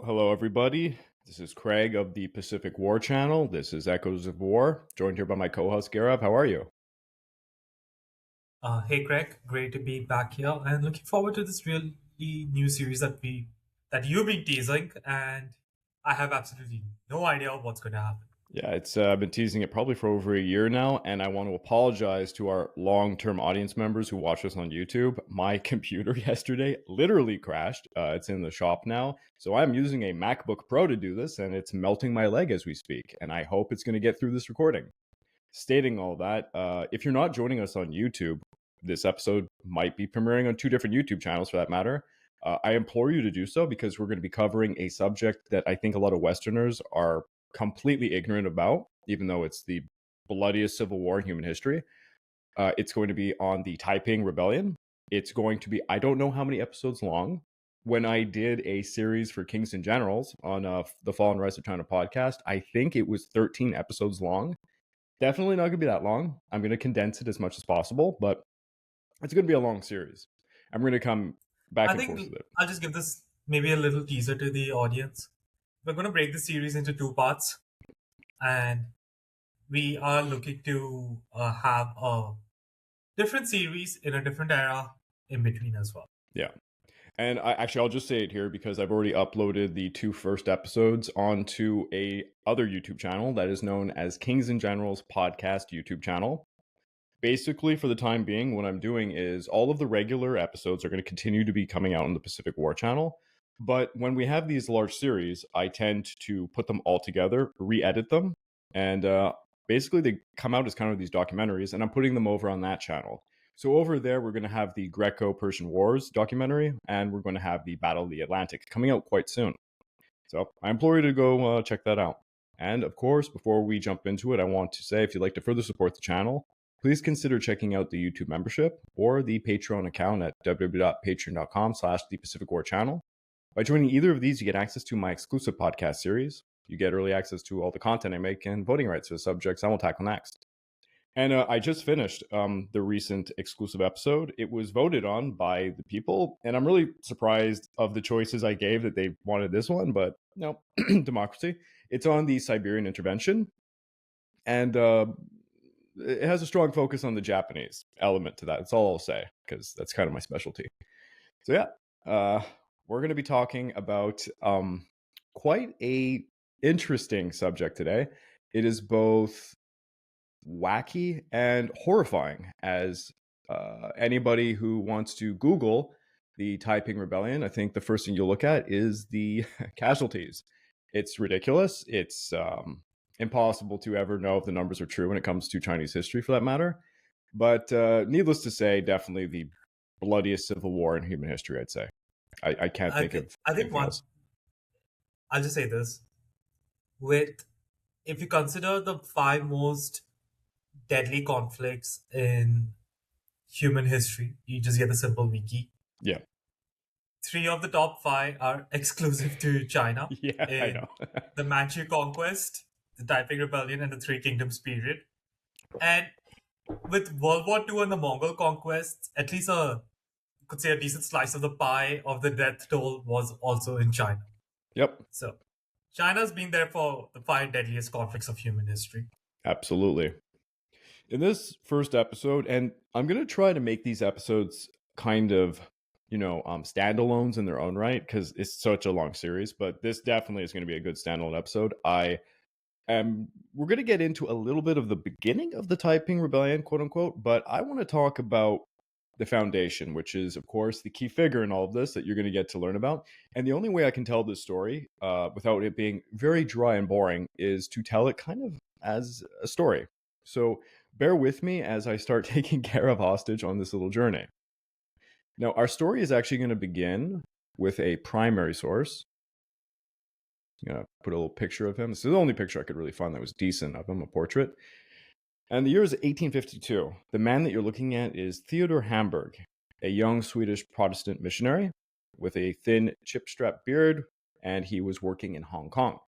Hello, everybody. This is Craig of the Pacific War Channel. This is Echoes of War, joined here by my co-host Gaurav. How are you? Hey Greg, great to be back here and looking forward to this really new series that you've been teasing, and I have absolutely no idea what's going to happen. Yeah, it's I've been teasing it probably for over a year now, and I want to apologize to our long-term audience members who watch us on YouTube. My computer yesterday literally crashed. It's in the shop now, so I'm using a MacBook Pro to do this, and it's melting my leg as we speak. And I hope it's going to get through this recording. Stating all that, if you're not joining us on YouTube, this episode might be premiering on two different YouTube channels for that matter. I implore you to do so because we're going to be covering a subject that I think a lot of Westerners are completely ignorant about, even though it's the bloodiest civil war in human history. It's going to be on the Taiping Rebellion. It's going to be, I don't know how many episodes long. When I did a series for Kings and Generals on the Fall and Rise of China podcast, I think it was 13 episodes long. Definitely not going to be that long. I'm going to condense it as much as possible, but it's going to be a long series. I'm going to come back I and forth think with it. I'll just give this maybe a little teaser to the audience. We're going to break the series into two parts, and we are looking to have a different series in a different era in between as well. Yeah. And I'll just say it here because I've already uploaded the two first episodes onto a other YouTube channel that is known as Kings and Generals Podcast YouTube channel. Basically, for the time being, what I'm doing is all of the regular episodes are going to continue to be coming out on the Pacific War channel. But when we have these large series, I tend to put them all together, re-edit them, and basically they come out as kind of these documentaries, and I'm putting them over on that channel. So over there, we're going to have the Greco-Persian Wars documentary, and we're going to have the Battle of the Atlantic coming out quite soon. So I implore you to go check that out. And of course, before we jump into it, I want to say if you'd like to further support the channel, please consider checking out the YouTube membership or the Patreon account at www.patreon.com/the Pacific War Channel. By joining either of these, you get access to my exclusive podcast series. You get early access to all the content I make and voting rights for the subjects I will tackle next. And I just finished the recent exclusive episode. It was voted on by the people, and I'm really surprised of the choices I gave that they wanted this one, but no, democracy. It's on the Siberian intervention, and it has a strong focus on the Japanese element to that. That's all I'll say, because that's kind of my specialty. So yeah, we're going to be talking about quite a interesting subject today. It is both wacky and horrifying, as anybody who wants to Google the Taiping Rebellion, I think the first thing you'll look at is the casualties. It's ridiculous. It's impossible to ever know if the numbers are true when it comes to Chinese history, for that matter. But needless to say, definitely the bloodiest civil war in human history, I'd say. I can't I think think of I think anything one. else. I'll just say this: with if you consider the five most deadly conflicts in human history, you just get the simple wiki. Yeah. Three of the top five are exclusive to China Yeah, I in know. the Manchu conquest, the Taiping Rebellion, and the Three Kingdoms period. And with World War II and the Mongol conquest, at least you could say a decent slice of the pie of the death toll was also in China. Yep, So China's been there for the five deadliest conflicts of human history. absolutely. In this first episode, and I'm going to try to make these episodes kind of, standalones in their own right, because it's such a long series, but this definitely is going to be a good standalone episode. We're going to get into a little bit of the beginning of the Taiping Rebellion, quote unquote, but I want to talk about the foundation, which is, of course, the key figure in all of this that you're going to get to learn about. And the only way I can tell this story without it being very dry and boring is to tell it kind of as a story. So bear with me as I start taking care of hostage on this little journey. Now, our story is actually going to begin with a primary source. I'm going to put a little picture of him. This is the only picture I could really find that was decent of him, a portrait. And the year is 1852. The man that you're looking at is Theodor Hamburg, a young Swedish Protestant missionary with a thin chip-strap beard, and he was working in Hong Kong.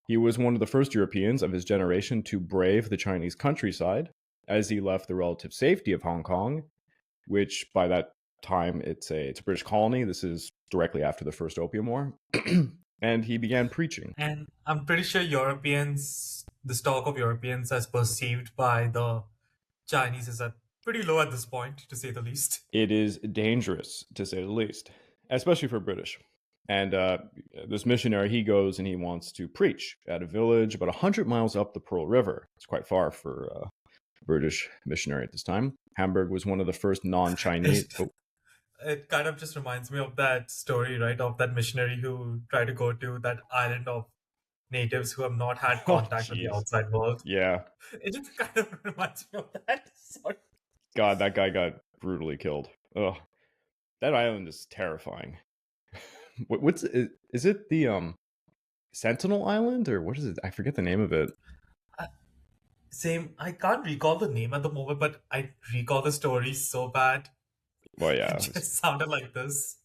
He was one of the first Europeans of his generation to brave the Chinese countryside as he left the relative safety of Hong Kong, which by that time it's a British colony. This is directly after the First Opium War. and he began preaching. And I'm pretty sure Europeans, the stock of Europeans as perceived by the Chinese is at pretty low at this point, to say the least. It is dangerous, to say the least, especially for British. And this missionary, he goes and he wants to preach at a village about 100 miles up the Pearl River. It's quite far for a British missionary at this time. Hamburg was one of the first non-Chinese... It, it kind of just reminds me of that story, right? Of that missionary who tried to go to that island of natives who have not had Oh, contact with the jeez. outside world. Yeah. It just kind of reminds me of that. Sorry. God, that guy got brutally killed. Ugh. That island is terrifying. Is it the Sentinel Island, or what is it? I forget the name of it. Same. I can't recall the name at the moment, but I recall the story so bad. Well, yeah, It just sounded like this.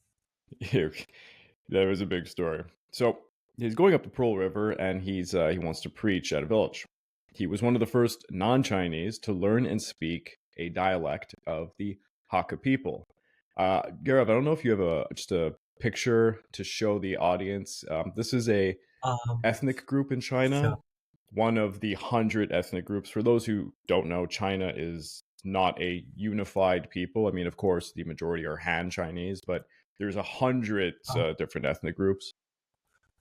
that was a big story. So he's going up the Pearl River, and he wants to preach at a village. He was one of the first non-Chinese to learn and speak a dialect of the Hakka people. Gaurav, I don't know if you have just a picture to show the audience. This is a Um, ethnic group in China, sure. one of the 100 ethnic groups. For those who don't know, China is not a unified people. I mean, of course, the majority are Han Chinese, but there's 100 Uh, different ethnic groups.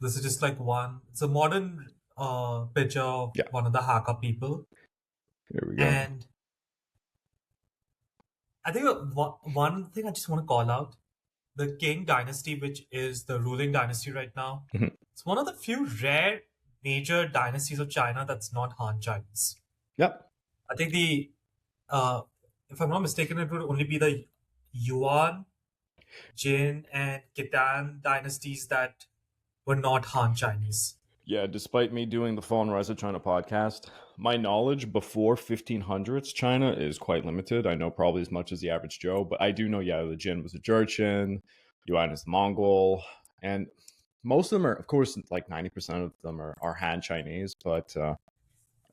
this is just like one. It's a modern picture of Yeah, one of the Hakka people, here we go. and I think one thing I just want to call out: the Qing dynasty, which is the ruling dynasty right now. Mhm. It's one of the few rare major dynasties of China that's not Han Chinese. Yep. I think if I'm not mistaken, it would only be the Yuan, Jin, and Khitan dynasties that were not Han Chinese. Yeah, despite me doing the Fall and Rise of China podcast, my knowledge before 1500s China is quite limited. I know probably as much as the average Joe, but I do know, yeah, the Jin was a Jurchen, Yuan is the Mongol, and most of them are, of course, like 90% of them are Han Chinese, but I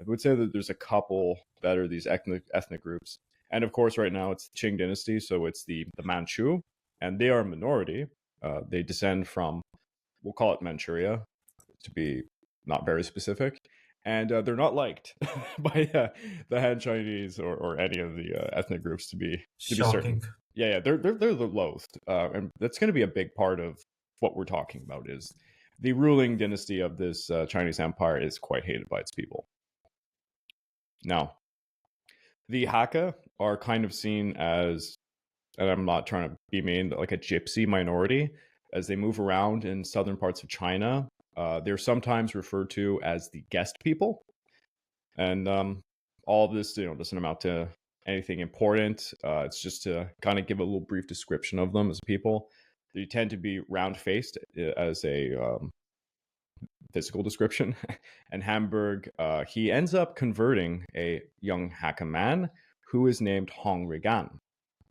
would say that there's a couple that are these ethnic groups. And of course, right now it's the Qing dynasty, so it's the Manchu, and they are a minority. They descend from, we'll call it Manchuria, to be not very specific, and they're not liked by the Han Chinese or any of the ethnic groups to be certain. Shocking. Yeah, they're the loathed, and that's going to be a big part of what we're talking about. Is the ruling dynasty of this Chinese empire is quite hated by its people. Now, the Hakka are kind of seen as, and I'm not trying to be mean, like a gypsy minority as they move around in southern parts of China. They're sometimes referred to as the guest people, and all of this, doesn't amount to anything important. It's just to kind of give a little brief description of them as people. They tend to be round-faced as a physical description. And Hamburg, he ends up converting a young Hakka man who is named Hong Xiuquan.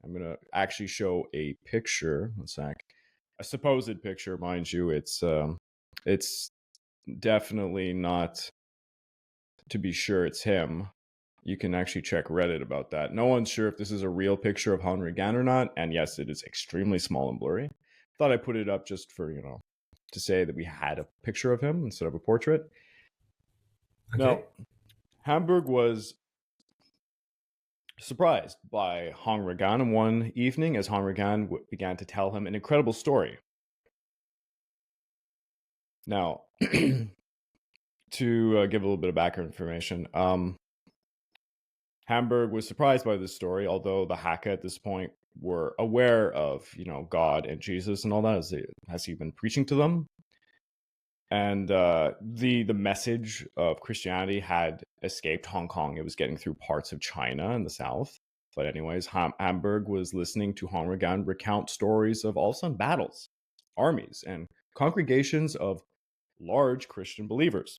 I'm going to actually show a picture. One sec. A supposed picture, mind you. It's definitely not, to be sure it's him. You can actually check Reddit about that. No one's sure if this is a real picture of Hong Xiuquan or not. And yes, it is extremely small and blurry. Thought I put it up just for, to say that we had a picture of him instead of a portrait. Okay. Now, Hamburg was surprised by Hong Xiuquan one evening as Hong Xiuquan began to tell him an incredible story. Now, to give a little bit of background information, Hamburg was surprised by this story, although the Hakka at this point were aware of, God and Jesus and all that as he'd been preaching to them. And the message of Christianity had escaped Hong Kong. It was getting through parts of China in the south. But anyways, Hamburg was listening to Hong Xiuquan recount stories of all-sun battles, armies, and congregations of large Christian believers,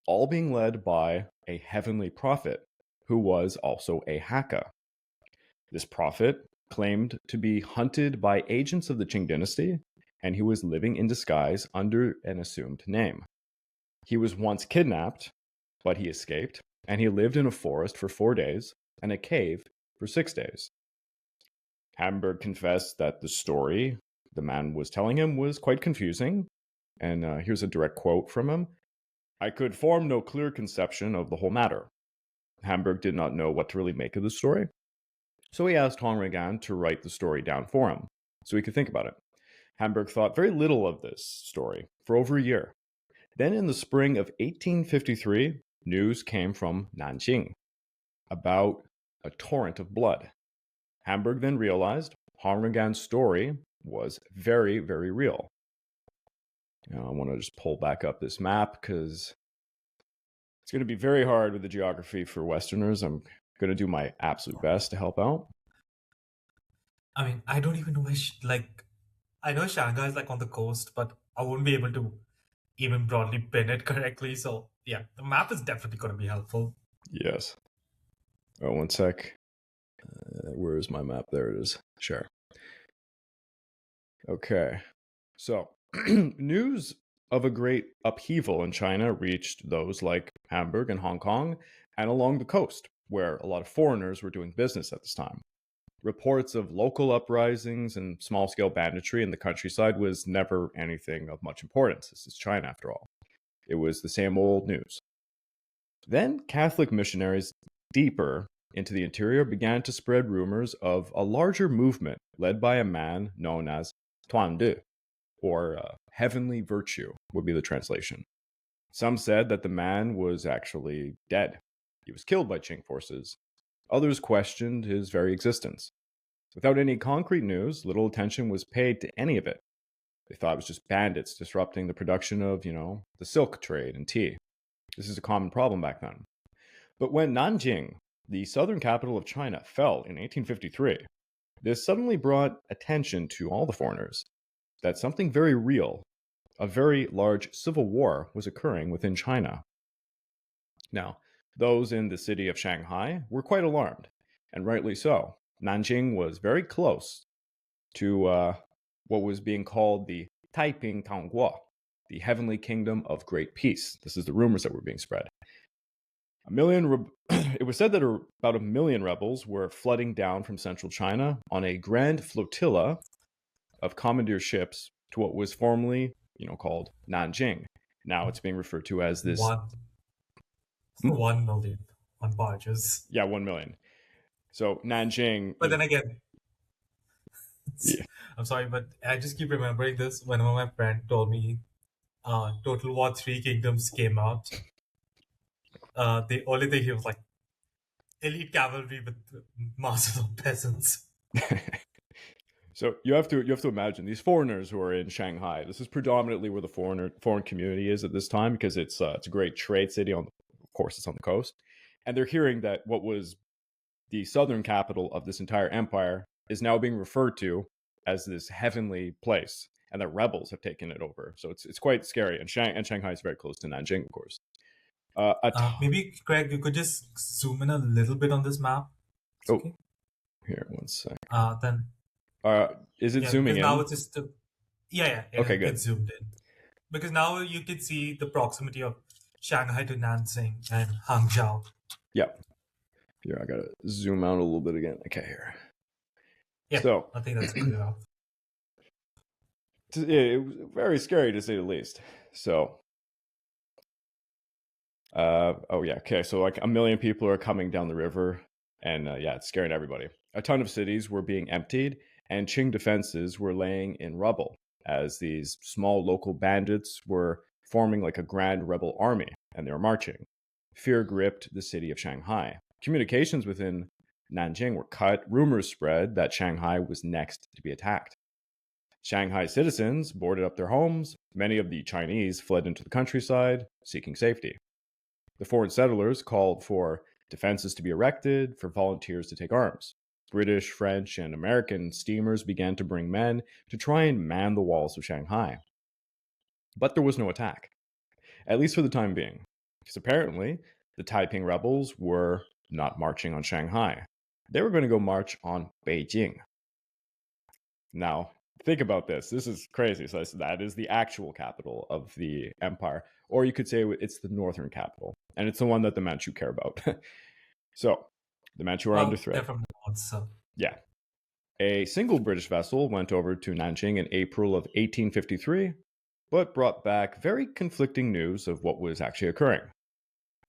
all being led by a heavenly prophet who was also a Hakka. This prophet claimed to be hunted by agents of the Qing dynasty, and he was living in disguise under an assumed name. He was once kidnapped, but he escaped, and he lived in a forest for 4 days and a cave for 6 days. Hamburg confessed that the story the man was telling him was quite confusing, And here's a direct quote from him. "I could form no clear conception of the whole matter." Hamburg did not know what to really make of the story. So he asked Hong Xiuquan to write the story down for him so he could think about it. Hamburg thought very little of this story for over a year. Then in the spring of 1853, news came from Nanjing about a torrent of blood. Hamburg then realized Hong Xiuquan's story was very, very real. Now, I want to just pull back up this map because it's going to be very hard with the geography for Westerners. I'm going to do my absolute best to help out. I mean, I don't even know where, I know Shanghai is like on the coast, but I won't be able to even broadly pin it correctly. So, yeah, the map is definitely going to be helpful. Yes. Oh, one sec. Where is my map? There it is. Sure. Okay. So, news of a great upheaval in China reached those like Hamburg and Hong Kong and along the coast, where a lot of foreigners were doing business at this time. Reports of local uprisings and small scale banditry in the countryside was never anything of much importance. This is China, after all. It was the same old news. Then Catholic missionaries deeper into the interior began to spread rumors of a larger movement led by a man known as Tuan De, or heavenly virtue would be the translation. Some said that the man was actually dead. He was killed by Qing forces. Others questioned his very existence. Without any concrete news, little attention was paid to any of it. They thought it was just bandits disrupting the production of, the silk trade and tea. This is a common problem back then. But when Nanjing, the southern capital of China, fell in 1853, this suddenly brought attention to all the foreigners that something very real, a very large civil war, was occurring within China. Now, those in the city of Shanghai were quite alarmed, and rightly so. Nanjing was very close to what was being called the Taiping the heavenly kingdom of great peace. This is the rumors that were being spread. It was said that about 1 million rebels were flooding down from central China on a grand flotilla of commandeer ships to what was formerly, called Nanjing. Now it's being referred to as this 1 million on barges. Yeah, 1 million. So Nanjing. But then again, yeah. I'm sorry, but I just keep remembering this whenever my friend told me Total War 3 Kingdoms came out. The only thing he was like, elite cavalry with masses of peasants. So you have to imagine these foreigners who are in Shanghai. This is predominantly where the foreign community is at this time because it's a great trade city. Of course, it's on the coast, and they're hearing that what was the southern capital of this entire empire is now being referred to as this heavenly place, and that rebels have taken it over. So it's quite scary. And Shanghai is very close to Nanjing, of course. Maybe, Craig, you could just zoom in a little bit on this map. Okay. Here, one sec. Then. Is it zooming in? Now it's just Okay, good. It's zoomed in. Because now you can see the proximity of Shanghai to Nanjing and Hangzhou. Yeah. Here, I gotta zoom out a little bit again. Okay, here. Yeah, so, I think that's good enough. It was very scary to say the least. So, okay. So like 1 million people are coming down the river, and it's scaring everybody. A ton of cities were being emptied, and Qing defenses were laying in rubble as these small local bandits were forming like a grand rebel army, and they were marching. Fear gripped the city of Shanghai. Communications within Nanjing were cut. Rumors spread that Shanghai was next to be attacked. Shanghai citizens boarded up their homes. Many of the Chinese fled into the countryside, seeking safety. The foreign settlers called for defenses to be erected, for volunteers to take arms. British, French, and American steamers began to bring men to try and man the walls of Shanghai. But there was no attack, at least for the time being, because apparently the Taiping rebels were not marching on Shanghai. They were going to go march on Beijing. Now, think about this. This is crazy. So that is the actual capital of the empire. Or you could say it's the northern capital. And it's the one that the Manchu care about. So, the Manchu are under threat. They're from the north, so. Yeah. A single British vessel went over to Nanjing in April of 1853. but brought back very conflicting news of what was actually occurring.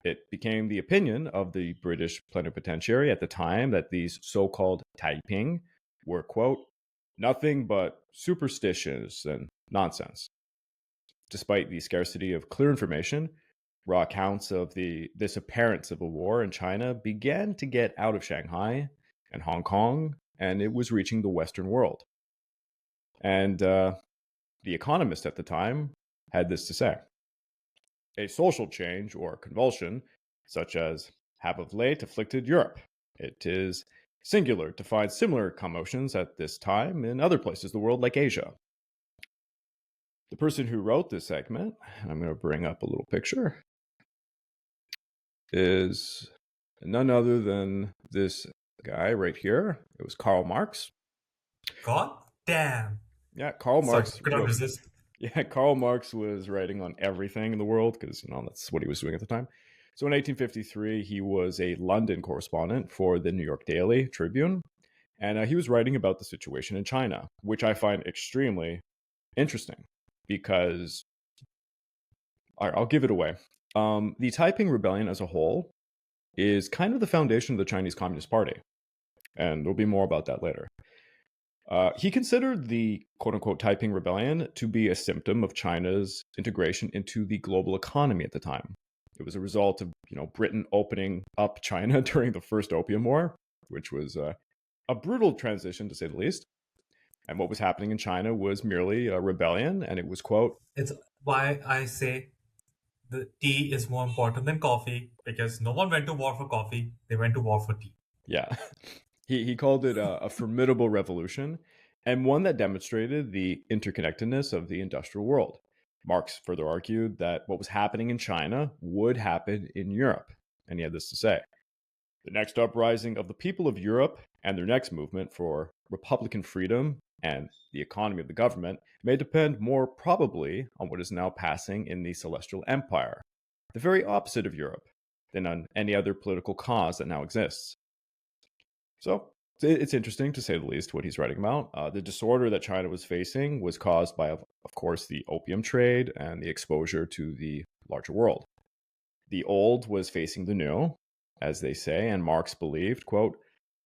It became the opinion of the British plenipotentiary at the time that these so called Taiping were, quote, nothing but superstitions and nonsense. Despite the scarcity of clear information, raw accounts of this apparent civil war in China began to get out of Shanghai and Hong Kong, and it was reaching the Western world. And The Economist at the time had this to say: a social change or convulsion, such as have of late afflicted Europe. It is singular to find similar commotions at this time in other places of the world, like Asia. The person who wrote this segment, and I'm going to bring up a little picture, is none other than this guy right here. It was Karl Marx. God damn. Yeah, Karl Sorry, Marx. could not resist. Yeah, Karl Marx was writing on everything in the world because that's what he was doing at the time. So in 1853, he was a London correspondent for the New York Daily Tribune, and he was writing about the situation in China, which I find extremely interesting because I'll give it away. The Taiping Rebellion as a whole is kind of the foundation of the Chinese Communist Party, and there'll be more about that later. He considered the quote-unquote Taiping Rebellion to be a symptom of China's integration into the global economy at the time. It was a result of Britain opening up China during the First Opium War, which was a brutal transition to say the least. And what was happening in China was merely a rebellion, and it was, quote, It's why I say the tea is more important than coffee, because no one went to war for coffee, they went to war for tea. Yeah. He called it a formidable revolution, and one that demonstrated the interconnectedness of the industrial world. Marx further argued that what was happening in China would happen in Europe, and he had this to say: the next uprising of the people of Europe and their next movement for republican freedom and the economy of the government may depend more probably on what is now passing in the Celestial Empire, the very opposite of Europe, than on any other political cause that now exists. So it's interesting, to say the least, what he's writing about. The disorder that China was facing was caused by, of course, the opium trade and the exposure to the larger world. The old was facing the new, as they say, and Marx believed, quote,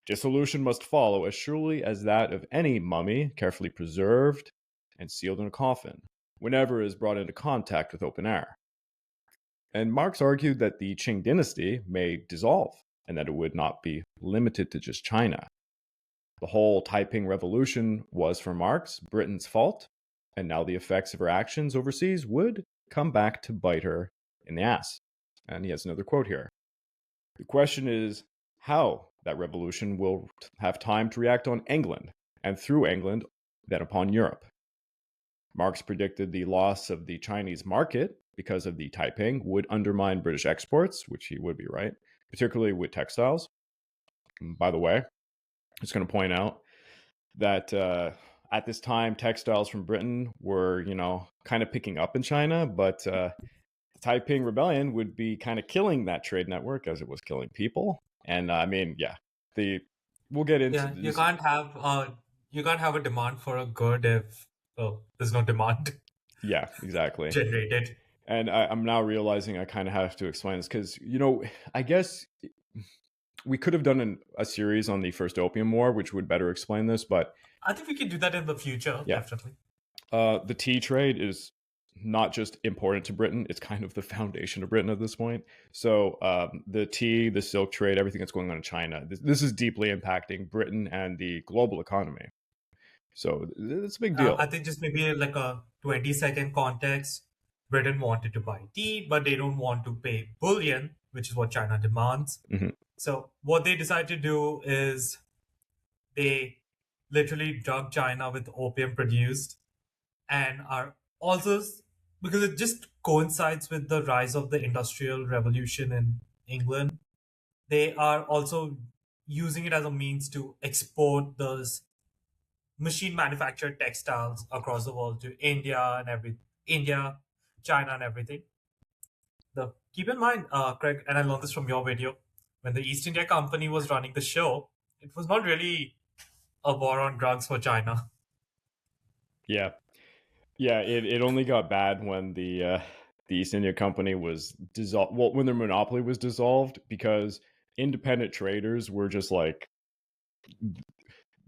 dissolution must follow as surely as that of any mummy carefully preserved and sealed in a coffin, whenever it is brought into contact with open air. And Marx argued that the Qing dynasty may dissolve, and that it would not be limited to just China. The whole Taiping Revolution was, for Marx, Britain's fault, and now the effects of her actions overseas would come back to bite her in the ass. And he has another quote here. The question is how that revolution will have time to react on England, and through England, then upon Europe. Marx predicted the loss of the Chinese market because of the Taiping would undermine British exports, which he would be right, particularly with textiles. By the way, I'm just going to point out that at this time, textiles from Britain were, kind of picking up in China, but the Taiping Rebellion would be kind of killing that trade network as it was killing people. And we'll get into Yeah, this. you can't have a demand for a good if there's no demand. Yeah, exactly. Generated. And I'm now realizing I kind of have to explain this because, I guess we could have done a series on the First Opium War, which would better explain this. But I think we can do that in the future, yeah. Definitely. The tea trade is not just important to Britain, it's kind of the foundation of Britain at this point. So the tea, the silk trade, everything that's going on in China, this is deeply impacting Britain and the global economy. So it's a big deal. I think just maybe like a 20-second context. Britain wanted to buy tea, but they don't want to pay bullion, which is what China demands. Mm-hmm. So what they decide to do is they literally drug China with opium produced, and are also, because it just coincides with the rise of the Industrial Revolution in England, they are also using it as a means to export those machine manufactured textiles across the world to India, China, and everything. Keep in mind, Craig, and I learned this from your video, when the East India Company was running the show, it was not really a war on drugs for China. Yeah. Yeah, it only got bad when the East India Company was dissolved. Well, when their monopoly was dissolved, because independent traders were just like,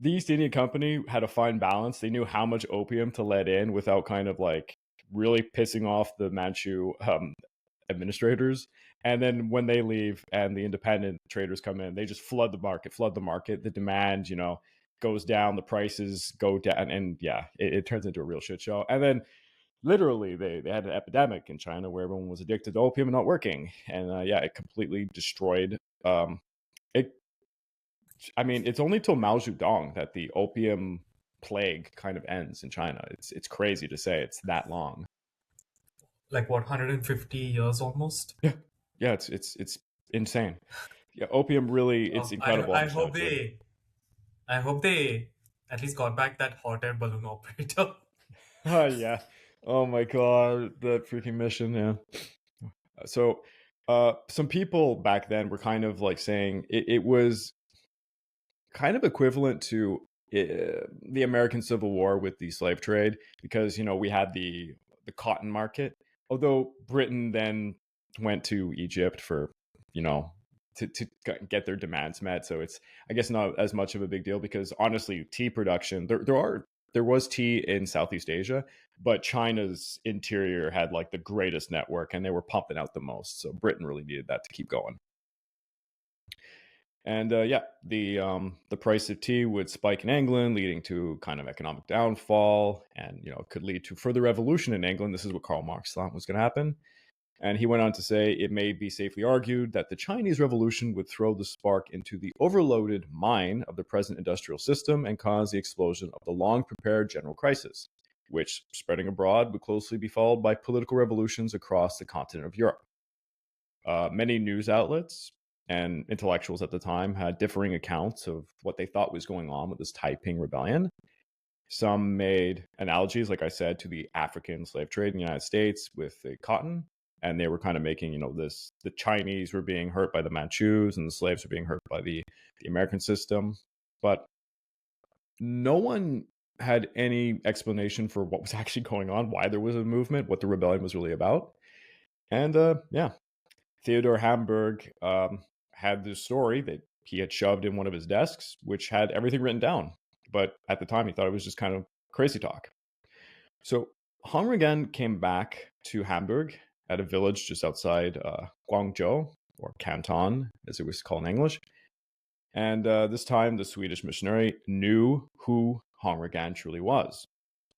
the East India Company had a fine balance. They knew how much opium to let in without kind of like really pissing off the Manchu administrators. And then when they leave and the independent traders come in, they just flood the market, The demand, goes down, the prices go down, and yeah, it turns into a real shit show. And then literally they had an epidemic in China where everyone was addicted to opium and not working. And yeah, it completely destroyed it. I mean, it's only till Mao Zedong that the opium plague kind of ends in China. It's crazy to say it's that long. Like what, 150 years almost? Yeah, yeah, it's insane. Yeah, opium really, it's Oh, incredible how I much that hope did. they at least got back that hot air balloon operator. Oh yeah. Oh my god, that freaking mission. Yeah. So, some people back then were kind of like saying it was kind of equivalent to the American Civil War with the slave trade, because we had the cotton market. Although Britain then went to Egypt for you know to get their demands met, so it's, I guess, not as much of a big deal, because honestly, tea production, there was tea in Southeast Asia, but China's interior had like the greatest network, and they were pumping out the most. So Britain really needed that to keep going. And yeah, the price of tea would spike in England, leading to kind of economic downfall, and it could lead to further revolution in England. This is what Karl Marx thought was going to happen. And he went on to say it may be safely argued that the Chinese Revolution would throw the spark into the overloaded mine of the present industrial system and cause the explosion of the long prepared general crisis, which, spreading abroad, would closely be followed by political revolutions across the continent of Europe. Many news outlets and intellectuals at the time had differing accounts of what they thought was going on with this Taiping Rebellion. Some made analogies, like I said, to the African slave trade in the United States with the cotton. And they were kind of making, the Chinese were being hurt by the Manchus and the slaves were being hurt by the American system. But no one had any explanation for what was actually going on, why there was a movement, what the rebellion was really about. And yeah, Theodore Hamburg had this story that he had shoved in one of his desks, which had everything written down. But at the time, he thought it was just kind of crazy talk. So Hong Xiuquan came back to Hamburg at a village just outside Guangzhou, or Canton, as it was called in English. And this time, the Swedish missionary knew who Hong Xiuquan truly was.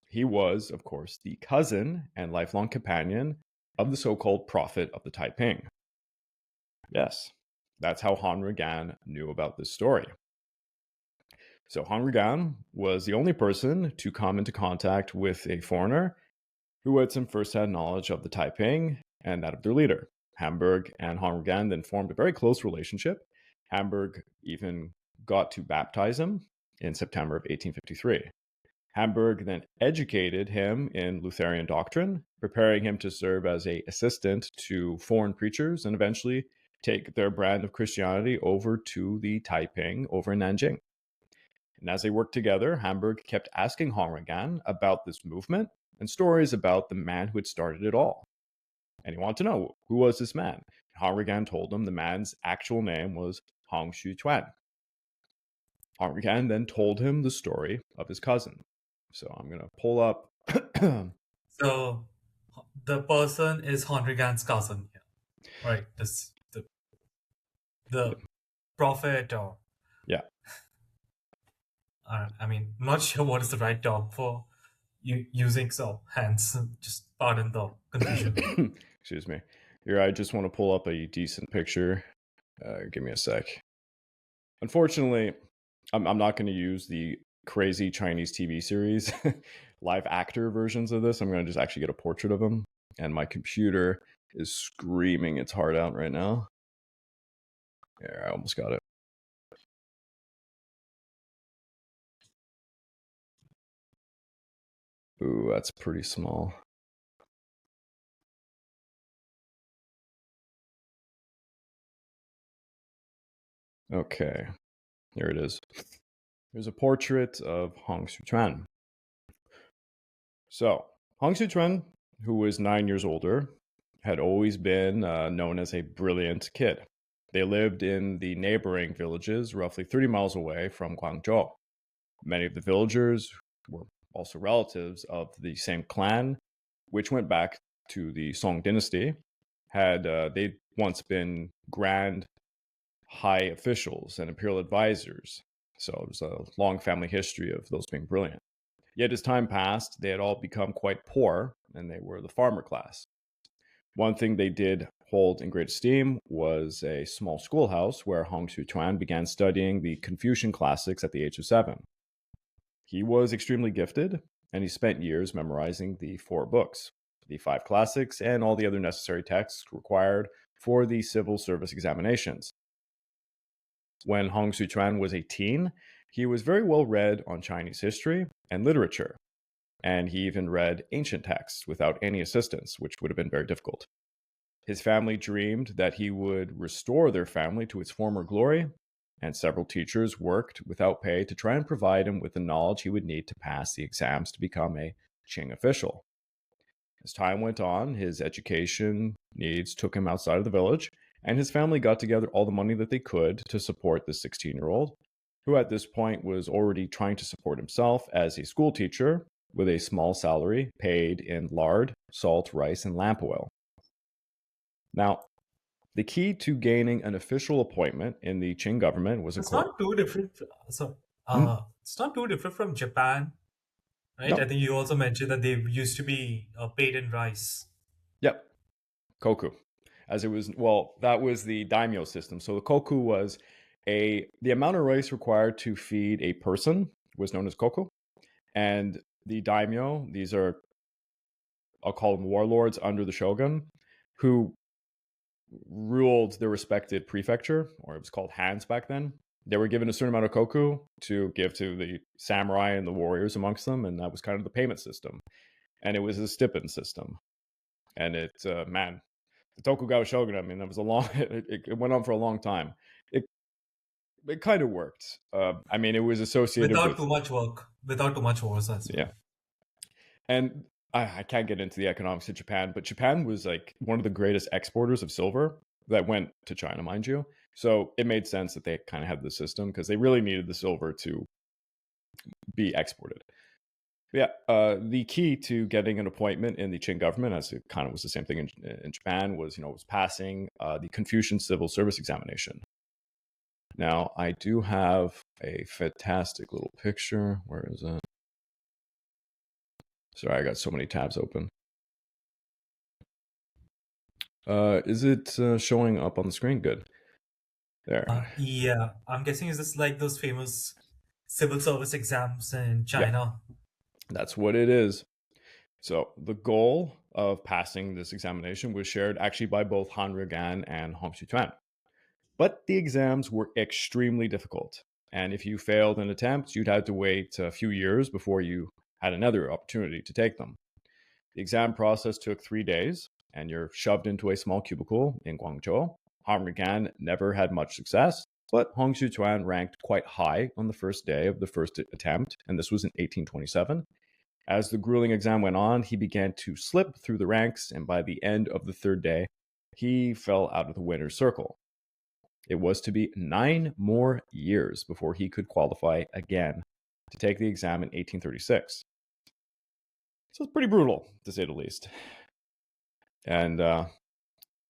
He was, of course, the cousin and lifelong companion of the so-called prophet of the Taiping. Yes, that's how Hong Xiuquan knew about this story. So Hong Xiuquan was the only person to come into contact with a foreigner who had some first-hand knowledge of the Taiping and that of their leader. Hamburg and Hong Xiuquan then formed a very close relationship. Hamburg even got to baptize him in September of 1853. Hamburg then educated him in Lutheran doctrine, preparing him to serve as an assistant to foreign preachers and eventually take their brand of Christianity over to the Taiping over in Nanjing. And as they worked together, Hamburg kept asking Hong Xiuquan about this movement and stories about the man who had started it all. And he wanted to know, who was this man? Hong Xiuquan told him the man's actual name was Hong Xiuquan. Hong Xiuquan then told him the story of his cousin. So I'm going to pull up. So the person is Henrigan's cousin here, right? This the prophet, or Yeah. I mean, I'm not sure what is the right term for using, so hence, just pardon the confusion. Excuse me. Here, I just want to pull up a decent picture. Give me a sec. Unfortunately, I'm not going to use the crazy Chinese TV series live actor versions of this. I'm going to just actually get a portrait of him. And my computer is screaming its heart out right now. There, I almost got it. Ooh, that's pretty small. Okay, here it is. Here's a portrait of Hong Xiuquan. So, Hong Xiuquan, who was 9 years older, had always been known as a brilliant kid. They lived in the neighboring villages, roughly 30 miles away from Guangzhou. Many of the villagers were also relatives of the same clan, which went back to the Song dynasty. They'd once been grand high officials and imperial advisors. So it was a long family history of those being brilliant. Yet as time passed, they had all become quite poor, and they were the farmer class. One thing they did hold in great esteem was a small schoolhouse where Hong Xiuquan began studying the Confucian classics at the age of 7. He was extremely gifted, and he spent years memorizing the 4 books, the 5 classics, and all the other necessary texts required for the civil service examinations. When Hong Xiuquan was a teen, he was very well read on Chinese history and literature, and he even read ancient texts without any assistance, which would have been very difficult. His family dreamed that he would restore their family to its former glory, and several teachers worked without pay to try and provide him with the knowledge he would need to pass the exams to become a Qing official. As time went on, his education needs took him outside of the village, and his family got together all the money that they could to support the 16-year-old, who at this point was already trying to support himself as a school teacher with a small salary paid in lard, salt, rice, and lamp oil. Now, the key to gaining an official appointment in the Qing government was It's not too different. So, Hmm? it's not too different from Japan, right? I No. think you also mentioned that they used to be paid in rice. Yep. Koku. As it was, well, that was the daimyo system. So the koku was the amount of rice required to feed a person was known as koku. And the daimyo, these are, I'll call them warlords under the shogun, who ruled their respected prefecture, or it was called Hans back then. They were given a certain amount of koku to give to the samurai and the warriors amongst them, and that was kind of the payment system. And it was a stipend system. And man, the Tokugawa shogunate, I mean, that was a long, it went on for a long time. It kind of worked. I mean, it was associated Without with, too much work, without too much oversight. yeah. And I can't get into the economics of Japan, but Japan was like one of the greatest exporters of silver that went to China, mind you. So it made sense that they kind of had the system because they really needed the silver to be exported. Yeah, the key to getting an appointment in the Qing government, as it kind of was the same thing in Japan, was passing the Confucian civil service examination. Now, I do have a fantastic little picture. Where is it? Sorry, I got so many tabs open. Is it showing up on the screen? Good. There. Yeah, I'm guessing is this like those famous civil service exams in Yeah, China? that's what it is. So the goal of passing this examination was shared actually by both Han Regan and Hong Xiuquan. But the exams were extremely difficult. And if you failed an attempt, you'd have to wait a few years before you had another opportunity to take them. The exam process took 3 days, and you're shoved into a small cubicle in Guangzhou. Han Regan never had much success, but Hong Xiuquan ranked quite high on the first day of the first attempt, and this was in 1827. As the grueling exam went on, he began to slip through the ranks, and by the end of the 3rd day, he fell out of the winner's circle. It was to be 9 more years before he could qualify again to take the exam in 1836. So it's pretty brutal, to say the least. And,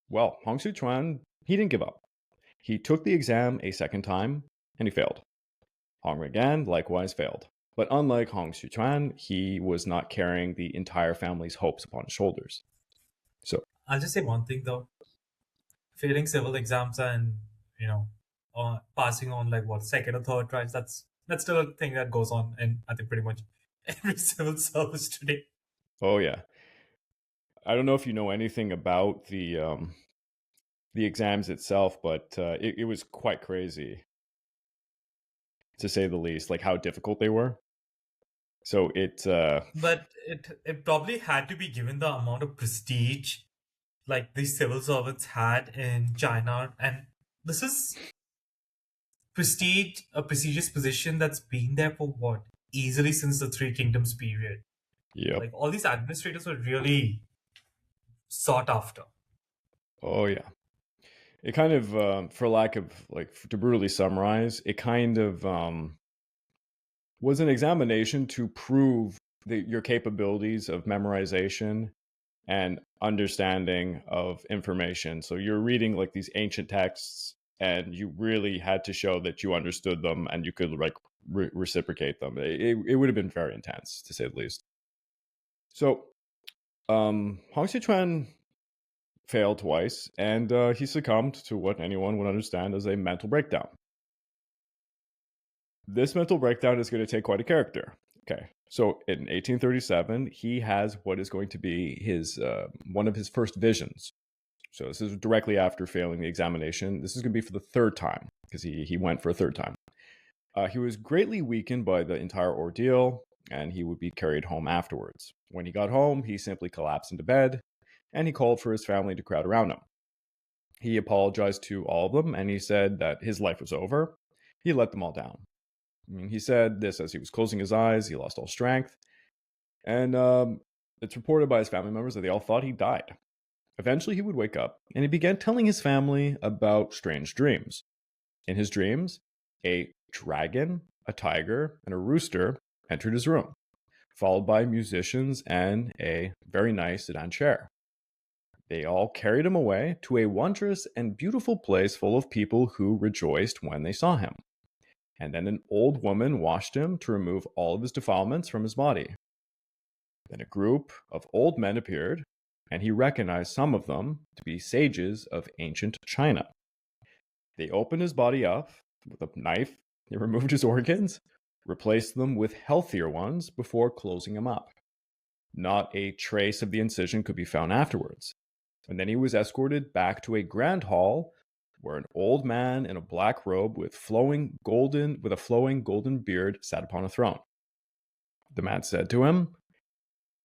well, Hong Xiuquan, he didn't give up. He took the exam a second time, and he failed. Hong Regan likewise failed. But unlike Hong Xiuquan, he was not carrying the entire family's hopes upon his shoulders. So, I'll just say one thing though: failing civil exams and you know, passing on like what second or third tries. That's still a thing that goes on, and I think pretty much every civil service today. oh yeah. I don't know if you know anything about the exams itself, but it was quite crazy, to say the least, like how difficult they were. So But it probably had to be given the amount of prestige like these civil servants had in China, and this is a prestigious position that's been there for what easily since the Three Kingdoms period. Yep. Like all these administrators were really sought after. Oh yeah. It kind of, for lack of to brutally summarize, it kind of was an examination to prove your capabilities of memorization and understanding of information. So you're reading like these ancient texts, and you really had to show that you understood them and you could like reciprocate them. It would have been very intense, to say the least. So Hong Xiuquan failed twice, and he succumbed to what anyone would understand as a mental breakdown. This mental breakdown is going to take quite a character. Okay, so in 1837, he has what is going to be his one of his first visions. So this is directly after failing the examination. This is going to be for the third time, because he went for a third time. He was greatly weakened by the entire ordeal, and he would be carried home afterwards. When he got home, he simply collapsed into bed, and he called for his family to crowd around him. He apologized to all of them, and he said that his life was over. He let them all down. He said this as he was closing his eyes. He lost all strength. And it's reported by his family members that they all thought he died. Eventually, he would wake up, and he began telling his family about strange dreams. In his dreams, a dragon, a tiger, and a rooster entered his room, followed by musicians and a very nice sedan chair. They all carried him away to a wondrous and beautiful place full of people who rejoiced when they saw him. And then an old woman washed him to remove all of his defilements from his body. Then a group of old men appeared, and he recognized some of them to be sages of ancient China. They opened his body up with a knife, they removed his organs, replaced them with healthier ones before closing him up. Not a trace of the incision could be found afterwards. And then he was escorted back to a grand hall where an old man in a black robe with a flowing golden beard sat upon a throne. The man said to him,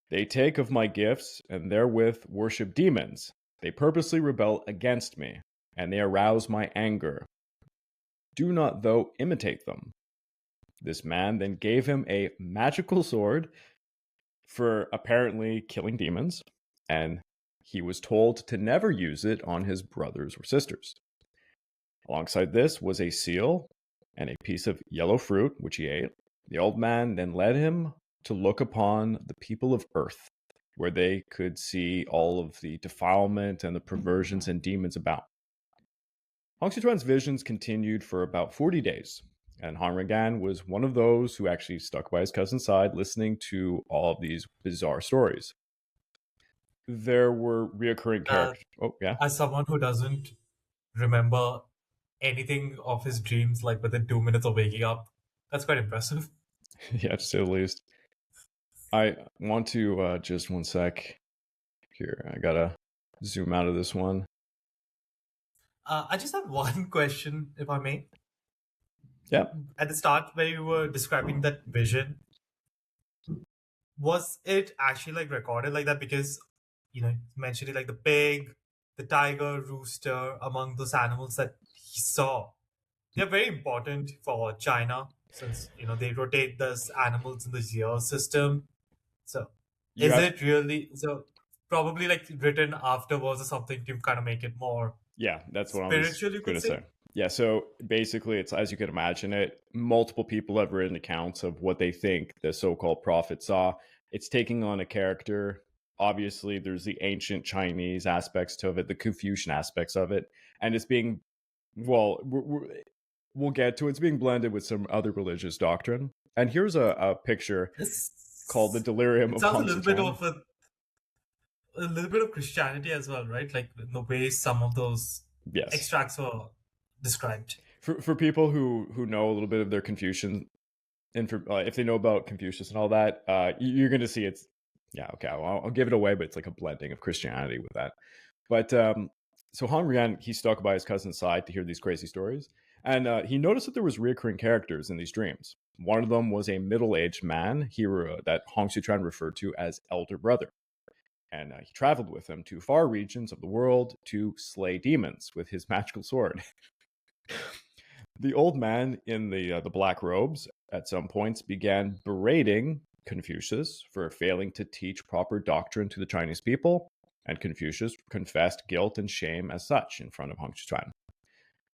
"They take of my gifts and therewith worship demons. They purposely rebel against me, and they arouse my anger. Do not thou imitate them." This man then gave him a magical sword for apparently killing demons, and he was told to never use it on his brothers or sisters. Alongside this was a seal and a piece of yellow fruit, which he ate. The old man then led him to look upon the people of earth, where they could see all of the defilement and the perversions and demons about. Hong Xiuquan's visions continued for about 40 days, and Hong Rengan was one of those who actually stuck by his cousin's side, listening to all of these bizarre stories. There were reoccurring characters. Oh, yeah. As someone who doesn't remember anything of his dreams, like within 2 minutes of waking up, that's quite impressive. Yeah, to say the least. I want to just one sec here. I gotta zoom out of this one. I just have one question, if I may. Yeah. At the start, where you were describing that vision, was it actually like recorded like that? Because you mentioned it like the pig, the tiger, rooster, among those animals that he saw. They're very important for China since they rotate those animals in the year system. So You is asked, it really so? Probably like written afterwards or something to kind of make it more yeah, that's what I was spiritual, you going could to say. say. Yeah, so basically, it's as you can imagine it, multiple people have written accounts of what they think the so-called prophet saw. It's taking on a character. Obviously, there's the ancient Chinese aspects to it, the Confucian aspects of it, and it's being, well, we'll get to it. It's being blended with some other religious doctrine. And here's a picture called the Delirium It of sounds Hong Xiuquan. a little bit of Christianity as well, right? Like in the way some of those Yes. extracts were described. For people who know a little bit of their Confucian, and for if they know about Confucius and all that, you're going to see it's, yeah, okay, I'll give it away, but it's like a blending of Christianity with that. But so Hong Rian, he stuck by his cousin's side to hear these crazy stories, and he noticed that there was recurring characters in these dreams. One of them was a middle-aged man that Hong Xiuquan referred to as elder brother. And he traveled with him to far regions of the world to slay demons with his magical sword. The old man in the black robes at some points began berating Confucius for failing to teach proper doctrine to the Chinese people, and Confucius confessed guilt and shame as such in front of Hong Xiuquan.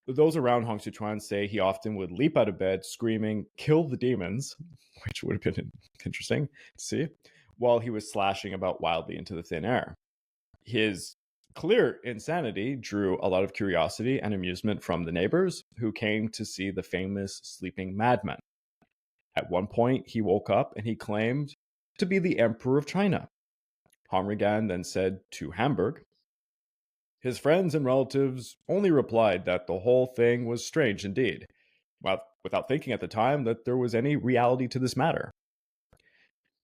Those around Hong Xiuquan say he often would leap out of bed screaming, "Kill the demons," which would have been interesting to see, while he was slashing about wildly into the thin air. His clear insanity drew a lot of curiosity and amusement from the neighbors, who came to see the famous sleeping madman. At one point, he woke up and he claimed to be the Emperor of China. Hong Regan then said to Hamburg, his friends and relatives only replied that the whole thing was strange indeed, without thinking at the time that there was any reality to this matter.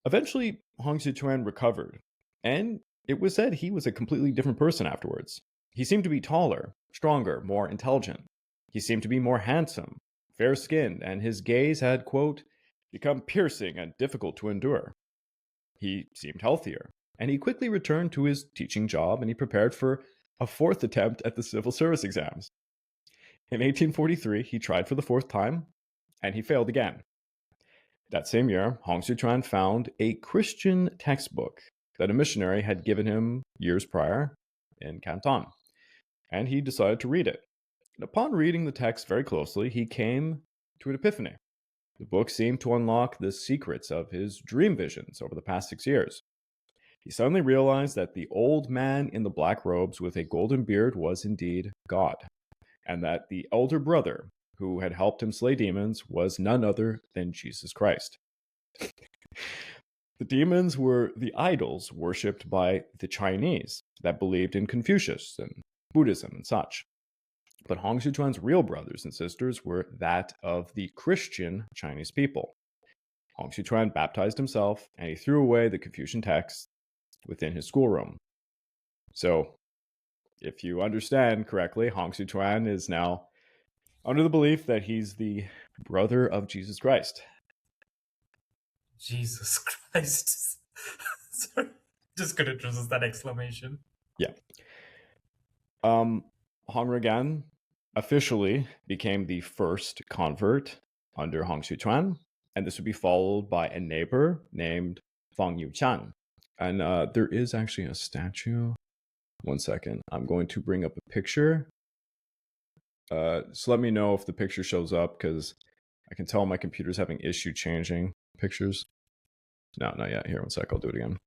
Eventually, Hong Xiuquan recovered, and it was said he was a completely different person afterwards. He seemed to be taller, stronger, more intelligent. He seemed to be more handsome, fair-skinned, and his gaze had, quote, become piercing and difficult to endure. He seemed healthier, and he quickly returned to his teaching job, and he prepared for a fourth attempt at the civil service exams. In 1843, he tried for the fourth time, and he failed again. That same year, Hong Xiuquan found a Christian textbook that a missionary had given him years prior in Canton, and he decided to read it. And upon reading the text very closely, he came to an epiphany. The book seemed to unlock the secrets of his dream visions over the past 6 years. He suddenly realized that the old man in the black robes with a golden beard was indeed God, and that the elder brother who had helped him slay demons was none other than Jesus Christ. The demons were the idols worshipped by the Chinese that believed in Confucius and Buddhism and such. But Hong Xiuquan's real brothers and sisters were that of the Christian Chinese people. Hong Xiuquan baptized himself, and he threw away the Confucian texts within his schoolroom. So, if you understand correctly, Hong Xiuquan is now under the belief that he's the brother of Jesus Christ. Jesus Christ. Sorry. Just couldn't resist that exclamation. Yeah. Hong Regan officially became the first convert under Hong Xiuquan, and this would be followed by a neighbor named Fang Yuqian. And there is actually a statue. One second. I'm going to bring up a picture. So let me know if the picture shows up, because I can tell my computer's having issue changing pictures. No, not yet. Here, one sec. I'll do it again.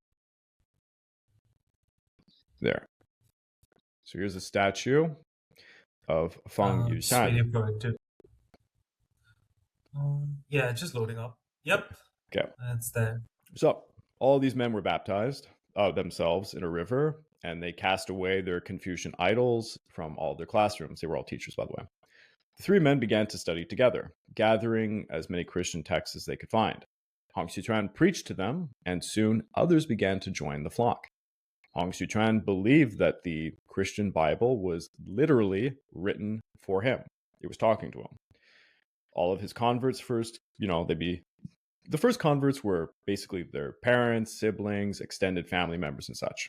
There. So here's a statue of Fang Yuqian. Yeah, just loading up. Yep. Okay. That's there. So all these men were baptized themselves in a river, and they cast away their Confucian idols from all their classrooms. They were all teachers, by the way. The three men began to study together, gathering as many Christian texts as they could find. Hong Xiuquan preached to them, and soon others began to join the flock. Hong Xiuquan believed that the Christian Bible was literally written for him. It was talking to him. All of his converts first, the first converts were basically their parents, siblings, extended family members, and such.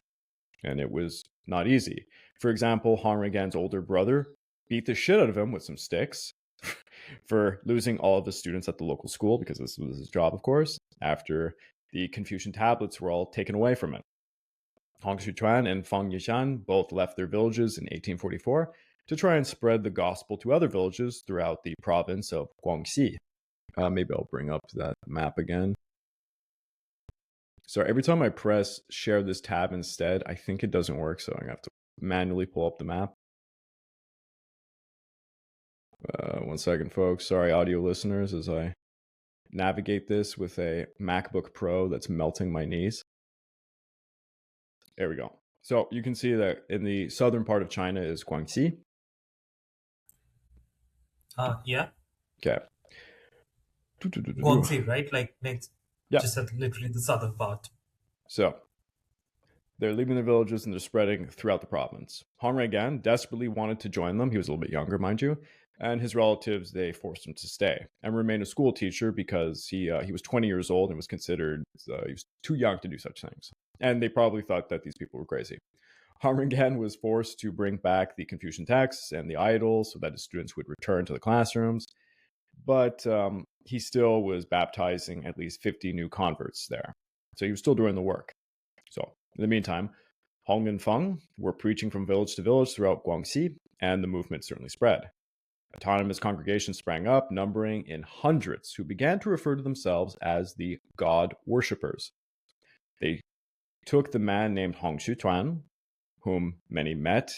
And it was not easy. For example, Hong Regan's older brother beat the shit out of him with some sticks for losing all of the students at the local school, because this was his job, of course, after the Confucian tablets were all taken away from it. Hong Xiuquan and Fang Yuqian both left their villages in 1844 to try and spread the gospel to other villages throughout the province of Guangxi. Maybe I'll bring up that map again. So every time I press share this tab instead, I think it doesn't work, so I'm going to have to manually pull up the map. One second, folks. Sorry, audio listeners, as I navigate this with a MacBook Pro that's melting my knees. There we go. So you can see that in the southern part of China is Guangxi. Yeah. Okay. Guangxi, right? Like next, yeah. Just at literally the southern part. So they're leaving their villages and they're spreading throughout the province. Hong Regan desperately wanted to join them. He was a little bit younger, mind you. And his relatives, they forced him to stay and remain a school teacher because he was 20 years old and was considered he was too young to do such things. And they probably thought that these people were crazy. Hong Regan was forced to bring back the Confucian texts and the idols so that his students would return to the classrooms. but he still was baptizing at least 50 new converts there. So he was still doing the work. So in the meantime, Hong and Feng were preaching from village to village throughout Guangxi, and the movement certainly spread. Autonomous congregations sprang up, numbering in hundreds, who began to refer to themselves as the God worshippers. They took the man named Hong Xiuquan, whom many met,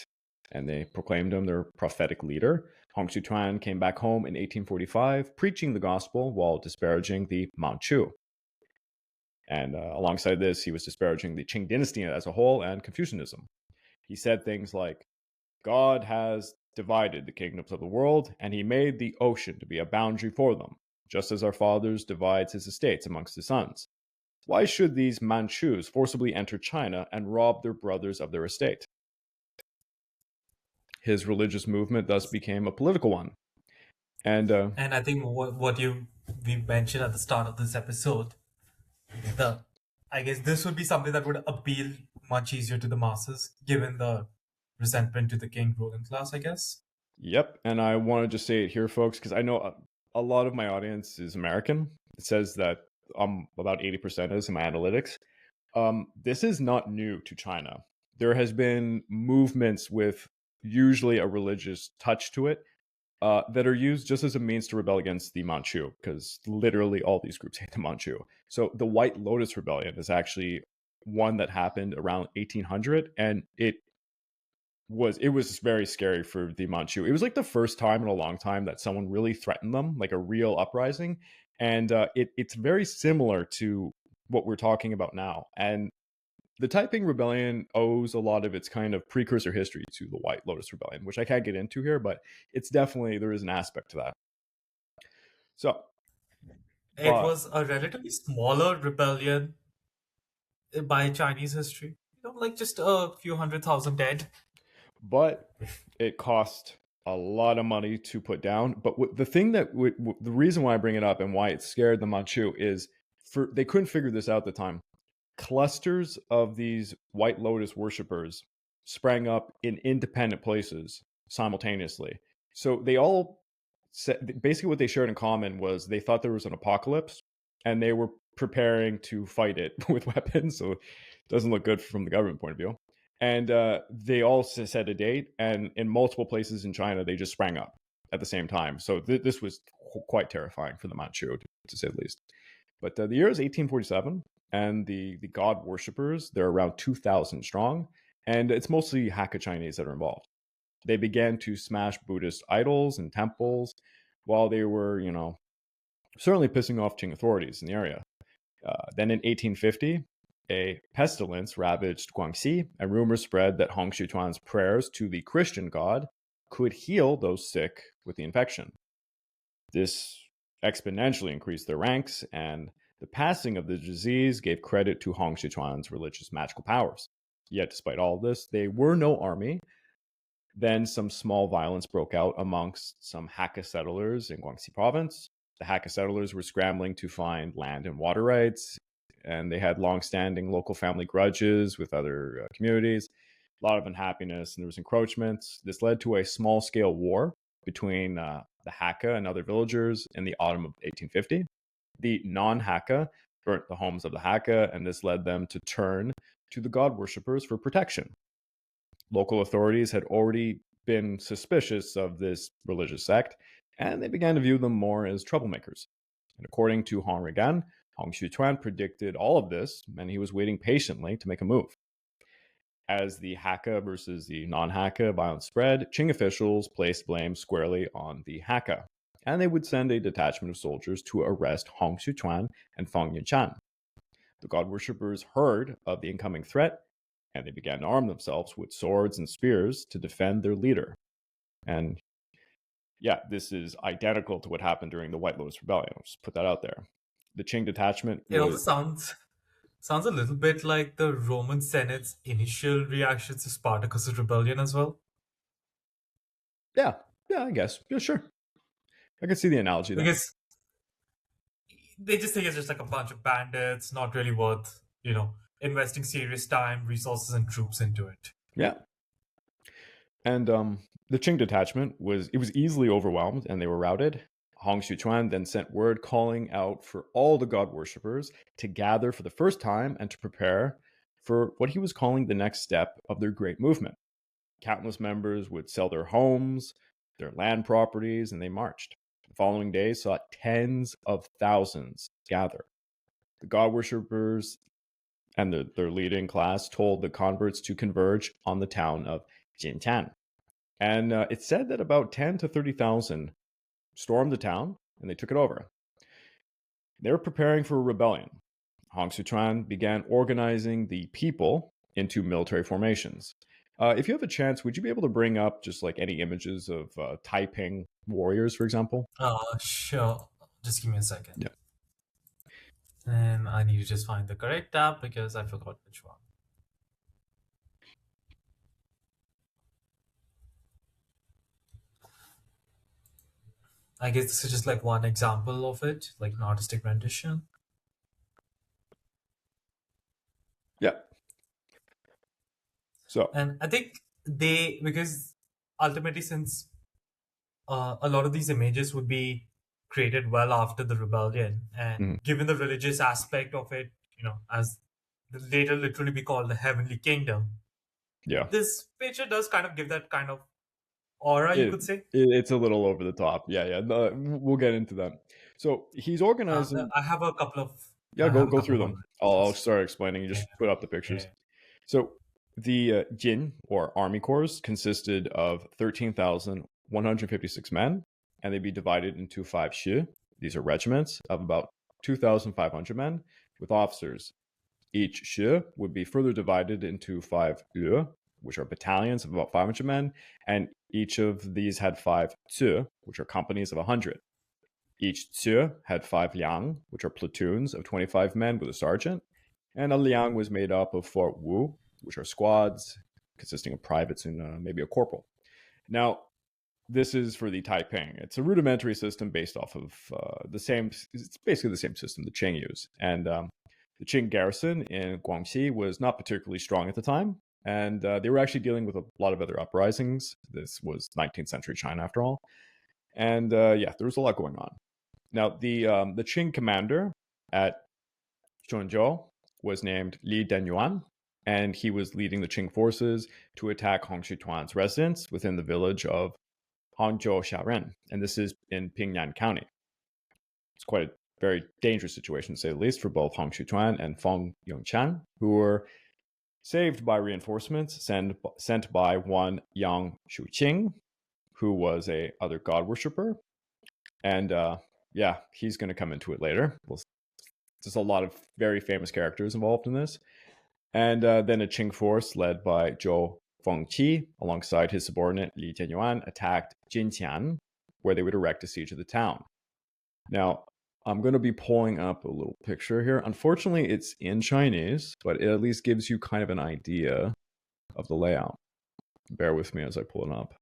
and they proclaimed him their prophetic leader. Hong Xiuquan came back home in 1845, preaching the gospel while disparaging the Manchu. And alongside this, he was disparaging the Qing dynasty as a whole and Confucianism. He said things like, God has divided the kingdoms of the world, and he made the ocean to be a boundary for them, just as our fathers divides his estates amongst his sons. Why should these Manchus forcibly enter China and rob their brothers of their estate? His religious movement thus became a political one. And I think what we mentioned at the start of this episode, I guess this would be something that would appeal much easier to the masses, given the resentment to the king ruling class, I guess. Yep. And I want to just say it here, folks, because I know a lot of my audience is American. It says that about 80% is in my analytics. This is not new to China. There has been movements with usually a religious touch to it that are used just as a means to rebel against the Manchu, because literally all these groups hate the Manchu. So the White Lotus Rebellion is actually one that happened around 1800, and it was very scary for the Manchu. It was like the first time in a long time that someone really threatened them, like a real uprising. And it's very similar to what we're talking about now. And the Taiping Rebellion owes a lot of its kind of precursor history to the White Lotus Rebellion, which I can't get into here, but it's definitely, there is an aspect to that. So it was a relatively smaller rebellion by Chinese history, like just a few 100,000 dead. But it cost a lot of money to put down. But the thing that the reason why I bring it up and why it scared the Manchu is they couldn't figure this out at the time. Clusters of these White Lotus worshippers sprang up in independent places simultaneously. So they all basically what they shared in common was they thought there was an apocalypse and they were preparing to fight it with weapons. So it doesn't look good from the government point of view. And they all set a date, and in multiple places in China, they just sprang up at the same time. So this was quite terrifying for the Manchu, to say the least. But the year is 1847, and the god worshippers, they're around 2,000 strong, and it's mostly Hakka Chinese that are involved. They began to smash Buddhist idols and temples while they were, certainly pissing off Qing authorities in the area. Then in 1850, a pestilence ravaged Guangxi, and rumors spread that Hong Xiuquan's prayers to the Christian god could heal those sick with the infection. This exponentially increased their ranks, and the passing of the disease gave credit to Hong Xiuquan's religious magical powers. Yet, despite all of this, they were no army. Then some small violence broke out amongst some Hakka settlers in Guangxi province. The Hakka settlers were scrambling to find land and water rights, and they had long-standing local family grudges with other communities, a lot of unhappiness, and there was encroachments. This led to a small-scale war between the Hakka and other villagers in the autumn of 1850. The non-Hakka burnt the homes of the Hakka, and this led them to turn to the god worshippers for protection. Local authorities had already been suspicious of this religious sect, and they began to view them more as troublemakers. And according to Hong Regan, Hong Xiuquan predicted all of this, and he was waiting patiently to make a move. As the Hakka versus the non-Hakka violence spread, Qing officials placed blame squarely on the Hakka, and they would send a detachment of soldiers to arrest Hong Xiuquan and Feng Yunshan. The god worshippers heard of the incoming threat, and they began to arm themselves with swords and spears to defend their leader. And yeah, this is identical to what happened during the White Lotus Rebellion. I'll just put that out there. The Qing detachment It also sounds a little bit like the Roman Senate's initial reactions to Spartacus' rebellion as well. Yeah, I guess. Yeah, sure. I can see the analogy there. Because they just think it's just like a bunch of bandits, not really worth, investing serious time, resources, and troops into it. Yeah. And the Qing detachment was easily overwhelmed, and they were routed. Hong Xiuquan then sent word calling out for all the god worshippers to gather for the first time and to prepare for what he was calling the next step of their great movement. Countless members would sell their homes, their land properties, and they marched. The following day saw tens of thousands gather. The god worshippers and their leading class told the converts to converge on the town of Jintian. And it's said that about 10 to 30,000 stormed the town and they took it over. They were preparing for a rebellion. Hong Xiuquan began organizing the people into military formations. If you have a chance, would you be able to bring up just like any images of Taiping warriors, for example? Sure. Just give me a second. Yeah. And I need to just find the correct tab because I forgot which one. I guess this is just like one example of it, like an artistic rendition. Yeah. So, And I think because ultimately, since a lot of these images would be created well after the rebellion, and given the religious aspect of it, as later literally be called the Heavenly Kingdom, yeah, this picture does kind of give that kind of aura, you could say. it's a little over the top. Yeah. No, we'll get into that. So he's organizing. I have a couple of. Yeah, I have a go couple through of them. other I'll images. start explaining. You just Yeah. put up the pictures. Yeah. So the Jin, or army corps, consisted of 13,156 men, and they'd be divided into 5 shi. These are regiments of about 2,500 men with officers. Each shi would be further divided into 5 yu, which are battalions of about 500 men, and each of these had 5 ci, which are companies of 100. Each ci had 5 liang, which are platoons of 25 men with a sergeant, and a liang was made up of 4 wu, which are squads consisting of privates and maybe a corporal. Now, this is for the Taiping. It's a rudimentary system based off of it's basically the same system the Qing use. And the Qing garrison in Guangxi was not particularly strong at the time, and they were actually dealing with a lot of other uprisings. This was 19th century China, after all. And yeah, there was a lot going on. Now, the Qing commander at Zhongzhou was named Li Denyuan, and he was leading the Qing forces to attack Hong Xiuquan's residence within the village of Hangzhou Xiaoren, and this is in Pingyan County. It's quite a very dangerous situation, to say the least, for both Hong Xiuquan and Feng Yongqian, who were saved by reinforcements sent by one Yang Shuqing, who was a other god worshipper. And yeah, he's going to come into it later. There's a lot of very famous characters involved in this. And then a Qing force led by Zhou Fengqi, alongside his subordinate Li Jianyuan, attacked Jintian, where they would erect a siege of the town. Now, I'm going to be pulling up a little picture here. Unfortunately, it's in Chinese, but it at least gives you kind of an idea of the layout. Bear with me as I pull it up.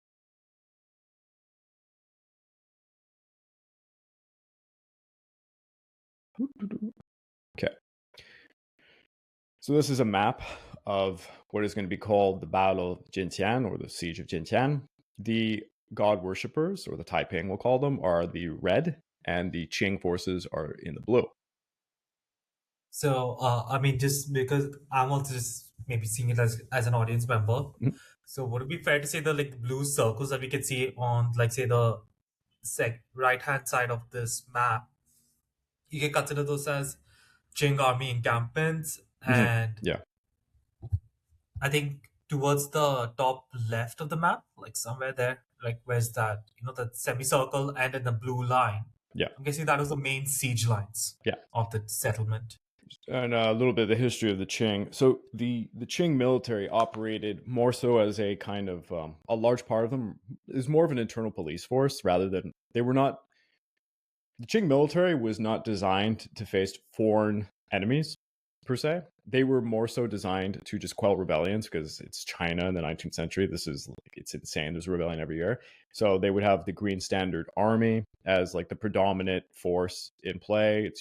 Okay. So this is a map of what is going to be called the Battle of Jintian, or the Siege of Jintian. The god worshippers, or the Taiping we'll call them, are the red, and the Qing forces are in the blue. So, I mean, just because I'm also just maybe seeing it as an audience member. Mhm. So, would it be fair to say the like blue circles that we can see on, like, say, the right hand side of this map, you can consider those as Qing army encampments, and Yeah. I think towards the top left of the map, like somewhere there, like where's that? The semicircle and then the blue line. Yeah. I'm guessing that was the main siege lines Yeah. of the settlement. And a little bit of the history of the Qing. So the Qing military operated more so as a kind of a large part of them is more of an internal police force, rather than they were not. The Qing military was not designed to face foreign enemies per se. They were more so designed to just quell rebellions, because it's China in the 19th century. This is like, it's insane. There's a rebellion every year. So they would have the Green Standard Army as like the predominant force in play. It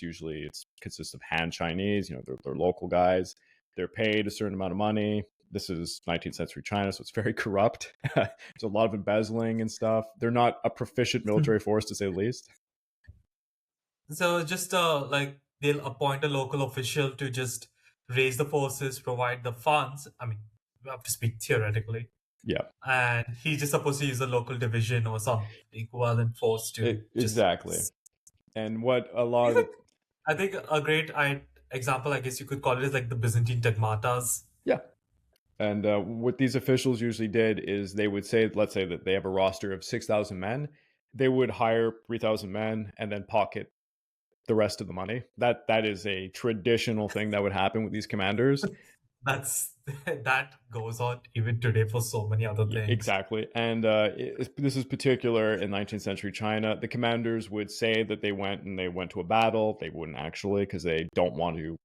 consists of Han Chinese, they're local guys. They're paid a certain amount of money. This is 19th century China, so it's very corrupt. There's a lot of embezzling and stuff. They're not a proficient military force, to say the least. So just like they'll appoint a local official to just raise the forces, provide the funds. I mean, we have to speak theoretically. Yeah, And he's just supposed to use a local division or some equivalent force to just. exactly. And what a lot It's of the like, I think a great example, I guess you could call it, is like the Byzantine dogmatas. yeah. And what these officials usually did is they would say, let's say that they have a roster of 6,000 men, they would hire 3,000 men and then pocket the rest of the money. That is a traditional thing that would happen with these commanders. That's that goes on even today for so many other things. Exactly. And this is particular in 19th century China. The commanders would say that they went to a battle. They wouldn't actually, because they don't want to,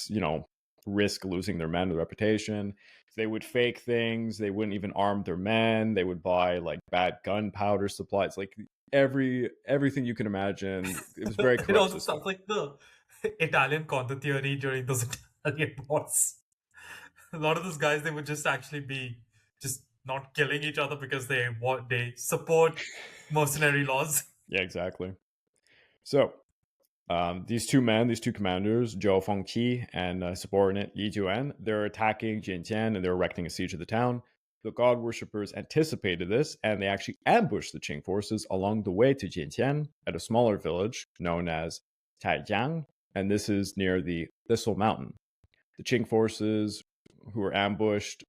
you know, risk losing their men or reputation. They would fake things. They wouldn't even arm their men. They would buy like bad gunpowder supplies, like everything you can imagine. It was very It corrupt also system. sounds like the Italian counter theory during those Italian wars. A lot of those guys, they would just actually be just not killing each other because they support mercenary laws. Yeah, exactly. So these two commanders, Zhou Fengqi and subordinate Yi Juan, they're attacking Jinjian and they're erecting a siege of the town. The god worshippers anticipated this and they actually ambushed the Qing forces along the way to Jinjian at a smaller village known as Taijiang, and this is near the Thistle Mountain. The Qing forces who were ambushed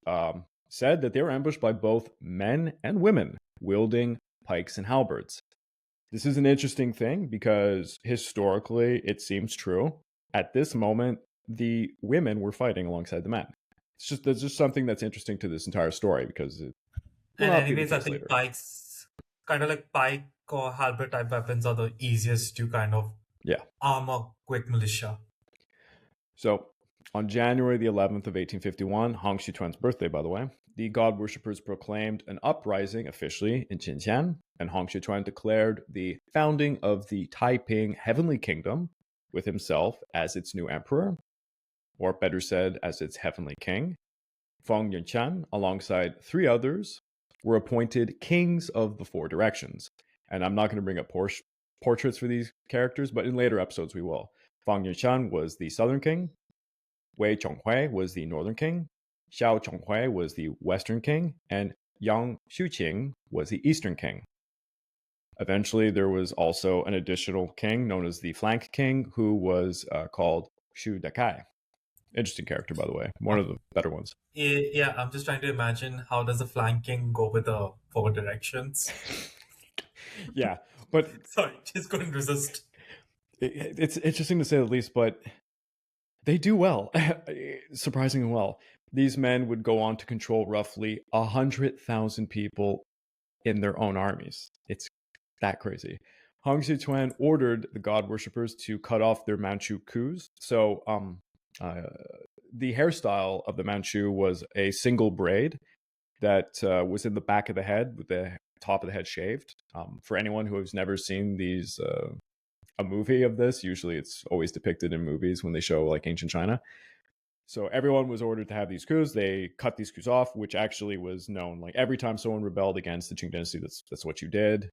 said that they were ambushed by both men and women wielding pikes and halberds. This is an interesting thing because historically it seems true. At this moment, the women were fighting alongside the men. There's just something that's interesting to this entire story because it will And not be the anyways, I case think later. pikes, kind of like pike or halberd type weapons, are the easiest to kind of Yeah. armor quick militia. So on January the 11th of 1851, Hong Xiuquan's birthday, by the way, the god worshippers proclaimed an uprising officially in Xinjiang, and Hong Xiuquan declared the founding of the Taiping Heavenly Kingdom with himself as its new emperor, or better said, as its heavenly king. Feng Yunshan, alongside three others, were appointed kings of the four directions. And I'm not going to bring up portraits for these characters, but in later episodes we will. Feng Yunshan was the southern king, Wei Chongwei was the northern king, Xiao Chonghui was the western king, and Yang Xuqing was the eastern king. Eventually, there was also an additional king known as the flank king, who was called Shu Dakai. Interesting character, by the way. One of the better ones. Yeah, I'm just trying to imagine how does a flanking go with the four directions. Yeah, but Sorry, just couldn't resist. it's interesting to say the least, but they do well, surprisingly well. These men would go on to control roughly 100,000 people in their own armies. It's that crazy. Hong Xiuquan ordered the god worshippers to cut off their Manchu coups. So, the hairstyle of the Manchu was a single braid that was in the back of the head with the top of the head shaved. For anyone who has never seen these, a movie of this, usually it's always depicted in movies when they show like ancient China. So everyone was ordered to have these coups. They cut these coups off, which actually was known. Like every time someone rebelled against the Qing dynasty, that's what you did,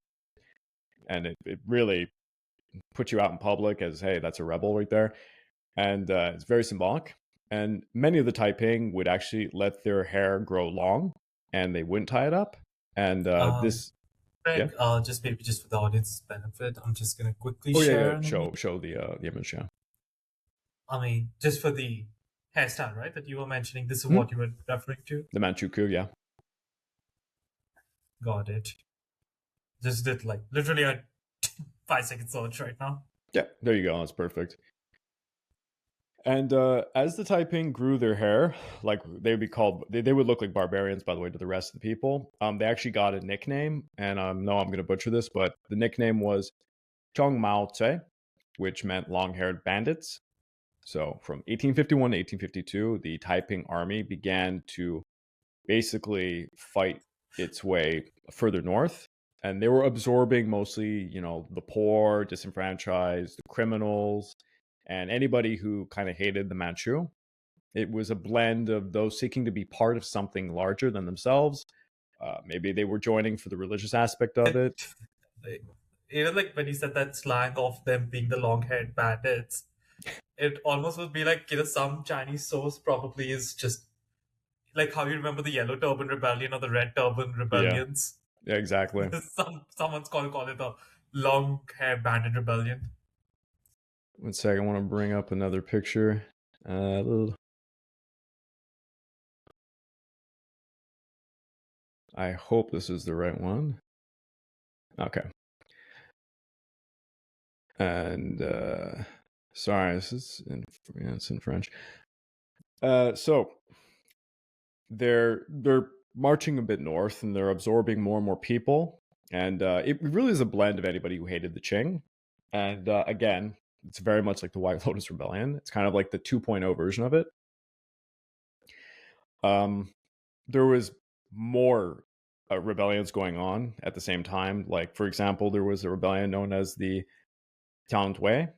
and it really put you out in public as, hey, that's a rebel right there, and it's very symbolic. And many of the Taiping would actually let their hair grow long, and they wouldn't tie it up. And Um, this, yeah, Greg, just maybe just for the audience's benefit, I'm just gonna quickly oh yeah, share yeah, an image. show the image, yeah. I mean, just for the hairstyle, right? That you were mentioning. This is Hmm? what you were referring to. The Manchu coup, yeah. Got it. Just did like literally a 5 second search right now. Yeah, there you go. That's perfect. And as the Taiping grew their hair, like they would be called, they would look like barbarians, by the way, to the rest of the people. They actually got a nickname, and no, I'm going to butcher this, but the nickname was Chong Mao Tse, which meant long-haired bandits. So from 1851 to 1852, the Taiping army began to basically fight its way further north, and they were absorbing mostly, the poor, disenfranchised, the criminals, and anybody who kind of hated the Manchu. It was a blend of those seeking to be part of something larger than themselves. Maybe they were joining for the religious aspect of it. like when he said that slang of them being the long-haired bandits, it almost would be like, some Chinese source probably is just like how you remember the Yellow Turban Rebellion or the Red Turban Yeah, Rebellions. yeah, exactly. Someone's call it a long-haired bandit rebellion. One second, I want to bring up another picture. I hope this is the right one. Okay. And sorry, this is it's in French. So they're marching a bit north, and they're absorbing more and more people. And it really is a blend of anybody who hated the Qing. And again, it's very much like the White Lotus Rebellion. It's kind of like the 2.0 version of it. There was more rebellions going on at the same time. Like, for example, there was a rebellion known as the Tianwei,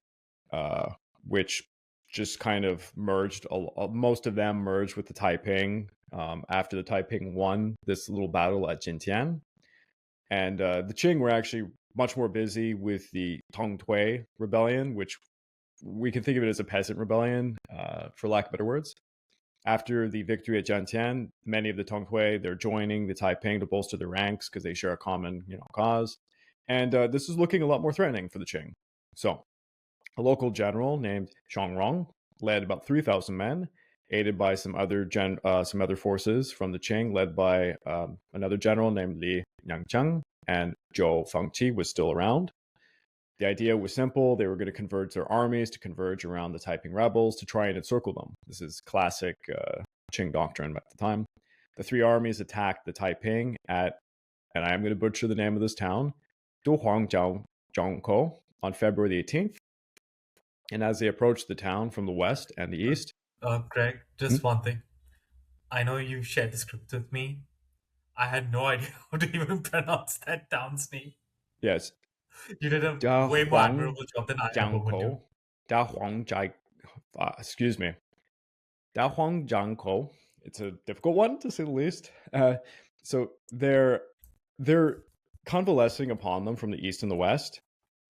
which just kind of merged. Most of them merged with the Taiping after the Taiping won this little battle at Jintian. And the Qing were actually much more busy with the Tongtui rebellion, which we can think of it as a peasant rebellion, for lack of better words. After the victory at Jintian, many of the Tongtui, they're joining the Taiping to bolster their ranks because they share a common, cause. And this is looking a lot more threatening for the Qing. So a local general named Xiangrong led about 3,000 men, aided by some other forces from the Qing, led by another general named Li Nanjing, and Zhou Fengqi was still around. The idea was simple. They were going to converge their armies to converge around the Taiping rebels to try and encircle them. This is classic Qing doctrine at the time. The three armies attacked the Taiping at, and I am going to butcher the name of this town, Duhuangjiangkou, on February the 18th. And as they approached the town from the west and the east... Greg, just one thing. I know you shared the script with me. I had no idea how to even pronounce that town's name. Yes. You did a way more admirable job than I ever would do. Excuse me. Dahuangjiangkou. It's a difficult one, to say the least. So they're convalescing upon them from the east and the west.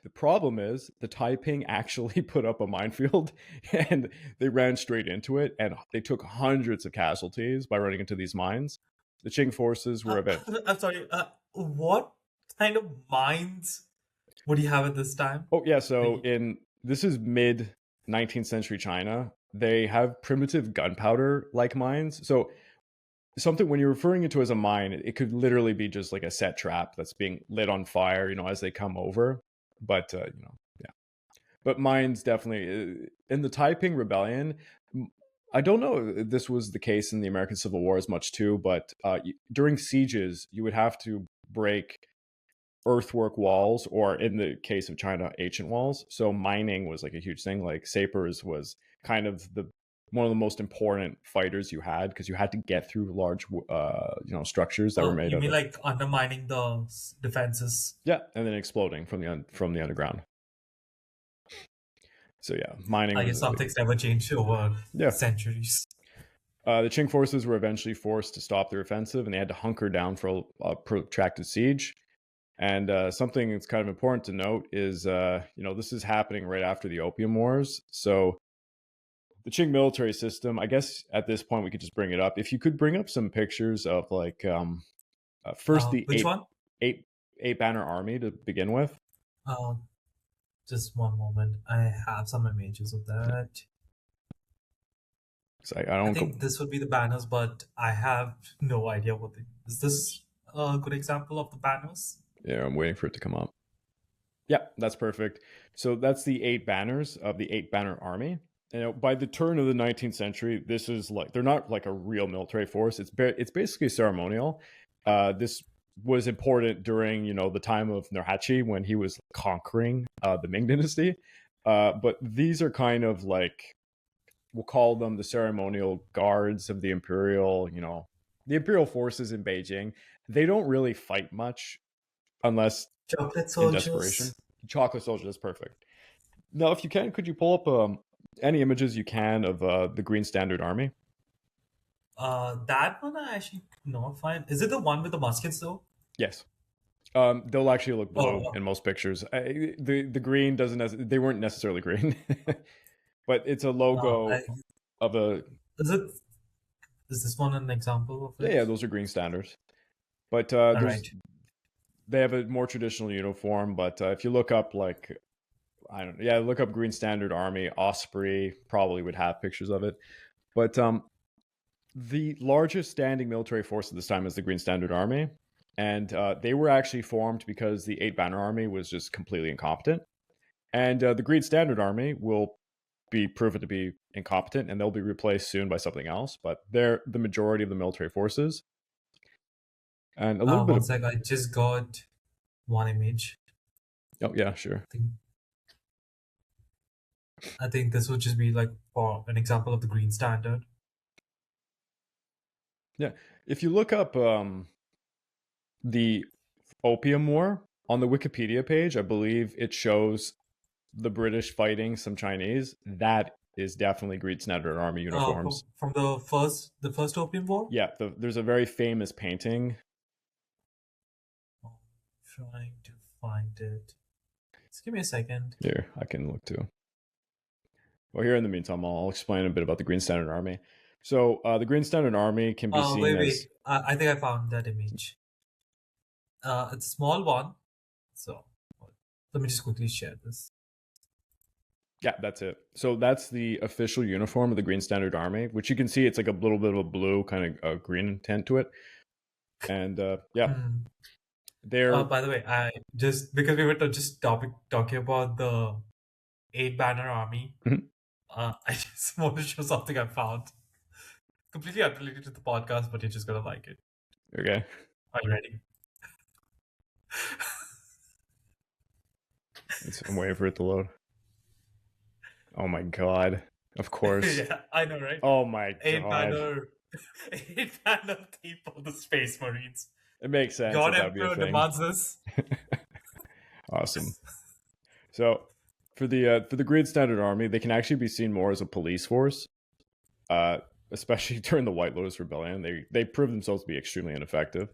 The problem is the Taiping actually put up a minefield, and they ran straight into it, and they took hundreds of casualties by running into these mines. The Qing forces were a bit... I'm sorry, what kind of mines would he have at this time? Oh, yeah, so this is mid 19th century China. They have primitive gunpowder like mines. So something, when you're referring to it as a mine, it could literally be just like a set trap that's being lit on fire, as they come over. But yeah. But mines definitely in the Taiping Rebellion. I don't know if this was the case in the American Civil War as much too, but during sieges, you would have to break earthwork walls, or in the case of China, ancient walls. So mining was like a huge thing. Like sappers was kind of one of the most important fighters you had, because you had to get through large structures that were made you of mean like undermining the defenses? Yeah, and then exploding from the underground. So yeah, mining. I guess something's never changed over centuries. The Qing forces were eventually forced to stop their offensive, and they had to hunker down for a protracted siege. And something that's kind of important to note is, this is happening right after the Opium Wars. So the Qing military system, I guess at this point we could just bring it up. If you could bring up some pictures of like first the eight banner army to begin with. Just one moment. I have some images of that. I think this would be the banners, but I have no idea what is this a good example of the banners? Yeah, I'm waiting for it to come up. Yeah, that's perfect. So that's the 8 banners of the 8 banner army. By the turn of the 19th century, this is like, they're not like a real military force. It's basically ceremonial. This was important during, the time of Nurhaci, when he was conquering the Ming Dynasty. But these are kind of like, we'll call them the ceremonial guards of the imperial, the imperial forces in Beijing. They don't really fight much unless chocolate soldiers. In desperation. Chocolate soldiers, that's perfect. Now, if you can, could you pull up any images you can of the Green Standard Army? That one I actually not find. Is it the one with the muskets though? Yes. They'll actually look blue Oh, in most pictures. The green doesn't. They weren't necessarily green, but it's a logo I of a. is it is this one an example of it? Yeah, those are green standards. But All right. they have a more traditional uniform. But if you look up like I don't yeah, look up Green Standard Army, Osprey probably would have pictures of it. But the largest standing military force at this time is the Green Standard Army, and they were actually formed because the Eight Banner Army was just completely incompetent, and the Green Standard Army will be proven to be incompetent, and they'll be replaced soon by something else. But they're the majority of the military forces, and a little bit One of sec. I just got one image. oh yeah, sure. I think this would just be like for an example of the green standard. Yeah, if you look up the Opium War on the Wikipedia page, I believe it shows the British fighting some Chinese. That is definitely Green Standard Army uniforms. From the first Opium War. Yeah, there's a very famous painting. Oh, trying to find it. Just give me a second. Here, I can look too. Well, here in the meantime, I'll explain a bit about the Green Standard Army. So, the Green Standard Army can be Oh, seen wait, as wait. I think I found that image. It's a small one. So let me just quickly share this. yeah, that's it. So that's the official uniform of the Green Standard Army, which you can see it's like a little bit of a blue kind of green tint to it. And yeah, they're By the way, I just because we were just talking about the Eight Banner Army, Mhm. I just want to show something I found. Completely unrelated to the podcast, but you're just gonna like it. okay. Are you ready? I'm waiting for it to load. Oh my god! Of course. Yeah, I know, right? Oh my Eight god! Banner, Eight Banner theme for the Space Marines. It makes sense God that would be a Emperor thing. demands this. Awesome. So for the Green Standard Army, they can actually be seen more as a police force, especially during the White Lotus Rebellion. They proved themselves to be extremely ineffective.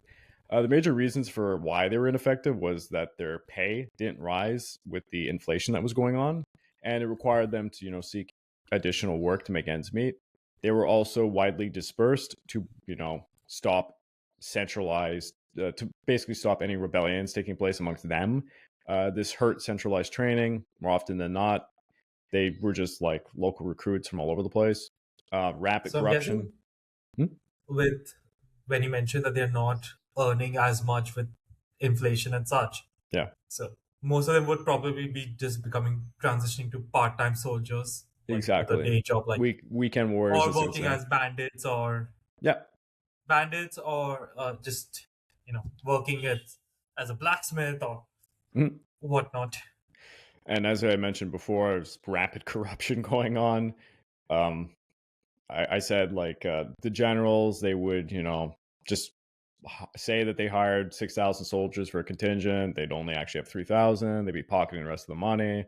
The major reasons for why they were ineffective was that their pay didn't rise with the inflation that was going on, and it required them to seek additional work to make ends meet. They were also widely dispersed to stop centralized to basically stop any rebellions taking place amongst them. This hurt centralized training more often than not. They were just like local recruits from all over the place. Rapid So I'm corruption. guessing with when you mentioned that they're not earning as much with inflation and such. Yeah, So most of them would probably be just becoming transitioning to part-time soldiers, like with a exactly. day job, like Weekend warriors, or as they would working say. as Yeah, or just working as a blacksmith or Mhm. whatnot. And as I mentioned before, there's rapid corruption going on. Um, I said like the generals, they would just say that they hired 6,000 soldiers for a contingent. They'd only actually have 3,000. They'd be pocketing the rest of the money.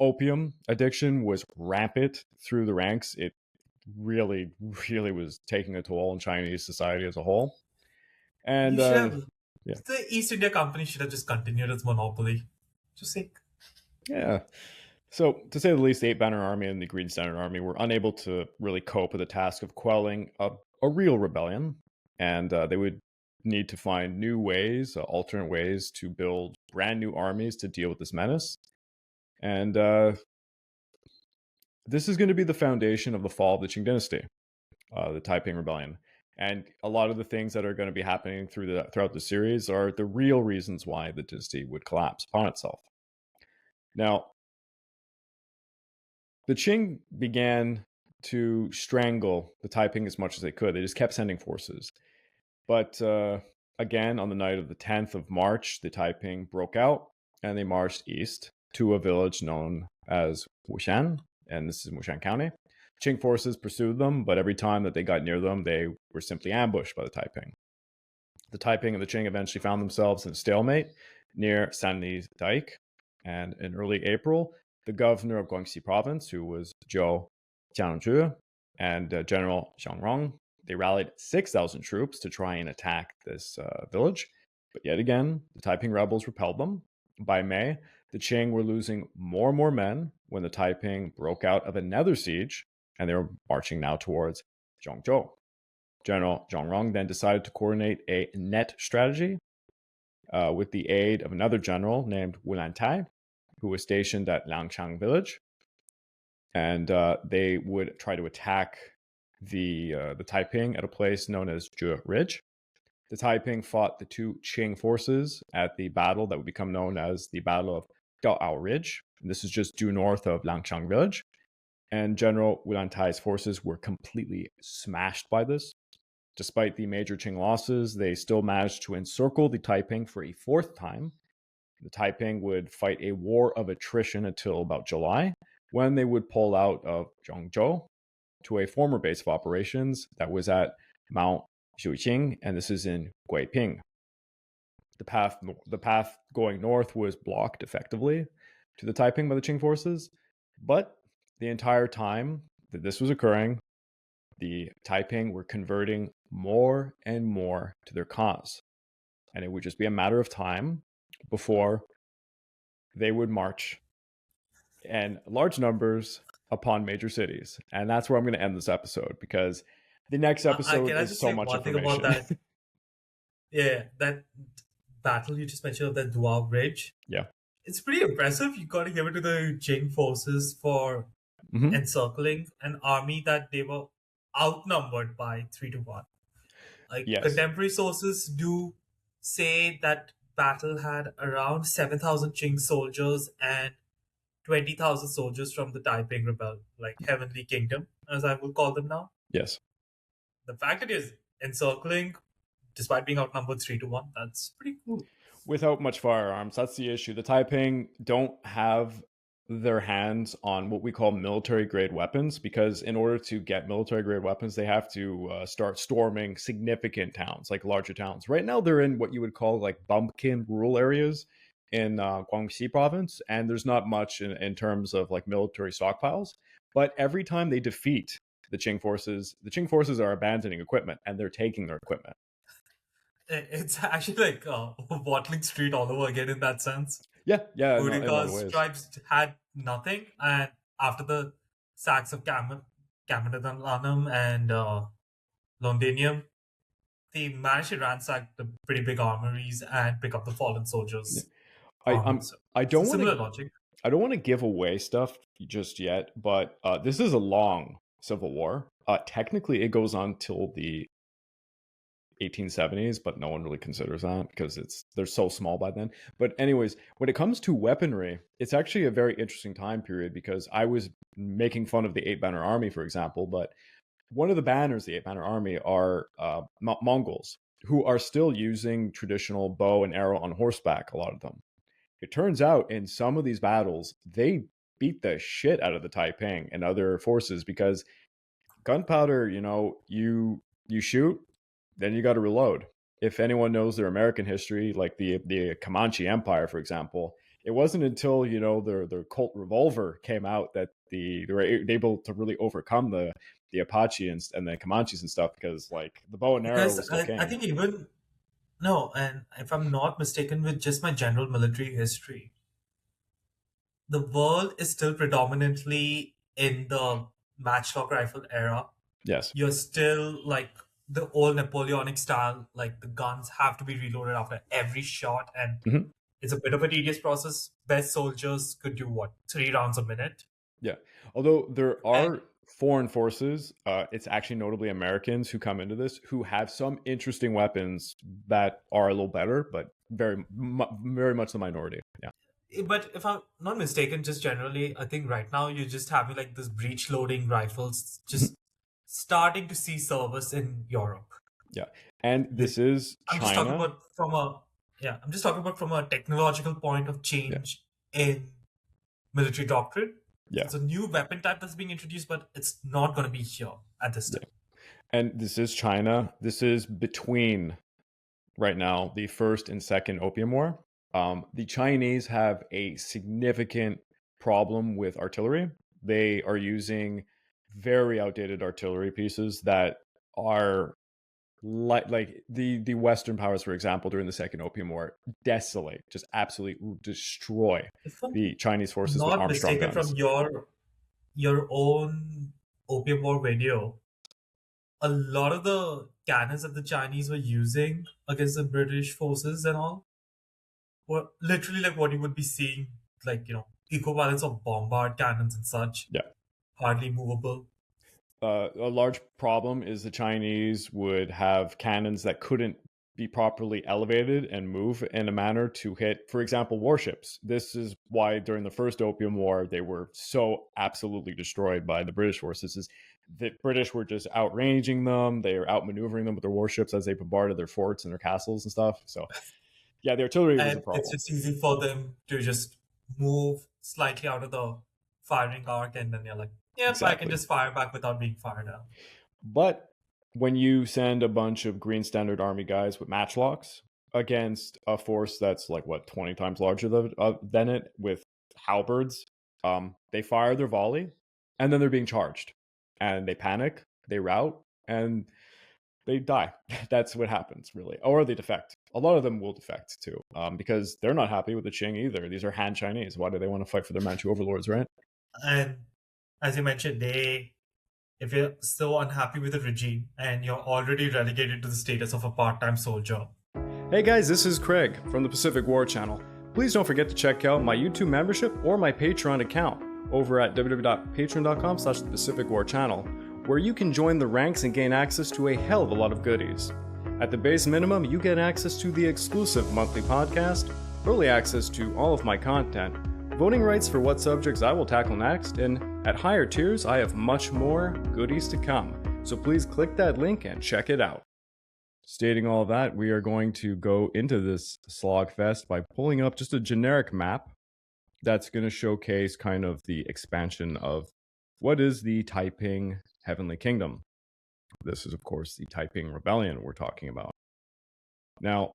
Opium addiction was rampant through the ranks. It really, really was taking a toll on Chinese society as a whole. And You should have yeah. the East India Company should have just continued its monopoly. Just say Yeah. So, to say the least, the Eight Banner Army and the Green Standard Army were unable to really cope with the task of quelling a real rebellion, and they would need to find new ways, alternate ways to build brand new armies to deal with this menace. And this is going to be the foundation of the fall of the Qing dynasty, the Taiping Rebellion. And a lot of the things that are going to be happening throughout the series are the real reasons why the dynasty would collapse upon itself. Now, the Qing began to strangle the Taiping as much as they could. They just kept sending forces. But again, on the night of the 10th of March, the Taiping broke out and they marched east to a village known as Wu Chang, and this is in Wu Chang County. Qing forces pursued them, but every time that they got near them, they were simply ambushed by the Taiping. The Taiping and the Qing eventually found themselves in a stalemate near Sanli Dike, and in early April, the governor of Guangxi province, who was Zhou Jianzhu, and General Xiangrong, they rallied 6,000 troops to try and attack this village. But yet again, the Taiping rebels repelled them. By May, the Qing were losing more and more men when the Taiping broke out of another siege, and they were marching now towards Zhongzhou. General Zhongrong then decided to coordinate a net strategy with the aid of another general named Wu Lantai, who was stationed at Langchang village. And they would try to attack the Taiping at a place known as Zhe Ridge. The Taiping fought the two Qing forces at the battle that would become known as the Battle of Gaoao Ridge. And this is just due north of Langchang village. And General Wu Lantai's forces were completely smashed by this. Despite the major Qing losses, they still managed to encircle the Taiping for a fourth time. The Taiping would fight a war of attrition until about July, when they would pull out of Zhongzhou to a former base of operations that was at Mount Xiuqing, and this is in Guiping. The path going north was blocked effectively to the Taiping by the Qing forces, but the entire time that this was occurring, the Taiping were converting more and more to their cause. And it would just be a matter of time before they would march in large numbers upon major cities. And that's where I'm going to end this episode, because the next episode can I is just so say much one thing information. about that? Yeah, that battle you just mentioned of the Duao Ridge. Yeah. It's pretty impressive. You got to give it to the Qing forces for encircling an army that they were outnumbered by 3-1. Like Yes. contemporary sources do say that battle had around 7,000 Qing soldiers and 20,000 soldiers from the Taiping Rebellion, like Heavenly Kingdom, as I will call them now. Yes. The fact it is encircling, despite being outnumbered 3-1, that's pretty cool. Without much firearms, that's the issue. The Taiping don't have their hands on what we call military grade weapons, because in order to get military grade weapons, they have to start storming significant towns, like larger towns. Right now, they're in what you would call like bumpkin rural areas in Guangxi province, and there's not much in terms of like military stockpiles. But every time they defeat the Qing forces are abandoning equipment and they're taking their equipment. It's actually like Watling Street all over again in that sense. Yeah, in a lot of Because ways. tribes had nothing, and after the sacks of Cameroonanum and Londinium, they managed to ransack the pretty big armories and pick up the fallen soldiers. I don't want similar to. logic. I don't want to give away stuff just yet, but this is a long civil war. Technically, it goes on till the 1870s, but no one really considers that because they're so small by then. But anyways, when it comes to weaponry, it's actually a very interesting time period, because I was making fun of the Eight Banner Army, for example, but one of the banners, the Eight Banner Army, are Mongols, who are still using traditional bow and arrow on horseback, a lot of them. It turns out in some of these battles, they beat the shit out of the Taiping and other forces, because gunpowder, you shoot, then you got to reload. If anyone knows their American history, like the Comanche Empire, for example, it wasn't until their Colt revolver came out that they were able to really overcome the Apache and the Comanches and stuff, because like the bow and arrow was still king. I think even no, and if I'm not mistaken, with just my general military history, the world is still predominantly in the matchlock rifle era. Yes. You're still like the old Napoleonic style, like the guns have to be reloaded after every shot, and it's a bit of a tedious process. Best soldiers could do 3 rounds a minute. Yeah. Although there are foreign forces, it's actually notably Americans who come into this, who have some interesting weapons that are a little better, but very much the minority. Yeah. But if I'm not mistaken, just generally, I think right now you're just having like this breech loading rifles just starting to see service in Europe. Yeah. And this is China. I'm just talking about from a technological point of change in military doctrine. Yeah. It's a new weapon type that's being introduced, but it's not going to be here at this time. Yeah. And this is China. This is between, right now, the First and Second Opium War. The Chinese have a significant problem with artillery. They are using very outdated artillery pieces that are like the Western powers, for example, during the Second Opium War, desolate, just absolutely destroy If I'm the Chinese forces with not Armstrong mistaken guns. from your own Opium War video, a lot of the cannons that the Chinese were using against the British forces and all were literally like what you would be seeing, like, equivalents of bombard cannons and such, Yeah. hardly movable. A large problem is the Chinese would have cannons that couldn't be properly elevated and move in a manner to hit, for example, warships. This is why during the First Opium War they were so absolutely destroyed by the British forces. Is the British were just outranging them, they were outmaneuvering them with their warships as they bombarded their forts and their castles and stuff. So yeah, the artillery was a And it's problem. just easy for them to just move slightly out of the firing arc, and then you're like, yep, I can Exactly. just fire back without being fired at. But when you send a bunch of Green Standard Army guys with matchlocks against a force that's like what 20 times larger than it with halberds, they fire their volley, and then they're being charged, and they panic, they rout, and they die. That's what happens, really, or they defect. A lot of them will defect too, because they're not happy with the Qing either. These are Han Chinese. Why do they want to fight for their Manchu overlords, right? And as you mentioned, if you're so unhappy with the regime and you're already relegated to the status of a part-time soldier. Hey guys, this is Craig from the Pacific War Channel. Please don't forget to check out my YouTube membership or my Patreon account over at www.patreon.com/PacificWarChannel, where you can join the ranks and gain access to a hell of a lot of goodies. At the base minimum, you get access to the exclusive monthly podcast, early access to all of my content, voting rights for what subjects I will tackle next, and at higher tiers, I have much more goodies to come. So please click that link and check it out. Stating all that, we are going to go into this slogfest by pulling up just a generic map that's going to showcase kind of the expansion of what is the Taiping Heavenly Kingdom. This is, of course, the Taiping Rebellion we're talking about. Now,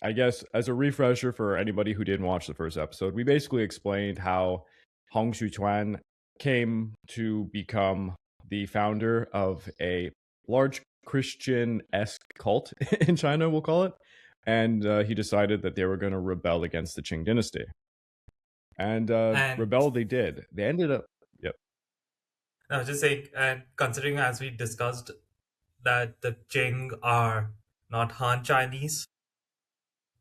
I guess as a refresher for anybody who didn't watch the first episode, we basically explained how Hong Xiuquan came to become the founder of a large Christian-esque cult in China, we'll call it. And he decided that they were going to rebel against the Qing dynasty. And And rebel they did. They ended up... Yep. I was just saying, and considering as we discussed that the Qing are not Han Chinese,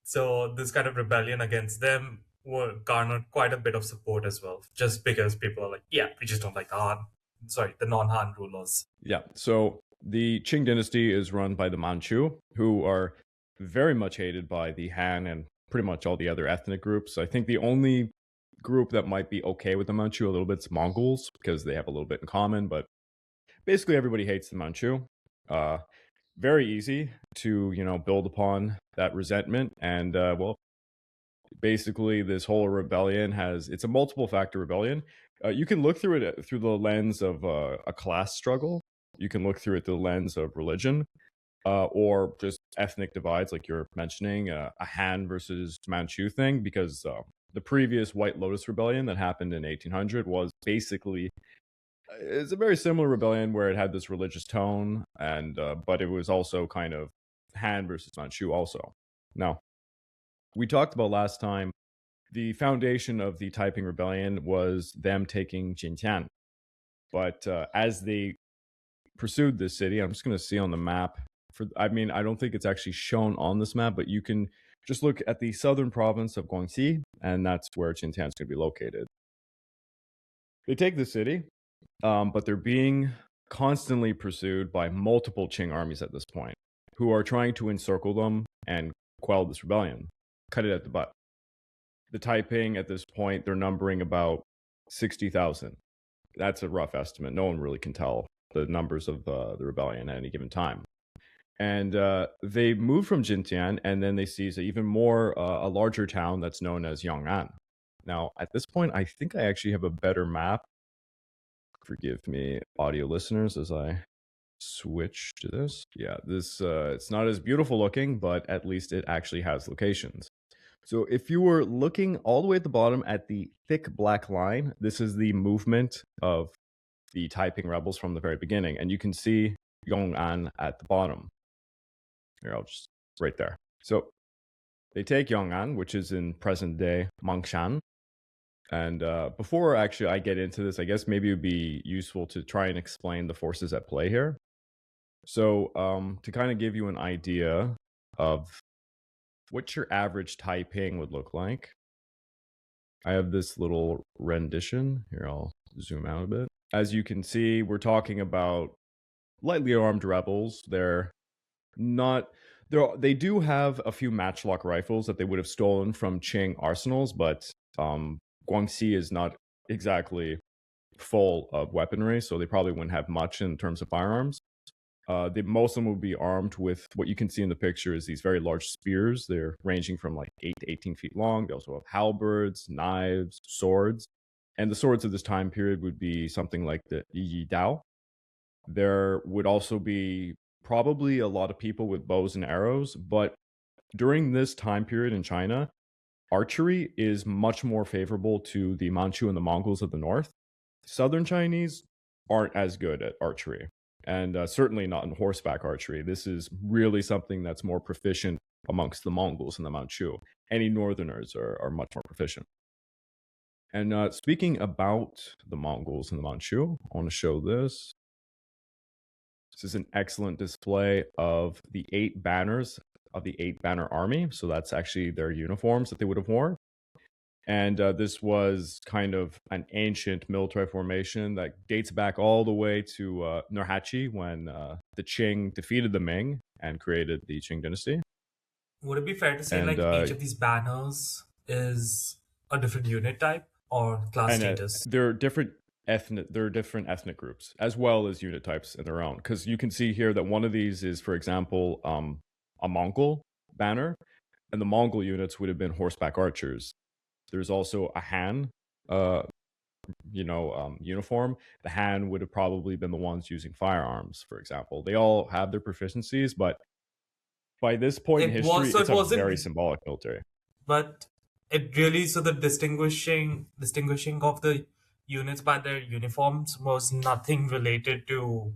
so this kind of rebellion against them were garnered quite a bit of support as well, just because people are like, yeah, we just don't like the non-Han rulers. Yeah, so the Qing dynasty is run by the Manchu, who are very much hated by the Han and pretty much all the other ethnic groups. I think the only group that might be okay with the Manchu a little bit is Mongols, because they have a little bit in common, but basically everybody hates the Manchu. Very easy to, build upon that resentment. And, basically this whole rebellion it's a multiple factor rebellion. You can look through it through the lens of a class struggle. You can look through it through the lens of religion, or just ethnic divides, like you're mentioning, a Han versus Manchu thing, because the previous White Lotus Rebellion that happened in 1800 was basically it's a very similar rebellion where it had this religious tone, and but it was also kind of Han versus Manchu also. Now, we talked about last time, the foundation of the Taiping Rebellion was them taking Jintian. But as they pursued this city, I'm just going to see on the map. I don't think it's actually shown on this map, but you can just look at the southern province of Guangxi, and that's where Jintian is going to be located. They take the city, but they're being constantly pursued by multiple Qing armies at this point, who are trying to encircle them and quell this rebellion, cut it at the butt. The Taiping at this point, they're numbering about 60,000. That's a rough estimate. No one really can tell the numbers of the rebellion at any given time. And they move from Jintian, and then they seize even more, a larger town that's known as Yong'an. Now, at this point, I think I actually have a better map. Forgive me, audio listeners, as I switch to this. Yeah, this it's not as beautiful looking, but at least it actually has locations. So if you were looking all the way at the bottom at the thick black line, this is the movement of the Taiping rebels from the very beginning. And you can see Yong'an at the bottom. Here, I'll just right there. So they take Yong'an, which is in present day Mongshan. And before actually I get into this, I guess maybe it would be useful to try and explain the forces at play here. So to kind of give you an idea of what your average Taiping would look like, I have this little rendition. Here, I'll zoom out a bit. As you can see, we're talking about lightly armed rebels. They're not... They do have a few matchlock rifles that they would have stolen from Qing arsenals, but Guangxi is not exactly full of weaponry, so they probably wouldn't have much in terms of firearms. Most of them will be armed with what you can see in the picture is these very large spears. They're ranging from like 8 to 18 feet long. They also have halberds, knives, swords. And the swords of this time period would be something like the Yi Dao. There would also be probably a lot of people with bows and arrows, but during this time period in China, archery is much more favorable to the Manchu and the Mongols of the north. Southern Chinese aren't as good at archery, and certainly not in horseback archery. This is really something that's more proficient amongst the Mongols and the Manchu. Any northerners are much more proficient. And speaking about the Mongols and the Manchu, I want to show this. This is an excellent display of the 8 banners of the 8 banner army. So that's actually their uniforms that they would have worn. And this was kind of an ancient military formation that dates back all the way to Nurhaci when the Qing defeated the Ming and created the Qing dynasty. Would it be fair to say And, like each of these banners is a different unit type or class status? They're different ethnic groups as well as unit types in their own, because you can see here that one of these is, for example, a Mongol banner, and the Mongol units would have been horseback archers. There's also a Han uniform. The Han would have probably been the ones using firearms, for example. They all have their proficiencies, but by this point in history, it's a very symbolic military. But it really, so the distinguishing of the units by their uniforms was nothing related to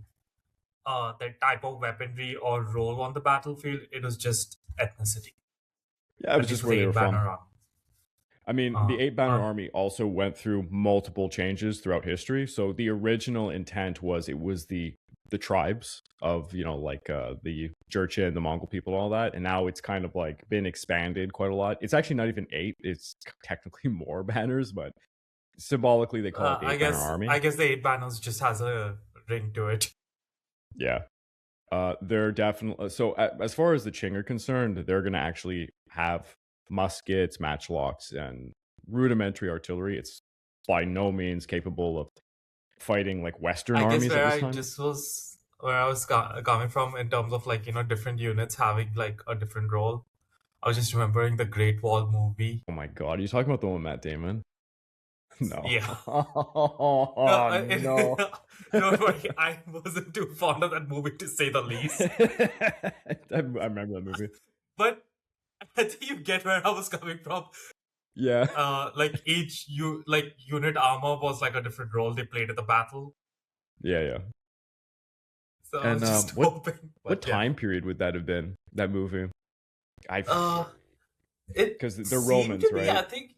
their type of weaponry or role on the battlefield. It was just ethnicity. Yeah, it was just where they were from. I mean, the 8 banner army also went through multiple changes throughout history. So the original intent was it was the tribes of, the Jurchen, the Mongol people, all that. And now it's kind of like been expanded quite a lot. It's actually not even 8. It's technically more banners, but symbolically they call it the 8 banner army. I guess the 8 banners just has a ring to it. Yeah. They're definitely... So as far as the Qing are concerned, they're going to actually have muskets, matchlocks, and rudimentary artillery. It's by no means capable of fighting like Western armies at this time. This was where I was coming from in terms of different units having like a different role. I was just remembering the Great Wall movie. Oh my god, are you talking about the one with Matt Damon? No. Yeah. No. Don't worry, I wasn't too fond of that movie, to say the least. I remember that movie. But I think you get where I was coming from. Yeah. Each unit armor was like a different role they played at the battle. Yeah. So I was just hoping. What time period would that have been? That movie? Because they're Romans, right? I think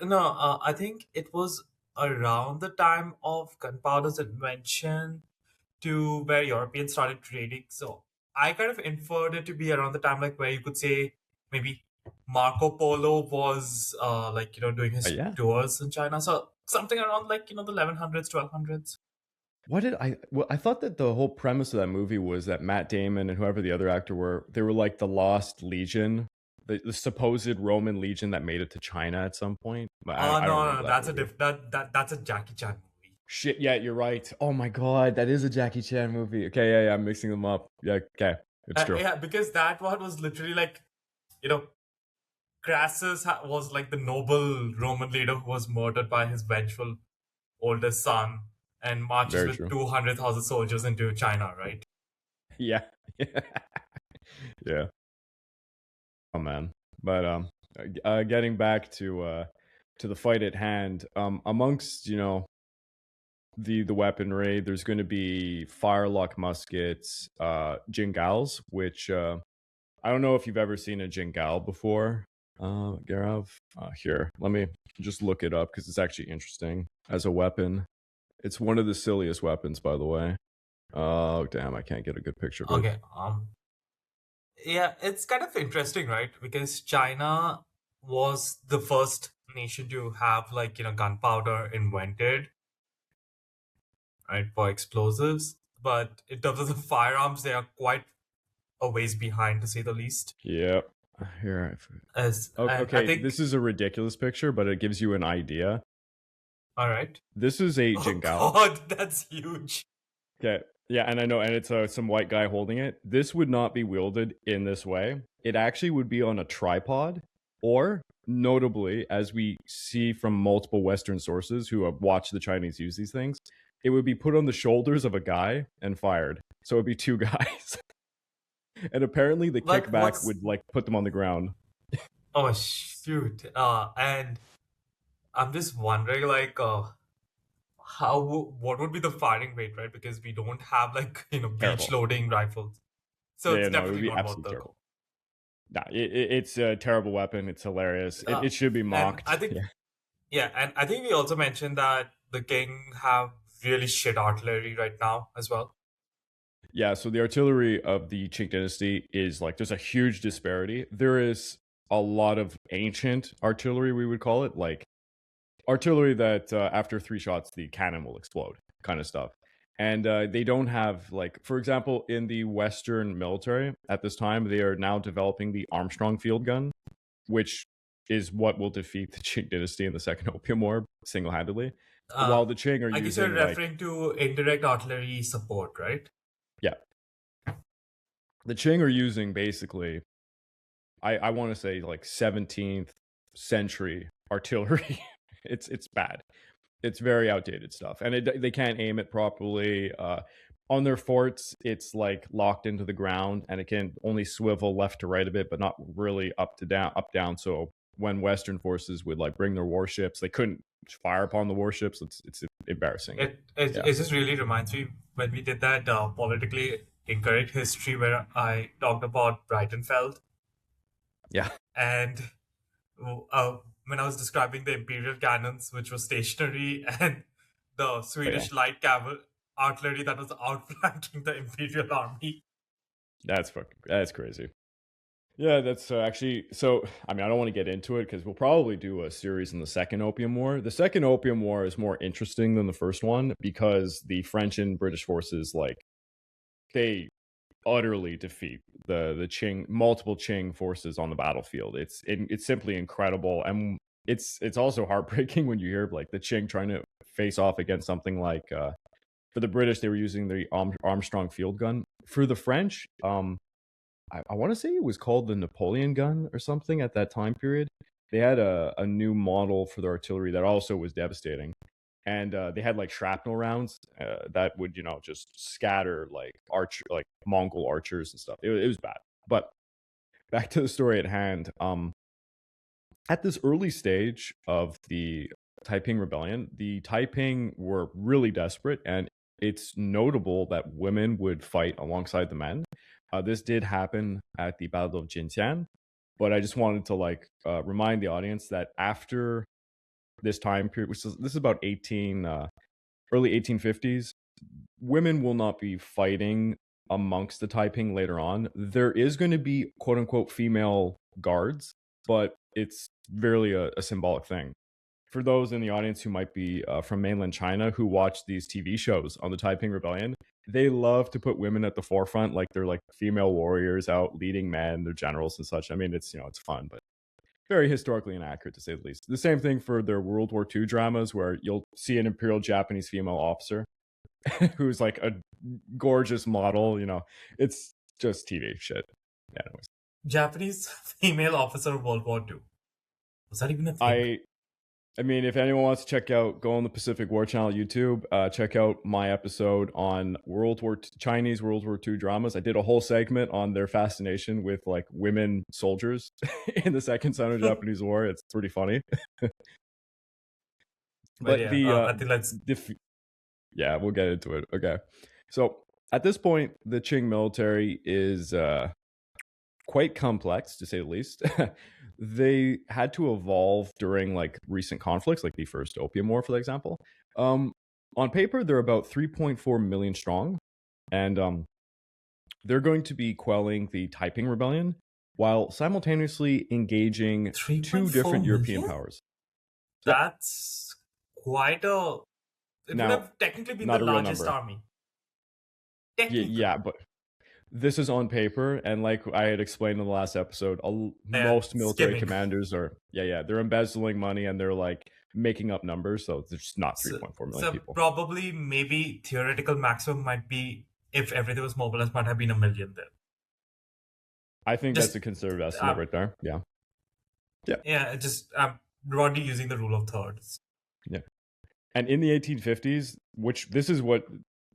I think it was around the time of gunpowder's invention to where Europeans started trading. So I kind of inferred it to be around the time where you could say maybe Marco Polo was doing his tours in China. So something around the 1100s, 1200s. I thought that the whole premise of that movie was that Matt Damon and whoever the other actor were, they were like the lost legion, the supposed Roman legion that made it to China at some point. No, that's a Jackie Chan movie. Shit, yeah, you're right. Oh my god, that is a Jackie Chan movie. Okay, yeah, I'm mixing them up. Yeah, okay, it's true. Yeah, because that one was literally Crassus was the noble Roman leader who was murdered by his vengeful oldest son and marches with 200,000 soldiers into China, right? Yeah. Yeah. Oh man. But getting back to the fight at hand, amongst the weaponry, there's going to be firelock muskets, jingals, which I don't know if you've ever seen a Jingao before, Garav. Here, let me just look it up because it's actually interesting as a weapon. It's one of the silliest weapons, by the way. Oh, damn, I can't get a good picture of it. Okay. Yeah, it's kind of interesting, right? Because China was the first nation to have gunpowder invented, right, for explosives. But in terms of the firearms, they are quite a ways behind, to say the least. Yep. Here. And I Okay, think, this is a ridiculous picture, but it gives you an idea. all right. This is a Oh Jingao. God, that's huge. Okay. Yeah, and I know, and it's some white guy holding it. This would not be wielded in this way. It actually would be on a tripod, or notably, as we see from multiple Western sources who have watched the Chinese use these things, it would be put on the shoulders of a guy and fired. So it'd be two guys. And apparently the Like, kickback would like put them on the ground. Oh shoot. And I'm just wondering, what would be the firing rate, right? Because we don't have Terrible. breech loading rifles, so Yeah, it's no, it would definitely be not worth absolutely the. terrible. Nah, it's a terrible weapon. It's hilarious. It should be And mocked. I think, and I think we also mentioned that the Qing have really shit artillery right now as well. Yeah, so the artillery of the Qing dynasty is like there's a huge disparity. There is a lot of ancient artillery, we would call it, like artillery that after 3 shots the cannon will explode, kind of stuff. And they don't have like, for example, in the Western military at this time, they are now developing the Armstrong field gun, which is what will defeat the Qing dynasty in the Second Opium War single-handedly. While the Qing are I guess you're using referring to indirect artillery support, right? yeah, the Qing are using basically, I want to say like 17th century artillery. It's bad. It's very outdated stuff, and they can't aim it properly. On their forts, it's like locked into the ground, and it can only swivel left to right a bit, but not really up to down, up down. So when Western forces would like bring their warships, they couldn't fire upon the warships. It's embarrassing. It just really reminds me when we did that politically incorrect history where I talked about Breitenfeld. Yeah. And when I was describing the imperial cannons, which was stationary, and the Swedish light artillery that was outflanking the imperial army. That's crazy. Yeah, that's actually, so I mean, I don't want to get into it because we'll probably do a series in the Second Opium War. The Second Opium War is more interesting than the first one because the French and British forces, like, they utterly defeat the Qing, multiple Qing forces on the battlefield. It's simply incredible, and it's also heartbreaking when you hear like the Qing trying to face off against something like for the British they were using the Armstrong field gun. For the French, I want to say it was called the Napoleon gun or something at that time period. They had a new model for their artillery that also was devastating. And they had like shrapnel rounds that would, just scatter like Mongol archers and stuff. It was bad. But back to the story at hand. At this early stage of the Taiping Rebellion, the Taiping were really desperate, and it's notable that women would fight alongside the men. This did happen at the Battle of Jintian, but I just wanted to remind the audience that after this time period, this is about early 1850s, women will not be fighting amongst the Taiping later on. There is going to be quote unquote female guards, but it's really a symbolic thing. For those in the audience who might be from mainland China who watch these TV shows on the Taiping Rebellion, they love to put women at the forefront, like they're like female warriors out leading men, they're generals and such. I mean, it's it's fun, but very historically inaccurate to say the least. The same thing for their World War II dramas, where you'll see an Imperial Japanese female officer who's like a gorgeous model. It's just TV shit. Yeah, anyways. Japanese female officer of World War II. Was that even a thing? I mean, if anyone wants to check out, go on the Pacific War Channel YouTube. Check out my episode on Chinese World War II dramas. I did a whole segment on their fascination with like women soldiers in the Second Sino-Japanese War. It's pretty funny. But yeah, I think yeah, we'll get into it. Okay, so at this point, the Qing military is quite complex, to say the least. They had to evolve during like recent conflicts, like the first Opium War, for example. On paper, they're about 3.4 million strong, and they're going to be quelling the Taiping Rebellion while simultaneously engaging two 3.4 different European million? powers. Yeah. That's quite a. It would Now, have technically been the not a real largest number. army. Technically. Yeah, but this is on paper, and like I had explained in the last episode, most military skimming. commanders are they're embezzling money and they're like making up numbers, so there's just not 3.4 million So people. probably, maybe theoretical maximum might be, if everything was mobilized, might have been 1 million there. I think that's a conservative estimate right there. Yeah. Yeah, just broadly using the rule of thirds. Yeah. And in the 1850s, which this is what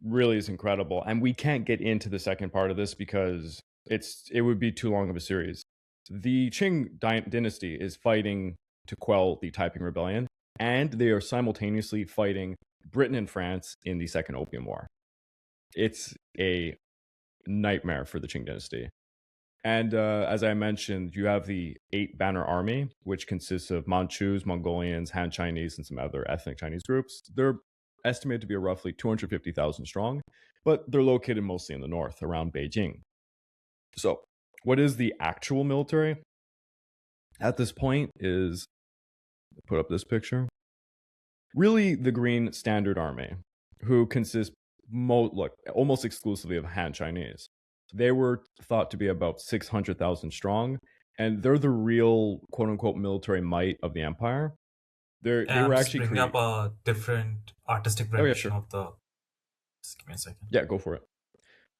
really is incredible, and we can't get into the second part of this because it would be too long of a series. The Qing dynasty is fighting to quell the Taiping Rebellion, and they are simultaneously fighting Britain and France in the Second Opium War. It's a nightmare for the Qing dynasty. And as I mentioned, you have the 8-banner army, which consists of Manchus, Mongolians, Han Chinese, and some other ethnic Chinese groups. They're estimated to be roughly 250,000 strong, but they're located mostly in the north, around Beijing. So, what is the actual military? At this point is, put up this picture, really the Green Standard Army, who consists almost exclusively of Han Chinese. They were thought to be about 600,000 strong, and they're the real quote-unquote military might of the empire. They were actually bringing up a different artistic rendition of the. Just give me a second. Yeah, go for it.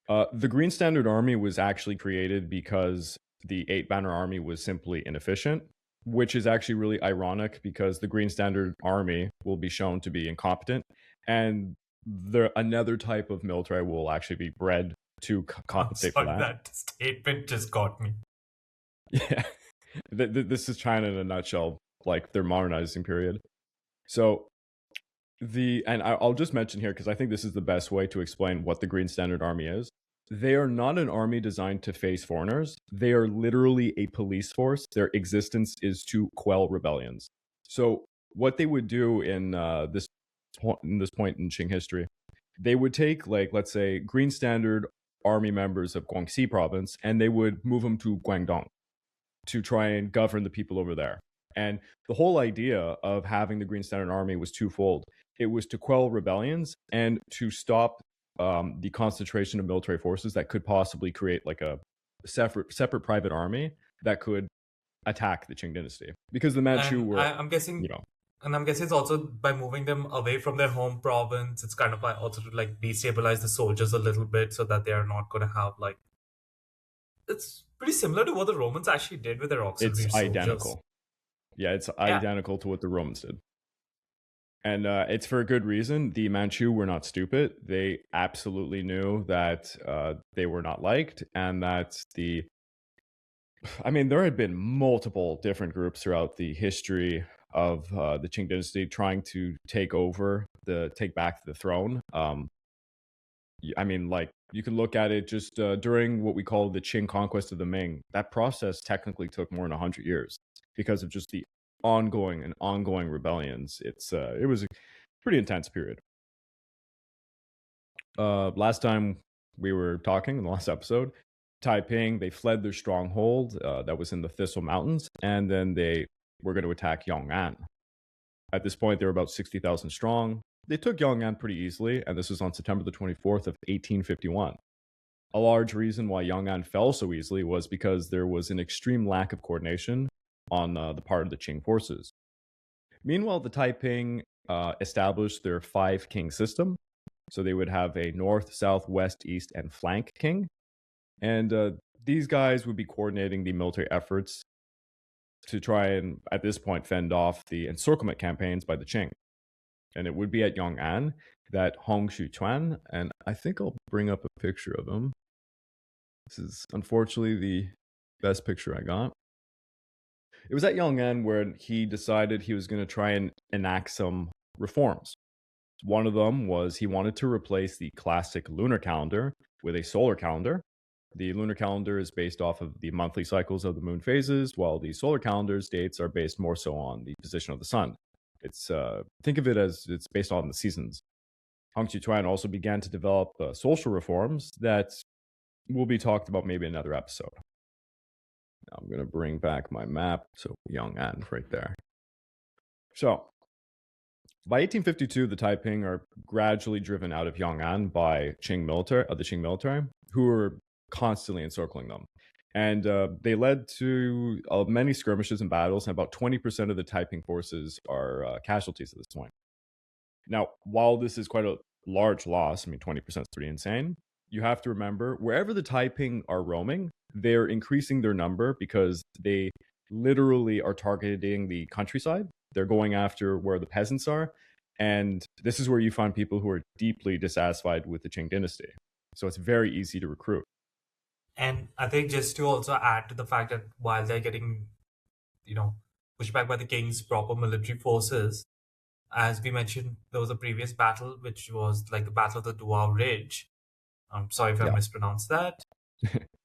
The Green Standard Army was actually created because the 8-banner army was simply inefficient, which is actually really ironic because the Green Standard Army will be shown to be incompetent, and another type of military will actually be bred to compensate for that. That statement just got me. Yeah, this is China in a nutshell, like their modernizing period. So and I'll just mention here because I think this is the best way to explain what the Green Standard Army is. They are not an army designed to face foreigners. They are literally a police force. Their existence is to quell rebellions. So what they would do in this point in Qing history, they would take, like, let's say, Green Standard Army members of Guangxi province, and they would move them to Guangdong to try and govern the people over there. And the whole idea of having the Green Standard Army was twofold. It was to quell rebellions and to stop the concentration of military forces that could possibly create like a separate private army that could attack the Qing dynasty. Because the Manchu were, I'm guessing, and I'm guessing it's also by moving them away from their home province. It's kind of also to like destabilize the soldiers a little bit so that they are not going to have like. It's pretty similar to what the Romans actually did with their auxiliary soldiers. It's identical. Yeah, it's identical to what the Romans did. And it's for a good reason. The Manchu were not stupid. They absolutely knew that they were not liked, and that there had been multiple different groups throughout the history of the Qing dynasty trying to take back the throne. You can look at it just during what we call the Qing conquest of the Ming. That process technically took more than 100 years because of just the ongoing rebellions. It was a pretty intense period. Last time we were talking in the last episode, Taiping, they fled their stronghold that was in the Thistle Mountains, and then they were going to attack Yong'an. At this point, they were about 60,000 strong. They took Yong'an pretty easily, and this was on September the 24th of 1851. A large reason why Yong'an fell so easily was because there was an extreme lack of coordination on the part of the Qing forces. Meanwhile, the Taiping established their 5-king system. So they would have a north, south, west, east, and flank king. And these guys would be coordinating the military efforts to try and, at this point, fend off the encirclement campaigns by the Qing. And it would be at Yong'an that Hong Xiuquan, and I think I'll bring up a picture of him. This is unfortunately the best picture I got. It was at Yong'an where he decided he was going to try and enact some reforms. One of them was he wanted to replace the classic lunar calendar with a solar calendar. The lunar calendar is based off of the monthly cycles of the moon phases, while the solar calendar's dates are based more so on the position of the sun. It's think of it as it's based on the seasons. Hong Xiuquan also began to develop social reforms that will be talked about maybe in another episode. Now I'm going to bring back my map. So Yong'an right there. So by 1852, the Taiping are gradually driven out of Yong'an by the Qing military, who were constantly encircling them. And they led to many skirmishes and battles, and about 20% of the Taiping forces are casualties at this point. Now, while this is quite a large loss, I mean, 20% is pretty insane, you have to remember, wherever the Taiping are roaming, they're increasing their number because they literally are targeting the countryside. They're going after where the peasants are. And this is where you find people who are deeply dissatisfied with the Qing dynasty. So it's very easy to recruit. And I think just to also add to the fact that while they're getting, pushed back by the king's proper military forces, as we mentioned, there was a previous battle, which was like the Battle of the Dua Ridge. I'm sorry if I mispronounced that.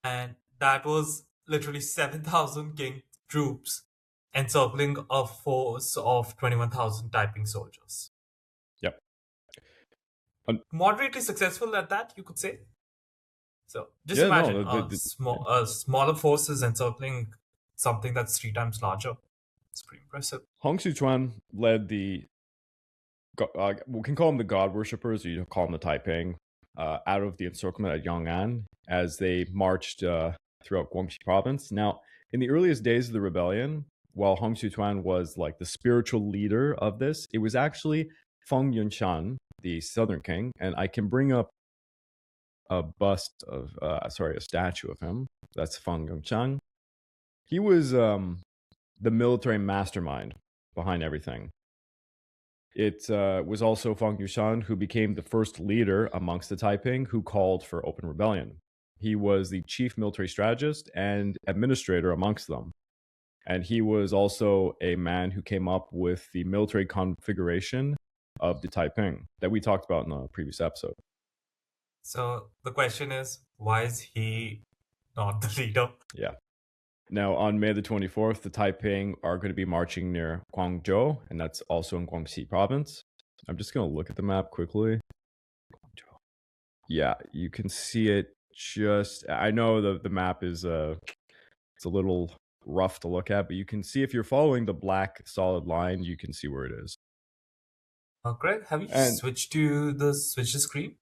And that was literally 7,000 King troops encircling a force of 21,000 Taiping soldiers. Yep. Moderately successful at that, you could say. So just imagine smaller forces encircling something that's 3 times larger. It's pretty impressive. Hong Xiuquan led we can call them the god worshippers, or you call them the Taiping, out of the encirclement at Yong'an as they marched throughout Guangxi province. Now, in the earliest days of the rebellion, while Hong Xiuquan was like the spiritual leader of this, it was actually Feng Yunshan, the southern king, and I can bring up a statue of him. That's Feng Yunshan. He was the military mastermind behind everything. It was also Feng Yunshan who became the first leader amongst the Taiping who called for open rebellion. He was the chief military strategist and administrator amongst them. And he was also a man who came up with the military configuration of the Taiping that we talked about in the previous episode. So the question is, why is he not the leader? Yeah. Now, on May the 24th, the Taiping are going to be marching near Guangzhou, and that's also in Guangxi province. I'm just going to look at the map quickly. Guangzhou. Yeah, you can see it I know the map is it's a little rough to look at, but you can see if you're following the black solid line, you can see where it is. Greg, have you switched the screen?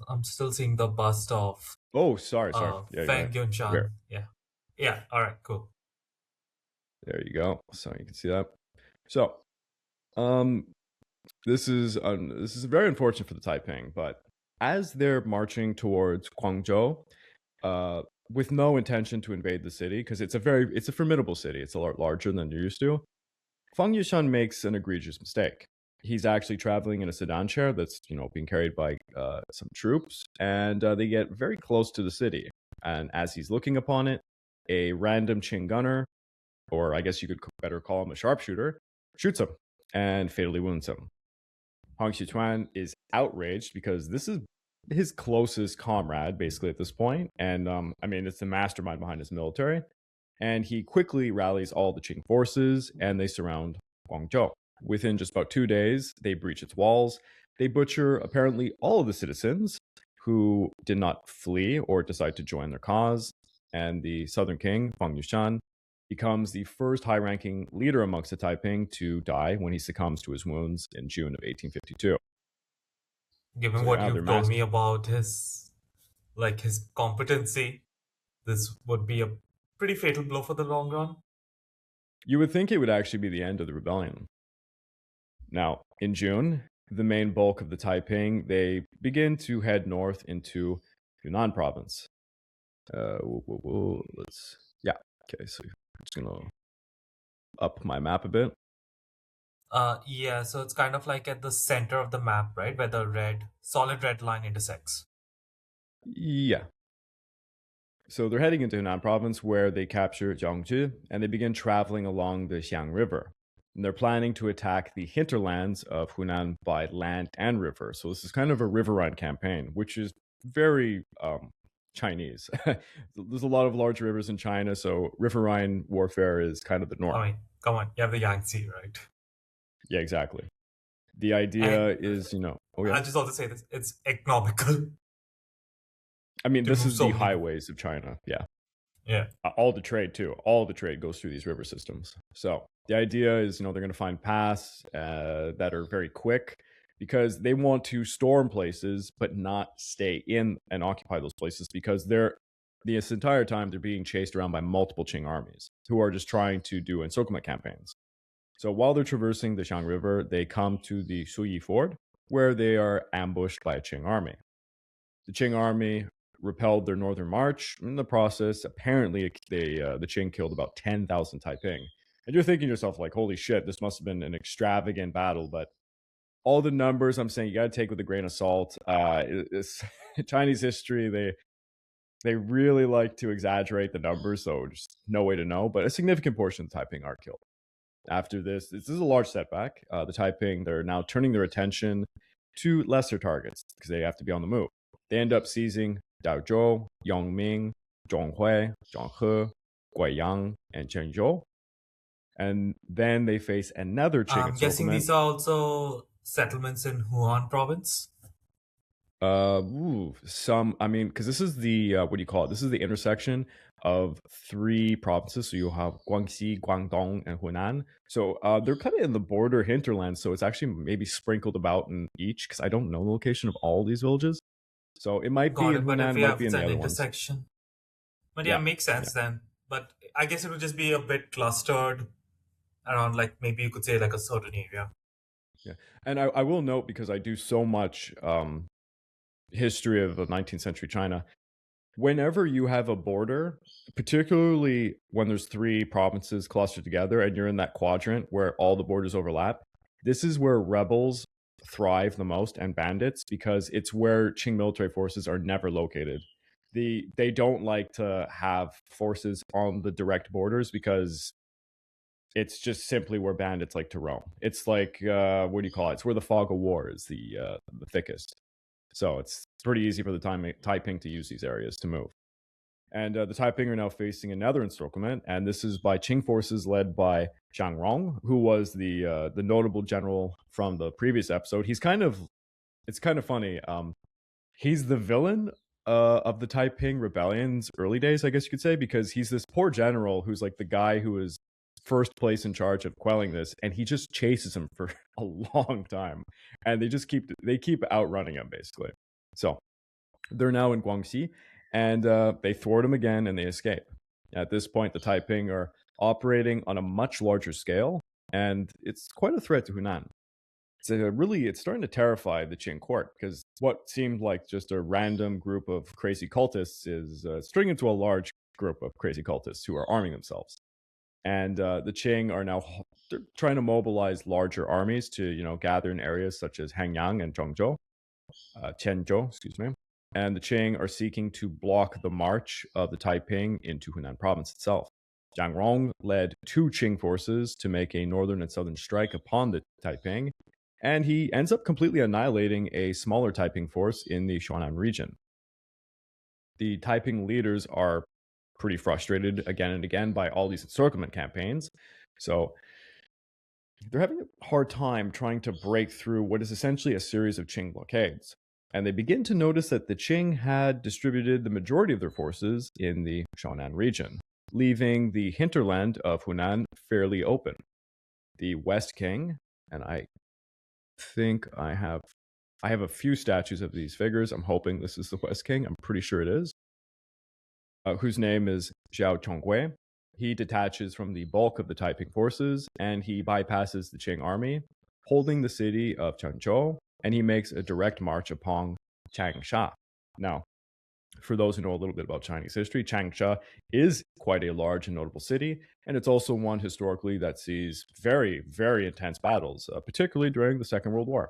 I'm still seeing the bust of... Oh, sorry. Feng Yunshan. Yeah, all right, cool. There you go. So you can see that. So, this is very unfortunate for the Taiping, but as they're marching towards Guangzhou, with no intention to invade the city, because it's a formidable city, it's a lot larger than you're used to, Feng Yunshan makes an egregious mistake. He's actually traveling in a sedan chair that's being carried by some troops, and they get very close to the city. And as he's looking upon it, a random Qing gunner, or I guess you could better call him a sharpshooter, shoots him and fatally wounds him. Hong Xiuquan is outraged because this is his closest comrade, basically, at this point. And it's the mastermind behind his military. And he quickly rallies all the Qing forces, and they surround Guangzhou. Within just about 2 days, they breach its walls. They butcher apparently all of the citizens who did not flee or decide to join their cause. And the southern king, Feng Yunshan, becomes the first high-ranking leader amongst the Taiping to die when he succumbs to his wounds in June of 1852. Given what you've told me about his competency, this would be a pretty fatal blow for the long run. You would think it would actually be the end of the rebellion. Now, in June, the main bulk of the Taiping, they begin to head north into Yunnan province. Okay, so I'm just gonna up my map a bit. So it's kind of like at the center of the map, right, where the solid red line intersects. Yeah. So they're heading into Hunan province, where they capture Jiangzhi, and they begin traveling along the Xiang River. And they're planning to attack the hinterlands of Hunan by land and river. So this is kind of a riverine campaign, which is very Chinese. There's a lot of large rivers in China, so riverine warfare is kind of the norm. I mean, come on, you have the Yangtze, right? Yeah, exactly. The And idea is, oh yeah. I'll just also say this: it's economical I mean, to this move is so the many. highways of China. Yeah. Yeah, All the trade too. All the trade goes through these river systems. So the idea is, they're going to find paths that are very quick because they want to storm places, but not stay in and occupy those places because this entire time they're being chased around by multiple Qing armies who are just trying to do encirclement campaigns. So while they're traversing the Xiang River, they come to the Suyi Ford, where they are ambushed by a Qing army. The Qing army repelled their northern march. In the process, apparently, the Qing killed about 10,000 Taiping. And you're thinking to yourself, like, holy shit, this must have been an extravagant battle. But all the numbers I'm saying, you got to take with a grain of salt. It's Chinese history, they really like to exaggerate the numbers, so just no way to know. But a significant portion of the Taiping are killed. After this is a large setback. The Taiping, they're now turning their attention to lesser targets because they have to be on the move. They end up seizing Daozhou, Yongming, Zhonghui, Zhonghe, Guiyang, and Zhengzhou. And then they face another Qing I'm guessing encirclement. these are also settlements in Hunan province. I mean, because this is the what do you call it? This is the intersection of three provinces. So you have Guangxi, Guangdong, and Hunan. So they're kind of in the border hinterland. So it's actually maybe sprinkled about in each because I don't know the location of all these villages. So it might be Got in it. But if Hunan, we might have be in the an other ones. intersection, but yeah, Yeah, makes yeah, sense then. But I guess it would just be a bit clustered around, like maybe you could say like a certain area. yeah. And I will note because I do so much history of the 19th century China. Whenever you have a border, particularly when there's three provinces clustered together and you're in that quadrant where all the borders overlap, this is where rebels thrive the most and bandits because it's where Qing military forces are never located. They don't like to have forces on the direct borders because it's just simply where bandits like to roam. It's like what do you call it? It's where the fog of war is the thickest. So it's pretty easy for the Taiping to use these areas to move. And the Taiping are now facing another encirclement, and this is by Qing forces led by Zhang Rong, who was the notable general from the previous episode. It's kind of funny. He's the villain of the Taiping Rebellion's early days, I guess you could say, because he's this poor general who's like the guy who is first place in charge of quelling this, and he just chases him for a long time, and they keep outrunning him basically. So they're now in Guangxi, and they thwart him again, and they escape. At this point, the Taiping are operating on a much larger scale, and it's quite a threat to Hunan. It's starting to terrify the Qing court because what seemed like just a random group of crazy cultists is turning into a large group of crazy cultists who are arming themselves. And the Qing are now they're trying to mobilize larger armies to gather in areas such as Hanyang and Tianzhou, excuse me. And the Qing are seeking to block the march of the Taiping into Hunan province itself. Zhang Rong led two Qing forces to make a northern and southern strike upon the Taiping, and he ends up completely annihilating a smaller Taiping force in the Shuanan region. The Taiping leaders are pretty frustrated again and again by all these encirclement campaigns, so they're having a hard time trying to break through what is essentially a series of Qing blockades. And they begin to notice that the Qing had distributed the majority of their forces in the Shuanan region, leaving the hinterland of Hunan fairly open. The West King, and I think I have a few statues of these figures. I'm hoping this is the West King. I'm pretty sure it is. Whose name is Wei Chongwei. He detaches from the bulk of the Taiping forces and he bypasses the Qing army, holding the city of Changzhou, and he makes a direct march upon Changsha. Now, for those who know a little bit about Chinese history, Changsha is quite a large and notable city, and it's also one historically that sees very, very intense battles, particularly during the Second World War.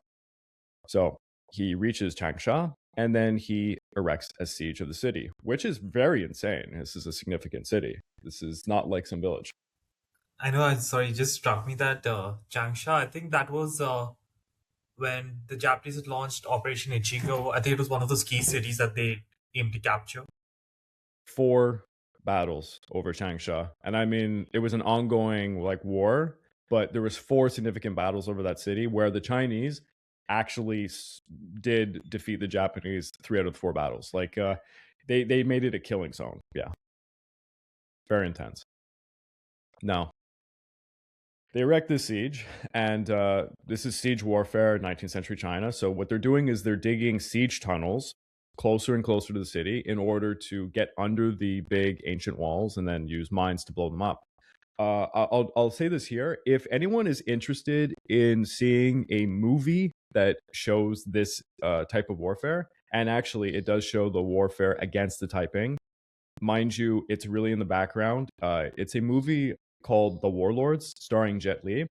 So he reaches Changsha, and then he erects a siege of the city, which is very insane. This is a significant city. This is not like some village. I know. I'm sorry. It just struck me that Changsha. I think that was when the Japanese had launched Operation Ichigo. I think it was one of those key cities that they aimed to capture. 4 battles over Changsha. And I mean, it was an ongoing like war, but there was 4 significant battles over that city where the Chinese actually did defeat the Japanese 3 out of the 4 battles. Like they made it a killing zone. Yeah. Very intense. Now, they erect this siege, and this is siege warfare in 19th century China. So what they're doing is they're digging siege tunnels closer and closer to the city in order to get under the big ancient walls and then use mines to blow them up. I'll say this here. If anyone is interested in seeing a movie that shows this type of warfare, and actually it does show the warfare against the Taiping, mind you, it's really in the background. It's a movie called The Warlords, starring Jet Li.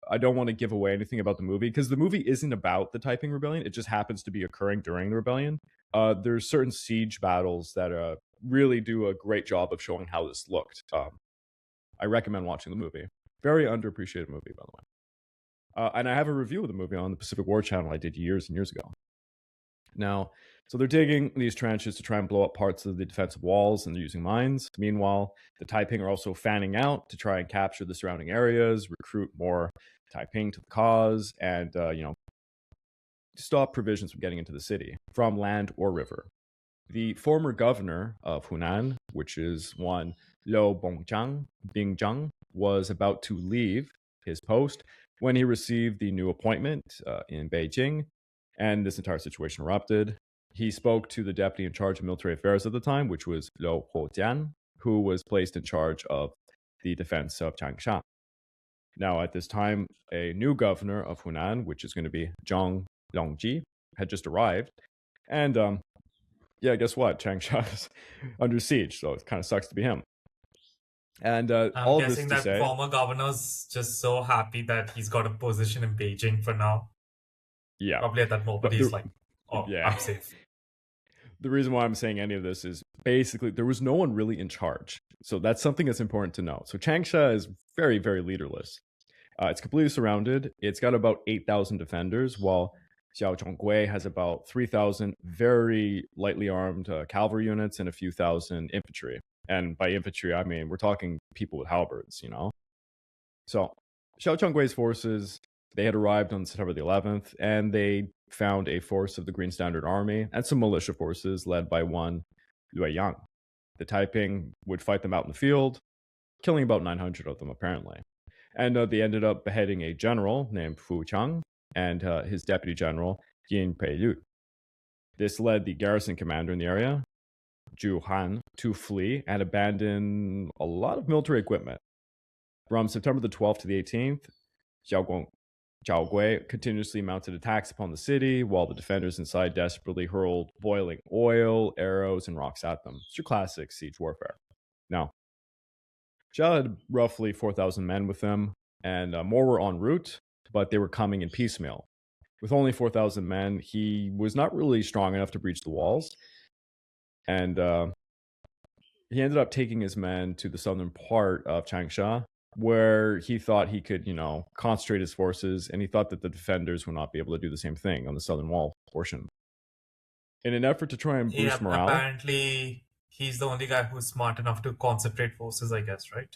I don't want to give away anything about the movie because the movie isn't about the Taiping Rebellion. It just happens to be occurring during the rebellion. There's certain siege battles that really do a great job of showing how this looked. I recommend watching the movie. Very underappreciated movie, by the way. And I have a review of the movie on the Pacific War Channel I did years and years ago. Now, so they're digging these trenches to try and blow up parts of the defensive walls, and they're using mines. Meanwhile, the Taiping are also fanning out to try and capture the surrounding areas, recruit more Taiping to the cause, and stop provisions from getting into the city from land or river. The former governor of Hunan, which is one Liu Bingzhang, was about to leave his post when he received the new appointment in Beijing, and this entire situation erupted. He spoke to the deputy in charge of military affairs at the time, which was Liu Hojian, who was placed in charge of the defense of Changsha. Now, at this time, a new governor of Hunan, which is going to be Zhang Longji, had just arrived. And guess what? Changsha is under siege, so it kind of sucks to be him. And I'm all guessing this to that say, former governor's just so happy that he's got a position in Beijing for now. yeah, Probably at that moment he's like, "Oh, yeah. I'm safe." The reason why I'm saying any of this is basically there was no one really in charge. So that's something that's important to know. So Changsha is very, very leaderless. It's completely surrounded. It's got about 8,000 defenders, while Wei Chongwei has about 3,000 very lightly armed cavalry units and a few thousand infantry. And by infantry, I mean, we're talking people with halberds, you know? So Wei Chongwei's forces, they had arrived on September the 11th, and they found a force of the Green Standard Army and some militia forces led by one Liu Yang. The Taiping would fight them out in the field, killing about 900 of them, apparently. And they ended up beheading a general named Wu Chang and his deputy general, Yin Peilu. This led the garrison commander in the area, Zhu Han, to flee and abandon a lot of military equipment. From September the 12th to the 18th, Zhao Gui continuously mounted attacks upon the city, while the defenders inside desperately hurled boiling oil, arrows, and rocks at them. It's your classic siege warfare. Now, Zhao had roughly 4,000 men with him, and more were en route, but they were coming in piecemeal. With only 4,000 men, he was not really strong enough to breach the walls, and he ended up taking his men to the southern part of Changsha, where he thought he could, concentrate his forces, and he thought that the defenders would not be able to do the same thing on the southern wall portion. In an effort to try and boost morale... Apparently, he's the only guy who's smart enough to concentrate forces, I guess, right?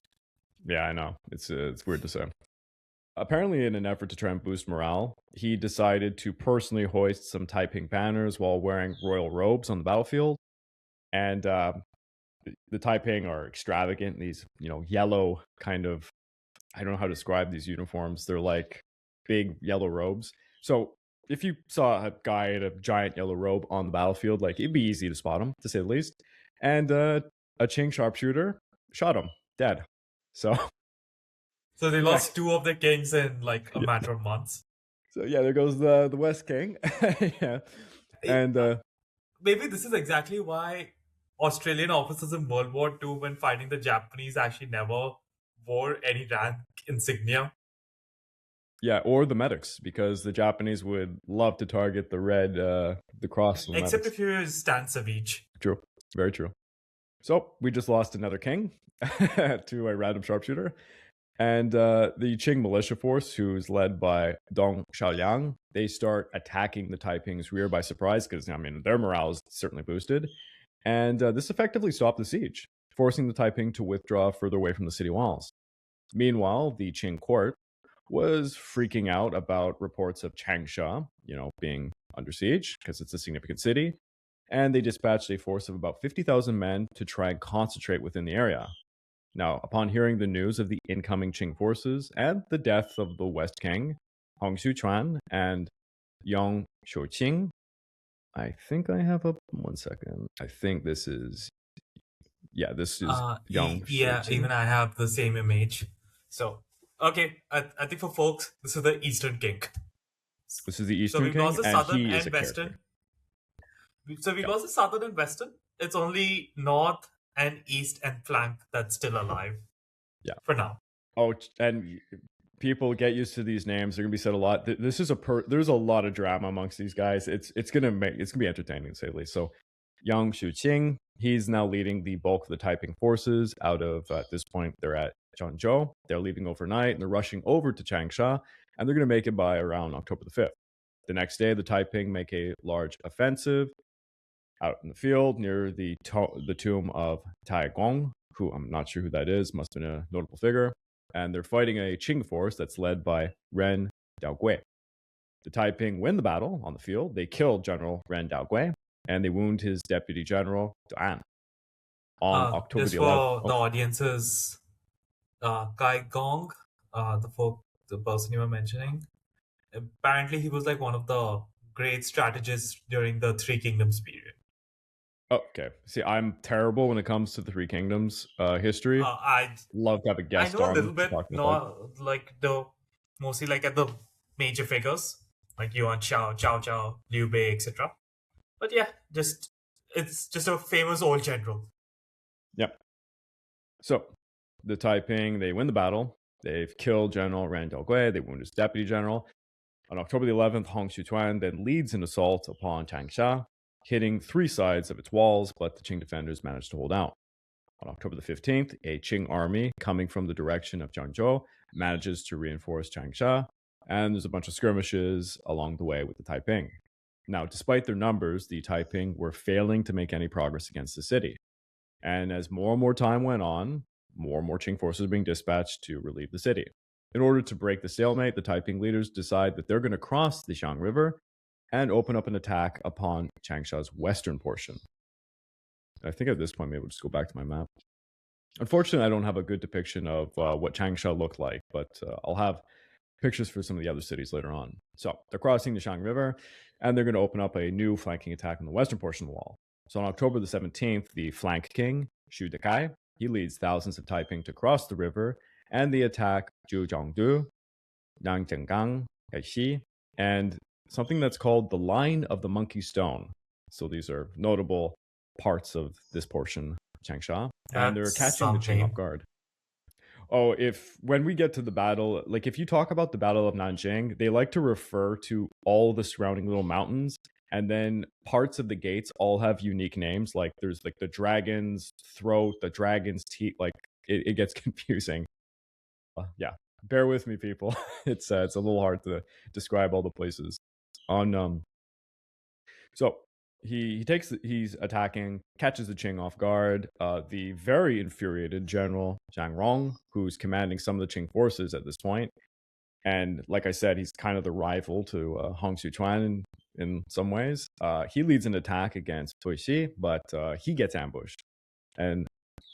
Yeah, I know. It's weird to say. Apparently, in an effort to try and boost morale, he decided to personally hoist some Taiping banners while wearing royal robes on the battlefield. And the Taiping are extravagant. These, yellow kind of, I don't know how to describe these uniforms. They're like big yellow robes. So if you saw a guy in a giant yellow robe on the battlefield, like it'd be easy to spot him, to say the least. And a Qing sharpshooter shot him dead. So they lost 2 of their kings in like a matter of months. So yeah, there goes the West King. Yeah. And maybe this is exactly why Australian officers in World War II, when fighting the Japanese, actually never wore any rank insignia. Yeah, or the medics, because the Japanese would love to target the red, the cross. Except if you're Stan Savage. True, very true. So we just lost another king to a random sharpshooter. And the Qing militia force, who's led by Dong Xiaoliang, they start attacking the Taiping's rear by surprise because, their morale is certainly boosted. And this effectively stopped the siege, forcing the Taiping to withdraw further away from the city walls. Meanwhile, the Qing court was freaking out about reports of Changsha, being under siege because it's a significant city, and they dispatched a force of about 50,000 men to try and concentrate within the area. Now, upon hearing the news of the incoming Qing forces and the death of the West King, Hong Xiuquan and Yang Xiuqing, I think I have a 1 second. I think this is Yang Yeah, Xiuqing. even I have the same image. So, okay, I think for folks, this is the Eastern King. This is the Eastern So we've King, lost the and Southern he is and a Western. character. So we've Yeah. lost the Southern and Western. It's only North and East and flank that's still alive. Yeah. For now. Oh, and people get used to these names. They're gonna be said a lot. This is there's a lot of drama amongst these guys. It's gonna be entertaining to say the least. So, Yang Xiuqing, he's now leading the bulk of the Taiping forces out of at this point they're at Zhangzhou. They're leaving overnight and they're rushing over to Changsha, and they're gonna make it by around October the 5th. The next day, the Taiping make a large offensive out in the field near the tomb of Tai Gong, who I'm not sure who that is, must have been a notable figure. And they're fighting a Qing force that's led by Ren Daogui. The Taiping win the battle on the field. They kill General Ren Daogui, and they wound his deputy general, Duan. On October just the for 11th. the audiences, Kai Gong, the person you were mentioning, apparently he was like one of the great strategists during the Three Kingdoms period. Okay. See, I'm terrible when it comes to the Three Kingdoms history. I'd love to have a guest I know on a little to bit, talk about that. not like mostly like at the major figures, like Yuan Shao, Chao Chao, Liu Bei, etc. But yeah, it's just a famous old general. Yep. So the Taiping, they win the battle. They've killed General Ren Daogui. They wound his deputy general. On October the 11th, Hong Xiuquan then leads an assault upon Changsha, hitting 3 sides of its walls, but the Qing defenders managed to hold out. On October the 15th, a Qing army coming from the direction of Zhangzhou manages to reinforce Changsha, and there's a bunch of skirmishes along the way with the Taiping. Now, despite their numbers, the Taiping were failing to make any progress against the city. And as more and more time went on, more and more Qing forces were being dispatched to relieve the city. In order to break the stalemate, the Taiping leaders decide that they're going to cross the Xiang River and open up an attack upon Changsha's western portion. I think at this point, maybe we'll just go back to my map. Unfortunately, I don't have a good depiction of what Changsha looked like, but I'll have pictures for some of the other cities later on. So they're crossing the Xiang River, and they're going to open up a new flanking attack on the western portion of the wall. So on October the 17th, the flank king, Shu Dakai, he leads thousands of Taiping to cross the river, and they attack Zhujiangdu, Nanjing, Kaixi, and something that's called the Line of the Monkey Stone. So these are notable parts of this portion of Changsha, and they're catching the Qing off guard. Oh, when we get to the battle, like if you talk about the Battle of Nanjing, they like to refer to all the surrounding little mountains, and then parts of the gates all have unique names. Like there's like the dragon's throat, the dragon's teeth. Like it gets confusing. Yeah, bear with me, people. It's a little hard to describe all the places. So he's attacking, catches the Qing off guard. The very infuriated General Zhang Rong, who's commanding some of the Qing forces at this point, and like I said, he's kind of the rival to Hong Xiuquan in some ways. He leads an attack against Tuixi, but he gets ambushed, and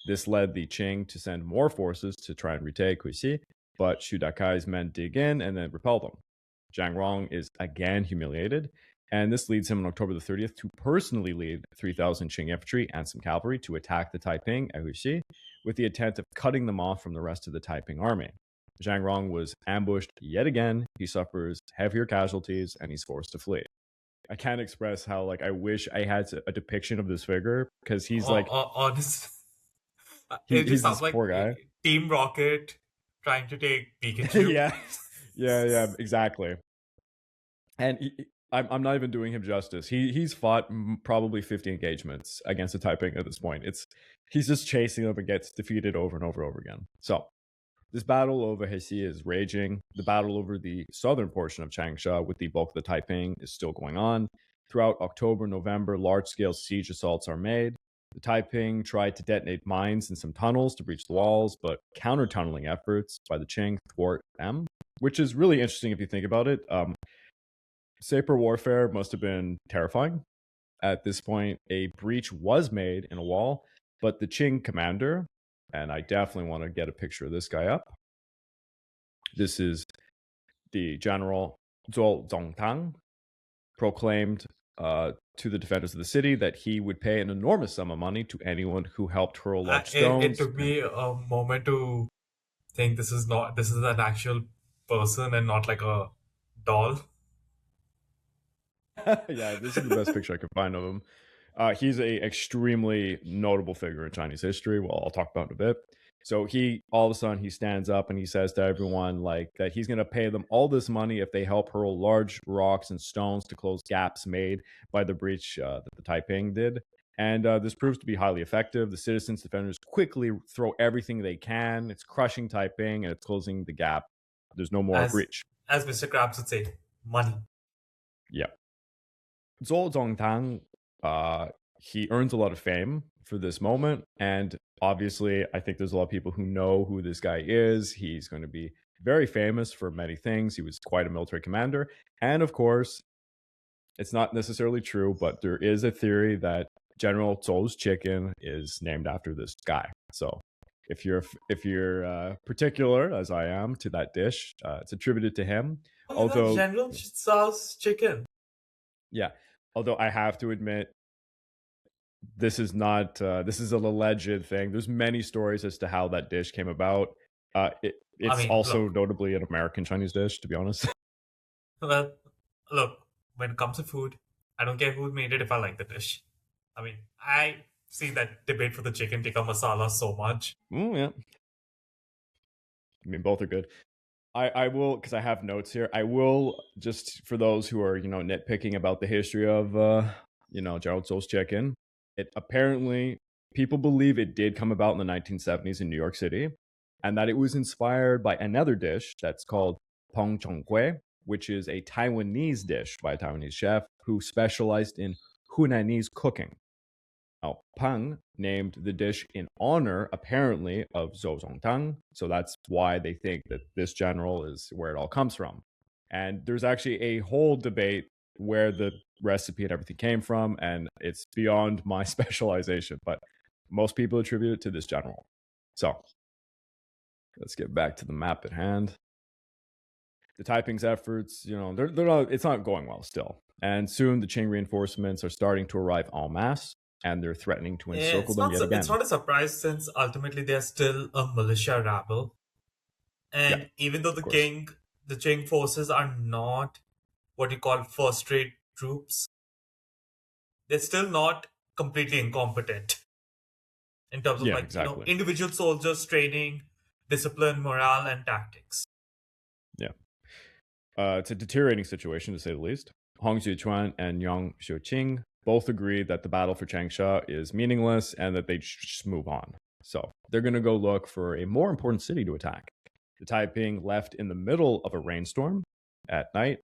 this led the Qing to send more forces to try and retake Tuixi, but Shu Dakai's men dig in and then repel them. Zhang Rong is again humiliated, and this leads him on October the 30th to personally lead 3,000 Qing infantry and some cavalry to attack the Taiping at Huixi with the intent of cutting them off from the rest of the Taiping army. Zhang Rong was ambushed yet again. He suffers heavier casualties and he's forced to flee. I can't express how I wish I had a depiction of this figure because he's honest. He's just sounds this like poor guy. Team Rocket trying to take Pikachu. yeah, exactly. And I'm not even doing him justice. He's fought probably 50 engagements against the Taiping at this point. He's just chasing them and gets defeated over and over and over again. So this battle over Hexi is raging. The battle over the southern portion of Changsha with the bulk of the Taiping is still going on. Throughout October, November, large-scale siege assaults are made. The Taiping tried to detonate mines in some tunnels to breach the walls, but counter-tunneling efforts by the Qing thwart them, which is really interesting if you think about it. Saber warfare must have been terrifying. At this point, a breach was made in a wall, but the Qing commander, and I definitely want to get a picture of this guy up. This is the general Zhou Zongtang, proclaimed to the defenders of the city that he would pay an enormous sum of money to anyone who helped hurl large It stones. took me a moment to think this is an actual person and not like a doll. Yeah, this is the best picture I could find of him. He's a extremely notable figure in Chinese history. Well, I'll talk about it in a bit. So he all of a sudden he stands up and he says to everyone like that he's going to pay them all this money if they help hurl large rocks and stones to close gaps made by the breach that the Taiping did. And this proves to be highly effective. The citizens defenders quickly throw everything they can. It's crushing Taiping and it's closing the gap. There's no more breach. As Mr. Krabs would say, money. Yeah. Zhou Zongtang, he earns a lot of fame for this moment. And obviously, I think there's a lot of people who know who this guy is. He's going to be very famous for many things. He was quite a military commander. And of course, it's not necessarily true, but there is a theory that General Zhou's chicken is named after this guy. So if you're particular, as I am, to that dish, it's attributed to him. Although General Zhou's chicken. Yeah. Although I have to admit, this is not this is an alleged thing. There's many stories as to how that dish came about. It's also notably an American Chinese dish, to be honest. Well, look, when it comes to food, I don't care who made it if I like the dish. I mean, I see that debate for the chicken tikka masala so much. Yeah. I mean, both are good. I will, because I have notes here, I will, just for those who are, nitpicking about the history of, General Tso's chicken, it apparently, people believe it did come about in the 1970s in New York City, and that it was inspired by another dish that's called Wei Chongwei, which is a Taiwanese dish by a Taiwanese chef who specialized in Hunanese cooking. Now, Peng named the dish in honor, apparently, of Zhou Zongtang. So that's why they think that this general is where it all comes from. And there's actually a whole debate where the recipe and everything came from, and it's beyond my specialization. But most people attribute it to this general. So let's get back to the map at hand. The Taiping's efforts, it's not going well still. And soon the Qing reinforcements are starting to arrive en masse, and they're threatening to encircle them yet again. It's not a surprise since ultimately they're still a militia rabble. And even though the Qing forces are not what you call first-rate troops, they're still not completely incompetent in terms of individual soldiers, training, discipline, morale, and tactics. Yeah. It's a deteriorating situation, to say the least. Hong Xiuquan and Hong Xiuqing both agree that the battle for Changsha is meaningless and that they just move on. So they're going to go look for a more important city to attack. The Taiping left in the middle of a rainstorm at night,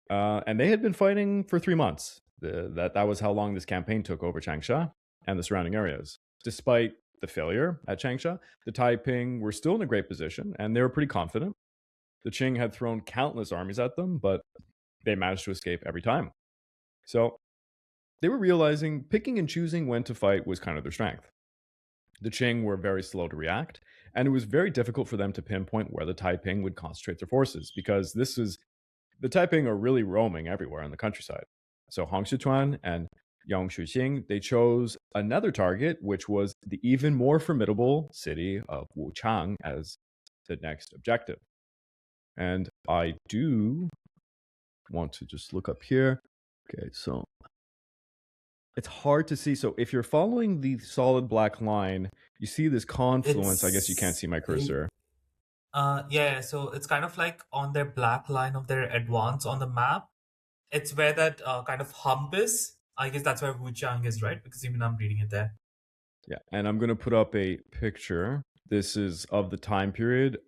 and they had been fighting for 3 months. That was how long this campaign took over Changsha and the surrounding areas. Despite the failure at Changsha, the Taiping were still in a great position, and they were pretty confident. The Qing had thrown countless armies at them, but they managed to escape every time. So they were realizing picking and choosing when to fight was kind of their strength. The Qing were very slow to react, and it was very difficult for them to pinpoint where the Taiping would concentrate their forces, because the Taiping are really roaming everywhere in the countryside. So Hong Xiuquan and Hong Xiuqing, they chose another target, which was the even more formidable city of Wu Chang as the next objective. And I do want to just look up here. Okay, so it's hard to see. So if you're following the solid black line, you see this confluence. I guess you can't see my cursor. So it's kind of like on their black line of their advance on the map. It's where that kind of hump is. I guess that's where Wu Chang is, right? Because even I'm reading it there. Yeah, and I'm going to put up a picture. This is of the time period.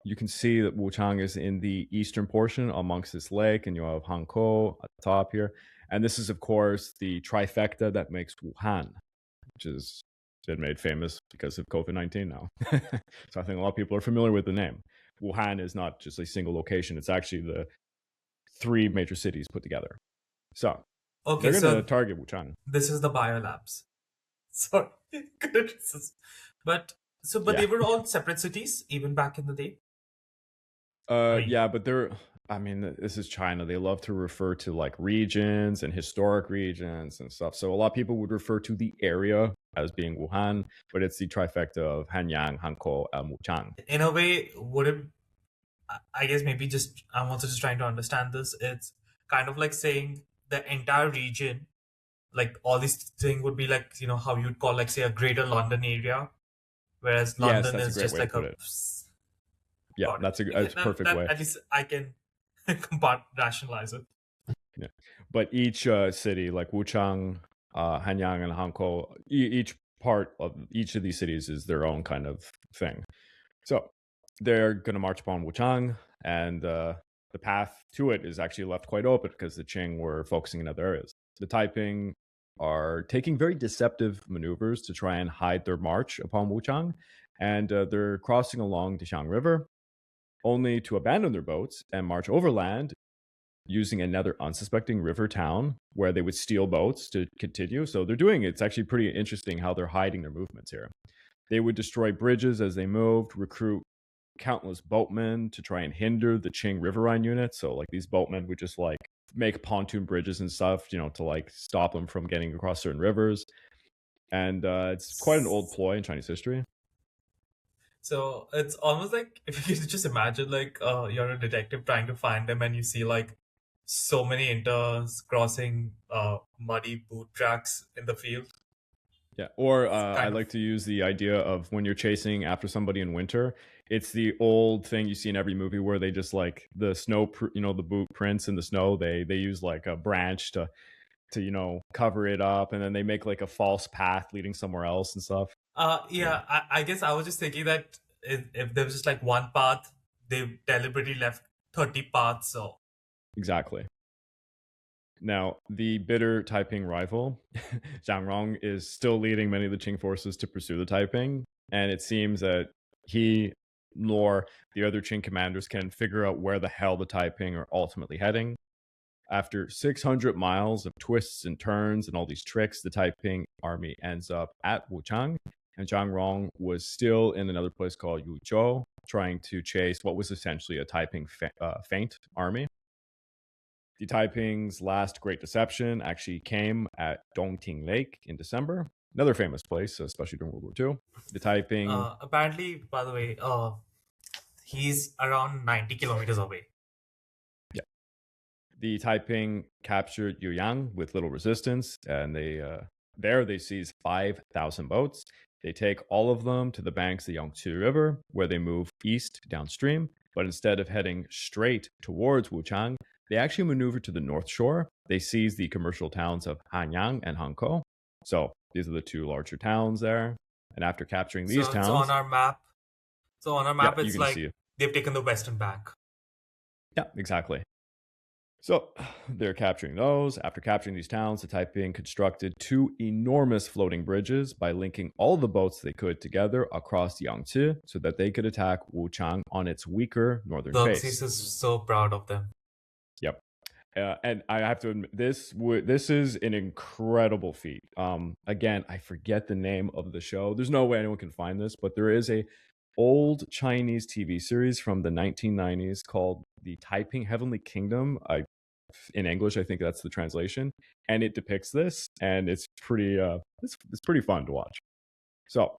You can see that Wu Chang is in the eastern portion amongst this lake, and you have Hankou at the top here. And this is, of course, the trifecta that makes Wuhan. which has been made famous because of COVID-19 now. So I think a lot of people are familiar with the name. Wuhan is not just a single location. It's actually the 3 major cities put together. So Okay, they're going to so target Wu Chang. this is the biolabs. Sorry, criticism. But but Yeah. they were all separate cities even back in the day. I mean, Yeah, but this is China. They love to refer to like regions and historic regions and stuff. So a lot of people would refer to the area as being Wuhan, but it's the trifecta of Hanyang, Hankou, and Wuchang. in a way, would it? I guess maybe just I'm also just trying to understand this. It's kind of like saying the entire region, like all these thing would be like how you'd call like say a greater London area, whereas Yes, London that's a is great just way to like put a it. Yeah, got it. that's Okay, a perfect way. at least I can rationalize it. Yeah. But each city, like Wuchang, Hanyang, and Hankou, each part of each of these cities is their own kind of thing. So they're going to march upon Wuchang, and the path to it is actually left quite open because the Qing were focusing in other areas. The Taiping are taking very deceptive maneuvers to try and hide their march upon Wuchang, and they're crossing along the Xiang River, only to abandon their boats and march overland using another unsuspecting river town where they would steal boats to continue. So they're doing it's actually pretty interesting how they're hiding their movements here. They would destroy bridges as they moved, recruit countless boatmen to try and hinder the Qing riverine units. So like these boatmen would just like make pontoon bridges and stuff, to like stop them from getting across certain rivers. And it's quite an old ploy in Chinese history. So it's almost like if you could just imagine like you're a detective trying to find them and you see like so many interns crossing muddy boot tracks in the field. Yeah, or It's I kind of like to use the idea of when you're chasing after somebody in winter. It's the old thing you see in every movie where they just like the snow, the boot prints in the snow. They use like a branch to cover it up, and then they make like a false path leading somewhere else and stuff. Yeah, yeah, I guess I was just thinking that if there was just like one path, they deliberately left 30 paths. So exactly. Now, the bitter Taiping rival, Zhang Rong, is still leading many of the Qing forces to pursue the Taiping, and it seems that he nor the other Qing commanders can figure out where the hell the Taiping are ultimately heading. After 600 miles of twists and turns and all these tricks, the Taiping army ends up at Wuchang, and Zhang Rong was still in another place called Yuzhou, trying to chase what was essentially a Taiping feint army. The Taiping's last great deception actually came at Dongting Lake in December, another famous place, especially during World War II. The Taiping, apparently, by the way, he's around 90 kilometers away. yeah, the Taiping captured Yuyang with little resistance, and they seize 5,000 boats. They take all of them to the banks of the Yangtze River, where they move east downstream. But instead of heading straight towards Wuchang, they actually maneuver to the north shore. They seize the commercial towns of Hanyang and Hankou. So these are the 2 larger towns there. And after capturing these towns, So on our map, yeah, you it's can like see. they've taken the western bank. Yeah, exactly. So they're capturing those. After capturing these towns, the Taiping constructed 2 enormous floating bridges by linking all the boats they could together across the Yangtze so that they could attack Wuchang on its weaker northern face. Xerxes is so proud of them. Yep. And I have to admit, this is an incredible feat. Again, I forget the name of the show. There's no way anyone can find this, but there is a old Chinese TV series from the 1990s called The Taiping Heavenly Kingdom. In English, I think that's the translation, and it depicts this, and it's pretty it's pretty fun to watch. So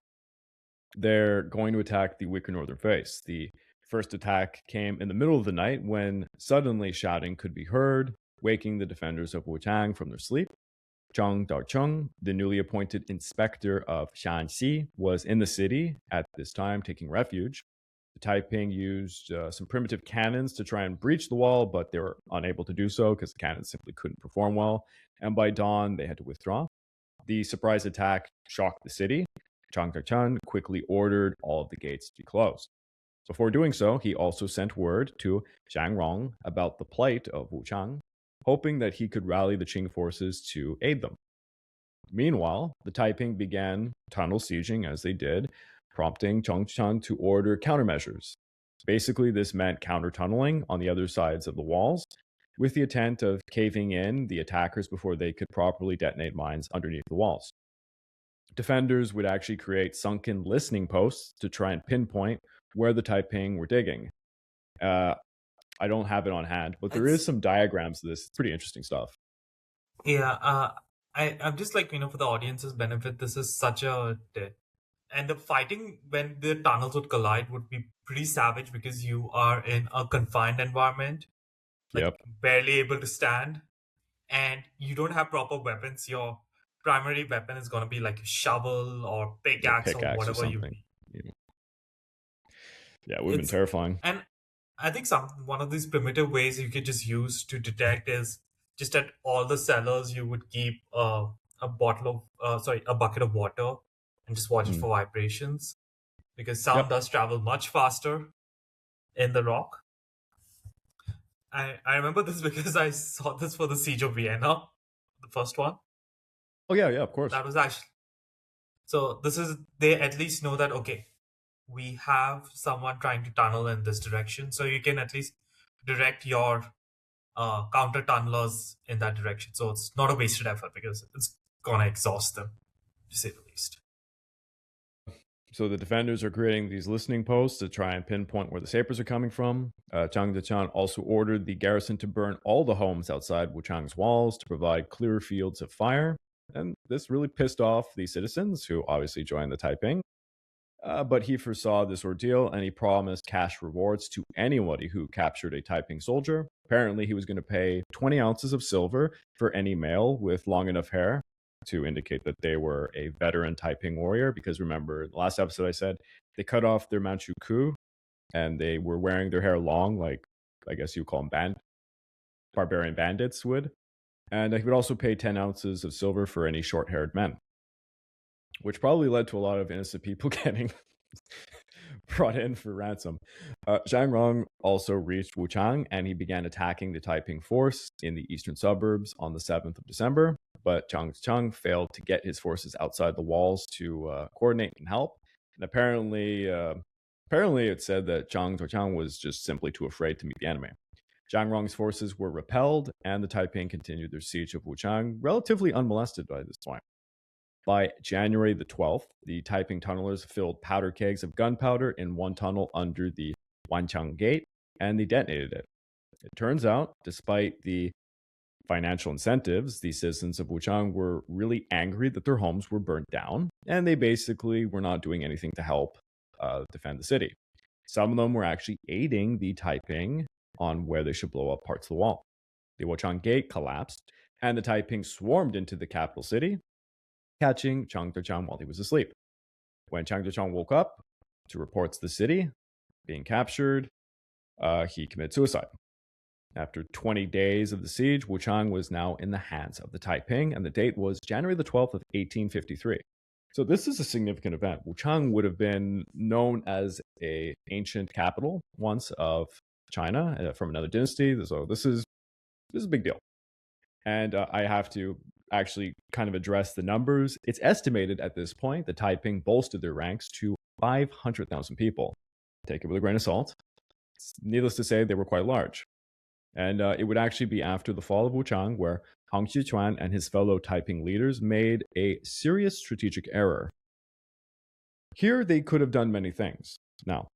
they're going to attack the weaker northern face. The first attack came in the middle of the night when suddenly shouting could be heard, waking the defenders of Wuchang from their sleep. Zhang Daocheng, the newly appointed inspector of Shanxi, was in the city at this time taking refuge. The Taiping used some primitive cannons to try and breach the wall, but they were unable to do so because the cannons simply couldn't perform well. And by dawn, they had to withdraw. The surprise attack shocked the city. Zhang Daocheng quickly ordered all of the gates to be closed. Before doing so, he also sent word to Zhang Rong about the plight of Wuchang, hoping that he could rally the Qing forces to aid them. Meanwhile, the Taiping began tunnel sieging as they did, prompting Chongcheng to order countermeasures. Basically, this meant counter-tunneling on the other sides of the walls, with the intent of caving in the attackers before they could properly detonate mines underneath the walls. Defenders would actually create sunken listening posts to try and pinpoint where the Taiping were digging. I don't have it on hand, but there is some diagrams of this. It's pretty interesting stuff. Yeah, I'm just like, for the audience's benefit, this is such a. And the fighting when the tunnels would collide would be pretty savage because you are in a confined environment, like Yep. barely able to stand, and you don't have proper weapons. Your primary weapon is going to be like a shovel or pickaxe or Pickaxe or whatever you something. need. Yeah, it would have been terrifying. And I think one of these primitive ways you could just use to detect is just at all the cellars you would keep a bucket of water and just watch it for vibrations, because sound does travel much faster in the rock. I remember this because I saw this for the Siege of Vienna, the first one. Oh yeah, of course. That was actually so. They at least know that okay, we have someone trying to tunnel in this direction, so you can at least direct your counter tunnelers in that direction. So it's not a wasted effort because it's gonna exhaust them, to say the least. So the defenders are creating these listening posts to try and pinpoint where the sappers are coming from. Zhang Dechan also ordered the garrison to burn all the homes outside Wu Chang's walls to provide clear fields of fire. And this really pissed off the citizens, who obviously joined the Taiping. But he foresaw this ordeal and he promised cash rewards to anybody who captured a Taiping soldier. Apparently, he was going to pay 20 ounces of silver for any male with long enough hair to indicate that they were a veteran Taiping warrior. Because remember, the last episode I said they cut off their Manchu coup and they were wearing their hair long, like I guess you would call them barbarian bandits would. And he would also pay 10 ounces of silver for any short-haired men, which probably led to a lot of innocent people getting brought in for ransom. Zhang Rong also reached Wu Chang and he began attacking the Taiping force in the eastern suburbs on the 7th of December. But Zhang Cheng failed to get his forces outside the walls to coordinate and help. And apparently it said that Zhang Zhuoqiang was just simply too afraid to meet the enemy. Zhang Rong's forces were repelled, and the Taiping continued their siege of Wuchang relatively unmolested by this point. By January the 12th, the Taiping tunnelers filled powder kegs of gunpowder in one tunnel under the Wanchang Gate, and they detonated it. It turns out, despite the financial incentives, the citizens of Wuchang were really angry that their homes were burnt down, and they basically were not doing anything to help defend the city. Some of them were actually aiding the Taiping on where they should blow up parts of the wall. The Wuchang Gate collapsed, and the Taiping swarmed into the capital city, catching Zhang Deqiang while he was asleep. When Zhang Deqiang woke up to report the city being captured, he committed suicide. After 20 days of the siege, Wuchang was now in the hands of the Taiping, and the date was January the 12th of 1853. So this is a significant event. Wuchang would have been known as an ancient capital once of China from another dynasty. So this is a big deal. And I have to actually kind of address the numbers. It's estimated at this point the Taiping bolstered their ranks to 500,000 people. Take it with a grain of salt. Needless to say, they were quite large. And it would actually be after the fall of Wuchang where Hong Xiuquan and his fellow Taiping leaders made a serious strategic error. Here, they could have done many things. Now,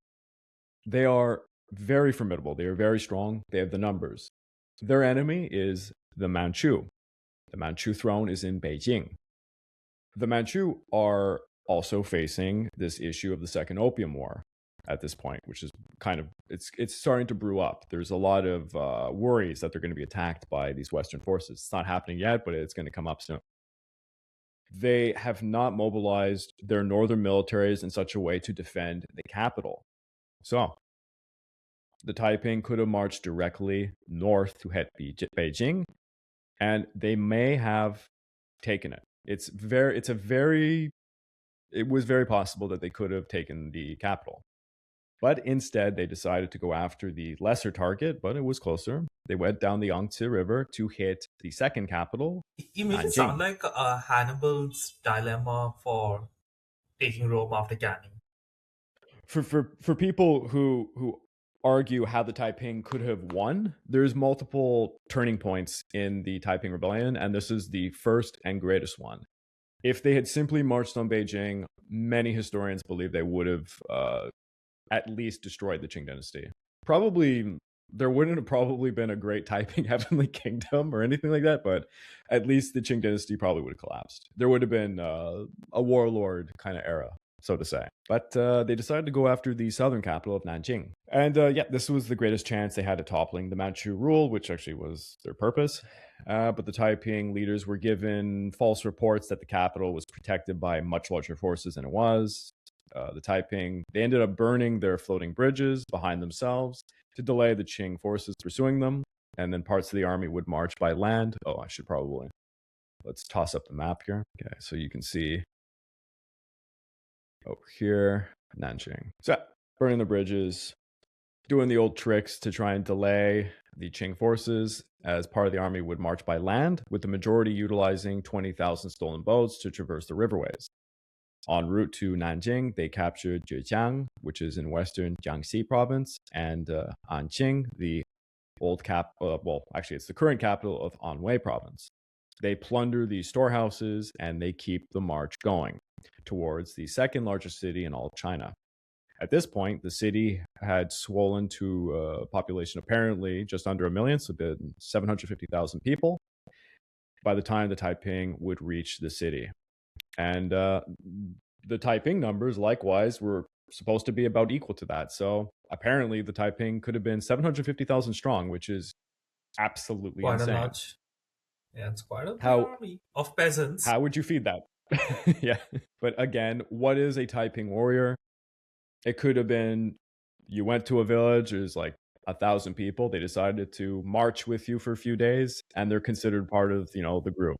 they are very formidable. They are very strong. They have the numbers. Their enemy is the Manchu. The Manchu throne is in Beijing. The Manchu are also facing this issue of the Second Opium War at this point, which is kind of, it's starting to brew up. There's a lot of worries that they're going to be attacked by these Western forces. It's not happening yet, but it's going to come up soon. They have not mobilized their northern militaries in such a way to defend the capital. So the Taiping could have marched directly north to hit Beijing, and they may have taken it. It was very possible that they could have taken the capital. But instead, they decided to go after the lesser target, but it was closer. They went down the Yangtze River to hit the second capital, You make it sound Nanjing. like Hannibal's dilemma for taking Rome after Canning. For people who argue how the Taiping could have won, there's multiple turning points in the Taiping Rebellion, and this is the first and greatest one. If they had simply marched on Beijing, many historians believe they would have at least destroyed the Qing dynasty. Probably there wouldn't have probably been a great Taiping Heavenly Kingdom or anything like that, but at least the Qing dynasty probably would have collapsed. There would have been a warlord kind of era, so to say. But they decided to go after the southern capital of Nanjing. And yeah, this was the greatest chance they had at toppling the Manchu rule, which actually was their purpose. But the Taiping leaders were given false reports that the capital was protected by much larger forces than it was. The Taiping, they ended up burning their floating bridges behind themselves to delay the Qing forces pursuing them. And then parts of the army would march by land. Oh, I should probably, let's toss up the map here. Okay, so you can see over here, Nanjing. So burning the bridges, doing the old tricks to try and delay the Qing forces, as part of the army would march by land, with the majority utilizing 20,000 stolen boats to traverse the riverways. En route to Nanjing, they captured Zhejiang, which is in western Jiangxi province, and Anqing, the old actually it's the current capital of Anhui province. They plunder these storehouses and they keep the march going towards the second largest city in all of China. At this point, the city had swollen to a population apparently just under a million, so 750,000 people by the time the Taiping would reach the city. And the Taiping numbers, likewise, were supposed to be about equal to that. So apparently, the Taiping could have been 750,000 strong, which is absolutely Quite insane. a large. Yeah, it's quite a big How army of peasants. how would you feed that? Yeah, but again, what is a Taiping warrior? It could have been you went to a village. There's like 1,000 people. They decided to march with you for a few days, and they're considered part of the group.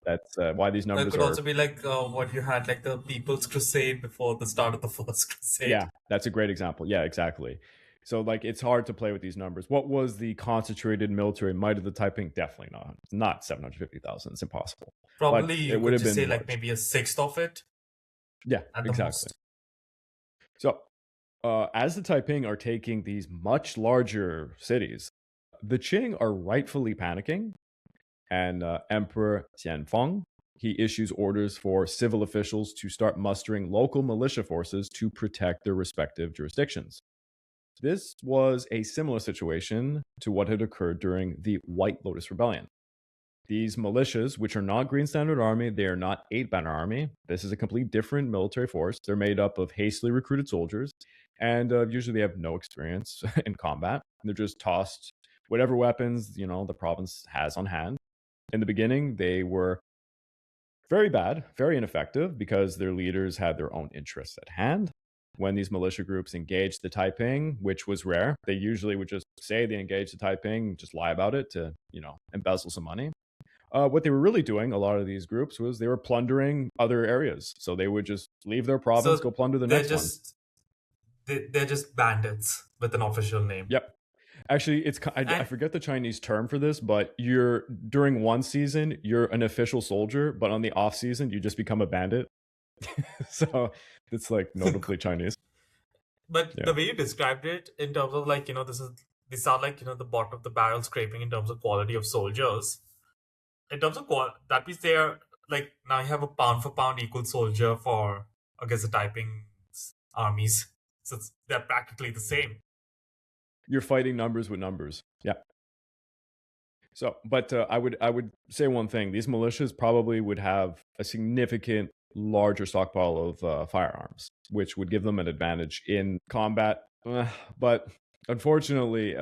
That's why these It numbers could are. also be like what you had, like the People's Crusade before the start of the First Crusade. Yeah, that's a great example. Yeah, exactly. So like it's hard to play with these numbers. What was the concentrated military might of the Taiping? Definitely not 750,000. It's impossible. Probably But you it would could have just been say like large. maybe a sixth of it Yeah, at the exactly. most. So as the Taiping are taking these much larger cities, the Qing are rightfully panicking, and Emperor Qianfeng, he issues orders for civil officials to start mustering local militia forces to protect their respective jurisdictions. This was a similar situation to what had occurred during the White Lotus Rebellion. These militias, which are not Green Standard Army, they are not Eight Banner Army. This is a complete different military force. They're made up of hastily recruited soldiers, and usually they have no experience in combat. They're just tossed whatever weapons the province has on hand. In the beginning, they were very bad, very ineffective, because their leaders had their own interests at hand. When these militia groups engaged the Taiping, which was rare, they usually would just say they engaged the Taiping, just lie about it to, embezzle some money. What they were really doing, a lot of these groups, was they were plundering other areas. So they would just leave their province, go So plunder the they're next one. just they're just bandits with an official name. Yep. Actually, I And forget the Chinese term for this, but during one season, you're an official soldier, but on the off season, you just become a bandit. So it's like notably Chinese. but Yeah. the way you described it in terms of like these sound like the bottom of the barrel scraping in terms of quality of soldiers. In terms of that means they're like now you have a pound for pound equal soldier for against the Taiping armies. So they're practically the same. You're fighting numbers with numbers. Yeah. So, but I would say one thing: these militias probably would have a significant larger stockpile of firearms, which would give them an advantage in combat. But unfortunately,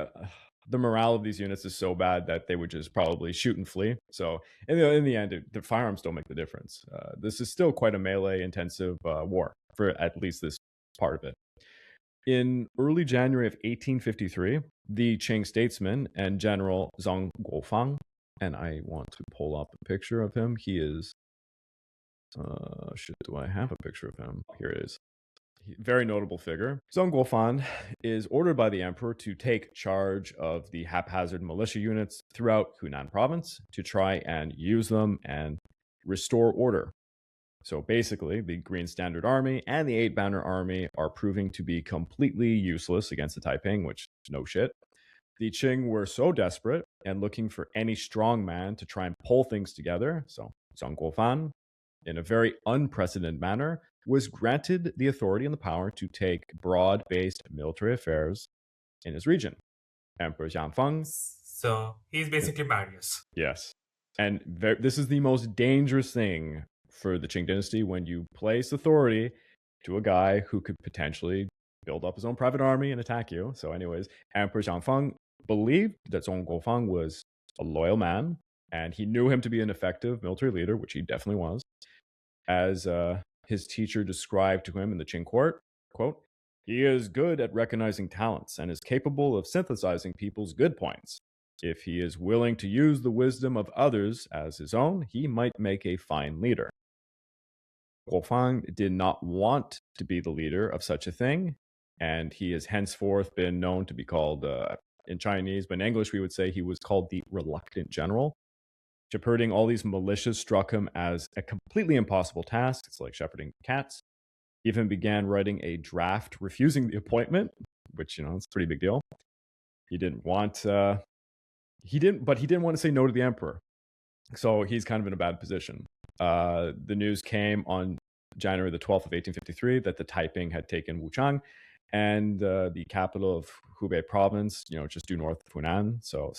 the morale of these units is so bad that they would just probably shoot and flee. So in the end, the firearms don't make the difference. This is still quite a melee-intensive war for at least this part of it. In early January of 1853, the Qing statesman and general Zhang Guofang, and I want to pull up a picture of him. He is, do I have a picture of him? Here it is. Very notable figure. Zheng Guofan is ordered by the emperor to take charge of the haphazard militia units throughout Hunan province to try and use them and restore order. So basically, the Green Standard Army and the Eight Banner Army are proving to be completely useless against the Taiping, which no shit. The Qing were so desperate and looking for any strong man to try and pull things together. So Zheng Guofan, in a very unprecedented manner, was granted the authority and the power to take broad-based military affairs in his region. Emperor Xianfeng. So he's basically Marius. Yes. And this is the most dangerous thing for the Qing dynasty, when you place authority to a guy who could potentially build up his own private army and attack you. So anyways, Emperor Xianfeng believed that Zheng Guofang was a loyal man, and he knew him to be an effective military leader, which he definitely was. As his teacher described to him in the Qing court, quote, "He is good at recognizing talents and is capable of synthesizing people's good points. If he is willing to use the wisdom of others as his own, he might make a fine leader." Guofang did not want to be the leader of such a thing, and he has henceforth been known to be called, in Chinese, but in English we would say he was called the reluctant general. Shepherding all these militias struck him as a completely impossible task. It's like shepherding cats. He even began writing a draft refusing the appointment, which, it's a pretty big deal. He didn't want to say no to the emperor. So he's kind of in a bad position. The news came on January the 12th of 1853 that the Taiping had taken Wu Chang and the capital of Hubei province, just due north of Hunan. So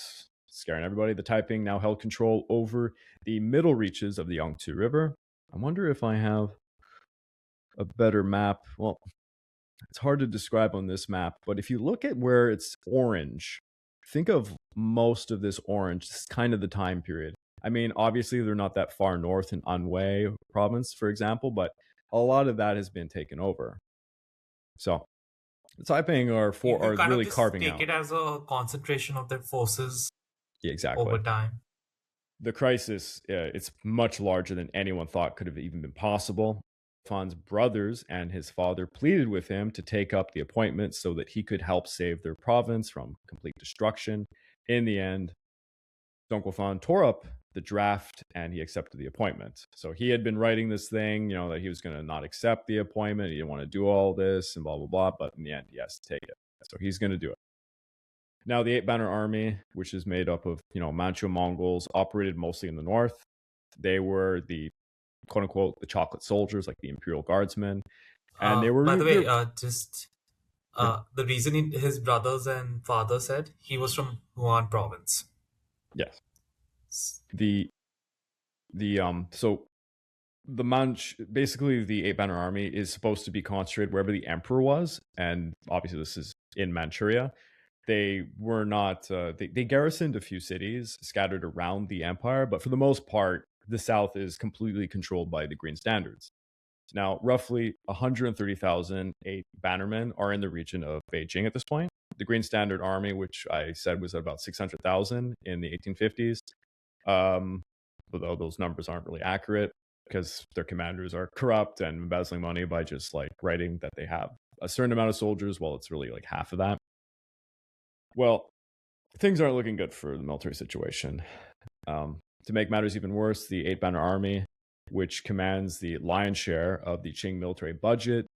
scaring everybody. The Taiping now held control over the middle reaches of the Yangtze River. I wonder if I have a better map. Well, it's hard to describe on this map, but if you look at where it's orange, think of most of this orange. This is kind of the time period. I mean, obviously, they're not that far north in Anhui province, for example, but a lot of that has been taken over. So the Taiping are really carving out. Take it as a concentration of their forces. Yeah, exactly. Over time. The crisis, it's much larger than anyone thought could have even been possible. Fan's brothers and his father pleaded with him to take up the appointment so that he could help save their province from complete destruction. In the end, Zheng Guofan tore up the draft and he accepted the appointment. So he had been writing this thing, that he was going to not accept the appointment. He didn't want to do all this and blah, blah, blah. But in the end, he has to take it. So he's going to do it. Now, the Eight Banner Army, which is made up of, Manchu Mongols, operated mostly in the north. They were the, quote unquote, the chocolate soldiers, like the Imperial Guardsmen. And they were. By the way, the reason his brothers and father said he was from Hunan province. Yes. So the basically the Eight Banner Army is supposed to be concentrated wherever the emperor was, and obviously this is in Manchuria. They were not, they garrisoned a few cities scattered around the empire, but for the most part, the south is completely controlled by the Green Standards. Now, roughly 130,000 Eight Bannermen are in the region of Beijing at this point. The Green Standard Army, which I said was about 600,000 in the 1850s, although those numbers aren't really accurate because their commanders are corrupt and embezzling money by just like writing that they have a certain amount of soldiers, while it's really like half of that. Well, things aren't looking good for the military situation. To make matters even worse, the Eight Banner Army, which commands the lion's share of the Qing military budget,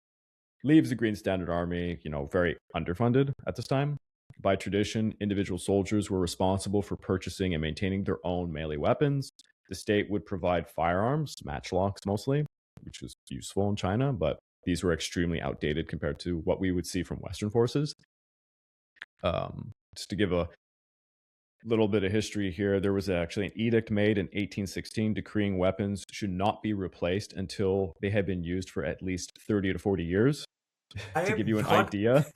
leaves the Green Standard Army, very underfunded at this time. By tradition, individual soldiers were responsible for purchasing and maintaining their own melee weapons. The state would provide firearms, matchlocks mostly, which was useful in China, but these were extremely outdated compared to what we would see from Western forces. Just to give a little bit of history here, there was actually an edict made in 1816 decreeing weapons should not be replaced until they had been used for at least 30 to 40 years. To give you an idea.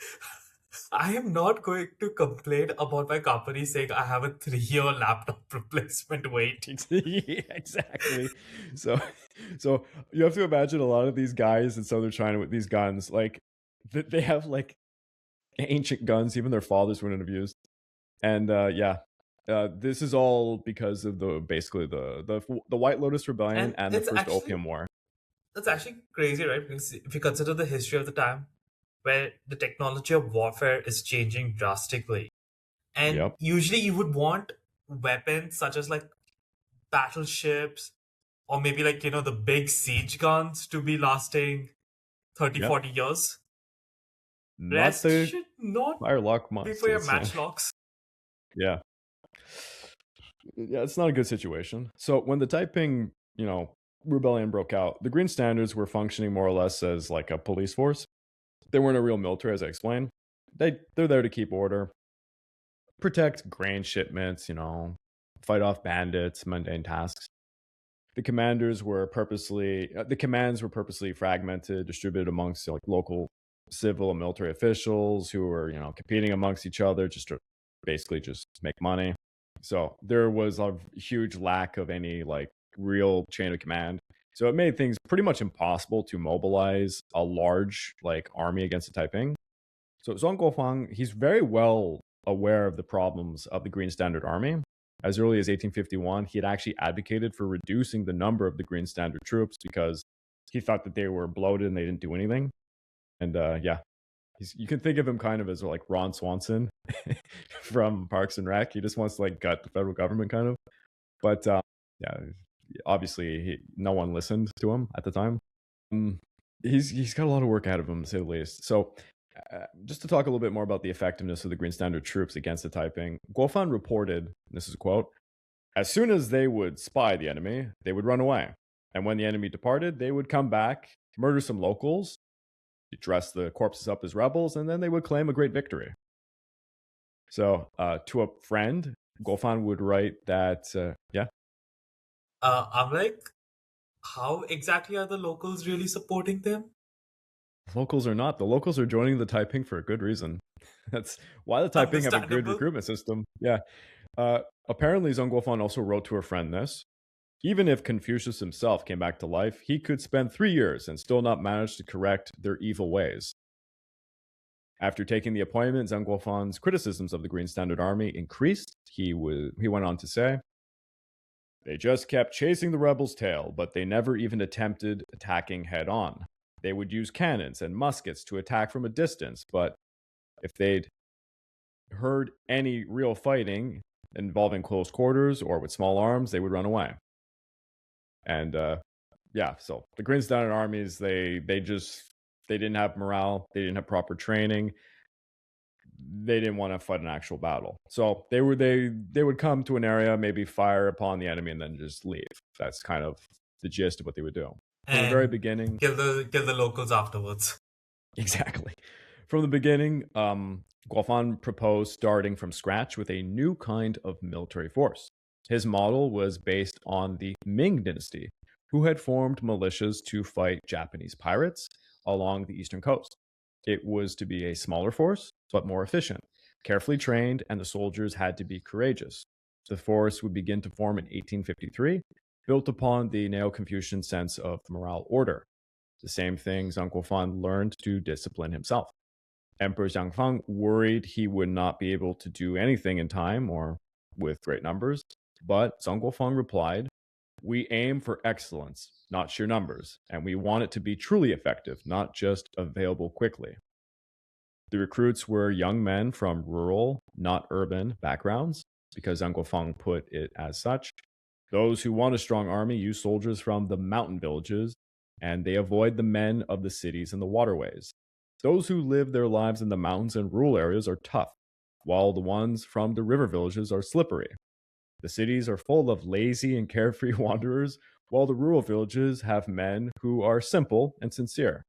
I am not going to complain about my company saying I have a 3-year laptop replacement wait. Yeah, exactly. So you have to imagine a lot of these guys in southern China with these guns, like they have like ancient guns, even their fathers wouldn't have used. And this is all because of basically the White Lotus Rebellion and the First Opium War. That's actually crazy, right? Because if you consider the history of the time, where the technology of warfare is changing drastically, and Yep. usually you would want weapons such as like battleships or maybe like the big siege guns to be lasting 30, Yep. 40 years. Not Rest the should not firelock be for your monsters. Yeah. matchlocks. Yeah. Yeah, it's not a good situation. So when the Taiping, rebellion broke out, the Green Standards were functioning more or less as like a police force. They weren't a real military, as I explained. They're there to keep order, protect grain shipments, fight off bandits, mundane tasks. The commands were purposely fragmented, distributed amongst like local civil and military officials who were, competing amongst each other just to basically just make money. So there was a huge lack of any like real chain of command. So it made things pretty much impossible to mobilize a large like army against the Taiping. So Zhang Guofang, he's very well aware of the problems of the Green Standard Army. As early as 1851, he had actually advocated for reducing the number of the Green Standard troops because he thought that they were bloated and they didn't do anything. And yeah, you can think of him kind of as like Ron Swanson from Parks and Rec. He just wants to like gut the federal government kind of. But yeah, obviously no one listened to him at the time. He's got a lot of work ahead of him, to say the least. So just to talk a little bit more about the effectiveness of the Green Standard troops against the Taiping, Guofan reported, this is a quote, as soon as they would spy the enemy, they would run away. And when the enemy departed, they would come back, murder some locals, dress the corpses up as rebels, and then they would claim a great victory. So to a friend, Guofan would write that, yeah. I'm like, how exactly are the locals really supporting them? Locals are not. The locals are joining the Taiping for a good reason. That's why the Taiping have a good Understandable. recruitment system. Yeah. Apparently, Zhang Guofan also wrote to a friend this. Even if Confucius himself came back to life, he could spend 3 years and still not manage to correct their evil ways. After taking the appointment, Zhang Guofan's criticisms of the Green Standard Army increased. He went on to say, they just kept chasing the rebels' tail, but they never even attempted attacking head on. They would use cannons and muskets to attack from a distance, but if they'd heard any real fighting involving close quarters or with small arms, they would run away. And yeah, so the Green Standard armies, they didn't have morale, they didn't have proper training, they didn't want to fight an actual battle. So they would come to an area, maybe fire upon the enemy, and then just leave. That's kind of the gist of what they would do. From the very And beginning, kill the locals afterwards. exactly. From the beginning, Guofan proposed starting from scratch with a new kind of military force. His model was based on the Ming dynasty, who had formed militias to fight Japanese pirates along the eastern coast. It was to be a smaller force, but more efficient, carefully trained, and the soldiers had to be courageous. The force would begin to form in 1853, built upon the Neo-Confucian sense of morale order. The same thing Zhang Guofan learned to discipline himself. Emperor Xiangfang worried he would not be able to do anything in time or with great numbers, but Zhang Guofang replied, we aim for excellence, not sheer numbers, and we want it to be truly effective, not just available quickly. The recruits were young men from rural, not urban backgrounds, because Zhang Guofang put it as such. Those who want a strong army use soldiers from the mountain villages, and they avoid the men of the cities and the waterways. Those who live their lives in the mountains and rural areas are tough, while the ones from the river villages are slippery. The cities are full of lazy and carefree wanderers, while the rural villages have men who are simple and sincere.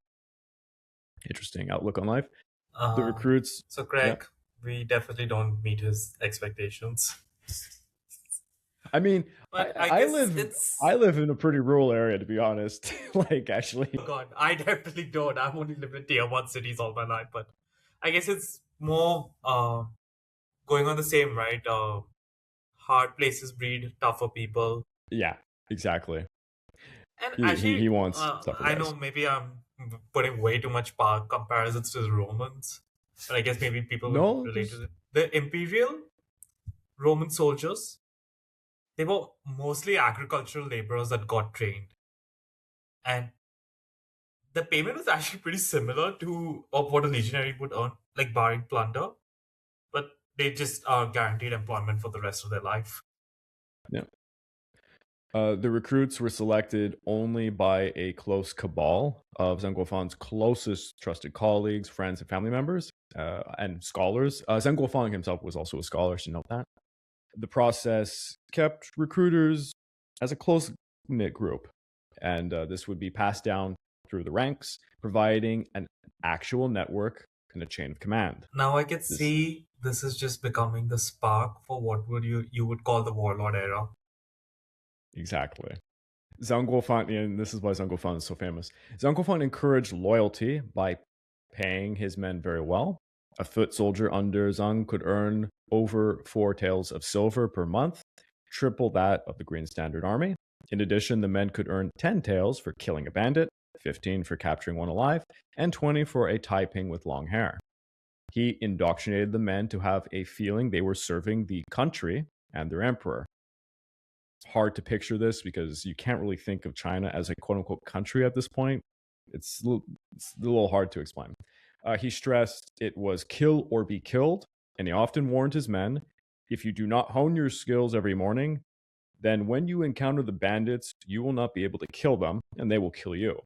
Interesting outlook on life. The Uh, recruits, so, yeah. Craig, we definitely don't meet his expectations. I mean, But I I guess live it's. I live in a pretty rural area, to be honest. Like, actually, Oh God, I definitely don't. I've only lived in tier one cities all my life, but I guess it's more going on the same, right? Hard places breed tougher people. yeah, exactly. And He actually, wants tougher I know guys. maybe I'm putting way too much power comparisons to the Romans, but I guess maybe people will No, relate to just it. The imperial Roman soldiers, they were mostly agricultural laborers that got trained. And the payment was actually pretty similar to of what a legionary would earn, like barring plunder, but they just are guaranteed employment for the rest of their life. Yeah. The recruits were selected only by a close cabal of Zheng Guofan's closest trusted colleagues, friends, and family members, and scholars. Zheng Guofang himself was also a scholar, should note that. The process kept recruiters as a close-knit group, and this would be passed down through the ranks, providing an actual network and a chain of command. Now I can see this is just becoming the spark for what would you would call the warlord era. Exactly. Zhang Guofan, and this is why Zhang Guofan is so famous. Zhang Guofan encouraged loyalty by paying his men very well. A foot soldier under Zhang could earn over 4 taels of silver per month, triple that of the Green Standard Army. In addition, the men could earn 10 taels for killing a bandit, 15 for capturing one alive, and 20 for a Taiping with long hair. He indoctrinated the men to have a feeling they were serving the country and their emperor. Hard to picture this because you can't really think of China as a quote unquote country at this point. It's a little hard to explain. He stressed it was kill or be killed, and he often warned his men, if you do not hone your skills every morning, then when you encounter the bandits, you will not be able to kill them, and they will kill you.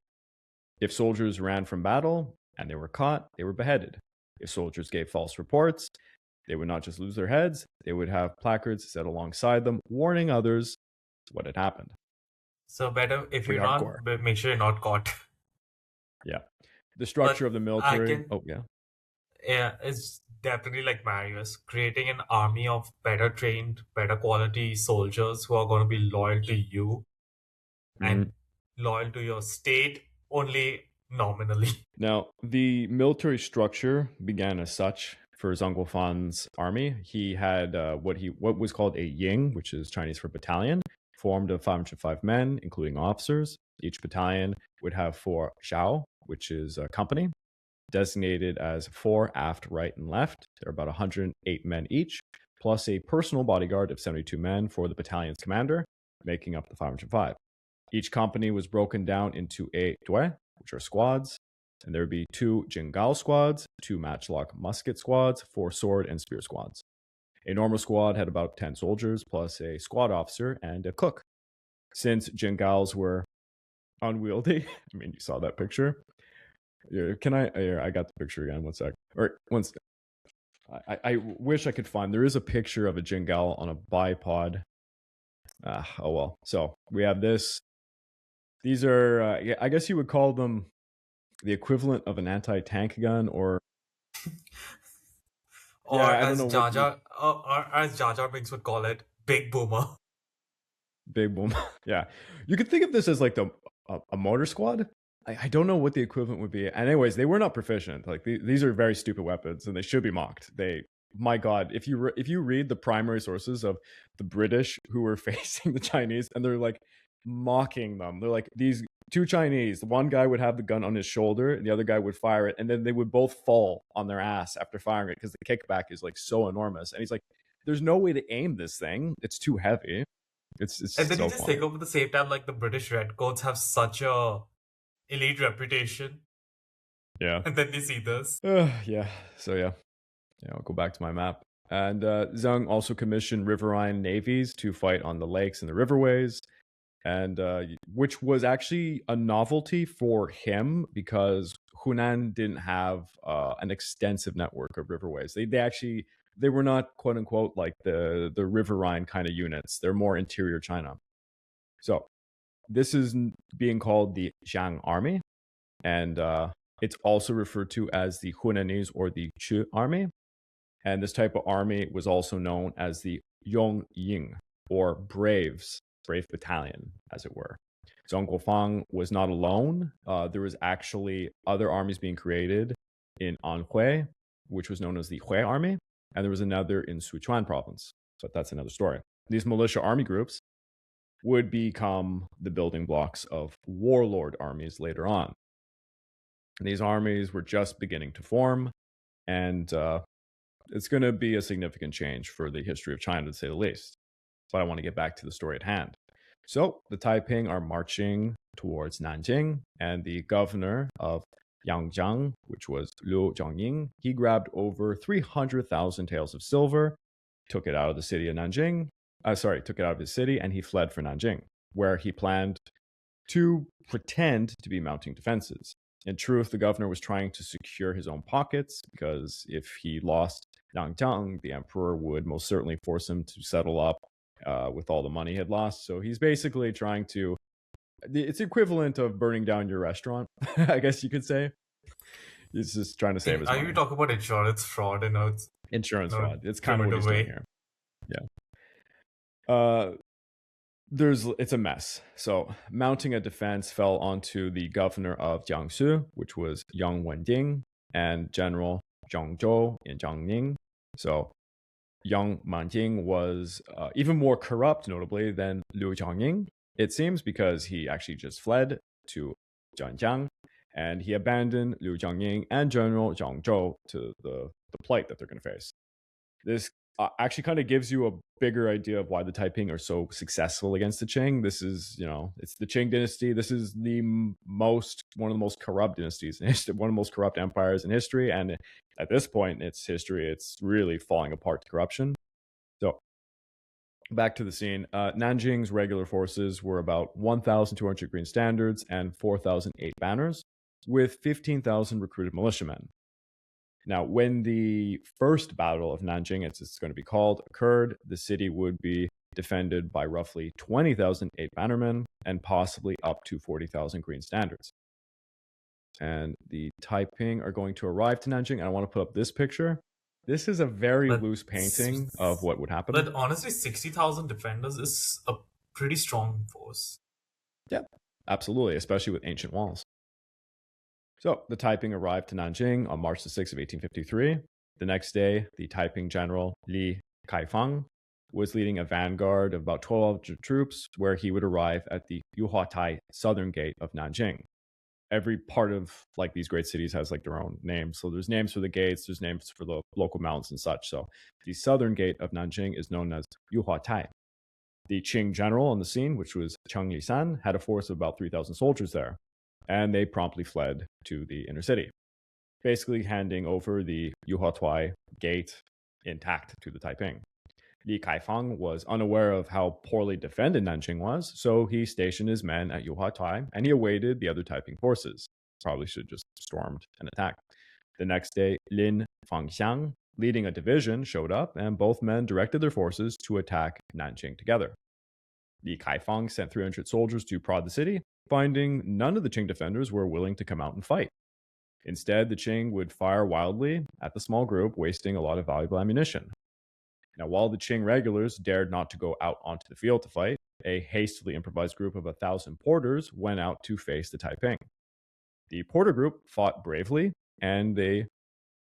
If soldiers ran from battle and they were caught, they were beheaded. If soldiers gave false reports, they would not just lose their heads, they would have placards set alongside them, warning others what had happened. So better if you run, but make sure you're not caught. Yeah. The structure of the military. Yeah, it's definitely like Marius, creating an army of better trained, better quality soldiers who are going to be loyal to you and loyal to your state only nominally. Now, the military structure began as such for Zhang Guofan's army. He had what was called a ying, which is Chinese for battalion, formed of 505 men, including officers. Each battalion would have 4 xiao, which is a company, designated as 4 aft, right, and left. There are about 108 men each, plus a personal bodyguard of 72 men for the battalion's commander, making up the 505. Each company was broken down into 8 dui, which are squads, and there would be 2 jingao squads, 2 matchlock musket squads, 4 sword and spear squads. A normal squad had about 10 soldiers, plus a squad officer and a cook. Since jingaos were unwieldy, I mean, you saw that picture. I got the picture again. 1 sec. Or once. I wish I could find. There is a picture of a jingao on a bipod. Oh well. So we have this. These are, I guess you would call them the equivalent of an anti-tank gun, or as Jar Jar Binks would call it, Big Boomer. Big Boom. Yeah, you could think of this as like a motor squad. I don't know what the equivalent would be. And anyways, they were not proficient. Like these are very stupid weapons, and they should be mocked. My God, if you read the primary sources of the British who were facing the Chinese, and they're like mocking them. They're like, these 2 Chinese, one guy would have the gun on his shoulder, and the other guy would fire it, and then they would both fall on their ass after firing it because the kickback is like so enormous. And he's like, there's no way to aim this thing. It's too heavy. It's and then so you just think of at the same time, like the British Redcoats have such a elite reputation. Yeah. And then they see this. Yeah. So yeah, I'll go back to my map. And Zheng also commissioned riverine navies to fight on the lakes and the riverways, and which was actually a novelty for him because Hunan didn't have an extensive network of riverways. They were not quote unquote like the riverine kind of units. They're more interior China. So this is being called the Jiang Army, and it's also referred to as the Hunanese or the Chu Army. And this type of army was also known as the Yong Ying, or brave battalion, as it were. Zhang Guofang was not alone. There was actually other armies being created in Anhui, which was known as the Hui Army, and there was another in Sichuan province, but that's another story. These militia army groups would become the building blocks of warlord armies later on. And these armies were just beginning to form, and it's going to be a significant change for the history of China, to say the least. But I want to get back to the story at hand. So the Taiping are marching towards Nanjing, and the governor of Yangjiang, which was Liu Zhongying, he grabbed over 300,000 taels of silver, took it out of the city of Nanjing. Took it out of his city, and he fled for Nanjing, where he planned to pretend to be mounting defenses. In truth, the governor was trying to secure his own pockets because if he lost Nanjing, the emperor would most certainly force him to settle up with all the money he had lost. So he's basically trying to. It's equivalent of burning down your restaurant, I guess you could say. He's just trying to save his Are money. you talking about insurance fraud and it's Insurance not fraud. It's kind of what he's doing here. Yeah. It's a mess. So mounting a defense fell onto the governor of Jiangsu, which was Yang Wending, and General Zhang Zhou in Jiangning. So Yang Manjing was even more corrupt, notably, than Liu Zhongying, it seems, because he actually just fled to Zhanjiang, and he abandoned Liu Zhongying and General Zhang Zhou to the plight that they're going to face. This actually kind of gives you a bigger idea of why the Taiping are so successful against the Qing. This is, it's the Qing dynasty. This is one of the most corrupt dynasties in history, one of the most corrupt empires in history. And at this point in its history, it's really falling apart to corruption. So back to the scene. Nanjing's regular forces were about 1,200 green standards and 4,008 banners, with 15,000 recruited militiamen. Now, when the first battle of Nanjing, as it's going to be called, occurred, the city would be defended by roughly 20,000 eight bannermen and possibly up to 40,000 green standards. And the Taiping are going to arrive to Nanjing, and I want to put up this picture. This is a very loose painting of what would happen. But honestly, 60,000 defenders is a pretty strong force. Yeah, absolutely, especially with ancient walls. So the Taiping arrived to Nanjing on March the 6th of 1853. The next day, the Taiping general Li Kaifang was leading a vanguard of about 1,200 troops, where he would arrive at the Yuhuatai southern gate of Nanjing. Every part of these great cities has their own names. So there's names for the gates, there's names for the local mountains and such. So the southern gate of Nanjing is known as Yuhuatai. The Qing general on the scene, which was Cheng Lisan, had a force of about 3,000 soldiers there, and they promptly fled to the inner city, basically handing over the Yuhuatai gate intact to the Taiping. Li Kaifang was unaware of how poorly defended Nanjing was, so he stationed his men at Yuhuatai, and he awaited the other Taiping forces. Probably should have just stormed and attacked. The next day, Lin Fangxiang, leading a division, showed up, and both men directed their forces to attack Nanjing together. Li Kaifang sent 300 soldiers to prod the city, finding none of the Qing defenders were willing to come out and fight. Instead, the Qing would fire wildly at the small group, wasting a lot of valuable ammunition. Now, while the Qing regulars dared not to go out onto the field to fight, a hastily improvised group of 1,000 porters went out to face the Taiping. The porter group fought bravely, and they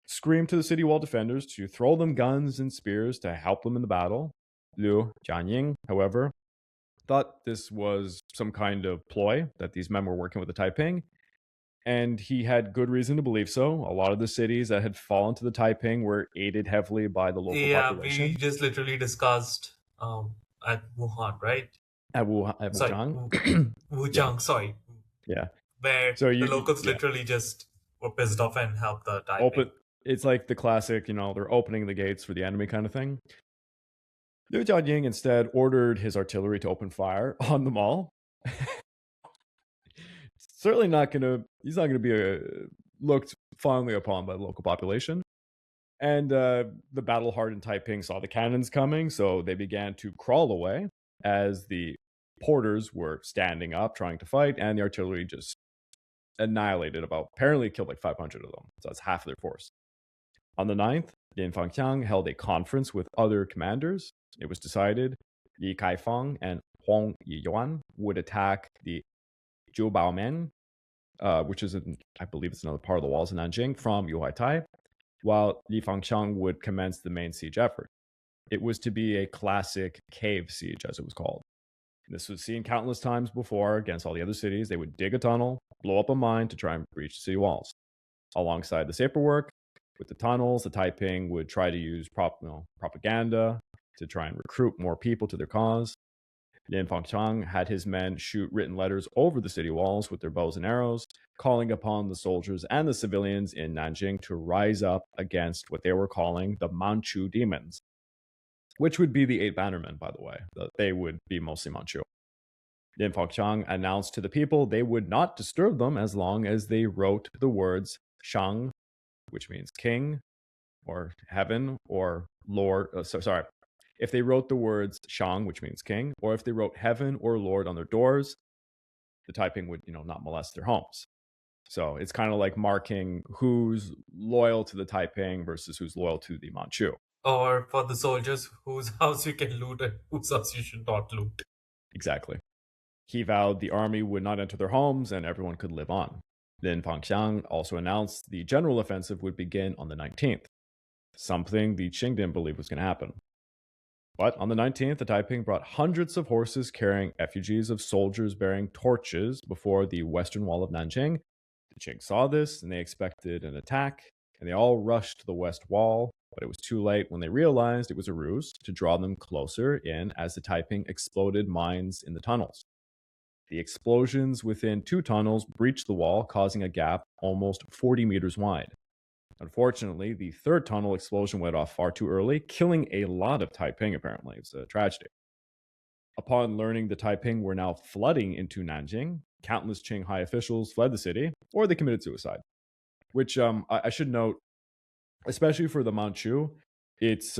screamed to the city wall defenders to throw them guns and spears to help them in the battle. Liu Jianying, however, thought this was some kind of ploy, that these men were working with the Taiping, and he had good reason to believe so. A lot of the cities that had fallen to the Taiping were aided heavily by the local population. We just literally discussed at Wuhan, right? At Wu Chang. Wu Chang, sorry. Yeah. Where the locals literally just were pissed off and helped the Taiping. It's like the classic, they're opening the gates for the enemy kind of thing. Liu Jianying instead ordered his artillery to open fire on them all. He's not going to be looked fondly upon by the local population. And the battle-hardened Taiping saw the cannons coming, so they began to crawl away as the porters were standing up, trying to fight, and the artillery just annihilated apparently killed 500 of them. So that's half of their force. On the 9th, Lin Fangxiang held a conference with other commanders. It was decided Li Kaifang and Hong Xiuquan would attack the Zhubaomen, which is, I believe it's another part of the walls of Nanjing, from Yuhuatai, while Li Fangxiang would commence the main siege effort. It was to be a classic cave siege, as it was called. This was seen countless times before against all the other cities. They would dig a tunnel, blow up a mine to try and breach the city walls. Alongside the safer work, with the tunnels, the Taiping would try to use propaganda to try and recruit more people to their cause. Lin Fangchang had his men shoot written letters over the city walls with their bows and arrows, calling upon the soldiers and the civilians in Nanjing to rise up against what they were calling the Manchu demons, which would be the eight bannermen, by the way. They would be mostly Manchu. Lin Fangchang announced to the people they would not disturb them as long as they wrote the words Shang, which means king, or heaven, or lord. Sorry. If they wrote the words Shang, which means king, or if they wrote heaven or lord on their doors, the Taiping would, not molest their homes. So it's kind of like marking who's loyal to the Taiping versus who's loyal to the Manchu. Or for the soldiers whose house you can loot and whose house you should not loot. Exactly. He vowed the army would not enter their homes and everyone could live on. Lin Fangxiang also announced the general offensive would begin on the 19th, something the Qing didn't believe was going to happen. But on the 19th, the Taiping brought hundreds of horses carrying effigies of soldiers bearing torches before the western wall of Nanjing. The Qing saw this and they expected an attack, and they all rushed to the west wall, but it was too late when they realized it was a ruse to draw them closer in as the Taiping exploded mines in the tunnels. The explosions within two tunnels breached the wall, causing a gap almost 40 meters wide. Unfortunately, the third tunnel explosion went off far too early, killing a lot of Taiping, apparently. It's a tragedy. Upon learning the Taiping were now flooding into Nanjing, countless Qing high officials fled the city, or they committed suicide. Which I should note, especially for the Manchu, it's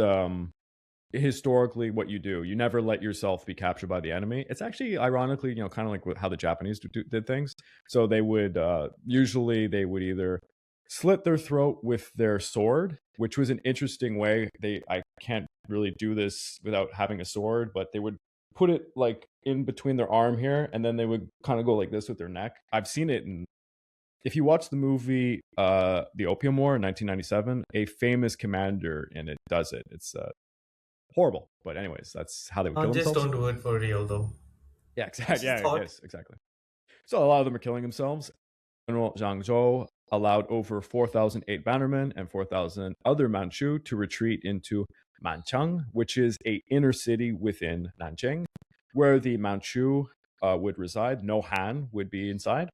historically what you do. You never let yourself be captured by the enemy. It's actually, ironically, kind of like how the Japanese did things. So they would, usually they would either slit their throat with their sword, which was an interesting way. I can't really do this without having a sword, but they would put it like in between their arm here, and then they would kind of go like this with their neck. I've seen it if you watch the movie The Opium War in 1997, a famous commander in it does it. It's horrible, but anyways, that's how they would kill Just themselves. don't do it for real, though. Yeah, exactly. Yes, exactly. So a lot of them are killing themselves. General Zhang Zhou allowed over 4,008 bannermen and 4,000 other Manchu to retreat into Manchang, which is a inner city within Nanjing, where the Manchu would reside. No Han would be inside.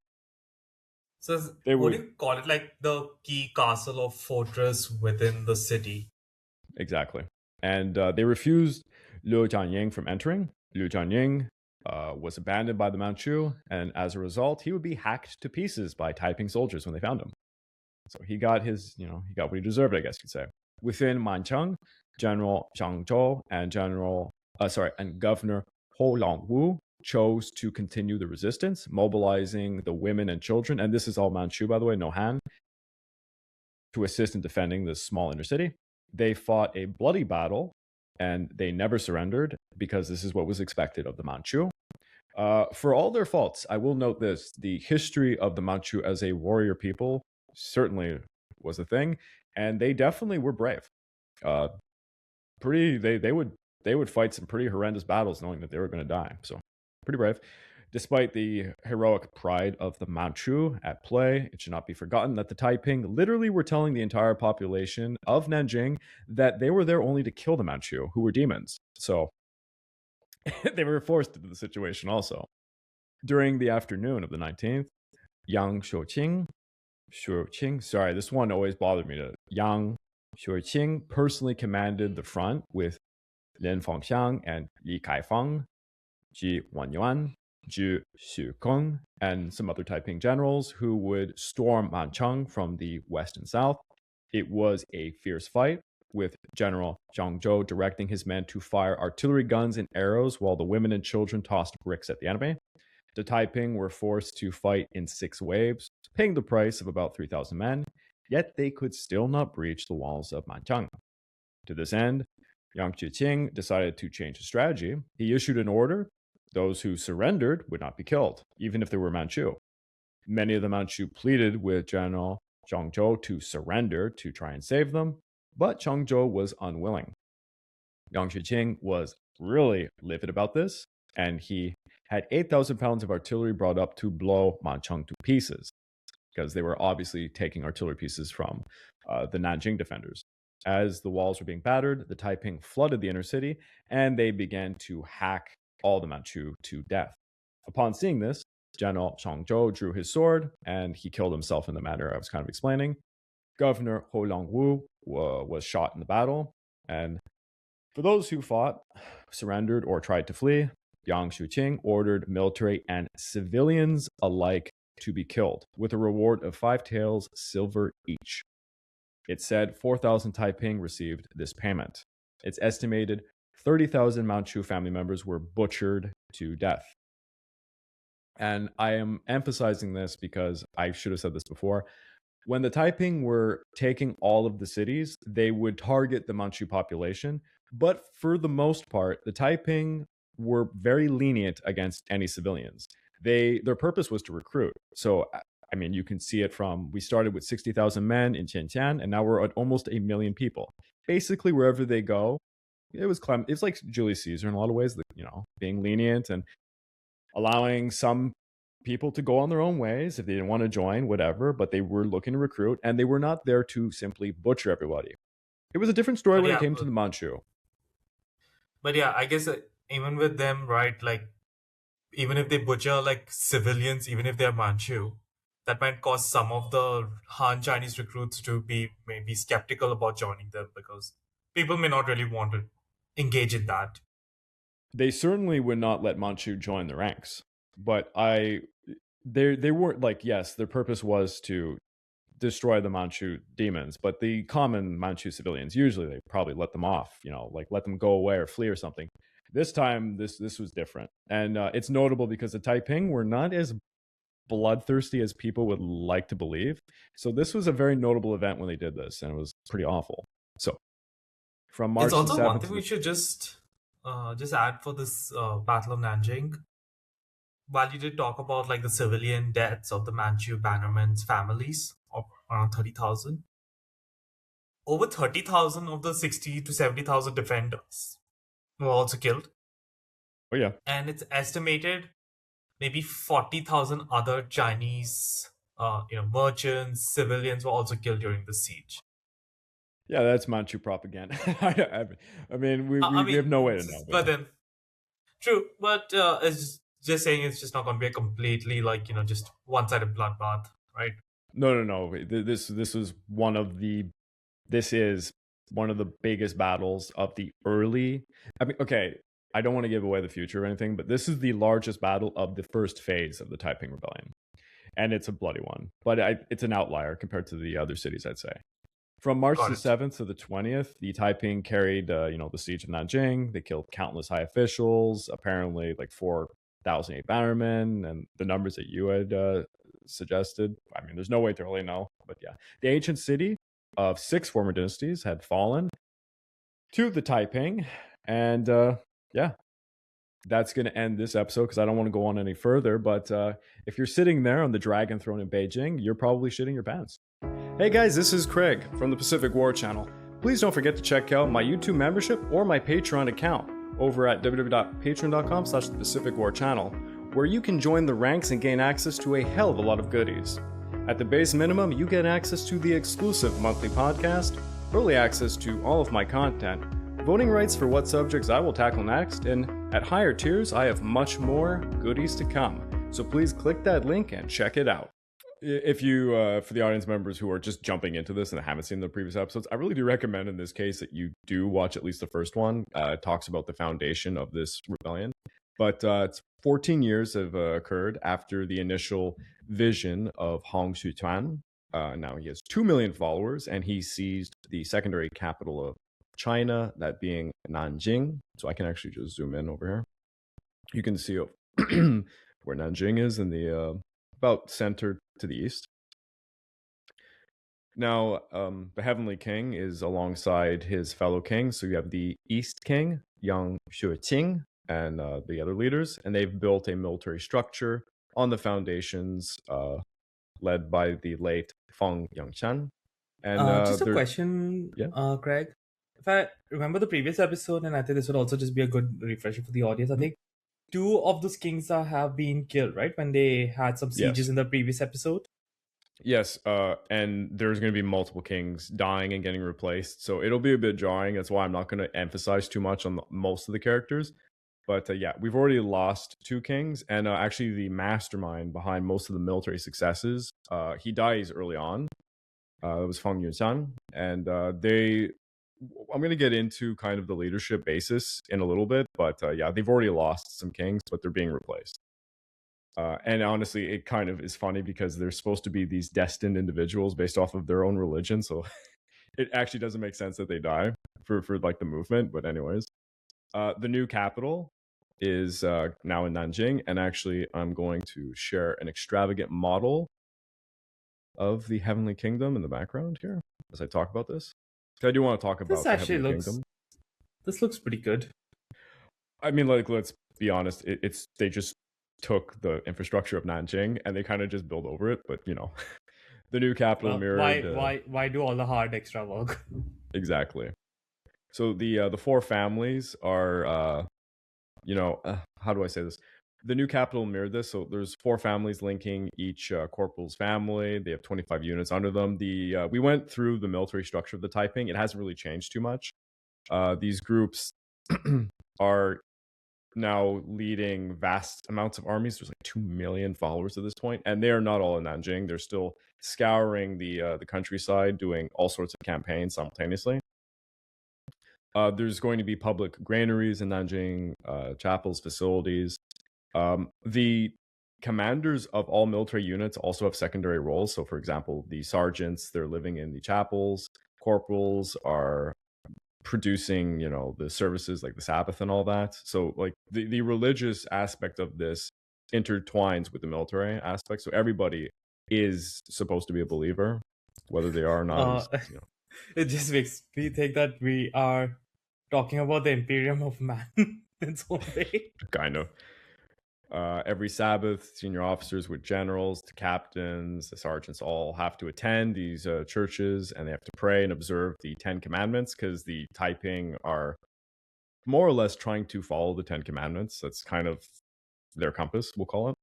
So would you call it like the key castle or fortress within the city? Exactly. And they refused Liu Jianying from entering. Liu Jianying was abandoned by the Manchu, and as a result, he would be hacked to pieces by Taiping soldiers when they found him. So he got he got what he deserved, I guess you'd say. Within Manchang, General Zhang Zhou and Governor Ho Longwu chose to continue the resistance, mobilizing the women and children, and this is all Manchu, by the way, no Han, to assist in defending this small inner city. They fought a bloody battle, and they never surrendered because this is what was expected of the Manchu. For all their faults, I will note this: the history of the Manchu as a warrior people certainly was a thing, and they definitely were brave. They would fight some pretty horrendous battles knowing that they were going to die. So pretty brave. Despite the heroic pride of the Manchu at play, it should not be forgotten that the Taiping literally were telling the entire population of Nanjing that they were there only to kill the Manchu, who were demons. So they were forced into the situation also. During the afternoon of the 19th, Yang Xiuqing, sorry, this one always bothered me. Yang Xiuqing personally commanded the front with Lin Fangxiang and Li Kaifang, Ji Wanyuan, Zhu Xukong, and some other Taiping generals who would storm Manchang from the west and south. It was a fierce fight, with General Zhang Zhou directing his men to fire artillery guns and arrows while the women and children tossed bricks at the enemy. The Taiping were forced to fight in 6 waves, paying the price of about 3,000 men, yet they could still not breach the walls of Manchang. To this end, Yang Qiqing decided to change his strategy. He issued an order: those who surrendered would not be killed, even if they were Manchu. Many of the Manchu pleaded with General Zhang Zhou to surrender to try and save them, but Zhang Zhou was unwilling. Yang Qiqing was really livid about this, and he had 8,000 pounds of artillery brought up to blow Manchang to pieces, because they were obviously taking artillery pieces from the Nanjing defenders. As the walls were being battered, the Taiping flooded the inner city, and they began to hack all the Manchu to death. Upon seeing this, General Changzhou drew his sword and he killed himself in the manner I was kind of explaining. Governor Ho Longwu was shot in the battle. And for those who fought, surrendered, or tried to flee, Yang Shuqing ordered military and civilians alike to be killed, with a reward of 5 taels silver each. It said 4,000 Taiping received this payment. It's estimated 30,000 Manchu family members were butchered to death. And I am emphasizing this because I should have said this before. When the Taiping were taking all of the cities, they would target the Manchu population. But for the most part, the Taiping were very lenient against any civilians. Their purpose was to recruit. So, I mean, you can see it from, we started with 60,000 men in Qiantian, and now we're at almost 1 million people. Basically, wherever they go, it's like Julius Caesar in a lot of ways, being lenient and allowing some people to go on their own ways if they didn't want to join, whatever, but they were looking to recruit, and they were not there to simply butcher everybody. It was a different story when it came to the Manchu. But yeah, I guess even with them, right, like, even if they butcher like civilians, even if they're Manchu, that might cause some of the Han Chinese recruits to be maybe skeptical about joining them because people may not really want to engage in that. They certainly would not let Manchu join the ranks, but they weren't like, yes, their purpose was to destroy the Manchu demons, but the common Manchu civilians, usually they probably let them off, like let them go away or flee or something. This time, this was different. And it's notable because the Taiping were not as bloodthirsty as people would like to believe. So this was a very notable event when they did this, and it was pretty awful. So from March it's also 7th one thing we should just add for this Battle of Nanjing. While you did talk about like the civilian deaths of the Manchu bannermen's families of around 30,000, over 30,000 of the 60 to 70,000 defenders were also killed. Oh yeah. And it's estimated maybe 40,000 other Chinese merchants, civilians were also killed during the siege. Yeah, that's Manchu propaganda. I mean, we have no way to know. But then, true, but it's just saying it's just not going to be a completely just one-sided bloodbath, right? No. This is one of the biggest battles of the early. I mean, okay, I don't want to give away the future or anything, but this is the largest battle of the first phase of the Taiping Rebellion, and it's a bloody one. But it's an outlier compared to the other cities, I'd say. From March the 7th to the 20th, the Taiping carried, the siege of Nanjing. They killed countless high officials, apparently like 4,008 bannermen, and the numbers that you had suggested. I mean, there's no way to really know, but yeah. The ancient city of 6 former dynasties had fallen to the Taiping, and yeah, that's going to end this episode because I don't want to go on any further, but if you're sitting there on the Dragon Throne in Beijing, you're probably shitting your pants. Hey guys, this is Craig from the Pacific War Channel. Please don't forget to check out my YouTube membership or my Patreon account over at www.patreon.com/thepacificwarchannel, where you can join the ranks and gain access to a hell of a lot of goodies. At the base minimum, you get access to the exclusive monthly podcast, early access to all of my content, voting rights for what subjects I will tackle next, and at higher tiers, I have much more goodies to come. So please click that link and check it out. If you, for the audience members who are just jumping into this and haven't seen the previous episodes, I really do recommend in this case that you do watch at least the first one. It talks about the foundation of this rebellion. But it's 14 years have occurred after the initial vision of Hong Xiuquan. Now he has 2 million followers, and he seized the secondary capital of China, that being Nanjing. So I can actually just zoom in over here. You can see where Nanjing is in the about center to the east. Now, the Heavenly King is alongside his fellow king. So you have the East King, Yang Shuqing, and the other leaders, and they've built a military structure on the foundations led by the late Feng Yangshan. And just a question, Craig. If I remember the previous episode, and I think this would also just be a good refresher for the audience, I think 2 of those kings have been killed, right? When they had some sieges in the previous episode. Yes, and there's going to be multiple kings dying and getting replaced, so it'll be a bit jarring. That's why I'm not going to emphasize too much on most of the characters. But yeah, we've already lost 2 kings, and actually the mastermind behind most of the military successes, he dies early on. It was Hong Xiuquan, and I'm going to get into kind of the leadership basis in a little bit, but yeah, they've already lost some kings, but they're being replaced. And honestly, it kind of is funny because they're supposed to be these destined individuals based off of their own religion, so it actually doesn't make sense that they die for like the movement. But anyways, the new capital is now in Nanjing, and actually I'm going to share an extravagant model of the Heavenly Kingdom in the background here as I talk about this. I do want to talk This about the actually Heavenly looks. Kingdom. This looks pretty good. I mean, like, let's be honest, it's they just took the infrastructure of Nanjing and they kind of just built over it, but the new capital Well, mirrored why do all the hard extra work? exactly. So the 4 families are how do I say this? The new capital mirrored this. So there's 4 families linking each corporal's family. They have 25 units under them. We went through the military structure of the Taiping. It hasn't really changed too much. These groups are now leading vast amounts of armies. There's like 2 million followers at this point, and they are not all in Nanjing. They're still scouring the countryside, doing all sorts of campaigns simultaneously. There's going to be public granaries in Nanjing, chapels, facilities. The commanders of all military units also have secondary roles. So, for example, the sergeants, they're living in the chapels. Corporals are producing, the services like the Sabbath and all that. So, like, the religious aspect of this intertwines with the military aspect. So everybody is supposed to be a believer, whether they are or not. Uh, it just makes me think that we are talking about the Imperium of Man in its own way. Kind of. Every Sabbath, senior officers with generals to captains, the sergeants all have to attend these churches, and they have to pray and observe the 10 Commandments, because the Taiping are more or less trying to follow the 10 Commandments. That's kind of their compass, we'll call it.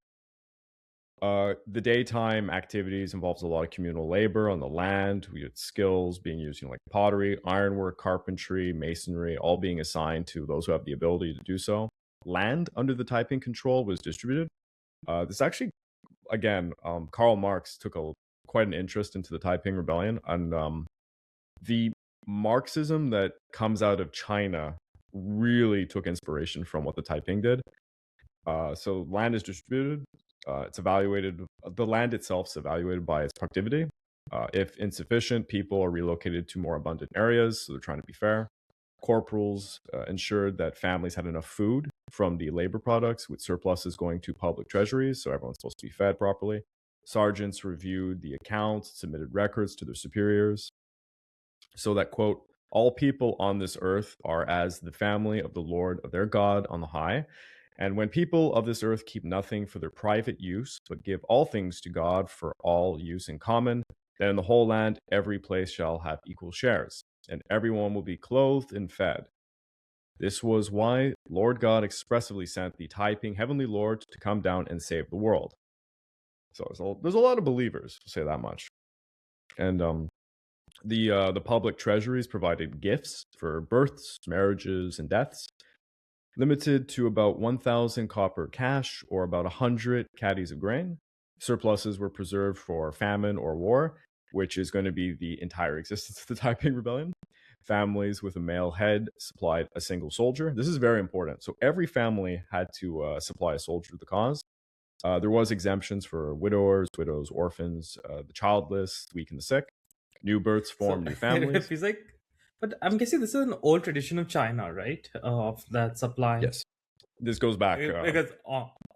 The daytime activities involves a lot of communal labor on the land. We had skills being used, like pottery, ironwork, carpentry, masonry, all being assigned to those who have the ability to do so. Land under the Taiping control was distributed. This actually, again, Karl Marx took quite an interest into the Taiping Rebellion, and the Marxism that comes out of China really took inspiration from what the Taiping did. So land is distributed. It's evaluated. The land itself is evaluated by its productivity. If insufficient, people are relocated to more abundant areas. So they're trying to be fair. Corporals ensured that families had enough food from the labor products, with surpluses going to public treasuries. So everyone's supposed to be fed properly. Sergeants reviewed the accounts, submitted records to their superiors. So that, quote, all people on this earth are as the family of the Lord of their God on the high. And when people of this earth keep nothing for their private use, but give all things to God for all use in common, then in the whole land every place shall have equal shares, and everyone will be clothed and fed. This was why Lord God expressively sent the Taiping Heavenly Lord to come down and save the world. So there's a lot of believers, to say that much. And the public treasuries provided gifts for births, marriages, and deaths, limited to about 1,000 copper cash or about 100 caddies of grain. Surpluses were preserved for famine or war, which is going to be the entire existence of the Taiping Rebellion. Families with a male head supplied a single soldier. This is very important. So every family had to supply a soldier to the cause. There was exemptions for widows, orphans, the childless, weak, and the sick. New births formed new families. It feels like, but I'm guessing this is an old tradition of China, right? Of that supply. Yes, this goes back Because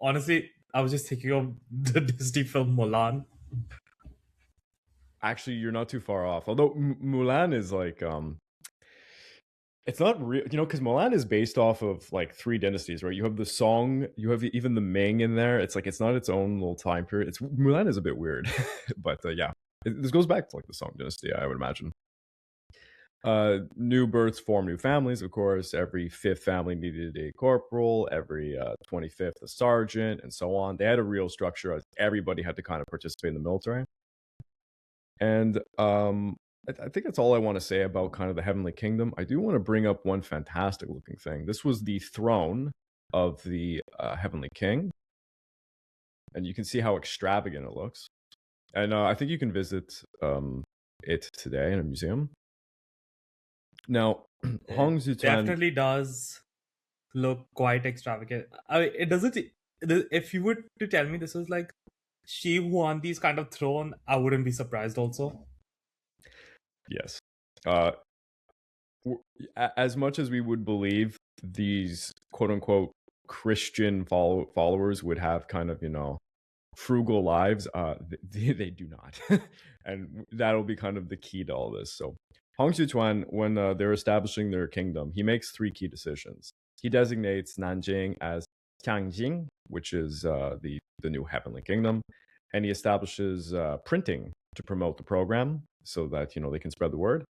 honestly, I was just thinking of the Disney film Mulan. actually, you're not too far off. Although Mulan is like it's not real, because Mulan is based off of like 3 dynasties, right? You have the Song, you have even the Ming in there. It's like it's not its own little time period. Mulan is a bit weird, but yeah, this goes back to like the Song dynasty, I would imagine. New births form new families, of course. Every 5th family needed a corporal, every 25th a sergeant, and so on. They had a real structure as everybody had to kind of participate in the military. And I think that's all I want to say about kind of the Heavenly Kingdom. I do want to bring up one fantastic looking thing. This was the throne of the Heavenly King. And you can see how extravagant it looks. And I think you can visit it today in a museum. Now, Hong It Xiuquan, definitely does look quite extravagant. I mean, it doesn't. If you were to tell me this was like she who won these kind of throne, I wouldn't be surprised. Also, yes. As much as we would believe these quote unquote Christian followers would have kind of, frugal lives, they do not. And that'll be kind of the key to all this. So Hong Xiuquan, when they're establishing their kingdom, he makes three key decisions. He designates Nanjing as Tianjing, which is the new heavenly kingdom, and he establishes printing to promote the program so that they can spread the word.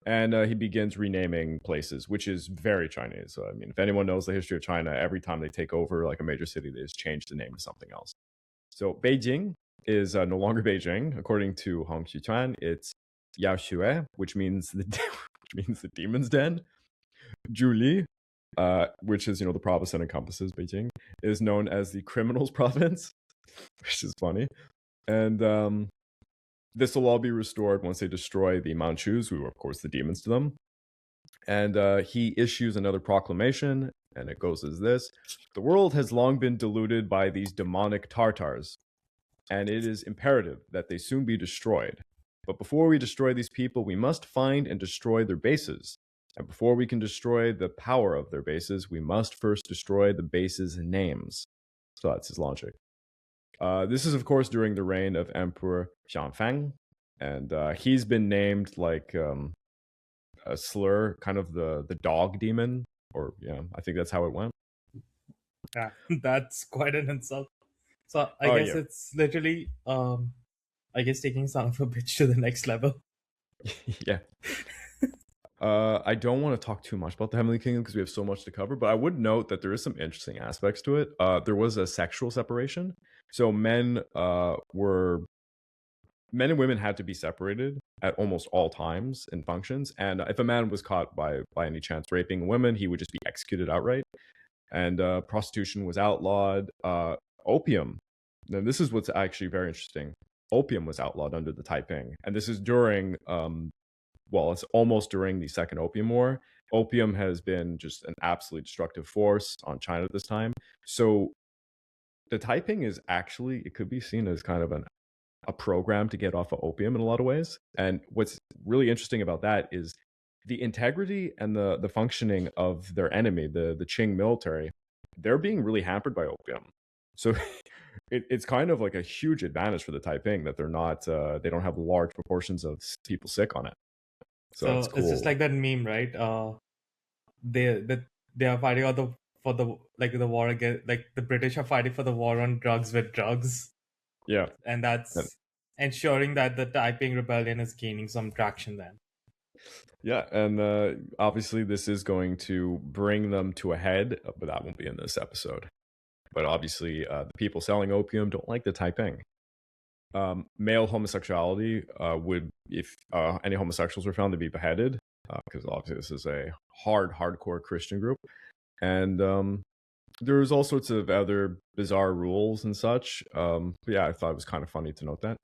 And he begins renaming places, which is very Chinese. So, I mean, if anyone knows the history of China, every time they take over like a major city, they just change the name to something else. So Beijing is no longer Beijing. According to Hong Xiuquan, it's Yaoxue, which means the demon's den. Zhuli, which is the province that encompasses Beijing, is known as the criminals province, which is funny. And this will all be restored once they destroy the Manchus, who are, of course, the demons to them. And he issues another proclamation, and it goes as this: the world has long been deluded by these demonic Tartars, and it is imperative that they soon be destroyed. But before we destroy these people, we must find and destroy their bases. And before we can destroy the power of their bases, we must first destroy the bases' names. So that's his logic. This is, of course, during the reign of Emperor Xianfang, and he's been named like a slur, kind of the dog demon, or I think that's how it went. yeah, that's quite an insult. So I guess it's literally, I guess, taking son of a bitch to the next level. Yeah. I don't want to talk too much about the Heavenly Kingdom because we have so much to cover, but I would note that there is some interesting aspects to it. There was a sexual separation. So men and women had to be separated at almost all times in functions. And if a man was caught by any chance raping women, he would just be executed outright. And prostitution was outlawed. Opium. Now, this is what's actually very interesting. Opium was outlawed under the Taiping. And this is during it's almost during the Second Opium War. Opium has been just an absolutely destructive force on China at this time. So the Taiping is actually, it could be seen as kind of a program to get off of opium in a lot of ways. And what's really interesting about that is the integrity and the functioning of their enemy, the Qing military. They're being really hampered by opium. So it's kind of like a huge advantage for the Taiping that they're not, they don't have large proportions of people sick on it. So it's cool. It's just like that meme, right? They are fighting for the war against, like the British are fighting for the war on drugs with drugs. Yeah, and that's ensuring that the Taiping Rebellion is gaining some traction then. Yeah, and obviously this is going to bring them to a head, but that won't be in this episode. But obviously, the people selling opium don't like the Taiping. Male homosexuality would, if any homosexuals were found, to be beheaded, because obviously this is a hardcore Christian group. And there's all sorts of other bizarre rules and such. But yeah, I thought it was kind of funny to note that.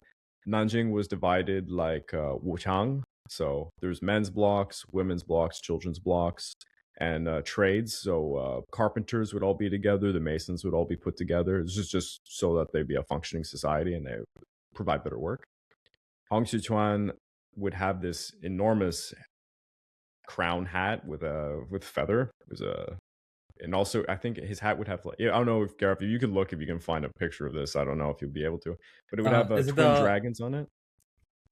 Nanjing was divided like Wu Chang. So there's men's blocks, women's blocks, children's blocks, and trades. So carpenters would all be together. The masons would all be put together. This is just so that they'd be a functioning society and they provide better work. Hong Xiuquan would have this enormous crown hat with feather. It was and also I think his hat would have I don't know if Gareth, you could look if you can find a picture of this. I don't know if you'll be able to, but it would have twin dragons on it.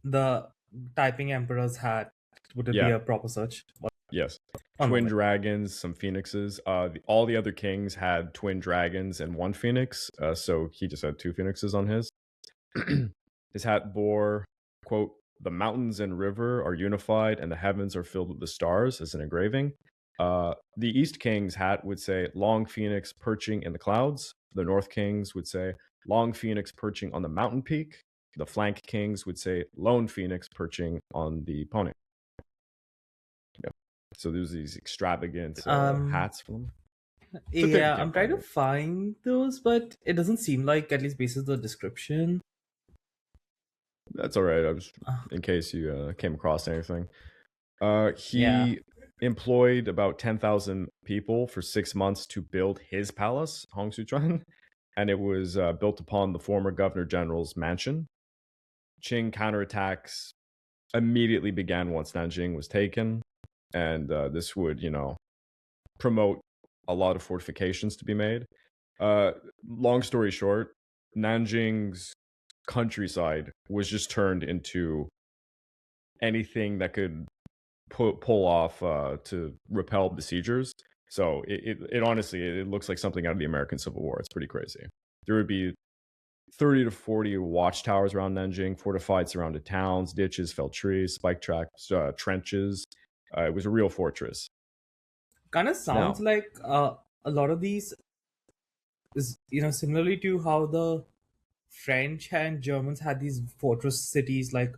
The Taiping Emperor's hat. Would it be a proper search? Yes. Twin dragons, some phoenixes. All the other kings had twin dragons and one phoenix. So he just had two phoenixes on his. His hat bore, quote, "The mountains and river are unified and the heavens are filled with the stars," as an engraving. The East King's hat would say, "Long phoenix perching in the clouds." The North Kings would say, "Long phoenix perching on the mountain peak." The Flank Kings would say, "Lone phoenix perching on the pony." Yeah. So there's these extravagant hats for them. So take your Yeah, I'm time trying to finding it. find those, but it doesn't seem like, at least based on the description. That's all right. I was Uh, in case you came across anything. yeah, He employed about 10,000 people for 6 months to build his palace, Hong Xiuquan, and it was built upon the former governor general's mansion. Qing counterattacks immediately began once Nanjing was taken, and this would, promote a lot of fortifications to be made. Long story short, Nanjing's countryside was just turned into anything that could pull off to repel besiegers. So it honestly it looks like something out of the American Civil War. It's pretty crazy. There would be 30 to 40 watchtowers around Nanjing, fortified surrounded towns, ditches, felled trees, spike tracks, trenches. It was a real fortress. kind of sounds Now, like a lot of these is, similarly to how the French and Germans had these fortress cities, like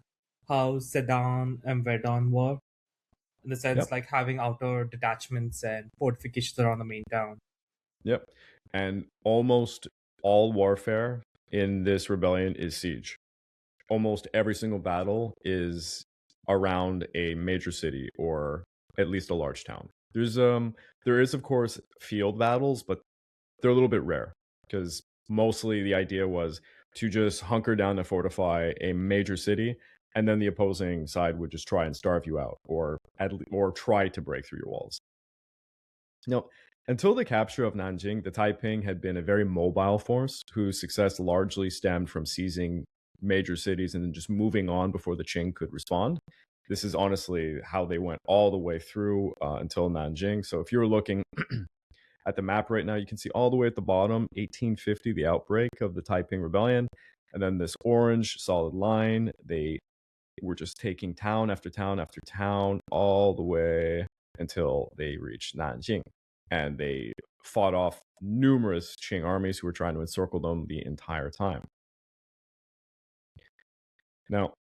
how Sedan and Verdun were, in the sense yep, like having outer detachments and fortifications around the main town. yep. And almost all warfare in this rebellion is siege. Almost every single battle is around a major city or at least a large town. There is of course field battles, but they're a little bit rare because mostly the idea was to just hunker down and fortify a major city, and then the opposing side would just try and starve you out, or try to break through your walls. Now, until the capture of Nanjing, the Taiping had been a very mobile force whose success largely stemmed from seizing major cities and then just moving on before the Qing could respond. This is honestly how they went all the way through until Nanjing. So if you're looking at the map right now, you can see all the way at the bottom, 1850, the outbreak of the Taiping Rebellion. And then this orange solid line, they were just taking town after town after town all the way until they reached Nanjing. And they fought off numerous Qing armies who were trying to encircle them the entire time. Now,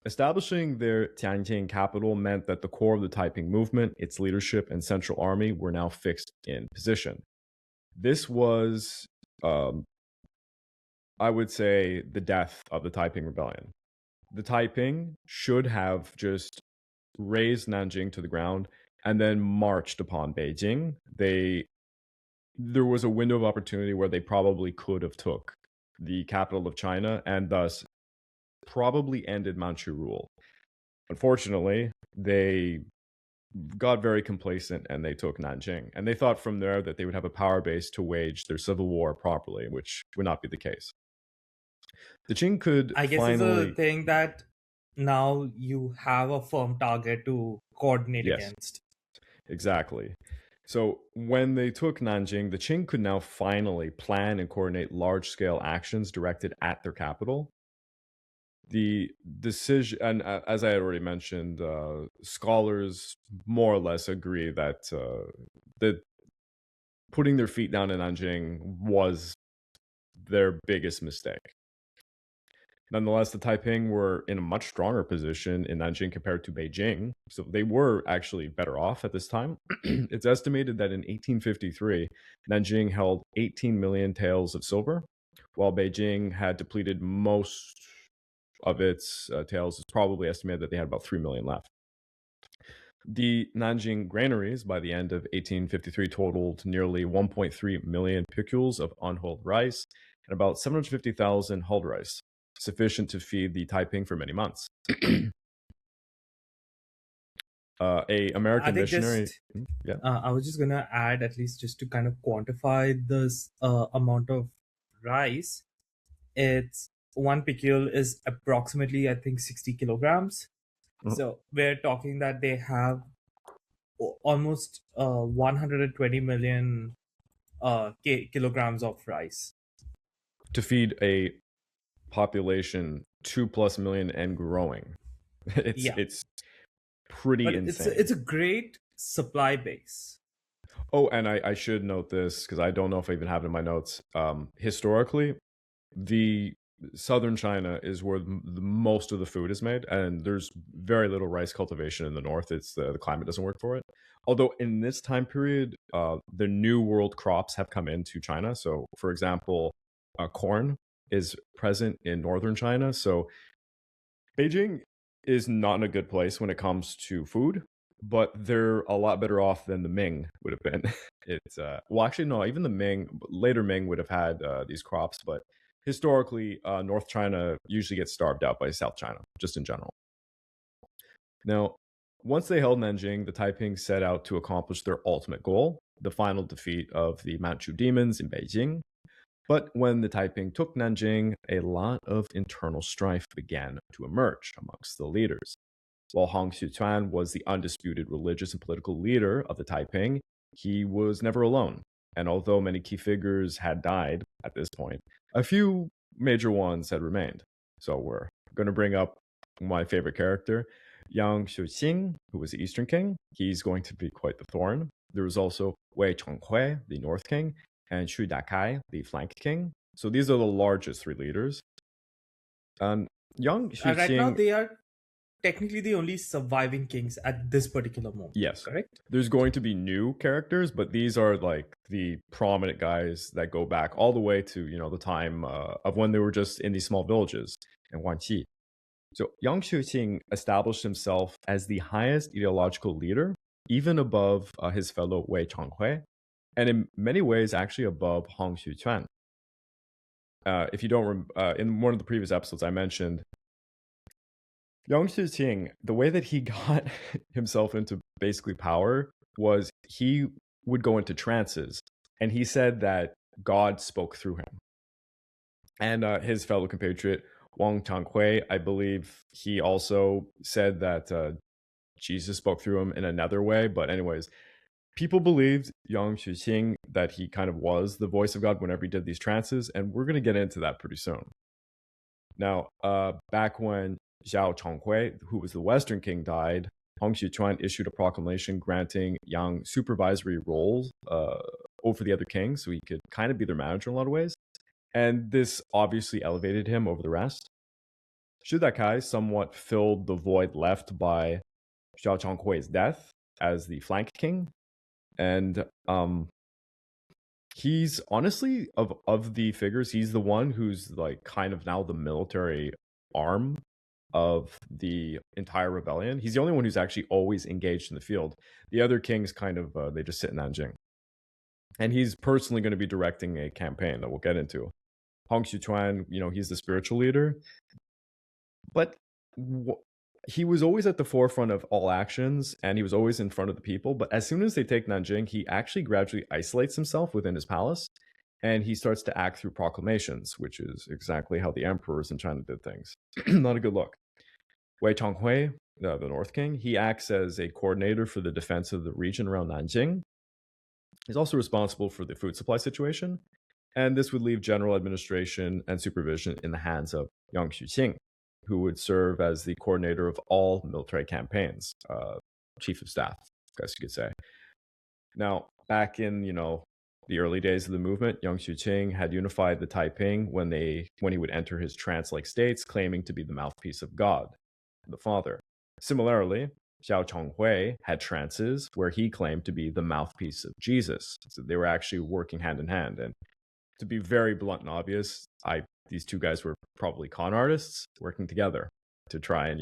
establishing their Tianjin capital meant that the core of the Taiping movement, its leadership, and central army were now fixed in position. This was, um, I would say, the death of the Taiping Rebellion. The Taiping should have just razed Nanjing to the ground and then marched upon Beijing. There was a window of opportunity where they probably could have took the capital of China and thus probably ended Manchu rule. Unfortunately, they got very complacent and they took Nanjing. And they thought from there that they would have a power base to wage their civil war properly, which would not be the case. The Qing could I guess it's a finally, thing that now you have a firm target to coordinate yes, against. exactly. So when they took Nanjing, the Qing could now finally plan and coordinate large scale actions directed at their capital. The decision, and as I had already mentioned, scholars more or less agree that putting their feet down in Nanjing was their biggest mistake. Nonetheless, the Taiping were in a much stronger position in Nanjing compared to Beijing, so they were actually better off at this time. It's estimated that in 1853, Nanjing held 18 million taels of silver, while Beijing had depleted most of its taels. It's probably estimated that they had about 3 million left. The Nanjing granaries by the end of 1853 totaled nearly 1.3 million piculs of unhulled rice and about 750,000 hulled rice, sufficient to feed the Taiping for many months. A I American think missionary, just yeah, I was just gonna add, at least just to kind of quantify this amount of rice. It's one picule is approximately, I think, 60 kilograms. mhm, So we're talking that they have almost 120 million kilograms of rice. to feed a population 2+ million and growing. It's Yeah, it's pretty but insane. it's a great supply base. Oh, and I should note this because I don't know if I even have it in my notes. Historically, the southern China is where most of the food is made, and there's very little rice cultivation in the north. It's the climate doesn't work for it. Although in this time period, the new world crops have come into China. So, for example, corn is present in northern China. So Beijing is not in a good place when it comes to food, but they're a lot better off than the Ming would have been. It's well, actually, no, even the Ming, later Ming would have had these crops, but historically, North China usually gets starved out by South China, just in general. Now, once they held Nanjing, the Taiping set out to accomplish their ultimate goal, the final defeat of the Manchu demons in Beijing. But when the Taiping took Nanjing, a lot of internal strife began to emerge amongst the leaders. While Hong Xiuquan was the undisputed religious and political leader of the Taiping, he was never alone. And although many key figures had died at this point, a few major ones had remained. So we're going to bring up my favorite character, Yang Xiuqing, who was the Eastern King. He's going to be quite the thorn. There was also Wei Chongwei, the North King, and Shu Dakai, the flank king. So these are the largest three leaders. And Yang Xiuqing, Right now, they are technically the only surviving kings at this particular moment. yes, Correct? there's going to be new characters, but these are like the prominent guys that go back all the way to the time of when they were just in these small villages in Guangxi. So Yang Xiuqing established himself as the highest ideological leader, even above his fellow Wei Chongwei, and in many ways actually above Hong Xiuquan. If you don't, in one of the previous episodes, I mentioned Yang Xiuqing. The way that he got himself into basically power was he would go into trances, and he said that God spoke through him. And his fellow compatriot Wang Changhui, I believe, he also said that Jesus spoke through him in another way. But anyways, people believed Yang Xiuqing that he kind of was the voice of God whenever he did these trances, and we're going to get into that pretty soon. Now, back when Xiao Chonghui, who was the Western king, died, Hong Xiuquan issued a proclamation granting Yang supervisory roles over the other kings, so he could kind of be their manager in a lot of ways. And this obviously elevated him over the rest. Shu Dakai somewhat filled the void left by Xiao Chonghui's death as the flank king. And he's honestly, of the figures, he's the one who's like kind of now the military arm of the entire rebellion. He's the only one who's actually always engaged in the field. The other kings kind of they just sit in Nanjing. And he's personally going to be directing a campaign that we'll get into. Hong Xiuquan, he's the spiritual leader, but he was always at the forefront of all actions, and he was always in front of the people. But as soon as they take Nanjing, he actually gradually isolates himself within his palace, and he starts to act through proclamations, which is exactly how the emperors in China did things. Not a good look. Wei Chongwei, the North King, he acts as a coordinator for the defense of the region around Nanjing. He's also responsible for the food supply situation, and this would leave general administration and supervision in the hands of Yang Xiuqing, who would serve as the coordinator of all military campaigns, chief of staff, I guess you could say. Now, back in the early days of the movement, Yang Xiuqing had unified the Taiping when he would enter his trance-like states, claiming to be the mouthpiece of God, the Father. Similarly, Xiao Chonghui had trances where he claimed to be the mouthpiece of Jesus. So they were actually working hand in hand. And to be very blunt and obvious, these two guys were probably con artists working together to try and,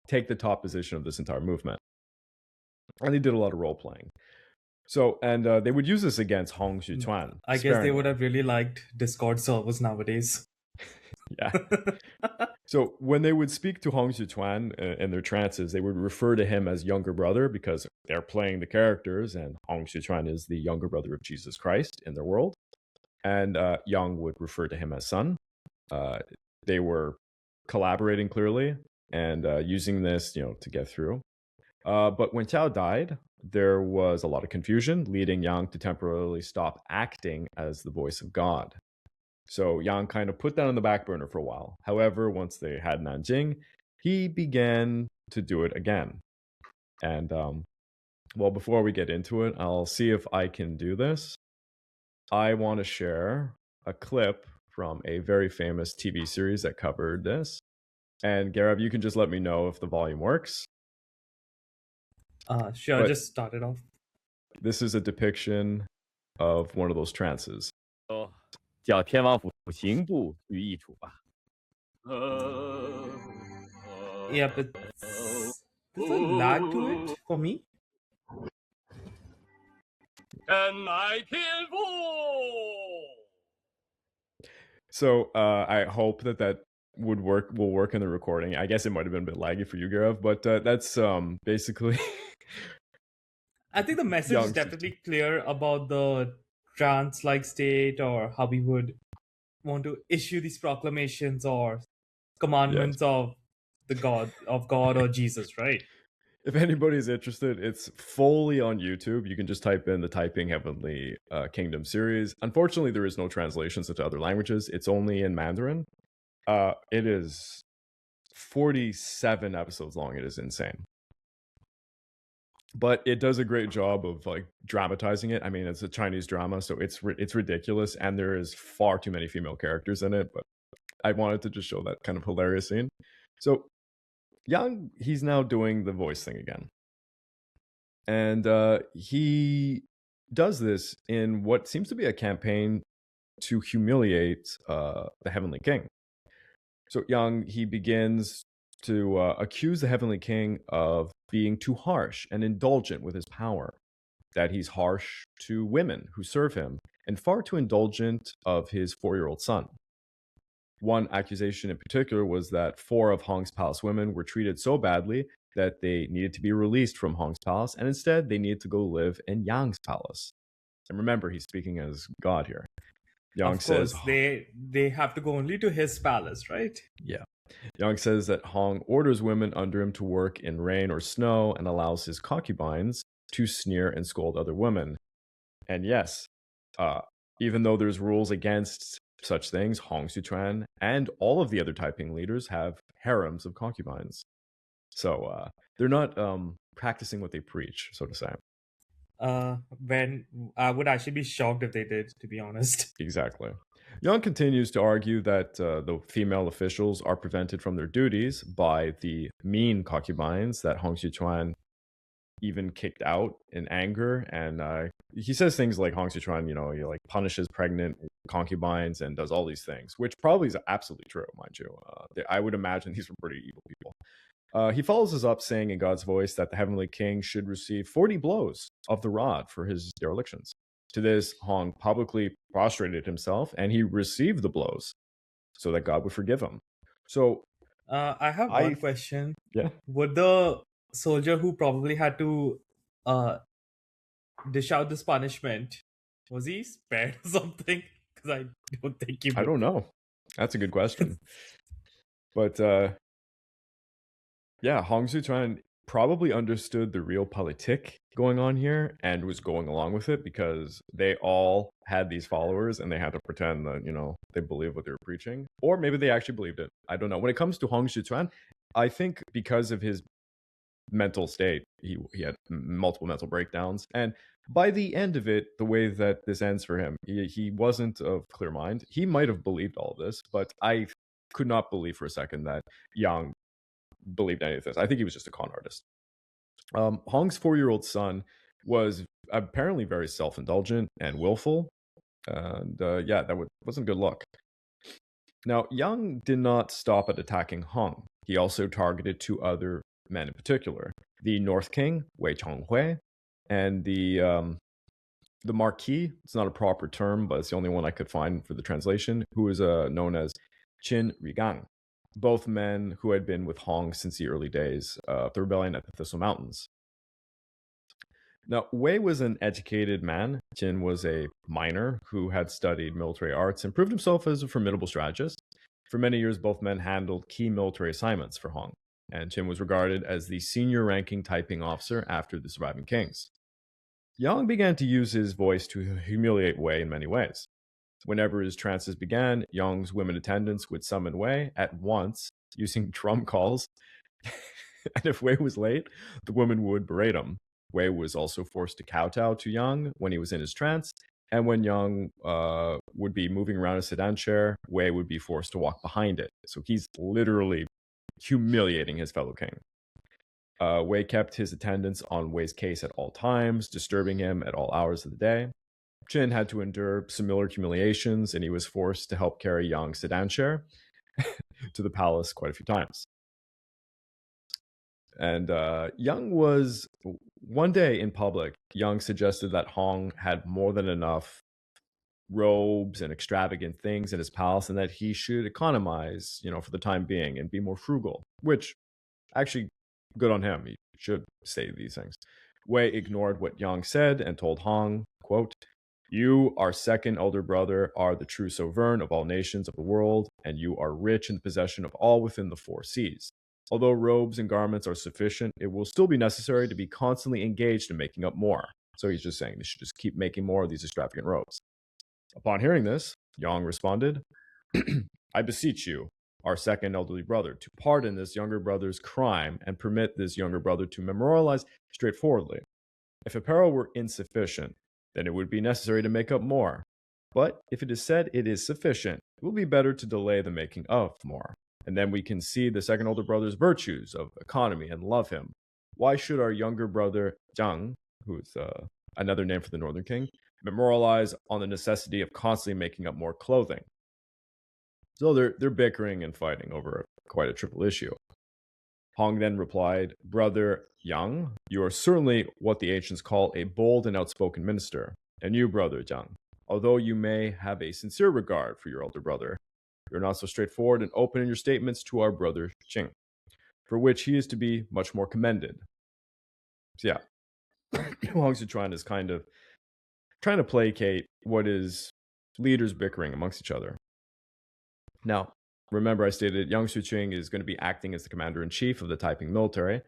take the top position of this entire movement. And they did a lot of role playing. So, and they would use this against Hong Xiuquan. I guess they would have really liked Discord servers nowadays. Yeah. So when they would speak to Hong Xiuquan in their trances, they would refer to him as younger brother because they're playing the characters, and Hong Xiuquan is the younger brother of Jesus Christ in their world. And Yang would refer to him as son. They were collaborating clearly and using this, to get through. But when Chao died, there was a lot of confusion, leading Yang to temporarily stop acting as the voice of God. So Yang kind of put that on the back burner for a while. However, once they had Nanjing, he began to do it again. And well, before we get into it, I'll see if I can do this. I want to share a clip from a very famous TV series that covered this. And Gareb, you can just let me know if the volume works. Sure, But just start it off. this is a depiction of one of those trances. 叫天王府刑部于易处吧。 Yeah, but there's a lag to it for me. 真乃天父。 So I hope that will work in the recording. I guess it might have been a bit laggy for you, Gareb, but that's basically. I think the message is definitely clear about the trance-like state, or how we would want to issue these proclamations or commandments of God or Jesus, right? If anybody's interested, it's fully on YouTube. You can just type in the Taiping Heavenly Kingdom series. Unfortunately, there is no translations into other languages. It's only in Mandarin. It is 47 episodes long. It is insane. But it does a great job of like dramatizing it. I mean, it's a Chinese drama, so it's ridiculous, and there is far too many female characters in it. But I wanted to just show that kind of hilarious scene. So Yang, he's now doing the voice thing again, and he does this in what seems to be a campaign to humiliate the Heavenly King. So Yang, he begins to accuse the Heavenly King of being too harsh and indulgent with his power, that he's harsh to women who serve him, and far too indulgent of his 4-year-old son. One accusation in particular was that 4 of Hong's palace women were treated so badly that they needed to be released from Hong's palace, and instead they needed to go live in Yang's palace. And remember, he's speaking as God here. Yang says they have to go only to his palace, right? Yeah. Yang says that Hong orders women under him to work in rain or snow and allows his concubines to sneer and scold other women. And yes, even though there's rules against such things, Hong Xiuquan and all of the other Taiping leaders have harems of concubines. So they're not practicing what they preach, so to say. When I would actually be shocked if they did, to be honest. Exactly. Yang continues to argue that the female officials are prevented from their duties by the mean concubines that Hong Xiuquan even kicked out in anger. And he says things like Hong Xiuquan, he like punishes pregnant concubines and does all these things, which probably is absolutely true, mind you. I would imagine these were pretty evil people. He follows this up saying in God's voice that the Heavenly King should receive 40 blows of the rod for his derelictions. To this, Hong publicly prostrated himself, and he received the blows so that God would forgive him. So, I have one question. Yeah. Would the soldier who probably had to dish out this punishment, was he spared or something? Because I don't think he would. I don't know. That's a good question. But yeah, Hong Xiuquan probably understood the real politic going on here and was going along with it because they all had these followers and they had to pretend that, they believed what they were preaching. Or maybe they actually believed it. I don't know. When it comes to Hong Xiuquan, I think because of his mental state, he had multiple mental breakdowns. And by the end of it, the way that this ends for him, he wasn't of clear mind. He might have believed all of this, but I could not believe for a second that Yang believed any of this. I think he was just a con artist. Hong's 4-year-old son was apparently very self-indulgent and willful. And that wasn't a good look. Now, Yang did not stop at attacking Hong. He also targeted 2 other men in particular. The North King, Wei Chongwei, and the Marquis. It's not a proper term, but it's the only one I could find for the translation, who is known as Qin Rigang. Both men who had been with Hong since the early days of the rebellion at the Thistle Mountains. Now, Wei was an educated man. Qin was a miner who had studied military arts and proved himself as a formidable strategist. For many years, both men handled key military assignments for Hong, and Qin was regarded as the senior-ranking Taiping officer after the surviving kings. Yang began to use his voice to humiliate Wei in many ways. Whenever his trances began, Yang's women attendants would summon Wei at once using drum calls. And if Wei was late, the woman would berate him. Wei was also forced to kowtow to Yang when he was in his trance, And when Yang would be moving around a sedan chair, Wei would be forced to walk behind it. So he's literally humiliating his fellow king. Wei kept his attendance on Wei's case at all times, disturbing him at all hours of the day. Qin had to endure similar humiliations, and he was forced to help carry Yang's sedan chair to the palace quite a few times. And Yang was, one day in public, Yang suggested that Hong had more than enough robes and extravagant things in his palace, and that he should economize, for the time being and be more frugal, which actually, good on him. He should say these things. Wei ignored what Yang said and told Hong, quote, "You, our second elder brother, are the true sovereign of all nations of the world, and you are rich in the possession of all within the 4 seas. Although robes and garments are sufficient, it will still be necessary to be constantly engaged in making up more." So he's just saying they should just keep making more of these extravagant robes. Upon hearing this, Yang responded, "I beseech you, our second elderly brother, to pardon this younger brother's crime and permit this younger brother to memorialize straightforwardly. If apparel were insufficient, then it would be necessary to make up more. But if it is said it is sufficient, it will be better to delay the making of more. And then we can see the second older brother's virtues of economy and love him. Why should our younger brother Zhang, who is another name for the northern king, memorialize on the necessity of constantly making up more clothing?" So they're bickering and fighting over quite a trivial issue. Hong then replied, "Brother Yang, you are certainly what the ancients call a bold and outspoken minister. And you, brother Zhang, although you may have a sincere regard for your elder brother, you're not so straightforward and open in your statements to our brother Qing, for which he is to be much more commended." So yeah, Hong Xiuquan is kind of trying to placate what is leaders bickering amongst each other. Now, remember I stated Yang Xuqing is going to be acting as the commander-in-chief of the Taiping military,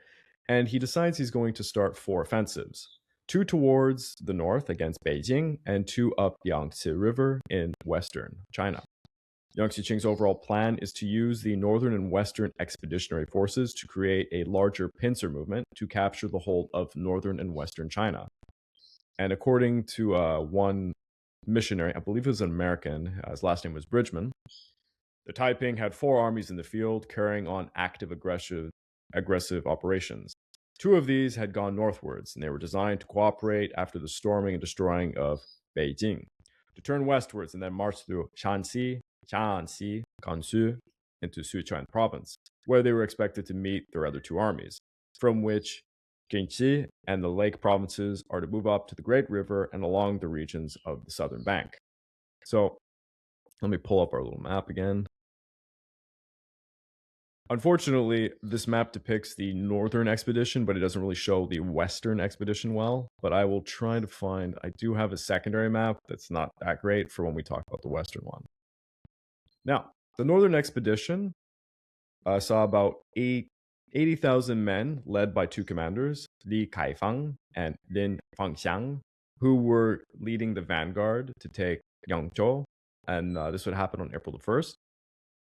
and he decides he's going to start 4 offensives. 2 towards the north against Beijing, and 2 up Yangtze River in western China. Yang Xuqing's overall plan is to use the northern and western expeditionary forces to create a larger pincer movement to capture the whole of northern and western China. And according to one missionary, I believe it was an American, his last name was Bridgman, the Taiping had 4 armies in the field carrying on active aggressive operations. 2 of these had gone northwards, and they were designed to cooperate after the storming and destroying of Beijing, to turn westwards and then march through Shanxi, Gansu, into Sichuan province, where they were expected to meet their other 2 armies, from which Jingxi and the lake provinces are to move up to the Great River and along the regions of the southern bank. So let me pull up our little map again. Unfortunately, this map depicts the northern expedition, but it doesn't really show the western expedition well. But I will try to find, I do have a secondary map that's not that great for when we talk about the western one. Now, the northern expedition saw about 80,000 men led by 2 commanders, Li Kaifang and Lin Fangxiang, who were leading the vanguard to take Yangzhou, and this would happen on April the 1st.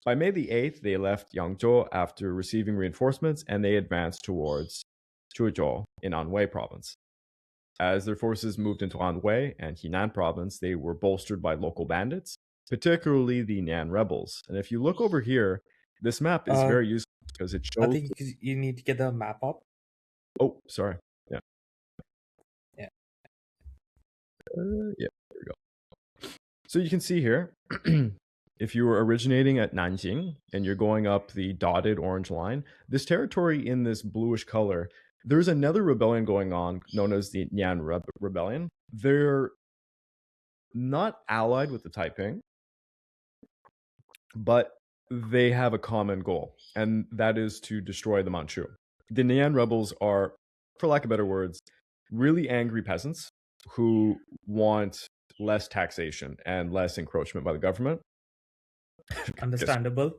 By May the 8th, they left Yangzhou after receiving reinforcements, and they advanced towards Chuzhou in Anhui province. As their forces moved into Anhui and Henan province, they were bolstered by local bandits, particularly the Nan rebels. And if you look over here, this map is very useful because it shows... I think you need to get the map up. Oh, sorry. Yeah. Yeah. Yeah, there we go. So you can see here... If you were originating at Nanjing and you're going up the dotted orange line, this territory in this bluish color, there's another rebellion going on known as the Nian Rebellion. They're not allied with the Taiping, but they have a common goal, and that is to destroy the Manchu. The Nian rebels are, for lack of better words, really angry peasants who want less taxation and less encroachment by the government. Understandable.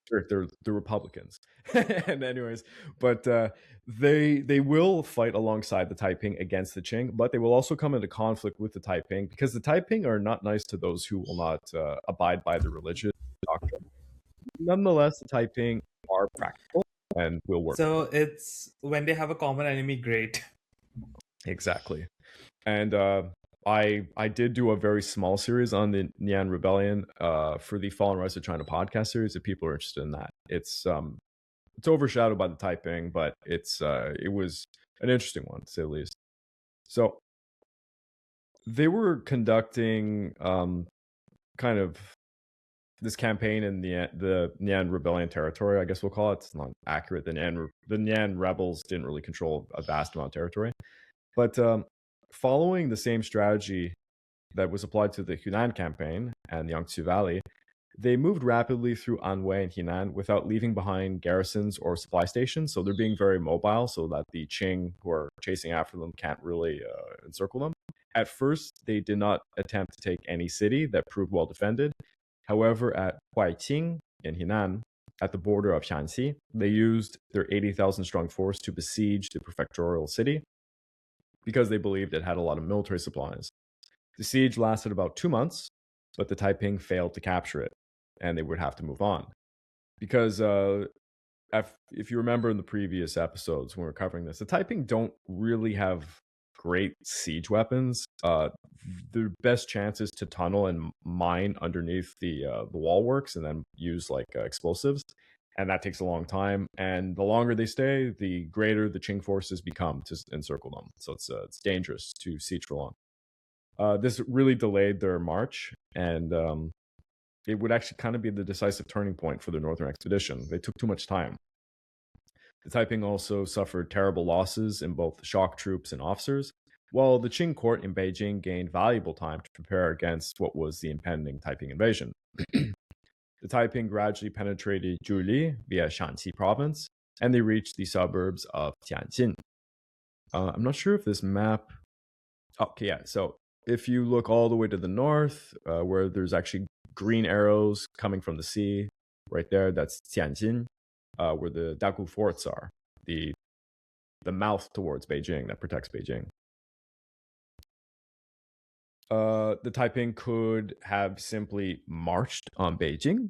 They're the Republicans. And anyways, but they will fight alongside the Taiping against the Qing, but they will also come into conflict with the Taiping because the Taiping are not nice to those who will not abide by the religious doctrine. Nonetheless, the Taiping are practical and will work. So it's when they have a common enemy, great. Exactly. And I did do a very small series on the Nian Rebellion for the Fallen Rise of China podcast series. If people are interested in that, it's overshadowed by the Taiping, but it was an interesting one to say the least. So they were conducting kind of this campaign in the Nian Rebellion territory, I guess we'll call it. It's not accurate. The Nian rebels didn't really control a vast amount of territory, but following the same strategy that was applied to the Hunan campaign and the Yangtze Valley, they moved rapidly through Anhui and Henan without leaving behind garrisons or supply stations. So they're being very mobile so that the Qing who are chasing after them can't really encircle them. At first, they did not attempt to take any city that proved well defended. However, at Huaiqing in Henan, at the border of Shanxi, they used their 80,000 strong force to besiege the prefectural city because they believed it had a lot of military supplies. The siege lasted about 2 months, but the Taiping failed to capture it, and they would have to move on. Because if you remember in the previous episodes when we were covering this, the Taiping don't really have great siege weapons. The best chance is to tunnel and mine underneath the wall works and then use like explosives, and that takes a long time. And the longer they stay, the greater the Qing forces become to encircle them. So it's dangerous to siege for long. This really delayed their march, and it would actually kind of be the decisive turning point for the northern expedition. They took too much time. The Taiping also suffered terrible losses in both shock troops and officers, while the Qing court in Beijing gained valuable time to prepare against what was the impending Taiping invasion. The Taiping gradually penetrated Zhuli via Shanxi province, and they reached the suburbs of Tianjin. I'm not sure if this map... Okay, yeah, so if you look all the way to the north, where there's actually green arrows coming from the sea, right there, that's Tianjin. Where the Dagu forts are, the mouth towards Beijing that protects Beijing. The Taiping could have simply marched on Beijing,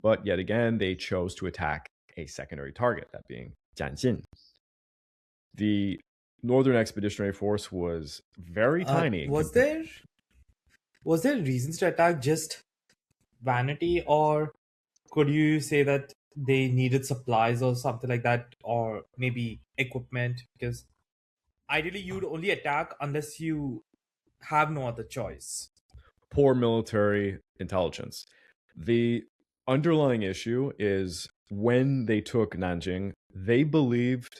but yet again, they chose to attack a secondary target, that being Tianjin. The Northern Expeditionary Force was very tiny. Was there reasons to attack just vanity, or could you say that they needed supplies or something like that, or maybe equipment? Because ideally you'd only attack unless you have no other choice. Poor military intelligence. The underlying issue is when they took Nanjing, they believed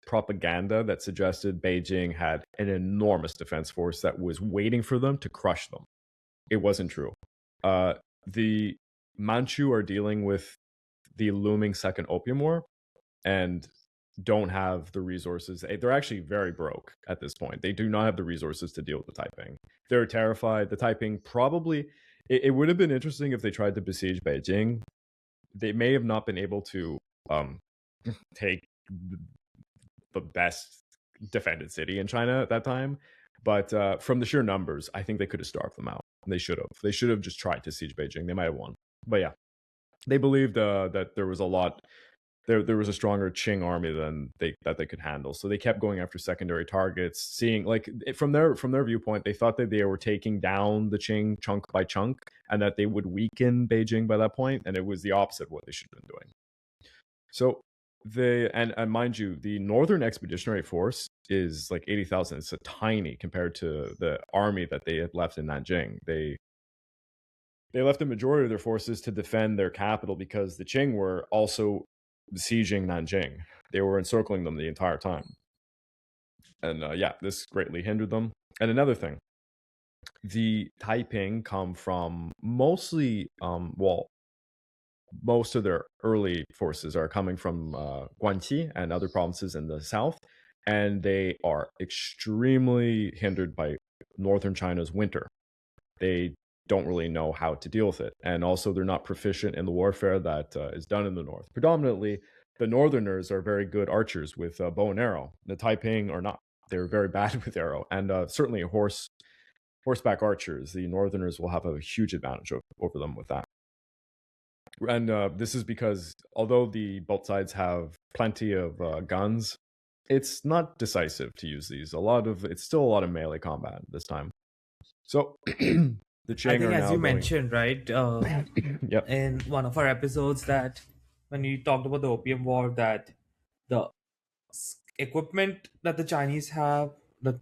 propaganda that suggested Beijing had an enormous defense force that was waiting for them to crush them. It wasn't true. The Manchu are dealing with the looming second Opium War and don't have the resources. They're actually very broke at this point. They do not have the resources to deal with the Taiping. They're terrified. The Taiping probably... It would have been interesting if they tried to besiege Beijing. They may have not been able to take the best defended city in China at that time. But from the sheer numbers, I think they could have starved them out. They should have. They should have just tried to siege Beijing. They might have won. But yeah, they believed that there was a lot... There was a stronger Qing army than they could handle, so they kept going after secondary targets. Seeing like from their viewpoint, they thought that they were taking down the Qing chunk by chunk, and that they would weaken Beijing by that point, and it was the opposite of what they should have been doing. So and mind you, the Northern Expeditionary Force is like 80,000. It's a tiny compared to the army that they had left in Nanjing. They left the majority of their forces to defend their capital because the Qing were also besieging Nanjing. They were encircling them the entire time. And this greatly hindered them. And another thing, the Taiping come from mostly, most of their early forces are coming from Guangxi and other provinces in the south, and they are extremely hindered by northern China's winter. They don't really know how to deal with it. And also they're not proficient in the warfare that is done in the north. Predominantly, the northerners are very good archers with bow and arrow. The Taiping are not. They're very bad with arrow. And certainly horseback archers, the northerners will have a huge advantage over them with that. And this is because although both sides have plenty of guns, it's not decisive to use these. It's still a lot of melee combat this time. So the Qing I think, are as now you going. mentioned, right, Yep. in one of our episodes, that when we talked about the Opium War, that the equipment that the Chinese have, the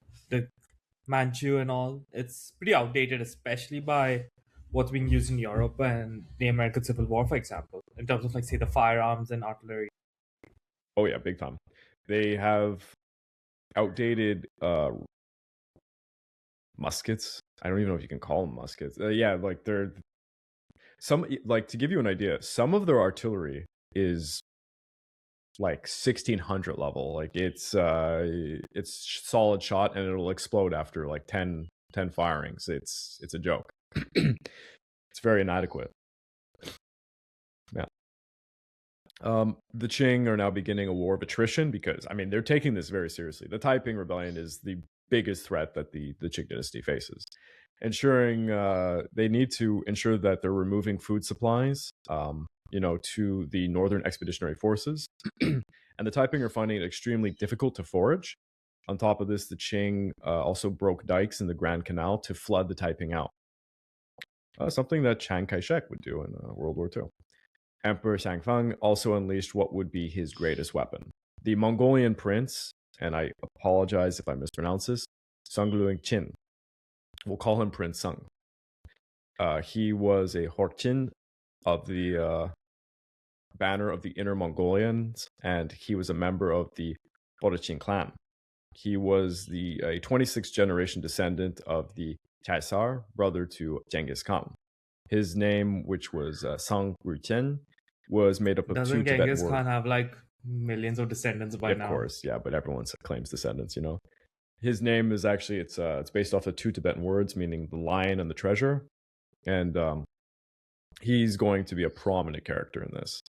Manchu and all, it's pretty outdated, especially by what's being used in Europe and the American Civil War, for example, in terms of, like, say, the firearms and artillery. Oh yeah, big time. They have outdated muskets. I don't even know if you can call them muskets. Yeah, like they're some, like, to give you an idea, some of their artillery is like 1600 level. Like it's solid shot and it'll explode after like 10 firings. It's a joke. It's very inadequate. Yeah. The Qing are now beginning a war of attrition because, I mean, they're taking this very seriously. The Taiping Rebellion is the biggest threat that the Qing dynasty faces. They need to ensure that they're removing food supplies, to the Northern Expeditionary Forces. And the Taiping are finding it extremely difficult to forage. On top of this, the Qing also broke dikes in the Grand Canal to flood the Taiping out. Something that Chiang Kai-shek would do in World War II. Emperor Xiangfeng also unleashed what would be his greatest weapon. The Mongolian prince, and I apologize if I mispronounce this, Smuggling Qin. We'll call him Prince Sung. He was a Horqin of the banner of the Inner Mongolians, and he was a member of the Qing clan. He was a 26th generation descendant of the Caesar, brother to Genghis Khan. His name, which was Sang Ruchen, was made up of Doesn't two Tibetan Genghis words. Khan have like millions of descendants by now? Of course, yeah, but everyone claims descendants, His name is actually, it's based off of two Tibetan words, meaning the lion and the treasure. And he's going to be a prominent character in this.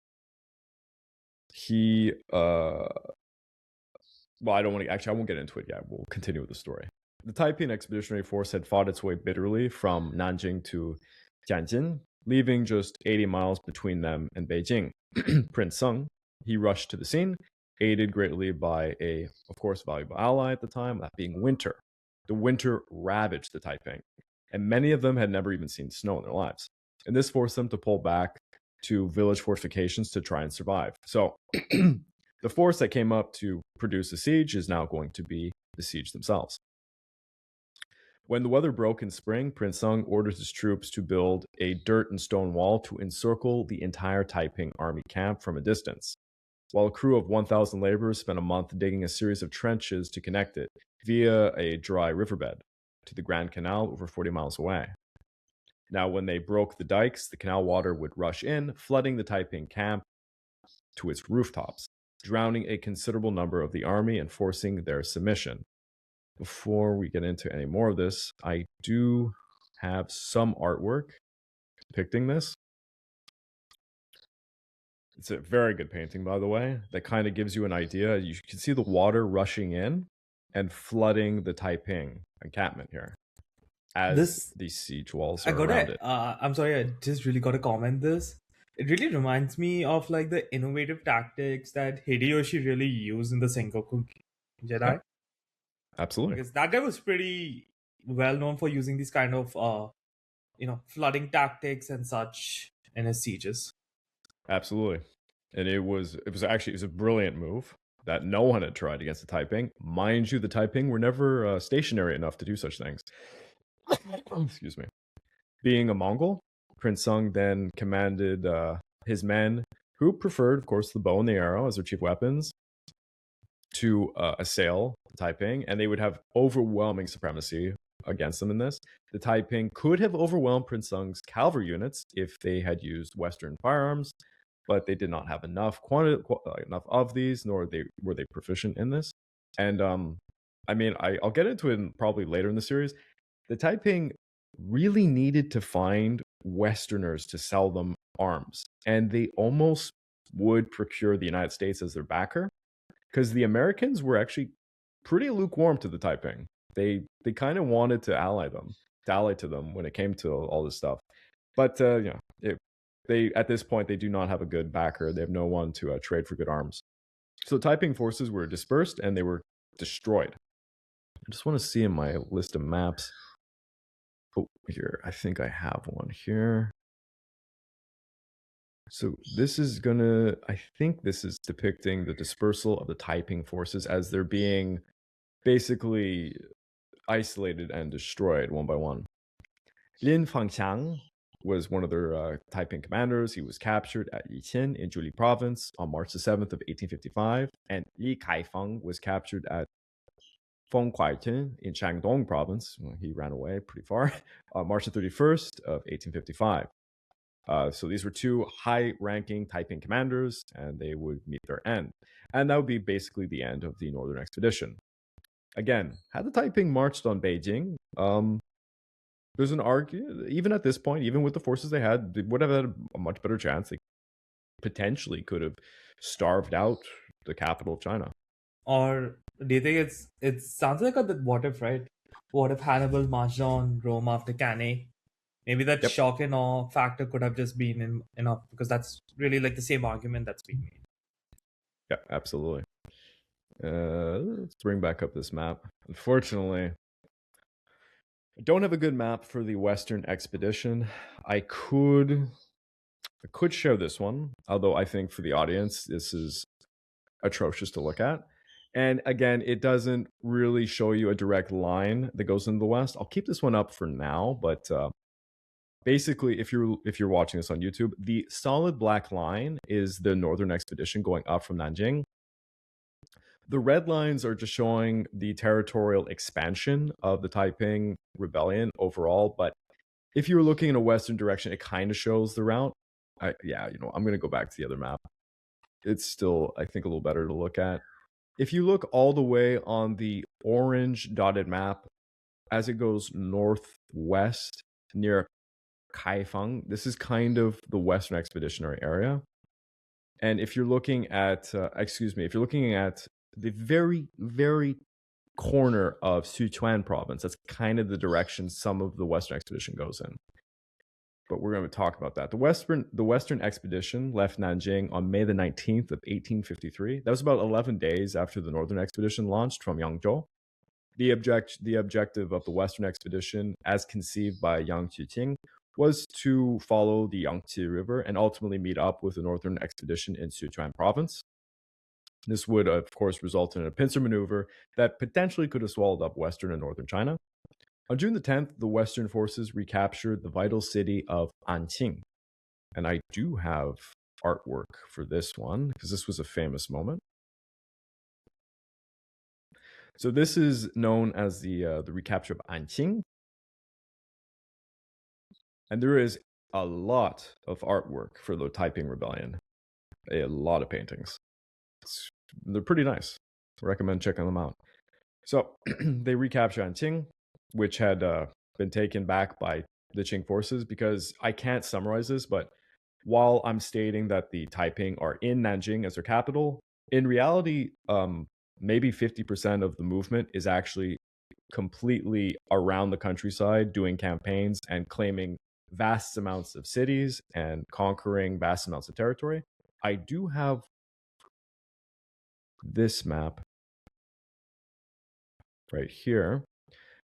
I won't get into it yet. We'll continue with the story. The Taiping Expeditionary Force had fought its way bitterly from Nanjing to Tianjin, leaving just 80 miles between them and Beijing. Prince Sung, he rushed to the scene, aided greatly by a, of course, valuable ally at the time, that being winter. The winter ravaged the Taiping, and many of them had never even seen snow in their lives. And this forced them to pull back to village fortifications to try and survive. So the force that came up to produce the siege is now going to be the siege themselves. When the weather broke in spring, Prince Sung ordered his troops to build a dirt and stone wall to encircle the entire Taiping army camp from a distance, while a crew of 1,000 laborers spent a month digging a series of trenches to connect it via a dry riverbed to the Grand Canal over 40 miles away. Now, when they broke the dikes, the canal water would rush in, flooding the Taiping camp to its rooftops, drowning a considerable number of the army and forcing their submission. Before we get into any more of this, I do have some artwork depicting this. It's a very good painting, by the way, that kind of gives you an idea. You can see the water rushing in and flooding the Taiping encampment here as these siege walls are around it. I'm sorry, I just really got to comment this. It really reminds me of like the innovative tactics that Hideyoshi really used in the Sengoku Jedi. Yeah. Absolutely. Because that guy was pretty well known for using these kind of flooding tactics and such in his sieges. Absolutely. And it was a brilliant move that no one had tried against the Taiping. Mind you, the Taiping were never stationary enough to do such things. Excuse me. Being a Mongol, Prince Sung then commanded his men, who preferred, of course, the bow and the arrow as their chief weapons, to assail the Taiping, and they would have overwhelming supremacy against them in this. The Taiping could have overwhelmed Prince Sung's cavalry units if they had used Western firearms, but they did not have enough of these, nor were they proficient in this. And I'll get into it probably later in the series. The Taiping really needed to find Westerners to sell them arms, and they almost would procure the United States as their backer, because the Americans were actually pretty lukewarm to the Taiping. They kind of wanted to ally to them when it came to all this stuff. But at this point, they do not have a good backer. They have no one to trade for good arms. So the Taiping forces were dispersed and they were destroyed. I just want to see in my list of maps Oh, here, I think I have one here. So this is I think this is depicting the dispersal of the Taiping forces as they're being basically isolated and destroyed one by one. Lin Fangqiang was one of their Taiping commanders. He was captured at Yiqin in Zhuili province on March the 7th of 1855, and Li Kaifeng was captured at Fenghuaitin in Shandong province. Well, he ran away pretty far on March the 31st of 1855. So these were two high-ranking Taiping commanders, and they would meet their end. And that would be basically the end of the Northern Expedition. Again, had the Taiping marched on Beijing, there's an argument, even at this point, even with the forces they had, they would have had a much better chance. They potentially could have starved out the capital of China. Or do you think it sounds like a what if, right? What if Hannibal marched on Rome after Cannae? Maybe that Yep. shock and awe factor could have just been enough, because that's really like the same argument that's being made. Yeah, absolutely. Let's bring back up this map. Unfortunately, I don't have a good map for the Western expedition. I could show this one, although I think for the audience, this is atrocious to look at. And again, it doesn't really show you a direct line that goes into the west. I'll keep this one up for now, but basically, if you're watching this on YouTube, the solid black line is the Northern Expedition going up from Nanjing. The red lines are just showing the territorial expansion of the Taiping Rebellion overall. But if you're looking in a western direction, it kind of shows the route. I'm going to go back to the other map. It's still, I think, a little better to look at. If you look all the way on the orange dotted map, as it goes northwest near Kaifeng, this is kind of the Western Expeditionary area. And if you're looking at, if you're looking at the very, very corner of Sichuan province, that's kind of the direction some of the Western Expedition goes in. But we're going to talk about that. The Western Expedition left Nanjing on May the 19th of 1853. That was about 11 days after the Northern Expedition launched from Yangzhou. The objective of the Western Expedition, as conceived by Yang Qiqing, was to follow the Yangtze River and ultimately meet up with the Northern Expedition in Sichuan province. This would, of course, result in a pincer maneuver that potentially could have swallowed up Western and Northern China. On June the 10th, the Western forces recaptured the vital city of Anqing. And I do have artwork for this one, because this was a famous moment. So this is known as the recapture of Anqing. And there is a lot of artwork for the Taiping Rebellion. A lot of paintings. They're pretty nice. I recommend checking them out. So they recapture Anqing, which had been taken back by the Qing forces, because I can't summarize this, but while I'm stating that the Taiping are in Nanjing as their capital, in reality, maybe 50% of the movement is actually completely around the countryside doing campaigns and claiming vast amounts of cities and conquering vast amounts of territory. I do have this map right here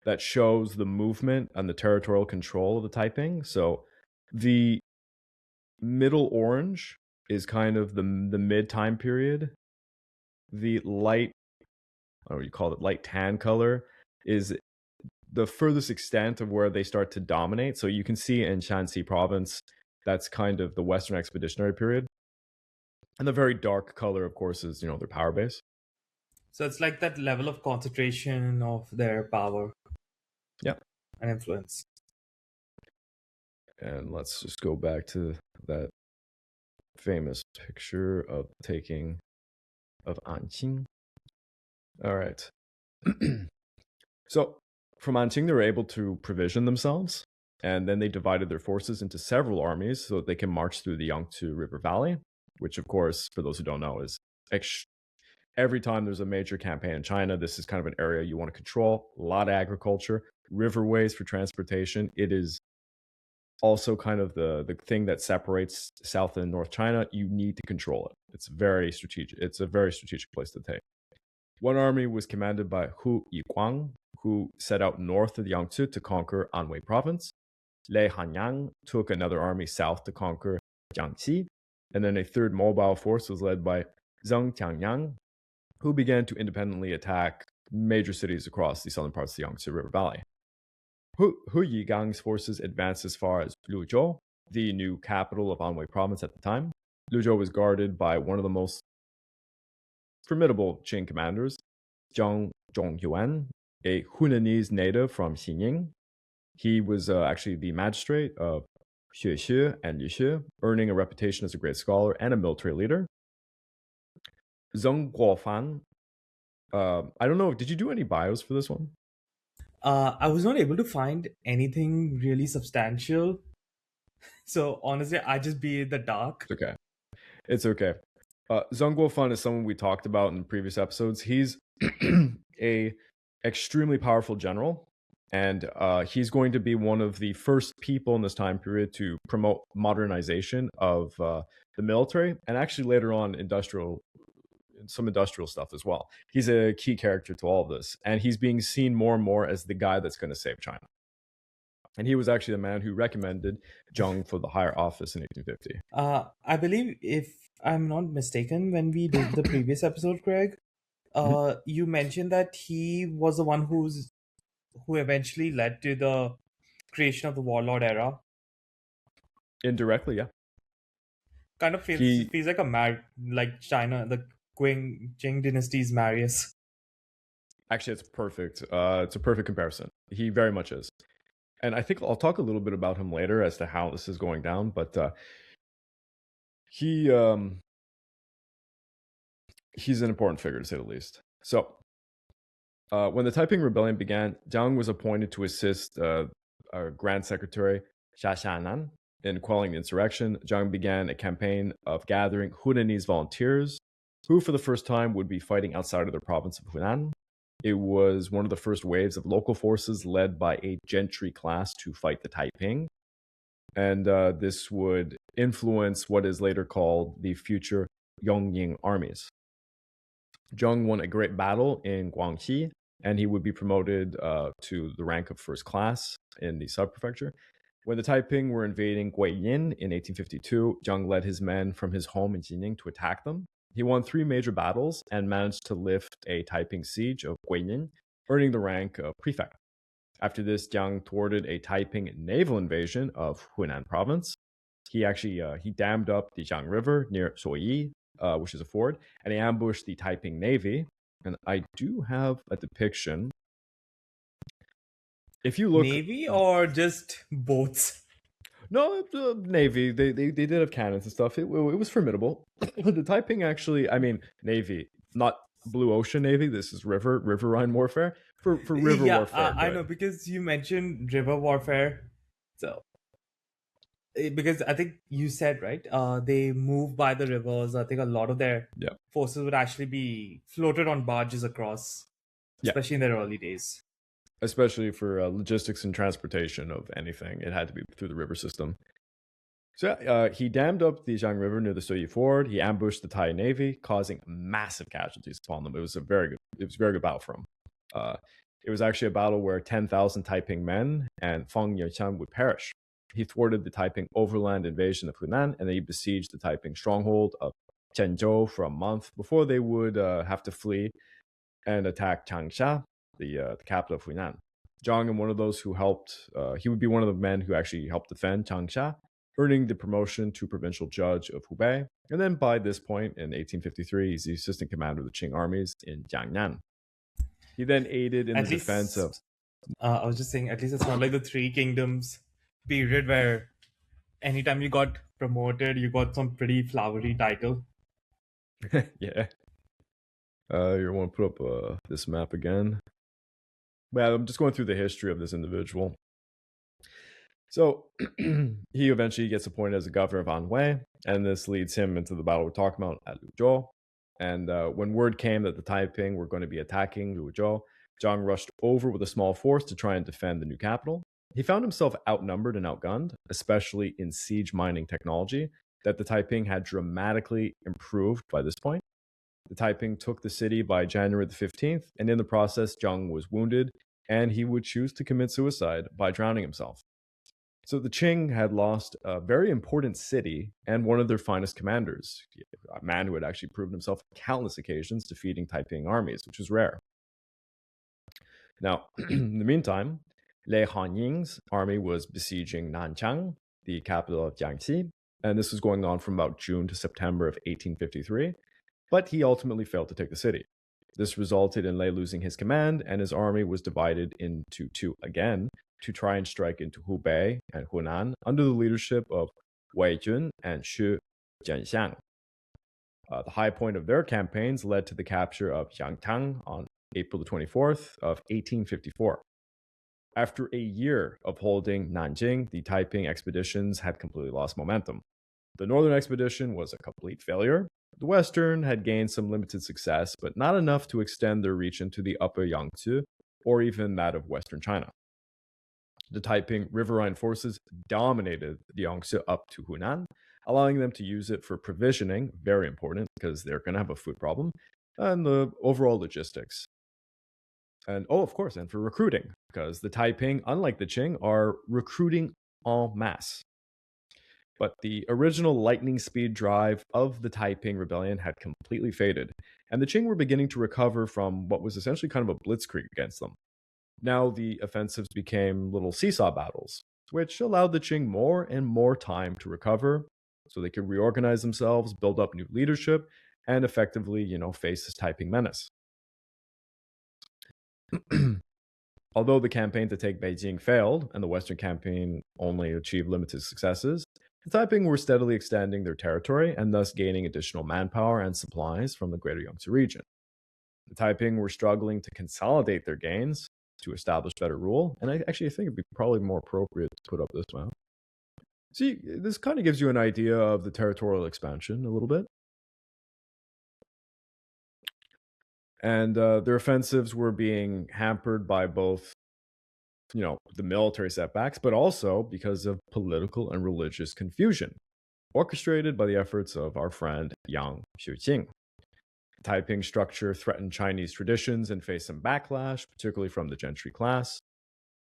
that shows the movement and the territorial control of the Taiping. So the middle orange is kind of the mid time period. The light, I don't know what you call it, light tan color is the furthest extent of where they start to dominate. So you can see in Shanxi province, that's kind of the Western Expeditionary period. And the very dark color, of course, is, their power base. So it's like that level of concentration of their power. Yeah. And influence. And let's just go back to that famous picture of taking of Anqing. All right. So from Anqing, they were able to provision themselves, and then they divided their forces into several armies so that they can march through the Yangtze River Valley, which, of course, for those who don't know, is every time there's a major campaign in China, this is kind of an area you want to control. A lot of agriculture, riverways for transportation. It is also kind of the thing that separates South and North China. You need to control it. It's very strategic. It's a very strategic place to take. One army was commanded by Wu Chang. who set out north of the Yangtze to conquer Anhui province. Lei Hanyang took another army south to conquer Jiangxi. And then a third mobile force was led by Zheng Tianyang, who began to independently attack major cities across the southern parts of the Yangtze River Valley. Hu Yigang's forces advanced as far as Luzhou, the new capital of Anhui province at the time. Luzhou was guarded by one of the most formidable Qing commanders, Zhang Zhongyuan, a Hunanese native from Xining. He was actually the magistrate of Xue and Lishe, earning a reputation as a great scholar and a military leader. Zheng Guofan, I don't know, did you do any bios for this one? I was not able to find anything really substantial. So honestly, I just be in the dark. It's okay. Zheng Guofan is someone we talked about in previous episodes. He's a extremely powerful general, and he's going to be one of the first people in this time period to promote modernization of the military, and actually later on some industrial stuff as well. He's a key character to all of this, and he's being seen more and more as the guy that's going to save China. And he was actually the man who recommended Zheng for the higher office in 1850. I believe, if I'm not mistaken, when we did the previous episode, Craig, you mentioned that he was the one who eventually led to the creation of the warlord era. Indirectly, yeah. Kind of feels like like China, the Qing dynasty's Marius. Actually, it's perfect. It's a perfect comparison. He very much is. And I think I'll talk a little bit about him later as to how this is going down. But he's an important figure, to say the least. So when the Taiping Rebellion began, Jiang was appointed to assist our Grand Secretary Xia Xianan in quelling the insurrection. Jiang began a campaign of gathering Hunanese volunteers who for the first time would be fighting outside of the province of Hunan. It was one of the first waves of local forces led by a gentry class to fight the Taiping. And this would influence what is later called the future Yongying armies. Zheng won a great battle in Guangxi, and he would be promoted to the rank of first class in the sub-prefecture. When the Taiping were invading Guiyin in 1852, Zheng led his men from his home in Jining to attack them. He won 3 major battles and managed to lift a Taiping siege of Guiyin, earning the rank of prefect. After this, Jiang thwarted a Taiping naval invasion of Hunan province. He actually he dammed up the Jiang River near Suoyi, which is a ford, and he ambushed the Taiping navy. And I do have a depiction. If you look, navy or just boats? No, the navy. They did have cannons and stuff. It was formidable. The Taiping actually, I mean, navy, not blue ocean navy. This is riverine warfare for river warfare. I know, because you mentioned river warfare. So because I think you said, right, they move by the rivers. I think a lot of their forces would actually be floated on barges across, especially in their early days. Especially for logistics and transportation of anything, it had to be through the river system. So he dammed up the Jiang River near the Suoyi Ford. He ambushed the Thai Navy, causing massive casualties upon them. It was a very good battle for him. It was actually a battle where 10,000 Taiping men and Feng Yuqian would perish. He thwarted the Taiping overland invasion of Hunan, and then he besieged the Taiping stronghold of Quanzhou for a month before they would have to flee and attack Changsha, the capital of Hunan. Zhang, and one of those who helped, he would be one of the men who actually helped defend Changsha, earning the promotion to provincial judge of Hubei. And then by this point, in 1853, he's the assistant commander of the Qing armies in Jiangnan. He then aided in the defense of... I was just saying, at least it's not like the Three Kingdoms period where anytime you got promoted, you got some pretty flowery title. Yeah. You want to put up this map again? Well, I'm just going through the history of this individual. So he eventually gets appointed as the governor of Anhui, and this leads him into the battle we're talking about at Luzhou. And when word came that the Taiping were going to be attacking Luzhou, Zhang rushed over with a small force to try and defend the new capital. He found himself outnumbered and outgunned, especially in siege mining technology that the Taiping had dramatically improved by this point. The Taiping took the city by January the 15th, and in the process, Zhang was wounded and he would choose to commit suicide by drowning himself. So the Qing had lost a very important city and one of their finest commanders, a man who had actually proven himself on countless occasions defeating Taiping armies, which was rare. Now, in the meantime, Lei Hanying's army was besieging Nanjing, the capital of Jiangxi, and this was going on from about June to September of 1853, but he ultimately failed to take the city. This resulted in Lei losing his command, and his army was divided into two again to try and strike into Hubei and Hunan under the leadership of Wei Jun and Shu Dakai. The high point of their campaigns led to the capture of Yangtang on April the 24th of 1854. After a year of holding Nanjing, the Taiping expeditions had completely lost momentum. The northern expedition was a complete failure. The western had gained some limited success, but not enough to extend their reach into the upper Yangtze or even that of western China. The Taiping riverine forces dominated the Yangtze up to Hunan, allowing them to use it for provisioning, very important because they're going to have a food problem, and the overall logistics. And of course, and for recruiting, because the Taiping, unlike the Qing, are recruiting en masse. But the original lightning speed drive of the Taiping Rebellion had completely faded, and the Qing were beginning to recover from what was essentially kind of a blitzkrieg against them. Now the offensives became little seesaw battles, which allowed the Qing more and more time to recover so they could reorganize themselves, build up new leadership, and effectively, face this Taiping menace. Although the campaign to take Beijing failed and the Western campaign only achieved limited successes, the Taiping were steadily extending their territory and thus gaining additional manpower and supplies from the greater Yangtze region. The Taiping were struggling to consolidate their gains to establish better rule, and I think it'd be probably more appropriate to put up this map. See, this kind of gives you an idea of the territorial expansion a little bit. And their offensives were being hampered by both, the military setbacks, but also because of political and religious confusion, orchestrated by the efforts of our friend Yang Xiuqing. The Taiping structure threatened Chinese traditions and faced some backlash, particularly from the gentry class.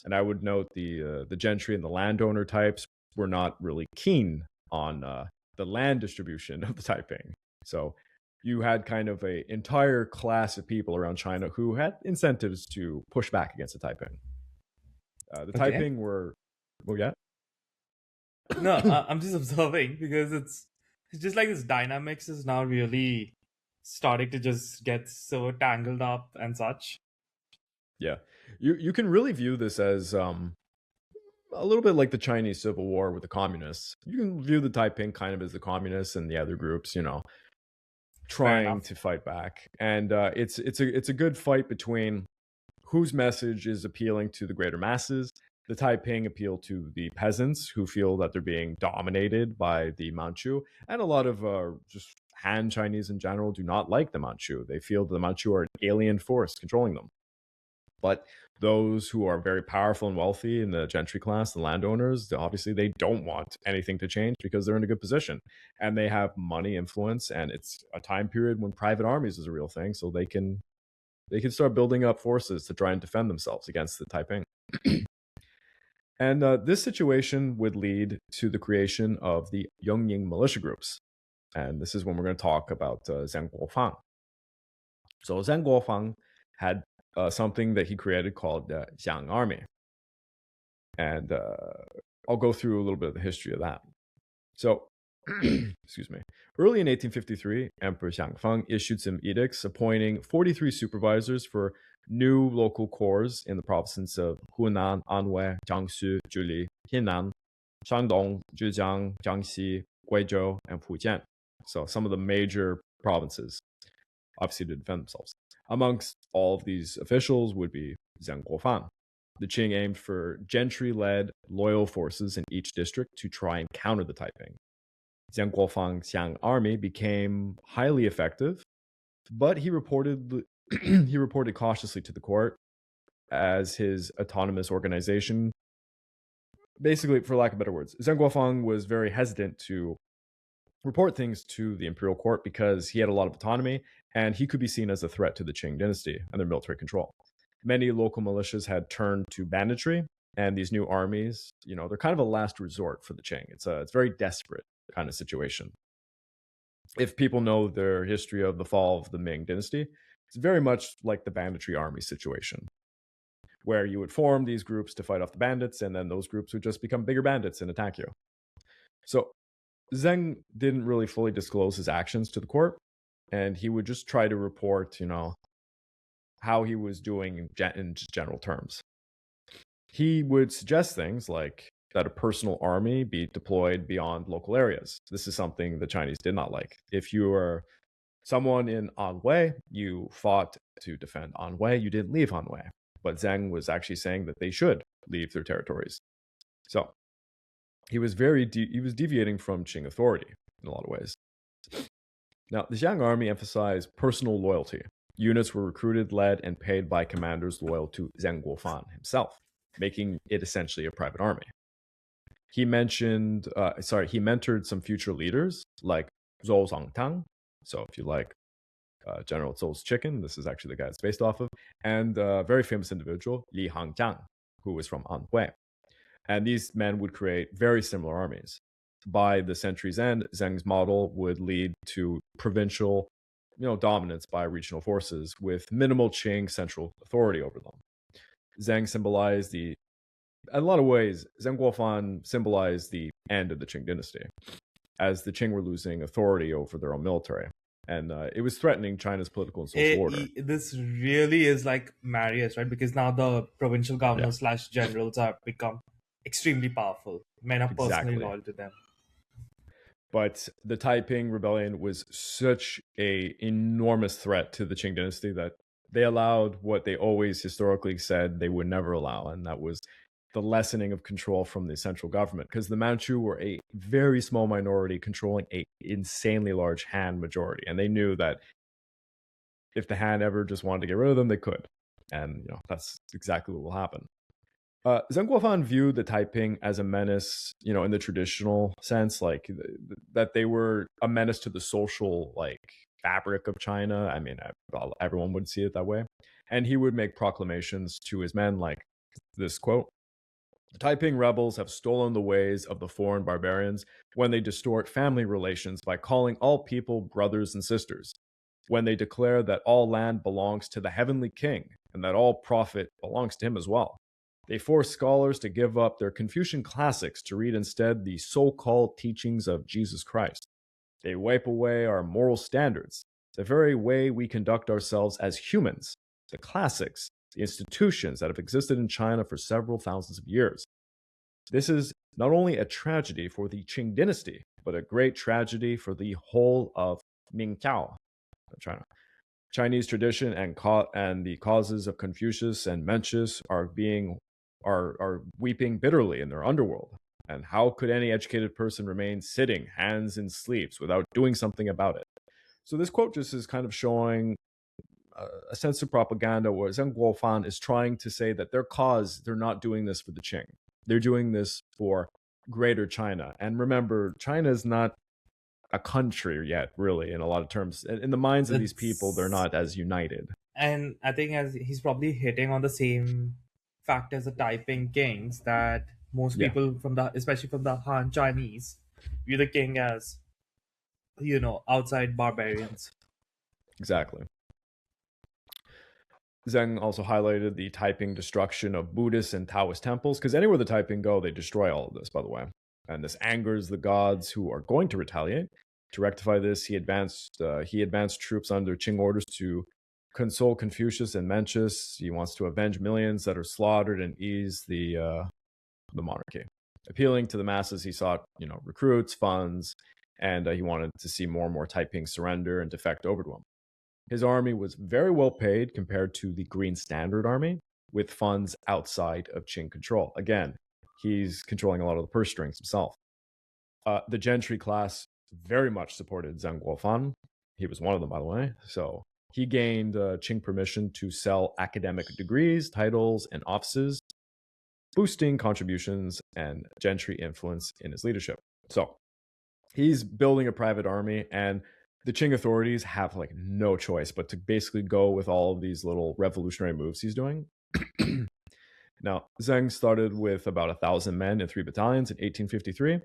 And I would note the gentry and the landowner types were not really keen on the land distribution of the Taiping. So you had kind of an entire class of people around China who had incentives to push back against the Taiping. The Taiping were, yeah. No, I'm just observing because it's just like this dynamics is now really starting to just get so tangled up and such. Yeah, you can really view this as a little bit like the Chinese Civil War with the communists. You can view the Taiping kind of as the communists and the other groups, trying to fight back. And it's a good fight between whose message is appealing to the greater masses. The Taiping appeal to the peasants who feel that they're being dominated by the Manchu, and a lot of just Han Chinese in general do not like the Manchu. They feel the Manchu are an alien force controlling them. But those who are very powerful and wealthy in the gentry class, the landowners, obviously they don't want anything to change because they're in a good position and they have money, influence, and it's a time period when private armies is a real thing, so they can start building up forces to try and defend themselves against the Taiping. And this situation would lead to the creation of the Yongying militia groups. And this is when we're going to talk about Zhang Guofang. So Zhang Guofang had something that he created called the Jiang Army. And I'll go through a little bit of the history of that. So, excuse me. Early in 1853, Emperor Xiangfeng issued some edicts appointing 43 supervisors for new local corps in the provinces of Hunan, Anhui, Jiangsu, Zhili, Henan, Shandong, Zhejiang, Jiangxi, Guizhou, and Fujian. So some of the major provinces, obviously to defend themselves. Amongst all of these officials would be Zhang Guofang. The Qing aimed for gentry-led loyal forces in each district to try and counter the Taiping. Zhang Guofang's Xiang army became highly effective, but he reported cautiously to the court as his autonomous organization. Basically, for lack of better words, Zhang Guofang was very hesitant to report things to the imperial court because he had a lot of autonomy and he could be seen as a threat to the Qing dynasty and their military control. Many local militias had turned to banditry, and these new armies, they're kind of a last resort for the Qing. It's a very desperate kind of situation. If people know their history of the fall of the Ming dynasty, it's very much like the banditry army situation, where you would form these groups to fight off the bandits, and then those groups would just become bigger bandits and attack you. So Zheng didn't really fully disclose his actions to the court, and he would just try to report, how he was doing in just general terms. He would suggest things like that a personal army be deployed beyond local areas. This is something the Chinese did not like. If you were someone in Anhui, you fought to defend Anhui, you didn't leave Anhui. But Zheng was actually saying that they should leave their territories. So he was deviating from Qing authority in a lot of ways. Now, the Xiang army emphasized personal loyalty. Units were recruited, led, and paid by commanders loyal to Zheng Guofan himself, making it essentially a private army. He mentored some future leaders like Zhou Zongtang. So if you like General Zhou's chicken, this is actually the guy it's based off of, and a very famous individual, Li Hangjiang, who was from Anhui. And these men would create very similar armies. By the century's end, Zheng's model would lead to provincial dominance by regional forces with minimal Qing central authority over them. Zheng symbolized in a lot of ways, Zheng Guofan symbolized the end of the Qing dynasty, as the Qing were losing authority over their own military. And it was threatening China's political and social order. This really is like Marius, right? Because now the provincial governors / generals have become extremely powerful. Men are personally loyal to them. But the Taiping Rebellion was such an enormous threat to the Qing dynasty that they allowed what they always historically said they would never allow, and that was the lessening of control from the central government, because the Manchu were a very small minority controlling an insanely large Han majority, and they knew that if the Han ever just wanted to get rid of them, they could, and that's exactly what will happen. Zheng Guofan viewed the Taiping as a menace, in the traditional sense, like that they were a menace to the social fabric of China. I mean, everyone would see it that way. And he would make proclamations to his men like this quote: "The Taiping rebels have stolen the ways of the foreign barbarians when they distort family relations by calling all people brothers and sisters, when they declare that all land belongs to the heavenly king and that all profit belongs to him as well. They force scholars to give up their Confucian classics to read instead the so-called teachings of Jesus Christ. They wipe away our moral standards, the very way we conduct ourselves as humans, the classics, the institutions that have existed in China for several thousands of years. This is not only a tragedy for the Qing dynasty, but a great tragedy for the whole of Mingqiao, China. Chinese tradition and the causes of Confucius and Mencius are weeping bitterly in their underworld. And how could any educated person remain sitting, hands in sleeves, without doing something about it?" So this quote just is kind of showing a sense of propaganda where Zheng Guofan is trying to say that they're not doing this for the Qing. They're doing this for greater China. And remember, China is not a country yet, really, in a lot of terms. In the minds of these people, they're not as united. And I think as he's probably hitting on the same fact as the Taiping kings, that most people especially from the Han Chinese, view the king as, outside barbarians. Exactly. Zheng also highlighted the Taiping destruction of Buddhist and Taoist temples, because anywhere the Taiping go, they destroy all of this, by the way. And this angers the gods, who are going to retaliate. To rectify this, he advanced troops under Qing orders to console Confucius and Mencius. He wants to avenge millions that are slaughtered and ease the monarchy. Appealing to the masses, he sought recruits, funds, and he wanted to see more and more Taiping surrender and defect over to him. His army was very well paid compared to the Green Standard Army, with funds outside of Qing control. Again, he's controlling a lot of the purse strings himself. The gentry class very much supported Zheng Guofan. He was one of them, by the way. So he gained Qing permission to sell academic degrees, titles, and offices, boosting contributions and gentry influence in his leadership. So he's building a private army, and the Qing authorities have like no choice but to basically go with all of these little revolutionary moves he's doing. Now, Zheng started with about 1,000 men in 3 battalions in 1853,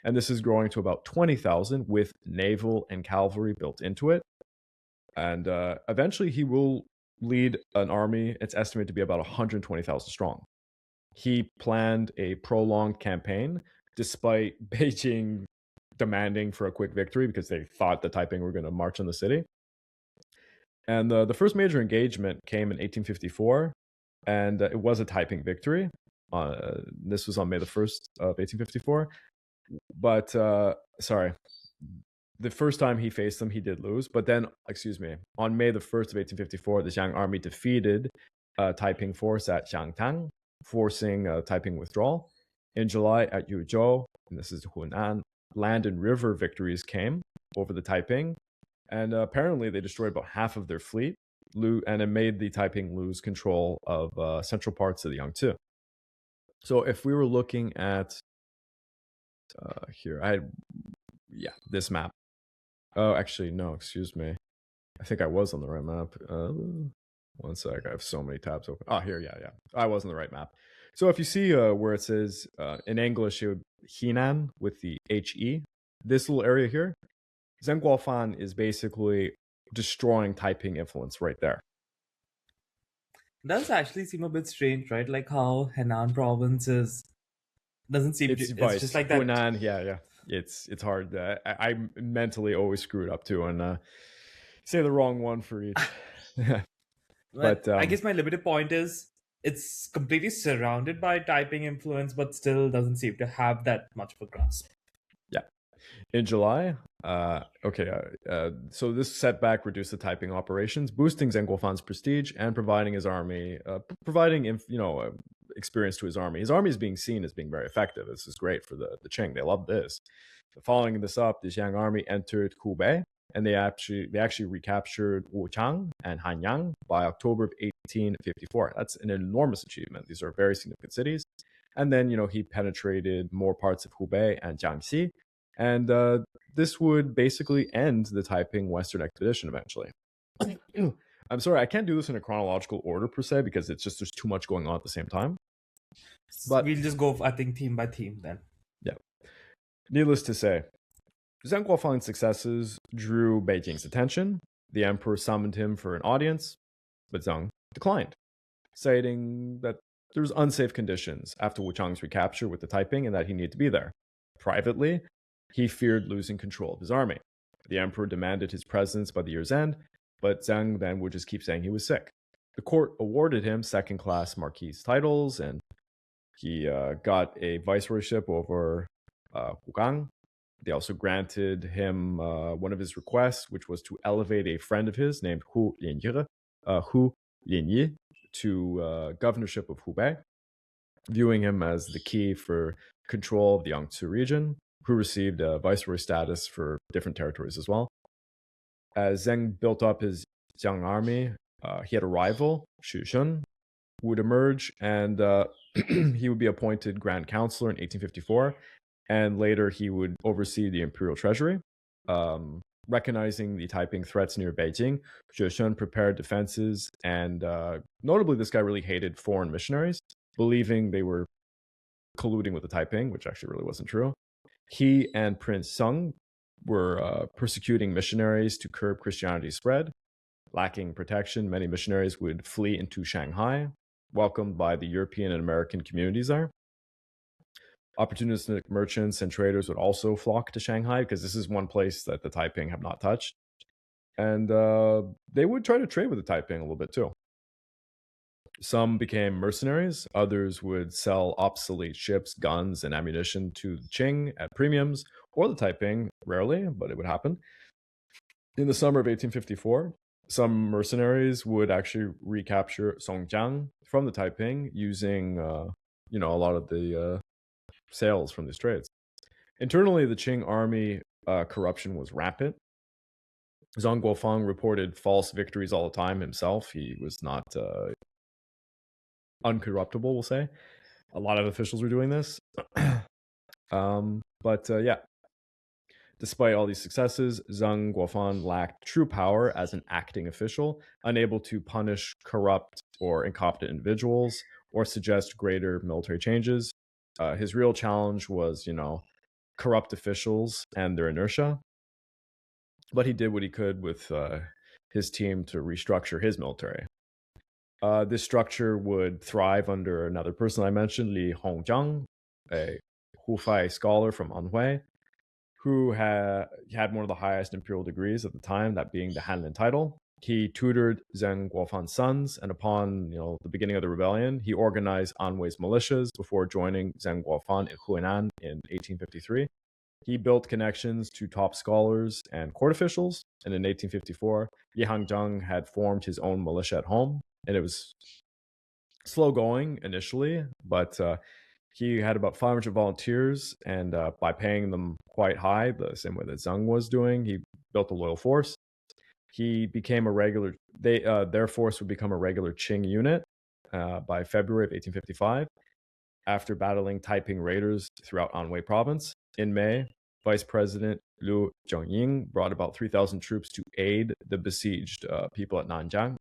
and this is growing to about 20,000 with naval and cavalry built into it. And eventually he will lead an army, it's estimated to be about 120,000 strong. He planned a prolonged campaign despite Beijing demanding for a quick victory because they thought the Taiping were going to march on the city. And the first major engagement came in 1854, and it was a Taiping victory. This was on May the 1st of 1854. But, sorry, the first time he faced them, he did lose. But then, on May the 1st of 1854, the Jiang army defeated Taiping force at Xiangtang, forcing Taiping withdrawal. In July at Yuzhou, and this is Hunan, land and river victories came over the Taiping, and apparently they destroyed about half of their fleet, and it made the Taiping lose control of central parts of the Yangtze. So if we were looking at here, this map. Oh, actually, no, excuse me. I think I was on the right map. One sec, I have so many tabs open. Oh, here, yeah. I was on the right map. So if you see where it says, in English, it would Henan with the HE, this little area here, Zheng Guofan is basically destroying Taiping influence right there. Does actually seem a bit strange, right? Like how Henan province doesn't seem it's just like that. Hunan, yeah. It's hard. I mentally always screw it up too and say the wrong one for each. But I guess my limited point is it's completely surrounded by Taiping influence, but still doesn't seem to have that much of a grasp. Yeah. In July, so this setback reduced the Taiping operations, boosting Zheng Guofan's prestige and providing his army, experience to his army. His army is being seen as being very effective. This is great for the Qing. They love this. Following this up, the Jiang army entered Hubei, and they actually recaptured Wu Chang and Hanyang by October of 1854. That's an enormous achievement. These are very significant cities. And then, he penetrated more parts of Hubei and Jiangxi. And this would basically end the Taiping Western expedition eventually. I'm sorry, I can't do this in a chronological order per se because there's too much going on at the same time. But we'll just go, I think, theme by theme then. Yeah. Needless to say, Zheng Guofan's successes drew Beijing's attention. The emperor summoned him for an audience, but Zheng declined, citing that there was unsafe conditions after Wu Chang's recapture with the Taiping and that he needed to be there. Privately, he feared losing control of his army. The emperor demanded his presence by the year's end, but Zheng then would just keep saying he was sick. The court awarded him second-class marquis titles, and he got a viceroyship over Hugang. They also granted him one of his requests, which was to elevate a friend of his named Hu Linyi to governorship of Hubei, viewing him as the key for control of the Yangtze region, who received viceroy status for different territories as well. As Zheng built up his Jiang army, he had a rival, Shu Dakai, who would emerge, and he would be appointed Grand Counselor in 1854, and later he would oversee the imperial treasury. Recognizing the Taiping threats near Beijing, Shu Dakai prepared defenses, and notably this guy really hated foreign missionaries, believing they were colluding with the Taiping, which actually really wasn't true. He and Prince Sung were persecuting missionaries to curb Christianity's spread. Lacking protection, many missionaries would flee into Shanghai, welcomed by the European and American communities there. Opportunistic merchants and traders would also flock to Shanghai because this is one place that the Taiping have not touched. And they would try to trade with the Taiping a little bit too. Some became mercenaries, others would sell obsolete ships, guns, and ammunition to the Qing at premiums, or the Taiping, rarely, but it would happen. In the summer of 1854, some mercenaries would actually recapture Songjiang from the Taiping using, a lot of the sales from these trades. Internally, the Qing army corruption was rampant. Zheng Guofang reported false victories all the time himself. He was not uncorruptible, we'll say. A lot of officials were doing this. Despite all these successes, Zheng Guofan lacked true power as an acting official, unable to punish corrupt or incompetent individuals or suggest greater military changes. His real challenge was, corrupt officials and their inertia. But he did what he could with his team to restructure his military. This structure would thrive under another person I mentioned, Li Hongzhang, a Hufei scholar from Anhui, who had one of the highest imperial degrees at the time, that being the Hanlin title. He tutored Zheng Guofan's sons, and upon the beginning of the rebellion, he organized Anhui's militias before joining Zheng Guofan in Hunan in 1853. He built connections to top scholars and court officials, and in 1854, Li Hongzhang had formed his own militia at home, and it was slow going initially, but he had about 500 volunteers, and by paying them quite high, the same way that Zheng was doing, he built a loyal force. He became a regular. Their force would become a regular Qing unit by February of 1855, after battling Taiping raiders throughout Anhui province. In May, Vice President Liu Zhengying brought about 3,000 troops to aid the besieged people at Nanjing,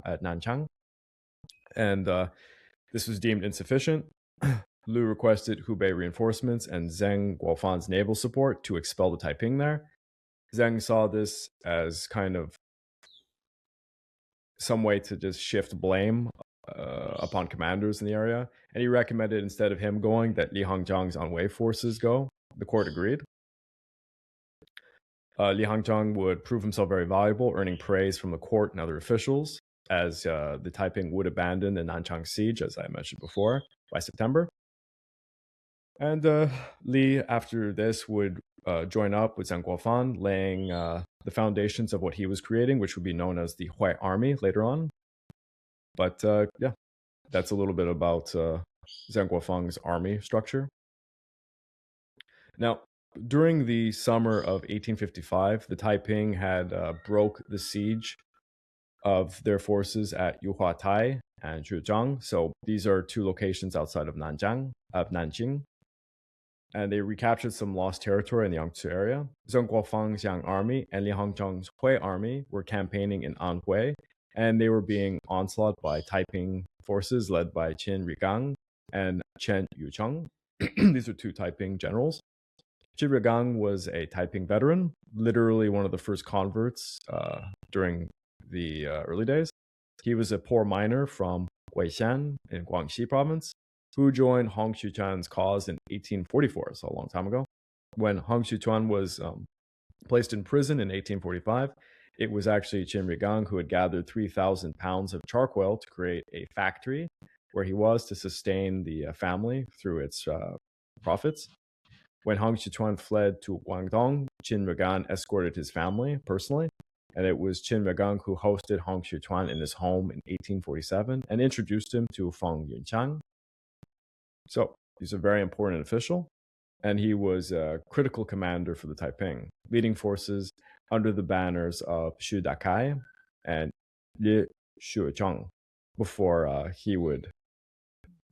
and this was deemed insufficient. Liu requested Hubei reinforcements and Zheng Guofan's naval support to expel the Taiping there. Zheng saw this as kind of some way to just shift blame upon commanders in the area, and he recommended, instead of him going, that Li Hongzhang's Anhui forces go. The court agreed. Li Hongzhang would prove himself very valuable, earning praise from the court and other officials, as the Taiping would abandon the Nanjing siege, as I mentioned before, by September. And Li, after this, would join up with Zheng Guofan, laying the foundations of what he was creating, which would be known as the White Army later on. But yeah, that's a little bit about Zheng Guofan's army structure. Now, during the summer of 1855, the Taiping had broke the siege of their forces at Yuhuatai and Zhejiang. So these are two locations outside of Nanjing. And they recaptured some lost territory in the Yangtze area. Zheng Guofang's Yang Army and Li Hongzhang's Hui Army were campaigning in Anhui, and they were being onslaught by Taiping forces led by Qin Rigang and Chen Yucheng. These are two Taiping generals. Qin Rigang was a Taiping veteran, literally one of the first converts during the early days. He was a poor miner from Weishan in Guangxi province, who joined Hong Xiuquan's cause in 1844, so a long time ago. When Hong Xiuquan was placed in prison in 1845, it was actually Qin Rigang who had gathered 3,000 pounds of charcoal to create a factory where he was to sustain the family through its profits. When Hong Xiuquan fled to Guangdong, Qin Rigang escorted his family personally, and it was Qin Rigang who hosted Hong Xiuquan in his home in 1847 and introduced him to Feng Yunqiang. So he's a very important official, and he was a critical commander for the Taiping, leading forces under the banners of Shu Dakai and Li Shucheng before he would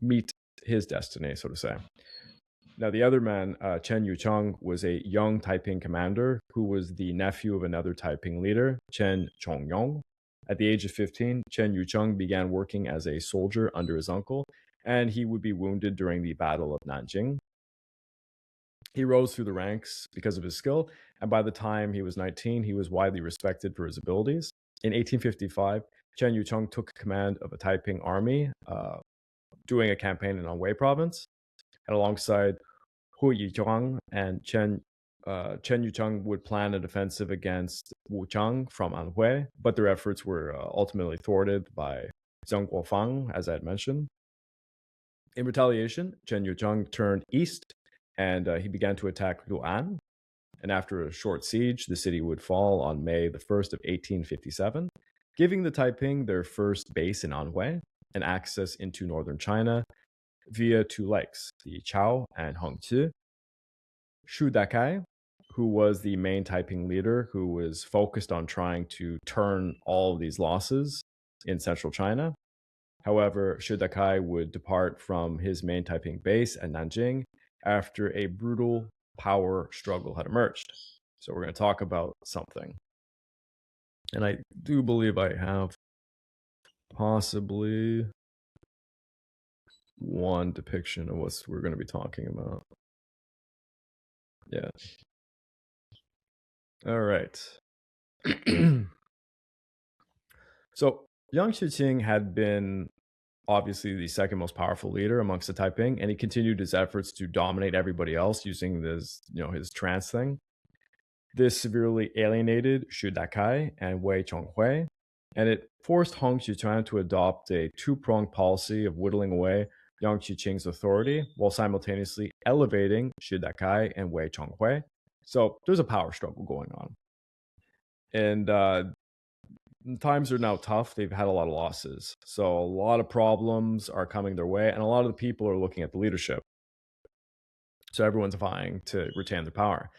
meet his destiny, so to say. Now, the other man, Chen Yucheng, was a young Taiping commander who was the nephew of another Taiping leader, Chen Chongyong. At the age of 15, Chen Yucheng began working as a soldier under his uncle, and he would be wounded during the Battle of Nanjing. He rose through the ranks because of his skill, and by the time he was 19, he was widely respected for his abilities. In 1855, Chen Yucheng took command of a Taiping army doing a campaign in Anhui province, and alongside Hu Yizhuang and Chen Yucheng would plan a defensive against Wu Chang from Anhui, but their efforts were ultimately thwarted by Zheng Guofang, as I had mentioned. In retaliation, Chen Yucheng turned east, and he began to attack Lu'an. And after a short siege, the city would fall on May the 1st of 1857, giving the Taiping their first base in Anhui and access into northern China via two lakes, the Chao and Hongqi. Shu Dakai, who was the main Taiping leader who was focused on trying to turn all of these losses in central China. However, Shu Dakai would depart from his main Taiping base at Nanjing after a brutal power struggle had emerged. So we're going to talk about something. And I do believe I have possibly one depiction of what we're going to be talking about. Yeah. All right. So Yang Xiuqing had been obviously the second most powerful leader amongst the Taiping, and he continued his efforts to dominate everybody else using this, his trance thing. This severely alienated Shu Dakai and Wei Chongwei, and it forced Hong Xiuquan to adopt a two-pronged policy of whittling away Yang Xiuqing's authority while simultaneously elevating Shu Dakai and Wei Chongwei. So there's a power struggle going on. And times are now tough. They've had a lot of losses. So a lot of problems are coming their way, and a lot of the people are looking at the leadership. So everyone's vying to retain their power.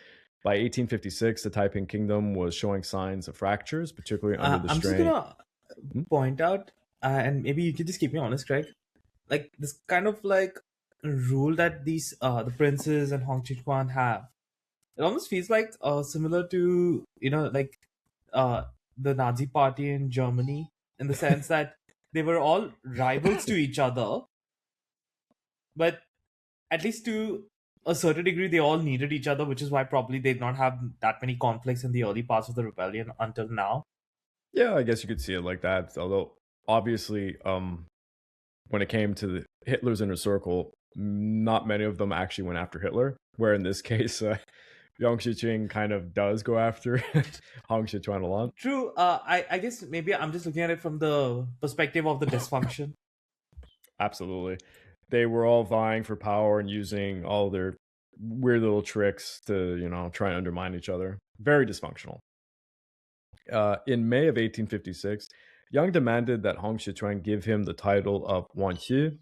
By 1856, the Taiping Kingdom was showing signs of fractures, particularly under the strain. I'm just gonna point out, and maybe you can just keep me honest, Craig. Like this kind of like rule that these the princes and Hong Xiuquan have, it almost feels like similar to the Nazi Party in Germany, in the sense that they were all rivals to each other, but at least to a certain degree they all needed each other, which is why probably they did not have that many conflicts in the early parts of the rebellion until now. Yeah, I guess you could see it like that. Although obviously, when it came to the Hitler's inner circle, not many of them actually went after Hitler. Where in this case, Yang Xiuqing kind of does go after Hong Xiuquan a lot. True. I guess maybe I'm just looking at it from the perspective of the dysfunction. Absolutely. They were all vying for power and using all their weird little tricks to, try and undermine each other. Very dysfunctional. In May of 1856, Yang demanded that Hong Xiuquan give him the title of Wanqi.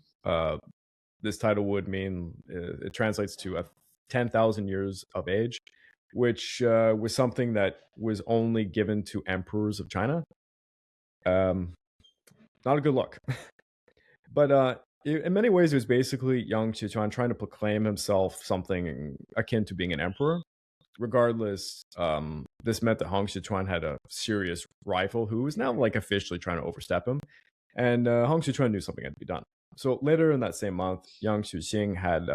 This title would mean, it translates to 10,000 years of age, which was something that was only given to emperors of China. Not a good look. But in many ways, it was basically Yang Xiuquan trying to proclaim himself something akin to being an emperor. Regardless, this meant that Hong Xiuquan had a serious rival who was now officially trying to overstep him. And Hong Xiuquan knew something had to be done. So later in that same month, Yang Xiuqing had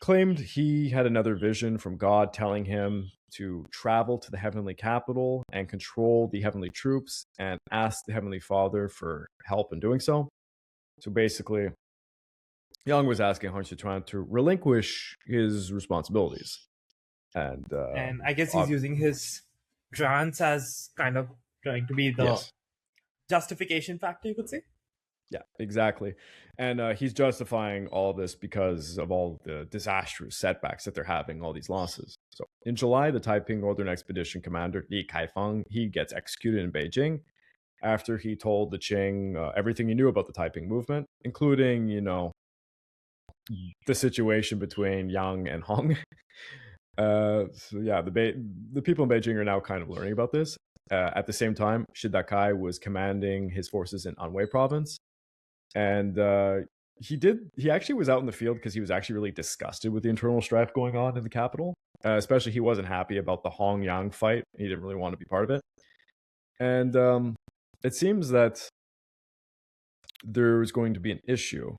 claimed he had another vision from God telling him to travel to the heavenly capital and control the heavenly troops and ask the Heavenly Father for help in doing so. So basically, Yang was asking Hong Xiuquan to relinquish his responsibilities. And I guess he's using his trance as kind of trying to be the justification factor, you could say. Yeah, exactly. And he's justifying all this because of all the disastrous setbacks that they're having, all these losses. So in July, the Taiping Northern Expedition commander, Li Kaifeng, he gets executed in Beijing after he told the Qing everything he knew about the Taiping movement, including, the situation between Yang and Hong. So yeah, the people in Beijing are now kind of learning about this. At the same time, Shu Dakai was commanding his forces in Anhui province. And he actually was out in the field because he was actually really disgusted with the internal strife going on in the capital. Especially he wasn't happy about the Hong Yang fight. He didn't really want to be part of it. And it seems that there was going to be an issue.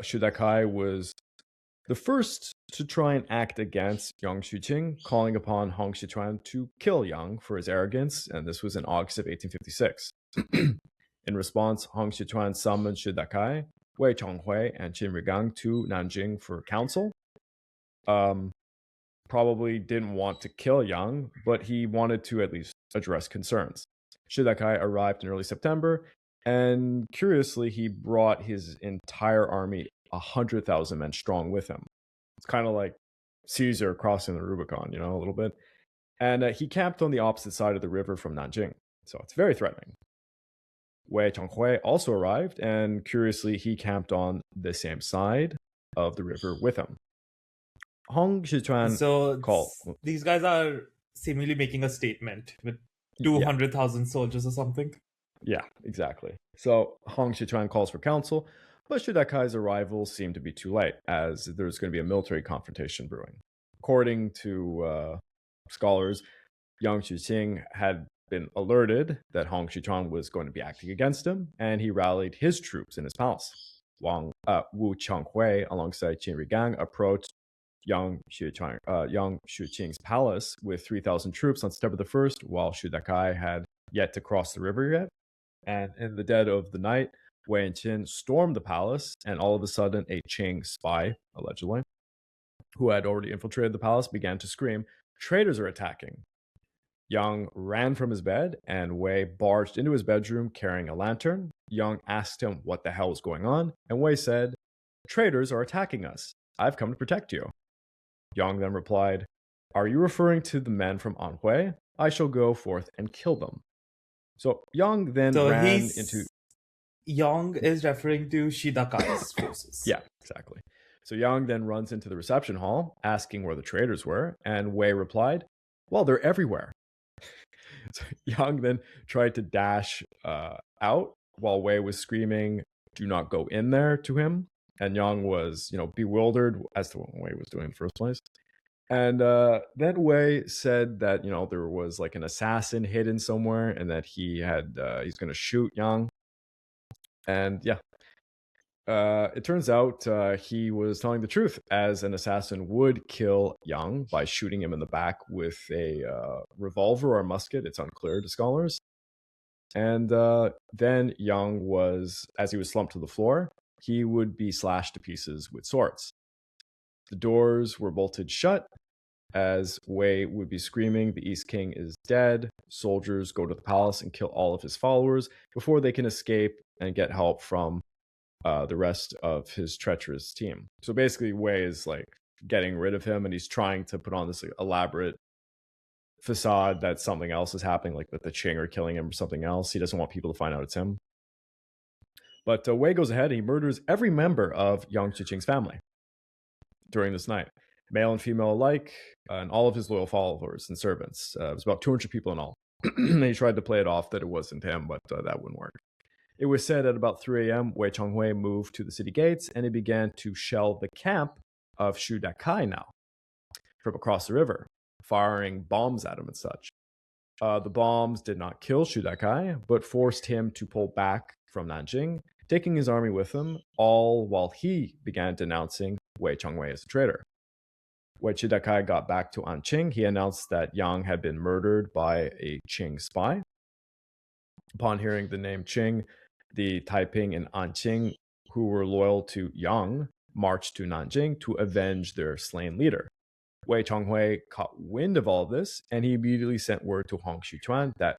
Shu Dakai was the first to try and act against Yang Xiuqing, calling upon Hong Xiuquan to kill Yang for his arrogance, and this was in August of 1856. In response, Hong Xiuquan summoned Shu Dakai, Wei Chongwei, and Qin Rigang to Nanjing for counsel. Probably didn't want to kill Yang, but he wanted to at least address concerns. Shu Dakai arrived in early September, and curiously, he brought his entire army, 100,000 men strong, with him. It's kind of like Caesar crossing the Rubicon, a little bit. And he camped on the opposite side of the river from Nanjing, so it's very threatening. Wei Chongwei also arrived, and curiously, he camped on the same side of the river with him. Hong Xiuquan called. These guys are seemingly making a statement with 200,000 soldiers or something. Yeah, exactly. So Hong Xiuquan calls for counsel, but Shu Dakai's arrival seemed to be too late, as there's going to be a military confrontation brewing. According to scholars, Yang Xiuqing had been alerted that Hong Xiuquan was going to be acting against him, and he rallied his troops in his palace. Wu Changwei, alongside Qin Rigang, approached Yang Xiuqing's palace with 3,000 troops on September the 1st, while Shu Dakai had yet to cross the river yet. And in the dead of the night, Wei and Qin stormed the palace, and all of a sudden, a Qing spy, allegedly, who had already infiltrated the palace, began to scream, "Traitors are attacking!" Yang ran from his bed, and Wei barged into his bedroom carrying a lantern. Yang asked him what the hell was going on, and Wei said, "Traitors are attacking us. I've come to protect you." Yang then replied, "Are you referring to the men from Anhui? I shall go forth and kill them." So Yang then ran into... Yang is referring to Shu Dakai's forces. Yeah, exactly. So Yang then runs into the reception hall, asking where the traitors were, and Wei replied, "Well, they're everywhere." So Yang then tried to dash out while Wei was screaming, "Do not go in there," to him. And Yang was, bewildered as to what Wei was doing in the first place. And then Wei said that, there was like an assassin hidden somewhere and that he's going to shoot Yang. And yeah, it turns out he was telling the truth, as an assassin would kill Yang by shooting him in the back with a revolver or musket. It's unclear to scholars. And then Yang was, as he was slumped to the floor, he would be slashed to pieces with swords. The doors were bolted shut, as Wei would be screaming, "The East King is dead. Soldiers go to the palace and kill all of his followers before they can escape and get help from the rest of his treacherous team." So basically, Wei is like getting rid of him, and he's trying to put on this elaborate facade that something else is happening, like that the Qing are killing him or something else. He doesn't want people to find out it's him. But Wei goes ahead and he murders every member of Yang Xiuqing's family during this night, male and female alike, and all of his loyal followers and servants. It was about 200 people in all. And he tried to play it off that it wasn't him, but that wouldn't work. It was said at about 3 a.m., Wei Chongwei moved to the city gates, and he began to shell the camp of Shu Dakai now from across the river, firing bombs at him and such. The bombs did not kill Shu Dakai, but forced him to pull back from Nanjing, taking his army with him, all while he began denouncing Wei Chongwei as a traitor. When Shu Dakai got back to Anqing, he announced that Yang had been murdered by a Qing spy. Upon hearing the name Qing, the Taiping and Anqing, who were loyal to Yang, marched to Nanjing to avenge their slain leader. Wei Chongwei caught wind of all of this, and he immediately sent word to Hong Xiuquan that,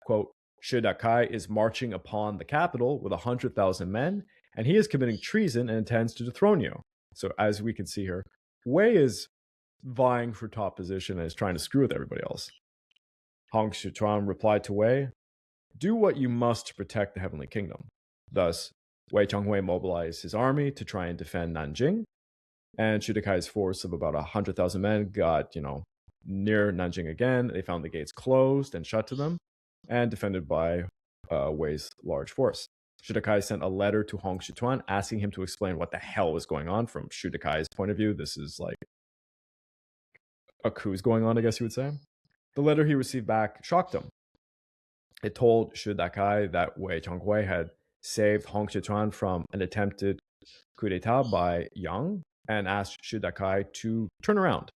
quote, "Shu Dakai is marching upon the capital with 100,000 men, and he is committing treason and intends to dethrone you." So as we can see here, Wei is vying for top position and is trying to screw with everybody else. Hong Xiuquan replied to Wei, "Do what you must to protect the Heavenly Kingdom." Thus, Wei Chongwei mobilized his army to try and defend Nanjing, and Shu Dakai's force of about 100,000 men got, near Nanjing again. They found the gates closed and shut to them, and defended by Wei's large force. Shu Dakai sent a letter to Hong Xiuquan asking him to explain what the hell was going on from Shu Dakai's point of view. This is like a coup's going on, I guess you would say. The letter he received back shocked him. It told Shu Dakai that Wei Chongwei had saved Hong Xiuquan from an attempted coup d'etat by Yang and asked Shu Dakai to turn around.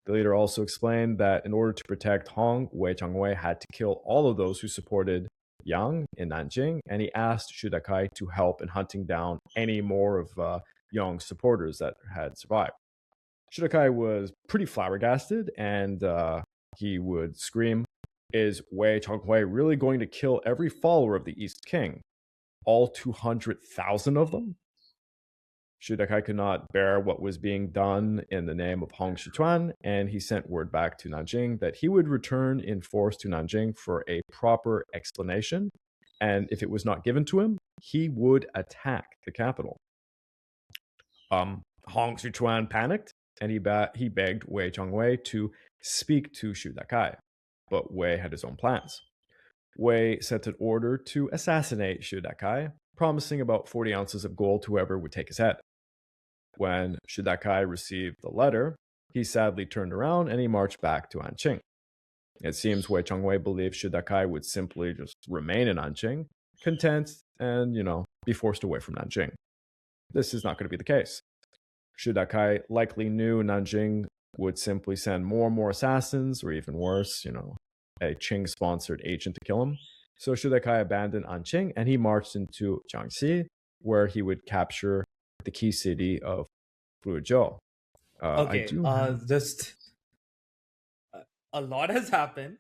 The leader also explained that in order to protect Hong, Wei Chongwei had to kill all of those who supported Yang in Nanjing, and he asked Shu Dakai to help in hunting down any more of Yang's supporters that had survived. Shu Dakai was pretty flabbergasted, and he would scream, "Is Wei Chongwei really going to kill every follower of the East King? All 200,000 of them?" Shu Dakai could not bear what was being done in the name of Hong Xiuquan, and he sent word back to Nanjing that he would return in force to Nanjing for a proper explanation, and if it was not given to him, he would attack the capital. Hong Xiuquan panicked, and he begged Wei Chongwei to speak to Shu Dakai, but Wei had his own plans. Wei sent an order to assassinate Shu Dakai, promising about 40 ounces of gold to whoever would take his head. When Shu Dakai received the letter, he sadly turned around and he marched back to Anqing. It seems Wei Chongwei believed Shu Dakai would simply just remain in Nanjing, content and, be forced away from Nanjing. This is not going to be the case. Shu Dakai likely knew Nanjing would simply send more and more assassins, or even worse, a Qing-sponsored agent to kill him. So Shu Dakai abandoned Anqing and he marched into Jiangxi, where he would capture the key city of Fuzhou. Just a lot has happened.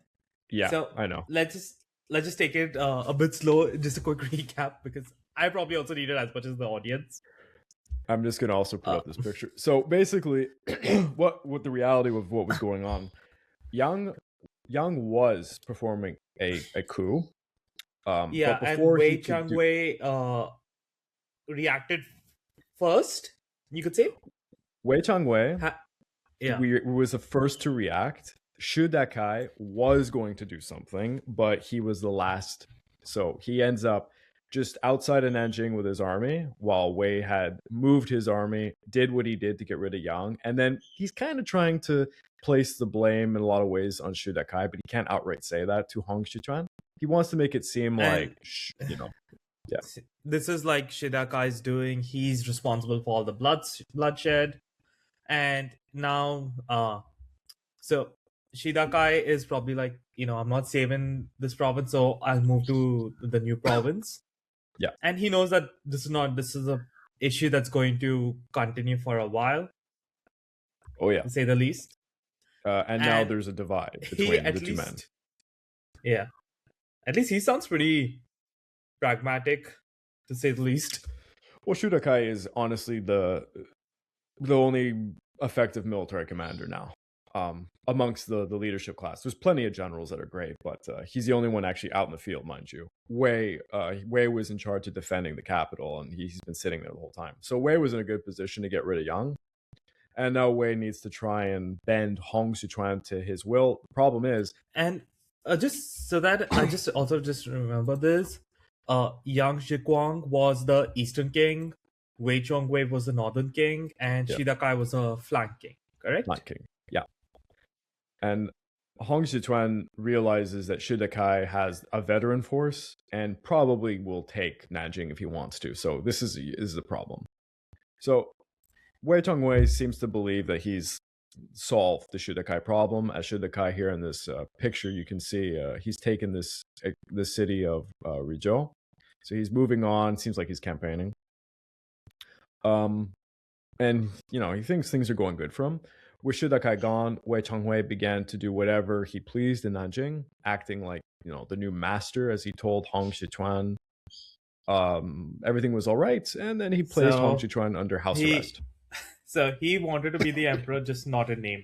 Yeah, so I know. Let's just take it a bit slow. Just a quick recap, because I probably also need it as much as the audience. I'm just gonna also put up this picture. So basically, what the reality of what was going on, Yang was performing a coup. But before and Wei Chongwei reacted first, you could say. Wei Chongwei was the first to react. Shu Dakai was going to do something, but he was the last. So he ends up just outside of Nanjing with his army, while Wei had moved his army, did what he did to get rid of Yang, and then he's kind of trying to place the blame in a lot of ways on Shu Dakai, but he can't outright say that to Hong Xiuquan. He wants to make it seem like, yeah. This is like Shu Dakai's doing. He's responsible for all the bloodshed, and now, so Shu Dakai is probably like, I'm not saving this province, so I'll move to the new province. Yeah. And he knows that this is a issue that's going to continue for a while. Oh yeah. To say the least. And now there's a divide between the two men. Yeah. At least he sounds pretty pragmatic, to say the least. Well, Shu Dakai is honestly the only effective military commander now. Amongst the leadership class. There's plenty of generals that are great, but he's the only one actually out in the field, mind you. Wei was in charge of defending the capital, and he's been sitting there the whole time. So Wei was in a good position to get rid of Yang, and now Wei needs to try and bend Hong Xiuquan to his will. The problem is, and just so that I just remember this, Yang Xiuquan was the eastern king, Wei Chongwei was the northern king, and Shu Dakai was a flank king, correct? Flank king, yeah. And Hong Xiuquan realizes that Shu Dakai has a veteran force and probably will take Nanjing if he wants to. So this is the problem. So Wei Chongwei seems to believe that he's solved the Shu Dakai problem. As Shu Dakai here in this picture, you can see he's taken this city of Rizhou. So he's moving on. Seems like he's campaigning. And he thinks things are going good for him. With Shu Dakai gone, Wei Chongwei began to do whatever he pleased in Nanjing, acting like, the new master, as he told Hong Xiuquan. Everything was all right, and then he placed Hong Xiuquan under house arrest. So he wanted to be the emperor, just not a name.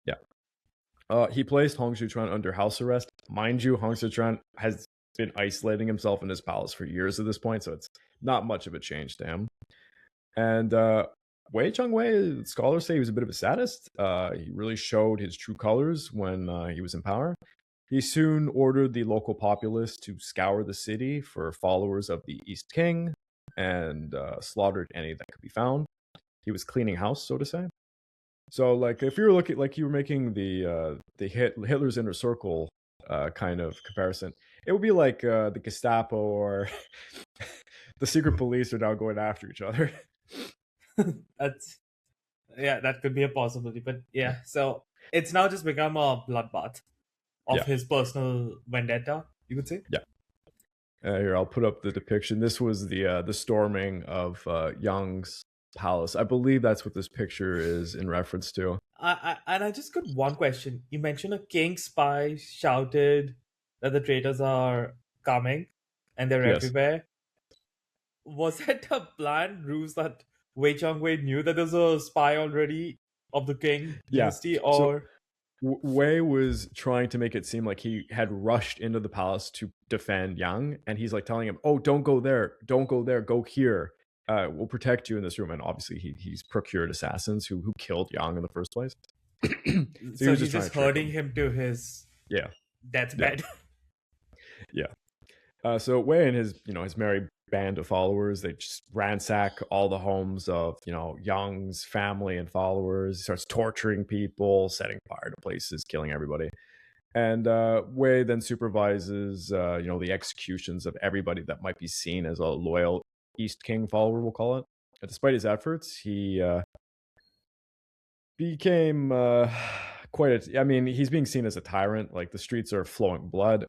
Yeah. He placed Hong Xiuquan under house arrest. Mind you, Hong Xiuquan has been isolating himself in his palace for years at this point, so it's not much of a change to him. And Wei Chongwei, scholars say he was a bit of a sadist. He really showed his true colors when he was in power. He soon ordered the local populace to scour the city for followers of the East King and slaughtered any that could be found. He was cleaning house, so to say. So, like, if you were looking, like, you were making the Hitler's inner circle kind of comparison, it would be like the Gestapo or the secret police are now going after each other. That could be a possibility, but yeah, so it's now just become a bloodbath of his personal vendetta, you could say. Yeah. Here, I'll put up the depiction. This was the storming of Yang's palace. I believe that's what this picture is in reference to. I just got one question. You mentioned a king spy shouted that the traitors are coming and they're everywhere. Was it a planned ruse that Wei Chongwei knew that there's a spy already of the Qing dynasty, or... So, Wei was trying to make it seem like he had rushed into the palace to defend Yang, and he's like telling him, "Oh, don't go there, go here. We'll protect you in this room." And obviously, he's procured assassins who killed Yang in the first place. So he's just herding him to his deathbed. Yeah. So Wei and his merry band of followers, they just ransack all the homes of Yang's family and followers. He starts torturing people, setting fire to places, killing everybody. And Wei then supervises, the executions of everybody that might be seen as a loyal East King follower, we'll call it. And despite his efforts, he became he's being seen as a tyrant. Like, the streets are flowing blood.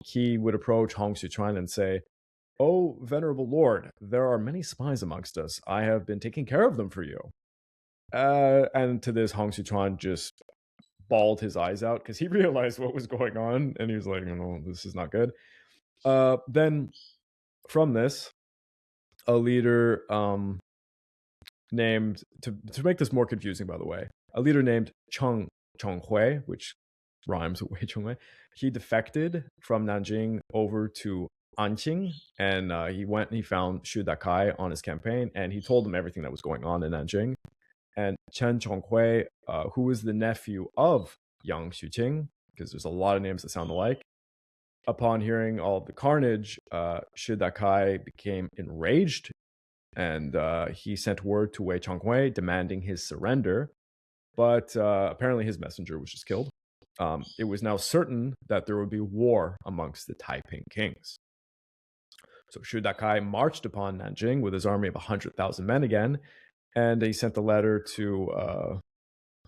He would approach Hong Xiuquan and say, "Oh, venerable lord, there are many spies amongst us. I have been taking care of them for you." And to this, Hong Xiuquan just bawled his eyes out because he realized what was going on, and he was like, this is not good. Then from this, a leader named, to make this more confusing, by the way, a leader named Chongwei, which rhymes with Wei Chongwei, he defected from Nanjing over to Anqing, and he went and he found Shu Dakai on his campaign, and he told him everything that was going on in Nanjing. And Chen Chonghui, who was the nephew of Yang Xuqing, because there's a lot of names that sound alike, upon hearing all of the carnage, Shu Dakai became enraged, and he sent word to Wei Chongwei demanding his surrender. But apparently his messenger was just killed. It was now certain that there would be war amongst the Taiping kings. So Shu Dakai marched upon Nanjing with his army of 100,000 men again, and he sent a letter to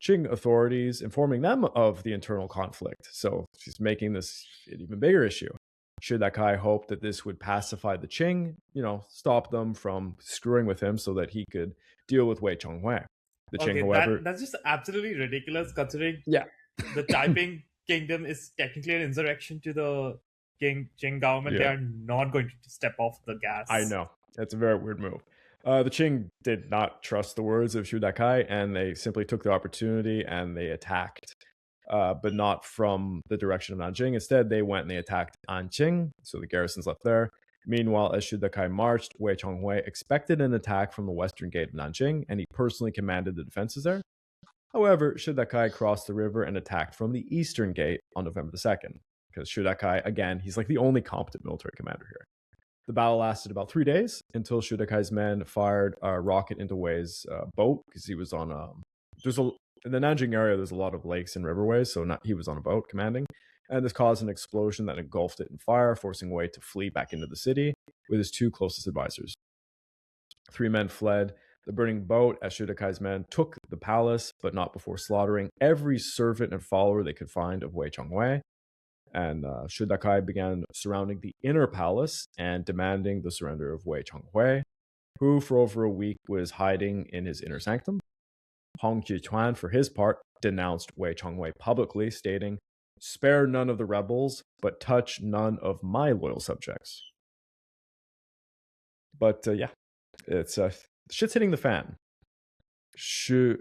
Qing authorities informing them of the internal conflict. So he's making this an even bigger issue. Shu Dakai hoped that this would pacify the Qing, stop them from screwing with him so that he could deal with Wei Chongwei. The Qing, however... That's just absolutely ridiculous, considering yeah. the Taiping kingdom is technically an insurrection to the Qing government. Yeah. They are not going to step off the gas. I know. That's a very weird move. The Qing did not trust the words of Shu Dakai, and they simply took the opportunity and they attacked, but not from the direction of Nanjing. Instead, they went and they attacked Anqing, so the garrisons left there. Meanwhile, as Shu Dakai marched, Wei Chongwei expected an attack from the western gate of Nanjing, and he personally commanded the defenses there. However, Shu Dakai crossed the river and attacked from the eastern gate on November the 2nd, because Shu Dakai, again, he's like the only competent military commander here. The battle lasted about 3 days until Shu Dakai's men fired a rocket into Wei's boat, because he was on in the Nanjing area, there's a lot of lakes and riverways, so he was on a boat commanding. And this caused an explosion that engulfed it in fire, forcing Wei to flee back into the city with his 2 closest advisors. 3 men fled the burning boat as Shu Dakai's men took the palace, but not before slaughtering every servant and follower they could find of Wei Chongwei. And Shu Dakai began surrounding the inner palace and demanding the surrender of Wei Chongwei, who for over a week was hiding in his inner sanctum. Hong Xiuquan, for his part, denounced Wei Chongwei publicly, stating, "Spare none of the rebels, but touch none of my loyal subjects." But it's shit's hitting the fan. Shu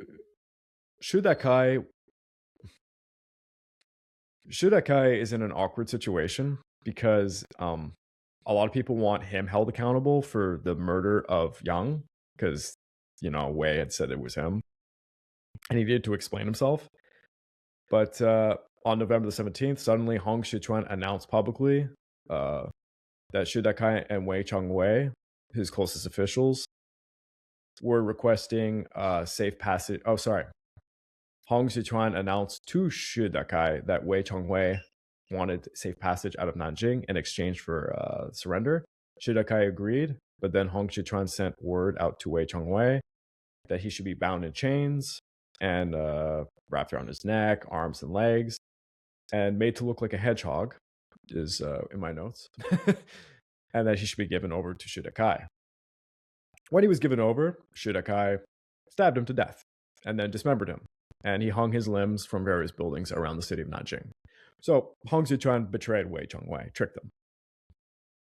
Dakai is in an awkward situation because a lot of people want him held accountable for the murder of Yang, because Wei had said it was him, and he needed to explain himself. But on November the 17th, suddenly Hong Xiuquan announced publicly that Shu Dakai and Wei Chongwei, his closest officials, were requesting safe passage. Oh, sorry. Hong Xiuquan announced to Shu Dakai that Wei Chongwei wanted safe passage out of Nanjing in exchange for surrender. Shu Dakai agreed, but then Hong Xiuquan sent word out to Wei Chongwei that he should be bound in chains and wrapped around his neck, arms, and legs, and made to look like a hedgehog, is in my notes, and that he should be given over to Shu Dakai. When he was given over, Shu Dakai stabbed him to death and then dismembered him, and he hung his limbs from various buildings around the city of Nanjing. So Hong Xiuquan betrayed Wei Chongwei, tricked them.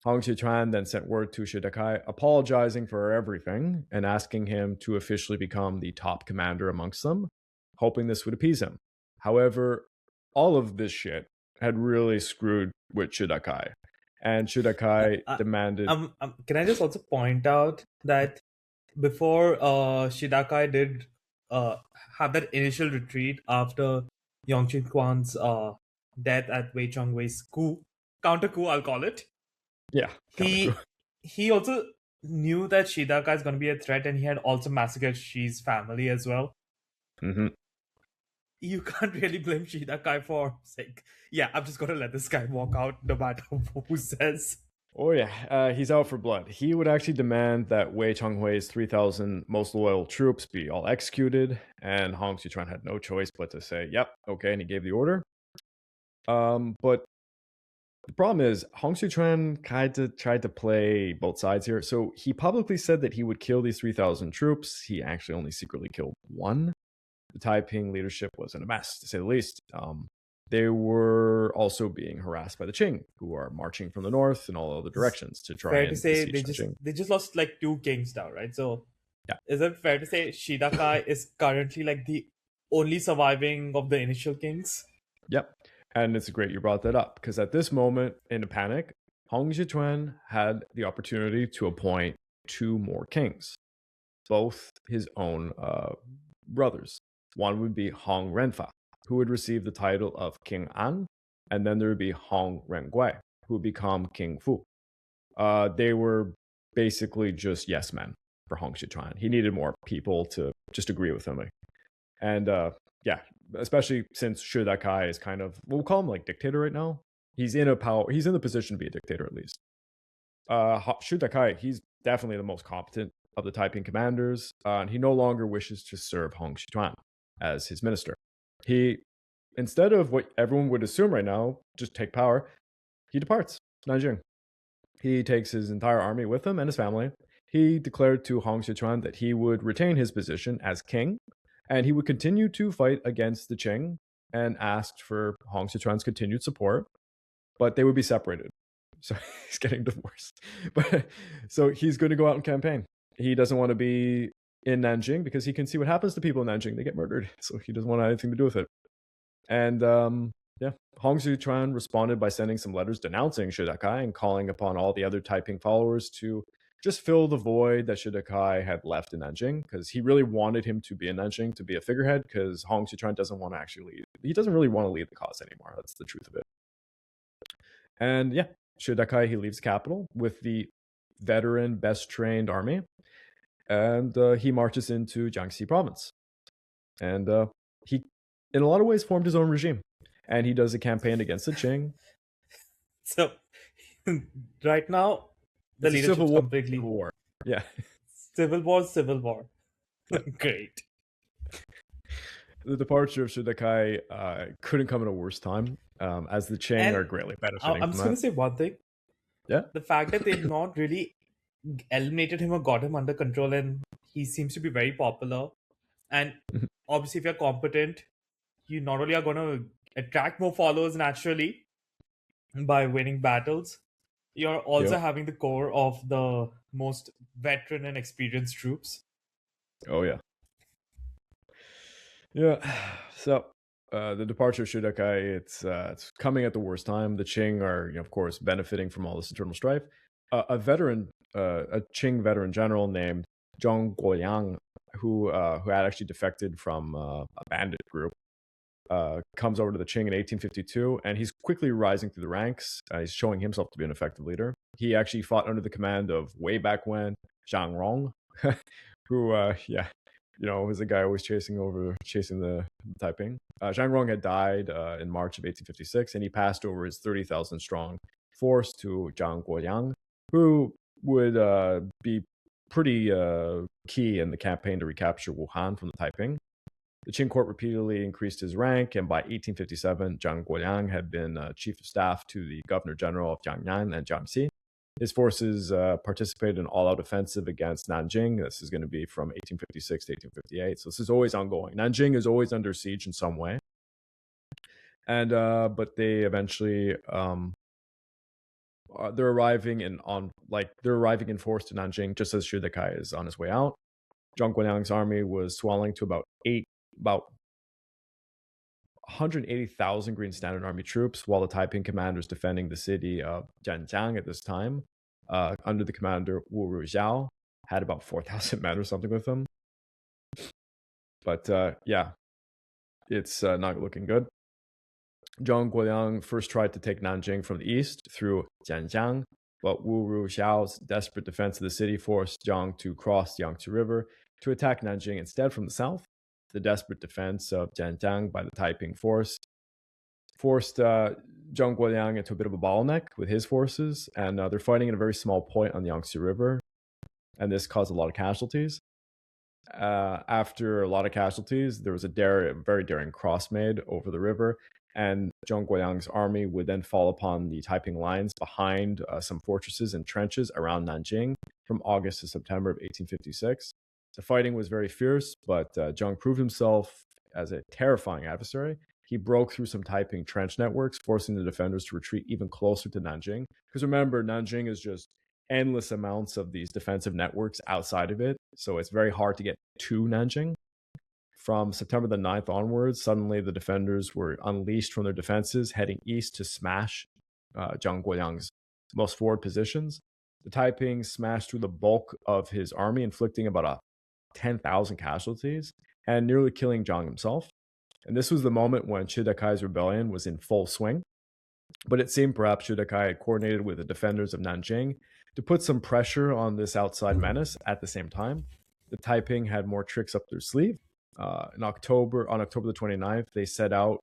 Hong Xiuquan then sent word to Shu Dakai apologizing for everything and asking him to officially become the top commander amongst them, hoping this would appease him. However, all of this shit had really screwed with Shu Dakai, and Shu Dakai demanded... Can I just also point out that before Shu Dakai did have that initial retreat after Hong Xiuquan's death at Wei Chongwei's coup, counter coup, I'll call it. Yeah. He also knew that Shu Dakai is going to be a threat, and he had also massacred Xi's family as well. Mm-hmm. you can't really blame Shu Dakai for saying, yeah, I'm just going to let this guy walk out no matter who says. Oh yeah, he's out for blood. He would actually demand that Wei Chongwei's 3,000 most loyal troops be all executed, and Hong Xiuquan had no choice but to say, yep, okay, and he gave the order. But the problem is, Hong Xiuquan kind of tried to play both sides here. So he publicly said that he would kill these 3,000 troops. He actually only secretly killed one. The Taiping leadership was in a mess, to say the least. They were also being harassed by the Qing, who are marching from the north in all other directions to try Fair and to say besiege they just lost like 2 kings now, right? So yeah. Is it fair to say Shu Dakai is currently like the only surviving of the initial kings? Yep. And it's great you brought that up, because at this moment, in a panic, Hong Xiuquan had the opportunity to appoint 2 more kings, both his own brothers. One would be Hong Renfa, who would receive the title of King An, and then there would be Hong Rengui, who would become King Fu. They were basically just yes men for Hong Xiuquan. He needed more people to just agree with him. And yeah, especially since Shu Dakai is kind of, we'll call him like dictator right now. He's in the position to be a dictator at least. Shu Dakai, he's definitely the most competent of the Taiping commanders, and he no longer wishes to serve Hong Xiuquan as his minister. He, instead of what everyone would assume right now, just take power, he departs Nanjing. He takes his entire army with him and his family. He declared to Hong Xiuquan that he would retain his position as king, and he would continue to fight against the Qing, and asked for Hong Xiuquan's continued support, but they would be separated. So he's getting divorced. But so he's going to go out and campaign. He doesn't want to be in Nanjing because he can see what happens to people in Nanjing. They get murdered. So he doesn't want anything to do with it. And yeah, Hong Xiuquan responded by sending some letters denouncing Shu Dakai and calling upon all the other Taiping followers to just fill the void that Shu Dakai had left in Nanjing, because he really wanted him to be in Nanjing, to be a figurehead, because Hong Xiuquan doesn't want to actually lead. He doesn't really want to lead the cause anymore. That's the truth of it. And yeah, Shu Dakai, he leaves the capital with the veteran, best trained army, and he marches into Jiangxi province. And he, in a lot of ways, formed his own regime. And he does a campaign against the Qing. So, right now, the leadership civil completely war. Yeah. Civil war. Yeah. Great. The departure of Shu Dakai couldn't come at a worse time, as the Qing are greatly benefiting. I'm just going to say one thing. Yeah. The fact that they've not really eliminated him or got him under control, and he seems to be very popular. And obviously, if you're competent, you not only are going to attract more followers naturally by winning battles, you're also having the core of the most veteran and experienced troops. Oh, yeah. Yeah. So the departure of Shu Dakai, it's coming at the worst time. The Qing are, of course, benefiting from all this internal strife. A Qing veteran general named Zhang Guoyang, who had actually defected from a bandit group, comes over to the Qing in 1852, and he's quickly rising through the ranks. He's showing himself to be an effective leader. He actually fought under the command of, way back when, Zhang Rong, who, was the guy always chasing the Taiping. Zhang Rong had died in March of 1856, and he passed over his 30,000 strong force to Zhang Guoyang, who would be pretty key in the campaign to recapture Wuhan from the Taiping. The Qing court repeatedly increased his rank, and by 1857, Zhang Guoyang had been chief of staff to the governor general of Jiangnan and Jiangxi. His forces participated in an all-out offensive against Nanjing. This is going to be from 1856 to 1858. So this is always ongoing. Nanjing is always under siege in some way. And but they eventually they're arriving in force to Nanjing just as Shu Dakai is on his way out. Zhang Guoyang's army was swelling to about 180,000 Green Standard Army troops, while the Taiping commanders defending the city of Jianjiang at this time, under the commander Wu Ruxiao, had about 4,000 men or something with them. But yeah, it's not looking good. Zhang Guoyang first tried to take Nanjing from the east through Jianjiang, but Wu Ruxiao's desperate defense of the city forced Zhang to cross the Yangtze River to attack Nanjing instead from the south. the desperate defense of Jianjiang by the Taiping forced Zhang Guoliang into a bit of a bottleneck with his forces, and they're fighting at a very small point on the Yangtze River, and this caused a lot of casualties. After a lot of casualties, there was a very daring cross made over the river, and Zhang Guoliang's army would then fall upon the Taiping lines behind some fortresses and trenches around Nanjing from August to September of 1856. The fighting was very fierce, but Zhang proved himself as a terrifying adversary. He broke through some Taiping trench networks, forcing the defenders to retreat even closer to Nanjing. Because remember, Nanjing is just endless amounts of these defensive networks outside of it, so it's very hard to get to Nanjing. From September the 9th onwards, suddenly the defenders were unleashed from their defenses, heading east to smash Zhang Guoliang's most forward positions. The Taiping smashed through the bulk of his army, inflicting about 10,000 casualties and nearly killing Zhang himself. And this was the moment when Shu Dakai's rebellion was in full swing. But it seemed perhaps Shu Dakai had coordinated with the defenders of Nanjing to put some pressure on this outside menace at the same time. The Taiping had more tricks up their sleeve. On October the 29th, they set out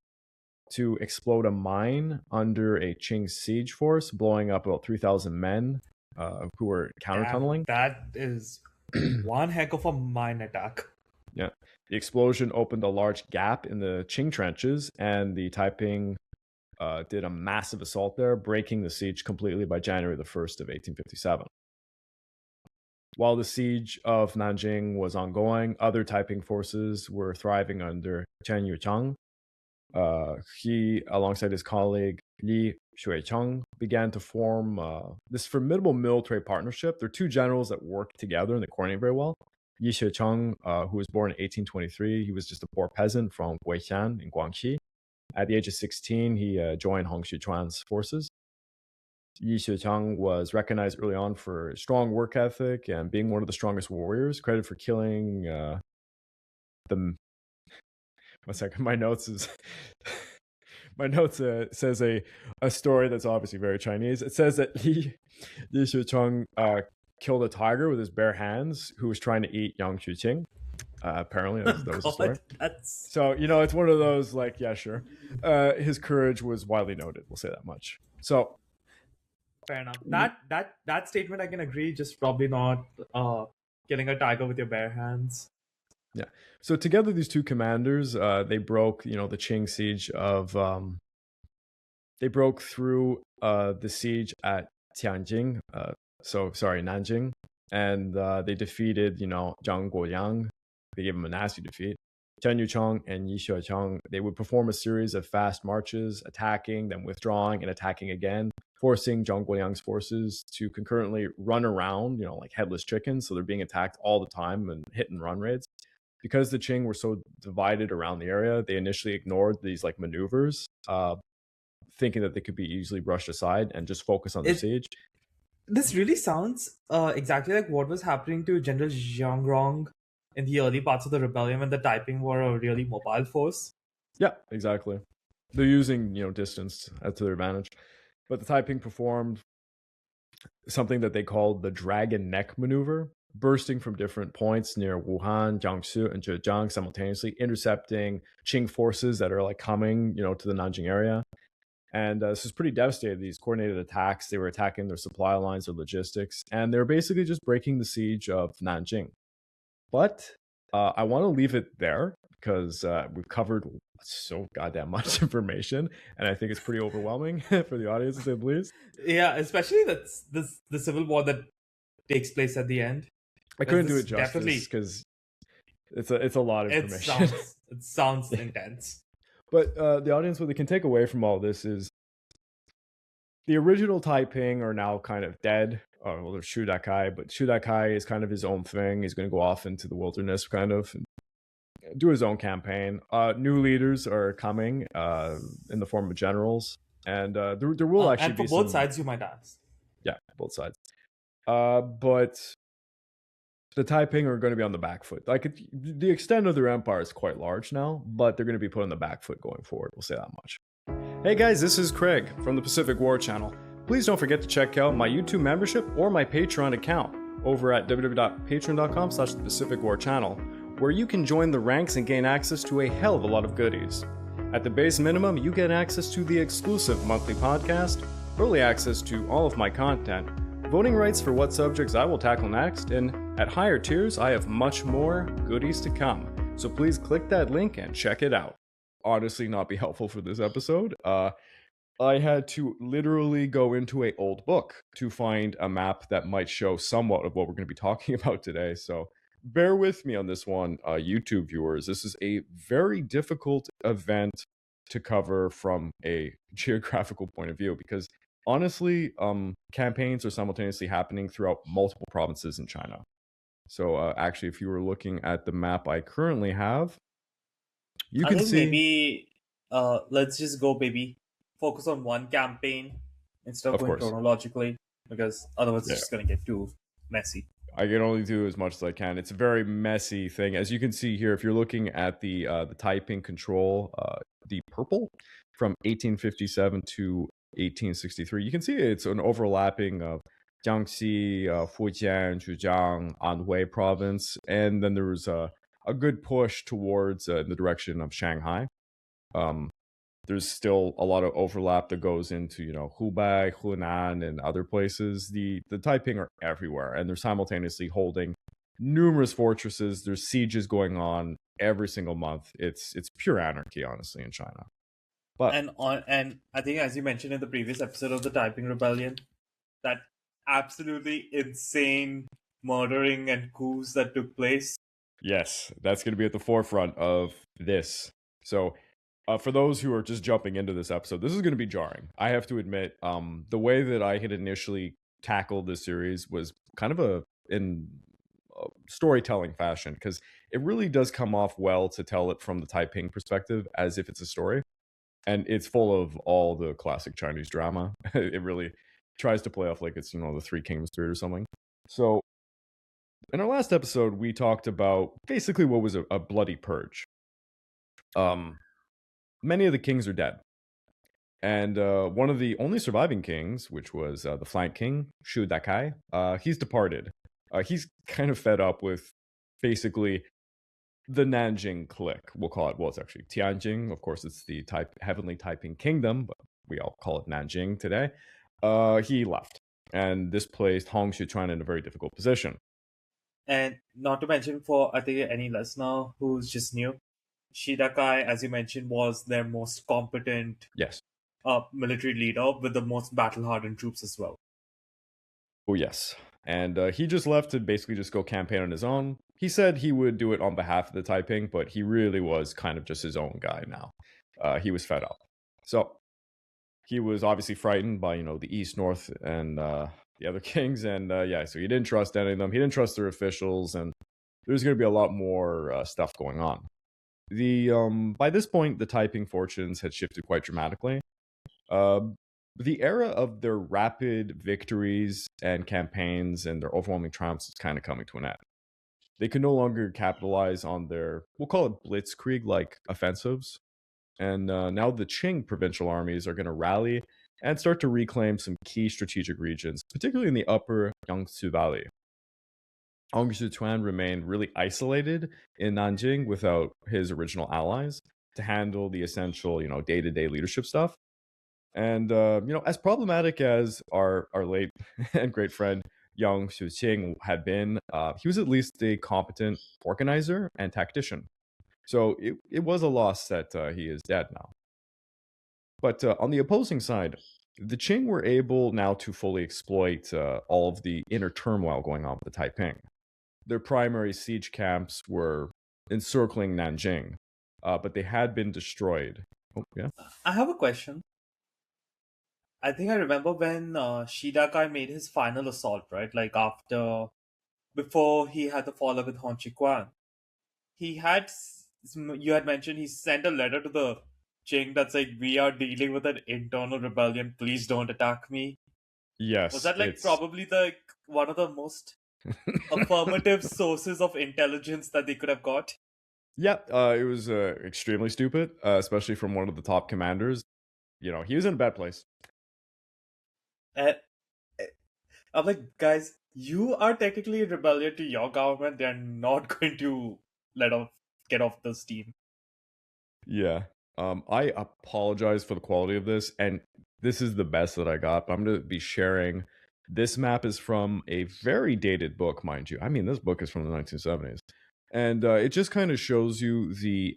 to explode a mine under a Qing siege force, blowing up about 3,000 men who were counter-tunneling. That is one heck of a mine attack. Yeah. The explosion opened a large gap in the Qing trenches, and the Taiping did a massive assault there, breaking the siege completely by January the 1st of 1857. While the siege of Nanjing was ongoing, other Taiping forces were thriving under Chen Yuchang. He, alongside his colleague Li Shuicheng, began to form this formidable military partnership. There are two generals that worked together and they coordinate very well. Li Shuicheng, who was born in 1823, he was just a poor peasant from Weishan in Guangxi. At the age of 16, he joined Hong Xiuquan's forces. Li Shuicheng was recognized early on for strong work ethic and being one of the strongest warriors, credited for killing the... One second, my notes says a story that's obviously very Chinese. It says that Li Shuicheng killed a tiger with his bare hands who was trying to eat Yang Xuqing. Apparently, that was the story. So, it's one of those, like, yeah, sure. His courage was widely noted, we'll say that much. So, fair enough. That statement I can agree, just probably not killing a tiger with your bare hands. Yeah. So together, these two commanders, they broke, the Qing siege of, they broke through the siege at Nanjing, and they defeated, Zhang Guoliang. They gave him a nasty defeat. Chen Yucheng and Yi Shuicheng, they would perform a series of fast marches, attacking, then withdrawing, and attacking again, forcing Zhang Guoliang's forces to concurrently run around, like headless chickens. So they're being attacked all the time and hit and run raids. Because the Qing were so divided around the area, they initially ignored these maneuvers, thinking that they could be easily brushed aside and just focus on the siege. This really sounds exactly like what was happening to General Zhang Rong in the early parts of the rebellion when the Taiping were a really mobile force. Yeah, exactly. They're using, distance to their advantage. But the Taiping performed something that they called the Dragon Neck maneuver, bursting from different points near Wuhan, Jiangsu, and Zhejiang simultaneously, intercepting Qing forces that are coming, to the Nanjing area. And this was pretty devastating. These coordinated attacks, they were attacking their supply lines, their logistics, and they were basically just breaking the siege of Nanjing. But I want to leave it there because we've covered so goddamn much information, and I think it's pretty overwhelming for the audience, to say the least. Yeah, especially the civil war that takes place at the end. I couldn't do it justice because it's a lot of information. It sounds intense. But the audience, what they can take away from all this is the original Taiping are now kind of dead. Well, there's Shu Dakai, but Shu Dakai is kind of his own thing. He's going to go off into the wilderness, kind of, and do his own campaign. New leaders are coming in the form of generals, and there will actually and for be both sides, you might ask. Yeah, both sides. But the Taiping are going to be on the back foot. The extent of their empire is quite large now, but they're going to be put on the back foot going forward. We'll say that much. Hey guys, this is Craig from the Pacific War Channel. Please don't forget to check out my YouTube membership or my Patreon account over at www.patreon.com/the Pacific War Channel, where you can join the ranks and gain access to a hell of a lot of goodies. At the base minimum, you get access to the exclusive monthly podcast, early access to all of my content, voting rights for what subjects I will tackle next, and at higher tiers, I have much more goodies to come. So please click that link and check it out. Honestly, not be helpful for this episode. I had to literally go into an old book to find a map that might show somewhat of what we're going to be talking about today. So bear with me on this one, YouTube viewers. This is a very difficult event to cover from a geographical point of view because honestly, campaigns are simultaneously happening throughout multiple provinces in China. So actually, if you were looking at the map I currently have, you can see... maybe let's just go, baby. Focus on one campaign instead of going chronologically, because otherwise it's just going to get too messy. I can only do as much as I can. It's a very messy thing. As you can see here, if you're looking at the Taiping control, the purple from 1857 to 1863, you can see it's an overlapping of Jiangxi, Fujian, Zhejiang, Anhui province, and then there was a good push towards the direction of Shanghai. There's still a lot of overlap that goes into, Hubei, Hunan, and other places. The Taiping are everywhere, and they're simultaneously holding numerous fortresses. There's sieges going on every single month. It's pure anarchy, honestly, in China. But and I think, as you mentioned in the previous episode of the Taiping Rebellion, that absolutely insane murdering and coups that took place. Yes, that's going to be at the forefront of this. So for those who are just jumping into this episode, this is going to be jarring. I have to admit, the way that I had initially tackled this series was kind of in storytelling fashion, because it really does come off well to tell it from the Taiping perspective as if it's a story. And it's full of all the classic Chinese drama. It really tries to play off like it's, the Three Kingdoms spirit or something. So in our last episode, we talked about basically what was a bloody purge. Many of the kings are dead. And one of the only surviving kings, which was the flank king, Shu Dakai, he's departed. He's kind of fed up with basically the Nanjing clique, we'll call it. Well, it's actually Tianjin. Of course, it's the heavenly Taiping kingdom, but we all call it Nanjing today. He left. And this placed Hong Xiuquan in a very difficult position. And not to mention, for I think any listener who's just new, Shu Dakai, as you mentioned, was their most competent military leader with the most battle-hardened troops as well. Oh, yes. And he just left to basically just go campaign on his own. He said he would do it on behalf of the Taiping, but he really was kind of just his own guy now. He was fed up. So he was obviously frightened by, the East, North, and the other kings. And so he didn't trust any of them. He didn't trust their officials. And there's going to be a lot more stuff going on. By this point, the Taiping fortunes had shifted quite dramatically. The era of their rapid victories and campaigns and their overwhelming triumphs is kind of coming to an end. They can no longer capitalize on their, we'll call it blitzkrieg-like offensives. And now the Qing provincial armies are going to rally and start to reclaim some key strategic regions, particularly in the upper Yangtze Valley. Hong Xiuquan remained really isolated in Nanjing without his original allies to handle the essential, day-to-day leadership stuff. And, as problematic as our late and great friend Yang Xiuqing had been, he was at least a competent organizer and tactician. So it was a loss that he is dead now. But on the opposing side, the Qing were able now to fully exploit all of the inner turmoil going on with the Taiping. Their primary siege camps were encircling Nanjing, but they had been destroyed. Oh, yeah. I have a question. I think I remember when Shu Dakai made his final assault, right? Like before he had the fallout with Hong Xiuquan. You had mentioned he sent a letter to the Qing that's like, we are dealing with an internal rebellion, please don't attack me. Yes. Was that probably one of the most affirmative sources of intelligence that they could have got? Yeah, it was extremely stupid, especially from one of the top commanders. He was in a bad place. I'm like, guys, you are technically in rebellion to your government. They're not going to get off the steam. Yeah. I apologize for the quality of this, and this is the best that I got, but I'm going to be sharing. This map is from a very dated book, mind you. I mean, this book is from the 1970s. And it just kind of shows you the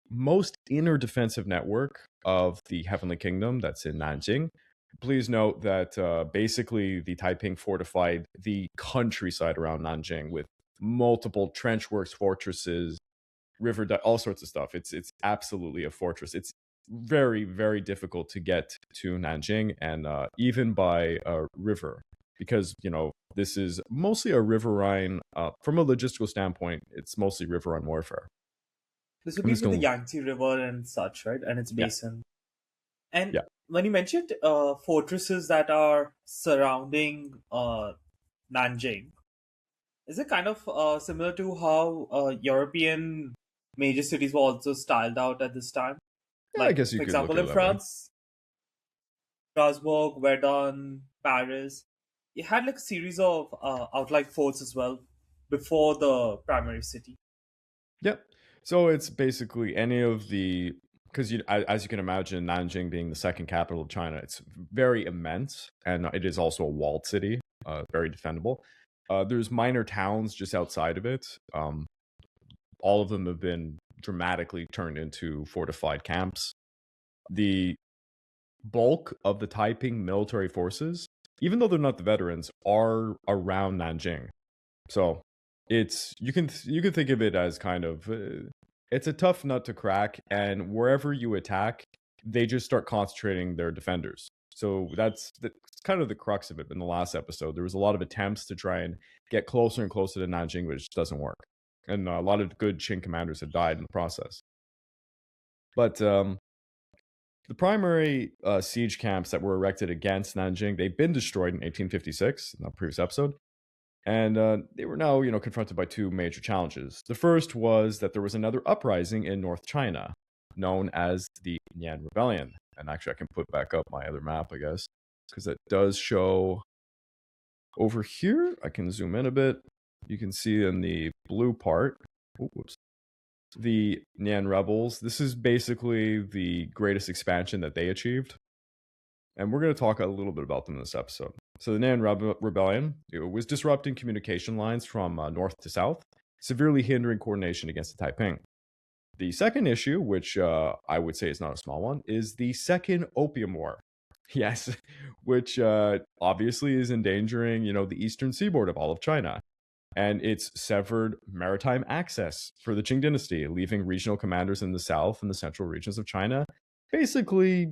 most inner defensive network of the Heavenly Kingdom that's in Nanjing. Please note that basically the Taiping fortified the countryside around Nanjing with multiple trench works, fortresses, all sorts of stuff. It's absolutely a fortress. It's very, very difficult to get to Nanjing, and even by a river, because this is mostly a riverine. From a logistical standpoint, it's mostly riverine warfare. This would be with the Yangtze River and such, right? And its basin. And when you mentioned fortresses that are surrounding Nanjing, is it kind of similar to how European major cities were also styled out at this time? Yeah, I guess you could. For example, in France, Strasbourg, Verdun, Paris, it had like a series of outlying forts as well before the primary city. Yep. So it's basically any of the, because as you can imagine, Nanjing being the second capital of China, it's very immense, and it is also a walled city, very defendable. There's minor towns just outside of it. All of them have been dramatically turned into fortified camps. The bulk of the Taiping military forces, even though they're not the veterans, are around Nanjing. So you can think of it as kind of it's a tough nut to crack, and wherever you attack, they just start concentrating their defenders. So that's kind of the crux of it. In the last episode, there was a lot of attempts to try and get closer and closer to Nanjing, which doesn't work. And a lot of good Qing commanders have died in the process. But the primary siege camps that were erected against Nanjing, they've been destroyed in 1856 in the previous episode. And they were now, confronted by two major challenges. The first was that there was another uprising in North China, known as the Qing Rebellion. And actually, I can put back up my other map, I guess, because it does show over here. I can zoom in a bit. You can see in the blue part, the Qing rebels. This is basically the greatest expansion that they achieved. And we're going to talk a little bit about them in this episode. So the Nanjing Rebellion, it was disrupting communication lines from north to south, severely hindering coordination against the Taiping. The second issue, which I would say is not a small one, is the Second Opium War. Yes, which obviously is endangering, the eastern seaboard of all of China. And it's severed maritime access for the Qing dynasty, leaving regional commanders in the south and the central regions of China basically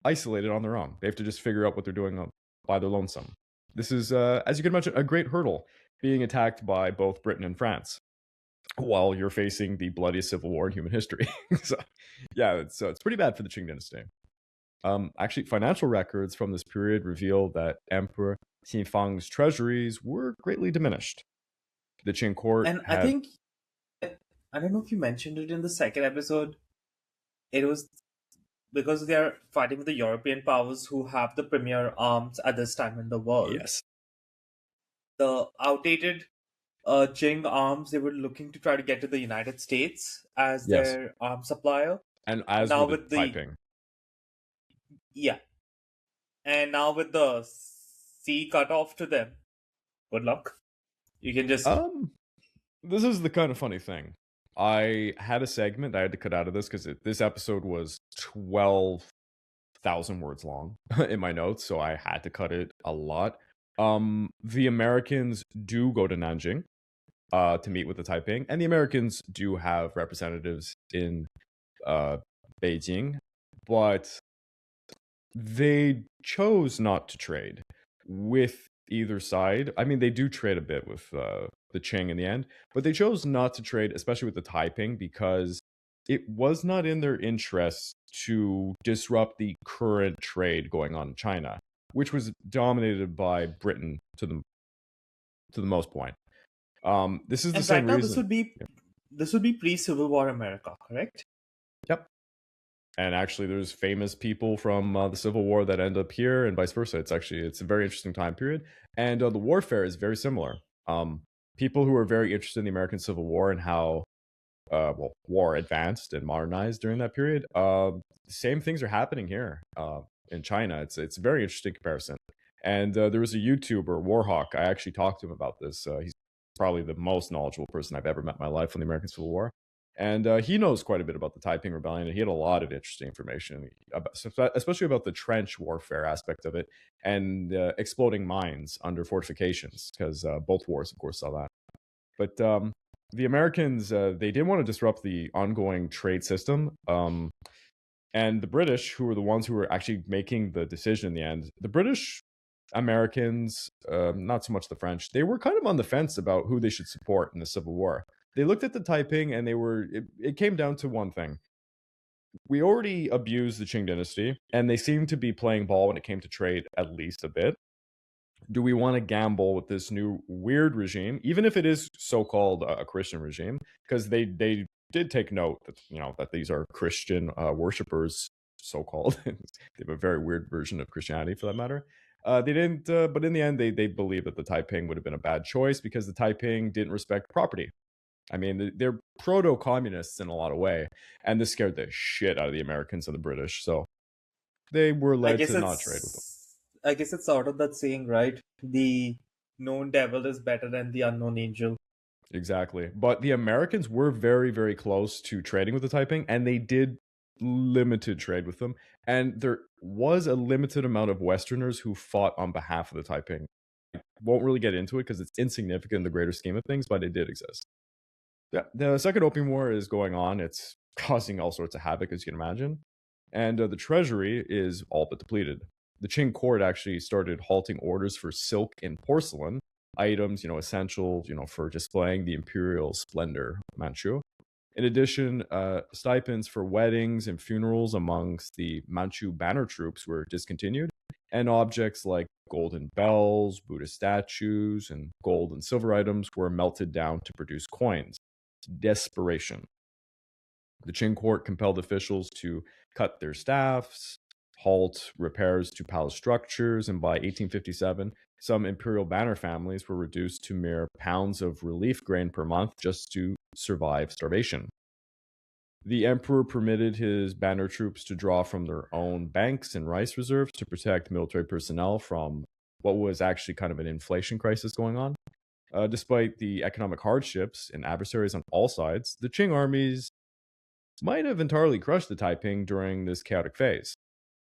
isolated on their own. They have to just figure out what they're doing by their lonesome. This is, as you can imagine, a great hurdle, being attacked by both Britain and France while you're facing the bloodiest civil war in human history. So, yeah, it's pretty bad for the Qing dynasty. Actually, financial records from this period reveal that Emperor Xinfang's treasuries were greatly diminished. The Qing court I think, I don't know if you mentioned it in the second episode, it was because they are fighting with the European powers who have the premier arms at this time in the world. Yes. The outdated Qing arms, they were looking to try to get to the United States as their arms supplier. And as now with the Taiping. Yeah. And now with the sea cut off to them, good luck. You can just... This is the kind of funny thing. I had a segment I had to cut out of this because this episode was 12,000 words long in my notes, so I had to cut it a lot. The Americans do go to Nanjing to meet with the Taiping, and the Americans do have representatives in Beijing, but they chose not to trade with either side. I mean, they do trade a bit with the Qing in the end, but they chose not to trade, especially with the Taiping, because it was not in their interest to disrupt the current trade going on in China, which was dominated by Britain to the most point. This is the same reason. This would be pre-Civil War America, correct? Yep. And actually, there's famous people from the Civil War that end up here, and vice versa. It's a very interesting time period, and the warfare is very similar. people who were very interested in the American Civil War and how war advanced and modernized during that period. Same things are happening here in China. It's a very interesting comparison. And there was a YouTuber, Warhawk. I actually talked to him about this. He's probably the most knowledgeable person I've ever met in my life on the American Civil War. And he knows quite a bit about the Taiping Rebellion, and he had a lot of interesting information, especially about the trench warfare aspect of it and exploding mines under fortifications, because both wars, of course, saw that. But the Americans, they didn't want to disrupt the ongoing trade system. And the British, who were the ones who were actually making the decision in the end, the British, Americans, not so much the French, they were kind of on the fence about who they should support in the Civil War. They looked at the Taiping and it came down to one thing. We already abused the Qing dynasty, and they seemed to be playing ball when it came to trade at least a bit. Do we want to gamble with this new weird regime, even if it is so-called a Christian regime? Because they did take note that that these are Christian worshippers, so-called. They have a very weird version of Christianity, for that matter. They didn't, but in the end, they believed that the Taiping would have been a bad choice because the Taiping didn't respect property. I mean, they're proto-communists in a lot of way, and this scared the shit out of the Americans and the British. So they were led to not trade with them. I guess it's sort of that saying, right? The known devil is better than the unknown angel. Exactly. But the Americans were very, very close to trading with the Taiping, and they did limited trade with them. And there was a limited amount of Westerners who fought on behalf of the Taiping. I won't really get into it because it's insignificant in the greater scheme of things, but it did exist. Yeah, the Second Opium War is going on. It's causing all sorts of havoc, as you can imagine. And the treasury is all but depleted. The Qing court actually started halting orders for silk and porcelain, items, essential, for displaying the imperial splendor of Manchu. In addition, stipends for weddings and funerals amongst the Manchu banner troops were discontinued, and objects like golden bells, Buddha statues, and gold and silver items were melted down to produce coins. Desperation. The Qing court compelled officials to cut their staffs, halt repairs to palace structures, and by 1857, some imperial banner families were reduced to mere pounds of relief grain per month just to survive starvation. The emperor permitted his banner troops to draw from their own banks and rice reserves to protect military personnel from what was actually kind of an inflation crisis going on. Despite the economic hardships and adversaries on all sides, the Qing armies might have entirely crushed the Taiping during this chaotic phase,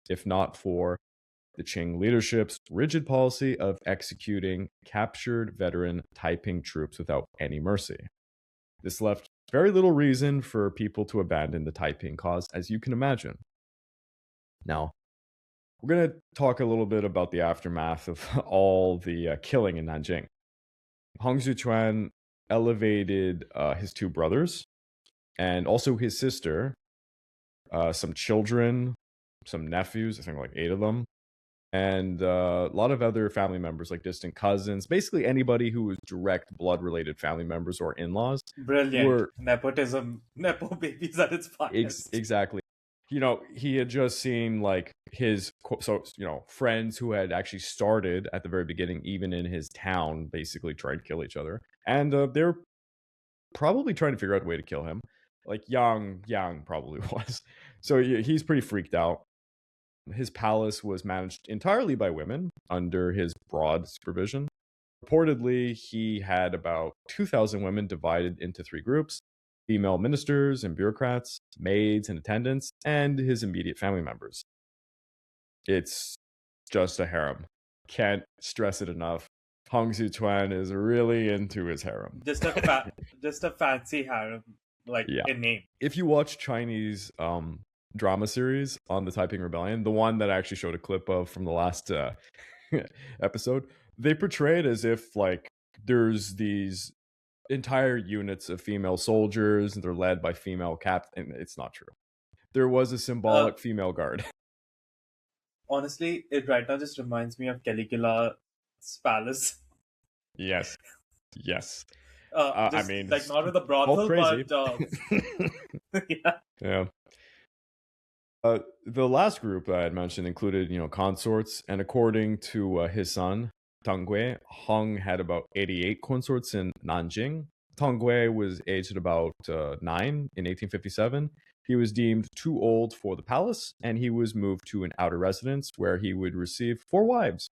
if not for the Qing leadership's rigid policy of executing captured veteran Taiping troops without any mercy. This left very little reason for people to abandon the Taiping cause, as you can imagine. Now, we're going to talk a little bit about the aftermath of all the killing in Nanjing. Hong Xiuquan elevated his two brothers and also his sister, some children, some nephews, I think like 8 of them, and a lot of other family members, like distant cousins, basically anybody who was direct blood-related family members or in-laws. Brilliant. Nepotism, nepo babies at its finest. Exactly. He had just seen like his, friends who had actually started at the very beginning, even in his town, basically trying to kill each other. And they're probably trying to figure out a way to kill him. Like Yang probably was. So he's pretty freaked out. His palace was managed entirely by women under his broad supervision. Reportedly, he had about 2,000 women divided into 3 groups: female ministers and bureaucrats, maids and attendants, and his immediate family members. It's just a harem. Can't stress it enough. Hong Xiuquan is really into his harem. Just a fancy harem, in name. If you watch Chinese drama series on the Taiping Rebellion, the one that I actually showed a clip of from the last episode, they portray it as if like there's these entire units of female soldiers and they're led by female captains. It's not true. There was a symbolic female guard. Honestly, it right now just reminds me of Caligula's palace. Yes. I mean, like not with a brothel, but yeah. The last group I had mentioned included, consorts, and according to his son, Tongwei, Hong had about 88 consorts in Nanjing. Tongwei was aged about 9 in 1857. He was deemed too old for the palace, and he was moved to an outer residence where he would receive 4 wives.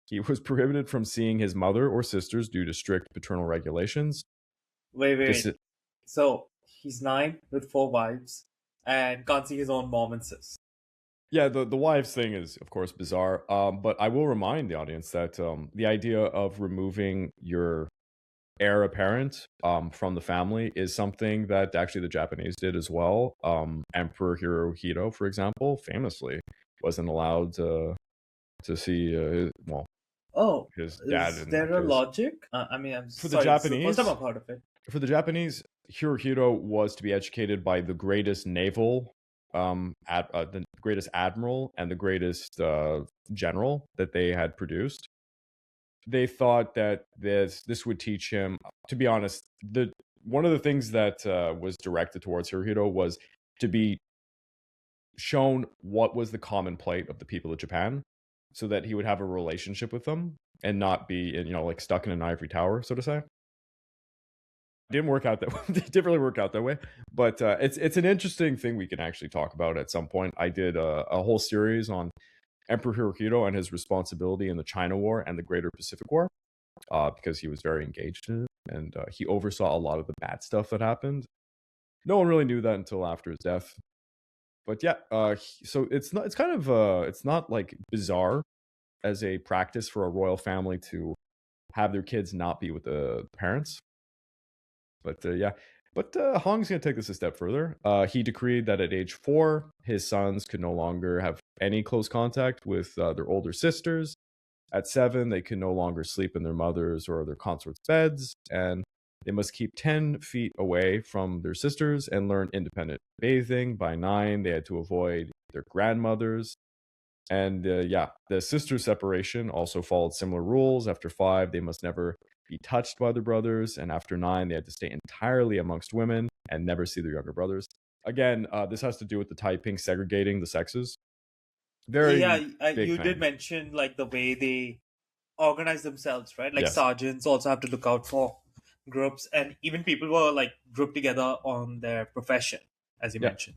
He was prohibited from seeing his mother or sisters due to strict paternal regulations. Wait. So he's 9 with 4 wives and can't see his own mom and sis. Yeah, the wives thing is, of course, bizarre. But I will remind the audience that the idea of removing your heir apparent from the family is something that actually the Japanese did as well. Emperor Hirohito, for example, famously wasn't allowed to see his dad. Is there a logic? I'm for sorry, the Japanese. This is the first time I've heard of it. For the Japanese, Hirohito was to be educated by the greatest naval, the greatest admiral, and the greatest general that they had produced. They thought that this would teach him. To be honest, one of the things that was directed towards Hirohito was to be shown what was the common plight of the people of Japan, so that he would have a relationship with them and not be, like stuck in an ivory tower, so to say. Didn't work out that way. It didn't really work out that way, but it's an interesting thing we can actually talk about at some point. I did a whole series on Emperor Hirohito and his responsibility in the China War and the Greater Pacific War, because he was very engaged in it, and he oversaw a lot of the bad stuff that happened. No one really knew that until after his death. But yeah, so it's not like bizarre as a practice for a royal family to have their kids not be with the parents. But Hong's going to take this a step further. He decreed that at age 4, his sons could no longer have any close contact with their older sisters. At 7, they could no longer sleep in their mothers' or their consorts' beds, and they must keep 10 feet away from their sisters and learn independent bathing. By 9, they had to avoid their grandmothers. And the sister separation also followed similar rules. After 5, they must never be touched by their brothers, and after 9, they had to stay entirely amongst women and never see their younger brothers. Again, this has to do with the Taiping segregating the sexes. You did mention like the way they organize themselves, right? Like Yes. sergeants also have to look out for groups, and even people were like grouped together on their profession, as you mentioned.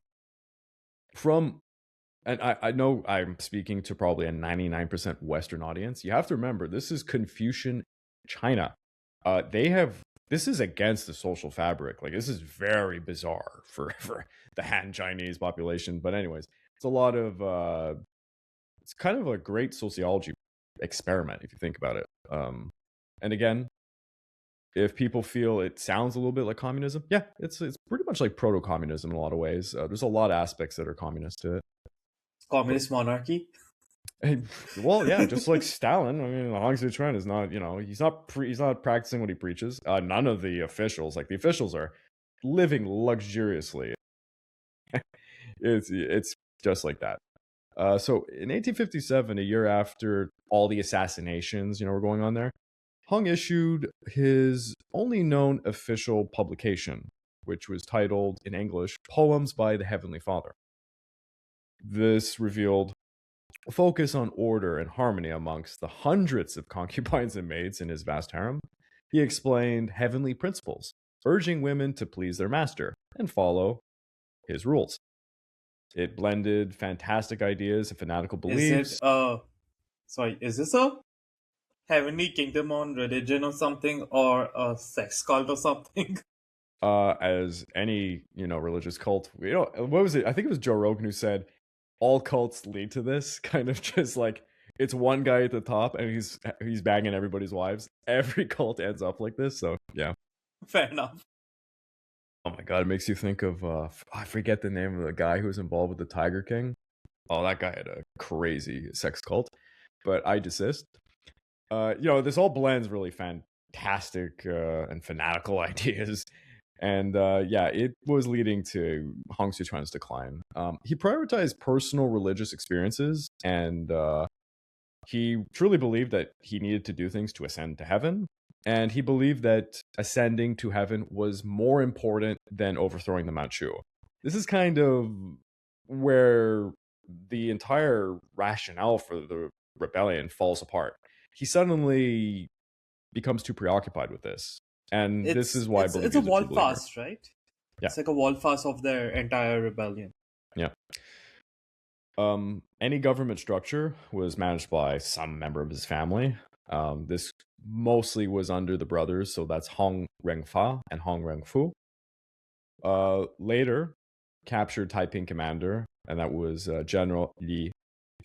And I know I'm speaking to probably a 99% Western audience. You have to remember, this is Confucian China. This is against the social fabric. Like, this is very bizarre for the Han Chinese population. But anyways, it's a lot of it's kind of a great sociology experiment if you think about it. And again, if people feel it sounds a little bit like communism, yeah, it's pretty much like proto-communism in a lot of ways. There's a lot of aspects that are communist to it. Communist monarchy. Well, yeah, just like Stalin. I mean, Hong Xiuquan is not, he's not practicing what he preaches. None of the officials, like the officials, are living luxuriously. It's just like that. So in 1857, a year after all the assassinations, were going on there, Hong issued his only known official publication, which was titled in English "Poems by the Heavenly Father." This revealed a focus on order and harmony amongst the hundreds of concubines and maids in his vast harem. He explained heavenly principles, urging women to please their master and follow his rules. It blended fantastic ideas and fanatical beliefs. Is this a heavenly kingdom on religion or something, or a sex cult or something? As any, religious cult, what was it? I think it was Joe Rogan who said, all cults lead to this, kind of just like, it's one guy at the top and he's banging everybody's wives. Every cult ends up like this, so yeah. Fair enough. Oh my god, it makes you think of, I forget the name of the guy who was involved with the Tiger King. Oh, that guy had a crazy sex cult, but I desist. This all blends really fantastic and fanatical ideas. And it was leading to Hong Xiuquan's decline. He prioritized personal religious experiences, and he truly believed that he needed to do things to ascend to heaven. And he believed that ascending to heaven was more important than overthrowing the Manchu. This is kind of where the entire rationale for the rebellion falls apart. he suddenly becomes too preoccupied with this. And this is why I believe it's a he's wall true believer. fast, right? Yeah. It's like a wall fast of their entire rebellion. Yeah. Any government structure was managed by some member of his family. This mostly was under the brothers, so that's Hong Renfa and Hong Renfu. Later, captured Taiping commander, and that was General Li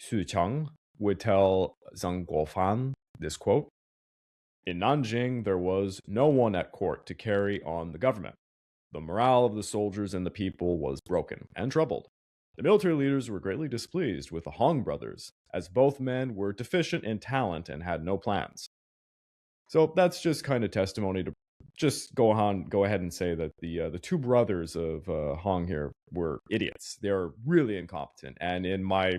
Shuchang, would tell Zheng Guofan this quote: "In Nanjing, there was no one at court to carry on the government. The morale of the soldiers and the people was broken and troubled. The military leaders were greatly displeased with the Hong brothers, as both men were deficient in talent and had no plans." So that's just kind of testimony to just go ahead and say that the two brothers of Hong here were idiots. They're really incompetent. And in my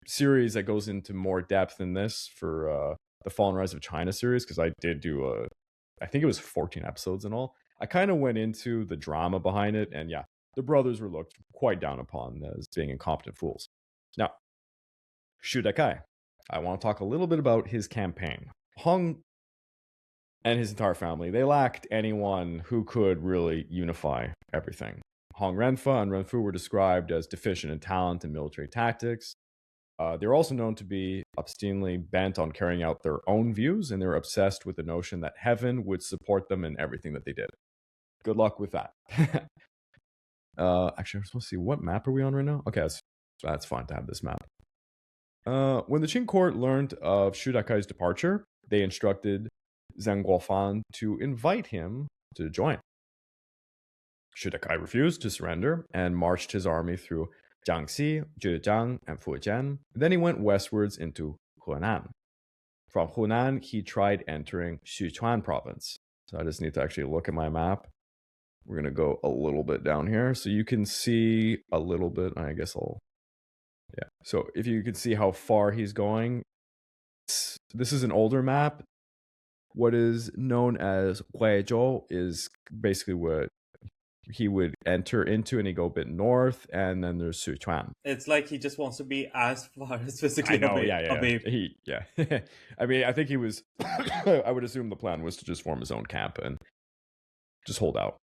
series that goes into more depth in this for the Fall and Rise of China series, because I did do I think it was 14 episodes in all, I kind of went into the drama behind it, and yeah, the brothers were looked quite down upon as being incompetent fools. Now, Shu Dakai. I want to talk a little bit about his campaign. Hong and his entire family, they lacked anyone who could really unify everything. Hong Renfa and Renfu were described as deficient in talent and military tactics. They were also known to be obstinately bent on carrying out their own views, and they were obsessed with the notion that heaven would support them in everything that they did. Good luck with that. Actually, I'm supposed to see, what map are we on right now? Okay, that's fine to have this map. When the Qing court learned of Shu Dakai's departure, they instructed Zheng Guofan to invite him to join. Shu Dakai refused to surrender and marched his army through Jiangxi, Zhejiang, and Fujian. Then he went westwards into Hunan. From Hunan, he tried entering Sichuan province. So I just need to actually look at my map. We're going to go a little bit down here so you can see a little bit. I guess yeah. So if you can see how far he's going, this is an older map. What is known as Guizhou is basically what he would enter into, and he go a bit north, and then there's Sichuan. It's like he just wants to be as far as physically away. Yeah. I mean, I think he was. I would assume the plan was to just form his own camp and just hold out.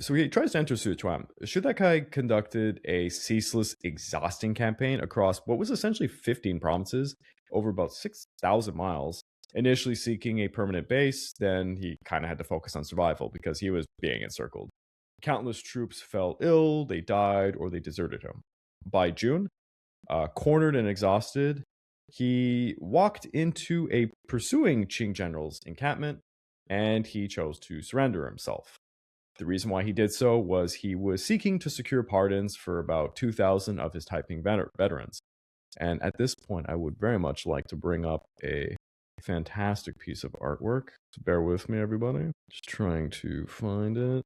So he tries to enter Sichuan. Shu Dakai conducted a ceaseless, exhausting campaign across what was essentially 15 provinces over about 6,000 miles. Initially seeking a permanent base, then he kind of had to focus on survival because he was being encircled. Countless troops fell ill, they died, or they deserted him. By June, cornered and exhausted, he walked into a pursuing Qing general's encampment, and he chose to surrender himself. The reason why he did so was he was seeking to secure pardons for about 2,000 of his Taiping veterans. And at this point, I would very much like to bring up a fantastic piece of artwork. So bear with me, everybody. Just trying to find it.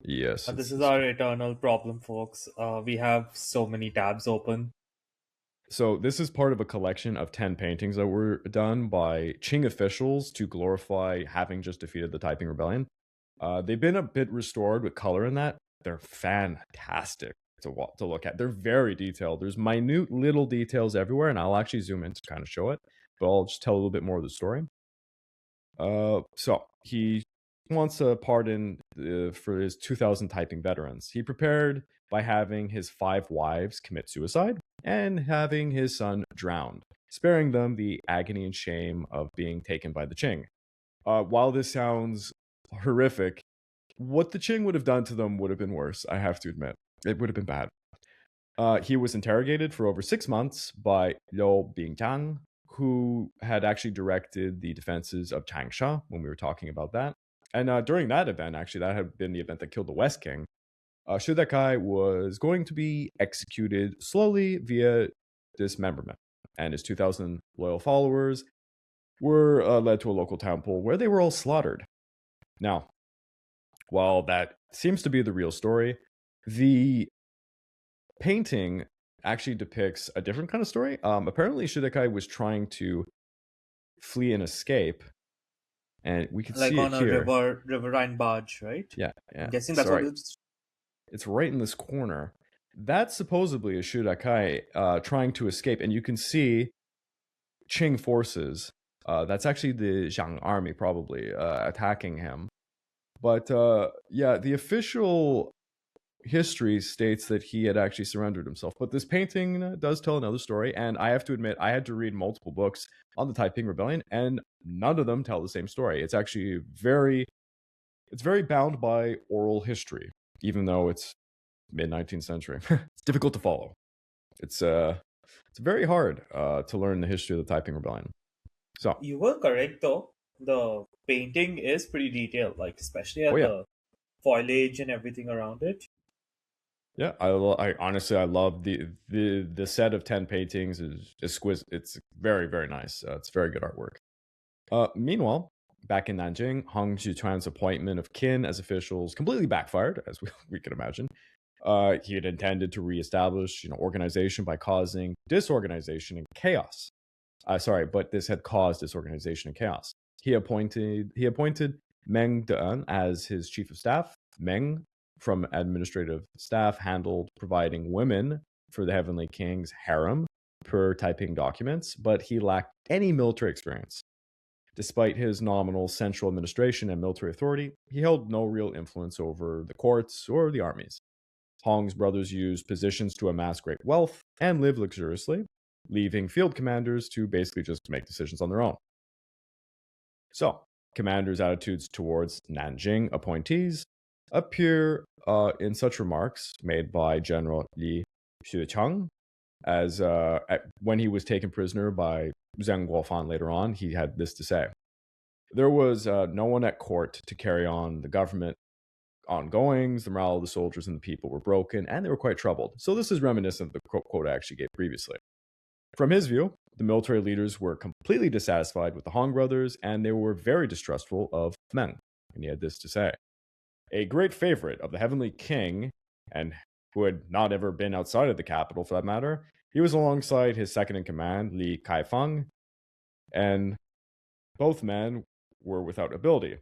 Yes. This is our eternal problem, folks. We have so many tabs open. So this is part of a collection of 10 paintings that were done by Qing officials to glorify having just defeated the Taiping Rebellion. They've been a bit restored with color in that. They're fantastic to look at. They're very detailed. There's minute little details everywhere, and I'll actually zoom in to kind of show it, but I'll just tell a little bit more of the story. So he wants a pardon for his 2,000 Taiping veterans. He prepared by having his 5 wives commit suicide and having his son drowned, sparing them the agony and shame of being taken by the Qing. While this sounds horrific, what the Qing would have done to them would have been worse, I have to admit. It would have been bad. He was interrogated for over 6 months by Liu Bingjiang, who had actually directed the defenses of Changsha when we were talking about that. And during that event, actually, that had been the event that killed the West King, Shu Dakai was going to be executed slowly via dismemberment. And his 2,000 loyal followers were led to a local temple where they were all slaughtered. Now, while that seems to be the real story, the painting actually depicts a different kind of story. Apparently, Shu Dakai was trying to flee and escape, and we can like see on it a here. riverine barge, right? Yeah. I'm guessing that's what it's right in this corner. That supposedly is Shu Dakai trying to escape, and you can see Qing forces. That's actually the Zhang army probably attacking him. But yeah, the official history states that he had actually surrendered himself. But this painting does tell another story. And I have to admit, I had to read multiple books on the Taiping Rebellion, and none of them tell the same story. It's actually it's very bound by oral history, even though it's mid-19th century. It's difficult to follow. It's very hard to learn the history of the Taiping Rebellion. So you were correct though. The painting is pretty detailed, like especially at the foliage and everything around it. Yeah, I honestly I love the set of 10 paintings is exquisite. It's very, very nice. It's very good artwork. Meanwhile, back in Nanjing, Hong Xiuquan's appointment of Qin as officials completely backfired, as we can imagine. He had intended to reestablish, organization by causing disorganization and chaos. But this had caused disorganization and chaos. He appointed Meng De as his chief of staff. Meng, from administrative staff, handled providing women for the Heavenly King's harem per Taiping documents, but he lacked any military experience. Despite his nominal central administration and military authority, he held no real influence over the courts or the armies. Hong's brothers used positions to amass great wealth and live luxuriously, leaving field commanders to basically just make decisions on their own. So, commanders' attitudes towards Nanjing appointees appear in such remarks made by General Li Xuechang, as when he was taken prisoner by Zheng Guofan later on, he had this to say. There was no one at court to carry on the government ongoings, the morale of the soldiers and the people were broken, and they were quite troubled. So this is reminiscent of the quote I actually gave previously. From his view, the military leaders were completely dissatisfied with the Hong brothers, and they were very distrustful of Meng. And he had this to say. A great favorite of the Heavenly King, and who had not ever been outside of the capital for that matter, he was alongside his second-in-command, Li Kaifeng, and both men were without ability.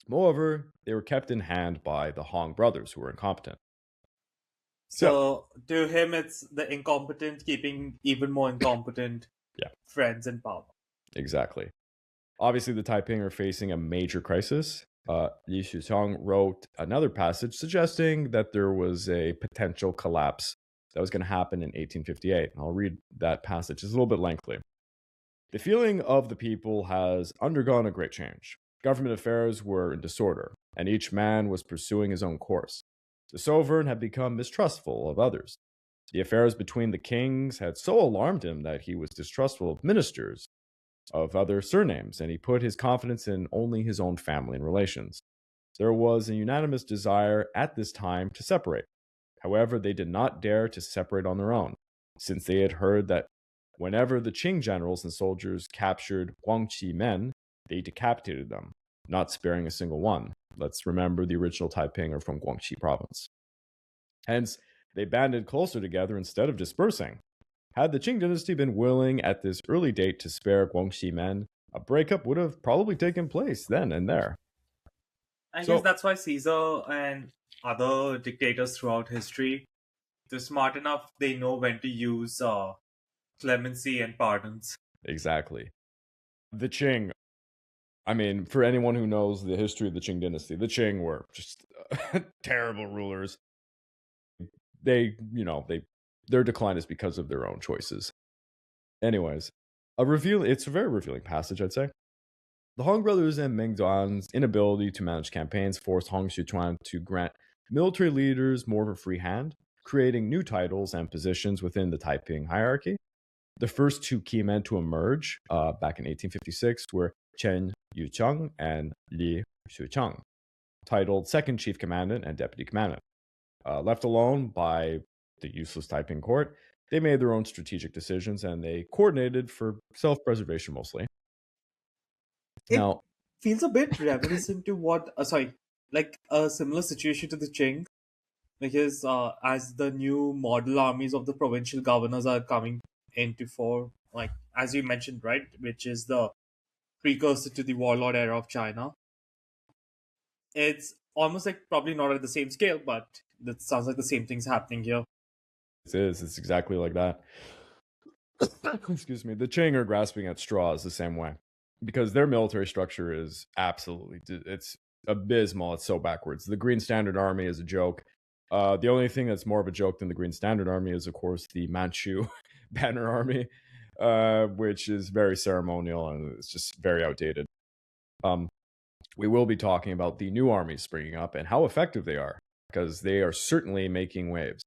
Moreover, they were kept in hand by the Hong brothers, who were incompetent. So to him, it's the incompetent keeping even more incompetent friends in power. Exactly. Obviously, the Taiping are facing a major crisis. Li Xuechang wrote another passage suggesting that there was a potential collapse that was going to happen in 1858. I'll read that passage. It's a little bit lengthy. The feeling of the people has undergone a great change. Government affairs were in disorder, and each man was pursuing his own course. The sovereign had become mistrustful of others. The affairs between the kings had so alarmed him that he was distrustful of ministers, of other surnames, and he put his confidence in only his own family and relations. There was a unanimous desire at this time to separate. However, they did not dare to separate on their own, since they had heard that whenever the Qing generals and soldiers captured Guangxi men, they decapitated them, not sparing a single one. Let's remember the original Taiping are from Guangxi province. Hence, they banded closer together instead of dispersing. Had the Qing dynasty been willing at this early date to spare Guangxi men, a breakup would have probably taken place then and there. I guess that's why Caesar and other dictators throughout history, they're smart enough, they know when to use clemency and pardons. Exactly. The Qing, I mean, for anyone who knows the history of the Qing dynasty, the Qing were just terrible rulers. Their decline is because of their own choices. Anyways, it's a very revealing passage, I'd say. The Hong brothers and Meng Duan's inability to manage campaigns forced Hong Xiuquan to grant military leaders more of a free hand, creating new titles and positions within the Taiping hierarchy. The first two key men to emerge back in 1856 were Chen Yucheng and Li Xuechang, titled Second Chief Commandant and Deputy Commandant. Left alone by the useless Taiping court, they made their own strategic decisions and they coordinated for self-preservation mostly. It feels a bit reminiscent to like a similar situation to the Qing, because as the new model armies of the provincial governors are coming into fore, like as you mentioned, right, which is the precursor to the warlord era of China. It's almost like probably not at the same scale, but that sounds like the same thing's happening here. It's exactly like that. excuse me, the Qing are grasping at straws the same way because their military structure is it's abysmal. It's so backwards. The Green Standard Army is a joke. The only thing that's more of a joke than the Green Standard Army is, of course, the Manchu Banner Army, which is very ceremonial and it's just very outdated. We will be talking about the new armies springing up and how effective they are, because they are certainly making waves.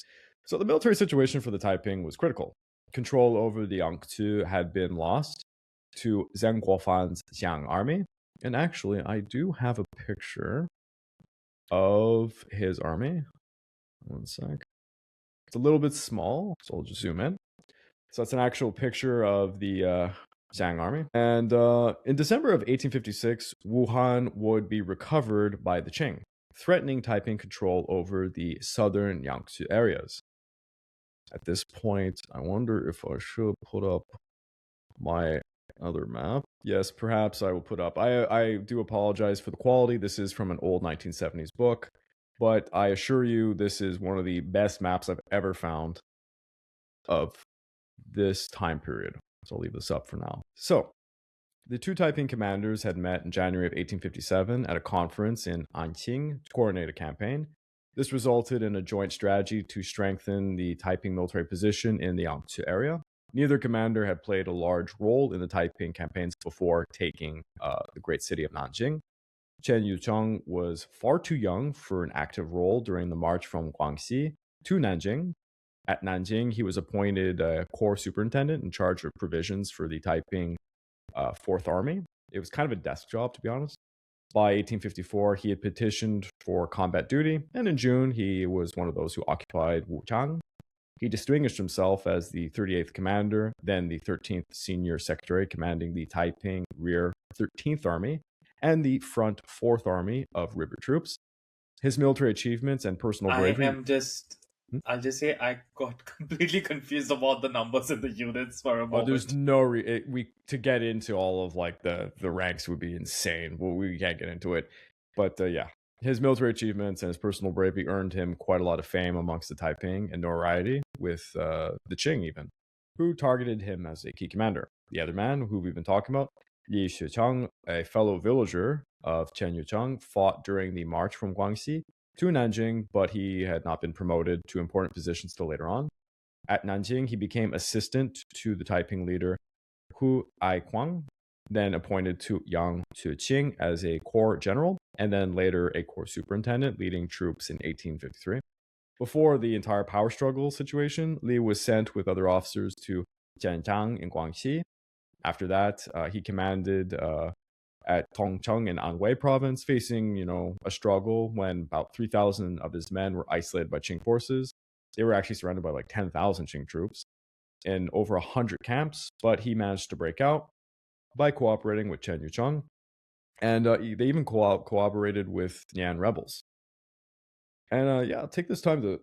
So the military situation for the Taiping was critical. Control over the Yangtze had been lost to Zheng Guofan's Xiang army. And actually, I do have a picture of his army. One sec. It's a little bit small, so I'll just zoom in. So that's an actual picture of the Zhang army. And in December of 1856, Wuhan would be recovered by the Qing, threatening Taiping control over the southern Yangtze areas. At this point, I wonder if I should put up my other map. Yes, perhaps I will put up. I do apologize for the quality. This is from an old 1970s book, but I assure you this is one of the best maps I've ever found of this time period. So I'll leave this up for now. So the two Taiping commanders had met in January of 1857 at a conference in Nanjing to coordinate a campaign. This resulted in a joint strategy to strengthen the Taiping military position in the Yangtze area. Neither commander had played a large role in the Taiping campaigns before taking the great city of Nanjing. Chen Yucheng was far too young for an active role during the march from Guangxi to Nanjing. At Nanjing, he was appointed a corps superintendent in charge of provisions for the Taiping Fourth Army. It was kind of a desk job, to be honest. By 1854, he had petitioned for combat duty, and in June, he was one of those who occupied Wu Chang. He distinguished himself as the 38th commander, then the 13th senior secretary commanding the Taiping Rear 13th Army and the Front 4th Army of river troops. His military achievements and personal bravery... I'll just say I got completely confused about the numbers and the units for a moment. There's no to get into all of like the ranks would be insane. Well, we can't get into it, but yeah, his military achievements and his personal bravery earned him quite a lot of fame amongst the Taiping and notoriety with the Qing even, who targeted him as a key commander. The other man who we've been talking about, Li Shichang, a fellow villager of Chen Yucheng, fought during the march from Guangxi to Nanjing, but he had not been promoted to important positions till later on. At Nanjing, he became assistant to the Taiping leader Hu Aiquang, then appointed to Yang Zuqing as a corps general, and then later a corps superintendent, leading troops in 1853. Before the entire power struggle situation, Li was sent with other officers to Jianzhang in Guangxi. After that, he commanded at Tongcheng in Anhui province, facing, a struggle when about 3,000 of his men were isolated by Qing forces. They were actually surrounded by like 10,000 Qing troops in over 100 camps, but he managed to break out by cooperating with Chen Yucheng, and they even cooperated with Nian rebels. And I'll take this time to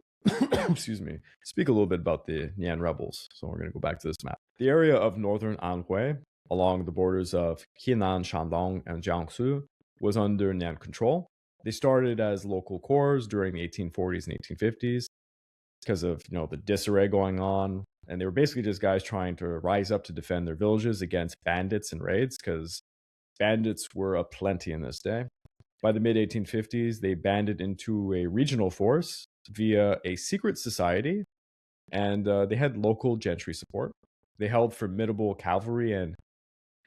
speak a little bit about the Nian rebels. So we're going to go back to this map. The area of northern Anhui, along the borders of Henan, Shandong, and Jiangsu, was under Nian control. They started as local corps during the 1840s and 1850s because of the disarray going on, and they were basically just guys trying to rise up to defend their villages against bandits and raids, because bandits were aplenty in this day. By the mid-1850s, they banded into a regional force via a secret society, and they had local gentry support. They held formidable cavalry and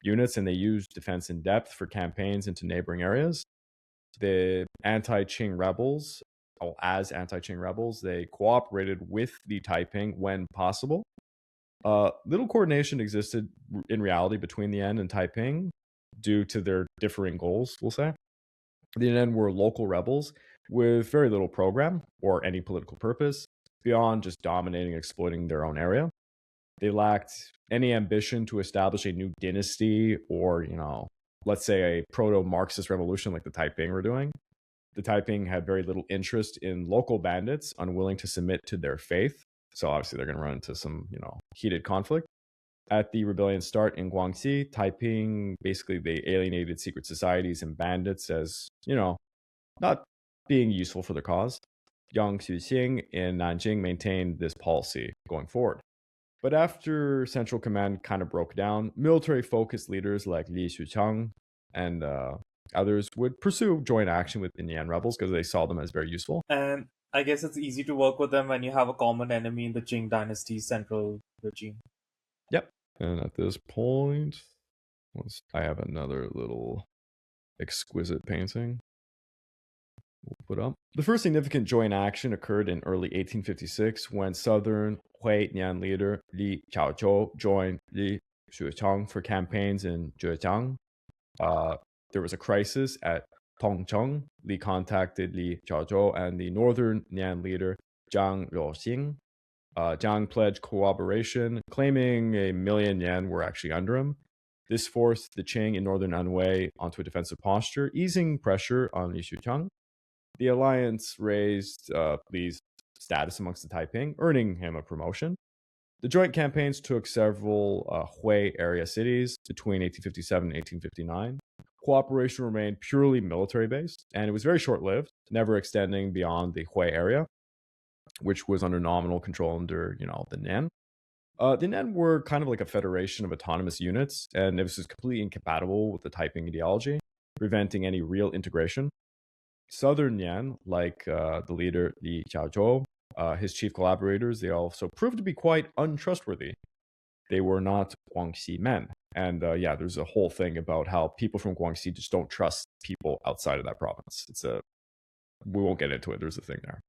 units, and they used defense in depth for campaigns into neighboring areas. The anti-Qing rebels, they cooperated with the Taiping when possible. Little coordination existed in reality between the Yan and Taiping due to their differing goals, we'll say. The Yan were local rebels with very little program or any political purpose beyond just dominating and exploiting their own area. They lacked any ambition to establish a new dynasty or, let's say a proto-Marxist revolution like the Taiping were doing. The Taiping had very little interest in local bandits, unwilling to submit to their faith. So obviously they're going to run into some, heated conflict. At the rebellion start in Guangxi, Taiping, basically they alienated secret societies and bandits as, not being useful for the cause. Yang Zuqing in Nanjing maintained this policy going forward. But after central command kind of broke down, military-focused leaders like Wu Chang and others would pursue joint action with the Nian rebels because they saw them as very useful. And I guess it's easy to work with them when you have a common enemy in the Qing dynasty's central regime. Yep. And at this point, I have another little exquisite painting we'll put up. The first significant joint action occurred in early 1856 when Southern Hui Nian leader Li Qiaozhou joined Li Shuchang for campaigns in Zhejiang. There was a crisis at Tongcheng. Li contacted Li Qiaozhou and the northern Nian leader Zhang Ruoxing. Zhang pledged cooperation, claiming 1 million yen were actually under him. This forced the Qing in northern Anhui onto a defensive posture, easing pressure on Li Shuchang. The alliance raised Li's status amongst the Taiping, earning him a promotion. The joint campaigns took several Hui area cities between 1857 and 1859. Cooperation remained purely military-based, and it was very short-lived, never extending beyond the Hui area, which was under nominal control under, the Nian. The Nian were kind of like a federation of autonomous units, and this was completely incompatible with the Taiping ideology, preventing any real integration. Southern Nian, like the leader Li Qiaozhou, his chief collaborators, they also proved to be quite untrustworthy. They were not Guangxi men. And there's a whole thing about how people from Guangxi just don't trust people outside of that province. We won't get into it. There's a thing there.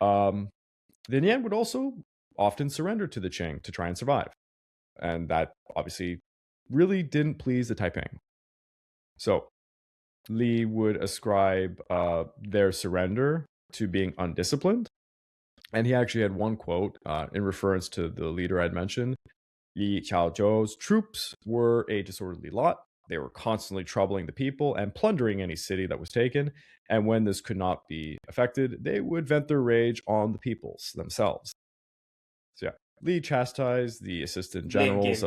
The Nian would also often surrender to the Qing to try and survive. And that obviously really didn't please the Taiping. So Li would ascribe their surrender to being undisciplined. And he actually had one quote in reference to the leader I'd mentioned. Li Qiaozhou's troops were a disorderly lot. They were constantly troubling the people and plundering any city that was taken. And when this could not be effected, they would vent their rage on the peoples themselves. So Li chastised the assistant generals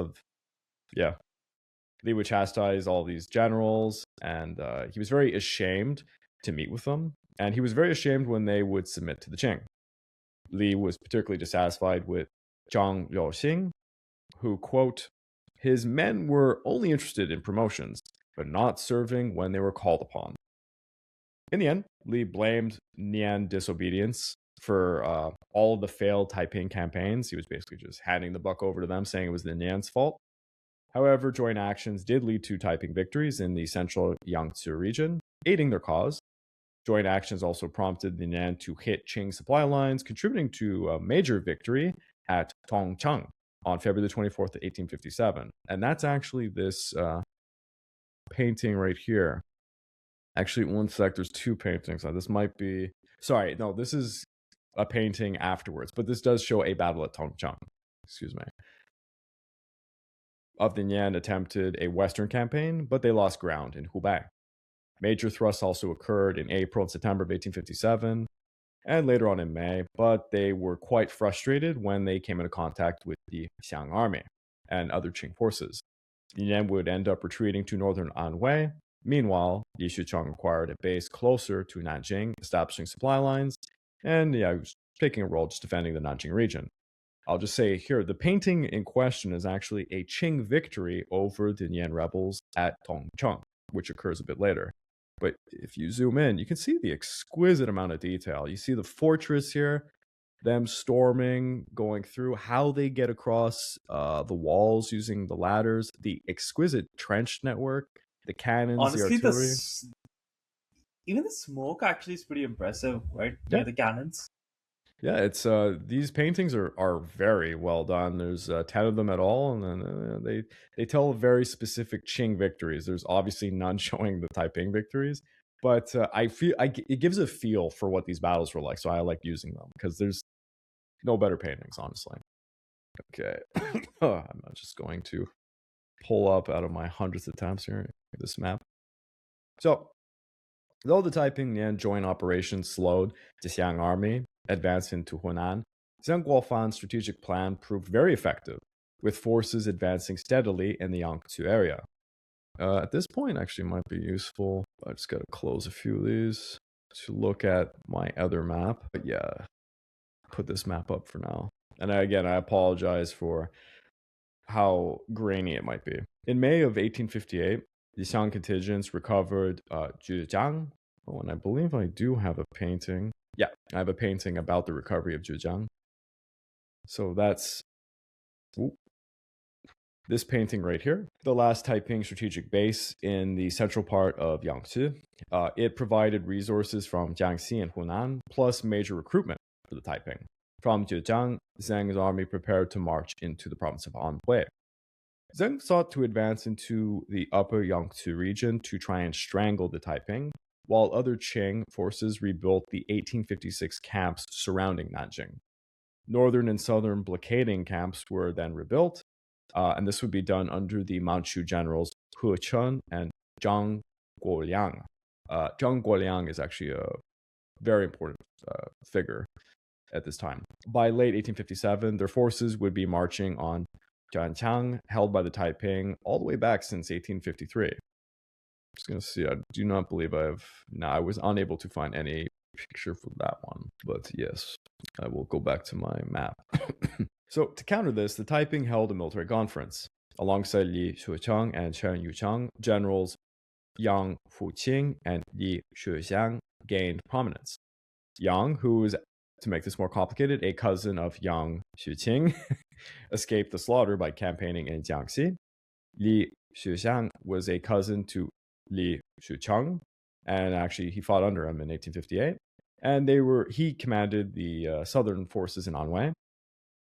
Li would chastise all these generals, and he was very ashamed to meet with them. And he was very ashamed when they would submit to the Qing. Li was particularly dissatisfied with Zhang Ruoxing, who, quote, his men were only interested in promotions, but not serving when they were called upon. In the end, Li blamed Nian disobedience for all of the failed Taiping campaigns. He was basically just handing the buck over to them, saying it was the Nian's fault. However, joint actions did lead to Taiping victories in the central Yangtze region, aiding their cause. Joint actions also prompted the Nian to hit Qing supply lines, contributing to a major victory at Tongcheng on February the 24th, 1857. And that's actually this painting right here. Actually, one sec, there's two paintings. This might be... Sorry, no, this is a painting afterwards, but this does show a battle at Tongcheng. Excuse me. Of the Nian attempted a western campaign, but they lost ground in Hubei. Major thrusts also occurred in April and September of 1857, and later on in May, but they were quite frustrated when they came into contact with the Xiang army and other Qing forces. The Nian would end up retreating to northern Anhui. Meanwhile, Li Shuchang acquired a base closer to Nanjing, establishing supply lines, and he was taking a role just defending the Nanjing region. I'll just say here, the painting in question is actually a Qing victory over the Nian rebels at Tongcheng, which occurs a bit later. But if you zoom in, you can see the exquisite amount of detail. You see the fortress here, them storming, going through, how they get across the walls using the ladders, the exquisite trench network, the cannons, honestly, the artillery. Even the smoke actually is pretty impressive, right? Yeah. The cannons. Yeah, it's these paintings are very well done. There's 10 of them at all, and then they tell very specific Qing victories. There's obviously none showing the Taiping victories, but I feel it gives a feel for what these battles were like. So I like using them because there's no better paintings, honestly. Okay, I'm just going to pull up out of my hundreds of tabs here this map. So, though the Taiping Nian joint operation slowed the Xiang army advance into Hunan, Zhang Guofan's strategic plan proved very effective, with forces advancing steadily in the Yangtze area. At this point, actually might be useful. I just got to close a few of these to look at my other map. But yeah, put this map up for now. And I apologize for how grainy it might be. In May of 1858, the Xiang contingents recovered Zhejiang. Oh, and I believe I do have a painting. Yeah, I have a painting about the recovery of Zhejiang. So that's this painting right here, the last Taiping strategic base in the central part of Yangtze. It provided resources from Jiangxi and Hunan, plus major recruitment for the Taiping. From Zhejiang, Zheng's army prepared to march into the province of Anhui. Zheng sought to advance into the upper Yangtze region to try and strangle the Taiping, while other Qing forces rebuilt the 1856 camps surrounding Nanjing. Northern and southern blockading camps were then rebuilt, and this would be done under the Manchu generals Hu Cheng and Zhang Guoliang. Zhang Guoliang is actually a very important figure at this time. By late 1857, their forces would be marching on Jianqiang, held by the Taiping, all the way back since 1853. Just going to see, I do not believe I was unable to find any picture for that one, but yes, I will go back to my map. So to counter this, the Taiping held a military conference. Alongside Li Shuchang and Chen Yuchang, generals Yang Fuqing and Li Shuxiang gained prominence. Yang, who is, to make this more complicated, a cousin of Yang Xuqing, escaped the slaughter by campaigning in Jiangxi. Li Shuxiang was a cousin to Li Shuchang, and actually he fought under him in 1858. And he commanded the southern forces in Anhui.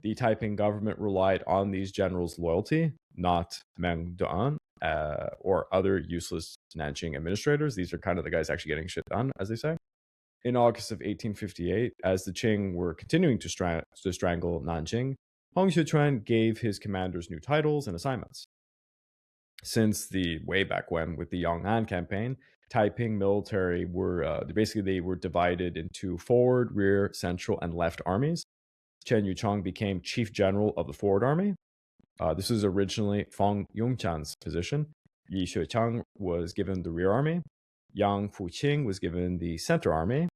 The Taiping government relied on these generals' loyalty, not Meng Duan or other useless Nanjing administrators. These are kind of the guys actually getting shit done, as they say. In August of 1858, as the Qing were continuing to strangle Nanjing, Hong Xiuquan gave his commanders new titles and assignments. Since the way back when, with the Yong'an campaign, Taiping military were they were divided into forward, rear, central, and left armies. Chen Yuchang became chief general of the forward army. This was originally Fang Yongchan's position. Yi Shuchang was given the rear army. Yang Fuqing was given the center army,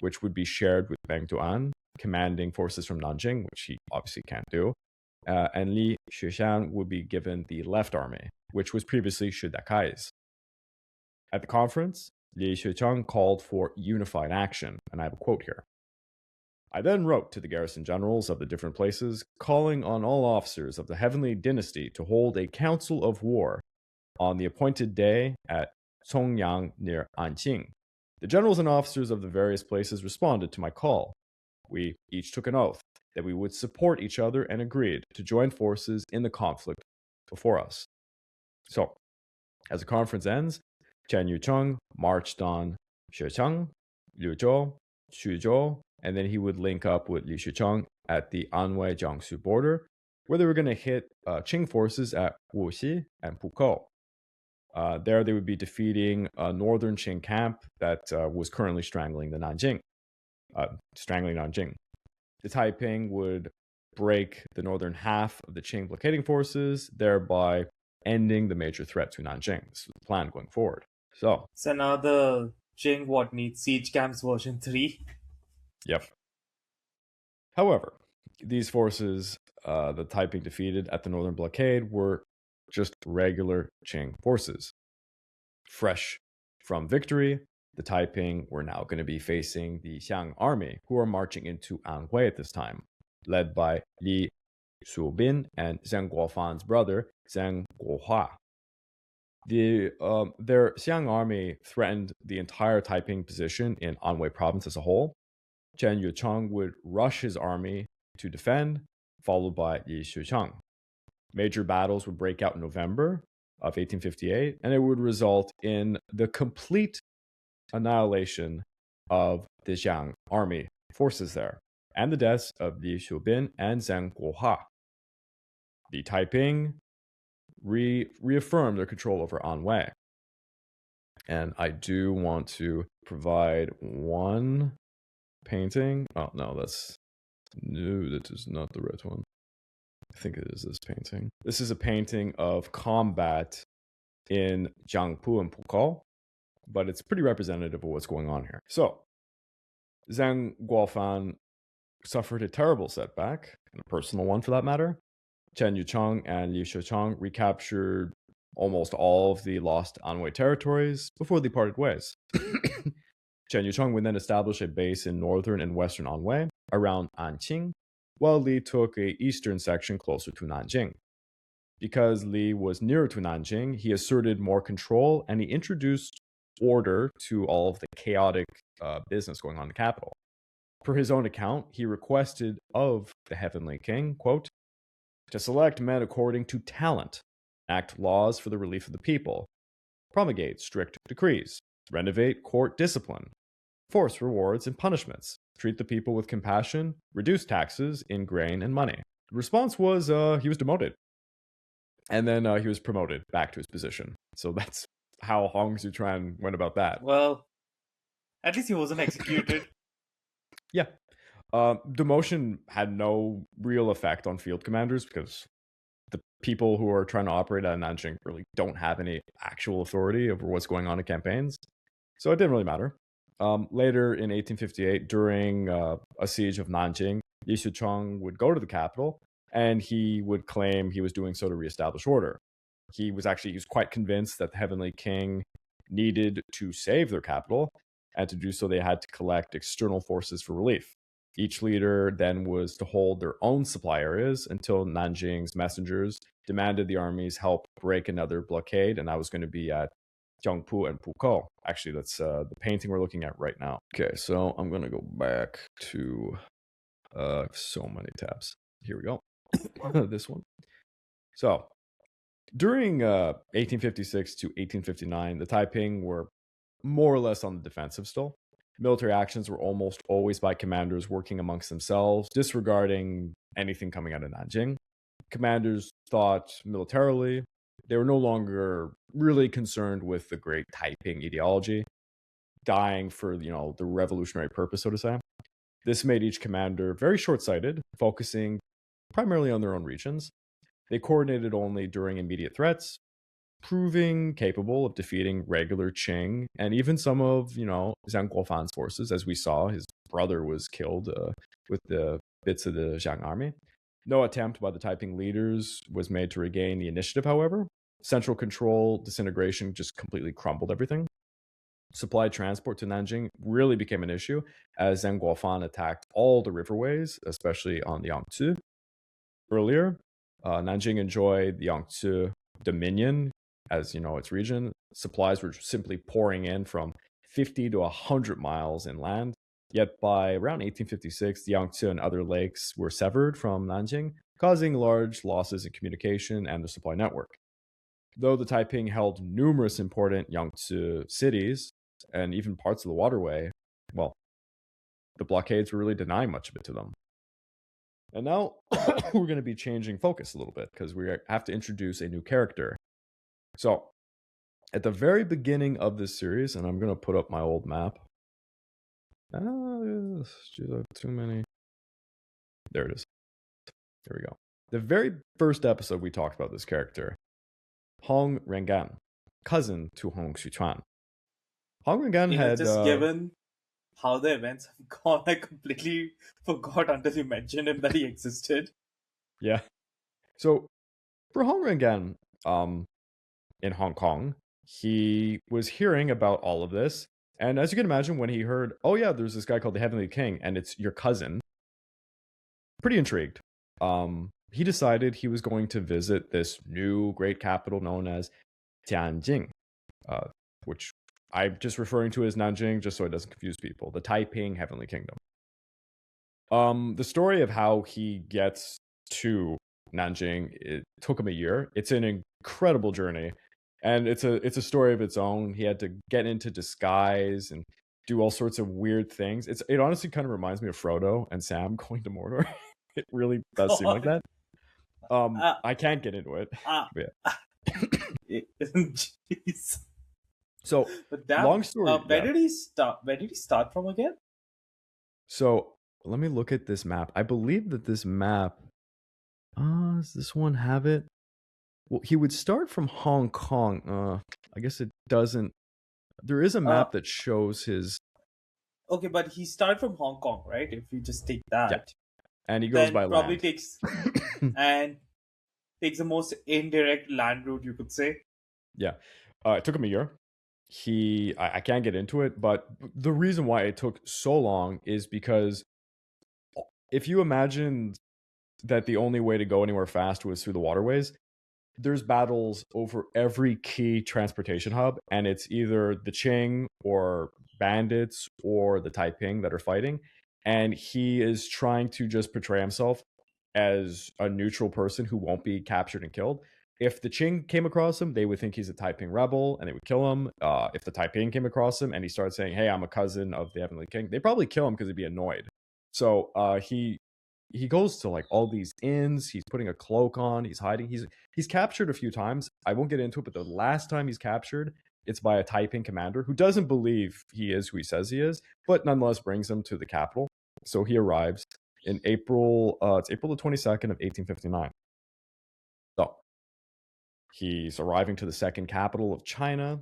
which would be shared with Meng Duan, commanding forces from Nanjing, which he obviously can't do. And Li Shuxian would be given the left army, which was previously Shu Dakai's. At the conference, Li Shuchang called for unified action, and I have a quote here. I then wrote to the garrison generals of the different places, calling on all officers of the Heavenly Dynasty to hold a council of war on the appointed day at Congyang near Anqing. The generals and officers of the various places responded to my call. We each took an oath that we would support each other and agreed to join forces in the conflict before us. So, as the conference ends, Chen Yuchang marched on Shechang, Liuzhou, Xuzhou, and then he would link up with Li Shuchang at the Anhui-Jiangsu border, where they were going to hit Qing forces at Wuxi and Pukou. There they would be defeating a northern Qing camp that was currently strangling Nanjing. The Taiping would break the northern half of the Qing blockading forces, thereby ending the major threat to Nanjing. This was the plan going forward. So now the Qing needs siege camps version 3. Yep. However, these forces the Taiping defeated at the northern blockade were just regular Qing forces. Fresh from victory, the Taiping were now going to be facing the Xiang army, who are marching into Anhui at this time, led by Li Shubin and Zheng Guofan's brother, Zheng Guohua. Their Xiang army threatened the entire Taiping position in Anhui province as a whole. Chen Yuchang would rush his army to defend, followed by Li Shuchang. Major battles would break out in November of 1858, and it would result in the complete annihilation of the Xiang army forces there, and the deaths of Li Shubin and Zheng Guohua. The Taiping reaffirmed their control over Anhui. And I do want to provide one painting. Oh, no, that is not the right one. I think it is this painting. This is a painting of combat in Jiangpu and Pukou, but it's pretty representative of what's going on here. So, Zheng Guofan suffered a terrible setback, and a personal one for that matter. Chen Yucheng and Li Shucheng recaptured almost all of the lost Anhui territories before they parted ways. Chen Yucheng would then establish a base in northern and western Anhui around Anqing, while Li took a eastern section closer to Nanjing. Because Li was nearer to Nanjing, he asserted more control and he introduced order to all of the chaotic business going on in the capital. Per his own account, he requested of the Heavenly King, quote, to select men according to talent, act laws for the relief of the people, promulgate strict decrees, renovate court discipline, force rewards and punishments, treat the people with compassion, reduce taxes in grain and money. The response was he was demoted. And then he was promoted back to his position. So that's how Hong Xiuquan went about that. Well, at least he wasn't executed. Yeah. Demotion had no real effect on field commanders because the people who are trying to operate at Nanjing really don't have any actual authority over what's going on in campaigns. So it didn't really matter. Later in 1858, during a siege of Nanjing, Li Shucheng would go to the capital and he would claim he was doing so to reestablish order. He was quite convinced that the Heavenly King needed to save their capital, and to do so they had to collect external forces for relief. Each leader then was to hold their own supply areas until Nanjing's messengers demanded the armies help break another blockade, and that was going to be at Jiangpu and Pukou. Actually, that's the painting we're looking at right now. Okay, so I'm going to go back to so many tabs. Here we go. This one. So, during 1856 to 1859, the Taiping were more or less on the defensive still. Military actions were almost always by commanders working amongst themselves, disregarding anything coming out of Nanjing. Commanders thought militarily. They were no longer really concerned with the great Taiping ideology, dying for, the revolutionary purpose, so to say. This made each commander very short-sighted, focusing primarily on their own regions. They coordinated only during immediate threats, proving capable of defeating regular Qing and even some of, Zhang Guofan's forces. As we saw, his brother was killed with the bits of the Zhang army. No attempt by the Taiping leaders was made to regain the initiative, however. Central control, disintegration just completely crumbled everything. Supply transport to Nanjing really became an issue as Zhang Guofan attacked all the riverways, especially on the Yangtze. Earlier, Nanjing enjoyed the Yangtze dominion as, its region. Supplies were simply pouring in from 50 to 100 miles inland. Yet by around 1856, the Yangtze and other lakes were severed from Nanjing, causing large losses in communication and the supply network. Though the Taiping held numerous important Yangtze cities and even parts of the waterway, well, the blockades were really denying much of it to them. And now we're going to be changing focus a little bit because we have to introduce a new character. So at the very beginning of this series, and I'm going to put up my old map. Too many. There it is. There we go. The very first episode we talked about this character, Hong Rengan, cousin to Hong Xiuquan. Hong Rengan had given how the events have gone, I completely forgot until you mentioned him that he existed. Yeah. So for Hong Rengan, in Hong Kong, he was hearing about all of this. And as you can imagine, when he heard, oh yeah, there's this guy called the Heavenly King, and it's your cousin, pretty intrigued. He decided he was going to visit this new great capital known as Tianjin, which I'm just referring to as Nanjing just so it doesn't confuse people, the Taiping Heavenly Kingdom. The story of how he gets to Nanjing, it took him a year. It's an incredible journey, and it's a story of its own. He had to get into disguise and do all sorts of weird things. It honestly kind of reminds me of Frodo and Sam going to Mordor. It really does seem like that. I can't get into it. But yeah. Jeez. So, long story. Where did he start? Where did he start from again? So let me look at this map. I believe that this map. Does this one have it? Well, he would start from Hong Kong. I guess it doesn't. There is a map that shows his. Okay, but he started from Hong Kong, right? If we just take that, Yeah. And he goes then by probably land. takes the most indirect land route, you could say. Yeah. It took him a year. I can't get into it, but the reason why it took so long is because if you imagine that the only way to go anywhere fast was through the waterways, there's battles over every key transportation hub, and it's either the Qing or bandits or the Taiping that are fighting. And he is trying to just portray himself as a neutral person who won't be captured and killed. If the Qing came across him, they would think he's a Taiping rebel and they would kill him. If the Taiping came across him and he started saying, "Hey, I'm a cousin of the Heavenly King," they'd probably kill him because he'd be annoyed. So he goes to like all these inns. He's putting a cloak on. He's hiding. He's captured a few times. I won't get into it, but the last time he's captured, it's by a Taiping commander who doesn't believe he is who he says he is, but nonetheless brings him to the capital. So he arrives in April. It's April the 22nd of 1859. So he's arriving to the second capital of China,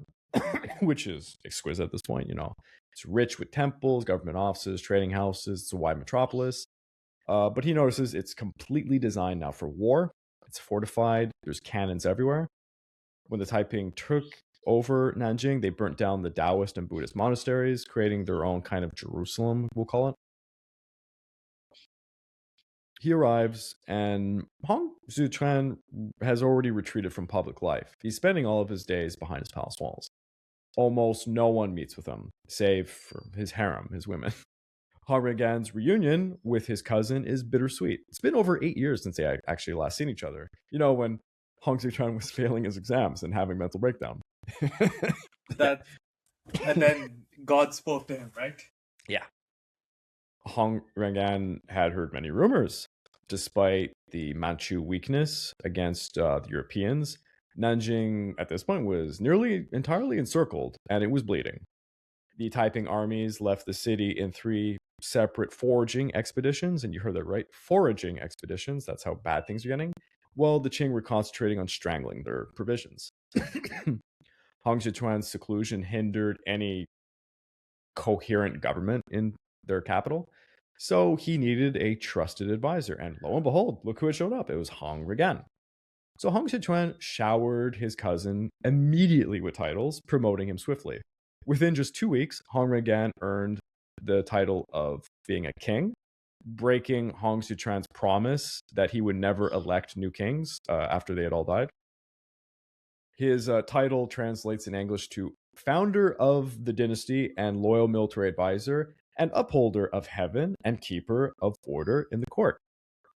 which is exquisite at this point. You know, it's rich with temples, government offices, trading houses. It's a wide metropolis. But he notices it's completely designed now for war. It's fortified. There's cannons everywhere. When the Taiping took over Nanjing, they burnt down the Taoist and Buddhist monasteries, creating their own kind of Jerusalem, we'll call it. He arrives, and Hong Xiuquan has already retreated from public life. He's spending all of his days behind his palace walls. Almost no one meets with him, save for his harem, his women. Hong Xiuquan's reunion with his cousin is bittersweet. It's been over 8 years since they actually last seen each other. You know, when Hong Xiuquan was failing his exams and having mental breakdown. And then God spoke to him, right? Yeah. Hong Xiuquan had heard many rumors. Despite the Manchu weakness against the Europeans, Nanjing at this point was nearly entirely encircled, and it was bleeding. The Taiping armies left the city in 3 separate foraging expeditions, and you heard that right, foraging expeditions. That's how bad things are getting. Well, the Qing were concentrating on strangling their provisions. Hong Xiuquan's seclusion hindered any coherent government in their capital, so he needed a trusted advisor, and lo and behold, look who had showed up. It was Hong Xiuquan. So Hong Xiuquan showered his cousin immediately with titles, promoting him swiftly. Within just 2 weeks, Hong Xiuquan earned the title of being a king, breaking Hong Xiuquan's promise that he would never elect new kings after they had all died. His title translates in English to founder of the dynasty and loyal military advisor and upholder of heaven and keeper of order in the court.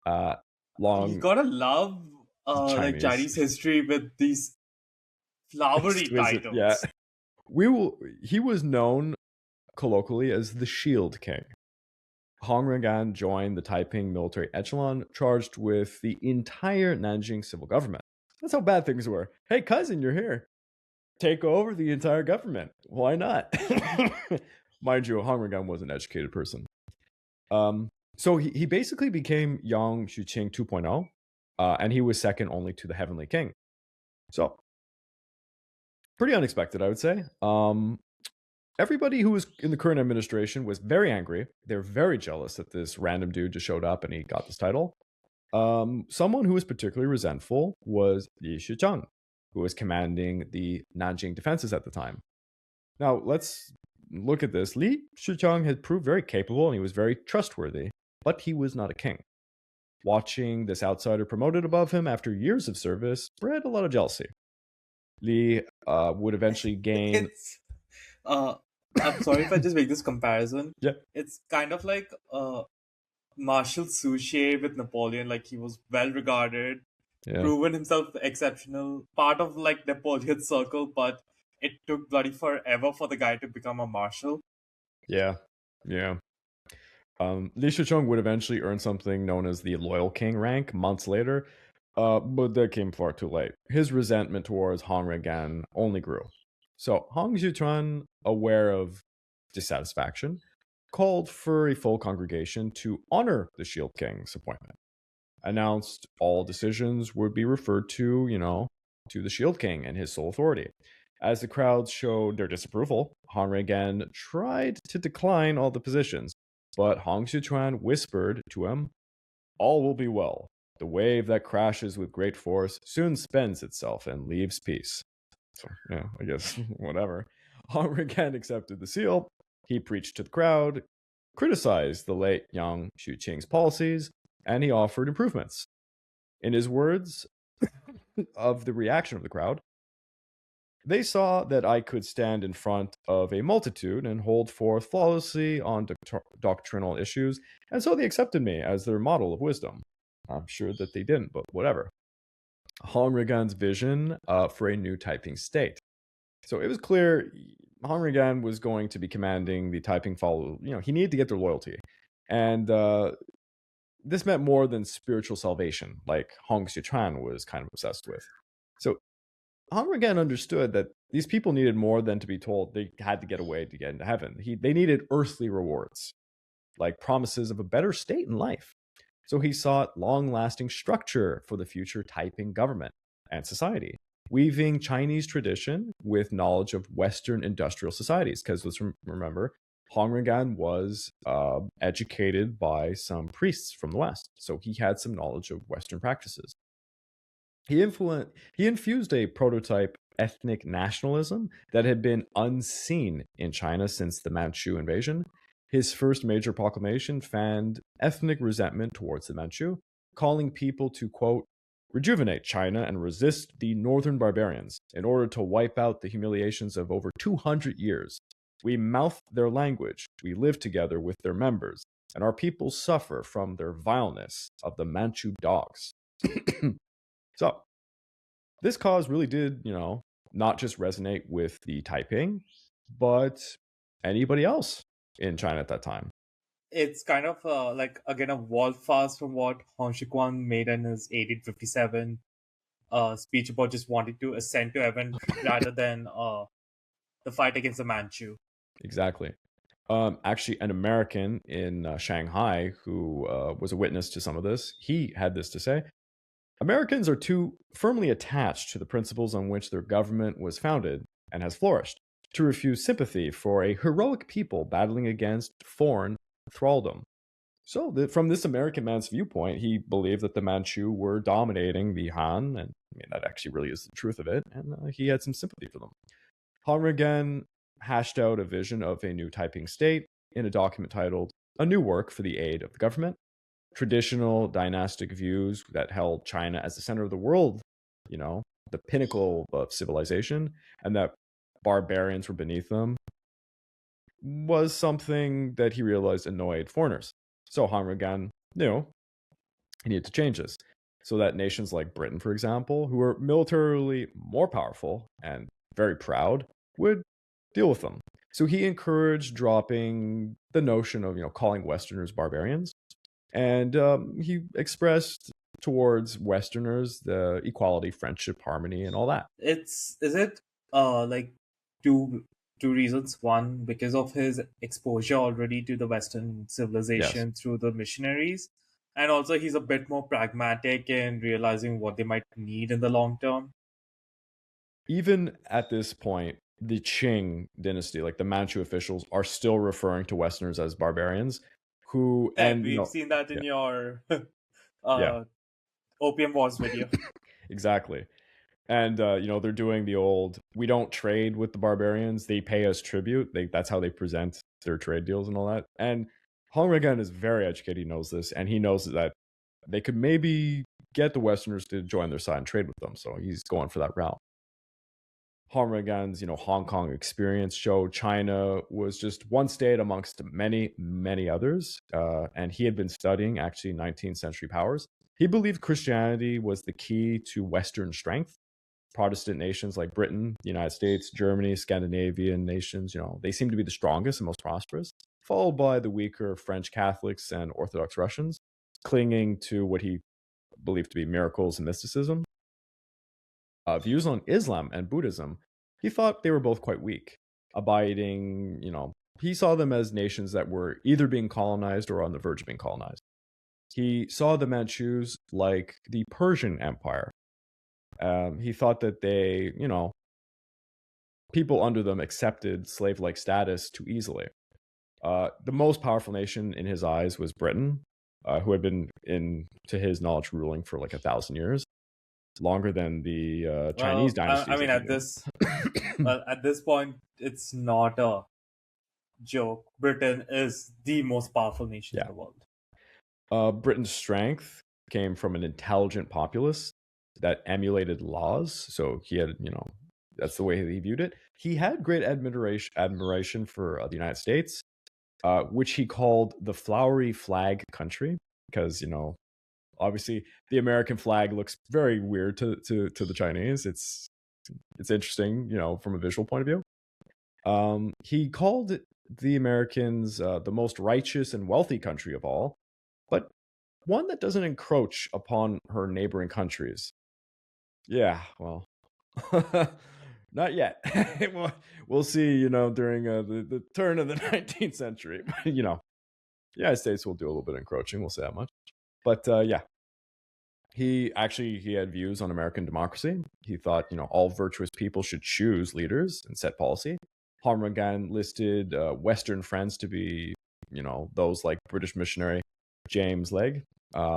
You gotta love like Chinese history with these flowery titles. Yeah. He was known colloquially as the Shield King. Hong Xiuquan joined the Taiping military echelon charged with the entire Nanjing civil government. That's how bad things were. Hey, cousin, you're here. Take over the entire government. Why not? Mind you, Hong Xiuquan was an educated person. So he basically became Yang Xuqing 2.0, and he was second only to the Heavenly King. So, pretty unexpected, I would say. Everybody who was in the current administration was very angry. They're very jealous that this random dude just showed up and he got this title. Someone who was particularly resentful was Li Shicheng, who was commanding the Nanjing defenses at the time. Now, let's look at this. Li Shicheng had proved very capable and he was very trustworthy, but he was not a king. Watching this outsider promoted above him after years of service bred a lot of jealousy. Li would eventually gain... I'm sorry if I just make this comparison. Yeah. It's kind of like Marshal Suchet with Napoleon. Like, he was well regarded, proven himself exceptional, part of like Napoleon's circle, but it took bloody forever for the guy to become a marshal. Yeah. Li Shicheng would eventually earn something known as the Loyal King rank months later, but that came far too late. His resentment towards Hong Xiuquan only grew. So Hong Xiuquan, aware of dissatisfaction, called for a full congregation to honor the Shield King's appointment. Announced all decisions would be referred to, to the Shield King and his sole authority. As the crowds showed their disapproval, Hong again tried to decline all the positions, but Hong Xiuquan whispered to him, "All will be well. The wave that crashes with great force soon spends itself and leaves peace." So, yeah, I guess whatever. Hong again accepted the seal. He preached to the crowd, criticized the late Yang Xuqing's policies, and he offered improvements. In his words of the reaction of the crowd, "They saw that I could stand in front of a multitude and hold forth flawlessly on doctrinal issues, and so they accepted me as their model of wisdom." I'm sure that they didn't, but whatever. Hong Regan's vision for a new Taiping state. So it was clear Hong Regan was going to be commanding the Taiping follow. He needed to get their loyalty. And this meant more than spiritual salvation, like Hong Xiuquan was kind of obsessed with. So Hong Regan understood that these people needed more than to be told they had to get away to get into heaven. They needed earthly rewards, like promises of a better state in life. So he sought long-lasting structure for the future Taiping government and society, weaving Chinese tradition with knowledge of Western industrial societies. Because let's remember, Hong Regan was educated by some priests from the West, so he had some knowledge of Western practices. He infused a prototype ethnic nationalism that had been unseen in China since the Manchu invasion. His first major proclamation fanned ethnic resentment towards the Manchu, calling people to, quote, "rejuvenate China and resist the northern barbarians in order to wipe out the humiliations of over 200 years. We mouth their language, we live together with their members, and our people suffer from their vileness of the Manchu dogs." So, this cause really did, not just resonate with the Taiping, but anybody else in China at that time. It's kind of like, again, a wall fast from what Hong Xiuquan made in his 1857 speech about just wanting to ascend to heaven rather than the fight against the Manchu. Exactly. Actually, an American in Shanghai who was a witness to some of this, he had this to say: "Americans are too firmly attached to the principles on which their government was founded and has flourished to refuse sympathy for a heroic people battling against foreign thraldom." So, from this American man's viewpoint, he believed that the Manchu were dominating the Han, and that actually really is the truth of it, and he had some sympathy for them. Hong Regan hashed out a vision of a new Taiping state in a document titled "A New Work for the Aid of the Government." Traditional dynastic views that held China as the center of the world, the pinnacle of civilization, and that barbarians were beneath them, was something that he realized annoyed foreigners. So Hong Regan knew he needed to change this so that nations like Britain, for example, who were militarily more powerful and very proud, would deal with them. So he encouraged dropping the notion of calling Westerners barbarians, and he expressed towards Westerners the equality, friendship, harmony, and all that. Is it like two reasons? One, because of his exposure already to the Western civilization through the missionaries, and also he's a bit more pragmatic in realizing what they might need in the long term. Even at this point, the Qing dynasty, like the Manchu officials, are still referring to Westerners as barbarians. And we've seen that in your Opium Wars video. Exactly. And they're doing the old, we don't trade with the barbarians, they pay us tribute. That's how they present their trade deals and all that. And Hong Regan is very educated, he knows this, and he knows that they could maybe get the Westerners to join their side and trade with them. So he's going for that route. Hong Regan's, Hong Kong experience showed China was just one state amongst many, many others. And he had been studying actually 19th century powers. He believed Christianity was the key to Western strength. Protestant nations like Britain, the United States, Germany, Scandinavian nations, they seem to be the strongest and most prosperous, followed by the weaker French Catholics and Orthodox Russians, clinging to what he believed to be miracles and mysticism. Views on Islam and Buddhism, he thought they were both quite weak, abiding, he saw them as nations that were either being colonized or on the verge of being colonized. He saw the Manchus like the Persian Empire. He thought that they, people under them accepted slave-like status too easily. The most powerful nation in his eyes was Britain, who had been, to his knowledge, ruling for like 1,000 years, longer than the Chinese dynasties. I mean, at this point, it's not a joke. Britain is the most powerful nation in the world. Britain's strength came from an intelligent populace that emulated laws. So he had, that's the way he viewed it. He had great admiration for the United States, which he called the flowery flag country, because, obviously the American flag looks very weird to the Chinese. It's interesting, from a visual point of view. He called the Americans the most righteous and wealthy country of all, but one that doesn't encroach upon her neighboring countries. Yeah, well, not yet. We'll see, during the turn of the 19th century. The United States will do a little bit of encroaching, we'll say that much. But yeah, he had views on American democracy. He thought, all virtuous people should choose leaders and set policy. Han Rengan listed Western friends to be, those like British missionary James Legge,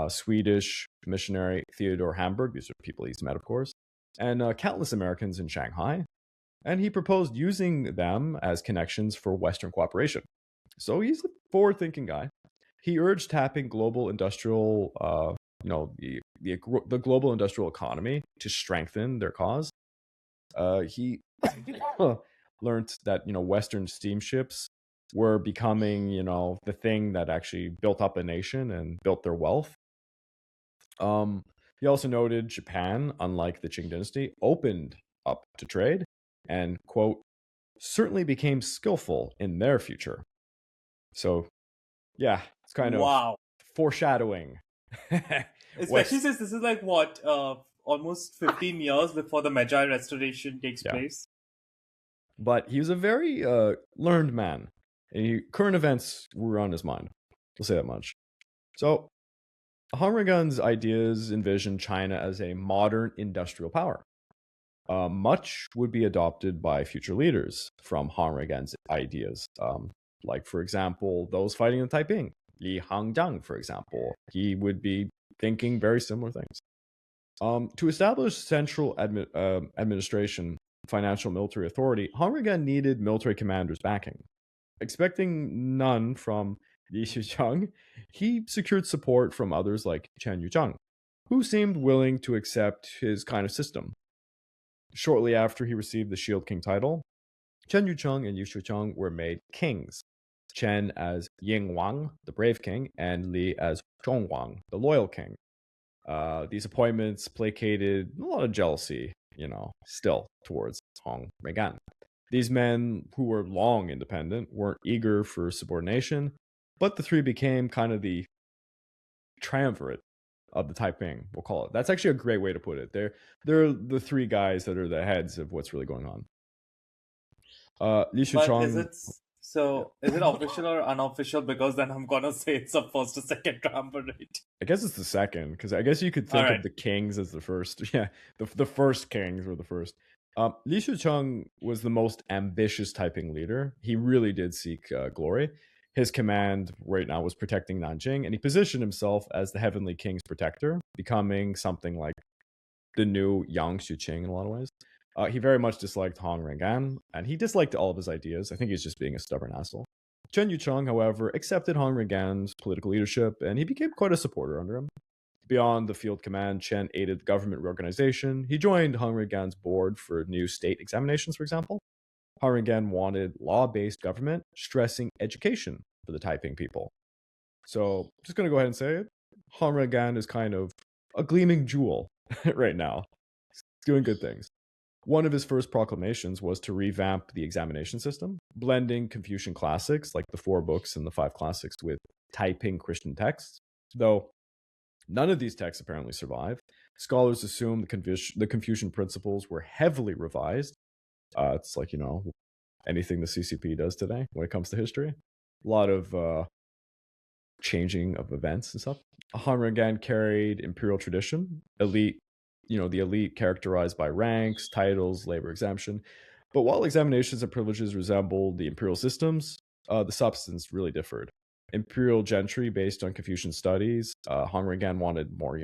Swedish missionary Theodore Hamburg. These are people he's met, of course, and countless Americans in Shanghai. And he proposed using them as connections for Western cooperation. So he's a forward-thinking guy. He urged tapping global industrial, the global industrial economy to strengthen their cause. He learned that Western steamships were becoming the thing that actually built up a nation and built their wealth. He also noted Japan, unlike the Qing dynasty, opened up to trade and, quote, certainly became skillful in their future. So yeah, it's kind of foreshadowing. Especially since this is like what, almost 15 years before the Meiji Restoration takes place. But he was a very learned man. And current events were on his mind. We'll say that much. So Han Rengan's ideas envisioned China as a modern industrial power. Much would be adopted by future leaders from Han Rengan's ideas. Like, for example, those fighting in Taiping. Li Hangjiang, for example. He would be thinking very similar things. To establish central administration, financial military authority, Han Rengan needed military commanders' backing. Expecting none from Li Xiuquan, he secured support from others like Chen Yuzhang, who seemed willing to accept his kind of system. Shortly after he received the Shield King title, Chen Yuzhang and Li Xiuquan were made kings. Chen as Ying Wang, the brave king, and Li as Zhong Wang, the loyal king. These appointments placated a lot of jealousy, still towards Han Rengan. These men, who were long independent, weren't eager for subordination, but the three became kind of the triumvirate of the Taiping, we'll call it. That's actually a great way to put it. They're the three guys that are the heads of what's really going on. Li Xiuquan. Is it official or unofficial? Because then I'm gonna say it's the first or second triumvirate. I guess it's the second, because I guess you could think of the kings as the first. Yeah, the first kings were the first. Li Xiuquan was the most ambitious Taiping leader. He really did seek glory. His command right now was protecting Nanjing, and he positioned himself as the Heavenly King's protector, becoming something like the new Yang Xuqing in a lot of ways. He very much disliked Han Rengan, and he disliked all of his ideas. I think he's just being a stubborn asshole. Chen Yuzhang, however, accepted Han Rengan's political leadership, and he became quite a supporter under him. Beyond the field command, Chen aided government reorganization. He joined Han Rengan's board for new state examinations, for example. Han Rengan wanted law-based government, stressing education for the Taiping people. So, just going to go ahead and say it. Han Rengan is kind of a gleaming jewel right now. He's doing good things. One of his first proclamations was to revamp the examination system, blending Confucian classics like the 4 books and the 5 classics with Taiping Christian texts. Though none of these texts apparently survive, scholars assume the Confucian principles were heavily revised. It's like, anything the CCP does today when it comes to history. A lot of changing of events and stuff. Han Rengan carried imperial tradition, the elite characterized by ranks, titles, labor exemption. But while examinations and privileges resembled the imperial systems, the substance really differed. Imperial gentry based on Confucian studies, Hong Rengan wanted more,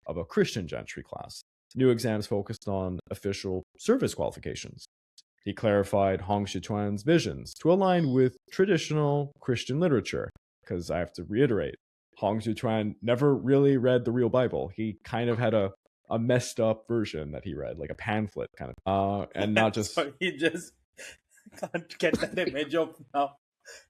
of a Christian gentry class. New exams focused on official service qualifications. He clarified Hong Xiuquan's visions to align with traditional Christian literature, because I have to reiterate, Hong Xiuquan never really read the real Bible. He kind of had a messed up version that he read, like a pamphlet kind of, and not just. Sorry, he just can't get that image of now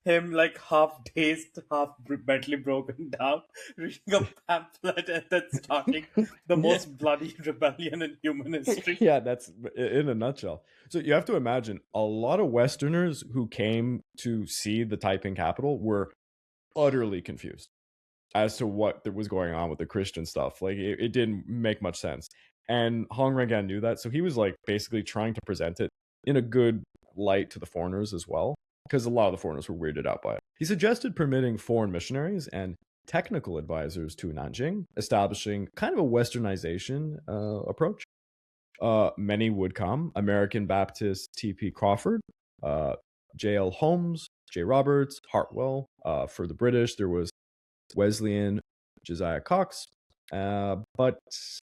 him like half dazed, half mentally broken down, reading a pamphlet and then starting the most bloody rebellion in human history. Yeah, that's in a nutshell. So you have to imagine a lot of Westerners who came to see the Taiping capital were utterly confused as to what was going on with the Christian stuff. Like it didn't make much sense. And Hong Rengan knew that. So he was like basically trying to present it in a good light to the foreigners as well, because a lot of the foreigners were weirded out by it. He suggested permitting foreign missionaries and technical advisors to Nanjing, establishing kind of a westernization approach. Many would come. American Baptist T.P. Crawford, J.L. Holmes, J. Roberts, Hartwell. For the British, there was Wesleyan Josiah Cox. But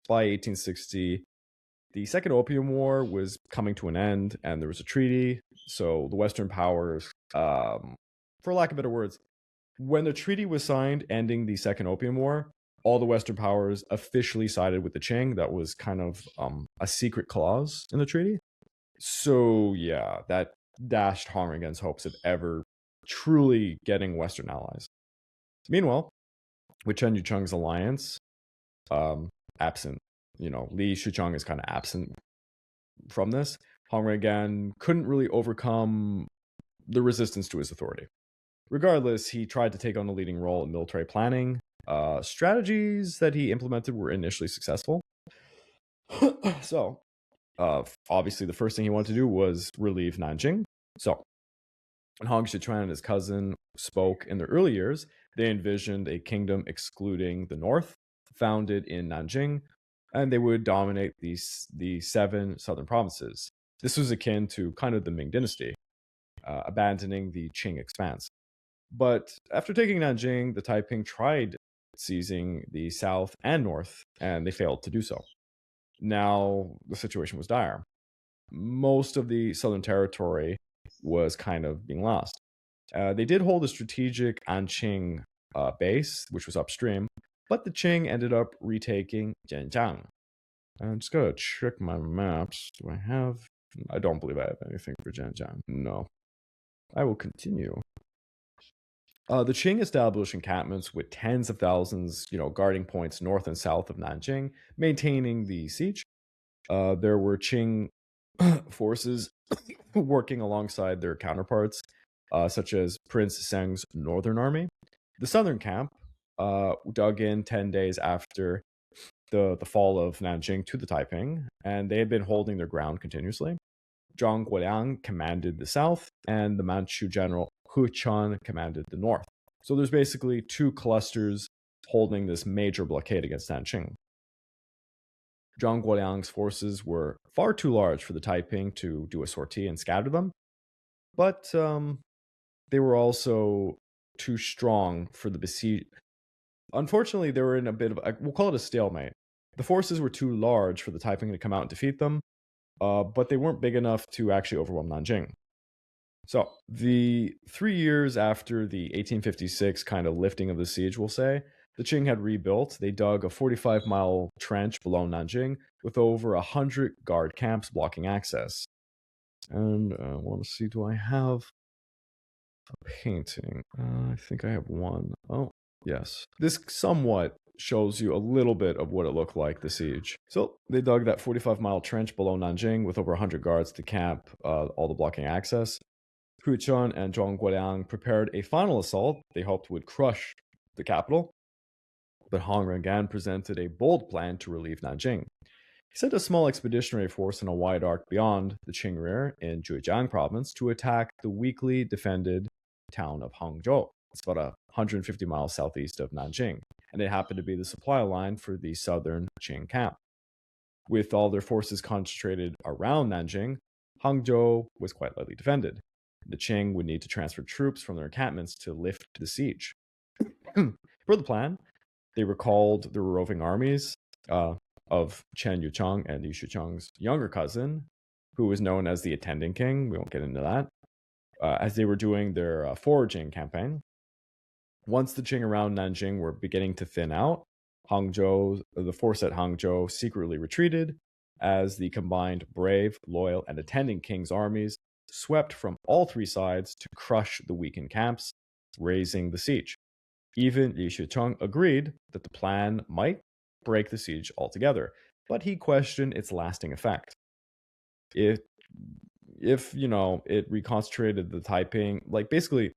by 1860, the Second Opium War was coming to an end, and there was a treaty. So the Western powers, for lack of better words, when the treaty was signed ending the Second Opium War, all the Western powers officially sided with the Qing. That was kind of a secret clause in the treaty. So yeah, that dashed Hong Rengan's hopes of ever truly getting Western allies. Meanwhile, with Chen Yucheng's alliance, absent. Li Shucheng is kind of absent from this. Hong Rengan couldn't really overcome the resistance to his authority. Regardless, he tried to take on a leading role in military planning. Strategies that he implemented were initially successful. So, obviously, the first thing he wanted to do was relieve Nanjing. So, when Hong Xiuquan and his cousin spoke in their early years, they envisioned a kingdom excluding the north, founded in Nanjing, and they would dominate the 7 southern provinces. This was akin to kind of the Ming dynasty, abandoning the Qing expanse. But after taking Nanjing, the Taiping tried seizing the south and north, and they failed to do so. Now, the situation was dire. Most of the southern territory was kind of being lost. They did hold a strategic Anqing base, which was upstream, but the Qing ended up retaking Zhenjiang. I'm just going to check my maps. Do I have... I don't believe I have anything for Zhenjiang. No. I will continue. The Qing established encampments with tens of thousands, guarding points north and south of Nanjing, maintaining the siege. There were Qing forces working alongside their counterparts, such as Prince Seng's Northern Army. The Southern camp dug in 10 days after the fall of Nanjing to the Taiping, and they had been holding their ground continuously. Zhang Guoliang commanded the south, and the Manchu general Hu Chang commanded the north. So there's basically 2 clusters holding this major blockade against Nanjing. Zhang Guoliang's forces were far too large for the Taiping to do a sortie and scatter them, but they were also too strong for the besieged. Unfortunately, they were in a bit of we'll call it a stalemate. The forces were too large for the Taiping to come out and defeat them, but they weren't big enough to actually overwhelm Nanjing. So, the 3 years after the 1856 kind of lifting of the siege, we'll say, the Qing had rebuilt. They dug a 45-mile trench below Nanjing with over 100 guard camps blocking access. And I want to see, do I have a painting? I think I have one. Oh, yes. This somewhat shows you a little bit of what it looked like, the siege. So they dug that 45-mile trench below Nanjing with over 100 guards to camp all the blocking access. Hu Chun and Zhang Guoliang prepared a final assault they hoped would crush the capital. But Hong Rengan presented a bold plan to relieve Nanjing. He sent a small expeditionary force in a wide arc beyond the Qing rear in Zhejiang province to attack the weakly defended town of Hangzhou. It's about 150 miles southeast of Nanjing, and it happened to be the supply line for the southern Qing camp. With all their forces concentrated around Nanjing, Hangzhou was quite lightly defended. The Qing would need to transfer troops from their encampments to lift the siege. For the plan, they recalled the roving armies of Chen Yuchang and Li Shuchang's younger cousin, who was known as the Attending King. We won't get into that. As they were doing their foraging campaign. Once the Qing around Nanjing were beginning to thin out, the force at Hangzhou secretly retreated as the combined brave, loyal, and attending king's armies swept from all three sides to crush the weakened camps, raising the siege. Even Li Shuchang agreed that the plan might break the siege altogether, but he questioned its lasting effect. If it reconcentrated the Taiping, basically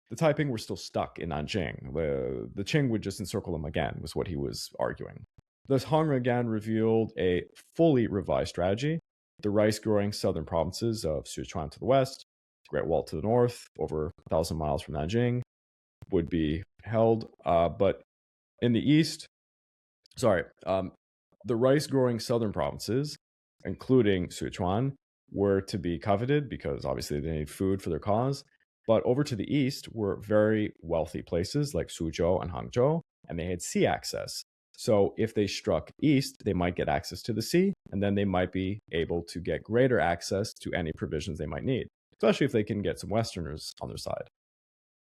the Taiping were still stuck in Nanjing. The Qing would just encircle them again, was what he was arguing. Thus, Hong Xiuquan revealed a fully revised strategy. The rice-growing southern provinces of Sichuan to the west, Great Wall to the north, over 1,000 miles from Nanjing, would be held. But in the east, the rice-growing southern provinces, including Sichuan, were to be coveted because obviously they need food for their cause. But over to the east were very wealthy places like Suzhou and Hangzhou, and they had sea access. So if they struck east, they might get access to the sea, and then they might be able to get greater access to any provisions they might need, especially if they can get some Westerners on their side.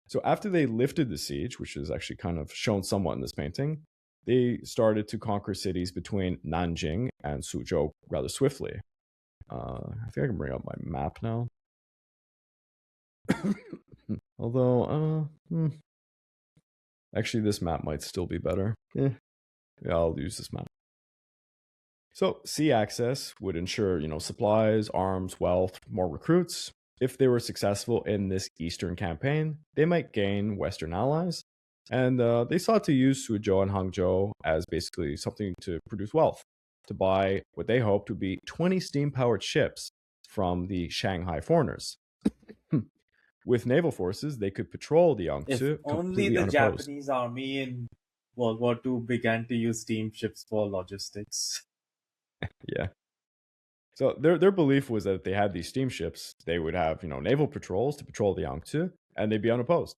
So after they lifted the siege, which is actually kind of shown somewhat in this painting, they started to conquer cities between Nanjing and Suzhou rather swiftly. I think I can bring up my map now. Although, actually, this map might still be better. Yeah, I'll use this map. So, sea access would ensure, supplies, arms, wealth, more recruits. If they were successful in this eastern campaign, they might gain Western allies. And they sought to use Suzhou and Hangzhou as basically something to produce wealth, to buy what they hoped would be 20 steam-powered ships from the Shanghai foreigners. With naval forces, they could patrol the Yangtze If only completely the unopposed. Japanese army in World War II began to use steamships for logistics. Yeah. So their belief was that if they had these steamships, they would have, naval patrols to patrol the Yangtze, and they'd be unopposed.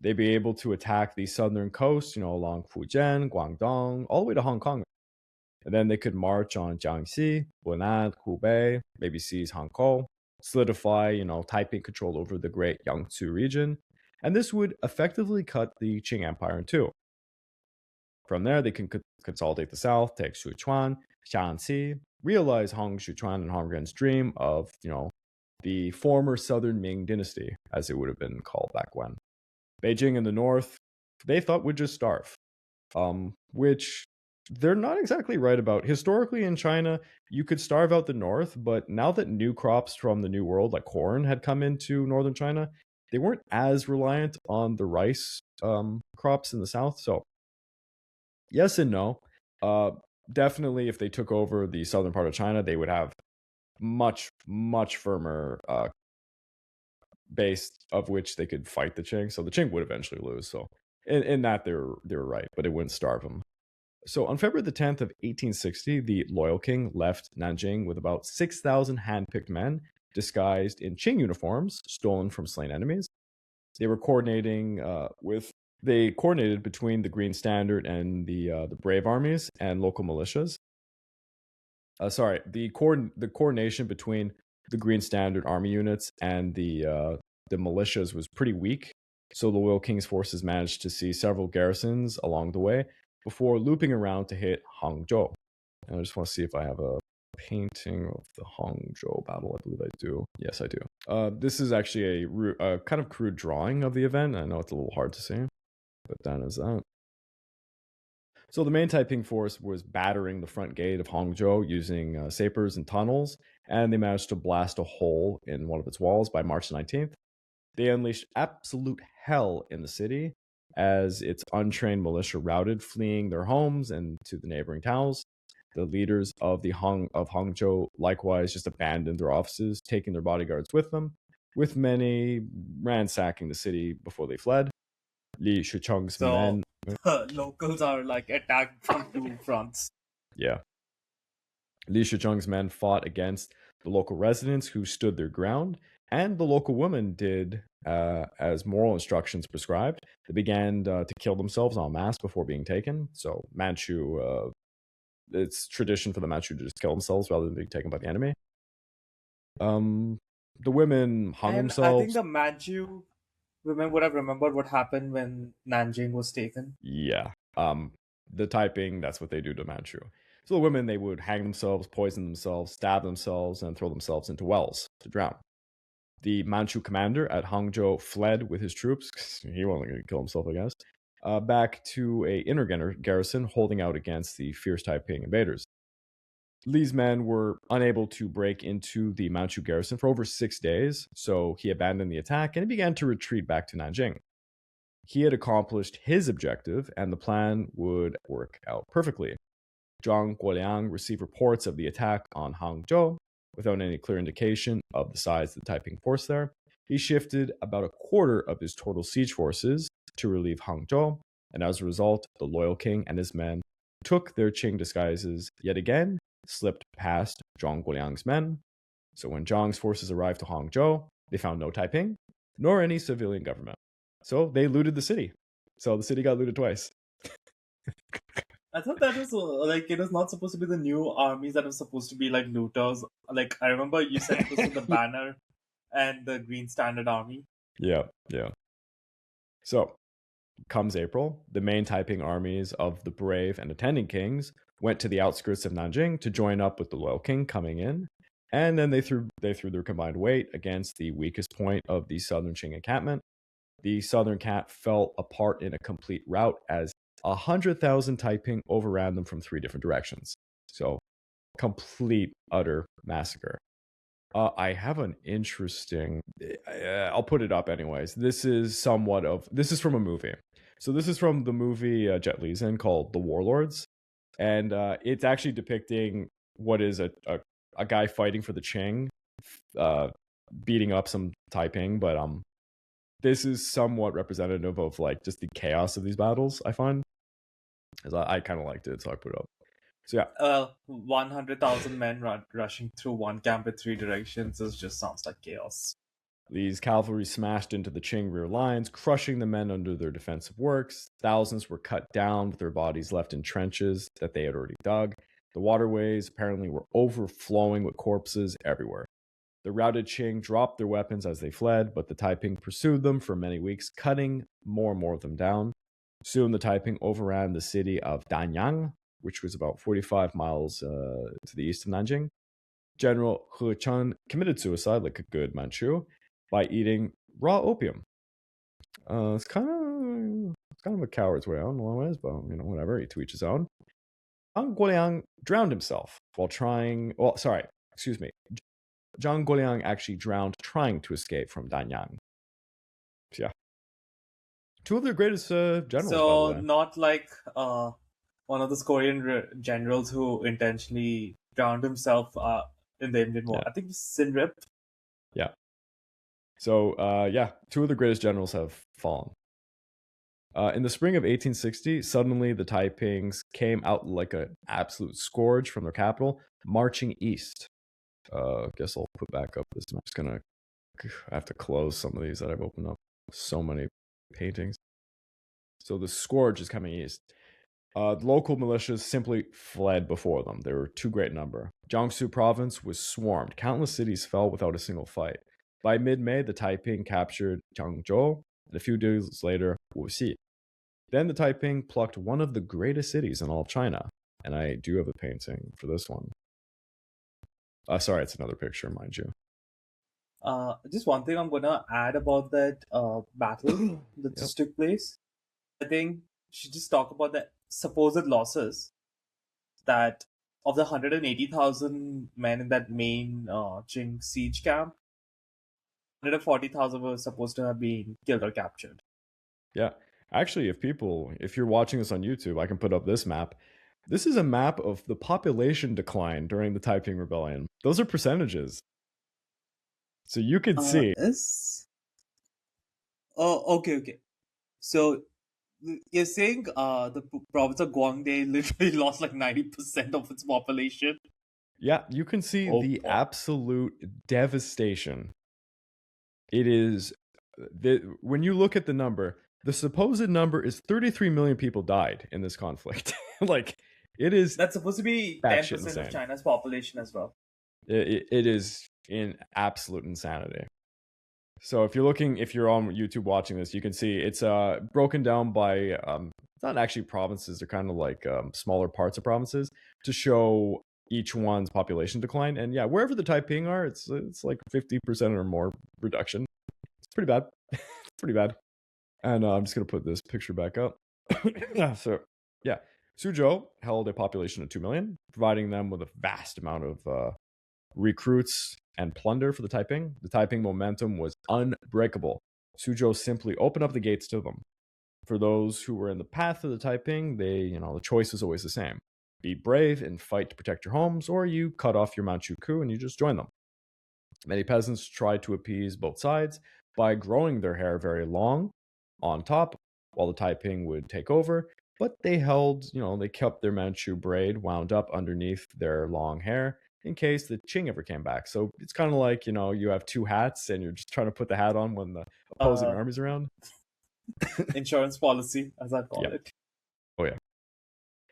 They'd be able to attack the southern coast, along Fujian, Guangdong, all the way to Hong Kong. And then they could march on Jiangxi, Hunan, Hubei, maybe seize Hankou, solidify, Taiping control over the great Yangtze region. And this would effectively cut the Qing Empire in two. From there, they can consolidate the south, take Sichuan, Shaanxi, realize Hong Xiuquan and Hong Xiuquan's dream of, the former southern Ming dynasty, as it would have been called back when. Beijing in the north, they thought would just starve, which they're not exactly right about. Historically in China, you could starve out the north, but now that new crops from the New World, like corn, had come into northern China, they weren't as reliant on the rice crops in the south. So yes and no. Definitely, if they took over the southern part of China, they would have much, much firmer base of which they could fight the Qing. So the Qing would eventually lose. So in that, they were right, but it wouldn't starve them. So on February the 10th of 1860, the loyal king left Nanjing with about 6,000 hand-picked men disguised in Qing uniforms stolen from slain enemies. They were They coordinated between the Green Standard and the Brave armies and local militias. The coordination between the Green Standard army units and the militias was pretty weak. So the loyal king's forces managed to see several garrisons along the way before looping around to hit Hangzhou. And I just want to see if I have a painting of the Hangzhou battle. I believe I do. Yes, I do. This is actually a kind of crude drawing of the event. I know it's a little hard to see, but that is that. So the main Taiping force was battering the front gate of Hangzhou using sapers and tunnels, and they managed to blast a hole in one of its walls by March 19th. They unleashed absolute hell in the city as its untrained militia routed, fleeing their homes and to the neighboring towns. The leaders of Hangzhou likewise just abandoned their offices, taking their bodyguards with them, with many ransacking the city before they fled. Li Shuchang's men... locals are attacked from two fronts. Yeah. Li Shuchang's men fought against the local residents who stood their ground, and the local women did as moral instructions prescribed. They began to kill themselves en masse before being taken. So Manchu, it's tradition for the Manchu to just kill themselves rather than being taken by the enemy. The women hung And I themselves. think the Manchu women would have remembered what happened when Nanjing was taken. Yeah. The Taiping, that's what they do to Manchu. So the women, they would hang themselves, poison themselves, stab themselves, and throw themselves into wells to drown. The Manchu commander at Hangzhou fled with his troops. He wasn't going to kill himself, I guess. Back to a inner garrison holding out against the fierce Taiping invaders. Li's men were unable to break into the Manchu garrison for over 6 days, so he abandoned the attack and he began to retreat back to Nanjing. He had accomplished his objective, and the plan would work out perfectly. Zhang Guoliang received reports of the attack on Hangzhou without any clear indication of the size of the Taiping force there. He shifted about a quarter of his total siege forces to relieve Hangzhou, and as a result, the loyal king and his men took their Qing disguises yet again, slipped past Zhang Guoliang's men. So when Zhang's forces arrived to Hangzhou, they found no Taiping, nor any civilian government. So they looted the city. So the city got looted twice. I thought that was like it was not supposed to be the new armies that was supposed to be like looters. Like I remember you said it was the banner and the Green Standard Army. Yeah. So comes April, the main Taiping armies of the brave and attending kings went to the outskirts of Nanjing to join up with the loyal king coming in, and then they threw their combined weight against the weakest point of the southern Qing encampment. The southern camp fell apart in a complete rout as 100,000 Taiping overran them from 3 different directions. So, complete, utter massacre. I have an interesting. I'll put it up anyways. This is from a movie. So this is from the movie Jet Li's in called The Warlords, and it's actually depicting what is a guy fighting for the Qing, beating up some Taiping, but this is somewhat representative of like just the chaos of these battles, I find. As I kind of liked it, so I put it up. So yeah. 100,000 men rushing through one camp in 3 directions. This just sounds like chaos. These cavalry smashed into the Qing rear lines, crushing the men under their defensive works. Thousands were cut down with their bodies left in trenches that they had already dug. The waterways apparently were overflowing with corpses everywhere. The routed Qing dropped their weapons as they fled, but the Taiping pursued them for many weeks, cutting more and more of them down. Soon the Taiping overran the city of Danyang, which was about 45 miles to the east of Nanjing. General Hu Chang committed suicide like a good Manchu by eating raw opium. It's kind of a coward's way out in a lot of ways, but whatever, to each his own. Zhang Guoliang drowned himself while trying. Zhang Guoliang actually drowned trying to escape from Danyang. So, yeah. 2 of their greatest generals. So not like one of those Korean generals who intentionally drowned himself in the Indian War. Yeah. I think it was Sinrip. Yeah. So 2 of the greatest generals have fallen. In the spring of 1860, suddenly the Taipings came out like an absolute scourge from their capital, marching east. Guess I'll put back up this. I'm just gonna have to close some of these that I've opened up. So many paintings. So the scourge is coming east. The local militias simply fled before them. They were too great number. Jiangsu province was swarmed. Countless cities fell without a single fight. By mid-May, the Taiping captured Changzhou, and a few days later, Wuxi. Then the Taiping plucked one of the greatest cities in all of China. And I do have a painting for this one. Sorry, it's another picture, mind you. Just one thing I'm gonna add about that battle that just took place. I think we should just talk about the supposed losses that of the 180,000 men in that main Qing siege camp, 140,000 were supposed to have been killed or captured. Yeah. Actually, if you're watching this on YouTube, I can put up this map. This is a map of the population decline during the Taiping Rebellion. Those are percentages. So you could see. Okay. So you're saying the province of Guangdong literally lost like 90% of its population? Yeah, you can see the boy. absolute devastation. It is when you look at the number, the supposed number is 33 million people died in this conflict. Like, it is That's supposed to be batshit 10% of insane. China's population as well. It is in absolute insanity. So if you're on YouTube watching this, you can see it's broken down by it's not actually provinces, they're kind of like smaller parts of provinces to show each one's population decline. And yeah, wherever the Taiping are, it's like 50% or more reduction. It's pretty bad. It's pretty bad. And I'm just gonna put this picture back up. So yeah, Suzhou held a population of 2 million, providing them with a vast amount of recruits and plunder for the Taiping. The Taiping momentum was unbreakable. Suzhou simply opened up the gates to them. For those who were in the path of the Taiping, the choice was always the same: be brave and fight to protect your homes, or you cut off your Manchu coup and you just join them. Many peasants tried to appease both sides by growing their hair very long on top, while the Taiping would take over. But they they kept their Manchu braid wound up underneath their long hair in case the Qing ever came back. So it's kind of like, you have two hats and you're just trying to put the hat on when the opposing army's around. Insurance policy, as I call it. Oh, yeah.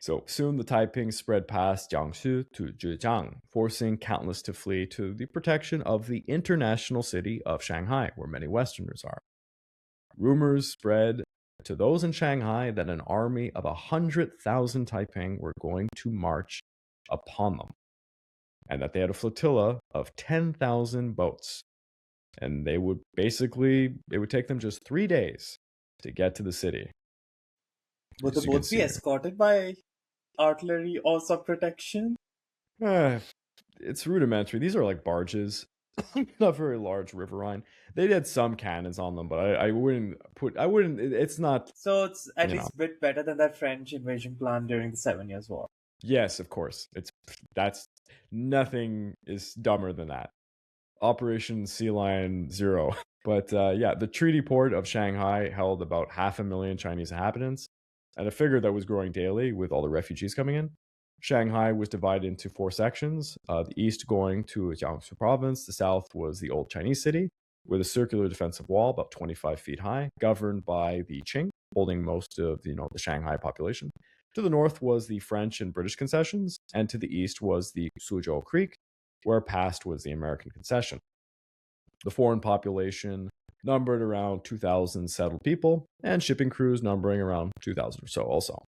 So soon the Taiping spread past Jiangsu to Zhejiang, forcing countless to flee to the protection of the international city of Shanghai, where many Westerners are. Rumors spread to those in Shanghai that an army of 100,000 Taiping were going to march upon them, and that they had a flotilla of 10,000 boats. And it would take them just 3 days to get to the city. Would the boats be escorted by artillery or sub protection? It's rudimentary. These are like barges, not very large riverine. They had some cannons on them, but I wouldn't. It's not. So it's at least a bit better than that French invasion plan during the 7 Years' War. Yes, of course. Nothing is dumber than that. Operation Sea Lion 0. But the treaty port of Shanghai held about 500,000 Chinese inhabitants, and a figure that was growing daily with all the refugees coming in. Shanghai was divided into 4 sections, the east going to Jiangsu province, the south was the old Chinese city, with a circular defensive wall about 25 feet high, governed by the Qing, holding most of the Shanghai population. To the north was the French and British concessions, and to the east was the Suzhou Creek, where past was the American concession. The foreign population numbered around 2,000 settled people, and shipping crews numbering around 2,000 or so also.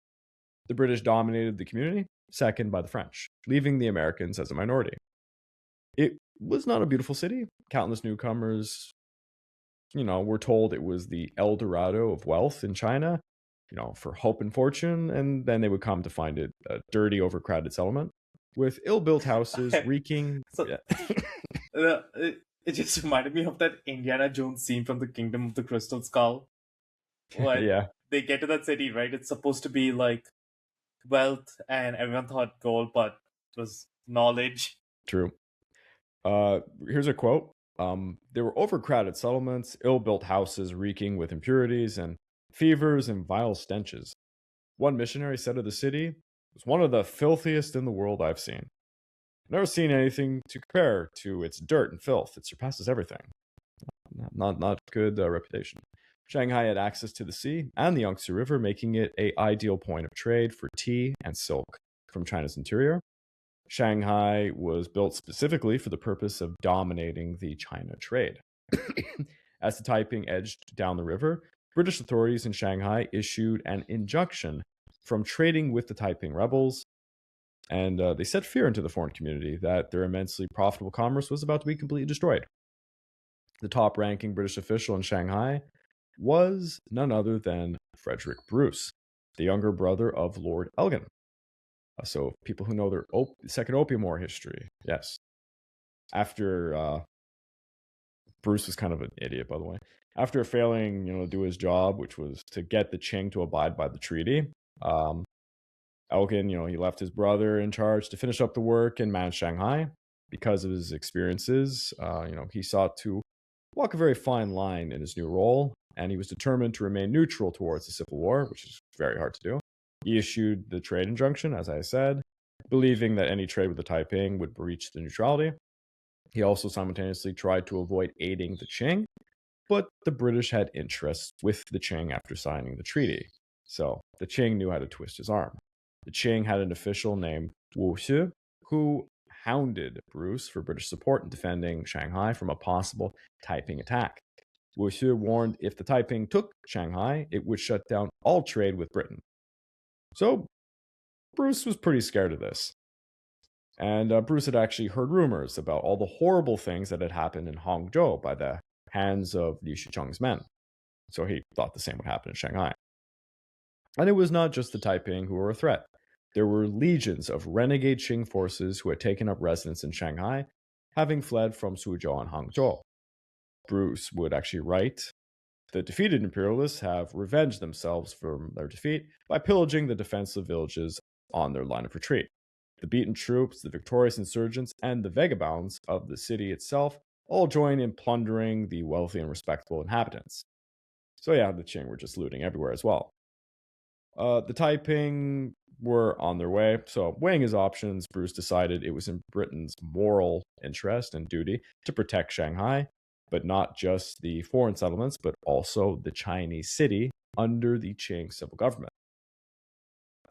The British dominated the community, second by the French, leaving the Americans as a minority. It was not a beautiful city. Countless newcomers, were told it was the El Dorado of wealth in China, for hope and fortune, and then they would come to find it a dirty, overcrowded settlement with ill-built houses reeking. It just reminded me of that Indiana Jones scene from the Kingdom of the Crystal Skull. When they get to that city, right? It's supposed to be like wealth, and everyone thought gold, but it was knowledge. True. Here's a quote. There were overcrowded settlements, ill-built houses reeking with impurities and fevers and vile stenches. One missionary said of the city, "It was one of the filthiest in the world I've seen. I've never seen anything to compare to its dirt and filth. It surpasses everything." Not good reputation. Shanghai had access to the sea and the Yangtze River, making it an ideal point of trade for tea and silk from China's interior. Shanghai was built specifically for the purpose of dominating the China trade. As the Taiping edged down the river, British authorities in Shanghai issued an injunction from trading with the Taiping rebels, and they set fear into the foreign community that their immensely profitable commerce was about to be completely destroyed. The top-ranking British official in Shanghai was none other than Frederick Bruce, the younger brother of Lord Elgin. So people who know their Second Opium War history, yes. After Bruce was kind of an idiot, by the way. After failing, to do his job, which was to get the Qing to abide by the treaty, Elgin, he left his brother in charge to finish up the work and manage Shanghai. Because of his experiences, he sought to walk a very fine line in his new role, and he was determined to remain neutral towards the Civil War, which is very hard to do. He issued the trade injunction, as I said, Believing that any trade with the Taiping would breach the neutrality, he also simultaneously tried to avoid aiding the Qing, but the British had interests with the Qing after signing the treaty. So the Qing knew how to twist his arm. The Qing had an official named Wu Xu, who hounded Bruce for British support in defending Shanghai from a possible Taiping attack. Wu Xu warned if the Taiping took Shanghai, it would shut down all trade with Britain. So Bruce was pretty scared of this. And Bruce had actually heard rumors about all the horrible things that had happened in Hangzhou by the hands of Li Shicheng's men. So he thought the same would happen in Shanghai. And it was not just the Taiping who were a threat. There were legions of renegade Qing forces who had taken up residence in Shanghai, having fled from Suzhou and Hangzhou. Bruce would actually write, the defeated imperialists have revenged themselves from their defeat by pillaging the defensive villages on their line of retreat. The beaten troops, the victorious insurgents, and the vagabonds of the city itself all join in plundering the wealthy and respectable inhabitants. So yeah, the Qing were just looting everywhere as well. The Taiping were on their way, so weighing his options, Bruce decided it was in Britain's moral interest and duty to protect Shanghai, but not just the foreign settlements, but also the Chinese city under the Qing civil government.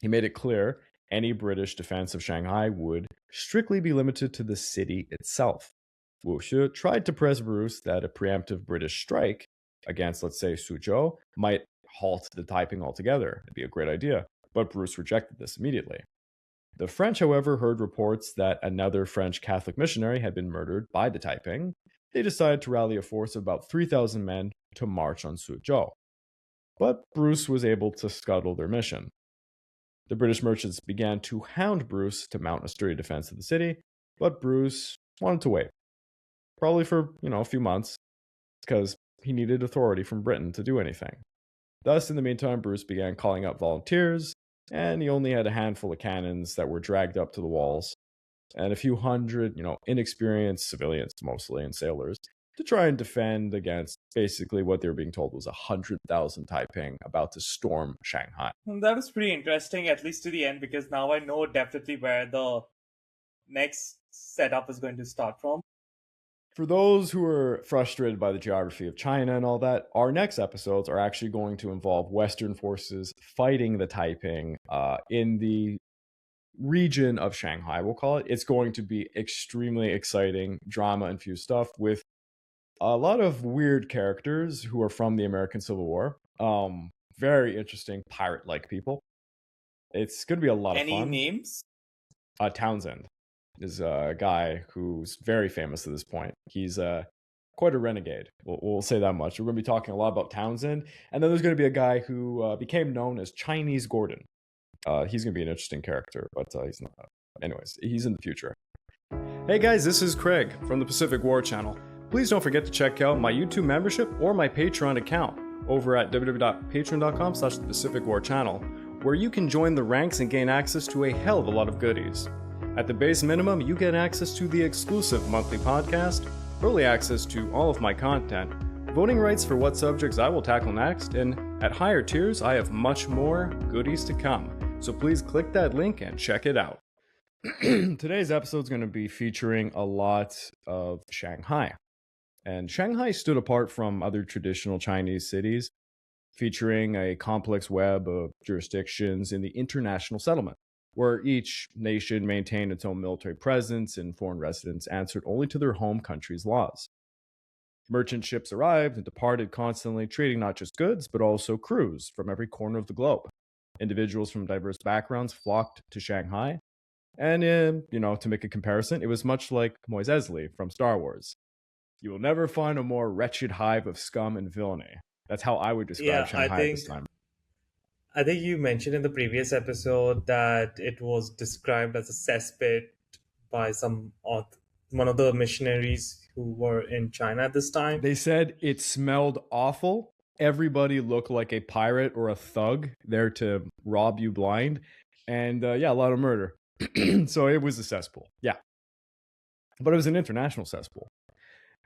He made it clear any British defense of Shanghai would strictly be limited to the city itself. Wu Xu tried to press Bruce that a preemptive British strike against, let's say, Suzhou might halt the Taiping altogether. It'd be a great idea, but Bruce rejected this immediately. The French, however, heard reports that another French Catholic missionary had been murdered by the Taiping. They decided to rally a force of about 3,000 men to march on Suzhou. But Bruce was able to scuttle their mission. The British merchants began to hound Bruce to mount a sturdy defense of the city, but Bruce wanted to wait. Probably for, a few months, because he needed authority from Britain to do anything. Thus, in the meantime, Bruce began calling up volunteers, and he only had a handful of cannons that were dragged up to the walls, and a few hundred, inexperienced civilians mostly, and sailors, to try and defend against basically what they were being told was 100,000 Taiping about to storm Shanghai. That was pretty interesting, at least to the end, because now I know definitely where the next setup is going to start from. For those who are frustrated by the geography of China and all that, our next episodes are actually going to involve Western forces fighting the Taiping in the region of Shanghai, we'll call it. It's going to be extremely exciting, drama-infused stuff with a lot of weird characters who are from the American Civil War. Very interesting pirate-like people. It's going to be a lot of fun. Any names? Townsend is a guy who's very famous at this point. He's quite a renegade. We'll say that much. We're going to be talking a lot about Townsend. And then there's going to be a guy who became known as Chinese Gordon. He's going to be an interesting character, but he's not. Anyways, he's in the future. Hey guys, this is Craig from the Pacific War Channel. Please don't forget to check out my YouTube membership or my Patreon account over at www.patreon.com/thepacificwarchannel, where you can join the ranks and gain access to a hell of a lot of goodies. At the base minimum, you get access to the exclusive monthly podcast, early access to all of my content, voting rights for what subjects I will tackle next, and at higher tiers, I have much more goodies to come. So please click that link and check it out. Today's episode is going to be featuring a lot of Shanghai. And Shanghai stood apart from other traditional Chinese cities, featuring a complex web of jurisdictions in the international settlement, where each nation maintained its own military presence and foreign residents answered only to their home country's laws. Merchant ships arrived and departed constantly, trading not just goods, but also crews from every corner of the globe. Individuals from diverse backgrounds flocked to Shanghai. And, to make a comparison, it was much like Mos Eisley from Star Wars. You will never find a more wretched hive of scum and villainy. That's how I would describe Shanghai at this time. I think you mentioned in the previous episode that it was described as a cesspit by one of the missionaries who were in China at this time. They said it smelled awful. Everybody looked like a pirate or a thug there to rob you blind. And a lot of murder. So it was a cesspool. Yeah. But it was an international cesspool.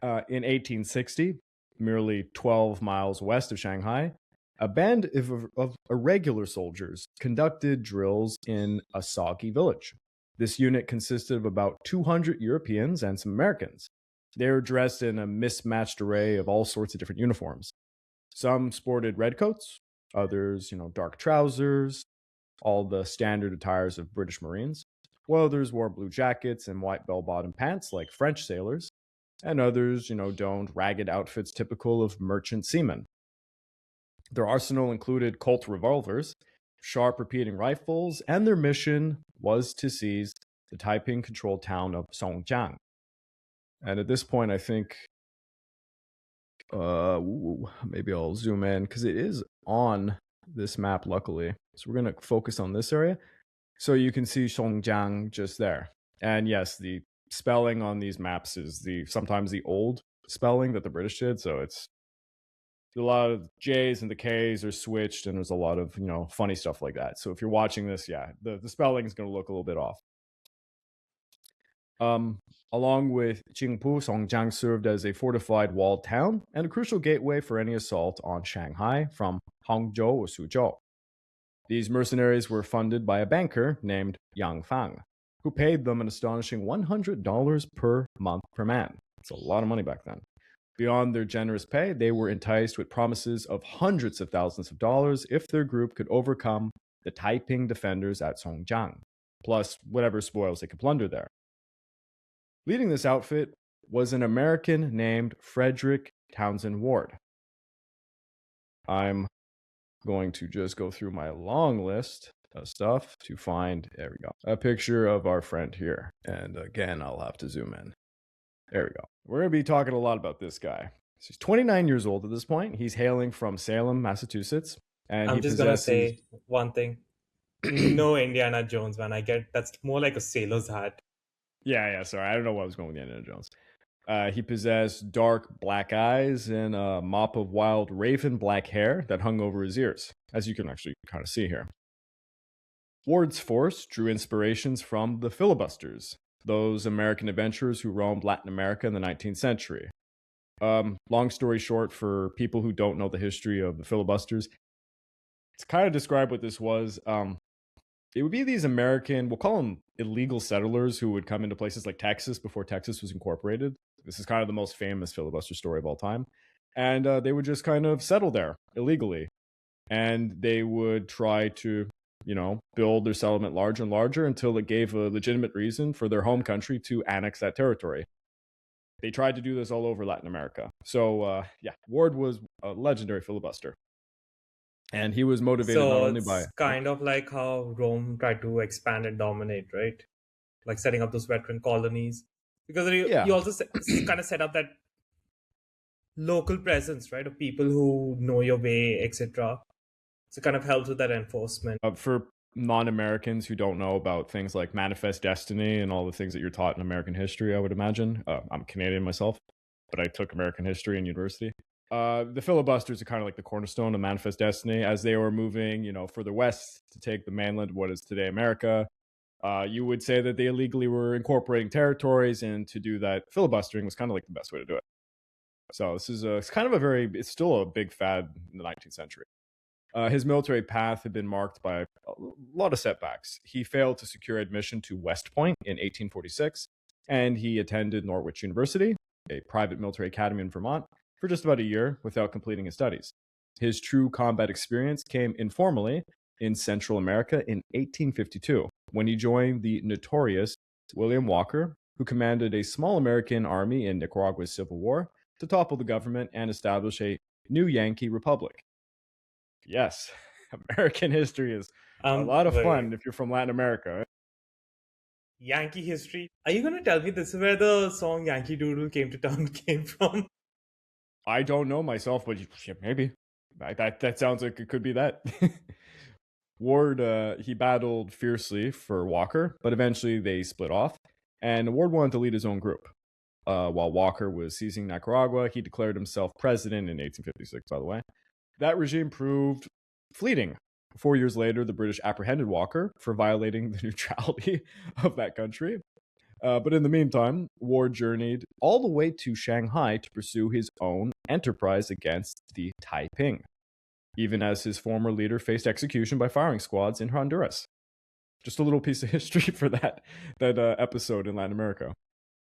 In 1860, merely 12 miles west of Shanghai, a band of irregular soldiers conducted drills in a soggy village. This unit consisted of about 200 Europeans and some Americans. They were dressed in a mismatched array of all sorts of different uniforms. Some sported red coats, others, dark trousers, all the standard attires of British Marines, while others wore blue jackets and white bell-bottom pants like French sailors, and others, donned ragged outfits typical of merchant seamen. Their arsenal included Colt revolvers, sharp repeating rifles, and their mission was to seize the Taiping-controlled town of Songjiang. And at this point, I think, maybe I'll zoom in because it is on this map, luckily. So we're going to focus on this area. So you can see Songjiang just there. And yes, the spelling on these maps is sometimes the old spelling that the British did. So it's a lot of J's and the K's are switched, and there's a lot of, funny stuff like that. So if you're watching this, yeah, the spelling is going to look a little bit off. Along with Qingpu, Songjiang served as a fortified walled town and a crucial gateway for any assault on Shanghai from Hangzhou or Suzhou. These mercenaries were funded by a banker named Yang Fang, who paid them an astonishing $100 per month per man. It's a lot of money back then. Beyond their generous pay, they were enticed with promises of hundreds of thousands of dollars if their group could overcome the Taiping defenders at Songjiang, plus whatever spoils they could plunder there. Leading this outfit was an American named Frederick Townsend Ward. I'm going to just go through my long list of stuff to find, there we go, a picture of our friend here. And again, I'll have to zoom in. There we go. We're going to be talking a lot about this guy. So he's 29 years old at this point. He's hailing from Salem, Massachusetts. And I'm just going to say one thing. Indiana Jones, man. That's more like a sailor's hat. Yeah, sorry. I don't know why I was going with Indiana Jones. He possessed dark black eyes and a mop of wild raven black hair that hung over his ears, as you can actually kind of see here. Ward's force drew inspirations from the filibusters, those American adventurers who roamed Latin America in the 19th century. Long story short, for people who don't know the history of the filibusters, to kind of describe what this was, it would be these American, we'll call them illegal settlers, who would come into places like Texas before Texas was incorporated. This is kind of the most famous filibuster story of all time. And they would just kind of settle there illegally. And they would try to, build their settlement larger and larger until it gave a legitimate reason for their home country to annex that territory. They tried to do this all over Latin America. So, Ward was a legendary filibuster. And he was motivated not only by... So it's kind of like how Rome tried to expand and dominate, right? Like setting up those veteran colonies. Because you also kind of set up that local presence, right? Of people who know your way, etc. So it kind of helps with that enforcement. For non-Americans who don't know about things like manifest destiny and all the things that you're taught in American history, I would imagine. I'm Canadian myself, but I took American history in university. The filibusters are kind of like the cornerstone of manifest destiny as they were moving, further west to take the mainland, what is today America. You would say that they illegally were incorporating territories, and to do that, filibustering was kind of like the best way to do it. So this is it's still a big fad in the 19th century. His military path had been marked by a lot of setbacks. He failed to secure admission to West Point in 1846, and he attended Norwich University, a private military academy in Vermont, for just about a year without completing his studies. His true combat experience came informally in Central America in 1852, when he joined the notorious William Walker, who commanded a small American army in Nicaragua's Civil War to topple the government and establish a new Yankee republic. Yes, American history is a lot of fun if you're from Latin America. Yankee history? Are you going to tell me this is where the song Yankee Doodle Came to Town came from? I don't know myself, but maybe. That sounds like it could be that. Ward, he battled fiercely for Walker, but eventually they split off, and Ward wanted to lead his own group. While Walker was seizing Nicaragua, he declared himself president in 1856, by the way. That regime proved fleeting. 4 years later, the British apprehended Walker for violating the neutrality of that country. But in the meantime, Ward journeyed all the way to Shanghai to pursue his own enterprise against the Taiping, even as his former leader faced execution by firing squads in Honduras. just a little piece of history for that episode in Latin America.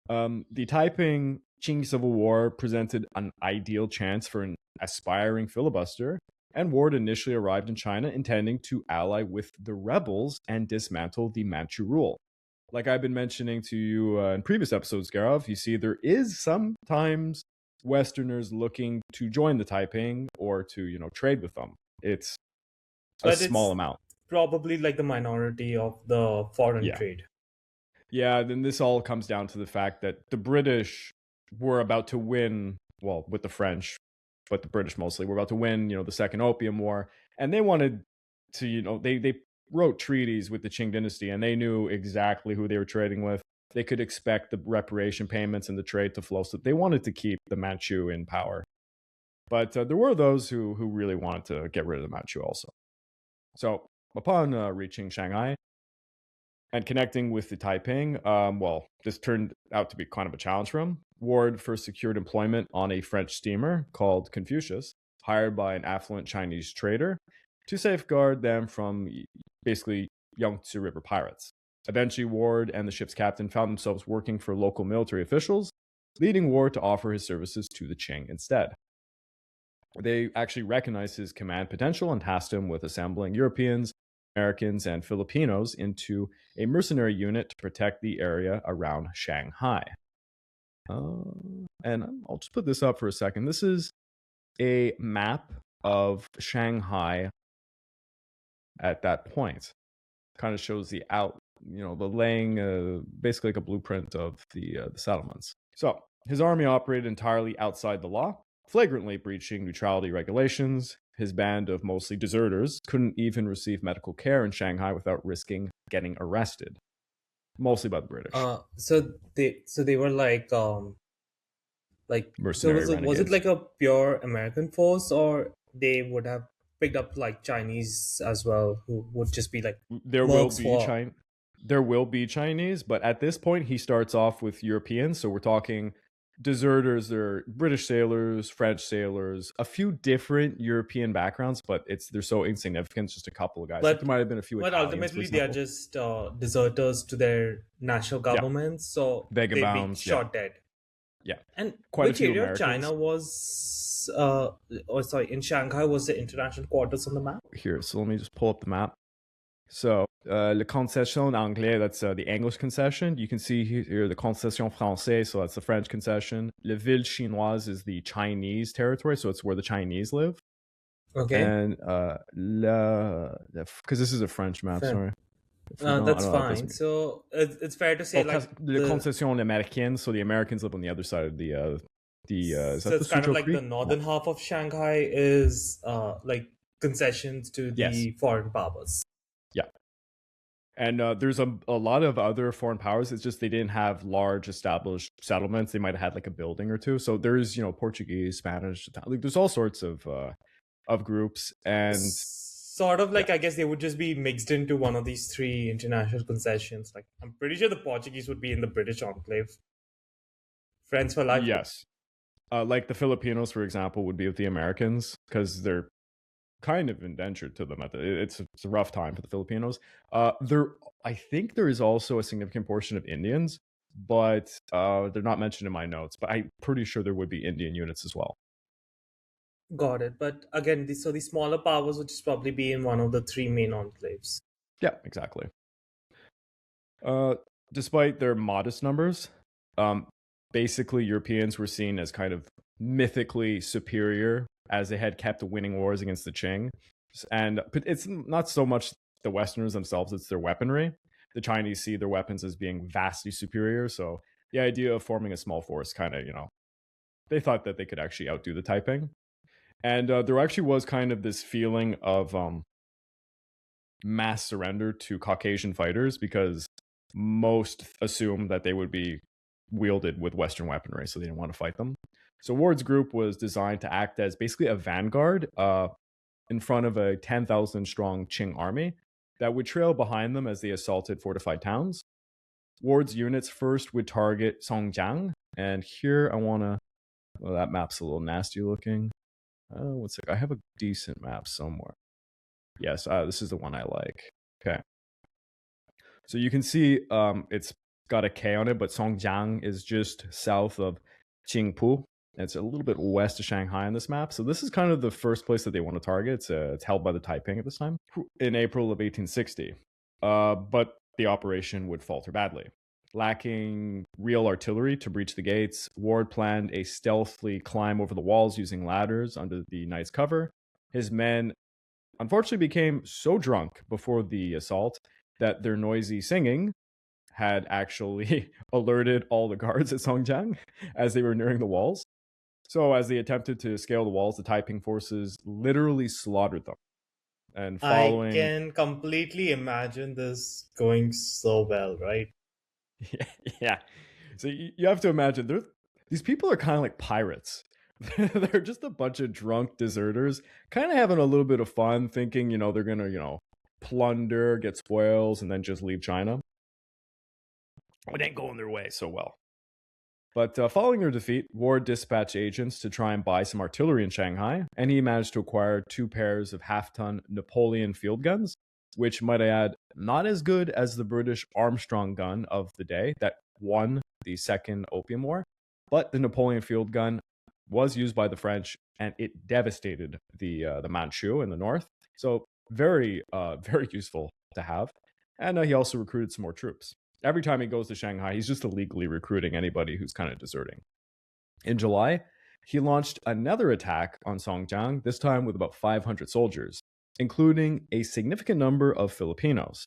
The Taiping Qing Civil War presented an ideal chance for an aspiring filibuster, and Ward initially arrived in China intending to ally with the rebels and dismantle the Manchu rule. Like I've been mentioning to you in previous episodes, Garov, you see there is sometimes Westerners looking to join the Taiping or to, trade with them. It's a small amount. Probably like the minority of the foreign trade. Yeah, then this all comes down to the fact that the British were about to win, well, with the French, but the British mostly, were about to win, the Second Opium War. And they wanted to, they wrote treaties with the Qing dynasty, and they knew exactly who they were trading with. They could expect the reparation payments and the trade to flow. So they wanted to keep the Manchu in power. But there were those who really wanted to get rid of the Manchu also. So upon reaching Shanghai and connecting with the Taiping, this turned out to be kind of a challenge for him. Ward first secured employment on a French steamer called Confucius, hired by an affluent Chinese trader to safeguard them from basically Yangtze River pirates. Eventually, Ward and the ship's captain found themselves working for local military officials, leading Ward to offer his services to the Qing instead. They actually recognized his command potential and tasked him with assembling Europeans, Americans, and Filipinos into a mercenary unit to protect the area around Shanghai. And I'll just put this up for a second. This is a map of Shanghai at that point. Kind of shows the laying, basically like a blueprint of the settlements. So his army operated entirely outside the law, flagrantly breaching neutrality regulations. His band of mostly deserters couldn't even receive medical care in Shanghai without risking getting arrested. Mostly by the British. So they were like mercenary renegades. Was it like a pure American force, or they would have picked up like Chinese as well, who would just be like there will be Chinese, but at this point he starts off with Europeans, so we're talking deserters. They're British sailors, French sailors, a few different European backgrounds, but they're so insignificant. It's just a couple of guys. But there might have been a few. But Italians, ultimately, they are just deserters to their national governments, so they'd be shot dead. Yeah, and quite which a few area of Americans. China was? In Shanghai was the international quarters on the map. Here, so let me just pull up the map. So, le concession anglais, that's the English concession. You can see here the concession français, so that's the French concession. Le ville chinoise is the Chinese territory, so it's where the Chinese live. Okay. And because this is a French map, sorry. That's fine. So it's fair to say le concession américaine, so the Americans live on the other side of the so it's kind of like the northern half of Shanghai is like concessions to the foreign powers. Yeah. And there's a lot of other foreign powers. It's just they didn't have large established settlements. They might have had like a building or two. So there's, Portuguese, Spanish, like there's all sorts of groups, and sort of like I guess they would just be mixed into one of these three international concessions. Like I'm pretty sure the Portuguese would be in the British enclave. Friends for life. Yes. Like the Filipinos, for example, would be with the Americans because they're kind of indentured to them. It's a rough time for the Filipinos. I think there is also a significant portion of Indians, but they're not mentioned in my notes. But I'm pretty sure there would be Indian units as well. Got it. But again, the smaller powers would just probably be in one of the three main enclaves. Yeah, exactly. Despite their modest numbers, basically Europeans were seen as kind of mythically superior as they had kept winning wars against the Qing. But it's not so much the Westerners themselves, it's their weaponry. The Chinese see their weapons as being vastly superior, so the idea of forming a small force kind of, they thought that they could actually outdo the Taiping. And there actually was kind of this feeling of mass surrender to Caucasian fighters because most assumed that they would be wielded with Western weaponry, so they didn't want to fight them. So Ward's group was designed to act as basically a vanguard in front of a 10,000 strong Qing army that would trail behind them as they assaulted fortified towns. Ward's units first would target Songjiang, and here I want to... Well, that map's a little nasty looking. One sec, I have a decent map somewhere. Yes, this is the one I like. Okay. So you can see it's got a K on it, but Songjiang is just south of Qingpu. It's a little bit west of Shanghai on this map. So this is kind of the first place that they want to target. It's held by the Taiping at this time in April of 1860. But the operation would falter badly. Lacking real artillery to breach the gates, Ward planned a stealthy climb over the walls using ladders under the night's cover. His men unfortunately became so drunk before the assault that their noisy singing had actually alerted all the guards at Songjiang as they were nearing the walls. So as they attempted to scale the walls, the Taiping forces literally slaughtered them. And following... I can completely imagine this going so well, right? Yeah. So you have to imagine, these people are kind of like pirates. They're just a bunch of drunk deserters, kind of having a little bit of fun, thinking, they're going to, plunder, get spoils, and then just leave China. It ain't going their way so well. But following their defeat, Ward dispatched agents to try and buy some artillery in Shanghai, and he managed to acquire 2 pairs of half-ton Napoleon field guns, which, might I add, not as good as the British Armstrong gun of the day that won the Second Opium War, but the Napoleon field gun was used by the French, and it devastated the Manchu in the north. So very, very useful to have. And he also recruited some more troops. Every time he goes to Shanghai, he's just illegally recruiting anybody who's kind of deserting. In July, he launched another attack on Songjiang, this time with about 500 soldiers, including a significant number of Filipinos.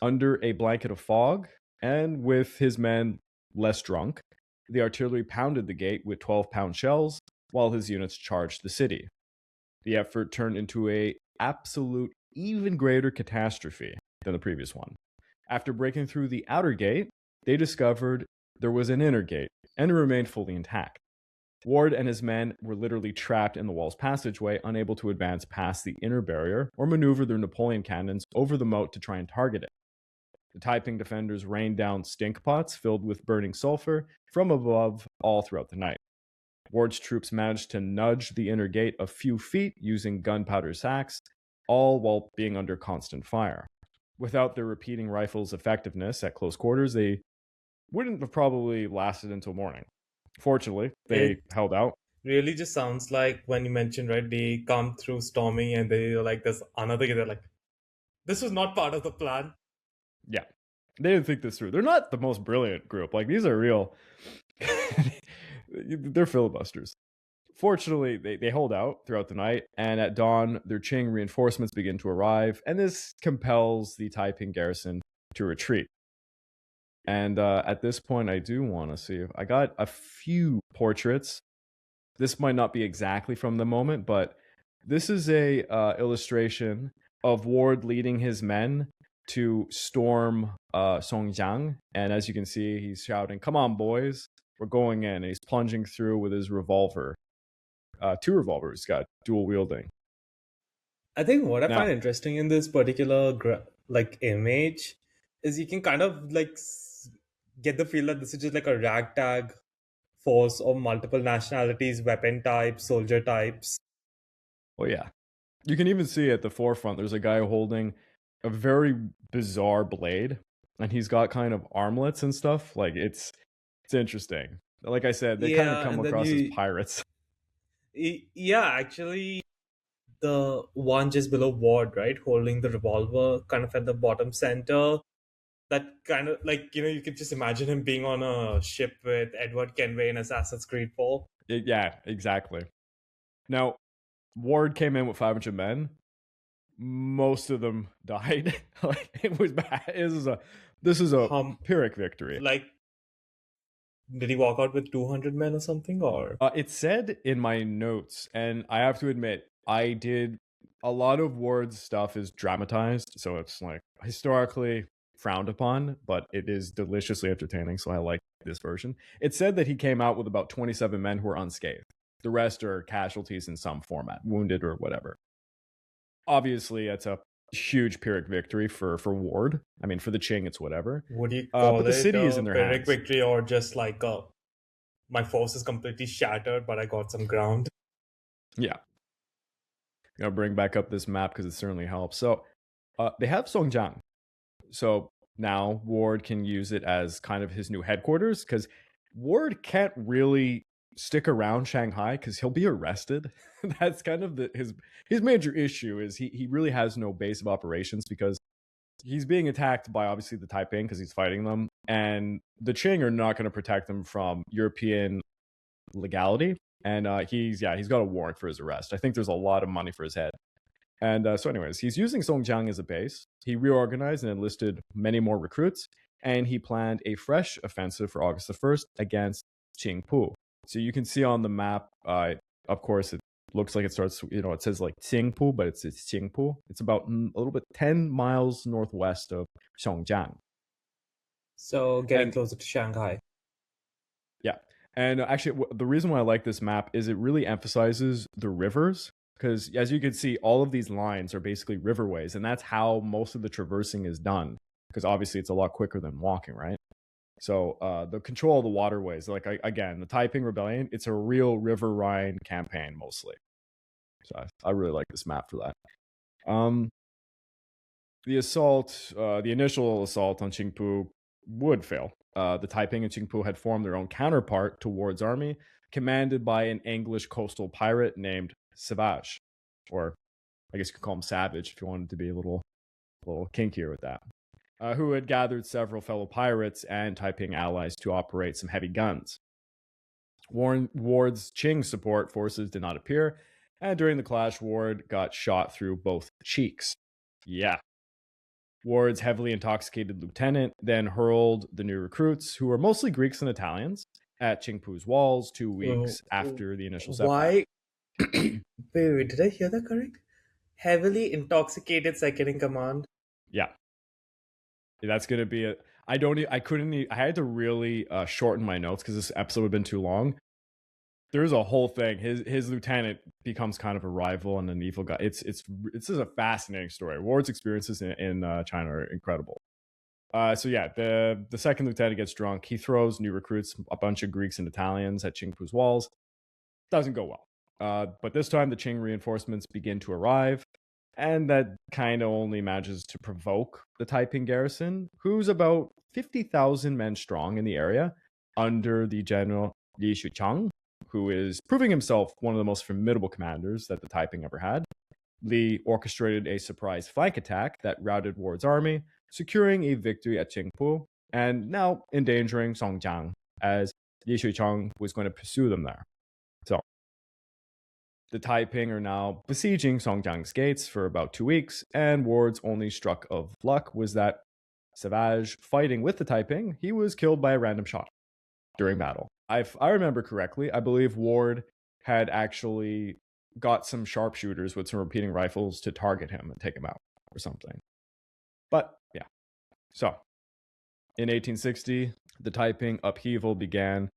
Under a blanket of fog, and with his men less drunk, the artillery pounded the gate with 12-pound shells, while his units charged the city. The effort turned into an absolute even greater catastrophe than the previous one. After breaking through the outer gate, they discovered there was an inner gate, and it remained fully intact. Ward and his men were literally trapped in the wall's passageway, unable to advance past the inner barrier or maneuver their Napoleon cannons over the moat to try and target it. The Taiping defenders rained down stink pots filled with burning sulfur from above all throughout the night. Ward's troops managed to nudge the inner gate a few feet using gunpowder sacks, all while being under constant fire. Without their repeating rifles' effectiveness at close quarters, they wouldn't have probably lasted until morning. Fortunately, they held out. Really just sounds like when you mentioned, right, they come through storming and they're like, there's another guy, they're like, this was not part of the plan. Yeah, they didn't think this through. They're not the most brilliant group. Like, these are real... They're filibusters. Fortunately, they hold out throughout the night, and at dawn, their Qing reinforcements begin to arrive, and this compels the Taiping garrison to retreat. And at this point, I do want to see if I got a few portraits. This might not be exactly from the moment, but this is a illustration of Ward leading his men to storm Songjiang. And as you can see, he's shouting, "Come on, boys, we're going in." And he's plunging through with his revolver. 2 revolvers, got dual wielding. I think what I find interesting in this particular image is you can kind of get the feel that this is just like a ragtag force of multiple nationalities, weapon types, soldier types. Oh yeah, you can even see at the forefront there's a guy holding a very bizarre blade, and he's got kind of armlets and stuff. Like, it's interesting. Like I said, they kind of come across as pirates. Yeah, actually, the one just below Ward, right, holding the revolver kind of at the bottom center, that kind of you could just imagine him being on a ship with Edward Kenway in Assassin's Creed 4. Yeah, exactly. Now, Ward came in with 500 men. Most of them died. It was bad. This is a Pyrrhic victory. Did he walk out with 200 men or something? Or it said in my notes, and I have to admit, I did a lot of Ward's stuff is dramatized, so it's like historically frowned upon, but it is deliciously entertaining, so I like this version. It said that he came out with about 27 men who were unscathed. The rest are casualties in some format, wounded or whatever. Obviously, it's a huge Pyrrhic victory for Ward. I mean, for the Qing, it's whatever. Would you call but the it city a is in their Pyrrhic hands. victory, or just like my force is completely shattered, but I got some ground? Yeah. I'll bring back up this map because it certainly helps. So they have Songjiang. So now Ward can use it as kind of his new headquarters, because Ward can't really stick around Shanghai because he'll be arrested. That's kind of his major issue, is he really has no base of operations, because he's being attacked by obviously the Taiping because he's fighting them, and the Qing are not going to protect him from European legality. And he's got a warrant for his arrest. I think there's a lot of money for his head. And so anyways, he's using Songjiang as a base. He reorganized and enlisted many more recruits, and he planned a fresh offensive for August the 1st against Qingpu. So you can see on the map, of course, it looks like it starts, it says like Qingpu, but it's Qingpu. It's about a little bit 10 miles northwest of Songjiang. So getting closer to Shanghai. Yeah. And actually, the reason why I like this map is it really emphasizes the rivers, because as you can see, all of these lines are basically riverways, and that's how most of the traversing is done, because obviously it's a lot quicker than walking, right? So the control of the waterways, like again, the Taiping Rebellion, it's a real river Rhine campaign mostly. So I really like this map for that. The initial assault on Qingpu would fail. The Taiping and Qingpu had formed their own counterpart to Ward's army, commanded by an English coastal pirate named Savage, or I guess you could call him Savage if you wanted to be a little kinkier with that, who had gathered several fellow pirates and Taiping allies to operate some heavy guns. Ward's Qing support forces did not appear, and during the clash, Ward got shot through both cheeks. Yeah. Ward's heavily intoxicated lieutenant then hurled the new recruits, who were mostly Greeks and Italians, at Qingpu's walls 2 weeks after the initial setback. Why? Wait, did I hear that correct? Heavily intoxicated second in command? Yeah. That's going to be I had to really shorten my notes because this episode would have been too long. There's a whole thing. His lieutenant becomes kind of a rival and an evil guy. It's just a fascinating story. Ward's experiences in China are incredible. So yeah, the second lieutenant gets drunk. He throws new recruits, a bunch of Greeks and Italians, at Qingpu's walls. Doesn't go well. But this time the Qing reinforcements begin to arrive, and that kind of only manages to provoke the Taiping garrison, who's about 50,000 men strong in the area, under the general Li Shuchang, who is proving himself one of the most formidable commanders that the Taiping ever had. Li orchestrated a surprise flank attack that routed Ward's army, securing a victory at Qingpu, and now endangering Songjiang, as Li Shuchang was going to pursue them there. So, the Taiping are now besieging Songjiang's gates for about 2 weeks, and Ward's only stroke of luck was that Savage, fighting with the Taiping, he was killed by a random shot during battle. If I remember correctly, I believe Ward had actually got some sharpshooters with some repeating rifles to target him and take him out or something. But yeah. So, in 1860, the Taiping upheaval began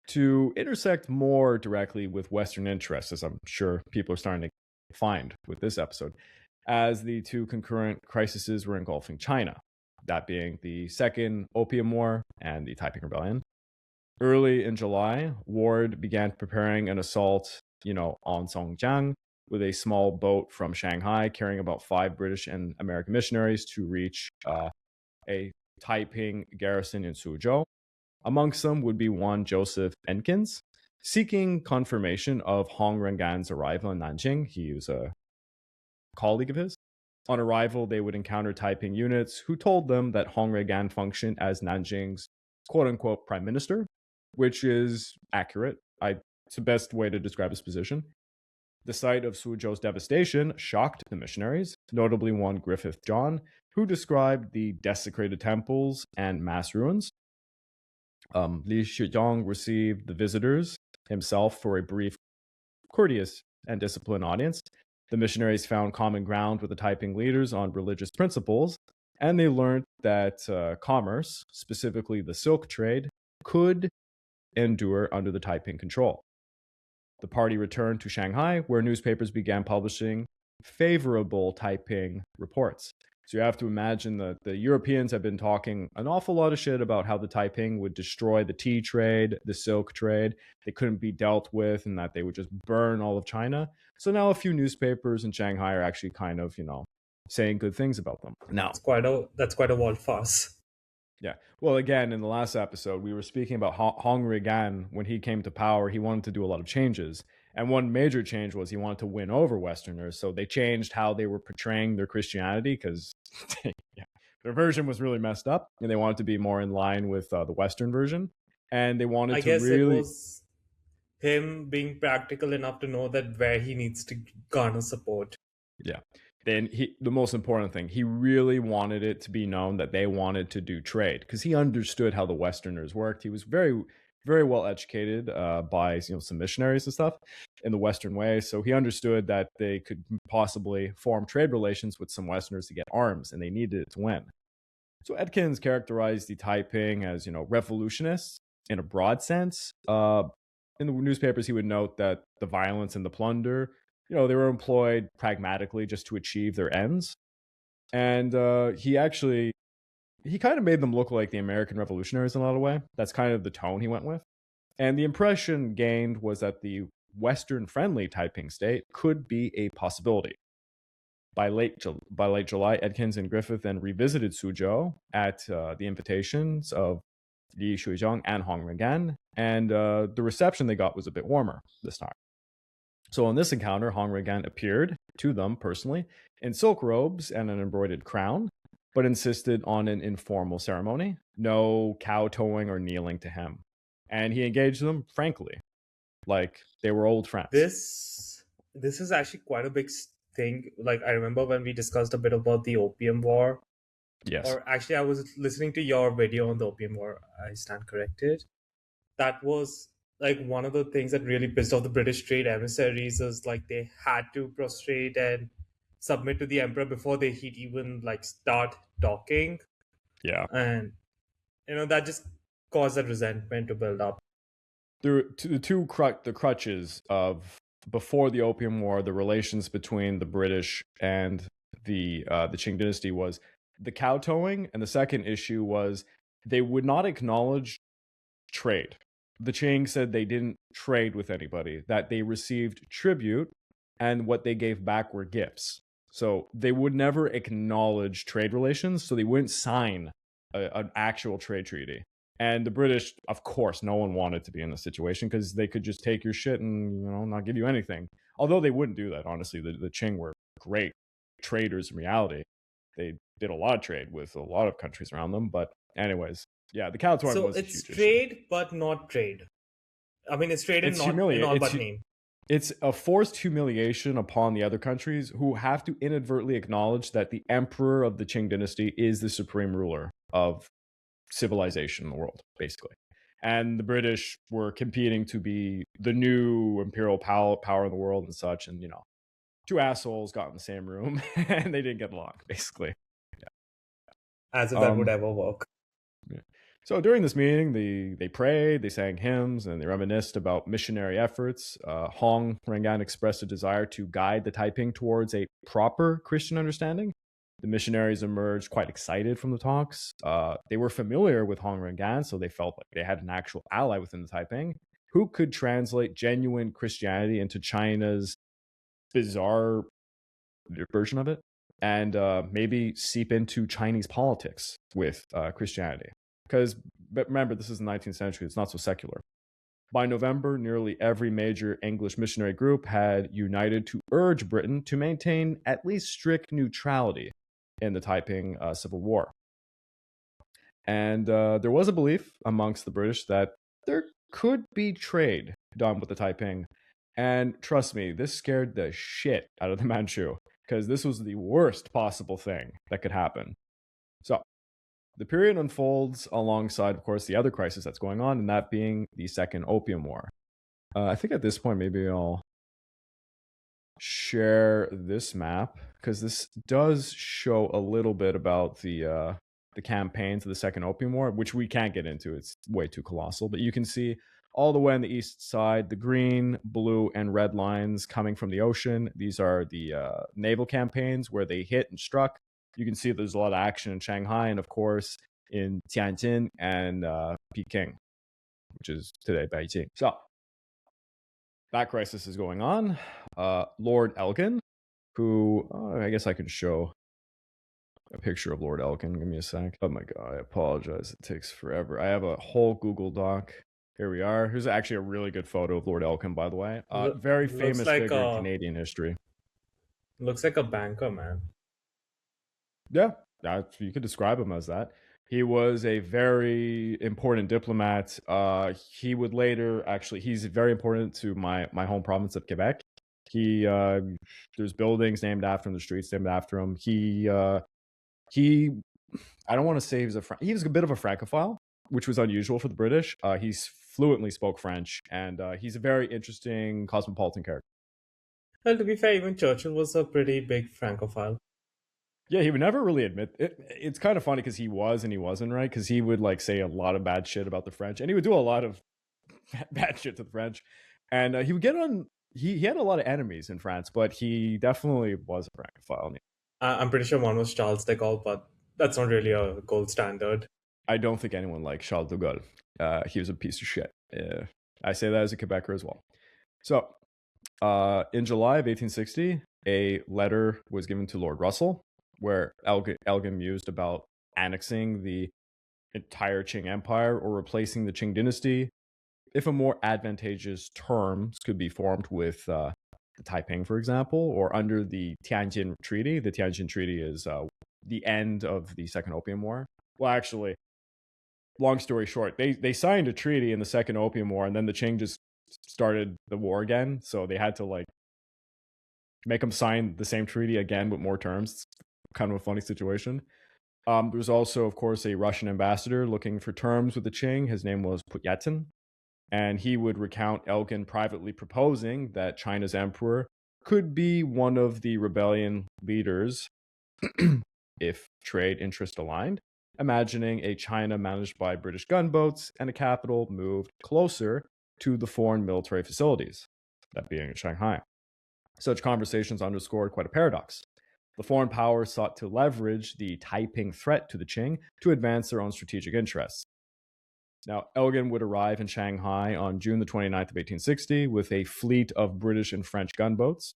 to intersect more directly with Western interests, as I'm sure people are starting to find with this episode, as the two concurrent crises were engulfing China, that being the Second Opium War and the Taiping Rebellion. Early in July, Ward began preparing an assault, on Songjiang with a small boat from Shanghai carrying about 5 British and American missionaries to reach a Taiping garrison in Suzhou. Amongst them would be one Joseph Enkins, seeking confirmation of Hong Rengan's arrival in Nanjing. He was a colleague of his. On arrival, they would encounter Taiping units who told them that Hong Rengan functioned as Nanjing's quote-unquote prime minister, which is accurate. It's the best way to describe his position. The sight of Suzhou's devastation shocked the missionaries, notably one Griffith John, who described the desecrated temples and mass ruins. Li Shujiang received the visitors himself for a brief, courteous, and disciplined audience. The missionaries found common ground with the Taiping leaders on religious principles, and they learned that commerce, specifically the silk trade, could endure under the Taiping control. The party returned to Shanghai, where newspapers began publishing favorable Taiping reports. So you have to imagine that the Europeans have been talking an awful lot of shit about how the Taiping would destroy the tea trade, the silk trade, they couldn't be dealt with, and that they would just burn all of China. So now a few newspapers in Shanghai are actually kind of, saying good things about them. Now, that's quite a wall farce. Yeah. Well, again, in the last episode, we were speaking about Hong Xiuquan. When he came to power, he wanted to do a lot of changes. And one major change was he wanted to win over Westerners. So they changed how they were portraying their Christianity because yeah, their version was really messed up. And they wanted to be more in line with the Western version. And they wanted I to guess really... it was him being practical enough to know that where he needs to garner support. Yeah. Then the most important thing, he really wanted it to be known that they wanted to do trade because he understood how the Westerners worked. He was very, very well educated by some missionaries and stuff in the Western way. So he understood that they could possibly form trade relations with some Westerners to get arms, and they needed it to win. So Edkins characterized the Taiping as revolutionists in a broad sense. In the newspapers, he would note that the violence and the plunder, they were employed pragmatically just to achieve their ends. And he kind of made them look like the American revolutionaries in a lot of way. That's kind of the tone he went with. And the impression gained was that the Western-friendly Taiping state could be a possibility. By late July, Edkins and Griffith then revisited Suzhou at the invitations of Li Shuizhong and Hong Xiuquan, and the reception they got was a bit warmer this time. So on this encounter, Hong Xiuquan appeared to them personally in silk robes and an embroidered crown, but insisted on an informal ceremony, no kowtowing or kneeling to him. And he engaged them frankly, like they were old friends. This is actually quite a big thing. Like, I remember when we discussed a bit about the Opium War. Yes. Or actually, I was listening to your video on the Opium War. I stand corrected. That was like one of the things that really pissed off the British trade emissaries is like they had to prostrate and submit to the emperor before he'd even like start talking. Yeah. And that just caused that resentment to build up. The crutches of before the Opium War, the relations between the British and the Qing dynasty was the kowtowing, and the second issue was they would not acknowledge trade. The Qing said they didn't trade with anybody, that they received tribute, and what they gave back were gifts. So they would never acknowledge trade relations, so they wouldn't sign an actual trade treaty. And the British, of course, no one wanted to be in this situation because they could just take your shit and not give you anything. Although they wouldn't do that, honestly. The Qing were great traders in reality. They did a lot of trade with a lot of countries around them. But anyways, yeah, the kowtowing was a huge issue. So it's trade, but not trade. I mean, it's trade and not in all but name. It's a forced humiliation upon the other countries who have to inadvertently acknowledge that the emperor of the Qing dynasty is the supreme ruler of civilization in the world, basically. And the British were competing to be the new imperial power in the world and such. And, two assholes got in the same room and they didn't get along, basically. Yeah. As if that would ever work. Yeah. So during this meeting, they prayed, they sang hymns, and they reminisced about missionary efforts. Hong Xiuquan expressed a desire to guide the Taiping towards a proper Christian understanding. The missionaries emerged quite excited from the talks. They were familiar with Hong Xiuquan, so they felt like they had an actual ally within the Taiping who could translate genuine Christianity into China's bizarre version of it, and maybe seep into Chinese politics with Christianity. Because remember, this is the 19th century, it's not so secular. By November, nearly every major English missionary group had united to urge Britain to maintain at least strict neutrality in the Taiping Civil War. And there was a belief amongst the British that there could be trade done with the Taiping. And trust me, this scared the shit out of the Manchu, because this was the worst possible thing that could happen. So the period unfolds alongside, of course, the other crisis that's going on, and that being the Second Opium War. I think at this point, maybe I'll share this map, because this does show a little bit about the campaigns of the Second Opium War, which we can't get into. It's way too colossal. But you can see all the way on the east side, the green, blue, and red lines coming from the ocean. These are the naval campaigns where they hit and struck. You can see there's a lot of action in Shanghai and, of course, in Tianjin and Peking, which is today Beijing. So that crisis is going on. Lord Elgin, who I guess I can show a picture of Lord Elgin. Give me a sec. Oh my god, I apologize. It takes forever. I have a whole Google Doc. Here we are. Here's actually a really good photo of Lord Elgin, by the way. Very famous like figure in Canadian history. Looks like a banker, man. Yeah, you could describe him as that. He was a very important diplomat. He would later he's very important to my home province of Quebec. There's buildings named after him, the streets named after him. I don't want to say he was a bit of a Francophile, which was unusual for the British. He's fluently spoke French, and he's a very interesting cosmopolitan character. Well, to be fair, even Churchill was a pretty big Francophile. Yeah, he would never really admit it. It's kind of funny because he was and he wasn't, right? Because he would like say a lot of bad shit about the French, and he would do a lot of bad shit to the French. And he would get on. He had a lot of enemies in France, but he definitely was a Francophile. I'm pretty sure one was Charles de Gaulle, but that's not really a gold standard. I don't think anyone liked Charles de Gaulle. He was a piece of shit. I say that as a Quebecer as well. So, in July of 1860, a letter was given to Lord Russell, where Elgin mused about annexing the entire Qing Empire or replacing the Qing dynasty if a more advantageous terms could be formed with the Taiping, for example, or under the Tianjin Treaty. The Tianjin Treaty is the end of the Second Opium War. Well, actually, long story short, they signed a treaty in the Second Opium War, and then the Qing just started the war again, so they had to like make them sign the same treaty again with more terms. It's kind of a funny situation. There was also, of course, a Russian ambassador looking for terms with the Qing. His name was Puyatin, and he would recount Elgin privately proposing that China's emperor could be one of the rebellion leaders if trade interest aligned, imagining a China managed by British gunboats and a capital moved closer to the foreign military facilities, that being in Shanghai. Such conversations underscored quite a paradox. The foreign powers sought to leverage the Taiping threat to the Qing to advance their own strategic interests. Now, Elgin would arrive in Shanghai on June the 29th of 1860 with a fleet of British and French gunboats,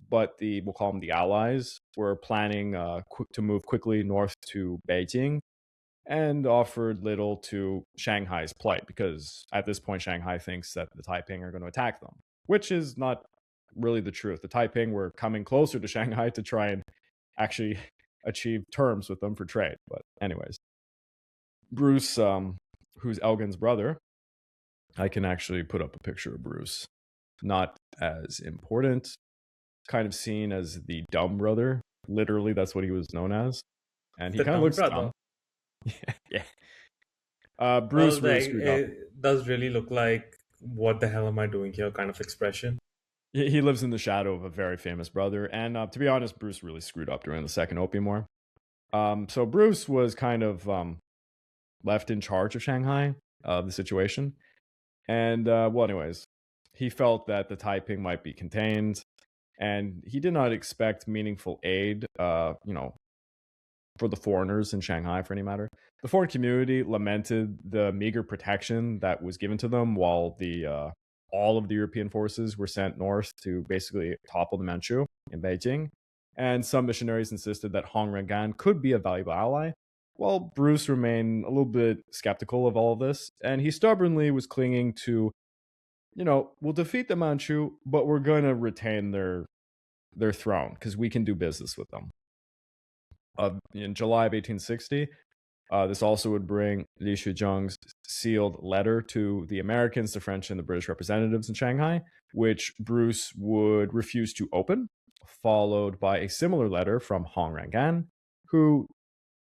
but we'll call them the Allies, were planning to move quickly north to Beijing and offered little to Shanghai's plight, because at this point Shanghai thinks that the Taiping are going to attack them, which is not really the truth. The Taiping were coming closer to Shanghai to try and actually achieve terms with them for trade. But anyways, Bruce, who's Elgin's brother, I can actually put up a picture of Bruce. Not as important, kind of seen as the dumb brother. Literally, that's what he was known as. And he kind of looks dumb. Yeah. Bruce really screwed up. It does really look like, what the hell am I doing here kind of expression. He lives in the shadow of a very famous brother. And to be honest, Bruce really screwed up during the Second Opium War. So Bruce was kind of left in charge of Shanghai, the situation. And anyways, he felt that the Taiping might be contained, and he did not expect meaningful aid, for the foreigners in Shanghai, for any matter. The foreign community lamented the meager protection that was given to them, while all of the European forces were sent north to basically topple the Manchu in Beijing. And some missionaries insisted that Hong Xiuquan could be a valuable ally. Well, Bruce remained a little bit skeptical of all of this, and he stubbornly was clinging to, we'll defeat the Manchu, but we're going to retain their throne because we can do business with them. In July of 1860, this also would bring Li Shuzheng's sealed letter to the Americans, the French, and the British representatives in Shanghai, which Bruce would refuse to open, followed by a similar letter from Hong Xiuquan,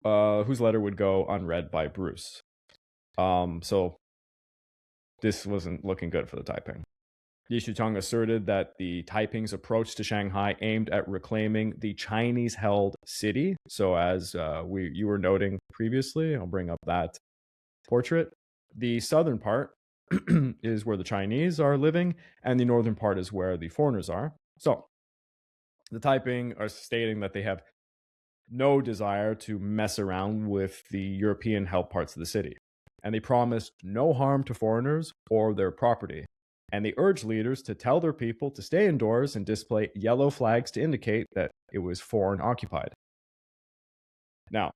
whose letter would go unread by Bruce. So this wasn't looking good for the Taiping. Li Shuzheng asserted that the Taiping's approach to Shanghai aimed at reclaiming the Chinese-held city. So as you were noting previously, I'll bring up that portrait. The southern part is where the Chinese are living, and the northern part is where the foreigners are. So the Taiping are stating that they have no desire to mess around with the European-held parts of the city, and they promised no harm to foreigners or their property. And they urged leaders to tell their people to stay indoors and display yellow flags to indicate that it was foreign occupied. Now,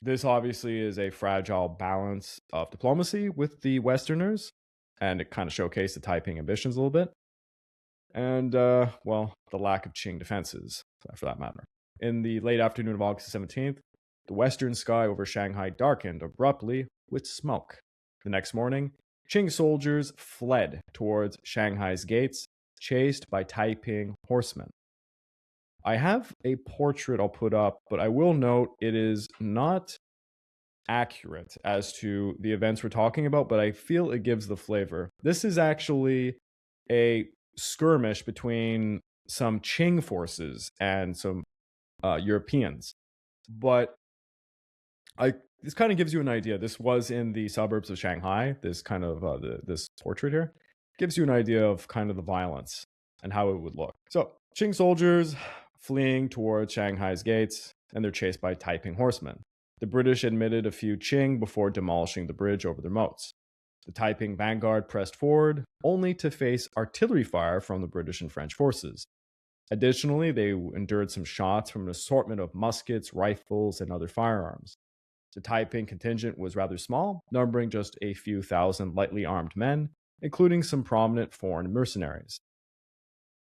this obviously is a fragile balance of diplomacy with the Westerners, and it kind of showcased the Taiping ambitions a little bit. And, well, the lack of Qing defenses, for that matter. In the late afternoon of August 17th, the western sky over Shanghai darkened abruptly with smoke. The next morning, Qing soldiers fled towards Shanghai's gates, chased by Taiping horsemen. I have a portrait I'll put up, but I will note it is not accurate as to the events we're talking about, but I feel it gives the flavor. This is actually a skirmish between some Qing forces and some Europeans. But this kind of gives you an idea. This was in the suburbs of Shanghai. This kind of this portrait here gives you an idea of kind of the violence and how it would look. So Qing soldiers fleeing towards Shanghai's gates, and they're chased by Taiping horsemen. The British admitted a few Qing before demolishing the bridge over their moats. The Taiping vanguard pressed forward, only to face artillery fire from the British and French forces. Additionally, they endured some shots from an assortment of muskets, rifles, and other firearms. The Taiping contingent was rather small, numbering just a few thousand lightly armed men, including some prominent foreign mercenaries.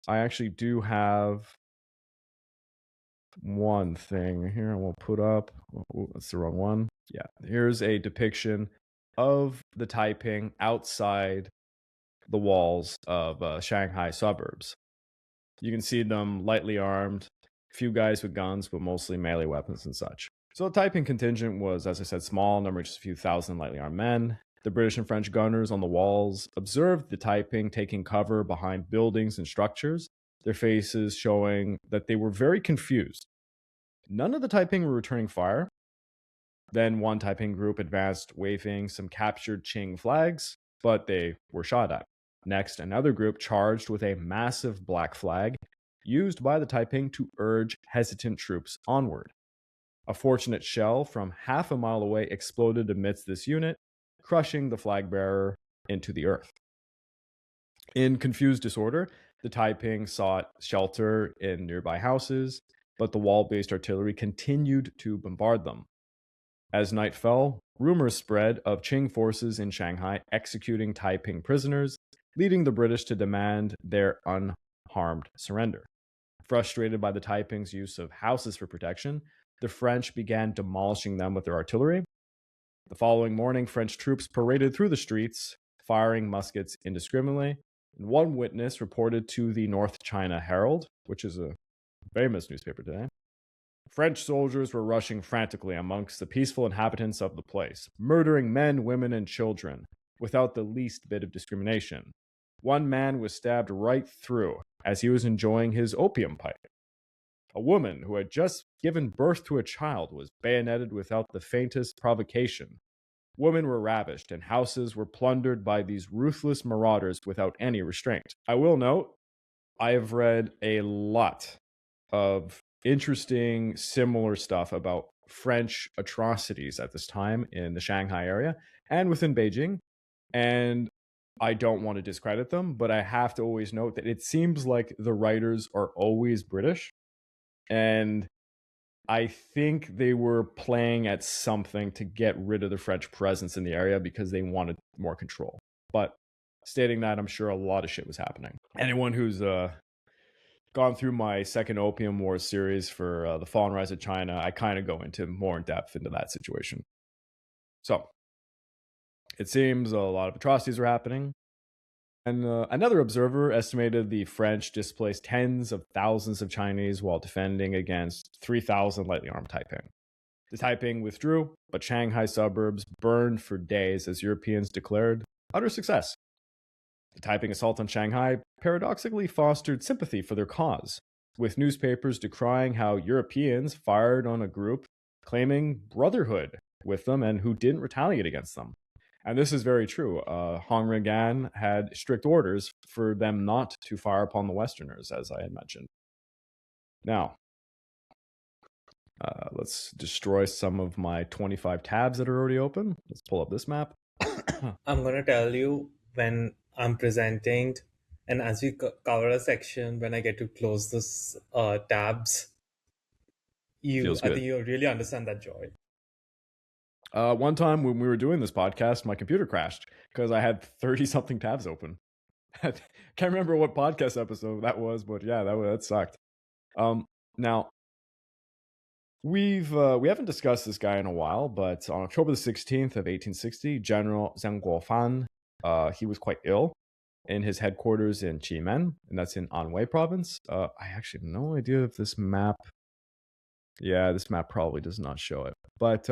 I actually do have one thing here I will put up. Oh, that's the wrong one. Yeah, here's a depiction of the Taiping outside the walls of Shanghai suburbs. You can see them lightly armed, a few guys with guns, but mostly melee weapons and such. So the Taiping contingent was, as I said, small, numbering just a few thousand lightly armed men. The British and French gunners on the walls observed the Taiping taking cover behind buildings and structures, their faces showing that they were very confused. None of the Taiping were returning fire. Then one Taiping group advanced waving some captured Qing flags, but they were shot at. Next, another group charged with a massive black flag used by the Taiping to urge hesitant troops onward. A fortunate shell from half a mile away exploded amidst this unit, crushing the flag bearer into the earth. In confused disorder, the Taiping sought shelter in nearby houses, but the wall-based artillery continued to bombard them. As night fell, rumors spread of Qing forces in Shanghai executing Taiping prisoners, leading the British to demand their unharmed surrender. Frustrated by the Taiping's use of houses for protection, the French began demolishing them with their artillery. The following morning, French troops paraded through the streets, firing muskets indiscriminately. And one witness reported to the North China Herald, which is a famous newspaper today, French soldiers were rushing frantically amongst the peaceful inhabitants of the place, murdering men, women, and children without the least bit of discrimination. One man was stabbed right through as he was enjoying his opium pipe. A woman who had just given birth to a child was bayoneted without the faintest provocation. Women were ravished and houses were plundered by these ruthless marauders without any restraint. I will note, I have read a lot of interesting, similar stuff about French atrocities at this time in the Shanghai area and within Beijing. And I don't want to discredit them, but I have to always note that it seems like the writers are always British. And I think they were playing at something to get rid of the French presence in the area because they wanted more control. But stating that, I'm sure a lot of shit was happening. Anyone who's gone through my second Opium Wars series for the Fall and Rise of China, I kind of go into more in depth into that situation. So it seems a lot of atrocities were happening. And another observer estimated the French displaced tens of thousands of Chinese while defending against 3,000 lightly armed Taiping. The Taiping withdrew, but Shanghai suburbs burned for days as Europeans declared utter success. The Taiping assault on Shanghai paradoxically fostered sympathy for their cause, with newspapers decrying how Europeans fired on a group claiming brotherhood with them and who didn't retaliate against them. And this is very true. Hong Xiuquan had strict orders for them not to fire upon the Westerners, as I had mentioned. Now, let's destroy some of my 25 tabs that are already open. Let's pull up this map. I'm going to tell you when I'm presenting, and as we cover a section, when I get to close this tabs, Feels I good. think you really understand that joy. One time when we were doing this podcast, my computer crashed because I had 30-something tabs open. Can't remember what podcast episode that was, but yeah, that sucked. Now, we haven't discussed this guy in a while, but on October the 16th of 1860, General Zhang Guofan, he was quite ill in his headquarters in Qimen, and that's in Anhui province. I actually have no idea if this map... Yeah, this map probably does not show it. But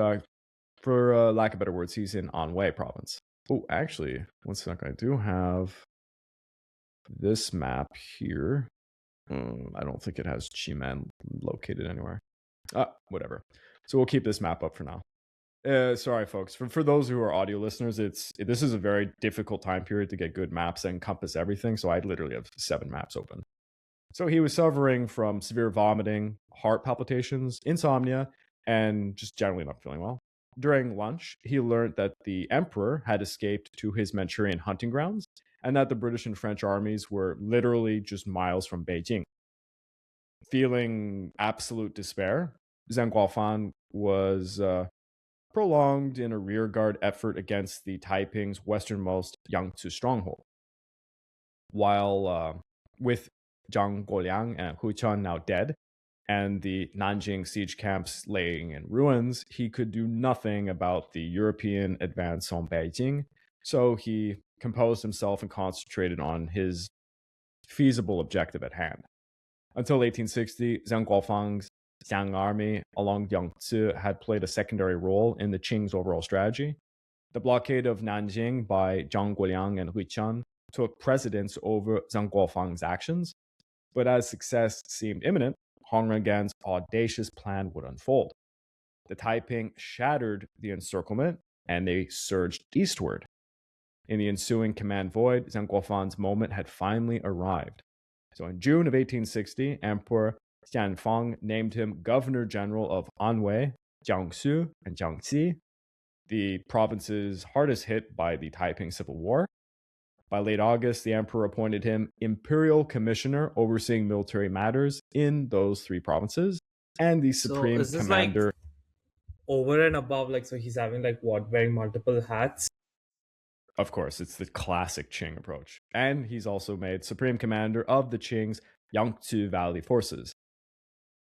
for lack of better words, he's in Anhui province. Oh, actually, one sec, I do have this map here. I don't think it has Qimen located anywhere. Whatever. So we'll keep this map up for now. Sorry, folks. For those who are audio listeners, this is a very difficult time period to get good maps that encompass everything. So I literally have 7 maps open. So he was suffering from severe vomiting, heart palpitations, insomnia, and just generally not feeling well. During lunch, he learned that the emperor had escaped to his Manchurian hunting grounds and that the British and French armies were literally just miles from Beijing. Feeling absolute despair, Zhang Guofan was prolonged in a rearguard effort against the Taiping's westernmost Yangtze stronghold. While with Zhang Guoliang and Wu Chang now dead, and the Nanjing siege camps laying in ruins, he could do nothing about the European advance on Beijing, so he composed himself and concentrated on his feasible objective at hand. Until 1860, Zhang Guofang's Xiang army along Yangtze had played a secondary role in the Qing's overall strategy. The blockade of Nanjing by Zhang Guoliang and Wu Chang took precedence over Zhang Guofang's actions, but as success seemed imminent, Hong Rengan's audacious plan would unfold. The Taiping shattered the encirclement and they surged eastward. In the ensuing command void, Zhang Guofan's moment had finally arrived. So in June of 1860, Emperor Xianfang named him Governor General of Anhui, Jiangsu, and Jiangxi, the provinces hardest hit by the Taiping Civil War. By late August, the emperor appointed him Imperial Commissioner overseeing military matters in those 3 provinces, and the Supreme is this Commander... like over and above, like, so he's having like what, wearing multiple hats? Of course, it's the classic Qing approach. And he's also made Supreme Commander of the Qing's Yangtze Valley forces.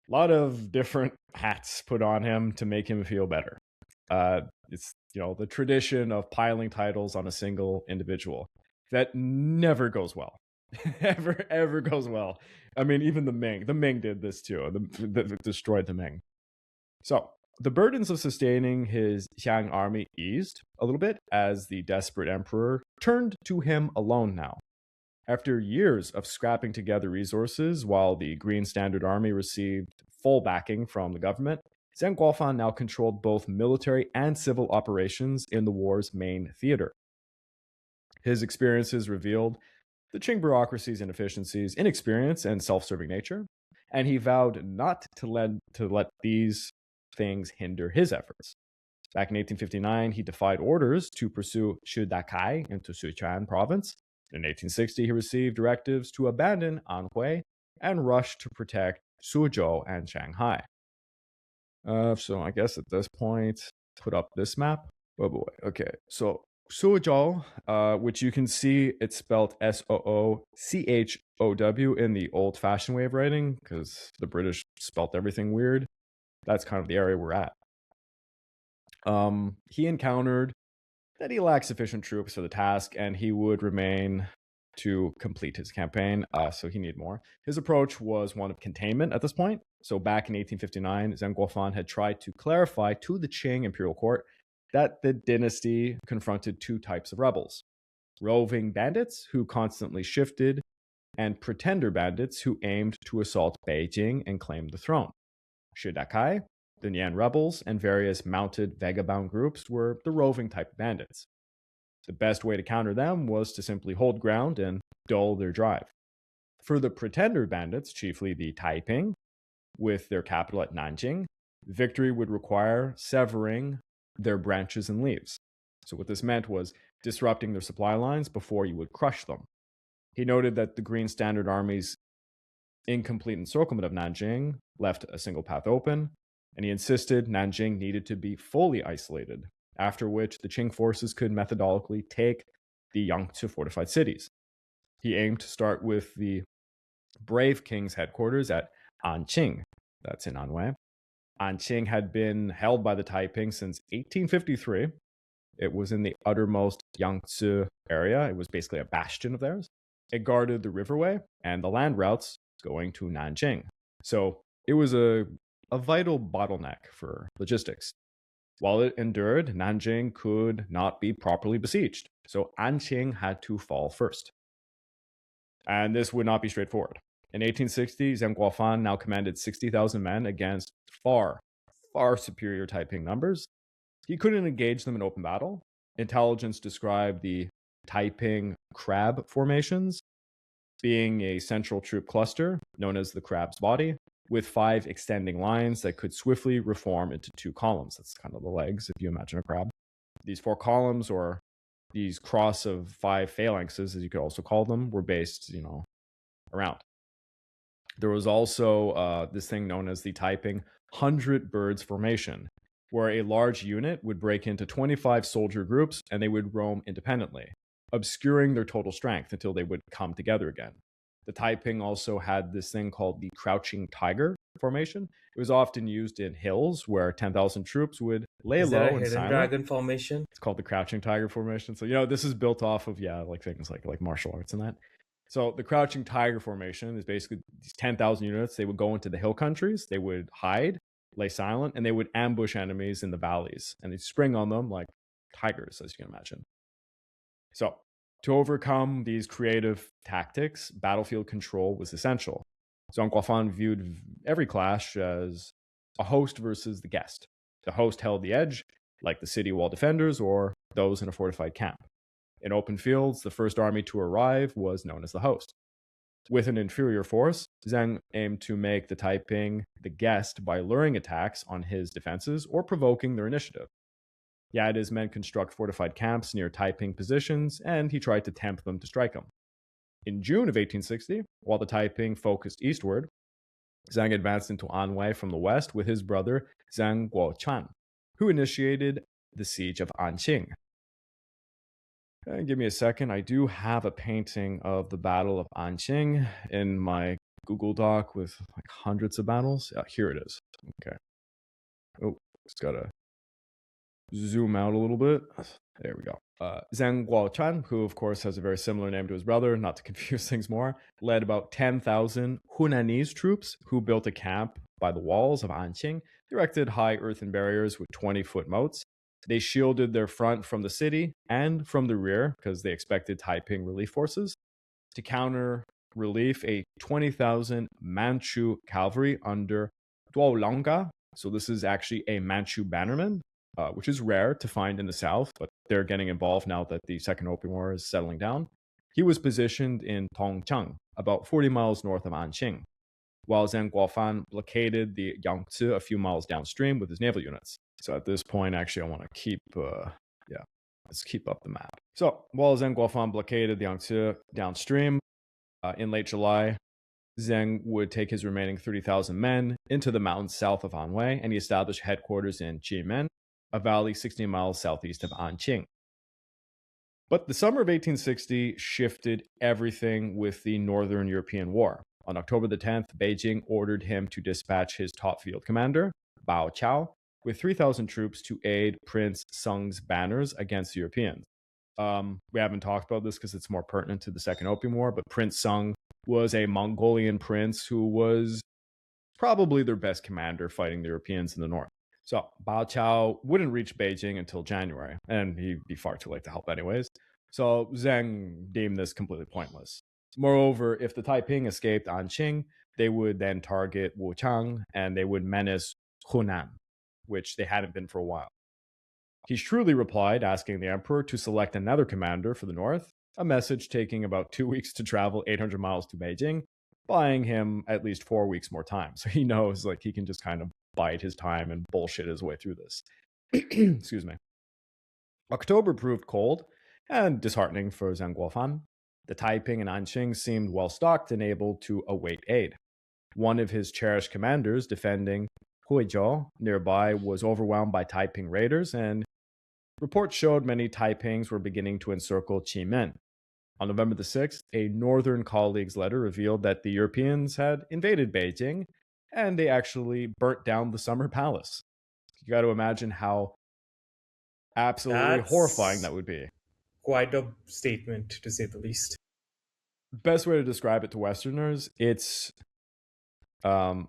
A lot of different hats put on him to make him feel better. It's, the tradition of piling titles on a single individual. That never goes well. ever goes well. I mean, even the Ming did this too. Destroyed the Ming. So, the burdens of sustaining his Xiang army eased a little bit as the desperate emperor turned to him alone now. After years of scrapping together resources while the Green Standard Army received full backing from the government, Zhang Guofan now controlled both military and civil operations in the war's main theater. His experiences revealed the Qing bureaucracy's inefficiencies, inexperience, and self-serving nature, and he vowed not to let these things hinder his efforts. Back in 1859, he defied orders to pursue Shu Dakai into Sichuan province. In 1860, he received directives to abandon Anhui and rush to protect Suzhou and Shanghai. So I guess at this point, put up this map. Oh boy. Okay, so Suzhou, which you can see it's spelled Soochow in the old-fashioned way of writing, because the British spelt everything weird. That's kind of the area we're at. He encountered that he lacked sufficient troops for the task, and he would remain to complete his campaign, so he needed more. His approach was one of containment at this point. So back in 1859, Zhang Guofan had tried to clarify to the Qing imperial court that the dynasty confronted 2 types of rebels: roving bandits who constantly shifted, and pretender bandits who aimed to assault Beijing and claim the throne. Shu Dakai, the Nian rebels, and various mounted vagabond groups were the roving type of bandits. The best way to counter them was to simply hold ground and dull their drive. For the pretender bandits, chiefly the Taiping, with their capital at Nanjing, victory would require severing their branches and leaves. So what this meant was disrupting their supply lines before you would crush them. He noted that the Green Standard Army's incomplete encirclement of Nanjing left a single path open, and he insisted Nanjing needed to be fully isolated, after which the Qing forces could methodically take the Yangtze fortified cities. He aimed to start with the brave king's headquarters at Anqing, that's in Anhui. Anqing had been held by the Taiping since 1853. It was in the uttermost Yangtze area. It was basically a bastion of theirs. It guarded the riverway and the land routes going to Nanjing. So it was a vital bottleneck for logistics. While it endured, Nanjing could not be properly besieged. So Anqing had to fall first. And this would not be straightforward. In 1860, Zheng Guofan now commanded 60,000 men against far superior Taiping numbers. He couldn't engage them in open battle. Intelligence described the Taiping crab formations being a central troop cluster known as the crab's body, with 5 extending lines that could swiftly reform into 2 columns. That's kind of the legs, if you imagine a crab. These 4 columns, or these cross of 5 phalanxes, as you could also call them, were based, around. There was also this thing known as the Taiping 100 Birds Formation, where a large unit would break into 25 soldier groups and they would roam independently, obscuring their total strength until they would come together again. The Taiping also had this thing called the Crouching Tiger Formation. It was often used in hills where 10,000 troops would lay low and silent. Dragon Formation? It's called the Crouching Tiger Formation. So, this is built off of, things like martial arts and that. So the Crouching Tiger Formation is basically these 10,000 units. They would go into the hill countries. They would hide, lay silent, and they would ambush enemies in the valleys. And they'd spring on them like tigers, as you can imagine. So to overcome these creative tactics, battlefield control was essential. Zheng Guofan viewed every clash as a host versus the guest. The host held the edge, like the city wall defenders or those in a fortified camp. In open fields, the first army to arrive was known as the host. With an inferior force, Zheng aimed to make the Taiping the guest by luring attacks on his defenses or provoking their initiative. He had his men construct fortified camps near Taiping positions, and he tried to tempt them to strike him. In June of 1860, while the Taiping focused eastward, Zheng advanced into Anhui from the west with his brother Zheng Guochan, who initiated the siege of Anqing. Give me a second. I do have a painting of the Battle of Anqing in my Google Doc with hundreds of battles. Here it is. Okay. Oh, just gotta zoom out a little bit. There we go. Zheng Guochan, who of course has a very similar name to his brother, not to confuse things more, led about 10,000 Hunanese troops who built a camp by the walls of Anqing, erected high earthen barriers with 20-foot moats. They shielded their front from the city and from the rear because they expected Taiping relief forces. To counter relief, a 20,000 Manchu cavalry under Duolonga. So this is actually a Manchu bannerman, which is rare to find in the south, but they're getting involved now that the Second Opium War is settling down. He was positioned in Tongcheng, about 40 miles north of Anqing, while Zheng Guofan blockaded the Yangtze a few miles downstream with his naval units. So at this point, actually, I want to keep, let's keep up the map. So while Zheng Guofan blockaded the Yangtze downstream, in late July, Zheng would take his remaining 30,000 men into the mountains south of Anhui, and he established headquarters in Jimen, a valley 16 miles southeast of Anqing. But the summer of 1860 shifted everything with the Northern European War. On October the 10th, Beijing ordered him to dispatch his top field commander, Bao Chao, with 3,000 troops to aid Prince Sung's banners against the Europeans. We haven't talked about this because it's more pertinent to the Second Opium War, but Prince Sung was a Mongolian prince who was probably their best commander fighting the Europeans in the north. So Bao Chao wouldn't reach Beijing until January, and he'd be far too late to help anyways. So Zheng deemed this completely pointless. Moreover, if the Taiping escaped Anqing, they would then target Wu Chang, and they would menace Hunan, which they hadn't been for a while. He shrewdly replied, asking the emperor to select another commander for the north, a message taking about 2 weeks to travel 800 miles to Beijing, buying him at least 4 weeks more time. So he knows he can just kind of bide his time and bullshit his way through this. Excuse me. October proved cold and disheartening for Zheng Guofan. The Taiping and Anqing seemed well stocked and able to await aid. One of his cherished commanders defending Huizhou nearby was overwhelmed by Taiping raiders, and reports showed many Taipings were beginning to encircle Qimen. On November the 6th, a northern colleague's letter revealed that the Europeans had invaded Beijing, and they actually burnt down the Summer Palace. You got to imagine how absolutely That's horrifying that would be. quite a statement, to say the least. Best way to describe it to Westerners, it's the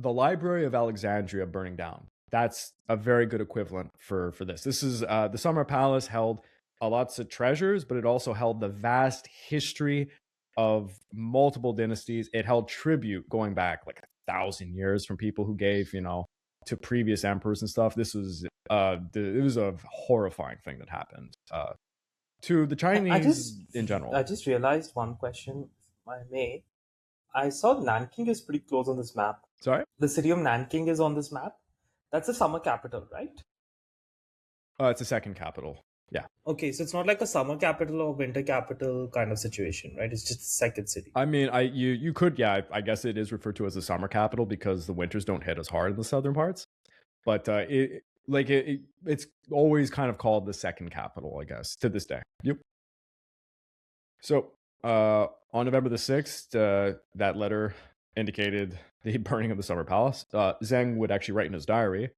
Library of Alexandria burning down. That's a very good equivalent for this. This is the Summer Palace held lots of treasures, but it also held the vast history of multiple dynasties. It held tribute going back like 1,000 years from people who gave, to previous emperors and stuff. This was it was a horrifying thing that happened to the Chinese in general. I just realized one question, if I may. I saw Nanking is pretty close on this map. Sorry? The city of Nanking is on this map. That's the summer capital, right? It's a second capital. Yeah. Okay, so it's not like a summer capital or winter capital kind of situation, right? It's just the second city. I mean, you could, yeah, I guess it is referred to as the summer capital because the winters don't hit as hard in the southern parts. But it's always kind of called the second capital, I guess, to this day. Yep. So on November the 6th, that letter indicated the burning of the Summer Palace. Zheng would actually write in his diary,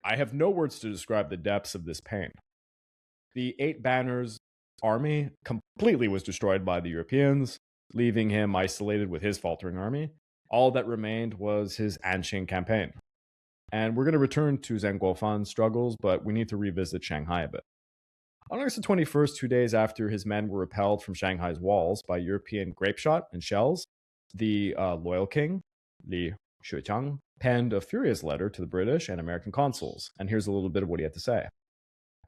"I have no words to describe the depths of this pain. The Eight Banners army completely was destroyed by the Europeans, leaving him isolated with his faltering army. All that remained was his Anqing campaign." And we're going to return to Zheng Guofan's struggles, but we need to revisit Shanghai a bit. On August the 21st, 2 days after his men were repelled from Shanghai's walls by European grape shot and shells, the loyal king, Li Shuqiang, penned a furious letter to the British and American consuls. And here's a little bit of what he had to say.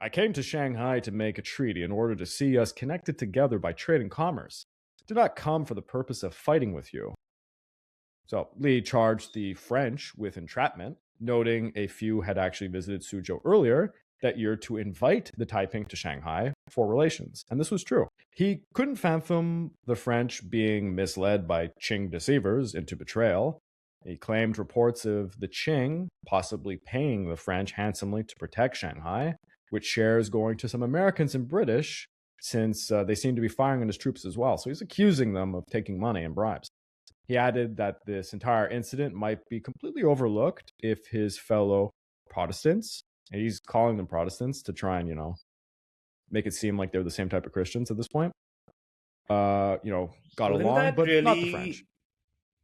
"I came to Shanghai to make a treaty in order to see us connected together by trade and commerce. Did not come for the purpose of fighting with you." So Li charged the French with entrapment, noting a few had actually visited Suzhou earlier that year to invite the Taiping to Shanghai for relations. And this was true. He couldn't fathom the French being misled by Qing deceivers into betrayal. He claimed reports of the Qing possibly paying the French handsomely to protect Shanghai, with shares going to some Americans and British, since they seem to be firing on his troops as well. So he's accusing them of taking money and bribes. He added that this entire incident might be completely overlooked if his fellow Protestants, and he's calling them Protestants to try and, make it seem like they're the same type of Christians at this point, got along, but not the French.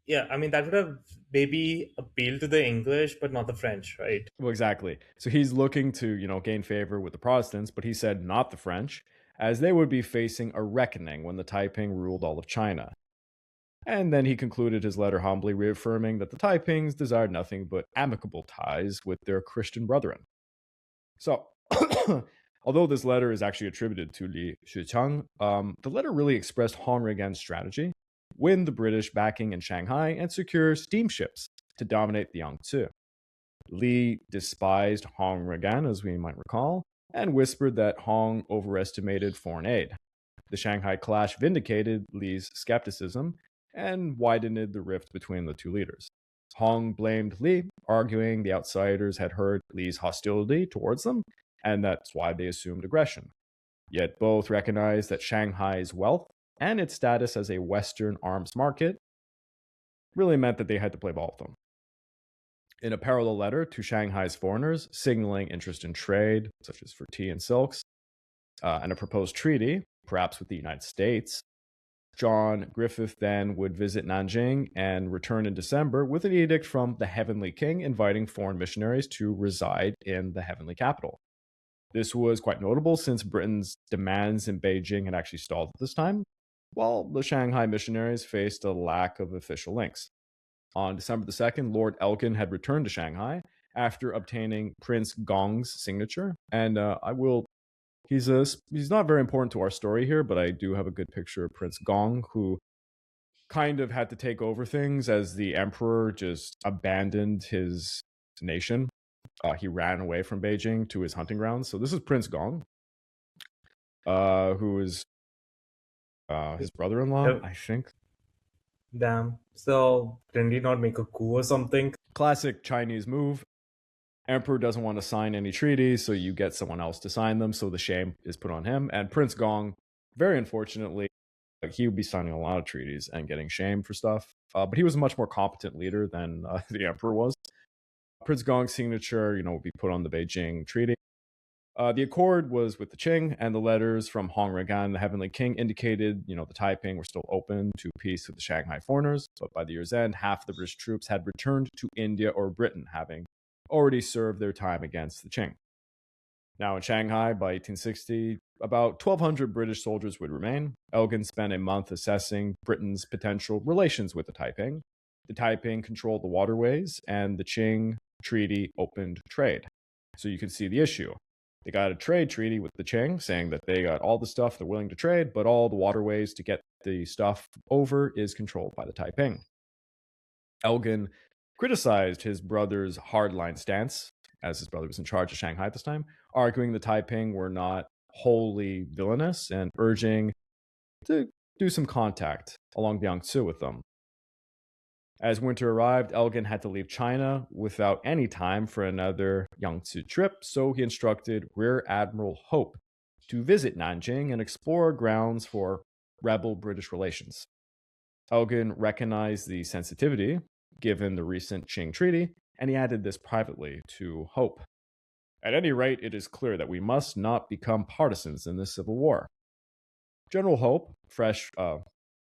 Yeah, I mean, that would have maybe appealed to the English, but not the French, right? Well, exactly. So he's looking to, gain favor with the Protestants, but he said not the French, as they would be facing a reckoning when the Taiping ruled all of China. And then he concluded his letter humbly reaffirming that the Taipings desired nothing but amicable ties with their Christian brethren. So, although this letter is actually attributed to Li Shuqiang, the letter really expressed Hong Xiuquan's strategy: win the British backing in Shanghai and secure steamships to dominate the Yangtze. Li despised Hong Xiuquan, as we might recall, and whispered that Hong overestimated foreign aid. The Shanghai clash vindicated Li's skepticism and widened the rift between the two leaders. Hong blamed Li, arguing the outsiders had heard Li's hostility towards them, and that's why they assumed aggression. Yet both recognized that Shanghai's wealth and its status as a Western arms market really meant that they had to play ball with them. In a parallel letter to Shanghai's foreigners, signaling interest in trade, such as for tea and silks, and a proposed treaty, perhaps with the United States, John Griffith then would visit Nanjing and return in December with an edict from the Heavenly King inviting foreign missionaries to reside in the Heavenly Capital. This was quite notable since Britain's demands in Beijing had actually stalled at this time, while the Shanghai missionaries faced a lack of official links. On December the 2nd, Lord Elgin had returned to Shanghai after obtaining Prince Gong's signature, and he's not very important to our story here, but I do have a good picture of Prince Gong, who kind of had to take over things as the emperor just abandoned his nation. He ran away from Beijing to his hunting grounds. So this is Prince Gong, who is his brother-in-law, Yep. I think. Damn. So, didn't he not make a coup or something? Classic Chinese move. Emperor doesn't want to sign any treaties, so you get someone else to sign them, so the shame is put on him. And Prince Gong, very unfortunately, he would be signing a lot of treaties and getting shamed for stuff. But he was a much more competent leader than the emperor was. Prince Gong's signature, would be put on the Beijing Treaty. The accord was with the Qing, and the letters from Hong Xiuquan, the Heavenly King, indicated, the Taiping were still open to peace with the Shanghai foreigners. But by the year's end, half the British troops had returned to India or Britain, having already served their time against the Qing. Now in Shanghai, by 1860, about 1,200 British soldiers would remain. Elgin spent a month assessing Britain's potential relations with the Taiping. The Taiping controlled the waterways, and the Qing treaty opened trade. So you can see the issue. They got a trade treaty with the Qing saying that they got all the stuff they're willing to trade, but all the waterways to get the stuff over is controlled by the Taiping. Elgin criticized his brother's hardline stance, as his brother was in charge of Shanghai at this time, arguing the Taiping were not wholly villainous and urging to do some contact along the Yangtze with them. As winter arrived, Elgin had to leave China without any time for another Yangtze trip, so he instructed Rear Admiral Hope to visit Nanjing and explore grounds for rebel British relations. Elgin recognized the sensitivity given the recent Qing treaty, and he added this privately to Hope. At any rate, it is clear that we must not become partisans in this civil war. General Hope, fresh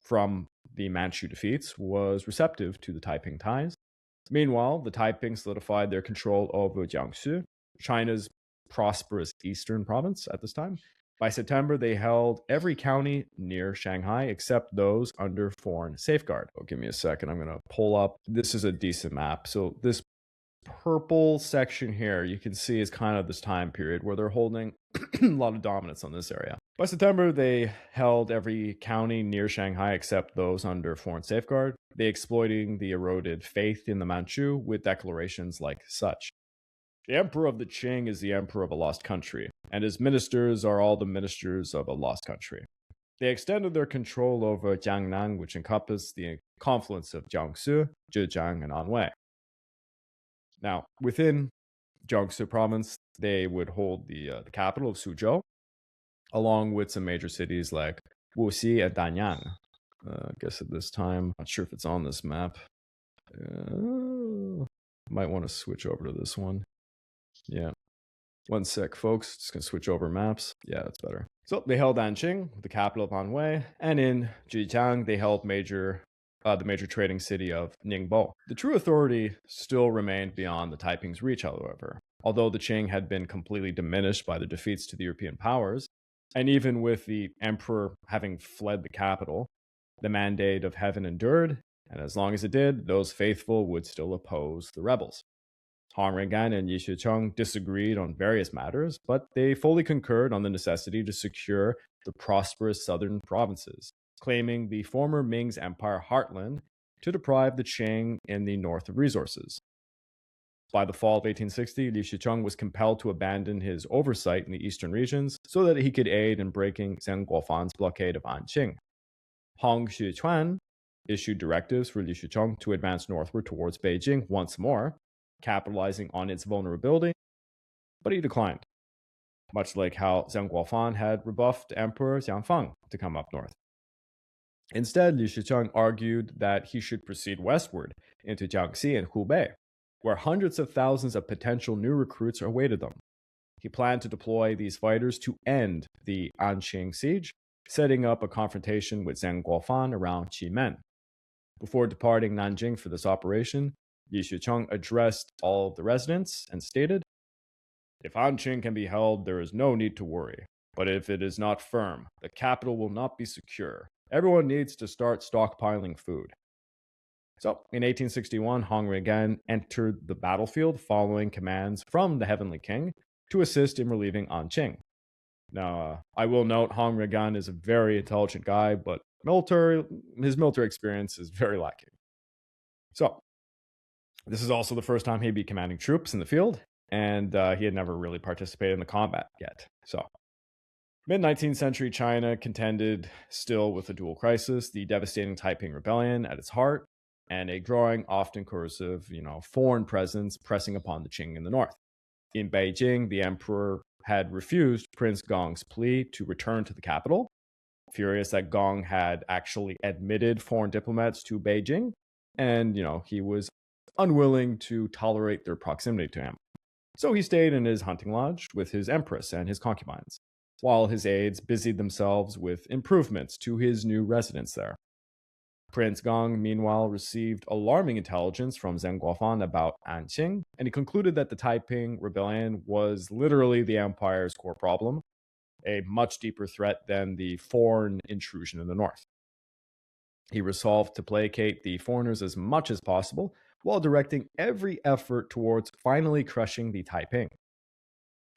from the Manchu defeats, was receptive to the Taiping ties. Meanwhile, the Taiping solidified their control over Jiangsu, China's prosperous eastern province at this time. By September, they held every county near Shanghai except those under foreign safeguard. Oh, give me a second. I'm going to pull up. This is a decent map. So this purple section here, you can see is kind of this time period where they're holding a lot of dominance on this area. By September, they held every county near Shanghai except those under foreign safeguard. They exploiting the eroded faith in the Manchu with declarations like such. The emperor of the Qing is the emperor of a lost country, and his ministers are all the ministers of a lost country. They extended their control over Jiangnan, which encompassed the confluence of Jiangsu, Zhejiang, and Anhui. Now, within Jiangsu province, they would hold the capital of Suzhou, along with some major cities like Wuxi and Danyang. I guess at this time, not sure if it's on this map. Might want to switch over to this one. Yeah. One sec, folks. Just going to switch over maps. Yeah, that's better. So they held Nanjing, the capital of Anhui, and in Zhejiang, they held the major trading city of Ningbo. The true authority still remained beyond the Taiping's reach, however. Although the Qing had been completely diminished by the defeats to the European powers, and even with the emperor having fled the capital, the mandate of heaven endured, and as long as it did, those faithful would still oppose the rebels. Hong Xiuquan and Yi Xuecheng disagreed on various matters, but they fully concurred on the necessity to secure the prosperous southern provinces, claiming the former Ming's empire heartland to deprive the Qing in the north of resources. By the fall of 1860, Li Xuecheng was compelled to abandon his oversight in the eastern regions so that he could aid in breaking Zheng Guofan's blockade of Anqing. Hong Xiuquan issued directives for Li Xuecheng to advance northward towards Beijing once more, capitalizing on its vulnerability, but he declined, much like how Zheng Guofan had rebuffed Emperor Xianfeng to come up north. Instead, Li Xuecheng argued that he should proceed westward into Jiangxi and Hubei, where hundreds of thousands of potential new recruits awaited them. He planned to deploy these fighters to end the Anqing siege, setting up a confrontation with Zheng Guofan around Qimen. Before departing Nanjing for this operation, Li Xuecheng addressed all of the residents and stated, "If Anqing can be held, there is no need to worry. But if it is not firm, the capital will not be secure. Everyone needs to start stockpiling food." So, in 1861, Hong Xiuquan entered the battlefield following commands from the Heavenly King to assist in relieving Anqing. Now, I will note Hong Xiuquan is a very intelligent guy, but his military experience is very lacking. So, this is also the first time he'd be commanding troops in the field, and he had never really participated in the combat yet. So, mid-19th century China contended still with a dual crisis, the devastating Taiping Rebellion at its heart, and a growing, often coercive, foreign presence pressing upon the Qing in the north. In Beijing, the emperor had refused Prince Gong's plea to return to the capital, furious that Gong had actually admitted foreign diplomats to Beijing, and, he was unwilling to tolerate their proximity to him. So he stayed in his hunting lodge with his empress and his concubines, while his aides busied themselves with improvements to his new residence there. Prince Gong, meanwhile, received alarming intelligence from Zheng Guofan about Anqing, and he concluded that the Taiping Rebellion was literally the empire's core problem, a much deeper threat than the foreign intrusion in the north. He resolved to placate the foreigners as much as possible, while directing every effort towards finally crushing the Taiping.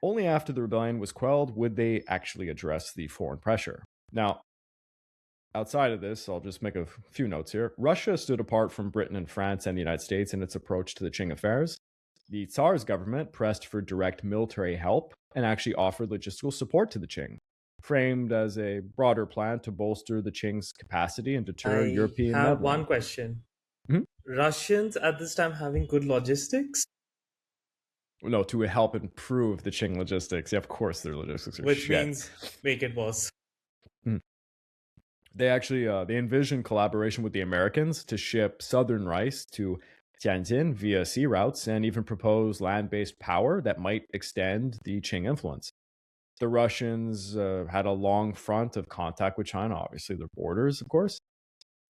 Only after the rebellion was quelled would they actually address the foreign pressure. Now, outside of this, I'll just make a few notes here. Russia stood apart from Britain and France and the United States in its approach to the Qing affairs. The Tsar's government pressed for direct military help and actually offered logistical support to the Qing, framed as a broader plan to bolster the Qing's capacity and deter European I have meddling. one question. Mhm. Russians at this time having good logistics? No, to help improve the Qing logistics. Yeah, of course, their logistics are Which shit. means make it worse. They actually they envisioned collaboration with the Americans to ship southern rice to Tianjin via sea routes, and even proposed land-based power that might extend the Qing influence. The Russians had a long front of contact with China, obviously their borders, of course,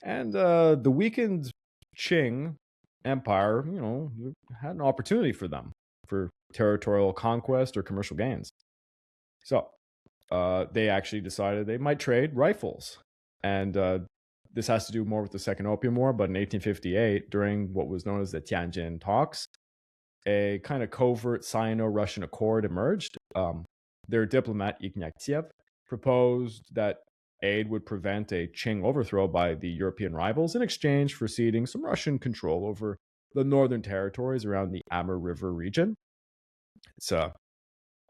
and the weakened Qing Empire, had an opportunity for them for territorial conquest or commercial gains. So they actually decided they might trade rifles. And this has to do more with the Second Opium War, but in 1858, during what was known as the Tianjin talks, a kind of covert Sino-Russian accord emerged. Their diplomat, Ignatiev, proposed that aid would prevent a Qing overthrow by the European rivals in exchange for ceding some Russian control over the northern territories around the Amur River region. It's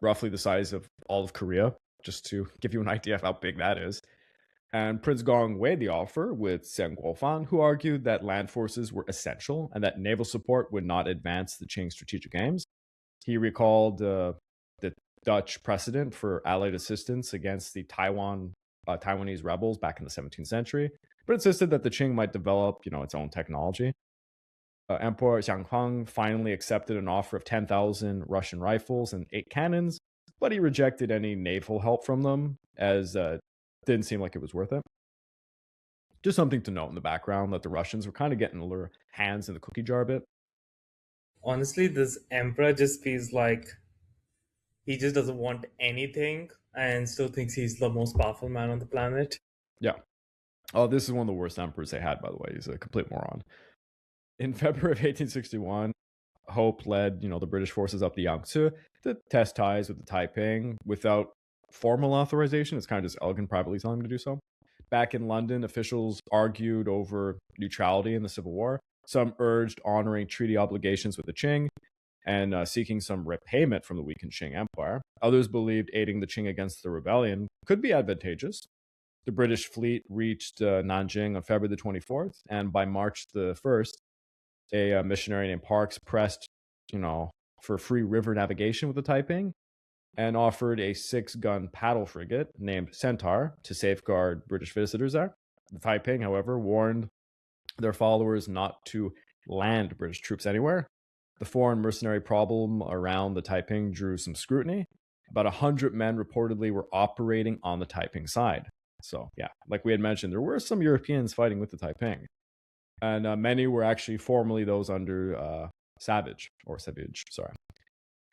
roughly the size of all of Korea, just to give you an idea of how big that is. And Prince Gong weighed the offer with Zheng Guofan, who argued that land forces were essential and that naval support would not advance the Qing strategic aims. He recalled the Dutch precedent for Allied assistance against the Taiwanese rebels back in the 17th century, but insisted that the Qing might develop, its own technology. Emperor Xianfang finally accepted an offer of 10,000 Russian rifles and 8 cannons, but he rejected any naval help from them, as didn't seem like it was worth it. Just something to note in the background that the Russians were kind of getting their hands in the cookie jar a bit. Honestly, this emperor just feels like he just doesn't want anything and still thinks he's the most powerful man on the planet. Yeah. Oh, this is one of the worst emperors they had, by the way. He's a complete moron. In February of 1861, Hope led, the British forces up the Yangtze to test ties with the Taiping without formal authorization. It's kind of just elegant privately telling him to do so. Back in London, officials argued over neutrality in the Civil War. Some urged honoring treaty obligations with the Qing and seeking some repayment from the weakened Qing Empire. Others believed aiding the Qing against the rebellion could be advantageous. The British fleet reached Nanjing on February the 24th, and by March the 1st, a missionary named Parks pressed, for free river navigation with the Taiping, and offered a 6-gun paddle frigate named Centaur to safeguard British visitors there. The Taiping, however, warned their followers not to land British troops anywhere. The foreign mercenary problem around the Taiping drew some scrutiny. About 100 men reportedly were operating on the Taiping side. So, yeah, like we had mentioned, there were some Europeans fighting with the Taiping. And many were actually formerly those under Savage.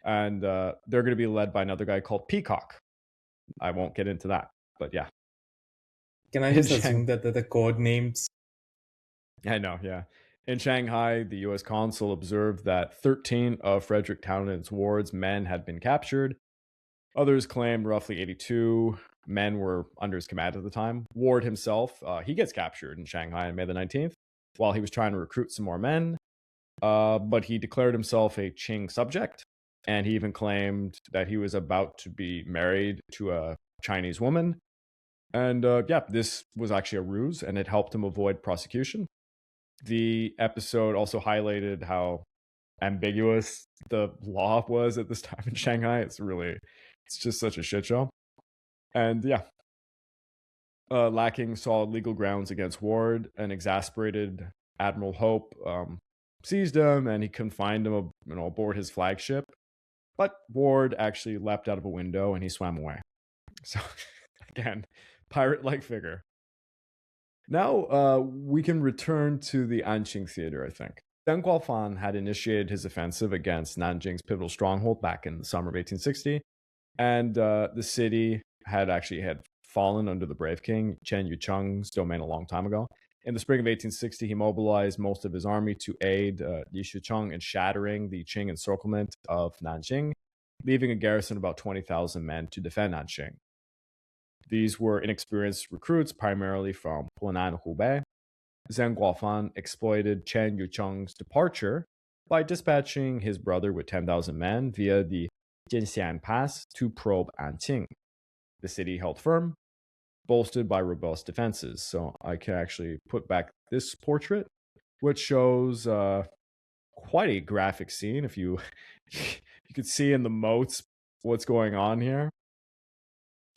And they're going to be led by another guy called Peacock. I won't get into that, but yeah. Can I just assume that they're the code names? I know, yeah. In Shanghai, the U.S. consul observed that 13 of Frederick Townend's ward's men had been captured. Others claimed roughly 82 men were under his command at the time. Ward himself, he gets captured in Shanghai on May the 19th while he was trying to recruit some more men. But he declared himself a Qing subject. And he even claimed that he was about to be married to a Chinese woman. And this was actually a ruse, and it helped him avoid prosecution. The episode also highlighted how ambiguous the law was at this time in Shanghai. It's just such a shit show. And yeah, lacking solid legal grounds against Ward, an exasperated Admiral Hope seized him and he confined him aboard his flagship. But Ward actually leapt out of a window and he swam away. So again, pirate-like figure. Now we can return to the Anqing theater, I think. Deng Guofan had initiated his offensive against Nanjing's pivotal stronghold back in the summer of 1860, and the city had fallen under the brave king Chen Yucheng's domain a long time ago. In the spring of 1860, he mobilized most of his army to aid Li Shucheng in shattering the Qing encirclement of Nanjing, leaving a garrison of about 20,000 men to defend Nanjing. These were inexperienced recruits, primarily from Hunan, Hubei. Deng Guofan exploited Chen Yucheng's departure by dispatching his brother with 10,000 men via the Jinxian Pass to probe Anqing. The city held firm, bolstered by robust defenses. So I can actually put back this portrait, which shows quite a graphic scene. If you could see in the moats what's going on here.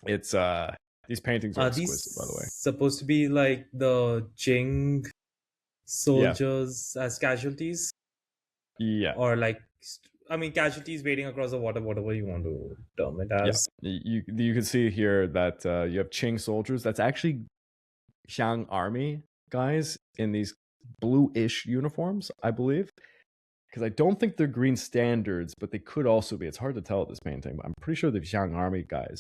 It's these paintings are exquisite, by the way. Supposed to be like the Qing soldiers as casualties? Yeah. Or casualties waiting across the water, whatever you want to term it as. Yeah. You can see here that you have Qing soldiers. That's actually Xiang army guys in these bluish uniforms, I believe. Because I don't think they're green standards, but they could also be. It's hard to tell at this painting, but I'm pretty sure they're Xiang army guys.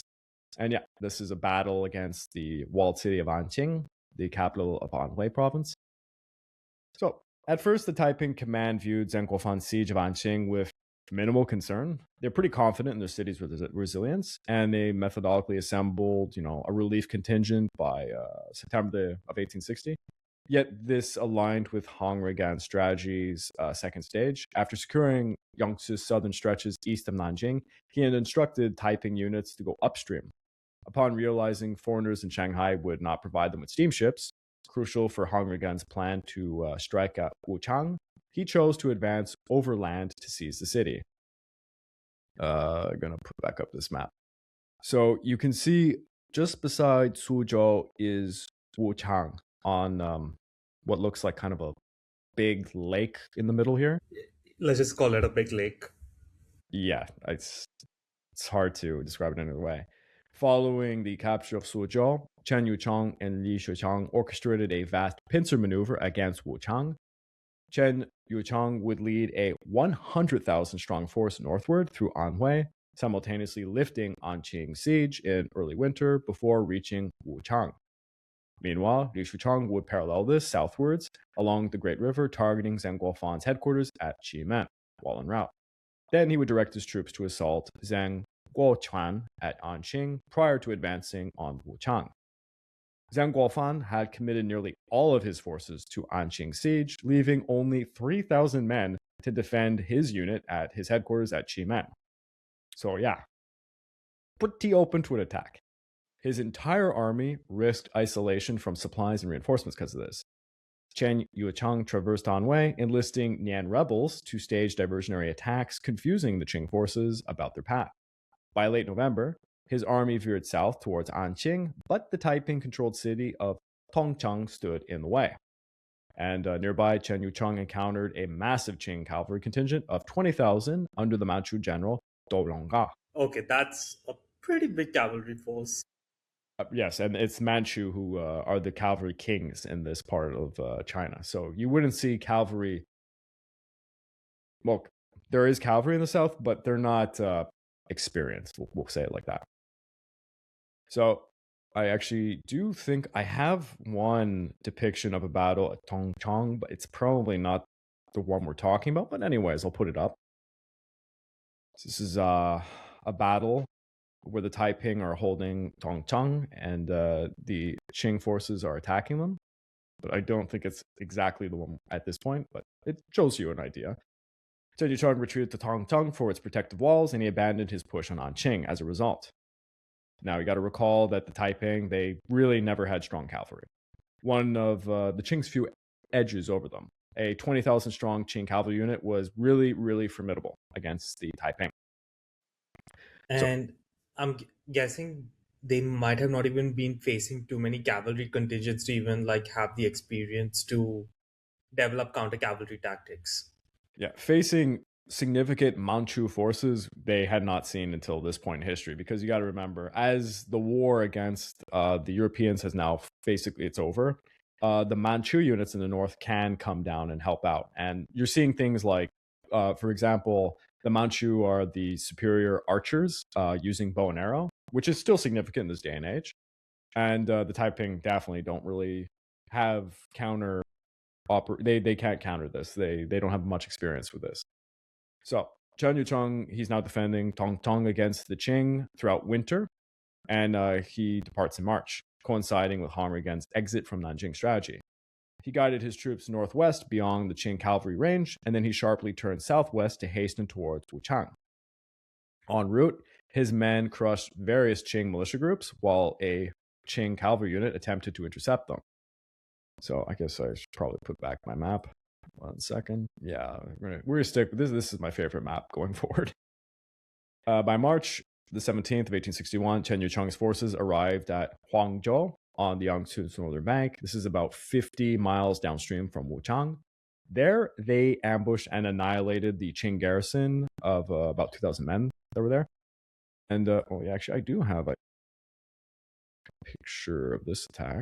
And yeah, this is a battle against the walled city of Anqing, the capital of Anhui province. So, at first, the Taiping command viewed Deng Guofan's siege of Anqing with minimal concern. They're pretty confident in their city's resilience, and they methodically assembled, a relief contingent by September of 1860. Yet this aligned with Hong Xiuquan's strategy's second stage. After securing Yangtze's southern stretches east of Nanjing, he had instructed Taiping units to go upstream. Upon realizing foreigners in Shanghai would not provide them with steamships, crucial for Hong Xiuquan's plan to strike at Wu Chang, he chose to advance overland to seize the city. I'm going to put back up this map. So you can see just beside Suzhou is Wu Chang on what looks like kind of a big lake in the middle here. Let's just call it a big lake. Yeah, it's hard to describe it another way. Following the capture of Suzhou, Chen Yucheng and Li Shucheng orchestrated a vast pincer maneuver against Wu Chang. Chen Yucheng would lead a 100,000 strong force northward through Anhui, simultaneously lifting Anqing siege in early winter before reaching Wu Chang. Meanwhile, Li Shucheng would parallel this southwards along the Great River, targeting Deng Guofan's headquarters at Qimen while en route. Then he would direct his troops to assault Zheng Guoquan at Anqing prior to advancing on Wu Chang. Deng Guofan had committed nearly all of his forces to Anqing siege, leaving only 3,000 men to defend his unit at his headquarters at Qimen. So yeah, pretty open to an attack. His entire army risked isolation from supplies and reinforcements because of this. Chen Yucheng traversed Anhui, enlisting Nian rebels to stage diversionary attacks, confusing the Qing forces about their path. By late November, his army veered south towards Anqing, but the Taiping-controlled city of Tongcheng stood in the way. And nearby, Chen Yucheng encountered a massive Qing cavalry contingent of 20,000 under the Manchu general Dou Longga. Okay, that's a pretty big cavalry force. Yes, and it's Manchu who are the cavalry kings in this part of China. So you wouldn't see cavalry. Well, there is cavalry in the south, but they're not experienced. We'll say it like that. So I actually do think I have one depiction of a battle at Tongcheng, but it's probably not the one we're talking about. But anyways, I'll put it up. This is a battle where the Taiping are holding Tongcheng and the Qing forces are attacking them. But I don't think it's exactly the one at this point, but it shows you an idea. Chen Yucheng retreated to Tongcheng for its protective walls, and he abandoned his push on Anqing as a result. Now, you got to recall that the Taiping, they really never had strong cavalry. One of the Qing's few edges over them. A 20,000 strong Qing cavalry unit was really, really formidable against the Taiping. And I'm guessing they might have not even been facing too many cavalry contingents to even like have the experience to develop counter cavalry tactics. Yeah, facing significant Manchu forces they had not seen until this point in history, because you got to remember, as the war against the Europeans has now basically it's over, the Manchu units in the north can come down and help out. And you're seeing things like, for example, the Manchu are the superior archers using bow and arrow, which is still significant in this day and age. And the Taiping definitely don't really have they can't counter this. They don't have much experience with this. So Chen Yucheng, he's now defending Tongtong against the Qing throughout winter, and he departs in March, coinciding with Han Rigen's exit from Nanjing strategy. He guided his troops northwest beyond the Qing cavalry range, and then he sharply turned southwest to hasten towards Wu Chang. En route, his men crushed various Qing militia groups, while a Qing cavalry unit attempted to intercept them. So I guess I should probably put back my map. 1 second. Yeah, we're gonna stick with this. This is my favorite map going forward. By March the 17th of 1861, Chen Yucheng's forces arrived at Huangzhou on the Yangtze's northern bank. This is about 50 miles downstream from Wu Chang. There, they ambushed and annihilated the Qing garrison of about 2,000 men that were there. And actually, I do have a picture of this attack.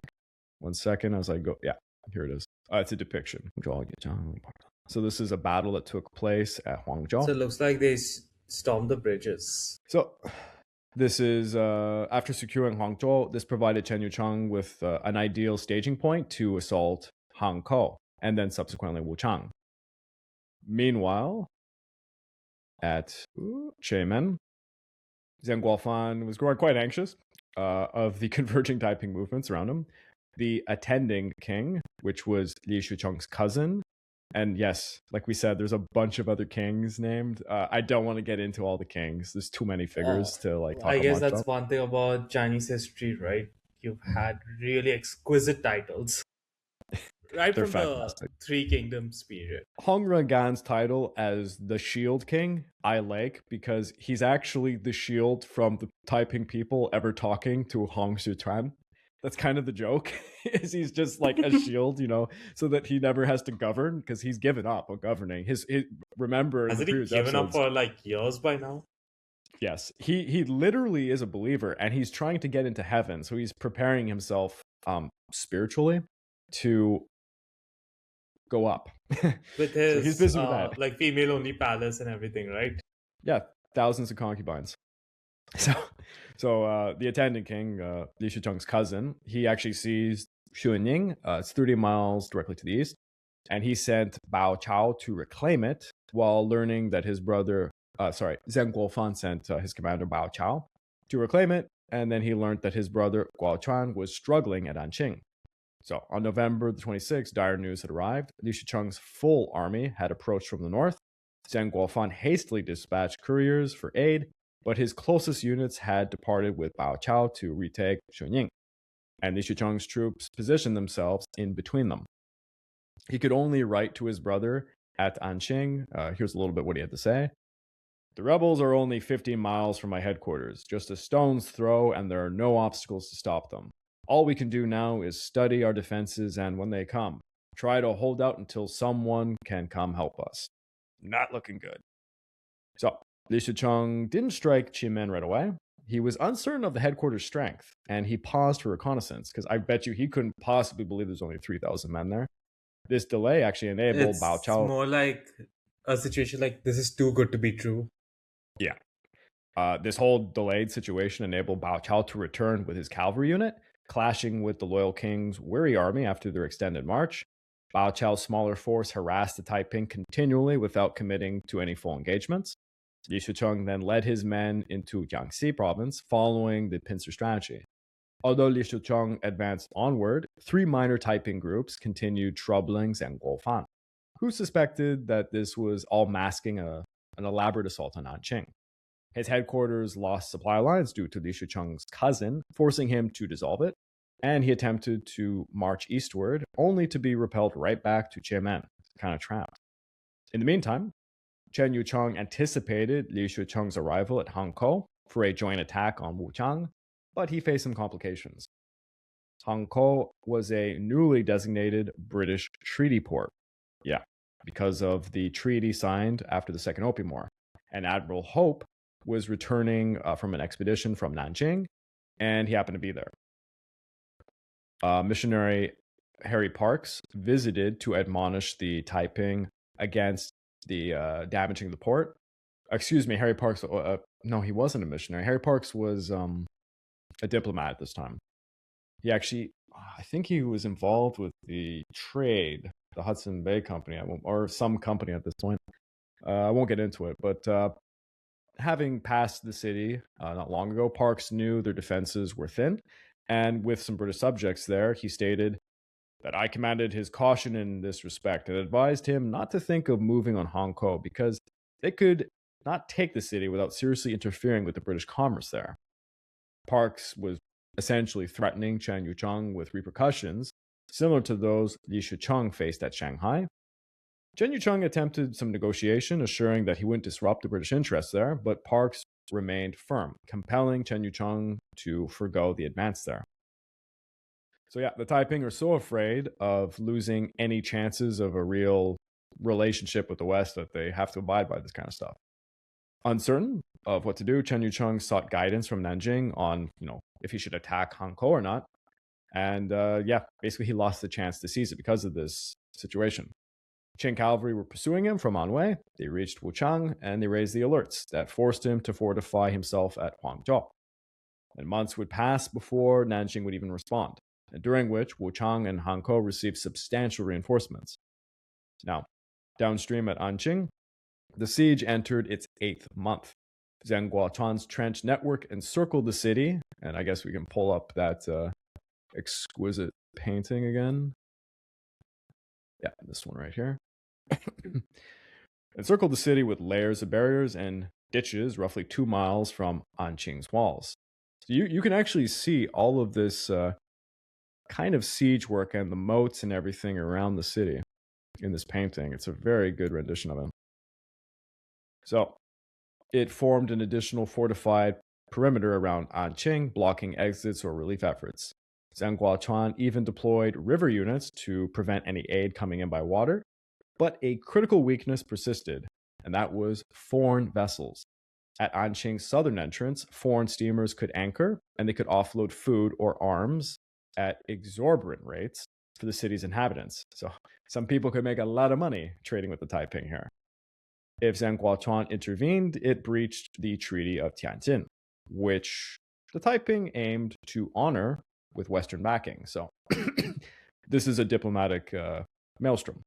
1 second as I go. Yeah, here it is. It's a depiction. So this is a battle that took place at Huangzhou. So it looks like they stormed the bridges. So this is after securing Huangzhou, this provided Chen Yucheng with an ideal staging point to assault Hankou and then subsequently Wuchang. Meanwhile, at Chemen, Zhang Guofan was growing quite anxious of the converging Taiping movements around him. The attending king, which was Li Shucheng's cousin, and yes, like we said, there's a bunch of other kings named. I don't want to get into all the kings. There's too many figures to like talk about. I guess that's one thing about Chinese history, right? You've had really exquisite titles. Right from fantastic. The Three Kingdoms period. Hong Rengan's title as the Shield King, I like, because he's actually the shield from the Taiping people ever talking to Hong Xiuquan. That's kind of the joke, is he's just like a shield, so that he never has to govern, because he's given up on governing. Remember, hasn't he given up for like years by now? Yes, he literally is a believer, and he's trying to get into heaven, so he's preparing himself spiritually to go up. With his so he's busy with that. Like female only palace and everything, right? Yeah, thousands of concubines. So the attendant king, Li Shucheng's cousin, he actually sees Xuanying. It's 30 miles directly to the east, and he sent Bao Chao to reclaim it, while learning that his brother, Zhang Guofan sent his commander Bao Chao to reclaim it, and then he learned that his brother Guo Chuan was struggling at Anqing. So on November the 26th, dire news had arrived. Li Shucheng's full army had approached from the north. Zhang Guofan hastily dispatched couriers for aid, but his closest units had departed with Bao Chao to retake Xuanying, and Li Shucheng's troops positioned themselves in between them. He could only write to his brother at Anqing. Here's a little bit what he had to say. The rebels are only 15 miles from my headquarters, just a stone's throw, and there are no obstacles to stop them. All we can do now is study our defenses, and when they come, try to hold out until someone can come help us. Not looking good. So, Li Shucheng didn't strike Qimen right away. He was uncertain of the headquarters' strength, and he paused for reconnaissance, because I bet you he couldn't possibly believe there's only 3,000 men there. This delay actually enabled Bao Chao... It's more like a situation like, this is too good to be true. Yeah. This whole delayed situation enabled Bao Chao to return with his cavalry unit, clashing with the loyal king's weary army after their extended march. Bao Chao's smaller force harassed the Taiping continually without committing to any full engagements. Li Shucheng then led his men into Jiangxi province, following the pincer strategy. Although Li Shucheng advanced onward, 3 minor Taiping groups continued troubling Zhang Guofan, who suspected that this was all masking an elaborate assault on Nanjing. His headquarters lost supply lines due to Li Shucheng's cousin, forcing him to dissolve it. and he attempted to march eastward, only to be repelled right back to Chiemen, kind of trapped. In the meantime, Chen Yucheng anticipated Li Shucheng's arrival at Hankou for a joint attack on Wu Chang, but he faced some complications. Hankou was a newly designated British treaty port. Yeah, because of the treaty signed after the Second Opium War. And Admiral Hope was returning from an expedition from Nanjing, and he happened to be there. Missionary Harry Parkes visited to admonish the Taiping against the damaging the port. Excuse me, Harry Parkes. No, he wasn't a missionary. Harry Parkes was a diplomat at this time. He actually, I think he was involved with the trade, the Hudson Bay Company, or some company at this point. I won't get into it, but having passed the city not long ago, Parkes knew their defenses were thin. And with some British subjects there, he stated that I commanded his caution in this respect and advised him not to think of moving on Hankou because they could not take the city without seriously interfering with the British commerce there. Parkes was essentially threatening Chen Yucheng with repercussions similar to those Li Shucheng faced at Shanghai. Chen Yucheng attempted some negotiation, assuring that he wouldn't disrupt the British interests there, but Parkes remained firm, compelling Chen Yucheng to forgo the advance there. So yeah, the Taiping are so afraid of losing any chances of a real relationship with the West that they have to abide by this kind of stuff. Uncertain of what to do, Chen Yucheng sought guidance from Nanjing on, if he should attack Hankou or not. And basically he lost the chance to seize it because of this situation. Qing cavalry were pursuing him from Anhui. They reached Wu Chang and they raised the alerts that forced him to fortify himself at Huangzhou. And months would pass before Nanjing would even respond, and during which Wu Chang and Hankou received substantial reinforcements. Now, downstream at Anqing, the siege entered its 8th month. Zhang Guochuan's trench network encircled the city, and I guess we can pull up that exquisite painting again. Yeah, this one right here. Encircled the city with layers of barriers and ditches roughly 2 miles from Anqing's walls. So you can actually see all of this kind of siege work and the moats and everything around the city in this painting. It's a very good rendition of it. So it formed an additional fortified perimeter around Anqing, blocking exits or relief efforts. Zhang Guochuan even deployed river units to prevent any aid coming in by water, but a critical weakness persisted, and that was foreign vessels. At Anqing's southern entrance, foreign steamers could anchor, and they could offload food or arms at exorbitant rates for the city's inhabitants. So some people could make a lot of money trading with the Taiping here. If Zhang Guochuan intervened, it breached the Treaty of Tianjin, which the Taiping aimed to honor with Western backing. So this is a diplomatic maelstrom.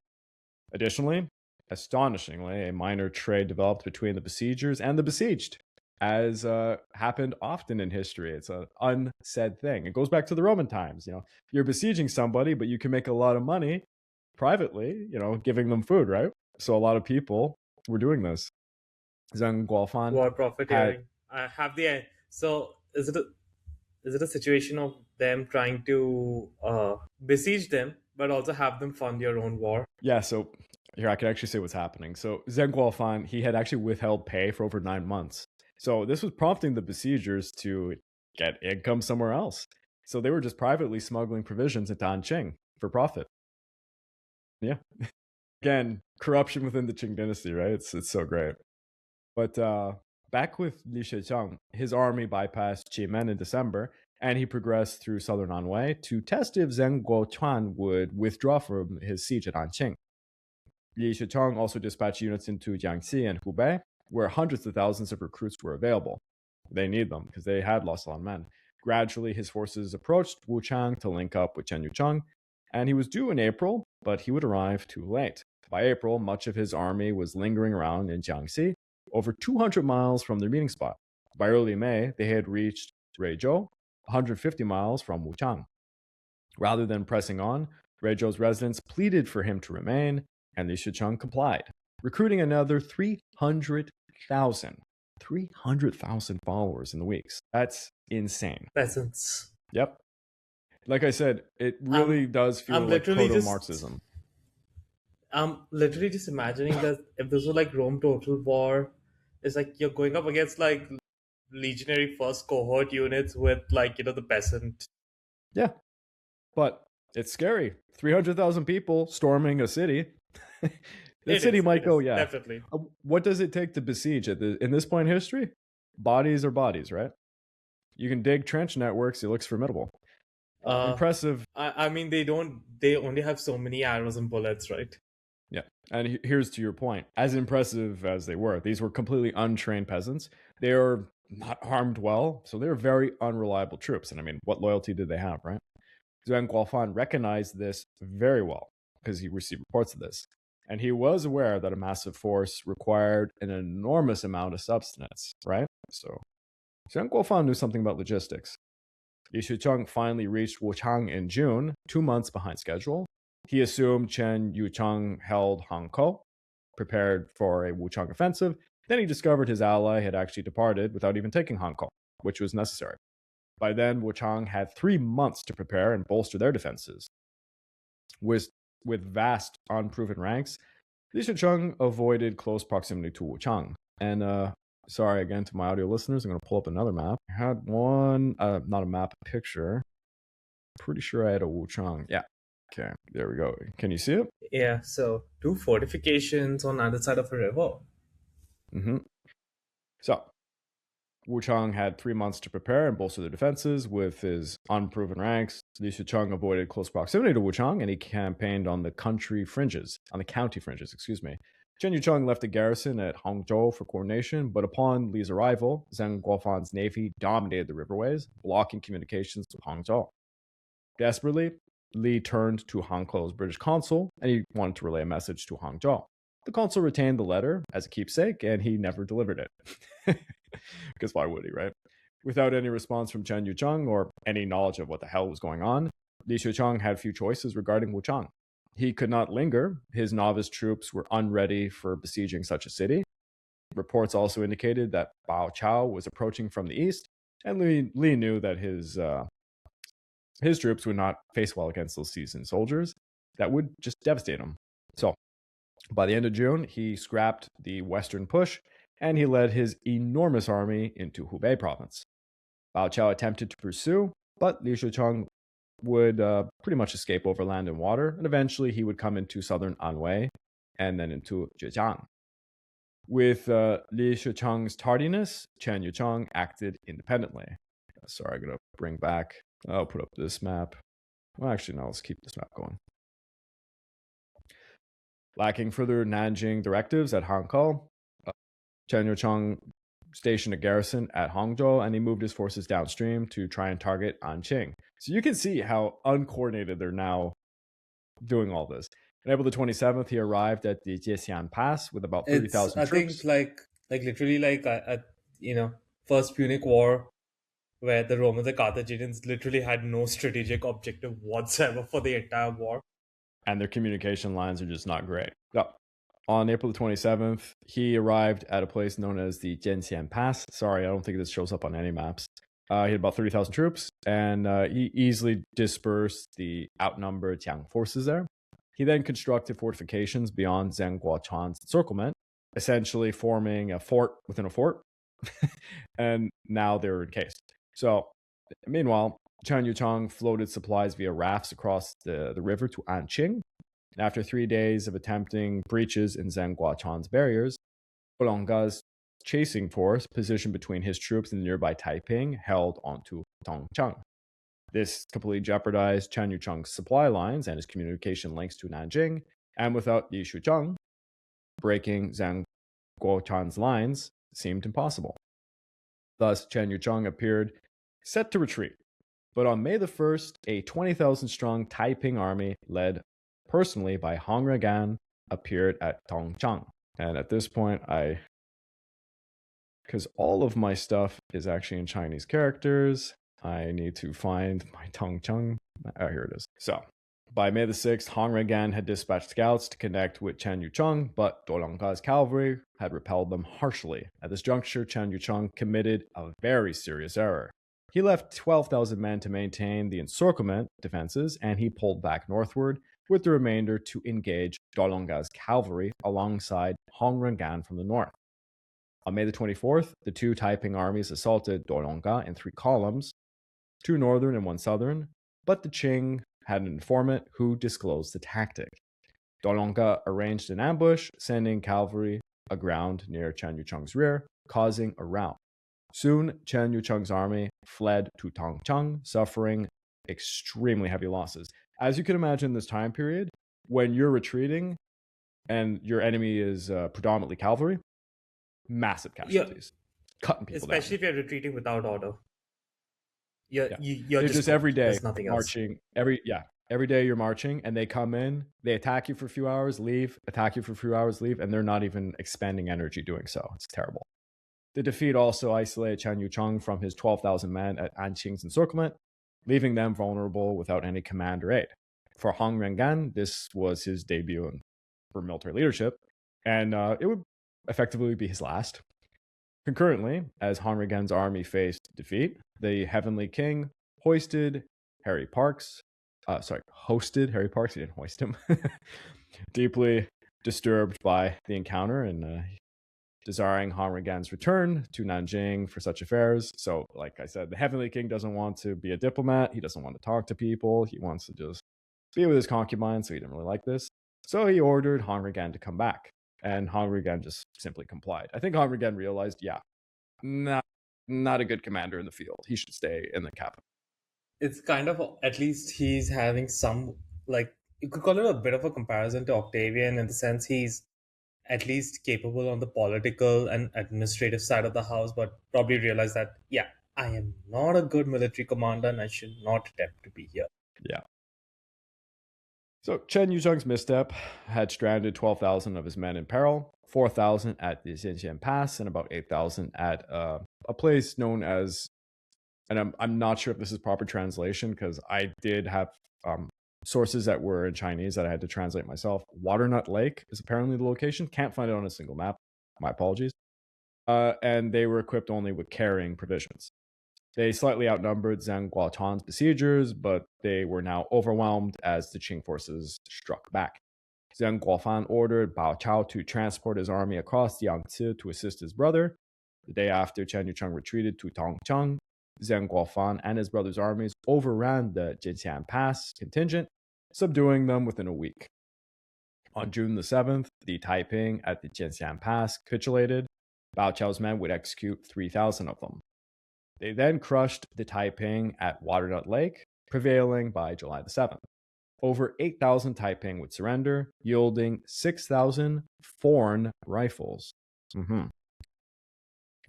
Additionally, astonishingly, a minor trade developed between the besiegers and the besieged, as happened often in history. It's an unsaid thing. It goes back to the Roman times. You're besieging somebody, but you can make a lot of money privately, giving them food, right? So a lot of people were doing this. Zhang Guofan war profiteering. I have the so is it a situation of them trying to besiege them, but also have them fund their own war? Yeah, so here I can actually say what's happening. So Zhang Guofan, he had actually withheld pay for over 9 months. So this was prompting the besiegers to get income somewhere else. So they were just privately smuggling provisions into Anqing for profit. Yeah. Again, corruption within the Qing dynasty, right? It's so great. But back with Li Shucheng, his army bypassed Qimen in December, and he progressed through southern Anhui to test if Zhang Guochuan would withdraw from his siege at Anqing. Li Shucheng also dispatched units into Jiangxi and Hubei, where hundreds of thousands of recruits were available. They need them because they had lost a lot of men. Gradually, his forces approached Wu Chang to link up with Chen Yucheng, and he was due in April, but he would arrive too late. By April, much of his army was lingering around in Jiangxi, over 200 miles from their meeting spot. By early May, they had reached Ruizhou, 150 miles from Wuchang. Rather than pressing on, Ruizhou's residents pleaded for him to remain, and Li Shucheng complied, recruiting another 300,000 followers in the weeks. That's insane. Peasants. Yep. Like I said, it really does feel I'm like literally just- proto-Marxism. I'm literally just imagining that if this was like Rome Total War, it's like you're going up against like legionary first cohort units with like, the peasant. Yeah. But it's scary. 300,000 people storming a city. The city might go, yeah. Definitely. What does it take to besiege in this point in history? Bodies are bodies, right? You can dig trench networks. It looks formidable. Impressive. I mean, they only have so many arrows and bullets, right? Yeah. And here's to your point. As impressive as they were, these were completely untrained peasants. They are not armed well, so they're very unreliable troops. And I mean, what loyalty did they have, right? Zhuang Guofan recognized this very well because he received reports of this. And he was aware that a massive force required an enormous amount of substance, right? So Zhuang Guofan knew something about logistics. Li Shucheng finally reached Wu Chang in June, 2 months behind schedule. He assumed Chen Yucheng held Hankou, prepared for a Wu Chang offensive. Then he discovered his ally had actually departed without even taking Hankou, which was necessary. By then, Wu Chang had 3 months to prepare and bolster their defenses. With vast, unproven ranks, Li Shucheng avoided close proximity to Wu Chang. And sorry again to my audio listeners, I'm going to pull up another map. I had one, not a map, a picture. Pretty sure I had a Wu Chang. Yeah. Okay, there we go. Can you see it? Yeah, so 2 fortifications on either side of a river. Mm-hmm. So, Wu Chang had 3 months to prepare and bolster the defenses. With his unproven ranks, Li Shucheng avoided close proximity to Wu Chang, and he campaigned on the county fringes. Chen Yucheng left a garrison at Hangzhou for coordination, but upon Li's arrival, Zhang Guofan's navy dominated the riverways, blocking communications with Hangzhou. Desperately, Li turned to Hangzhou's British consul, and he wanted to relay a message to Hangzhou. The consul retained the letter as a keepsake, and he never delivered it. Because why would he, right? Without any response from Chen Yucheng or any knowledge of what the hell was going on, Li Shucheng had few choices regarding Wu Chang. He could not linger. His novice troops were unready for besieging such a city. Reports also indicated that Bao Chao was approaching from the east, and Li knew that his troops would not face well against those seasoned soldiers. That would just devastate him. So, by the end of June, he scrapped the western push, and he led his enormous army into Hubei province. Bao Chao attempted to pursue, but Li Shucheng would pretty much escape over land and water, and eventually he would come into southern Anhui and then into Zhejiang. With Li Shucheng's tardiness, Chen Yucheng acted independently. Sorry, I'm going to bring back, I'll put up this map. Well, actually, no, let's keep this map going. Lacking further Nanjing directives at Hankou, Chen Yucheng stationed a garrison at Hangzhou, and he moved his forces downstream to try and target Anqing. So you can see how uncoordinated they're now doing all this. On April the 27th, he arrived at the Jiesian Pass with about 30,000 troops. I think like literally like First Punic War, where the Romans and Carthaginians literally had no strategic objective whatsoever for the entire war. And their communication lines are just not great. So, on April the 27th, he arrived at a place known as the Jiesian Pass. Sorry, I don't think this shows up on any maps. He had about 30,000 troops, and he easily dispersed the outnumbered Jiang forces there. He then constructed fortifications beyond Zhang Guochan's encirclement, essentially forming a fort within a fort, and now they're encased. So, meanwhile, Chen Yucheng floated supplies via rafts across the river to Anqing. And after 3 days of attempting breaches in Zhang Guochan's barriers, Bolonga's chasing force, positioned between his troops and the nearby Taiping, held onto Dongcheng. This completely jeopardized Chen Yucheng's supply lines and his communication links to Nanjing, and without Li Shucheng, breaking Zhang Guochan's lines seemed impossible. Thus, Chen Yucheng appeared set to retreat. But on May the 1st, a 20,000-strong Taiping army, led personally by Hong Xiuquan, appeared at Dongcheng. And at this point, because all of my stuff is actually in Chinese characters, I need to find my Dongcheng. Oh, here it is. So, by May the 6th, Hong Xiuquan had dispatched scouts to connect with Chen Yucheng, but Dolongga's cavalry had repelled them harshly. At this juncture, Chen Yucheng committed a very serious error. He left 12,000 men to maintain the encirclement defenses, and he pulled back northward with the remainder to engage Dolonga's cavalry alongside Hong Rengan from the north. On May the 24th, the two Taiping armies assaulted Dolonga in 3 columns, 2 northern and 1 southern, but the Qing had an informant who disclosed the tactic. Dolonga arranged an ambush, sending cavalry aground near Chen Yucheng's rear, causing a rout. Soon, Chen Yucheng's army fled to Tongcheng, suffering extremely heavy losses. As you can imagine, this time period, when you're retreating and your enemy is predominantly cavalry, massive casualties, cutting people especially down. if you're retreating without order. You're They're just every day there's nothing else. marching. Every day you're marching, and they come in, they attack you for a few hours, leave, attack you for a few hours, leave, and they're not even expending energy doing so. It's terrible. The defeat also isolated Chen Yucheng from his 12,000 men at Anqing's encirclement, leaving them vulnerable without any command or aid. For Hong Rengan, this was his debut for military leadership, and it would effectively be his last. Concurrently, as Hong Rengan's army faced defeat, the Heavenly King hosted Harry Parks. He didn't hoist him. Deeply disturbed by the encounter and desiring Hong Rengan's return to Nanjing for such affairs. So, like I said, the Heavenly King doesn't want to be a diplomat. He doesn't want to talk to people. He wants to just be with his concubine, so he didn't really like this. So he ordered Hong Rengan to come back, and Hong Rengan just simply complied. I think Hong Rengan realized, not a good commander in the field. He should stay in the capital. It's kind of, at least he's having some, like, you could call it a bit of a comparison to Octavian in the sense he's at least capable on the political and administrative side of the house, but probably realized that, I am not a good military commander and I should not attempt to be here. Yeah. So Chen Yucheng's misstep had stranded 12,000 of his men in peril, 4,000 at the Xianxian Pass, and about 8,000 at a place known as, and I'm not sure if this is proper translation because I did have sources that were in Chinese that I had to translate myself. Waternut Lake is apparently the location. Can't find it on a single map. My apologies. And they were equipped only with carrying provisions. They slightly outnumbered Zhang Guochuan's besiegers, but they were now overwhelmed as the Qing forces struck back. Zhang Guofan ordered Bao Chao to transport his army across the Yangtze to assist his brother. The day after Chen Yucheng retreated to Tongcheng, Zhang Guofan and his brother's armies overran the Jinxian Pass contingent, subduing them within a week. On June the 7th, the Taiping at the Jinxian Pass capitulated. Bao Chao's men would execute 3,000 of them. They then crushed the Taiping at Waternut Lake, prevailing by July the 7th. Over 8,000 Taiping would surrender, yielding 6,000 foreign rifles.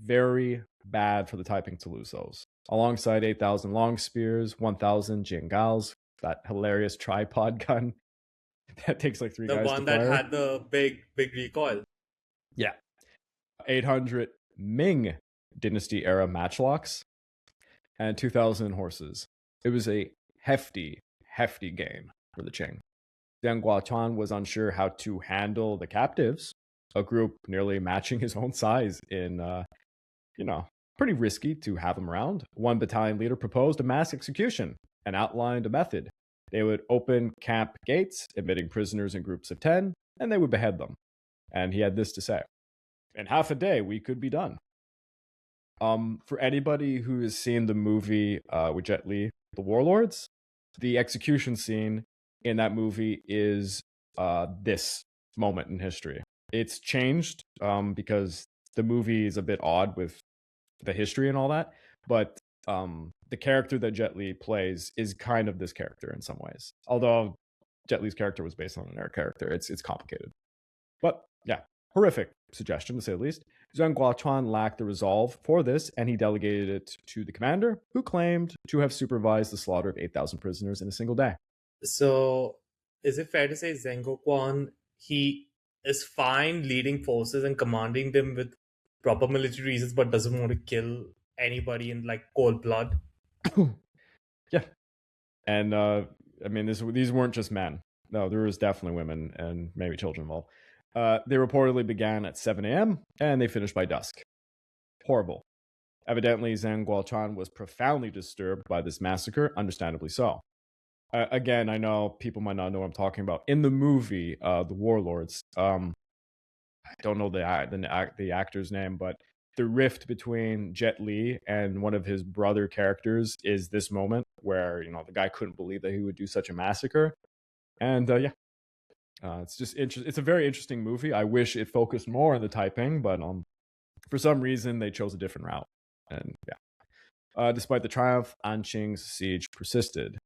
Very bad for the Taiping to lose those. Alongside 8,000 long spears, 1,000 jingals, that hilarious tripod gun that takes like 3 guys to fire. The one that had the big recoil. Yeah. 800 Ming Dynasty era matchlocks, and 2,000 horses. It was a hefty game for the Qing. Zhang Guochuan was unsure how to handle the captives, a group nearly matching his own size in, pretty risky to have them around. One battalion leader proposed a mass execution and outlined a method. They would open camp gates, admitting prisoners in groups of 10, and they would behead them. And he had this to say: "In half a day, we could be done." For anybody who has seen the movie with Jet Li, The Warlords, the execution scene in that movie is this moment in history. It's changed because the movie is a bit odd with the history and all that, but the character that Jet Li plays is kind of this character in some ways. Although Jet Li's character was based on an air character, it's complicated. But yeah, horrific suggestion to say the least. Zhang Guochuan lacked the resolve for this, and he delegated it to the commander, who claimed to have supervised the slaughter of 8,000 prisoners in a single day. So, is it fair to say Zhang Guochuan, he is fine leading forces and commanding them with proper military reasons, but doesn't want to kill anybody in like cold blood? Yeah. And these weren't just men. No, there was definitely women and maybe children involved. They reportedly began at 7 a.m. and they finished by dusk. Horrible. Evidently, Zhang Guochuan was profoundly disturbed by this massacre, understandably so. Again, I know people might not know what I'm talking about. In the movie, The Warlords, I don't know the actor's name, but the rift between Jet Li and one of his brother characters is this moment where, the guy couldn't believe that he would do such a massacre. And it's just it's a very interesting movie. I wish it focused more on the Taiping, but for some reason they chose a different route. And despite the triumph, Anqing's siege persisted.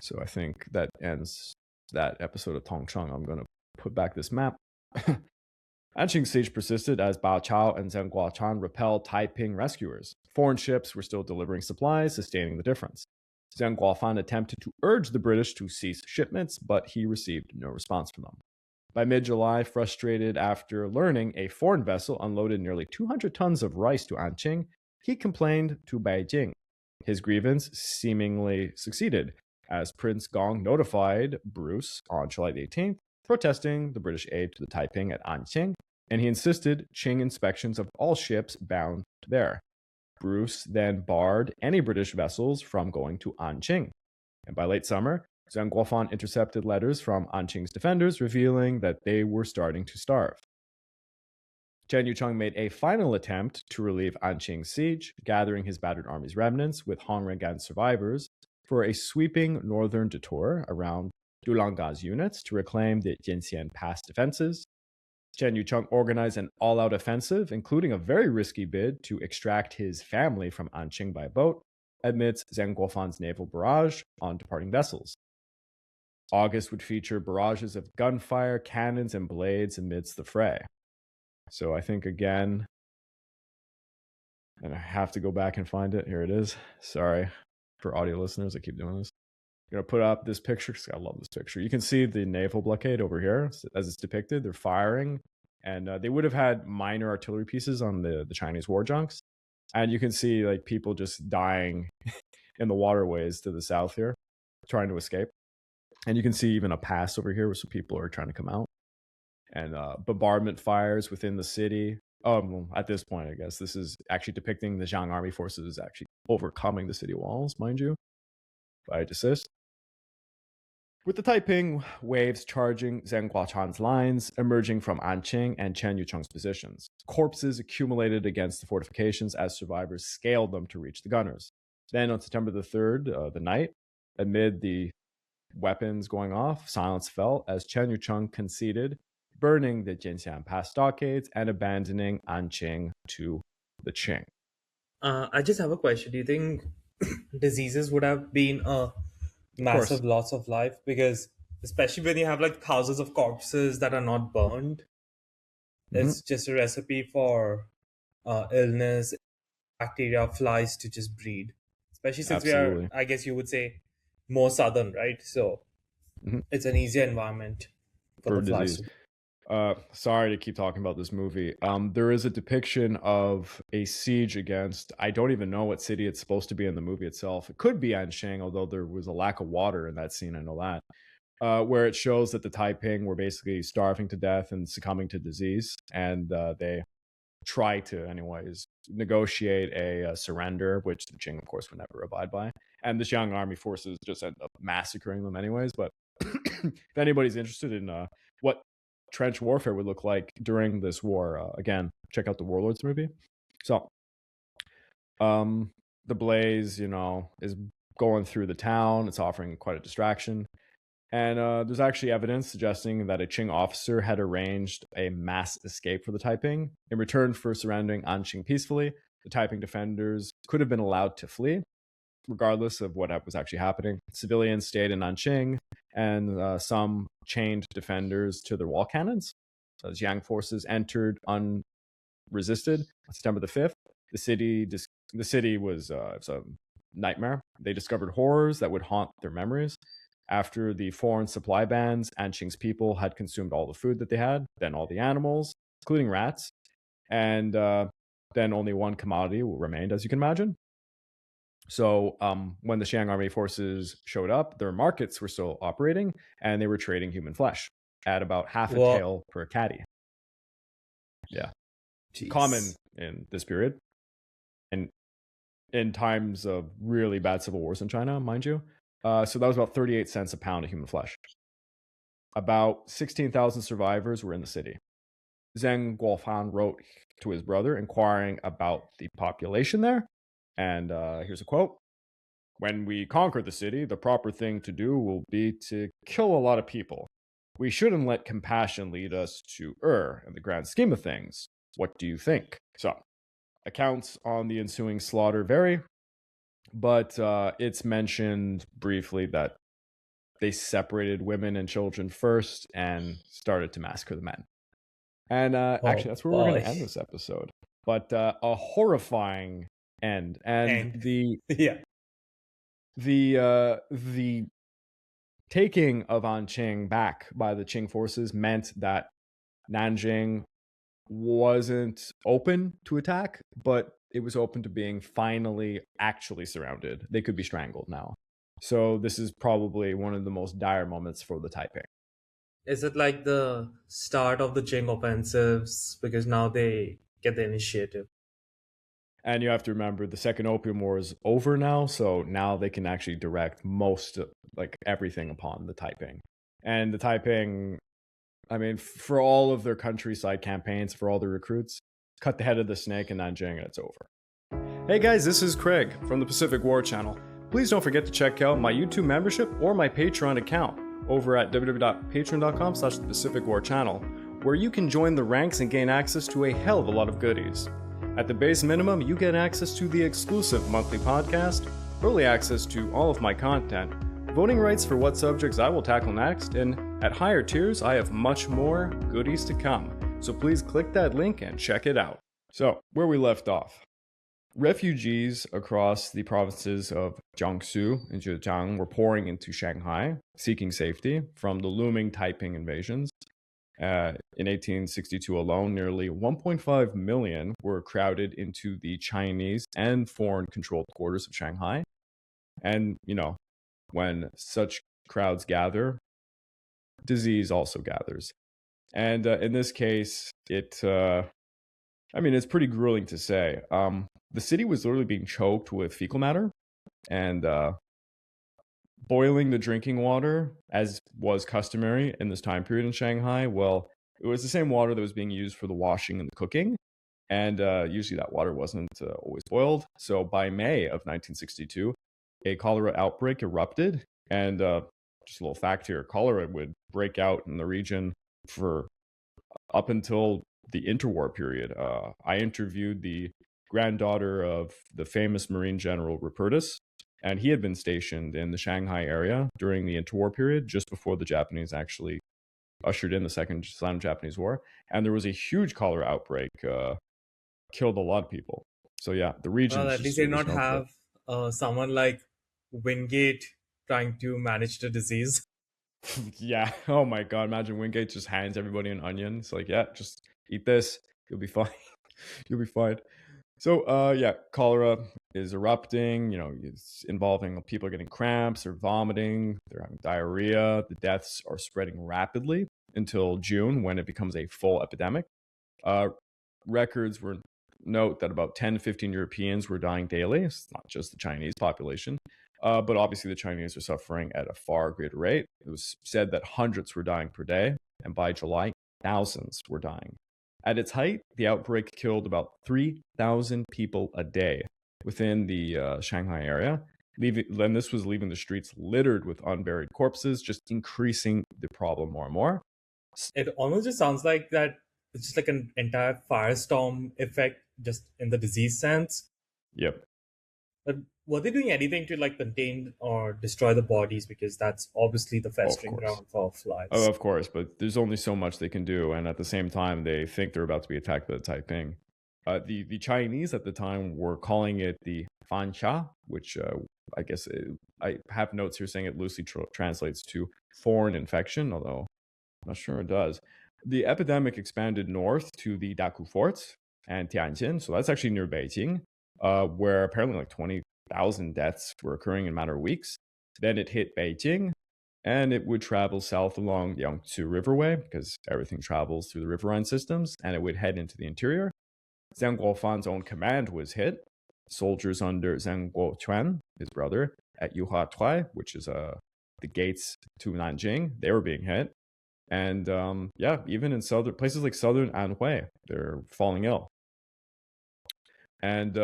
So I think that ends that episode of Tong Cheng. I'm going to put back this map. Anqing's siege persisted as Bao Chao and Zheng Guochuan repelled Taiping rescuers. Foreign ships were still delivering supplies, sustaining the difference. Zheng Guochuan attempted to urge the British to cease shipments, but he received no response from them. By mid-July, frustrated after learning a foreign vessel unloaded nearly 200 tons of rice to Anqing, he complained to Beijing. His grievance seemingly succeeded, as Prince Gong notified Bruce on July 18th, protesting the British aid to the Taiping at Anqing, and he insisted Qing inspections of all ships bound there. Bruce then barred any British vessels from going to Anqing. And by late summer, Zheng Guochuan intercepted letters from Anqing's defenders revealing that they were starting to starve. Chen Yucheng made a final attempt to relieve Anqing's siege, gathering his battered army's remnants with Hong Rengan survivors for a sweeping northern detour around Dulanga's units to reclaim the Jianxian Pass defenses. Chen Yucheng organized an all-out offensive, including a very risky bid to extract his family from Anqing by boat, amidst Zheng Guofan's naval barrage on departing vessels. August would feature barrages of gunfire, cannons, and blades amidst the fray. So I think, again, and I have to go back and find it. Here it is. Sorry for audio listeners. I keep doing this. I'm going to put up this picture because I love this picture. You can see the naval blockade over here as it's depicted. They're firing, and they would have had minor artillery pieces on the Chinese war junks. And you can see like people just dying in the waterways to the south here, trying to escape. And you can see even a pass over here where some people are trying to come out. And bombardment fires within the city. Well, at this point, I guess this is actually depicting the Zhang army forces actually overcoming the city walls, mind you, by desist. With the Taiping waves charging Zheng Guochuan's lines, emerging from Anqing and Chen Yucheng's positions. Corpses accumulated against the fortifications as survivors scaled them to reach the gunners. Then on September the 3rd, the night, amid the weapons going off, silence fell as Chen Yucheng conceded, burning the Jianxian Pass stockades and abandoning Anqing to the Qing. I just have a question. Do you think diseases would have been a massive loss of life? Because especially when you have like thousands of corpses that are not burned, it's just a recipe for illness, bacteria, flies to just breed. Especially since we are, I guess you would say, more southern, right? So it's an easier environment for the flies. Sorry to keep talking about this movie. There is a depiction of a siege against, I don't even know what city it's supposed to be in the movie itself. It could be Anqing, although there was a lack of water in that scene, I know that. Where it shows that the Taiping were basically starving to death and succumbing to disease. And they try to, anyways, negotiate a surrender, which the Qing, of course, would never abide by. And the Xiang army forces just end up massacring them anyways. But if anybody's interested in what trench warfare would look like during this war, again, check out the Warlords movie. So the blaze, is going through the town. It's offering quite a distraction. And there's actually evidence suggesting that a Qing officer had arranged a mass escape for the Taiping. In return for surrendering Anqing peacefully, the Taiping defenders could have been allowed to flee, regardless of what was actually happening. Civilians stayed in Nanjing, and some chained defenders to their wall cannons. So as Yang forces entered unresisted on September the 5th, the city was a nightmare. They discovered horrors that would haunt their memories. After the foreign supply bans, Anqing's people had consumed all the food that they had, then all the animals, including rats, and then only one commodity remained, as you can imagine. So when the Xiang army forces showed up, their markets were still operating, and they were trading human flesh at about half a tael per caddy. Yeah. Jeez. Common in this period. And in times of really bad civil wars in China, mind you. So that was about 38 cents a pound of human flesh. About 16,000 survivors were in the city. Zheng Guofan wrote to his brother inquiring about the population there. And here's a quote. When we conquer the city, the proper thing to do will be to kill a lot of people. We shouldn't let compassion lead us to err in the grand scheme of things. What do you think? So, accounts on the ensuing slaughter vary, but it's mentioned briefly that they separated women and children first and started to massacre the men. And actually, that's where we're going to end this episode. But a horrifying end. And the taking of Anqing back by the Qing forces meant that Nanjing wasn't open to attack, but it was open to being finally actually surrounded. They could be strangled now. So this is probably one of the most dire moments for the Taiping. Is it like the start of the Qing offensives because now they get the initiative? And you have to remember the Second Opium War is over now, so now they can actually direct most, like everything upon the Taiping. And the Taiping, I mean, for all of their countryside campaigns, for all the recruits, cut the head of the snake in Nanjing and it's over. Hey guys, this is Craig from the Pacific War Channel. Please don't forget to check out my YouTube membership or my Patreon account over at www.patreon.com/The Pacific War Channel, where you can join the ranks and gain access to a hell of a lot of goodies. At the base minimum, you get access to the exclusive monthly podcast, early access to all of my content, voting rights for what subjects I will tackle next, and at higher tiers, I have much more goodies to come. So please click that link and check it out. So, where we left off. Refugees across the provinces of Jiangsu and Zhejiang were pouring into Shanghai, seeking safety from the looming Taiping invasions. In 1862 alone, nearly 1.5 million were crowded into the Chinese and foreign-controlled quarters of Shanghai. And, you know, when such crowds gather, disease also gathers. And in this case, it's pretty grueling to say. The city was literally being choked with fecal matter, and boiling the drinking water, as was customary in this time period in Shanghai, well, it was the same water that was being used for the washing and the cooking, and usually that water wasn't always boiled. So by May of 1962, a cholera outbreak erupted, and just a little fact here, cholera would break out in the region for up until the interwar period. I interviewed the granddaughter of the famous Marine General Rupertus, and he had been stationed in the Shanghai area during the interwar period, just before the Japanese actually ushered in the Second Sino-Japanese War. And there was a huge cholera outbreak, killed a lot of people. So yeah, the region. Well, at least they not have someone like Wingate trying to manage the disease. Yeah. Oh my God. Imagine Wingate just hands everybody an onion. It's like, yeah, just eat this. You'll be fine. You'll be fine. So, yeah, cholera is erupting. You know, it's involving people are getting cramps, they're vomiting, they're having diarrhea. The deaths are spreading rapidly until June, when it becomes a full epidemic. Records were note that about 10 to 15 Europeans were dying daily. It's not just the Chinese population, but obviously the Chinese are suffering at a far greater rate. It was said that hundreds were dying per day, and by July, thousands were dying. At its height, the outbreak killed about 3,000 people a day within the Shanghai area. And this was leaving the streets littered with unburied corpses, just increasing the problem more and more. It almost just sounds like that it's just like an entire firestorm effect, just in the disease sense. Yep. But were they doing anything to like contain or destroy the bodies? Because that's obviously the festering ground for flies. Oh, of course, but there's only so much they can do, and at the same time, they think they're about to be attacked by the Taiping. The Chinese at the time were calling it the Fanxia, which I guess I have notes here saying it loosely translates to foreign infection, although I'm not sure it does. The epidemic expanded north to the Daku Fort and Tianjin, so that's actually near Beijing, where apparently like 20,000 deaths were occurring in a matter of weeks. Then it hit Beijing, and it would travel south along the Yangtze Riverway, because everything travels through the riverine systems, and it would head into the interior. Zhang Guofan's own command was hit, soldiers under Zheng Guoquan, his brother, at Yuhua, which is the gates to Nanjing. They were being hit. And even in southern places like southern Anhui, they're falling ill. And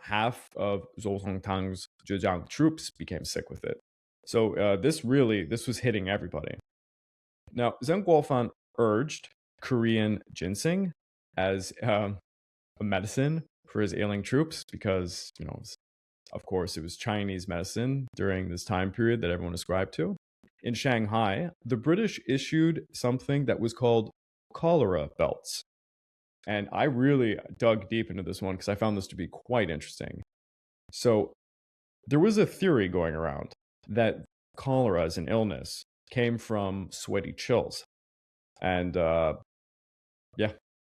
half of Zhou Hongtang's Zhejiang troops became sick with it. So this was hitting everybody. Now, Zheng Guofan urged Korean ginseng as a medicine for his ailing troops because, of course, it was Chinese medicine during this time period that everyone ascribed to. In Shanghai, the British issued something that was called cholera belts. And I really dug deep into this one because I found this to be quite interesting. So there was a theory going around that cholera as an illness came from sweaty chills. And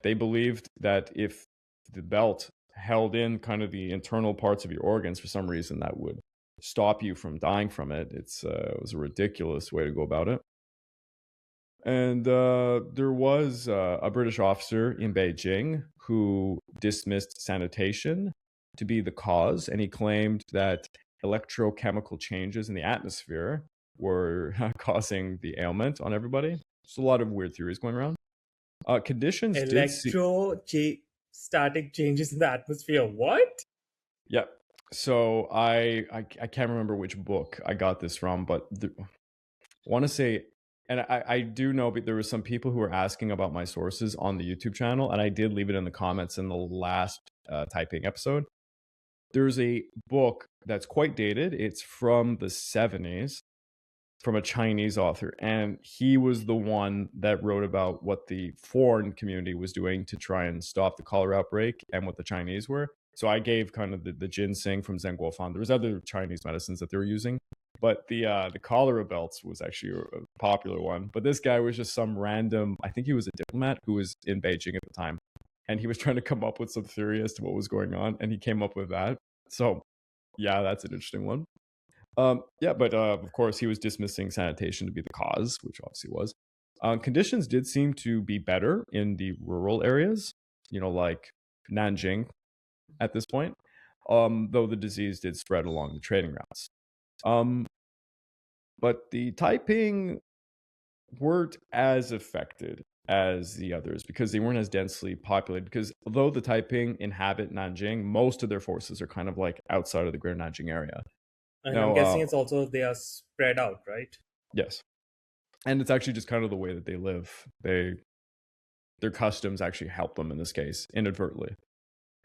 they believed that if the belt held in kind of the internal parts of your organs for some reason, that would stop you from dying from it. It was a ridiculous way to go about it. And there was a British officer in Beijing who dismissed sanitation to be the cause, and he claimed that electrochemical changes in the atmosphere were causing the ailment on everybody. There's a lot of weird theories going around. Conditions static changes in the atmosphere. What? Yeah. So I can't remember which book I got this from, but I want to say, and I do know, but there were some people who were asking about my sources on the YouTube channel, and I did leave it in the comments in the last Taiping episode. There's a book that's quite dated. It's from the 70s, from a Chinese author, and he was the one that wrote about what the foreign community was doing to try and stop the cholera outbreak and what the Chinese were. So I gave kind of the ginseng from Zheng Guofan. There was other Chinese medicines that they were using, but the cholera belts was actually a popular one. But this guy was just some random, I think he was a diplomat who was in Beijing at the time, and he was trying to come up with some theory as to what was going on, and he came up with that. So yeah, that's an interesting one. But of course, he was dismissing sanitation to be the cause, which obviously was. Conditions did seem to be better in the rural areas, like Nanjing at this point, though the disease did spread along the trading routes. But the Taiping weren't as affected as the others because they weren't as densely populated. Because although the Taiping inhabit Nanjing, most of their forces are kind of like outside of the greater Nanjing area. And I'm guessing it's also they are spread out, right? Yes. And it's actually just kind of the way that they live. Their customs actually help them in this case, inadvertently.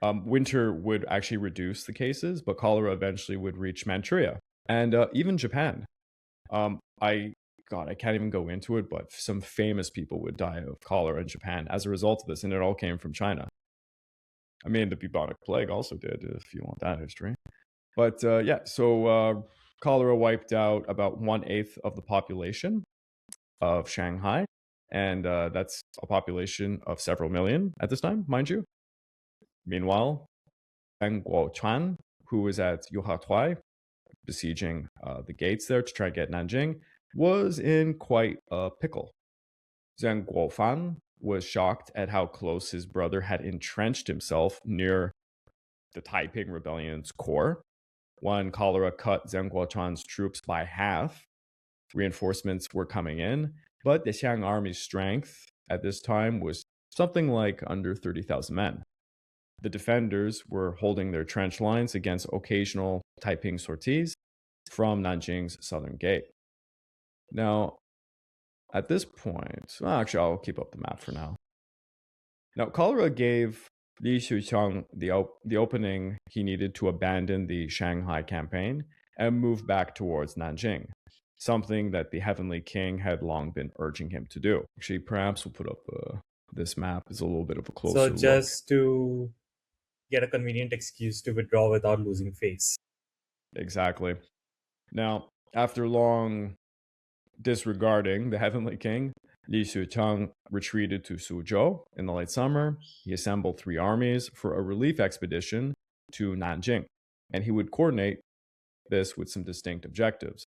Winter would actually reduce the cases, but cholera eventually would reach Manchuria and even Japan. I can't even go into it, but some famous people would die of cholera in Japan as a result of this, and it all came from China. I mean, the bubonic plague also did, if you want that history. But so cholera wiped out about 1/8 of the population of Shanghai, and that's a population of several million at this time, mind you. Meanwhile, Zheng Guoquan, who was at Yuhua, besieging the gates there to try and get Nanjing, was in quite a pickle. Zheng Guofan was shocked at how close his brother had entrenched himself near the Taiping Rebellion's core. When cholera cut Zheng Guoquan's troops by half, reinforcements were coming in, but the Xiang army's strength at this time was something like under 30,000 men. The defenders were holding their trench lines against occasional Taiping sorties from Nanjing's southern gate. Now, at this point, actually, I'll keep up the map for now. Now, cholera gave Li Xiuquan the opening he needed to abandon the Shanghai campaign and move back towards Nanjing, something that the Heavenly King had long been urging him to do. Actually, perhaps we'll put up this map is a little bit of a closer look. So just to get a convenient excuse to withdraw without losing face. Exactly. Now, after long disregarding the Heavenly King, Li Xiuquan retreated to Suzhou in the late summer. He assembled 3 armies for a relief expedition to Nanjing, and he would coordinate this with some distinct objectives.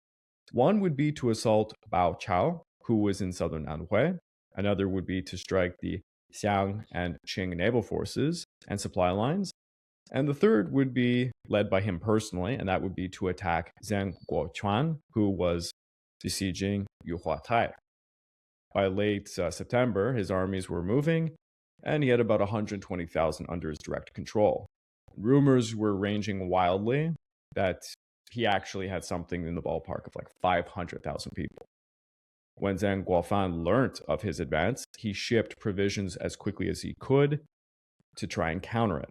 One would be to assault Bao Chao, who was in southern Anhui. Another would be to strike the Xiang and Qing naval forces and supply lines. And the third would be led by him personally, and that would be to attack Zhang Guochuan, who was besieging Yuhuatai. By late September, his armies were moving, and he had about 120,000 under his direct control. Rumors were ranging wildly that he actually had something in the ballpark of like 500,000 people. When Zhang Guofan learnt of his advance, he shipped provisions as quickly as he could to try and counter it.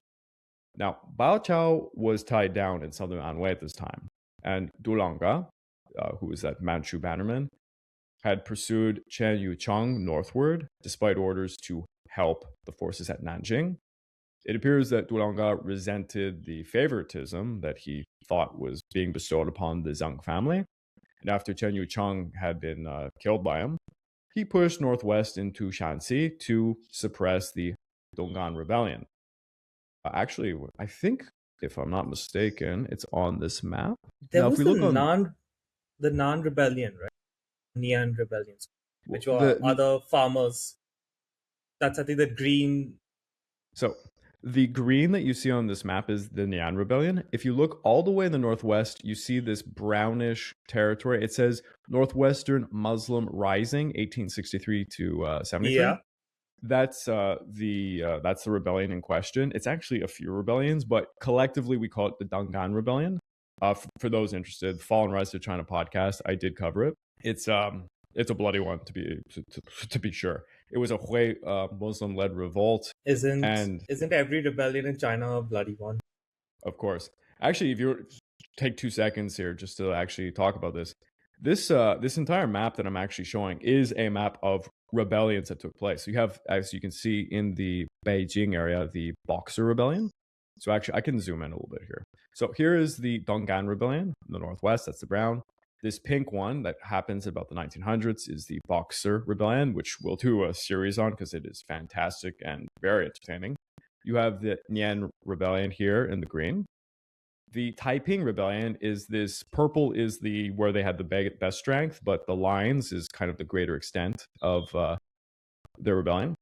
Now, Bao Chao was tied down in southern Anhui at this time, and Dulanga, who was that Manchu bannerman, had pursued Chen Yuchang northward, despite orders to help the forces at Nanjing. It appears that Dulanga resented the favoritism that he thought was being bestowed upon the Zheng family, and after Chen Yuchang had been killed by him, he pushed northwest into Shanxi to suppress the Donggan Rebellion. Actually, I think, if I'm not mistaken, it's on this map. There Now, was if we look the Nan Rebellion, right? Nian rebellions, which were other farmers. That's, I think, the green. So the green that you see on this map is the Nian Rebellion. If you look all the way in the northwest, you see this brownish territory. It says Northwestern Muslim Rising, 1863 to 73. Yeah. That's the rebellion in question. It's actually a few rebellions, but collectively we call it the Donggan Rebellion. For those interested, Fall and Rise to China podcast, I did cover it. It's a bloody one to be sure. It was a Hui Muslim-led revolt. Isn't every rebellion in China a bloody one? Of course. Actually, if you take 2 seconds here just to actually talk about this, this entire map that I'm actually showing is a map of rebellions that took place. So you have, as you can see in the Beijing area, the Boxer Rebellion. So actually, I can zoom in a little bit here. So here is the Donggan Rebellion in the northwest. That's the brown. This pink one that happens about the 1900s is the Boxer Rebellion, which we'll do a series on because it is fantastic and very entertaining. You have the Nian Rebellion here in the green. The Taiping Rebellion is this purple is where they had the best strength, but the lines is kind of the greater extent of their rebellion.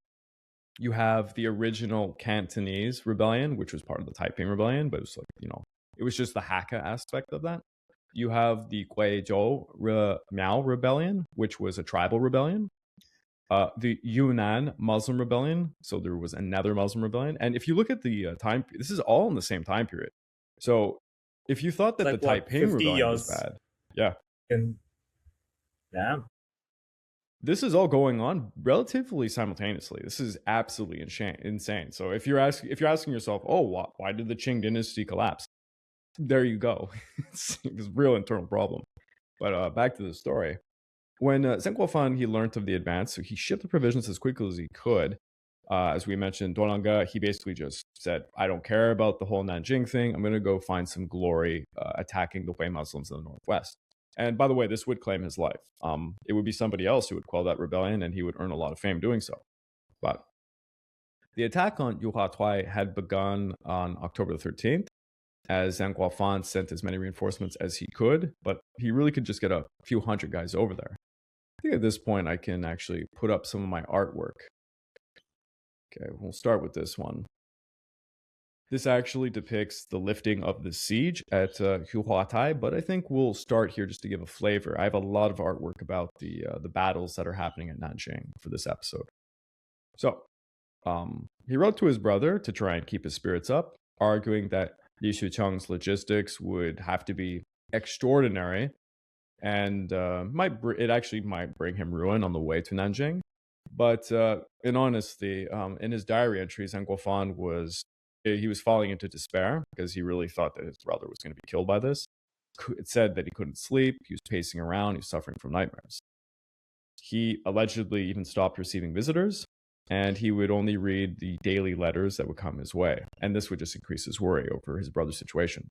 You have the original Cantonese Rebellion, which was part of the Taiping Rebellion, but it was like, it was just the Hakka aspect of that. You have the Guizhou Miao Rebellion, which was a tribal rebellion. The Yunnan Muslim Rebellion, so there was another Muslim rebellion. And if you look at the time, this is all in the same time period. So if you thought that the Taiping Rebellion was bad, Damn. This is all going on relatively simultaneously. This is absolutely insane. So if you're asking yourself, oh, why did the Qing dynasty collapse? There you go. It's a real internal problem. But back to the story. When Zheng Guofan, he learned of the advance, so he shipped the provisions as quickly as he could. As we mentioned, Duolanga, he basically just said, I don't care about the whole Nanjing thing. I'm going to go find some glory attacking the Hui Muslims in the northwest. And by the way, this would claim his life. It would be somebody else who would quell that rebellion, and he would earn a lot of fame doing so. But the attack on Yuhuatai had begun on October the 13th, as Zhang Guofan sent as many reinforcements as he could, but he really could just get a few hundred guys over there. I think at this point I can actually put up some of my artwork. Okay, we'll start with this one. This actually depicts the lifting of the siege at Yuhuatai, but I think we'll start here just to give a flavor. I have a lot of artwork about the battles that are happening at Nanjing for this episode. So, he wrote to his brother to try and keep his spirits up, arguing that Li Xuchang's logistics would have to be extraordinary, and it actually might bring him ruin on the way to Nanjing. But in honesty, in his diary entries, Zhang Guofan was falling into despair because he really thought that his brother was going to be killed by this. It said that he couldn't sleep, he was pacing around, he was suffering from nightmares. He allegedly even stopped receiving visitors, and he would only read the daily letters that would come his way, and this would just increase his worry over his brother's situation.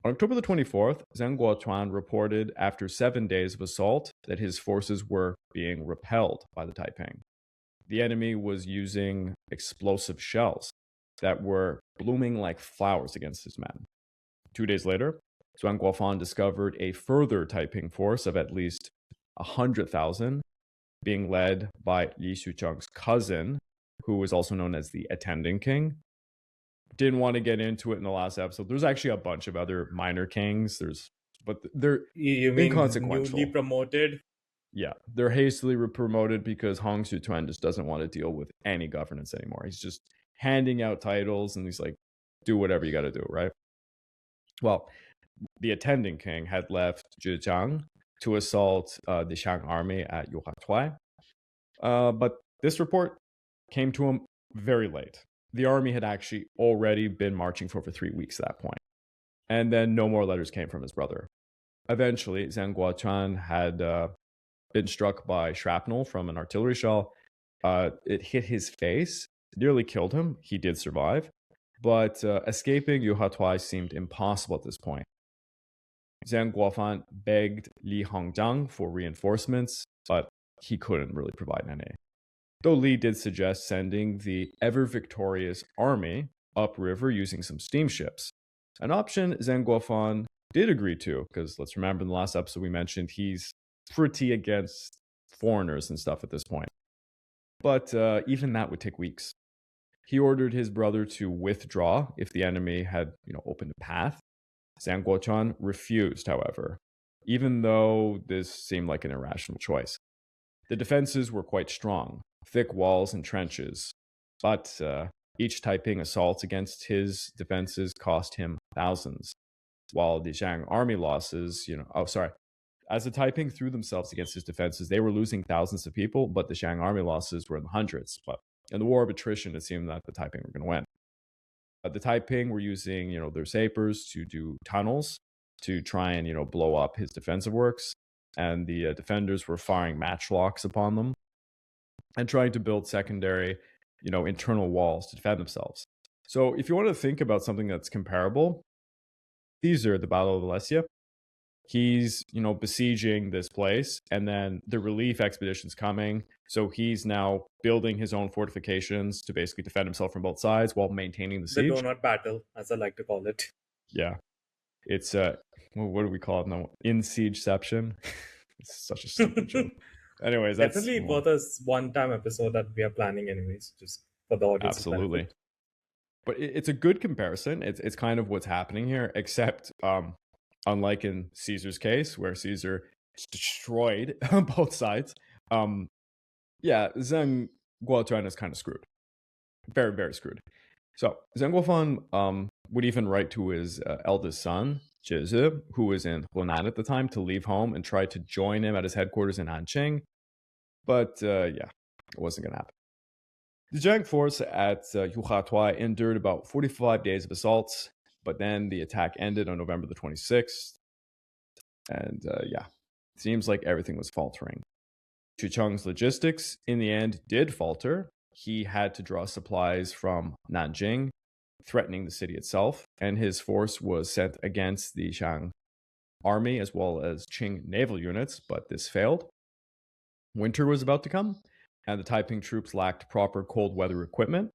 On October the 24th, Zhang Guochuan reported after 7 days of assault that his forces were being repelled by the Taiping. The enemy was using explosive shells that were blooming like flowers against his men. 2 days later, Zhang Guofan discovered a further Taiping force of at least 100,000 being led by Li Xuchang's cousin, who was also known as the attending king. didn't want to get into it in the last episode. There's actually a bunch of other minor kings. But they're You mean inconsequential. newly promoted? Yeah, they're hastily promoted because Hong Xiuquan just doesn't want to deal with any governance anymore. He's just handing out titles and he's like, do whatever you got to do, right? Well, the attending king had left Zhejiang to assault the Shang army at Yuhatuai. But this report came to him very late. The army had actually already been marching for over 3 weeks at that point. And then no more letters came from his brother. Eventually, Zhang Guochuan had been struck by shrapnel from an artillery shell. It hit his face, nearly killed him. He did survive. But escaping Yuhatuai seemed impossible at this point. Zhang Guofan begged Li Hongjiang for reinforcements, but he couldn't really provide any. Though Li did suggest sending the ever-victorious army upriver using some steamships, an option Zhang Guofan did agree to, because let's remember in the last episode we mentioned he's pretty against foreigners and stuff at this point. But even that would take weeks. He ordered his brother to withdraw if the enemy had, opened a path. Zhang Guochuan refused, however, even though this seemed like an irrational choice. The defenses were quite strong, thick walls and trenches, but each Taiping assault against his defenses cost him thousands, while the Zhang army losses, as the Taiping threw themselves against his defenses, they were losing thousands of people, but the Zhang army losses were in the hundreds. But in the war of attrition, it seemed that the Taiping were going to win. The Taiping were using, their sappers to do tunnels to try and, blow up his defensive works. And the defenders were firing matchlocks upon them and trying to build secondary, internal walls to defend themselves. So if you want to think about something that's comparable, Caesar, the Battle of Alesia, he's, besieging this place, and then the relief expedition's coming. So he's now building his own fortifications to basically defend himself from both sides while maintaining the siege. The donut battle, as I like to call it. Yeah. It's, what do we call it now? In siegeception. It's such a stupid joke. Anyways, that's... Definitely worth a one-time episode that we are planning anyways, just for the audience. Absolutely. But it's a good comparison. It's kind of what's happening here, except... unlike in Caesar's case, where Caesar destroyed both sides, Zhang Guochuan is kind of screwed. Very, very screwed. So Zhang Guofan would even write to his eldest son, Zhi, who was in Hunan at the time, to leave home and try to join him at his headquarters in Nanjing. But it wasn't going to happen. The Zhang force at Yuhatuai endured about 45 days of assaults. But then the attack ended on November the 26th. And seems like everything was faltering. Xu Cheng's logistics, in the end, did falter. He had to draw supplies from Nanjing, threatening the city itself. And his force was sent against the Shang army as well as Qing naval units, but this failed. Winter was about to come, and the Taiping troops lacked proper cold weather equipment.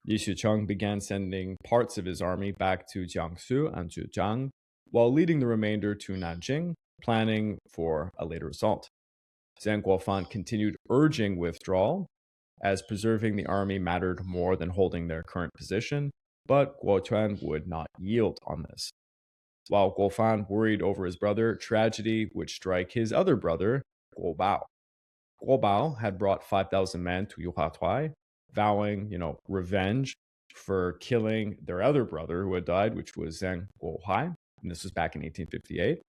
Li Xucheng began sending parts of his army back to Jiangsu and Zhejiang, while leading the remainder to Nanjing, planning for a later assault. Zhang Guofan continued urging withdrawal, as preserving the army mattered more than holding their current position, but Guochuan would not yield on this. While Guofan worried over his brother, tragedy would strike his other brother, Guobao. Guobao had brought 5,000 men to Yuhatuai, vowing, revenge for killing their other brother who had died, which was Zhang Guohai, and this was back in 1858.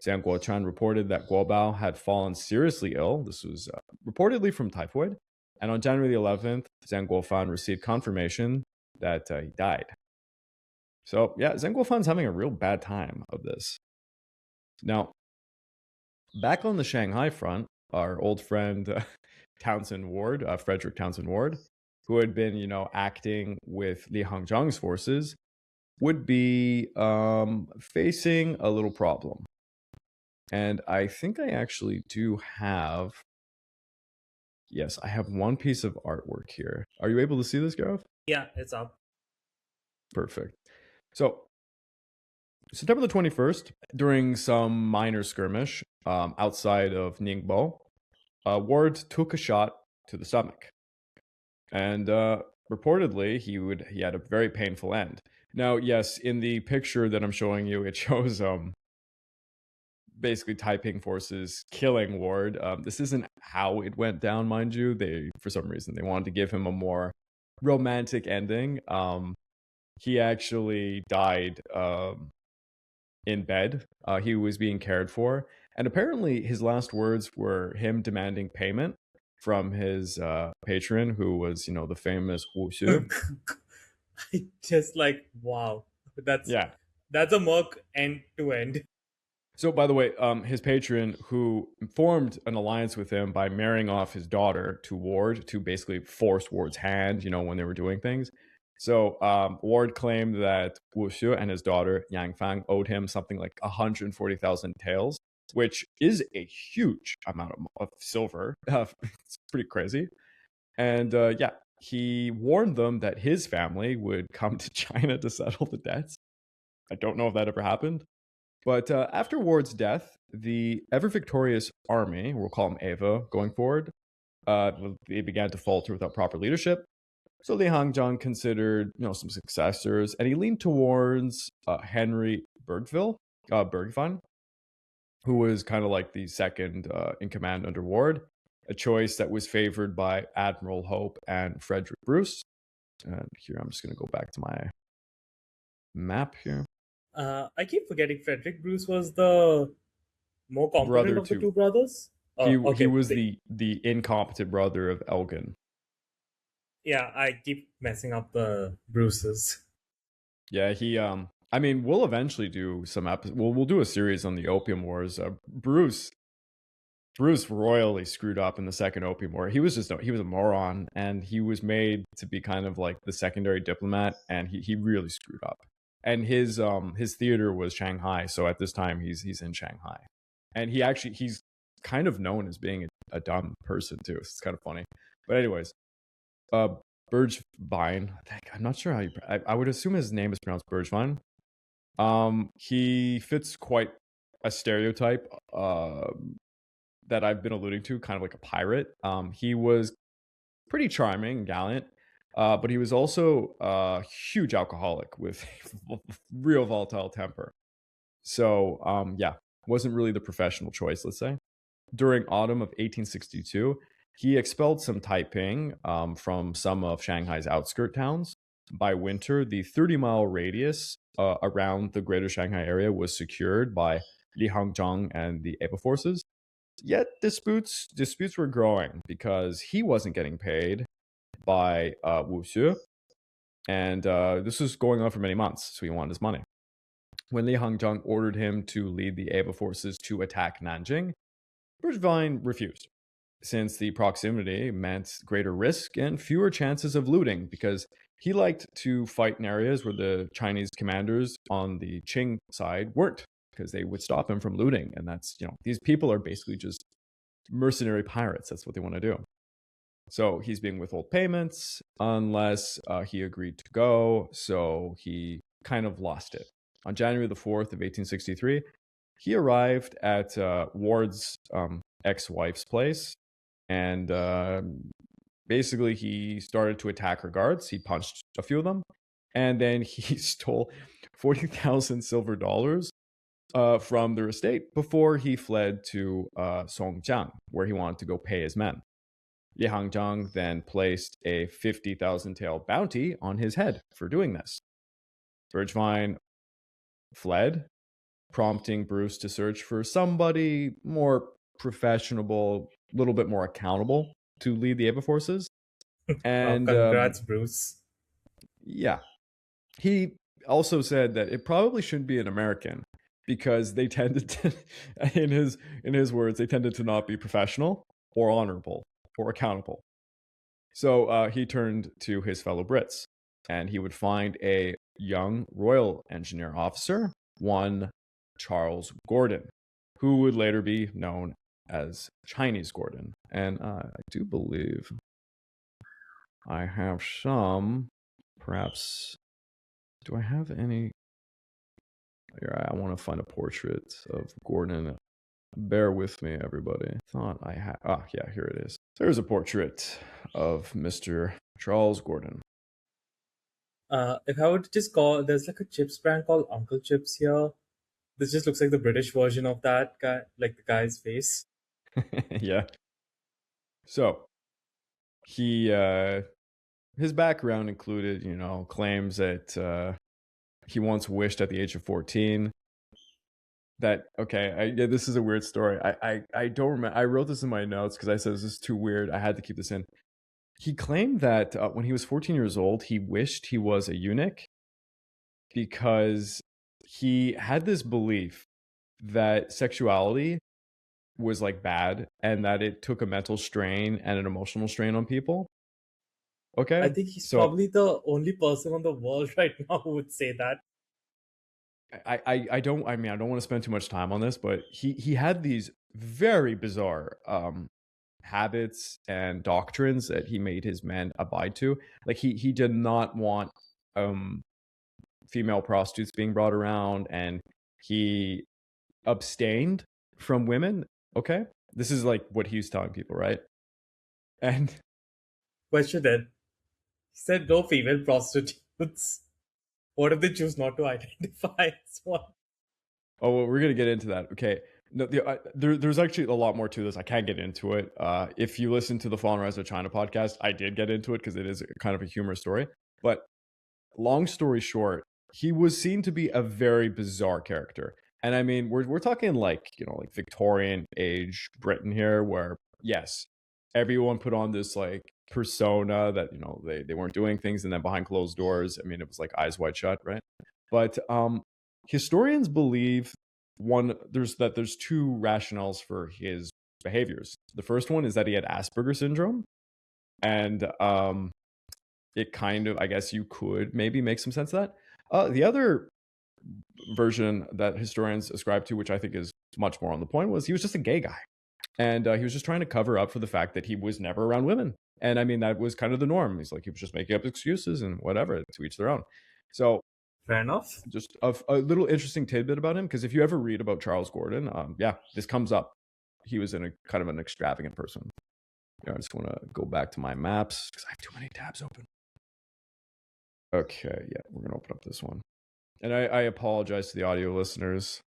Zhang Guochuan reported that Guobao had fallen seriously ill. This was reportedly from typhoid. And on January the 11th, Zhang Guofan received confirmation that he died. So, Zhang Guofan's having a real bad time of this. Now, back on the Shanghai front, our old friend Townsend Ward, Frederick Townsend Ward, who had been, acting with Li Hongjiang's forces, would be facing a little problem. And I think I actually do have... Yes, I have one piece of artwork here. Are you able to see this, Gareth? Yeah, it's up. Perfect. So, September the 21st, during some minor skirmish outside of Ningbo, Ward took a shot to the stomach. And reportedly he had a very painful end. Now, yes, in the picture that I'm showing you, it shows basically Taiping forces killing Ward. This isn't how it went down, mind you. They, for some reason, they wanted to give him a more romantic ending. He actually died in bed. He was being cared for, and apparently his last words were him demanding payment from his patron, who was, the famous Wu Xu. Just like, wow, that's a Merc end to end. So, by the way, his patron, who formed an alliance with him by marrying off his daughter to Ward to basically force Ward's hand, when they were doing things. So, Ward claimed that Wu Xu and his daughter, Yang Fang, owed him something like 140,000 taels, which is a huge amount of silver. It's pretty crazy. And he warned them that his family would come to China to settle the debts. I don't know if that ever happened. But after Ward's death, the ever-victorious army, we'll call them Ava going forward, they began to falter without proper leadership. So Li Hangzhang considered, some successors, and he leaned towards Henry Bergvan, who was kind of like the second in command under Ward, a choice that was favored by Admiral Hope and Frederick Bruce. And here, I'm just going to go back to my map here. I keep forgetting Frederick Bruce was the more competent of the two brothers. He was the incompetent brother of Elgin. Yeah, I keep messing up the Bruces. Yeah, we'll eventually do some episodes. We'll do a series on the Opium Wars. Bruce royally screwed up in the Second Opium War. He was a moron, and he was made to be kind of like the secondary diplomat, and he really screwed up. And his theater was Shanghai, so at this time he's in Shanghai, and he's kind of known as being a dumb person too. So it's kind of funny. But anyways, Bergevine. I'm not sure how you. I would assume his name is pronounced Bergevine. He fits quite a stereotype that I've been alluding to, kind of like a pirate. He was pretty charming and gallant. But he was also a huge alcoholic with real volatile temper. So, wasn't really the professional choice, let's say. During autumn of 1862, he expelled some Taiping from some of Shanghai's outskirt towns. By winter, the 30-mile radius around the greater Shanghai area was secured by Li Hangzhang and the Ava forces. Yet disputes were growing because he wasn't getting paid by Wu Xu, and this was going on for many months, so he wanted his money. When Li Hangzhang ordered him to lead the Ava forces to attack Nanjing, Bergevine refused, since the proximity meant greater risk and fewer chances of looting, because he liked to fight in areas where the Chinese commanders on the Qing side weren't, because they would stop him from looting, and that's, these people are basically just mercenary pirates. That's what they want to do. So he's being withhold payments unless he agreed to go. So he kind of lost it. On January the 4th of 1863, he arrived at Ward's ex-wife's place. And basically he started to attack her guards. He punched a few of them. And then he stole 40,000 silver dollars from their estate before he fled to Songjiang, where he wanted to go pay his men. Li Hangzhang then placed a 50,000 tael bounty on his head for doing this. Bergevine fled, prompting Bruce to search for somebody more professional, a little bit more accountable to lead the Ava forces. And congrats, Bruce. Yeah. He also said that it probably shouldn't be an American, because they tended to, in his words, they tended to not be professional or honorable or accountable. So he turned to his fellow Brits, and he would find a young Royal Engineer officer, one Charles Gordon, who would later be known as Chinese Gordon. And I do believe I have some, perhaps, do I have any? I want to find a portrait of Gordon. Bear with me, everybody. Thought I had. Yeah, here it is. There's a portrait of Mr. Charles Gordon. If I were to just call, there's like a chips brand called Uncle Chips here. This just looks like the British version of that guy, like the guy's face. Yeah. So he his background included, claims that he once wished at the age of 14 that this is a weird story. I don't remember. I wrote this in my notes because I said this is too weird. I had to keep this in. He claimed that when he was 14 years old, he wished he was a eunuch because he had this belief that sexuality was like bad and that it took a mental strain and an emotional strain on people. Okay. I think he's probably the only person on the world right now who would say that. I don't want to spend too much time on this, but he had these very bizarre habits and doctrines that he made his men abide to. Like he did not want female prostitutes being brought around, and he abstained from women. Okay, this is like what he's telling people, right? And question then, he said no female prostitutes. What if they choose not to identify as one? Oh, well, we're gonna get into that. Okay. No, there's actually a lot more to this. I can't get into it. If you listen to the Fall and Rise of China podcast, I did get into it because it is kind of a humorous story. But long story short, he was seen to be a very bizarre character. And I mean, we're talking like Victorian age Britain here, where yes, everyone put on this like persona that they weren't doing things, and then behind closed doors, I mean, it was like eyes wide shut, right? But historians believe there's two rationales for his behaviors. The first one is that he had Asperger's syndrome, and it kind of, I guess you could maybe make some sense of that. The other version that historians ascribe to, which I think is much more on the point, was he was just a gay guy, and he was just trying to cover up for the fact that he was never around women. And I mean, that was kind of the norm. He was just making up excuses and whatever, to each their own. So fair enough. Just a little interesting tidbit about him, because if you ever read about Charles Gordon, this comes up. He was in a kind of an extravagant person. I just want to go back to my maps because I have too many tabs open. Okay, yeah, we're gonna open up this one, and I apologize to the audio listeners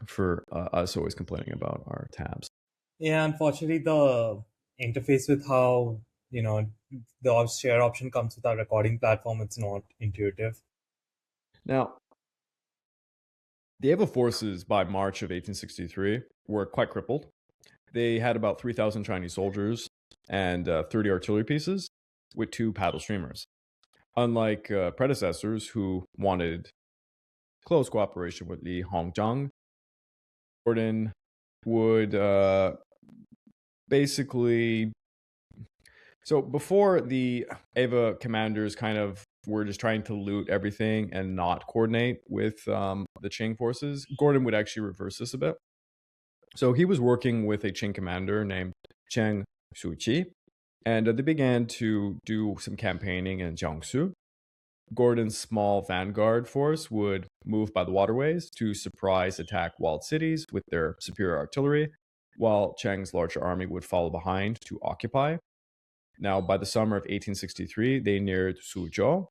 for us always complaining about our tabs. Yeah, unfortunately, the interface with how the share option comes with our recording platform, it's not intuitive. Now, the Ava forces by March of 1863 were quite crippled. They had about 3,000 Chinese soldiers and 30 artillery pieces with 2 paddle streamers. Unlike predecessors who wanted close cooperation with Li Hongzhang, Gordon would basically... So before, the Ava commanders kind of were just trying to loot everything and not coordinate with the Qing forces. Gordon would actually reverse this a bit. So he was working with a Qing commander named Chen Shuqi, and they began to do some campaigning in Jiangsu. Gordon's small vanguard force would move by the waterways to surprise attack walled cities with their superior artillery, while Cheng's larger army would follow behind to occupy. Now, by the summer of 1863, they neared Suzhou,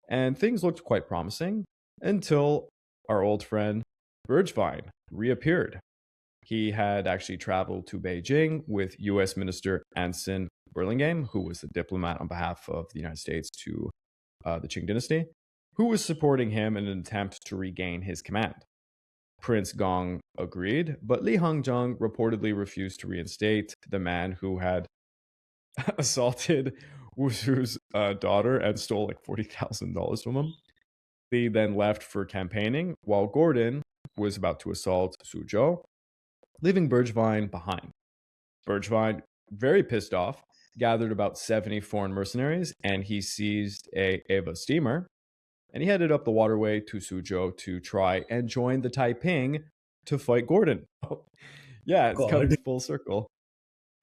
and things looked quite promising until our old friend Bergevine reappeared. He had actually traveled to Beijing with U.S. Minister Anson Burlingame, who was the diplomat on behalf of the United States to the Qing dynasty, who was supporting him in an attempt to regain his command. Prince Gong agreed, but Li Hongzhang reportedly refused to reinstate the man who had assaulted Wu Shu's daughter and stole like $40,000 from him. Li then left for campaigning, while Gordon was about to assault Suzhou, leaving Bergevine behind. Bergevine, very pissed off, gathered about 70 foreign mercenaries, and he seized a Ava steamer, and he headed up the waterway to Suzhou to try and join the Taiping to fight Gordon. Yeah, it's coming full circle.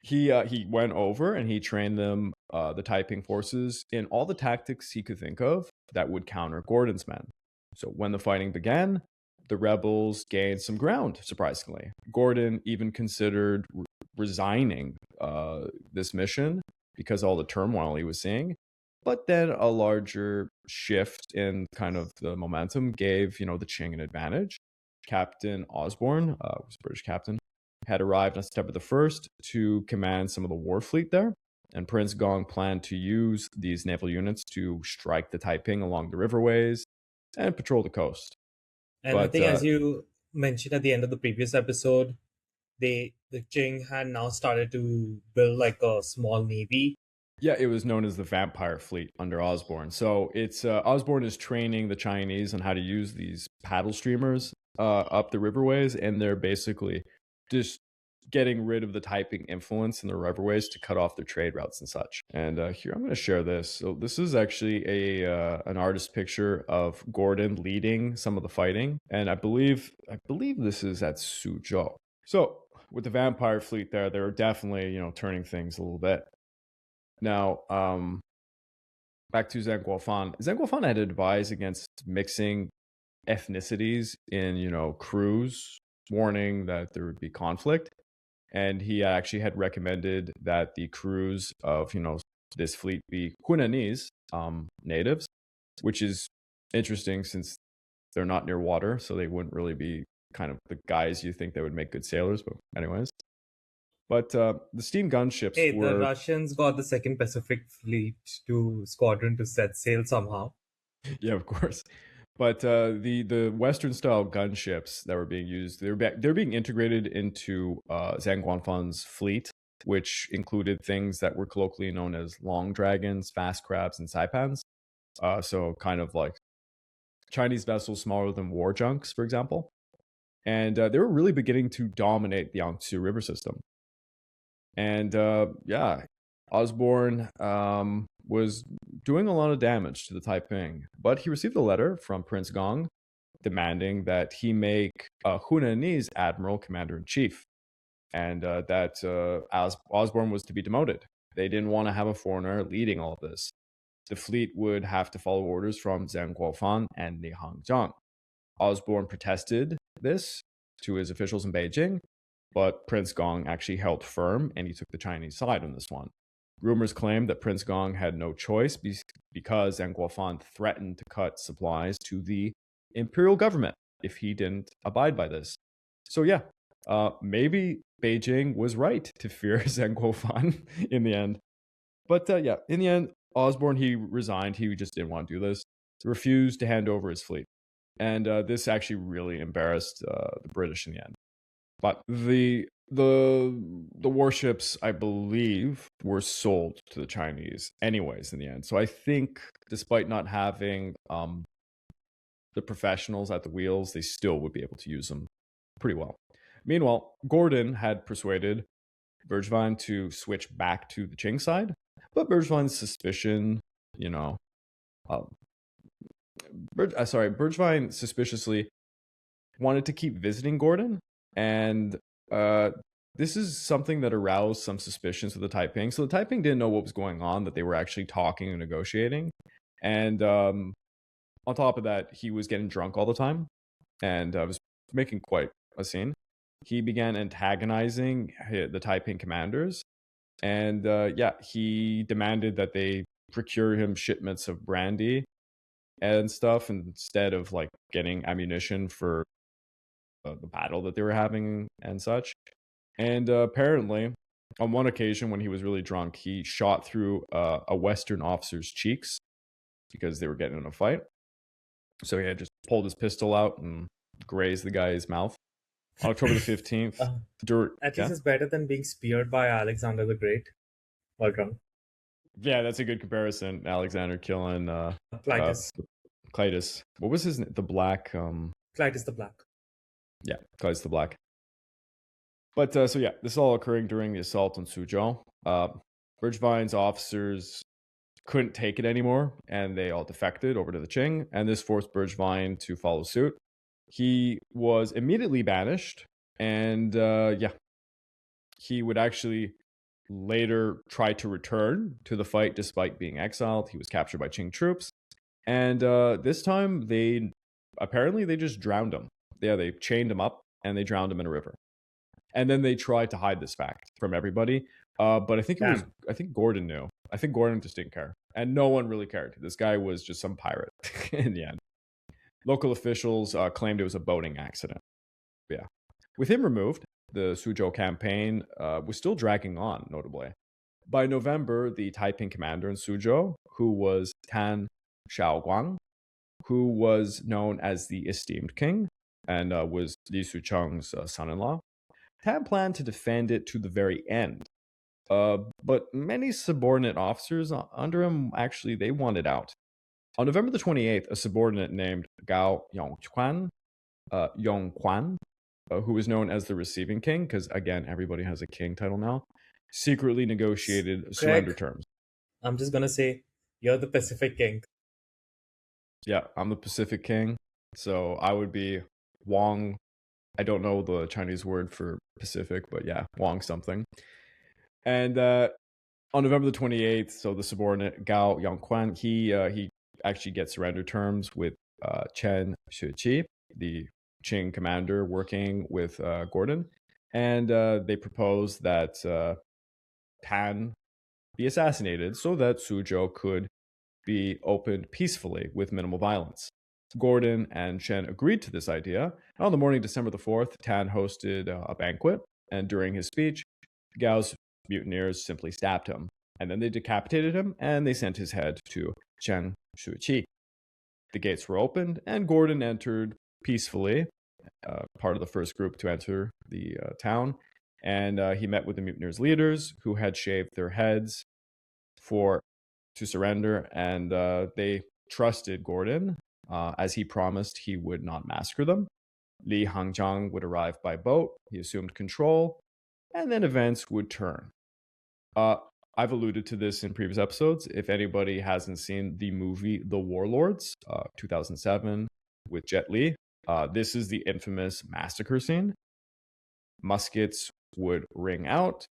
He went over and he trained them, the Taiping forces, in all the tactics he could think of that would counter Gordon's men. So when the fighting began, the rebels gained some ground, surprisingly. Gordon even considered resigning this mission because of all the turmoil he was seeing. But then a larger shift in kind of the momentum gave, the Qing an advantage. Captain Osborne, was a British captain, had arrived on September the 1st to command some of the war fleet there. And Prince Gong planned to use these naval units to strike the Taiping along the riverways and patrol the coast. And I think, as you mentioned at the end of the previous episode, the Qing had now started to build like a small navy. Yeah, it was known as the Vampire Fleet under Osborne. So it's Osborne is training the Chinese on how to use these paddle streamers up the riverways, and they're basically just getting rid of the Taiping influence in the riverways to cut off their trade routes and such. And here I'm going to share this. So this is actually an artist picture of Gordon leading some of the fighting, and I believe this is at Suzhou. So with the Vampire Fleet there, they were definitely turning things a little bit. Now, back to Zhang Guofan. Zhang Guofan had advised against mixing ethnicities in, crews, warning that there would be conflict. And he actually had recommended that the crews of, this fleet be Hunanese, natives, which is interesting since they're not near water, so they wouldn't really be kind of the guys you think that would make good sailors. But anyways. But the steam gunships were... the Russians got the Second Pacific Fleet squadron to set sail somehow. Yeah, of course. But the Western-style gunships that were being used, they're being integrated into Zhang Guanfan's fleet, which included things that were colloquially known as long dragons, fast crabs, and saipans. So kind of like Chinese vessels smaller than war junks, for example. And they were really beginning to dominate the Yangtze River system. And Osborne was doing a lot of damage to the Taiping, but he received a letter from Prince Gong demanding that he make Hunanese admiral commander-in-chief, and that Osborne was to be demoted. They didn't want to have a foreigner leading all of this. The fleet would have to follow orders from Zhang Guofan and Li Hangjiang. Osborne protested this to his officials in Beijing, but Prince Gong actually held firm, and he took the Chinese side on this one. Rumors claimed that Prince Gong had no choice because Zhang Guofan threatened to cut supplies to the imperial government if he didn't abide by this. So yeah, maybe Beijing was right to fear Zhang Guofan in the end. But in the end, Osborne, he resigned. He just didn't want to do this. He refused to hand over his fleet. And this actually really embarrassed the British in the end. But the warships, I believe, were sold to the Chinese anyways in the end. So I think despite not having the professionals at the wheels, they still would be able to use them pretty well. Meanwhile, Gordon had persuaded Bergevin to switch back to the Qing side, but Bergevin's suspicion, Bergevin suspiciously wanted to keep visiting Gordon, and this is something that aroused some suspicions of the Taiping. So the Taiping didn't know what was going on, that they were actually talking and negotiating. And on top of that, he was getting drunk all the time and was making quite a scene. He began antagonizing the Taiping commanders. And he demanded that they procure him shipments of brandy and stuff instead of like getting ammunition for the battle that they were having and such. And apparently, on one occasion when he was really drunk, he shot through a Western officer's cheeks because they were getting in a fight. So he had just pulled his pistol out and grazed the guy's mouth. On October the 15th. At least it's better than being speared by Alexander the Great while drunk. Yeah, that's a good comparison. Alexander killing Clytus. Clytus. What was his name? The Black. Clytus the Black. Yeah, Clytus the Black. But this is all occurring during the assault on Suzhou. Bergevin's officers couldn't take it anymore, and they all defected over to the Qing, and this forced Bergevin to follow suit. He was immediately banished, and he would actually later try to return to the fight despite being exiled. He was captured by Qing troops, and this time they just drowned him. Yeah, they chained him up and they drowned him in a river. And then they tried to hide this fact from everybody. But I think Gordon knew. I think Gordon just didn't care. And no one really cared. This guy was just some pirate in the end. Local officials claimed it was a boating accident. Yeah. With him removed, the Suzhou campaign was still dragging on, notably. By November, the Taiping commander in Suzhou, who was Tan Xiaoguang, who was known as the esteemed king and was Li Sucheng's son-in-law, Tan planned to defend it to the very end. But many subordinate officers under him, actually, they wanted out. On November the 28th, a subordinate named Gao Yongquan, who was known as the receiving king, because again, everybody has a king title now, secretly negotiated surrender terms. I'm just gonna say, you're the Pacific King. Yeah, I'm the Pacific King, so I would be Wang. I don't know the Chinese word for Pacific, but yeah, Wang something. And on November the 28th, so the subordinate Gao Yongquan, he actually gets surrender terms with Chen Xueqi, the Qing commander, working with Gordon, and they propose that Tan be assassinated so that Suzhou could be opened peacefully with minimal violence. Gordon and Chen agreed to this idea. And on the morning of December the 4th, Tan hosted a banquet, and during his speech, Gao's mutineers simply stabbed him, and then they decapitated him, and they sent his head to Chen Shuqi. The gates were opened, and Gordon entered peacefully, part of the first group to enter the town, and he met with the mutineers' leaders, who had shaved their heads to surrender, and they trusted Gordon, as he promised he would not massacre them. Li Hangzhang would arrive by boat, he assumed control, and then events would turn. I've alluded to this in previous episodes. If anybody hasn't seen the movie The Warlords, 2007, with Jet Li, this is the infamous massacre scene. Muskets would ring out,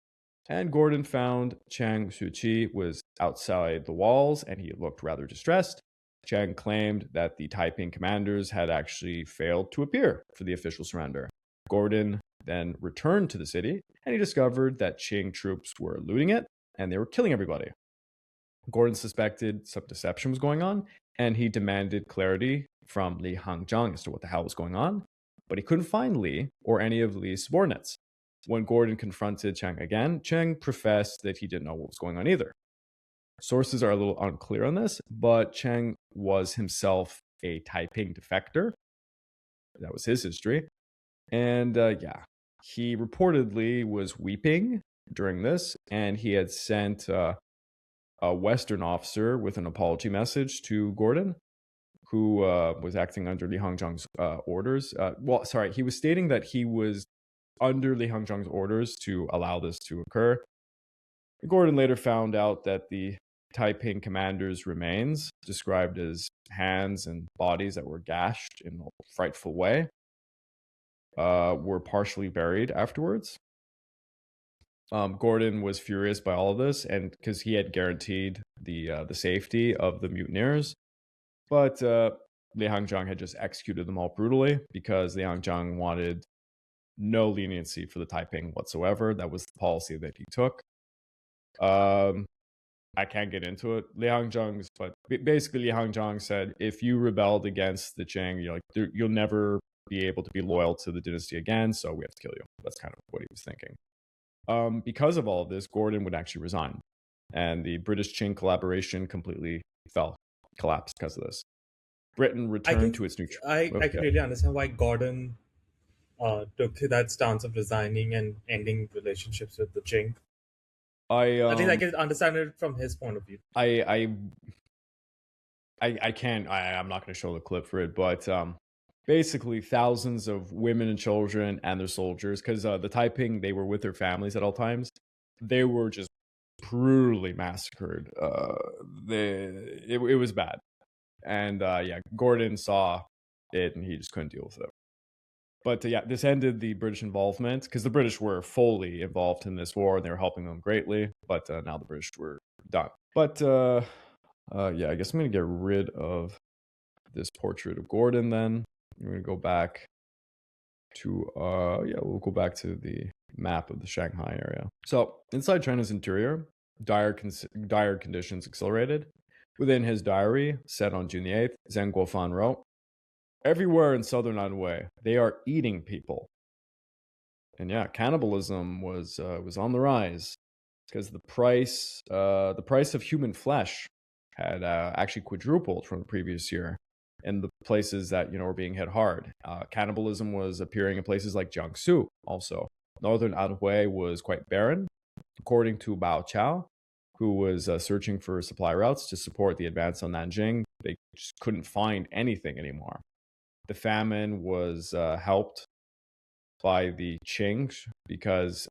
and Gordon found Chang Shuqi was outside the walls, and he looked rather distressed. Chang claimed that the Taiping commanders had actually failed to appear for the official surrender. Gordon then returned to the city, and he discovered that Qing troops were looting it, and they were killing everybody. Gordon suspected some deception was going on, and he demanded clarity from Li Hangzhang as to what the hell was going on, but he couldn't find Li or any of Li's subordinates. When Gordon confronted Chang again, Chang professed that he didn't know what was going on either. Sources are a little unclear on this, but Chang was himself a Taiping defector. That was his history. And he reportedly was weeping during this, and he had sent a Western officer with an apology message to Gordon, who was acting under Li Hangzhang's orders. He was stating that he was under Li Hangzhang's orders to allow this to occur. Gordon later found out that the Taiping commander's remains, described as hands and bodies that were gashed in a frightful way, were partially buried afterwards. Gordon was furious by all of this, and because he had guaranteed the safety of the mutineers, but Li Hangzhang had just executed them all brutally because Li Hangzhang wanted no leniency for the Taiping whatsoever. That was the policy that he took. I can't get into it. But basically Li Hangzhang said, if you rebelled against the Qing, you'll never be able to be loyal to the dynasty again, so we have to kill you. That's kind of what he was thinking. Because of all of this, Gordon would actually resign, and the British-Qing collaboration completely collapsed because of this. Britain returned to its neutral. I can really understand why Gordon took that stance of resigning and ending relationships with the Qing. At least I can understand it from his point of view. I'm not going to show the clip for it, but basically thousands of women and children and their soldiers, because the Taiping, they were with their families at all times, they were just brutally massacred. It was bad. And Gordon saw it and he just couldn't deal with it. But this ended the British involvement, because the British were fully involved in this war and they were helping them greatly. But now the British were done. But I guess I'm going to get rid of this portrait of Gordon then. We're going to go back to, we'll go back to the map of the Shanghai area. So inside China's interior, dire conditions accelerated. Within his diary, set on June 8th, Zhang Guofan wrote, "Everywhere in southern Anhui, they are eating people." And yeah, cannibalism was on the rise because the price of human flesh had actually quadrupled from the previous year in the places that were being hit hard. Cannibalism was appearing in places like Jiangsu. Also, northern Anhui was quite barren, according to Bao Chao, who was searching for supply routes to support the advance on Nanjing. They just couldn't find anything anymore. The famine was helped by the Qing because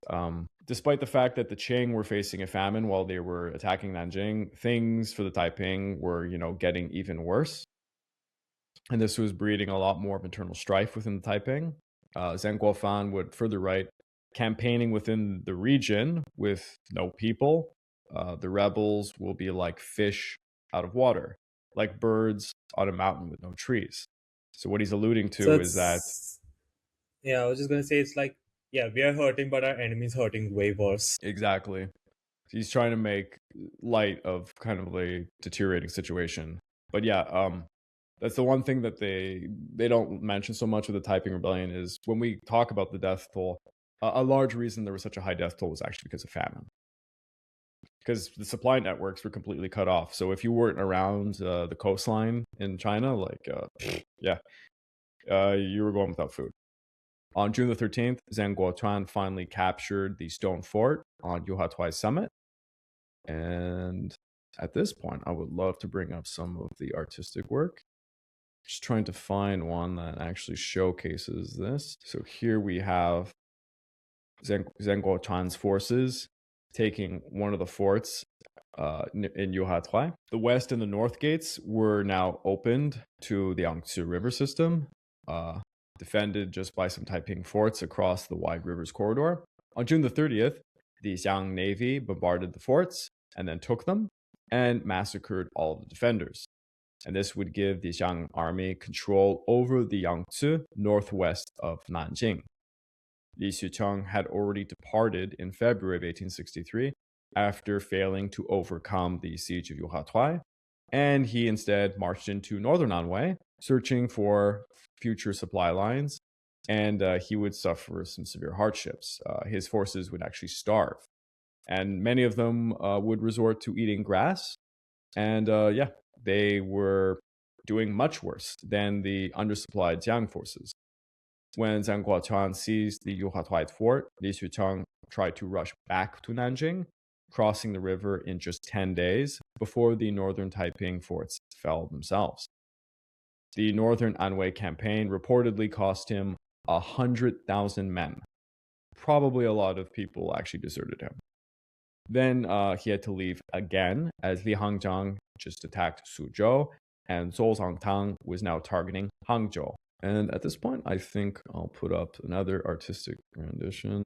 despite the fact that the Qing were facing a famine while they were attacking Nanjing, things for the Taiping were, getting even worse. And this was breeding a lot more of internal strife within the Taiping. Zhang Guofan would further write, campaigning within the region with no people, the rebels will be like fish out of water, like birds on a mountain with no trees. So what he's alluding to is that... Yeah, I was just going to say, it's like, yeah, we are hurting, but our enemy's hurting way worse. Exactly. He's trying to make light of kind of a deteriorating situation. But yeah, that's the one thing that they don't mention so much with the Taiping Rebellion is when we talk about the death toll, a large reason there was such a high death toll was actually because of famine. Because the supply networks were completely cut off. So if you weren't around the coastline in China, you were going without food. On June the 13th, Zhang Guochuan finally captured the stone fort on Yuhatuai summit. And at this point, I would love to bring up some of the artistic work. Just trying to find one that actually showcases this. So here we have Zhang Guochuan's forces taking one of the forts in Yuhatuai. The west and the north gates were now opened to the Yangtze River system, defended just by some Taiping forts across the wide rivers corridor. On June the 30th, the Xiang Navy bombarded the forts and then took them and massacred all of the defenders. And this would give the Xiang army control over the Yangtze northwest of Nanjing. Li Xucheng had already departed in February of 1863 after failing to overcome the siege of Yuhatuai, and he instead marched into northern Anhui, searching for future supply lines, and he would suffer some severe hardships. His forces would actually starve, and many of them would resort to eating grass, and they were doing much worse than the undersupplied Jiang forces. When Zhang Guochuan seized the Yuhatuai fort, Li Xucheng tried to rush back to Nanjing, crossing the river in just 10 days before the northern Taiping forts fell themselves. The northern Anhui campaign reportedly cost him 100,000 men. Probably a lot of people actually deserted him. Then he had to leave again as Li Hangzhang just attacked Suzhou, and Zhou Zongtang was now targeting Hangzhou. And at this point, I think I'll put up another artistic rendition.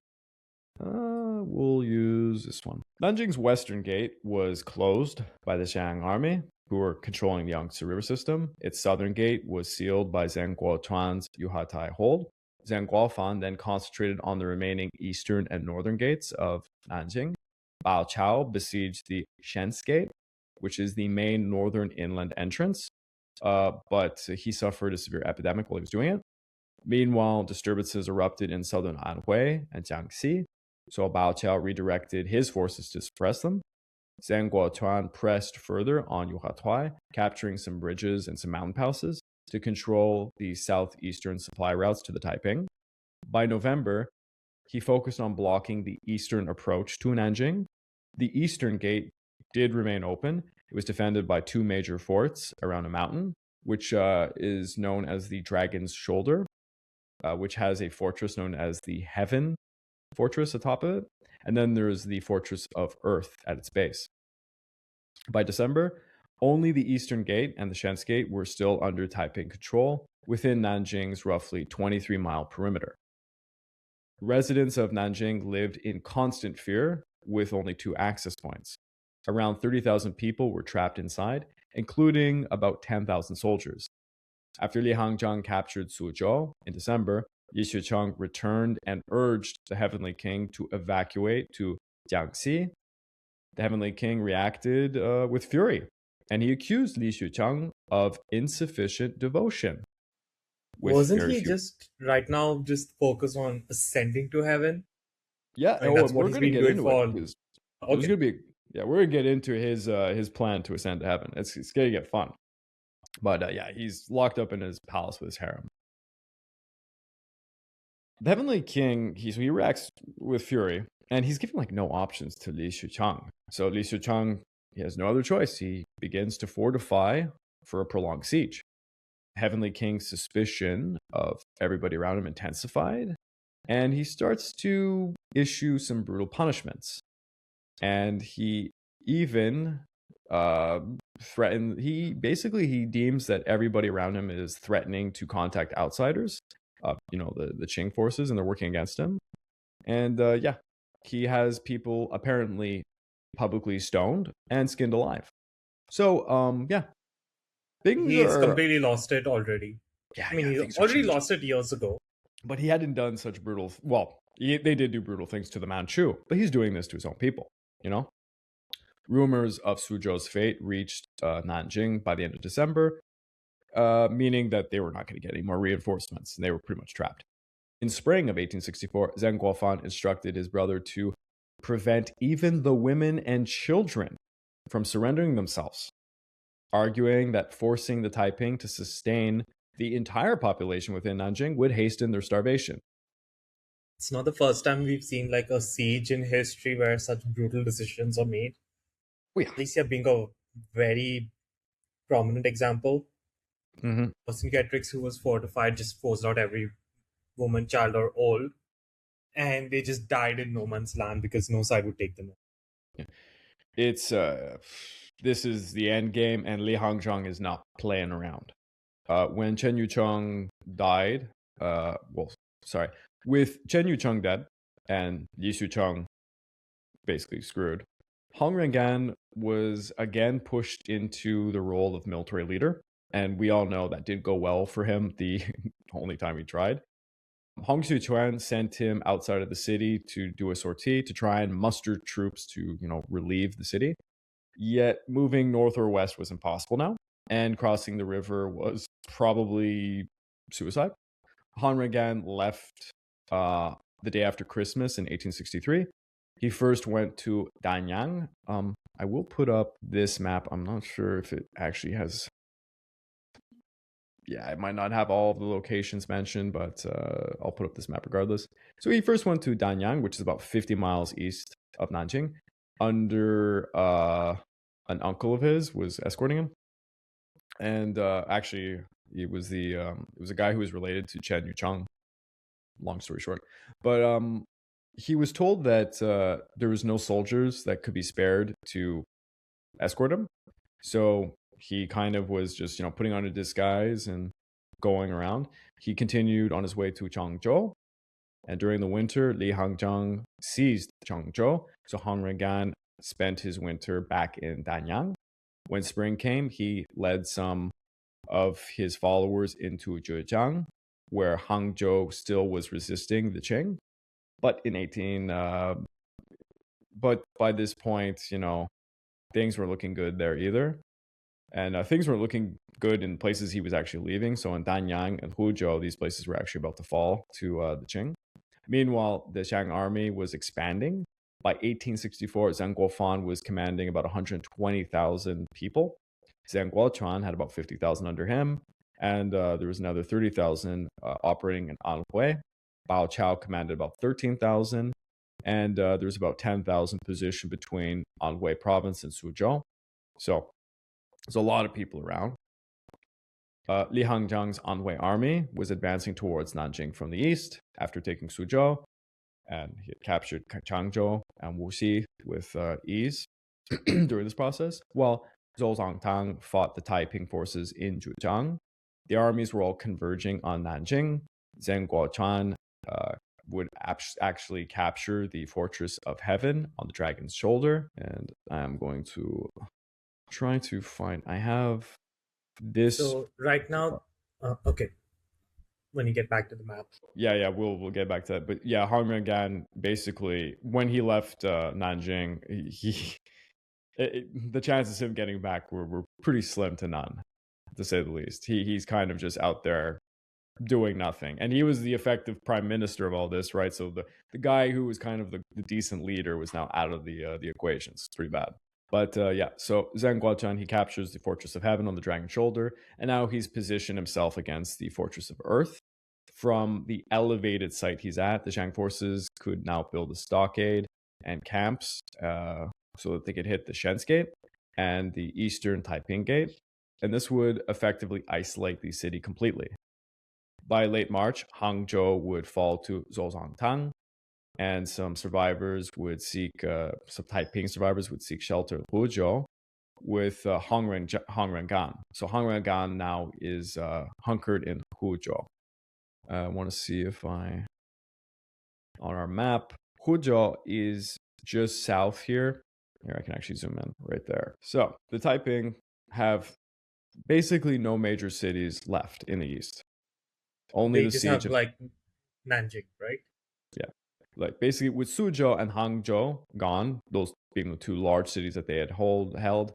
We'll use this one. Nanjing's western gate was closed by the Xiang army, who were controlling the Yangtze River system. Its southern gate was sealed by Zhang Guochuan's Yuhatai hold. Zhang Guofan then concentrated on the remaining eastern and northern gates of Nanjing. Bao Chao besieged the Shen's gate, which is the main northern inland entrance, but he suffered a severe epidemic while he was doing it. Meanwhile, disturbances erupted in southern Anhui and Jiangxi, so Bao Chao redirected his forces to suppress them. Zhang Guochuan pressed further on Yuhatuai, capturing some bridges and some mountain passes to control the southeastern supply routes to the Taiping. By November, he focused on blocking the eastern approach to Nanjing. The eastern gate did remain open. It was defended by two major forts around a mountain, which is known as the Dragon's Shoulder, which has a fortress known as the Heaven Fortress atop of it. And then there's the Fortress of Earth at its base. By December, only the Eastern Gate and the Shen's Gate were still under Taiping control within Nanjing's roughly 23-mile perimeter. Residents of Nanjing lived in constant fear with only two access points. Around 30,000 people were trapped inside, including about 10,000 soldiers. After Li Hangzhang captured Suzhou in December, Li Xucheng returned and urged the Heavenly King to evacuate to Jiangxi. the Heavenly King reacted with fury, and he accused Li Xuchang of insufficient devotion. Wasn't he just right now just focus on ascending to heaven? Yeah, I mean, that's what he's been doing for. There's gonna be we're gonna get into his plan to ascend to heaven. It's gonna get fun, but yeah, he's locked up in his palace with his harem. The Heavenly King, he reacts with fury, and he's giving like no options to Li Xuchang. So Li Xuchang, he has no other choice. He begins to fortify for a prolonged siege. Heavenly King's suspicion of everybody around him intensified, and he starts to issue some brutal punishments. And he even threatened, he deems that everybody around him is threatening to contact outsiders, the Qing forces, and they're working against him. And he has people apparently publicly stoned and skinned alive. So he's completely lost it already. Yeah, I mean, he already lost it years ago. But he hadn't done such brutal. Well, they did do brutal things to the Manchu, but he's doing this to his own people. Rumors of Suzhou's fate reached Nanjing by the end of December, meaning that they were not going to get any more reinforcements, and they were pretty much trapped. In spring of 1864, Zheng Guofan instructed his brother to prevent even the women and children from surrendering themselves, arguing that forcing the Taiping to sustain the entire population within Nanjing would hasten their starvation. It's not the first time we've seen like a siege in history where such brutal decisions are made. At least here being a very prominent example. Vercingetorix, who was fortified, just forced out every woman, child, or old, and they just died in no man's land because no side would take them. This is the end game, and Li Hongzhang is not playing around. When Chen Yucheng died, with Chen Yucheng dead and Li Xucheng basically screwed, Hong Rengan was again pushed into the role of military leader, and we all know that didn't go well for him the only time he tried. Hong Xiuquan sent him outside of the city to do a sortie to try and muster troops to, relieve the city. Yet moving north or west was impossible now, and crossing the river was probably suicide. Han Rengan left the day after Christmas in 1863. He first went to Danyang. I will put up this map. I'm not sure if it actually has... Yeah, it might not have all of the locations mentioned, but I'll put up this map regardless. So he first went to Danyang, which is about 50 miles east of Nanjing, under an uncle of his was escorting him. And actually, it was a guy who was related to Chen Yucheng. Long story short. But he was told that there was no soldiers that could be spared to escort him. So he kind of was just, putting on a disguise and going around. He continued on his way to Changzhou. And during the winter, Li Hongzhang seized Changzhou. So Hong Rengan spent his winter back in Danyang. When spring came, he led some of his followers into Zhejiang, where Hangzhou still was resisting the Qing. But but by this point, things weren't looking good there either. And things weren't looking good in places he was actually leaving. So in Danyang and Huzhou, these places were actually about to fall to the Qing. Meanwhile, the Shang army was expanding. By 1864, Zheng Guofan was commanding about 120,000 people. Zheng Guochuan had about 50,000 under him. And there was another 30,000 operating in Anhui. Bao Chao commanded about 13,000. And there was about 10,000 positioned between Anhui province and Suzhou. So there's a lot of people around. Li Hongzhang's Anhui army was advancing towards Nanjing from the east after taking Suzhou, and he had captured Changzhou and Wuxi with ease during this process, while Zhou Zongtang fought the Taiping forces in Zhejiang. The armies were all converging on Nanjing. Zheng Guochuan would actually capture the Fortress of Heaven on the Dragon's Shoulder, and I'm going to try to find... I have this... So right now, okay, when you get back to the map. Yeah, we'll get back to that. But yeah, Hong Rengan, basically, when he left Nanjing, the chances of him getting back were pretty slim to none, to say the least. He's kind of just out there doing nothing. And he was the effective prime minister of all this, right? So the guy who was kind of the decent leader was now out of the equation. It's pretty bad. But yeah, so Zhang Guochuan, he captures the Fortress of Heaven on the Dragon Shoulder, and now he's positioned himself against the Fortress of Earth. From the elevated site he's at, the Shang forces could now build a stockade and camps so that they could hit the Shen's Gate and the eastern Taiping Gate, and this would effectively isolate the city completely. By late March, Hangzhou would fall to Zhouzhangtang, and some survivors would seek, some Taiping survivors would seek shelter in Huzhou with Hongrengan. So Hongrengan now is hunkered in Huzhou. I want to see if on our map, Huzhou is just south here. Here, I can actually zoom in right there. So the Taiping have basically no major cities left in the east. Only They the just siege have of, like Nanjing, right? yeah, like basically with Suzhou and Hangzhou gone, those being the two large cities that they had held,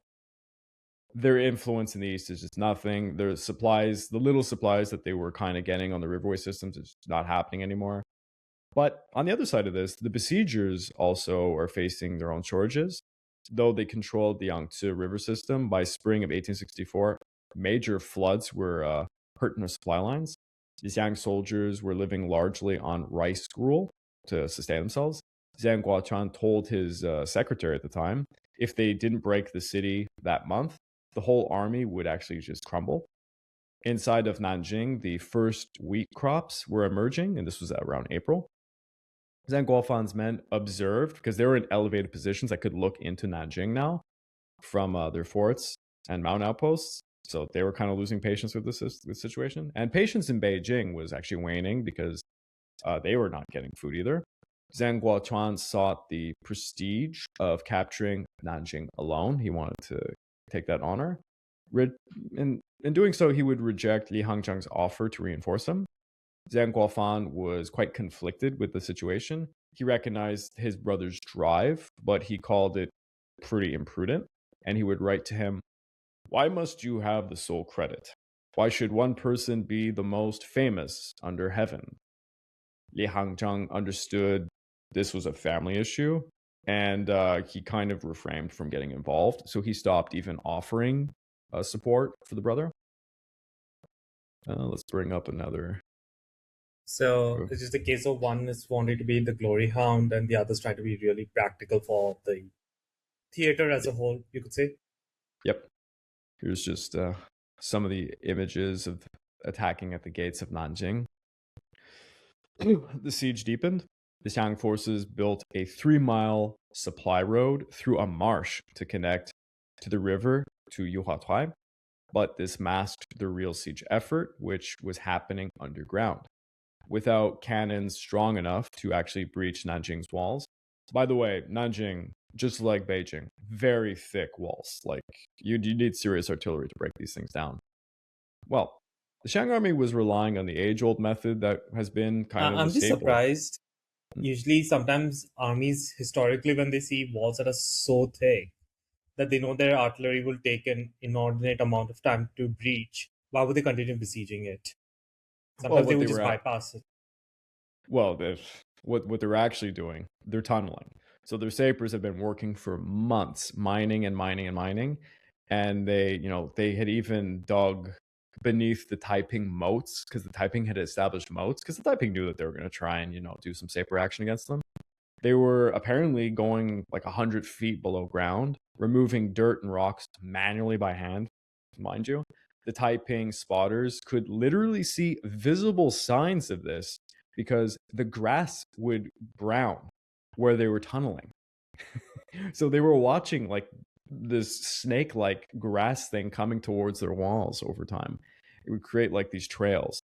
their influence in the east is just nothing. Their supplies, the little supplies that they were kind of getting on the riverway systems, is not happening anymore. But on the other side of this, the besiegers also are facing their own shortages. Though they controlled the Yangtze River system, by spring of 1864, major floods were hurting their supply lines. The Xiang soldiers were living largely on rice gruel to sustain themselves. Zhang Guochuan told his secretary at the time, if they didn't break the city that month, the whole army would actually just crumble. Inside of Nanjing, the first wheat crops were emerging, and this was around April. Zhang Guofan's men observed, because they were in elevated positions that could look into Nanjing now from their forts and mountain outposts. So they were kind of losing patience with this situation. And patience in Beijing was actually waning because they were not getting food either. Zhang Guochuan sought the prestige of capturing Nanjing alone. He wanted to take that honor. In doing so, he would reject Li Hangzhang's offer to reinforce him. Zhang Guofan was quite conflicted with the situation. He recognized his brother's drive, but he called it pretty imprudent. And he would write to him, "Why must you have the sole credit? Why should one person be the most famous under heaven?" Li Hangzhang understood this was a family issue, and he kind of refrained from getting involved. So he stopped even offering support for the brother. Let's bring up another. So it's just a case of one is wanting to be the glory hound and the other's trying to be really practical for the theater as a whole, you could say. Yep. Here's just some of the images of attacking at the gates of Nanjing. The siege deepened. The Xiang forces built a 3-mile supply road through a marsh to connect to the river to Yuhuatuai, but this masked the real siege effort, which was happening underground, without cannons strong enough to actually breach Nanjing's walls. By the way, Nanjing, just like Beijing, very thick walls. Like you need serious artillery to break these things down. Well, the Shang army was relying on the age-old method that has been kind of I'm just stable. surprised. Usually, sometimes armies, historically, when they see walls that are so thick that they know their artillery will take an inordinate amount of time to breach, why would they continue besieging it? Sometimes they would just bypass it. Well, what they're actually doing, they're tunneling. So their sappers have been working for months, mining and mining and mining, and they had even dug beneath the Taiping moats, because the Taiping had established moats, because the Taiping knew that they were going to try and do some sapper action against them. They were apparently going like 100 feet below ground, removing dirt and rocks manually by hand, mind you. The Taiping spotters could literally see visible signs of this because the grass would brown where they were tunneling. So they were watching like this snake-like grass thing coming towards their walls over time. It would create like these trails.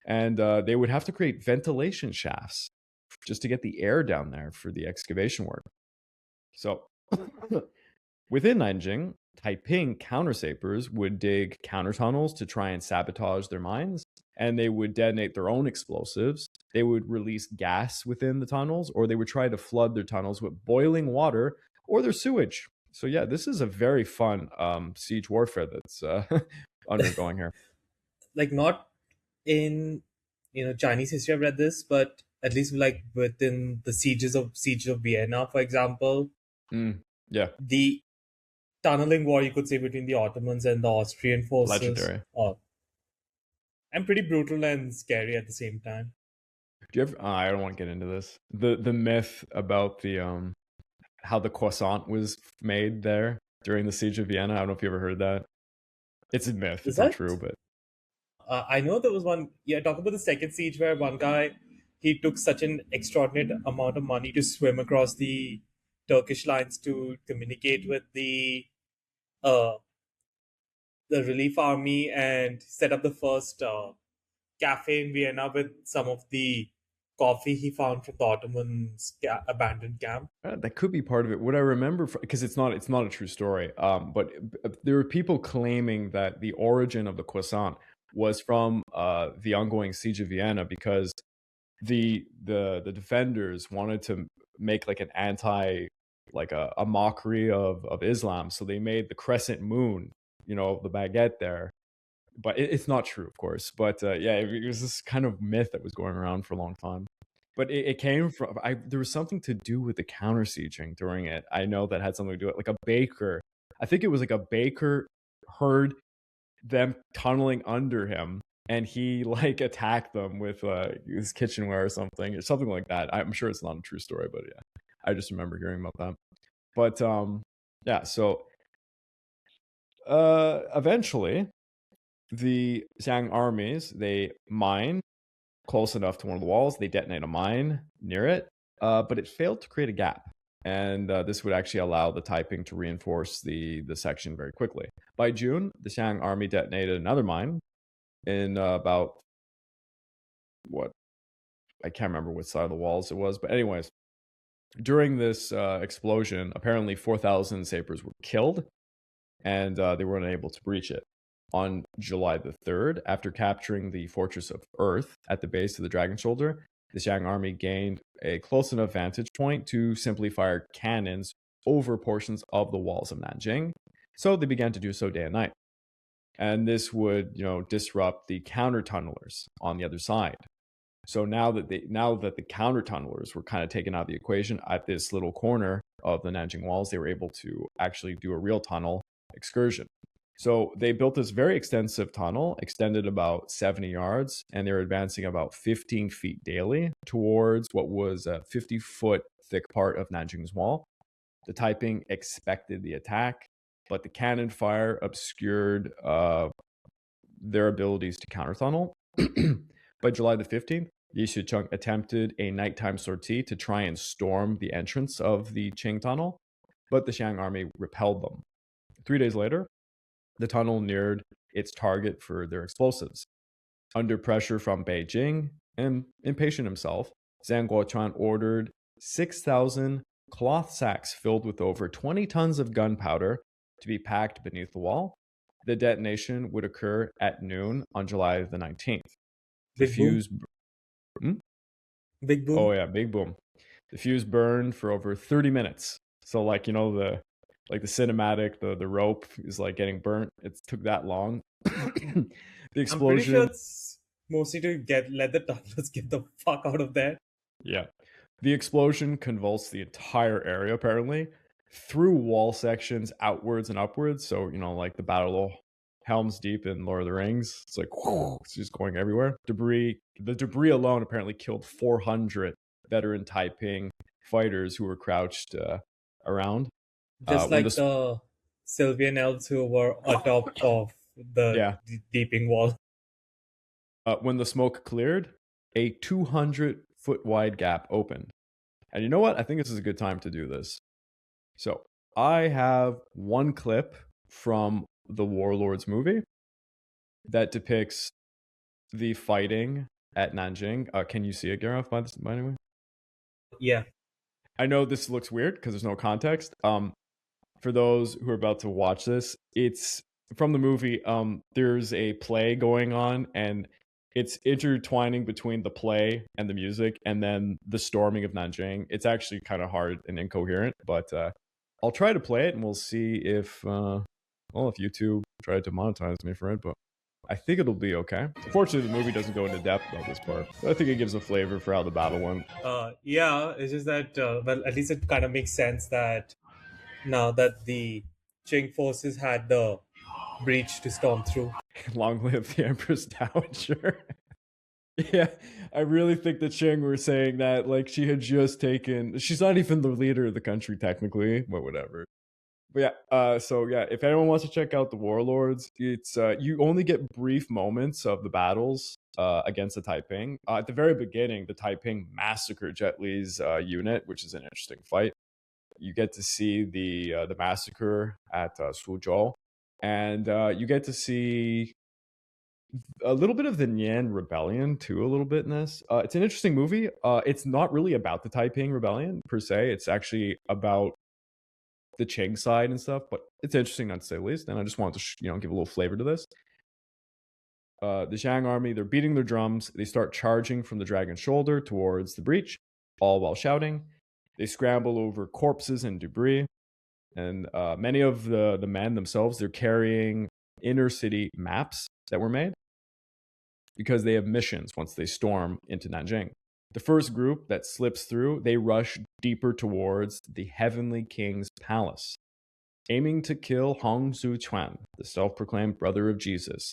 And they would have to create ventilation shafts just to get the air down there for the excavation work. So within Nanjing, Taiping counter-sappers would dig counter tunnels to try and sabotage their mines, and they would detonate their own explosives. They would release gas within the tunnels, or they would try to flood their tunnels with boiling water or their sewage So yeah, this is a very fun siege warfare that's undergoing here. Like not in Chinese history I've read this, but at least like within the siege of Vienna, for example, Yeah, the tunneling war, you could say, between the Ottomans and the Austrian forces. legendary. And pretty brutal and scary at the same time. Do you ever? I don't want to get into this. The myth about the how the croissant was made there during the siege of Vienna. I don't know if you ever heard that. It's a myth. It's not true, but I know there was one. Yeah, talk about the second siege where one guy, he took such an extraordinary amount of money to swim across the Turkish lines to communicate with uh the relief army and set up the first cafe in Vienna with some of the coffee he found from the Ottomans' abandoned camp. that could be part of it. What I remember, because it's not a true story. But there were people claiming that the origin of the croissant was from the ongoing siege of Vienna, because the defenders wanted to make like an a mockery of Islam, so they made the crescent moon, the baguette there. But it's not true, of course. But yeah, it was this kind of myth that was going around for a long time. But it came from there was something to do with the counter sieging during it. I know that had something to do with it. Like a baker, I think it was like a baker heard them tunneling under him, and he like attacked them with his kitchenware or something like that. I'm sure it's not a true story, but yeah, I just remember hearing about that. But yeah, so eventually the Zhang armies, they mine close enough to one of the walls. They detonate a mine near it, but it failed to create a gap. And this would actually allow the Taiping to reinforce the section very quickly. By June, the Xiang army detonated another mine in about I can't remember which side of the walls it was, but anyways, during this explosion, apparently 4,000 sappers were killed, and they were unable to breach it. On July the 3rd, after capturing the Fortress of Earth at the base of the Dragon Shoulder, the Xiang army gained a close enough vantage point to simply fire cannons over portions of the walls of Nanjing. So they began to do so day and night. And this would, disrupt the counter tunnelers on the other side. So now that the counter tunnelers were kind of taken out of the equation at this little corner of the Nanjing walls, they were able to actually do a real tunnel excursion. So they built this very extensive tunnel, extended about 70 yards, and they were advancing about 15 feet daily towards what was a 50-foot thick part of Nanjing's wall. The Taiping expected the attack, but the cannon fire obscured their abilities to counter-tunnel. By July the 15th, Yi Shicheng attempted a nighttime sortie to try and storm the entrance of the Qing tunnel, but the Xiang army repelled them. 3 days later, the tunnel neared its target for their explosives. Under pressure from Beijing and impatient himself, Zhang Guochuan ordered 6,000 cloth sacks filled with over 20 tons of gunpowder to be packed beneath the wall. The detonation would occur at noon on July the 19th. The fuse... Big boom. Oh yeah, big boom. The fuse burned for over 30 minutes. So the cinematic, the rope is like getting burnt. It took that long. The explosion. I'm pretty sure it's mostly to let the tunnelers get the fuck out of there. Yeah. The explosion convulsed the entire area, apparently, through wall sections outwards and upwards. So, like the Battle of Helm's Deep in Lord of the Rings. It's like, whoo, it's just going everywhere. The debris alone apparently killed 400 veteran Taiping fighters who were crouched around. Just like the Sylvian elves who were atop of the Deeping wall. When the smoke cleared, a 200-foot wide gap opened. And you know what? I think this is a good time to do this. So I have one clip from the Warlords movie that depicts the fighting at Nanjing. Can you see it, Gareth, by the way? Yeah. I know this looks weird because there's no context. For those who are about to watch this, it's from the movie. There's a play going on, and it's intertwining between the play and the music, and then the storming of Nanjing. It's actually kind of hard and incoherent, but I'll try to play it, and we'll see if YouTube tried to monetize me for it, but I think it'll be okay. Unfortunately, the movie doesn't go into depth about this part, but I think it gives a flavor for how the battle went. Yeah, it's just that, well, at least it kind of makes sense that now that the Qing forces had the breach to storm through. Long live the Empress Dowager. Yeah, I really think the Qing were saying that, like, she had just taken. She's not even the leader of the country, technically, but whatever. But yeah, so yeah, if anyone wants to check out the Warlords, it's you only get brief moments of the battles against the Taiping. At the very beginning, the Taiping massacre Jet Li's unit, which is an interesting fight. You get to see the massacre at Suzhou, and you get to see a little bit of the Nian Rebellion too, a little bit in this. It's an interesting movie. It's not really about the Taiping Rebellion per se. It's actually about the Qing side and stuff, but it's interesting, not to say the least. And I just wanted to give a little flavor to this. The Zhang army, they're beating their drums. They start charging from the Dragon's Shoulder towards the breach, all while shouting. They scramble over corpses and debris, and many of the men themselves, they're carrying inner city maps that were made because they have missions once they storm into Nanjing. The first group that slips through, they rush deeper towards the Heavenly King's palace, aiming to kill Hong Xiuquan, the self-proclaimed brother of Jesus,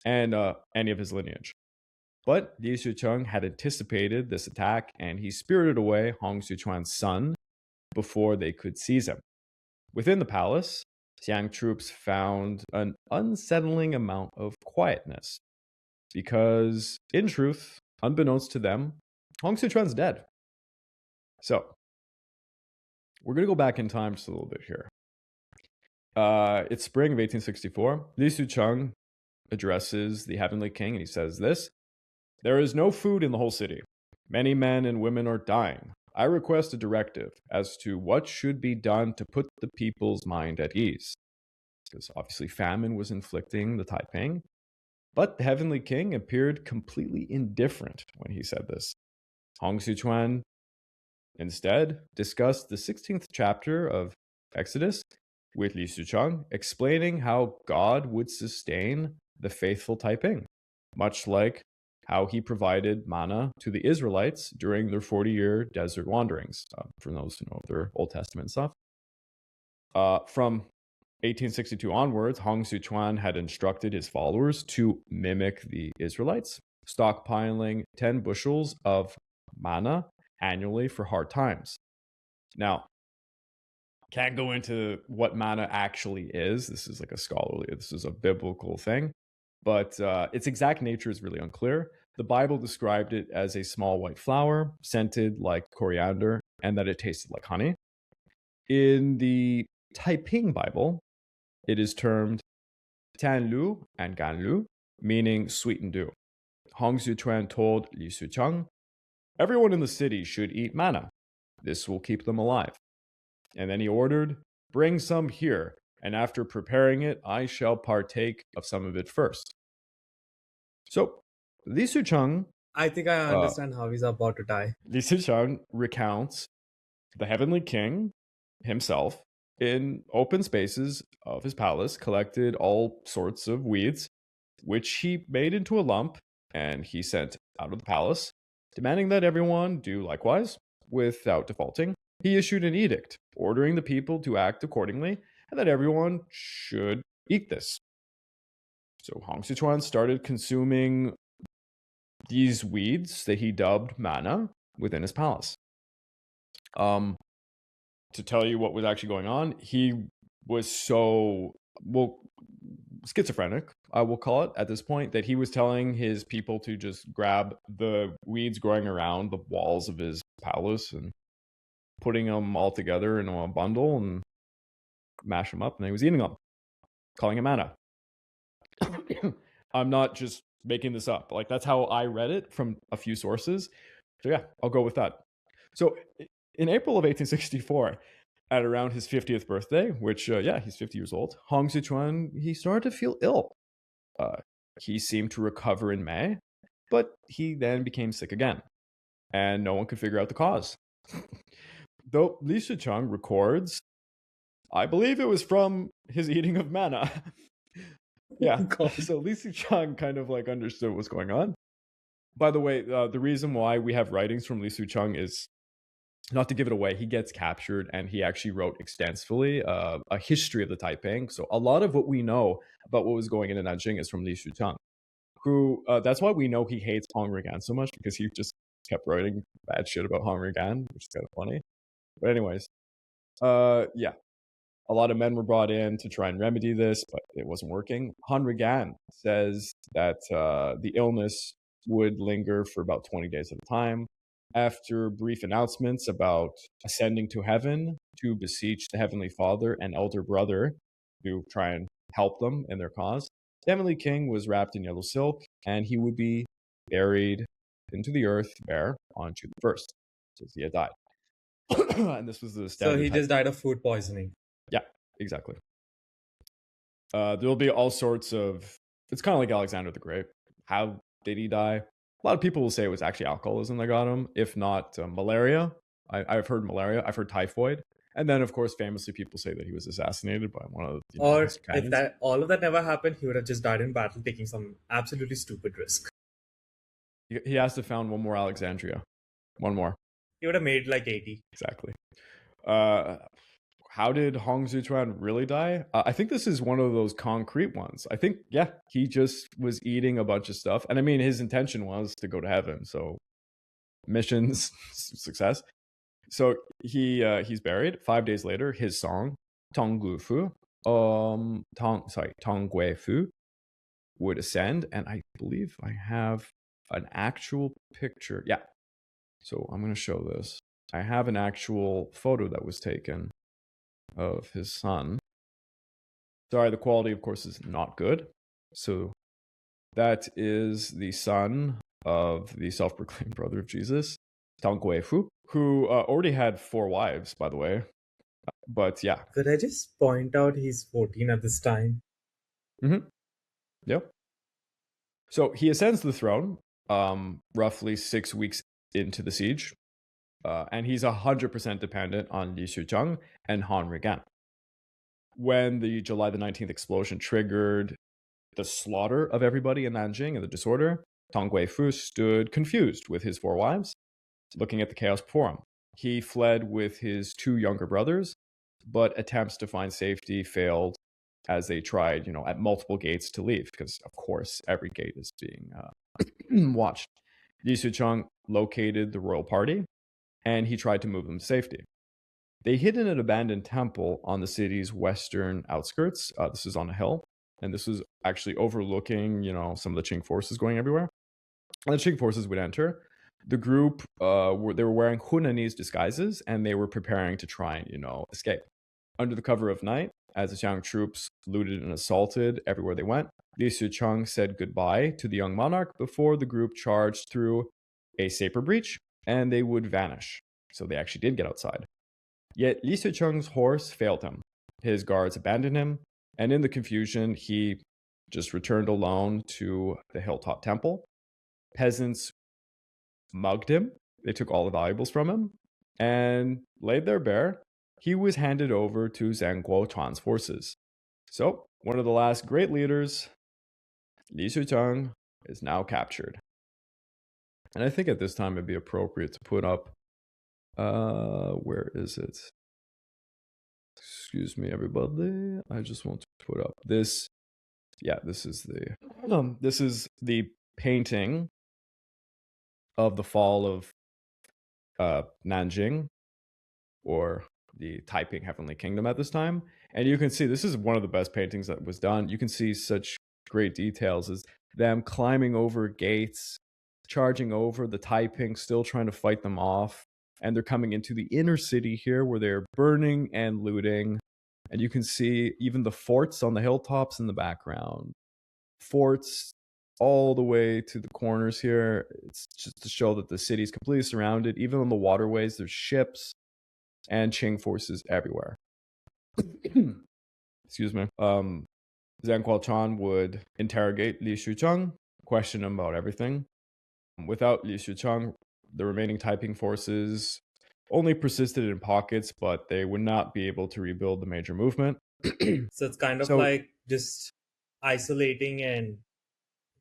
and any of his lineage. But Li Xucheng had anticipated this attack, and he spirited away Hong Xiuquan's son before they could seize him. Within the palace, Xiang troops found an unsettling amount of quietness, because, in truth, unbeknownst to them, Hong Xiuquan's dead. So, we're going to go back in time just a little bit here. It's spring of 1864. Li Xucheng addresses the Heavenly King, and he says this: "There is no food in the whole city. Many men and women are dying. I request a directive as to what should be done to put the people's mind at ease." Because obviously famine was inflicting the Taiping. But the Heavenly King appeared completely indifferent when he said this. Hong Xiuquan instead discussed the 16th chapter of Exodus with Li Xucheng, explaining how God would sustain the faithful Taiping, much like how he provided manna to the Israelites during their 40-year desert wanderings, for those who know their Old Testament stuff. From 1862 onwards, Hong Xiuquan had instructed his followers to mimic the Israelites, stockpiling 10 bushels of manna annually for hard times. Now, can't go into what manna actually is. This is like this is a biblical thing, but its exact nature is really unclear. The Bible described it as a small white flower, scented like coriander, and that it tasted like honey. In the Taiping Bible, it is termed Tan Lu and Gan Lu, meaning sweet and dew. Hong Xiuquan told Li Xucheng, "Everyone in the city should eat manna. This will keep them alive." And then he ordered, "Bring some here, and after preparing it, I shall partake of some of it first." So, Li Xucheng... I think I understand how he's about to die. Li Xucheng recounts the Heavenly King himself in open spaces of his palace collected all sorts of weeds, which he made into a lump, and he sent out of the palace, demanding that everyone do likewise. Without defaulting, he issued an edict ordering the people to act accordingly, and that everyone should eat this. So Hong Xiuquan started consuming these weeds that he dubbed manna within his palace. To tell you what was actually going on, he was so, schizophrenic, I will call it, at this point, that he was telling his people to just grab the weeds growing around the walls of his palace and putting them all together in a bundle and mash them up, and he was eating them, calling it manna. I'm not just making this up. Like, that's how I read it from a few sources. So yeah, I'll go with that. So in April of 1864, at around his 50th birthday, which, he's 50 years old, Hong Xiuquan, he started to feel ill. He seemed to recover in May, but he then became sick again, and no one could figure out the cause. Though Li Xucheng records I believe it was from his eating of manna. Yeah. God. So Li Suchang kind of like understood what's going on. By the way, the reason why we have writings from Li Suchang is, not to give it away, he gets captured and he actually wrote extensively a history of the Taiping. So a lot of what we know about what was going on in Nanjing is from Li Suchang, who that's why we know he hates Hong Xiuquan so much, because he just kept writing bad shit about Hong Xiuquan, which is kind of funny. But anyways, yeah, a lot of men were brought in to try and remedy this, but it wasn't working. Han Xiuquan says that the illness would linger for about 20 days at a time. After brief announcements about ascending to heaven to beseech the Heavenly Father and elder brother to try and help them in their cause, the Heavenly King was wrapped in yellow silk, and he would be buried into the earth bare on June 1st. So he had died. And this was the standard. So he just died of food poisoning. Yeah, exactly. There'll be all sorts of... It's kind of like Alexander the Great. How did he die? A lot of people will say it was actually alcoholism that got him, if not malaria. I've heard malaria. I've heard typhoid. And then, of course, famously, people say that he was assassinated by one of the... Or his if cannons. that all of that never happened, he would have just died in battle, taking some absolutely stupid risk. He has to found one more Alexandria. One more. He would have made like 80. Exactly. How did Hong Xiuquan really die? I think this is one of those concrete ones. I think, yeah, he just was eating a bunch of stuff. And I mean, his intention was to go to heaven. So missions, success. So he's buried. 5 days later, his song, Tong Fu, Tong Gui Fu, would ascend. And I believe I have an actual picture. Yeah. So I'm going to show this. I have an actual photo that was taken of his son. Sorry, the quality, of course, is not good. So that is the son of the self-proclaimed brother of Jesus, Tang Guifu, who already had 4 wives, by the way. But yeah. Could I just point out he's 14 at this time? Mm-hmm. Yep. So he ascends the throne roughly 6 weeks into the siege. And he's 100% dependent on Li Suchang and Han Xiuquan. When the July the 19th explosion triggered the slaughter of everybody in Nanjing and the disorder, Tang Guifu stood confused with his 4 wives, looking at the chaos before him. He fled with his 2 younger brothers, but attempts to find safety failed as they tried, at multiple gates to leave, because, of course, every gate is being watched. Li Suchang located the royal party, and he tried to move them to safety. They hid in an abandoned temple on the city's western outskirts. This is on a hill, and this was actually overlooking, some of the Qing forces going everywhere. And the Qing forces would enter. The group, they were wearing Hunanese disguises, and they were preparing to try and, escape. Under the cover of night, as the Xiang troops looted and assaulted everywhere they went, Li Suchang said goodbye to the young monarch before the group charged through a saber breach, and they would vanish. So they actually did get outside. Yet Li Suchang's horse failed him. His guards abandoned him, and in the confusion, he just returned alone to the hilltop temple. Peasants mugged him. They took all the valuables from him and laid there bare. He was handed over to Zhang Guochuan's forces. So, one of the last great leaders, Li Suchang, is now captured. And I think at this time it'd be appropriate to put up, where is it? Excuse me, everybody. I just want to put up this. Yeah, this is the painting of the fall of Nanjing, or the Taiping Heavenly Kingdom at this time. And you can see this is one of the best paintings that was done. You can see such great details as them climbing over gates, charging over the Taiping, still trying to fight them off. And they're coming into the inner city here where they're burning and looting. And you can see even the forts on the hilltops in the background. Forts all the way to the corners here. It's just to show that the city is completely surrounded. Even on the waterways, there's ships and Qing forces everywhere. Excuse me. Zhang Guochuan would interrogate Li Suchang, question him about everything. Without Li Suchang, the remaining Taiping forces only persisted in pockets, but they would not be able to rebuild the major movement. So it's kind of So- like just isolating and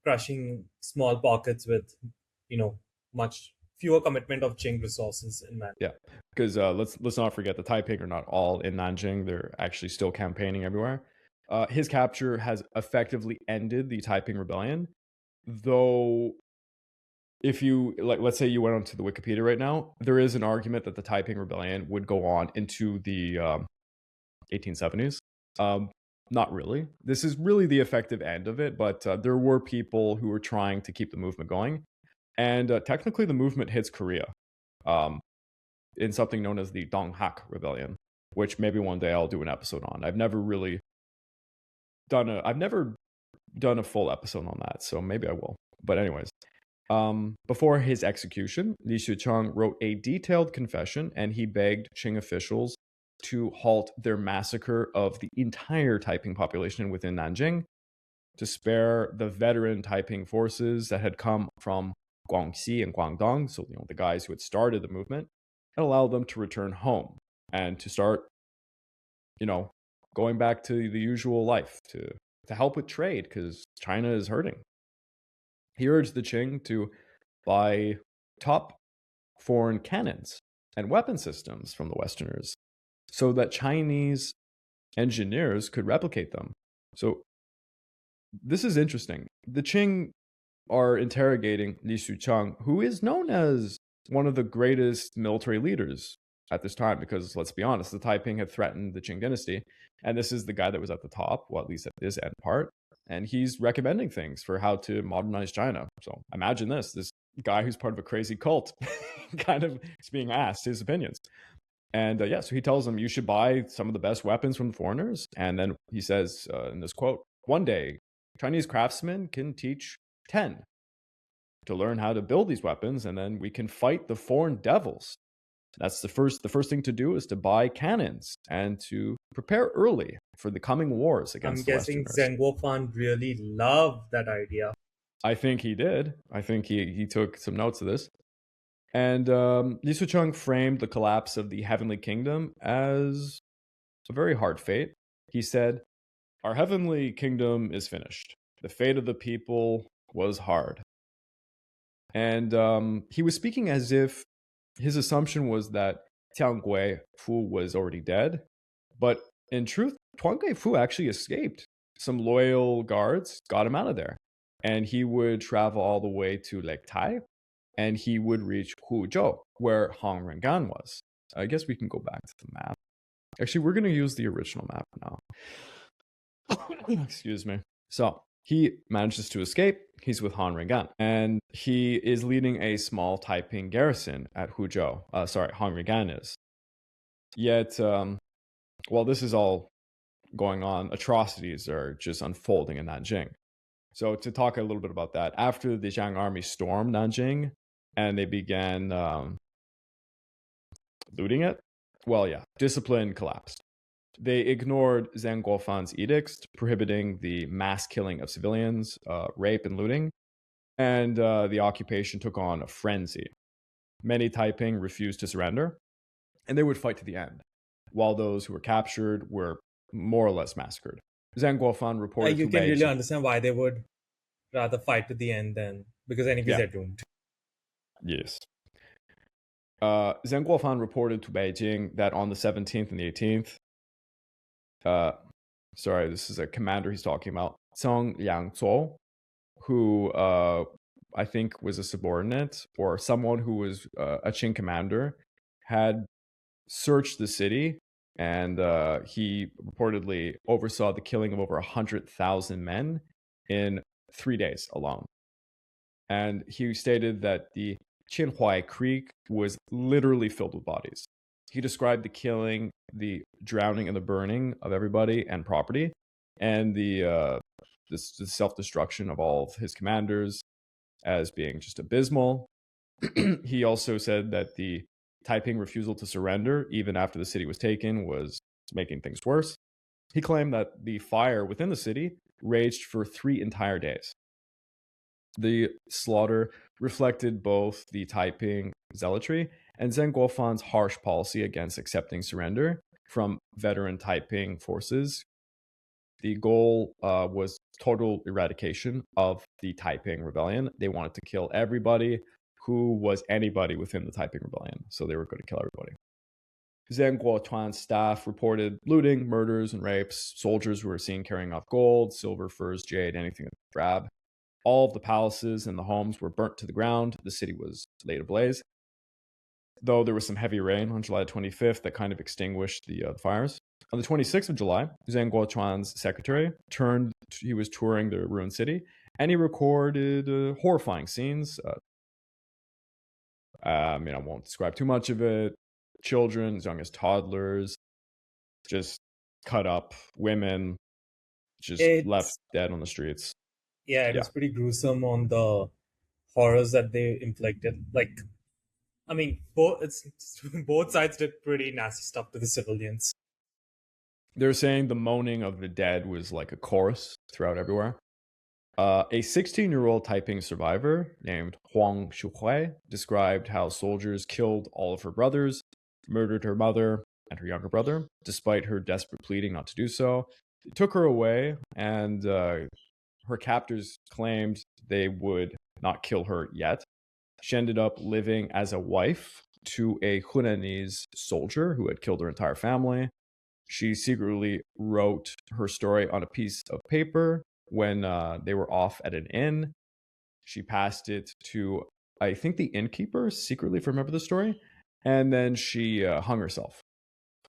crushing small pockets with, much fewer commitment of Qing resources in man. Yeah, because let's not forget the Taiping are not all in Nanjing; they're actually still campaigning everywhere. His capture has effectively ended the Taiping Rebellion, though. If you let's say you went onto the Wikipedia right now, there is an argument that the Taiping Rebellion would go on into the 1870s. Not really. This is really the effective end of it, but there were people who were trying to keep the movement going. And technically, the movement hits Korea in something known as the Donghak Rebellion, which maybe one day I'll do an episode on. I've never done a full episode on that, so maybe I will. But anyways, before his execution, Li Xuchang wrote a detailed confession, and he begged Qing officials to halt their massacre of the entire Taiping population within Nanjing, to spare the veteran Taiping forces that had come from Guangxi and Guangdong, so the guys who had started the movement, and allow them to return home and to start, going back to the usual life, to help with trade, because China is hurting. He urged the Qing to buy top foreign cannons and weapon systems from the Westerners so that Chinese engineers could replicate them. So this is interesting. The Qing are interrogating Li Xuchang, who is known as one of the greatest military leaders at this time, because let's be honest, the Taiping had threatened the Qing dynasty, and this is the guy that was at the top, well, at least at this end part, and he's recommending things for how to modernize China. So imagine this guy who's part of a crazy cult kind of is being asked his opinions. And so he tells them, you should buy some of the best weapons from the foreigners. And then he says in this quote, one day, Chinese craftsmen can teach 10 to learn how to build these weapons, and then we can fight the foreign devils. That's the first thing to do, is to buy cannons and to prepare early for the coming wars against the I'm guessing Westerners. Zheng Guofan really loved that idea. I think he did. I think he took some notes of this. And Li Xuchang framed the collapse of the Heavenly Kingdom as a very hard fate. He said, our Heavenly Kingdom is finished. The fate of the people was hard. And he was speaking as if his assumption was that Tiangui Fu was already dead. But in truth, Tiangui Fu actually escaped. Some loyal guards got him out of there. And he would travel all the way to Lake Tai, and he would reach Huzhou, where Hong Rengan was. I guess we can go back to the map. Actually, we're going to use the original map now. Excuse me. So he manages to escape. He's with Han Rengan, and he is leading a small Taiping garrison at Huzhou. Han Rengan is. Yet, while this is all going on, atrocities are just unfolding in Nanjing. So to talk a little bit about that, after the Zhang army stormed Nanjing and they began looting it, discipline collapsed. They ignored Zheng Guofan's edicts prohibiting the mass killing of civilians, rape, and looting, and the occupation took on a frenzy. Many Taiping refused to surrender, and they would fight to the end, while those who were captured were more or less massacred. Zheng Guofan reported You to can really Beijing. understand why they would rather fight to the end then, because anyways they're doomed. Yes. Zheng Guofan reported to Beijing that on the 17th and the 18th, this is a commander he's talking about, Song Liangzuo, who I think was a subordinate or someone who was a Qing commander, had searched the city, and he reportedly oversaw the killing of over 100,000 men in 3 days alone. And he stated that the Qinhuai Creek was literally filled with bodies. He described the killing, the drowning, and the burning of everybody and property, and the self-destruction of all of his commanders as being just abysmal. He also said that the Taiping refusal to surrender, even after the city was taken, was making things worse. He claimed that the fire within the city raged for 3 entire days. The slaughter reflected both the Taiping zealotry and Zheng Guofan's harsh policy against accepting surrender from veteran Taiping forces. The goal was total eradication of the Taiping Rebellion. They wanted to kill everybody who was anybody within the Taiping Rebellion, so they were going to kill everybody. Zheng Guotuan's staff reported looting, murders, and rapes. Soldiers were seen carrying off gold, silver, furs, jade, anything they could grab. All of the palaces and the homes were burnt to the ground. The city was laid ablaze. Though there was some heavy rain on July 25th that kind of extinguished the fires. On the 26th of July, Zheng Guotuan's secretary he was touring the ruined city, and he recorded horrifying scenes. I won't describe too much of it. Children as young as toddlers, just cut up, women just left dead on the streets. Yeah, it was pretty gruesome on the horrors that they inflicted. Like, I mean, both sides did pretty nasty stuff to the civilians. They're saying the moaning of the dead was like a chorus throughout everywhere. A 16-year-old Taiping survivor named Hong Xiuquan described how soldiers killed all of her brothers, murdered her mother and her younger brother, despite her desperate pleading not to do so. They took her away, and her captors claimed they would not kill her yet. She ended up living as a wife to a Hunanese soldier who had killed her entire family. She secretly wrote her story on a piece of paper when they were off at an inn. She passed it to, I think, the innkeeper secretly, if I remember the story, and then she hung herself.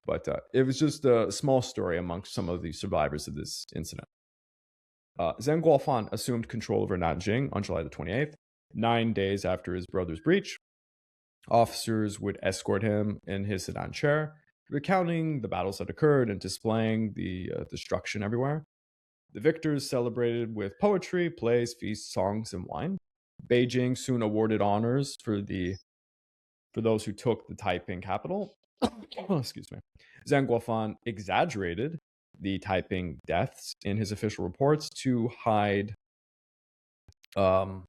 But it was just a small story amongst some of the survivors of this incident. Zheng Guofan assumed control over Nanjing on July the 28th, 9 days after his brother's breach. Officers would escort him in his sedan chair, recounting the battles that occurred and displaying the destruction everywhere. The victors celebrated with poetry, plays, feasts, songs, and wine. Beijing soon awarded honors for those who took the Taiping capital. Excuse me. Zheng Guofan exaggerated the Taiping deaths in his official reports to hide, to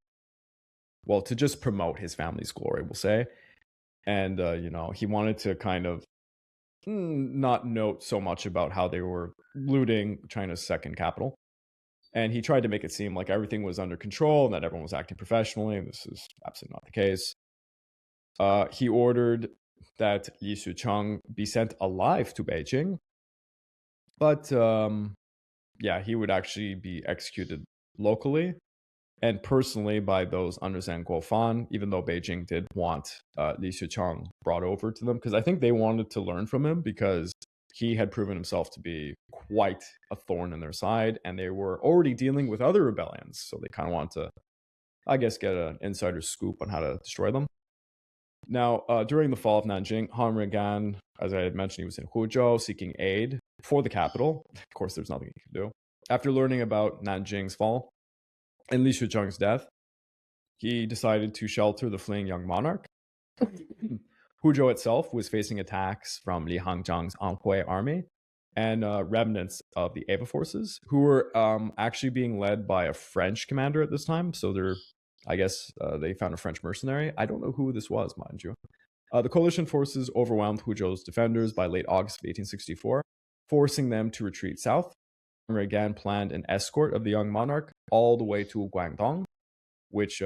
just promote his family's glory, we'll say. And, he wanted to kind of not note so much about how they were looting China's second capital. And he tried to make it seem like everything was under control and that everyone was acting professionally. And this is absolutely not the case. He ordered that Li Shicheng be sent alive to Beijing. But, he would actually be executed locally and personally by those under Zheng Guofan, even though Beijing did want Li Shicheng brought over to them, because I think they wanted to learn from him because he had proven himself to be quite a thorn in their side, and they were already dealing with other rebellions, so they kind of want to, I guess, get an insider scoop on how to destroy them. Now, during the fall of Nanjing, Han Regan, as I had mentioned, he was in Huzhou seeking aid for the capital. Of course, there's nothing he could do. After learning about Nanjing's fall and Li Shicheng's death, he decided to shelter the fleeing young monarch. Huzhou itself was facing attacks from Li Hangzhang's Anhui army and remnants of the Ava forces, who were actually being led by a French commander at this time. So they found a French mercenary. I don't know who this was, mind you. The coalition forces overwhelmed Huzhou's defenders by late August of 1864, forcing them to retreat south. Again planned an escort of the young monarch all the way to Guangdong, which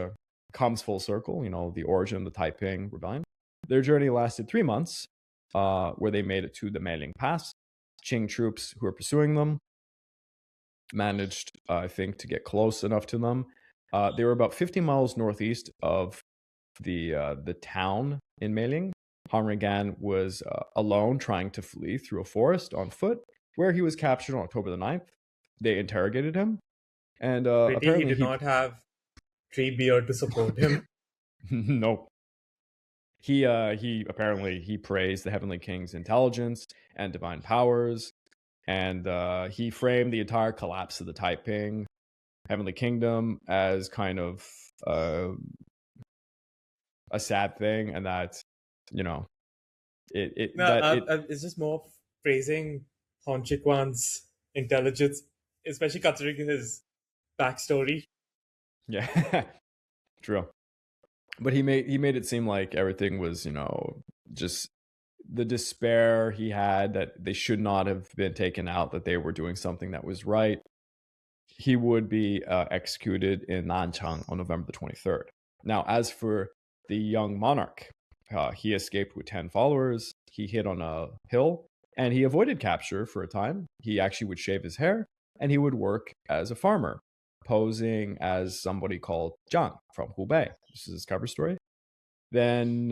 comes full circle, the origin of the Taiping Rebellion. Their journey lasted 3 months, where they made it to the Meiling Pass. Qing troops who were pursuing them managed, I think, to get close enough to them. They were about 50 miles northeast of the town in Meiling. Han Regan was alone trying to flee through a forest on foot, where he was captured on October the 9th. They interrogated him, and apparently he did not have tree beard to support him. Nope. He apparently praised the Heavenly King's intelligence and divine powers, and he framed the entire collapse of the Taiping Heavenly Kingdom as kind of a sad thing, and that it's just more praising Hong Xiuquan's intelligence, especially considering his backstory. Yeah, true. But he made it seem like everything was, just the despair he had that they should not have been taken out, that they were doing something that was right. He would be executed in Nanjing on November the 23rd. Now, as for the young monarch, he escaped with 10 followers. He hid on a hill, and he avoided capture for a time. He actually would shave his hair, and he would work as a farmer, posing as somebody called Zhang from Hubei. This is his cover story. Then,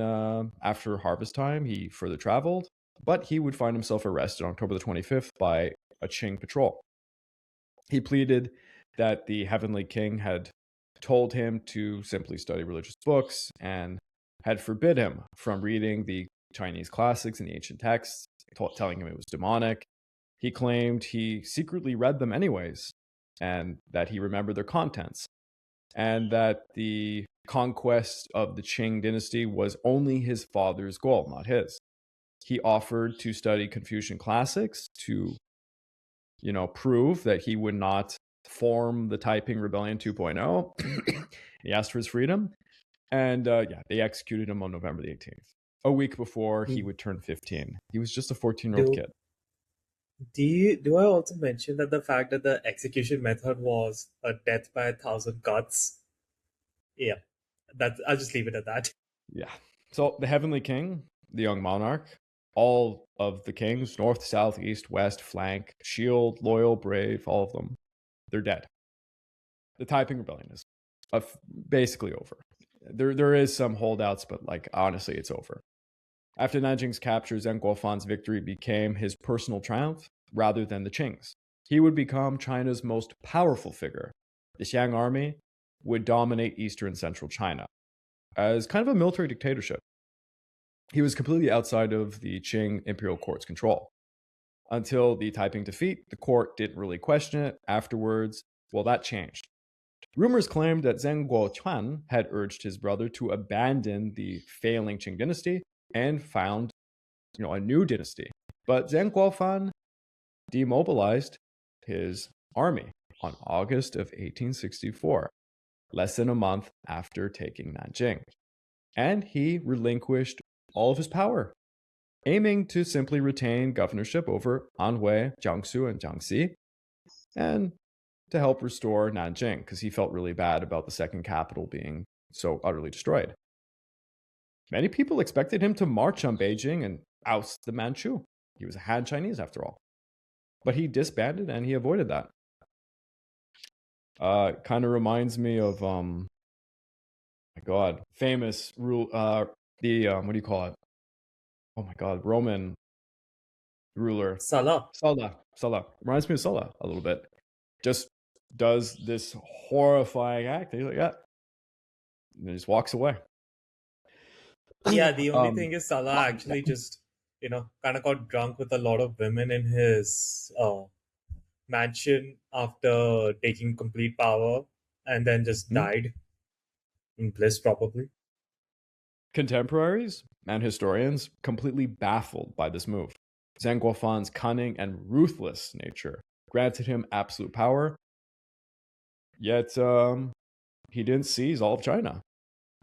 after harvest time, he further traveled, but he would find himself arrested on October the 25th by a Qing patrol. He pleaded that the Heavenly King had told him to simply study religious books and had forbid him from reading the Chinese classics and the ancient texts, telling him it was demonic. He claimed he secretly read them anyways, and that he remembered their contents, and that the conquest of the Qing dynasty was only his father's goal, not his. He offered to study Confucian classics to, prove that he would not form the Taiping Rebellion 2.0. He asked for his freedom, and they executed him on November the 18th, a week before he would turn 15. He was just a 14-year-old kid. Do I also mention that the fact that the execution method was a death by 1,000 cuts? Yeah, I'll just leave it at that. Yeah. So the Heavenly King, the young monarch, all of the kings, north, south, east, west, flank, shield, loyal, brave, all of them, they're dead. The Taiping Rebellion is basically over. There is some holdouts, but honestly, it's over. After Nanjing's capture, Zheng Guofan's victory became his personal triumph rather than the Qing's. He would become China's most powerful figure. The Xiang army would dominate eastern and central China as kind of a military dictatorship. He was completely outside of the Qing imperial court's control. Until the Taiping defeat, the court didn't really question it. Afterwards, well, that changed. Rumors claimed that Zheng Guoquan had urged his brother to abandon the failing Qing dynasty and found, a new dynasty. But Zheng Guofan demobilized his army on August of 1864, less than a month after taking Nanjing. And he relinquished all of his power, aiming to simply retain governorship over Anhui, Jiangsu, and Jiangxi, and to help restore Nanjing, because he felt really bad about the second capital being so utterly destroyed. Many people expected him to march on Beijing and oust the Manchu. He was a Han Chinese after all. But he disbanded and he avoided that. Kind of reminds me of, famous rule, what do you call it? Oh my God, Roman ruler. Salah. Reminds me of Salah a little bit. Just does this horrifying act. He's like, yeah. And he just walks away. Yeah, the only thing is Salah actually just, kind of got drunk with a lot of women in his mansion after taking complete power and then just died in bliss, probably. Contemporaries and historians completely baffled by this move. Zheng Guofan's cunning and ruthless nature granted him absolute power, yet he didn't seize all of China.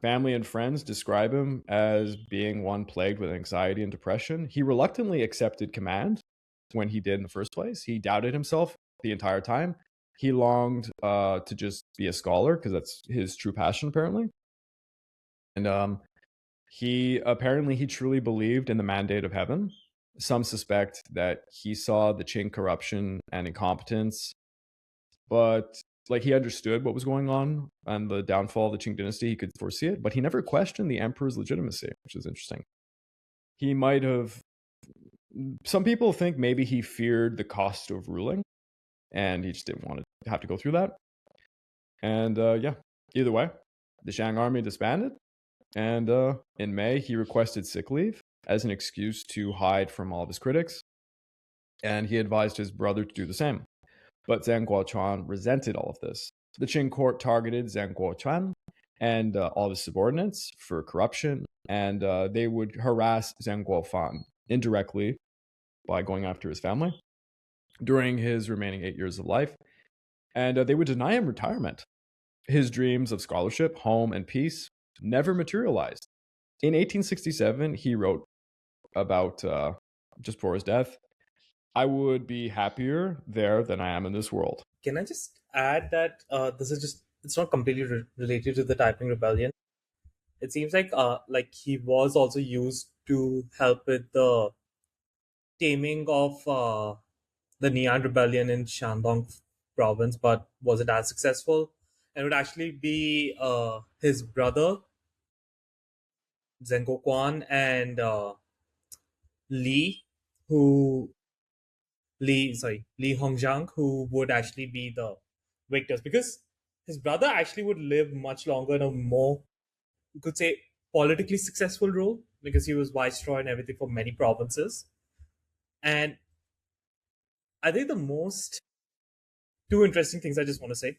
Family and friends describe him as being one plagued with anxiety and depression. He reluctantly accepted command when he did in the first place. He doubted himself the entire time. He longed to just be a scholar because that's his true passion, apparently. And he truly believed in the mandate of heaven. Some suspect that he saw the Qing corruption and incompetence, but he understood what was going on and the downfall of the Qing dynasty. He could foresee it, but he never questioned the emperor's legitimacy, which is interesting. He might have, some people think maybe he feared the cost of ruling and he just didn't want to have to go through that. And either way, the Shang army disbanded. And in May, he requested sick leave as an excuse to hide from all of his critics. And he advised his brother to do the same. But Zheng Guoquan resented all of this. The Qing court targeted Zheng Guoquan and all of his subordinates for corruption, and they would harass Zheng Guofan indirectly by going after his family during his remaining 8 years of life. And they would deny him retirement. His dreams of scholarship, home, and peace never materialized. In 1867, he wrote about, just before his death, "I would be happier there than I am in this world." Can I just add that it's not completely related to the Taiping Rebellion. It seems like he was also used to help with the taming of the Nian Rebellion in Shandong province, but wasn't as successful. And it would actually be his brother, Zheng Guoquan, and Li, who Li Hongjiang, who would actually be the victors, because his brother actually would live much longer in a more, you could say, politically successful role, because he was viceroy and everything for many provinces. And I think the most two interesting things I just want to say.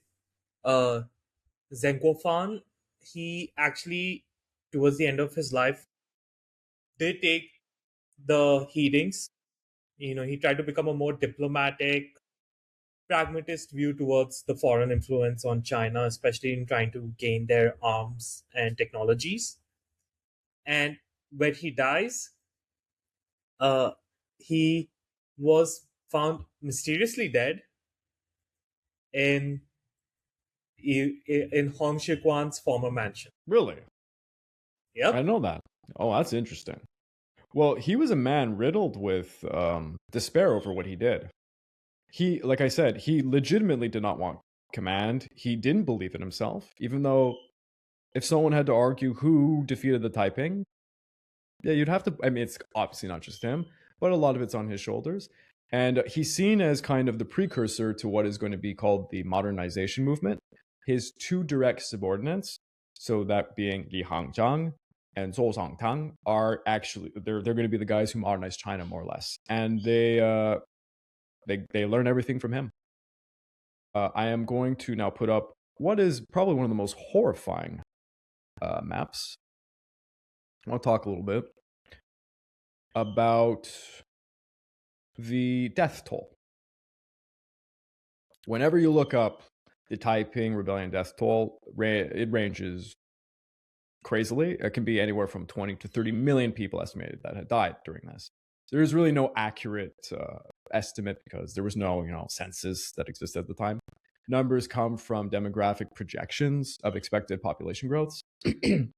Zheng Guofan, he actually, towards the end of his life, did take the heatings. He tried to become a more diplomatic, pragmatist view towards the foreign influence on China, especially in trying to gain their arms and technologies. And when he dies, he was found mysteriously dead in Hong Xiuquan's former mansion. Really? Yep. I know that. Oh, that's interesting. Well, he was a man riddled with despair over what he did. He, like I said, he legitimately did not want command. He didn't believe in himself, even though if someone had to argue who defeated the Taiping, yeah, you'd have to. I mean, it's obviously not just him, but a lot of it's on his shoulders. And he's seen as kind of the precursor to what is going to be called the modernization movement. His two direct subordinates, so that being Li Hangzhang and Zhou Zongtang, are actually they're going to be the guys who modernize China more or less, and they learn everything from him. I am going to now put up what is probably one of the most horrifying maps. I want to talk a little bit about the death toll. Whenever you look up the Taiping Rebellion death toll, it ranges crazily. It can be anywhere from 20 to 30 million people estimated that had died during this. There's really no accurate estimate because there was no, census that existed at the time. Numbers come from demographic projections of expected population growths.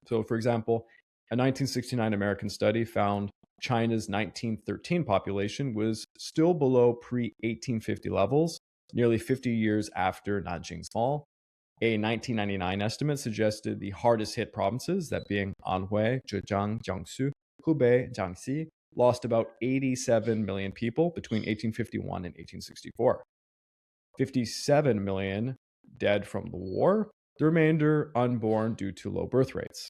So, for example, a 1969 American study found China's 1913 population was still below pre-1850 levels, nearly 50 years after Nanjing's fall. A 1999 estimate suggested the hardest hit provinces, that being Anhui, Zhejiang, Jiangsu, Hubei, Jiangxi, lost about 87 million people between 1851 and 1864. 57 million dead from the war, the remainder unborn due to low birth rates.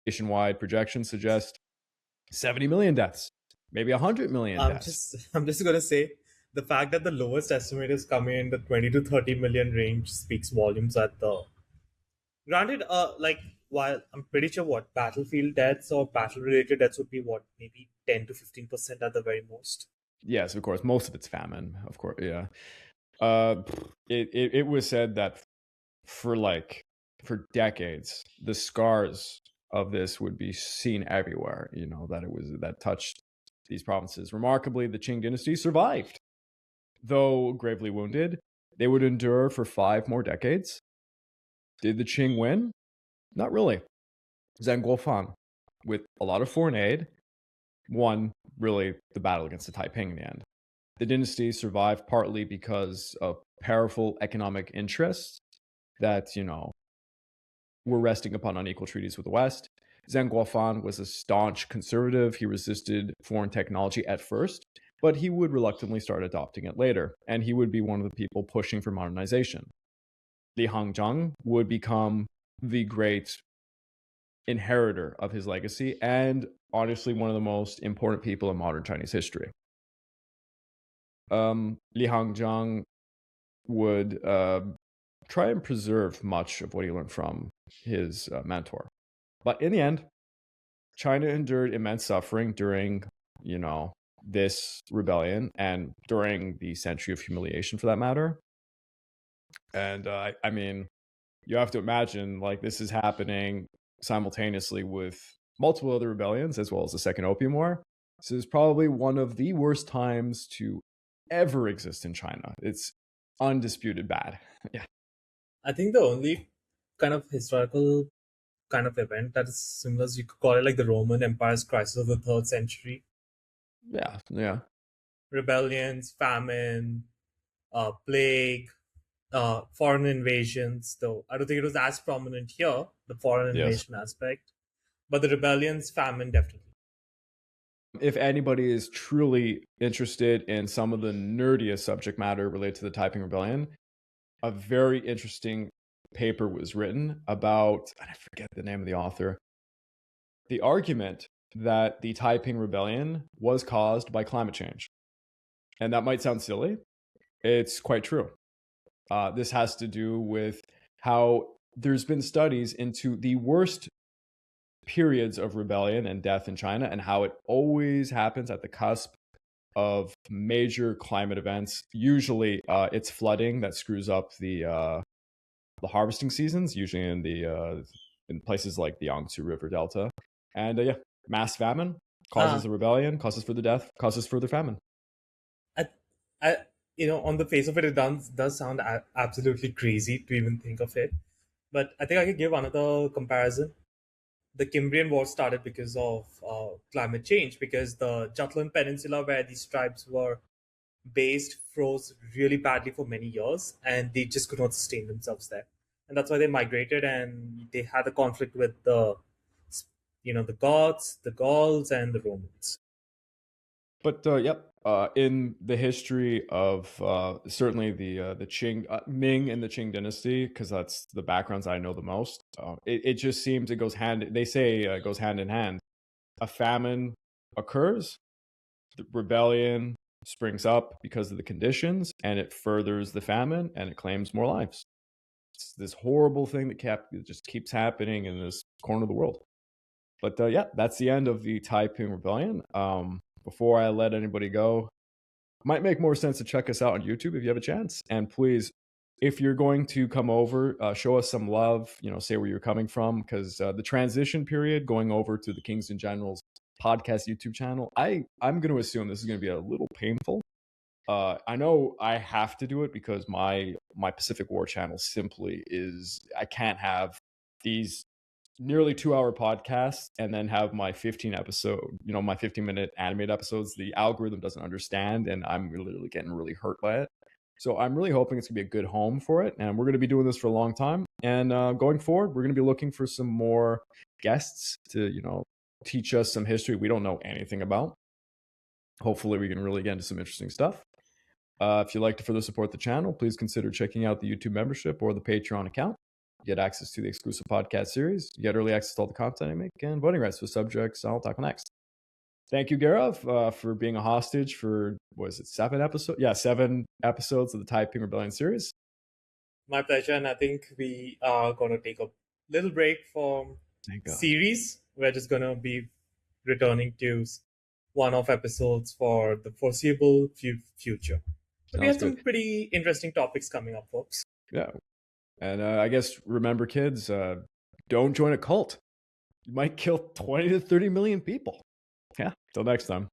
Nationwide projections suggest 70 million deaths, maybe 100 million deaths. I'm just going to say, the fact that the lowest estimate is coming in the 20 to 30 million range speaks volumes at the... Granted, while I'm pretty sure battlefield deaths or battle-related deaths would be maybe 10 to 15% at the very most. Yes, of course. Most of it's famine, of course, yeah. It was said that for decades, the scars of this would be seen everywhere, that touched these provinces. Remarkably, the Qing dynasty survived. Though gravely wounded, they would endure for 5 more decades. Did the Qing win? Not really. Zheng Guofan, with a lot of foreign aid, won really the battle against the Taiping in the end. The dynasty survived partly because of powerful economic interests that, were resting upon unequal treaties with the West. Zheng Guofan was a staunch conservative. He resisted foreign technology at first, but he would reluctantly start adopting it later, and he would be one of the people pushing for modernization. Li Hangzhang would become the great inheritor of his legacy and honestly one of the most important people in modern Chinese history. Li Hangzhang would try and preserve much of what he learned from his mentor. But in the end, China endured immense suffering during, this rebellion and during the century of humiliation, for that matter. And I mean, you have to imagine, this is happening simultaneously with multiple other rebellions, as well as the Second Opium War. This is probably one of the worst times to ever exist in China. It's undisputed bad. Yeah. I think the only kind of historical kind of event that is similar, you could call it like the Roman Empire's crisis of the 3rd century. Yeah. Rebellions, famine, plague, foreign invasions, though I don't think it was as prominent here, the foreign invasion aspect. But the rebellions, famine, definitely. If anybody is truly interested in some of the nerdiest subject matter related to the Taiping Rebellion, a very interesting paper was written about, and I forget the name of the author, the argument that the Taiping Rebellion was caused by climate change. And that might sound silly. It's quite true. This has to do with how there's been studies into the worst periods of rebellion and death in China, and how it always happens at the cusp of major climate events. Usually it's flooding that screws up the harvesting seasons, usually in places like the Yangtze River Delta. And mass famine causes a rebellion, causes further death, causes further famine. I on the face of it, it does sound absolutely crazy to even think of it. But I think I could give another comparison. The Cimbrian War started because of climate change, because the Jutland Peninsula, where these tribes were based, froze really badly for many years, and they just could not sustain themselves there. And that's why they migrated, and they had a conflict with the Goths, the Gauls, and the Romans. But in the history of certainly the Qing, Ming and the Qing dynasty, because that's the backgrounds I know the most, it just seems it goes they say it goes hand in hand. A famine occurs, the rebellion springs up because of the conditions, and it furthers the famine, and it claims more lives. It's this horrible thing that just keeps happening in this corner of the world. But that's the end of the Taiping Rebellion. Before I let anybody go, might make more sense to check us out on YouTube if you have a chance. And please, if you're going to come over, show us some love, say where you're coming from, because the transition period going over to the Kings and Generals podcast YouTube channel, I'm going to assume this is going to be a little painful. I know I have to do it because my Pacific War channel simply I can't have these nearly 2-hour podcasts and then have my 15-minute animated episodes. The algorithm doesn't understand, and I'm literally getting really hurt by it. So I'm really hoping it's gonna be a good home for it, and we're gonna be doing this for a long time. And going forward, we're gonna be looking for some more guests to teach us some history we don't know anything about. Hopefully we can really get into some interesting stuff. If you'd like to further support the channel, please consider checking out the YouTube membership or the Patreon account. You get access to the exclusive podcast series. You get early access to all the content I make, and voting rights for subjects I'll tackle next. Thank you, Gaurav, for being a hostage for, 7 episodes? Yeah, 7 episodes of the Taiping Rebellion series. My pleasure, and I think we are going to take a little break from series. We're just going to be returning to one-off episodes for the foreseeable future. But we have some pretty interesting topics coming up, folks. Yeah. And I guess, remember, kids, don't join a cult. You might kill 20 to 30 million people. Yeah, till next time.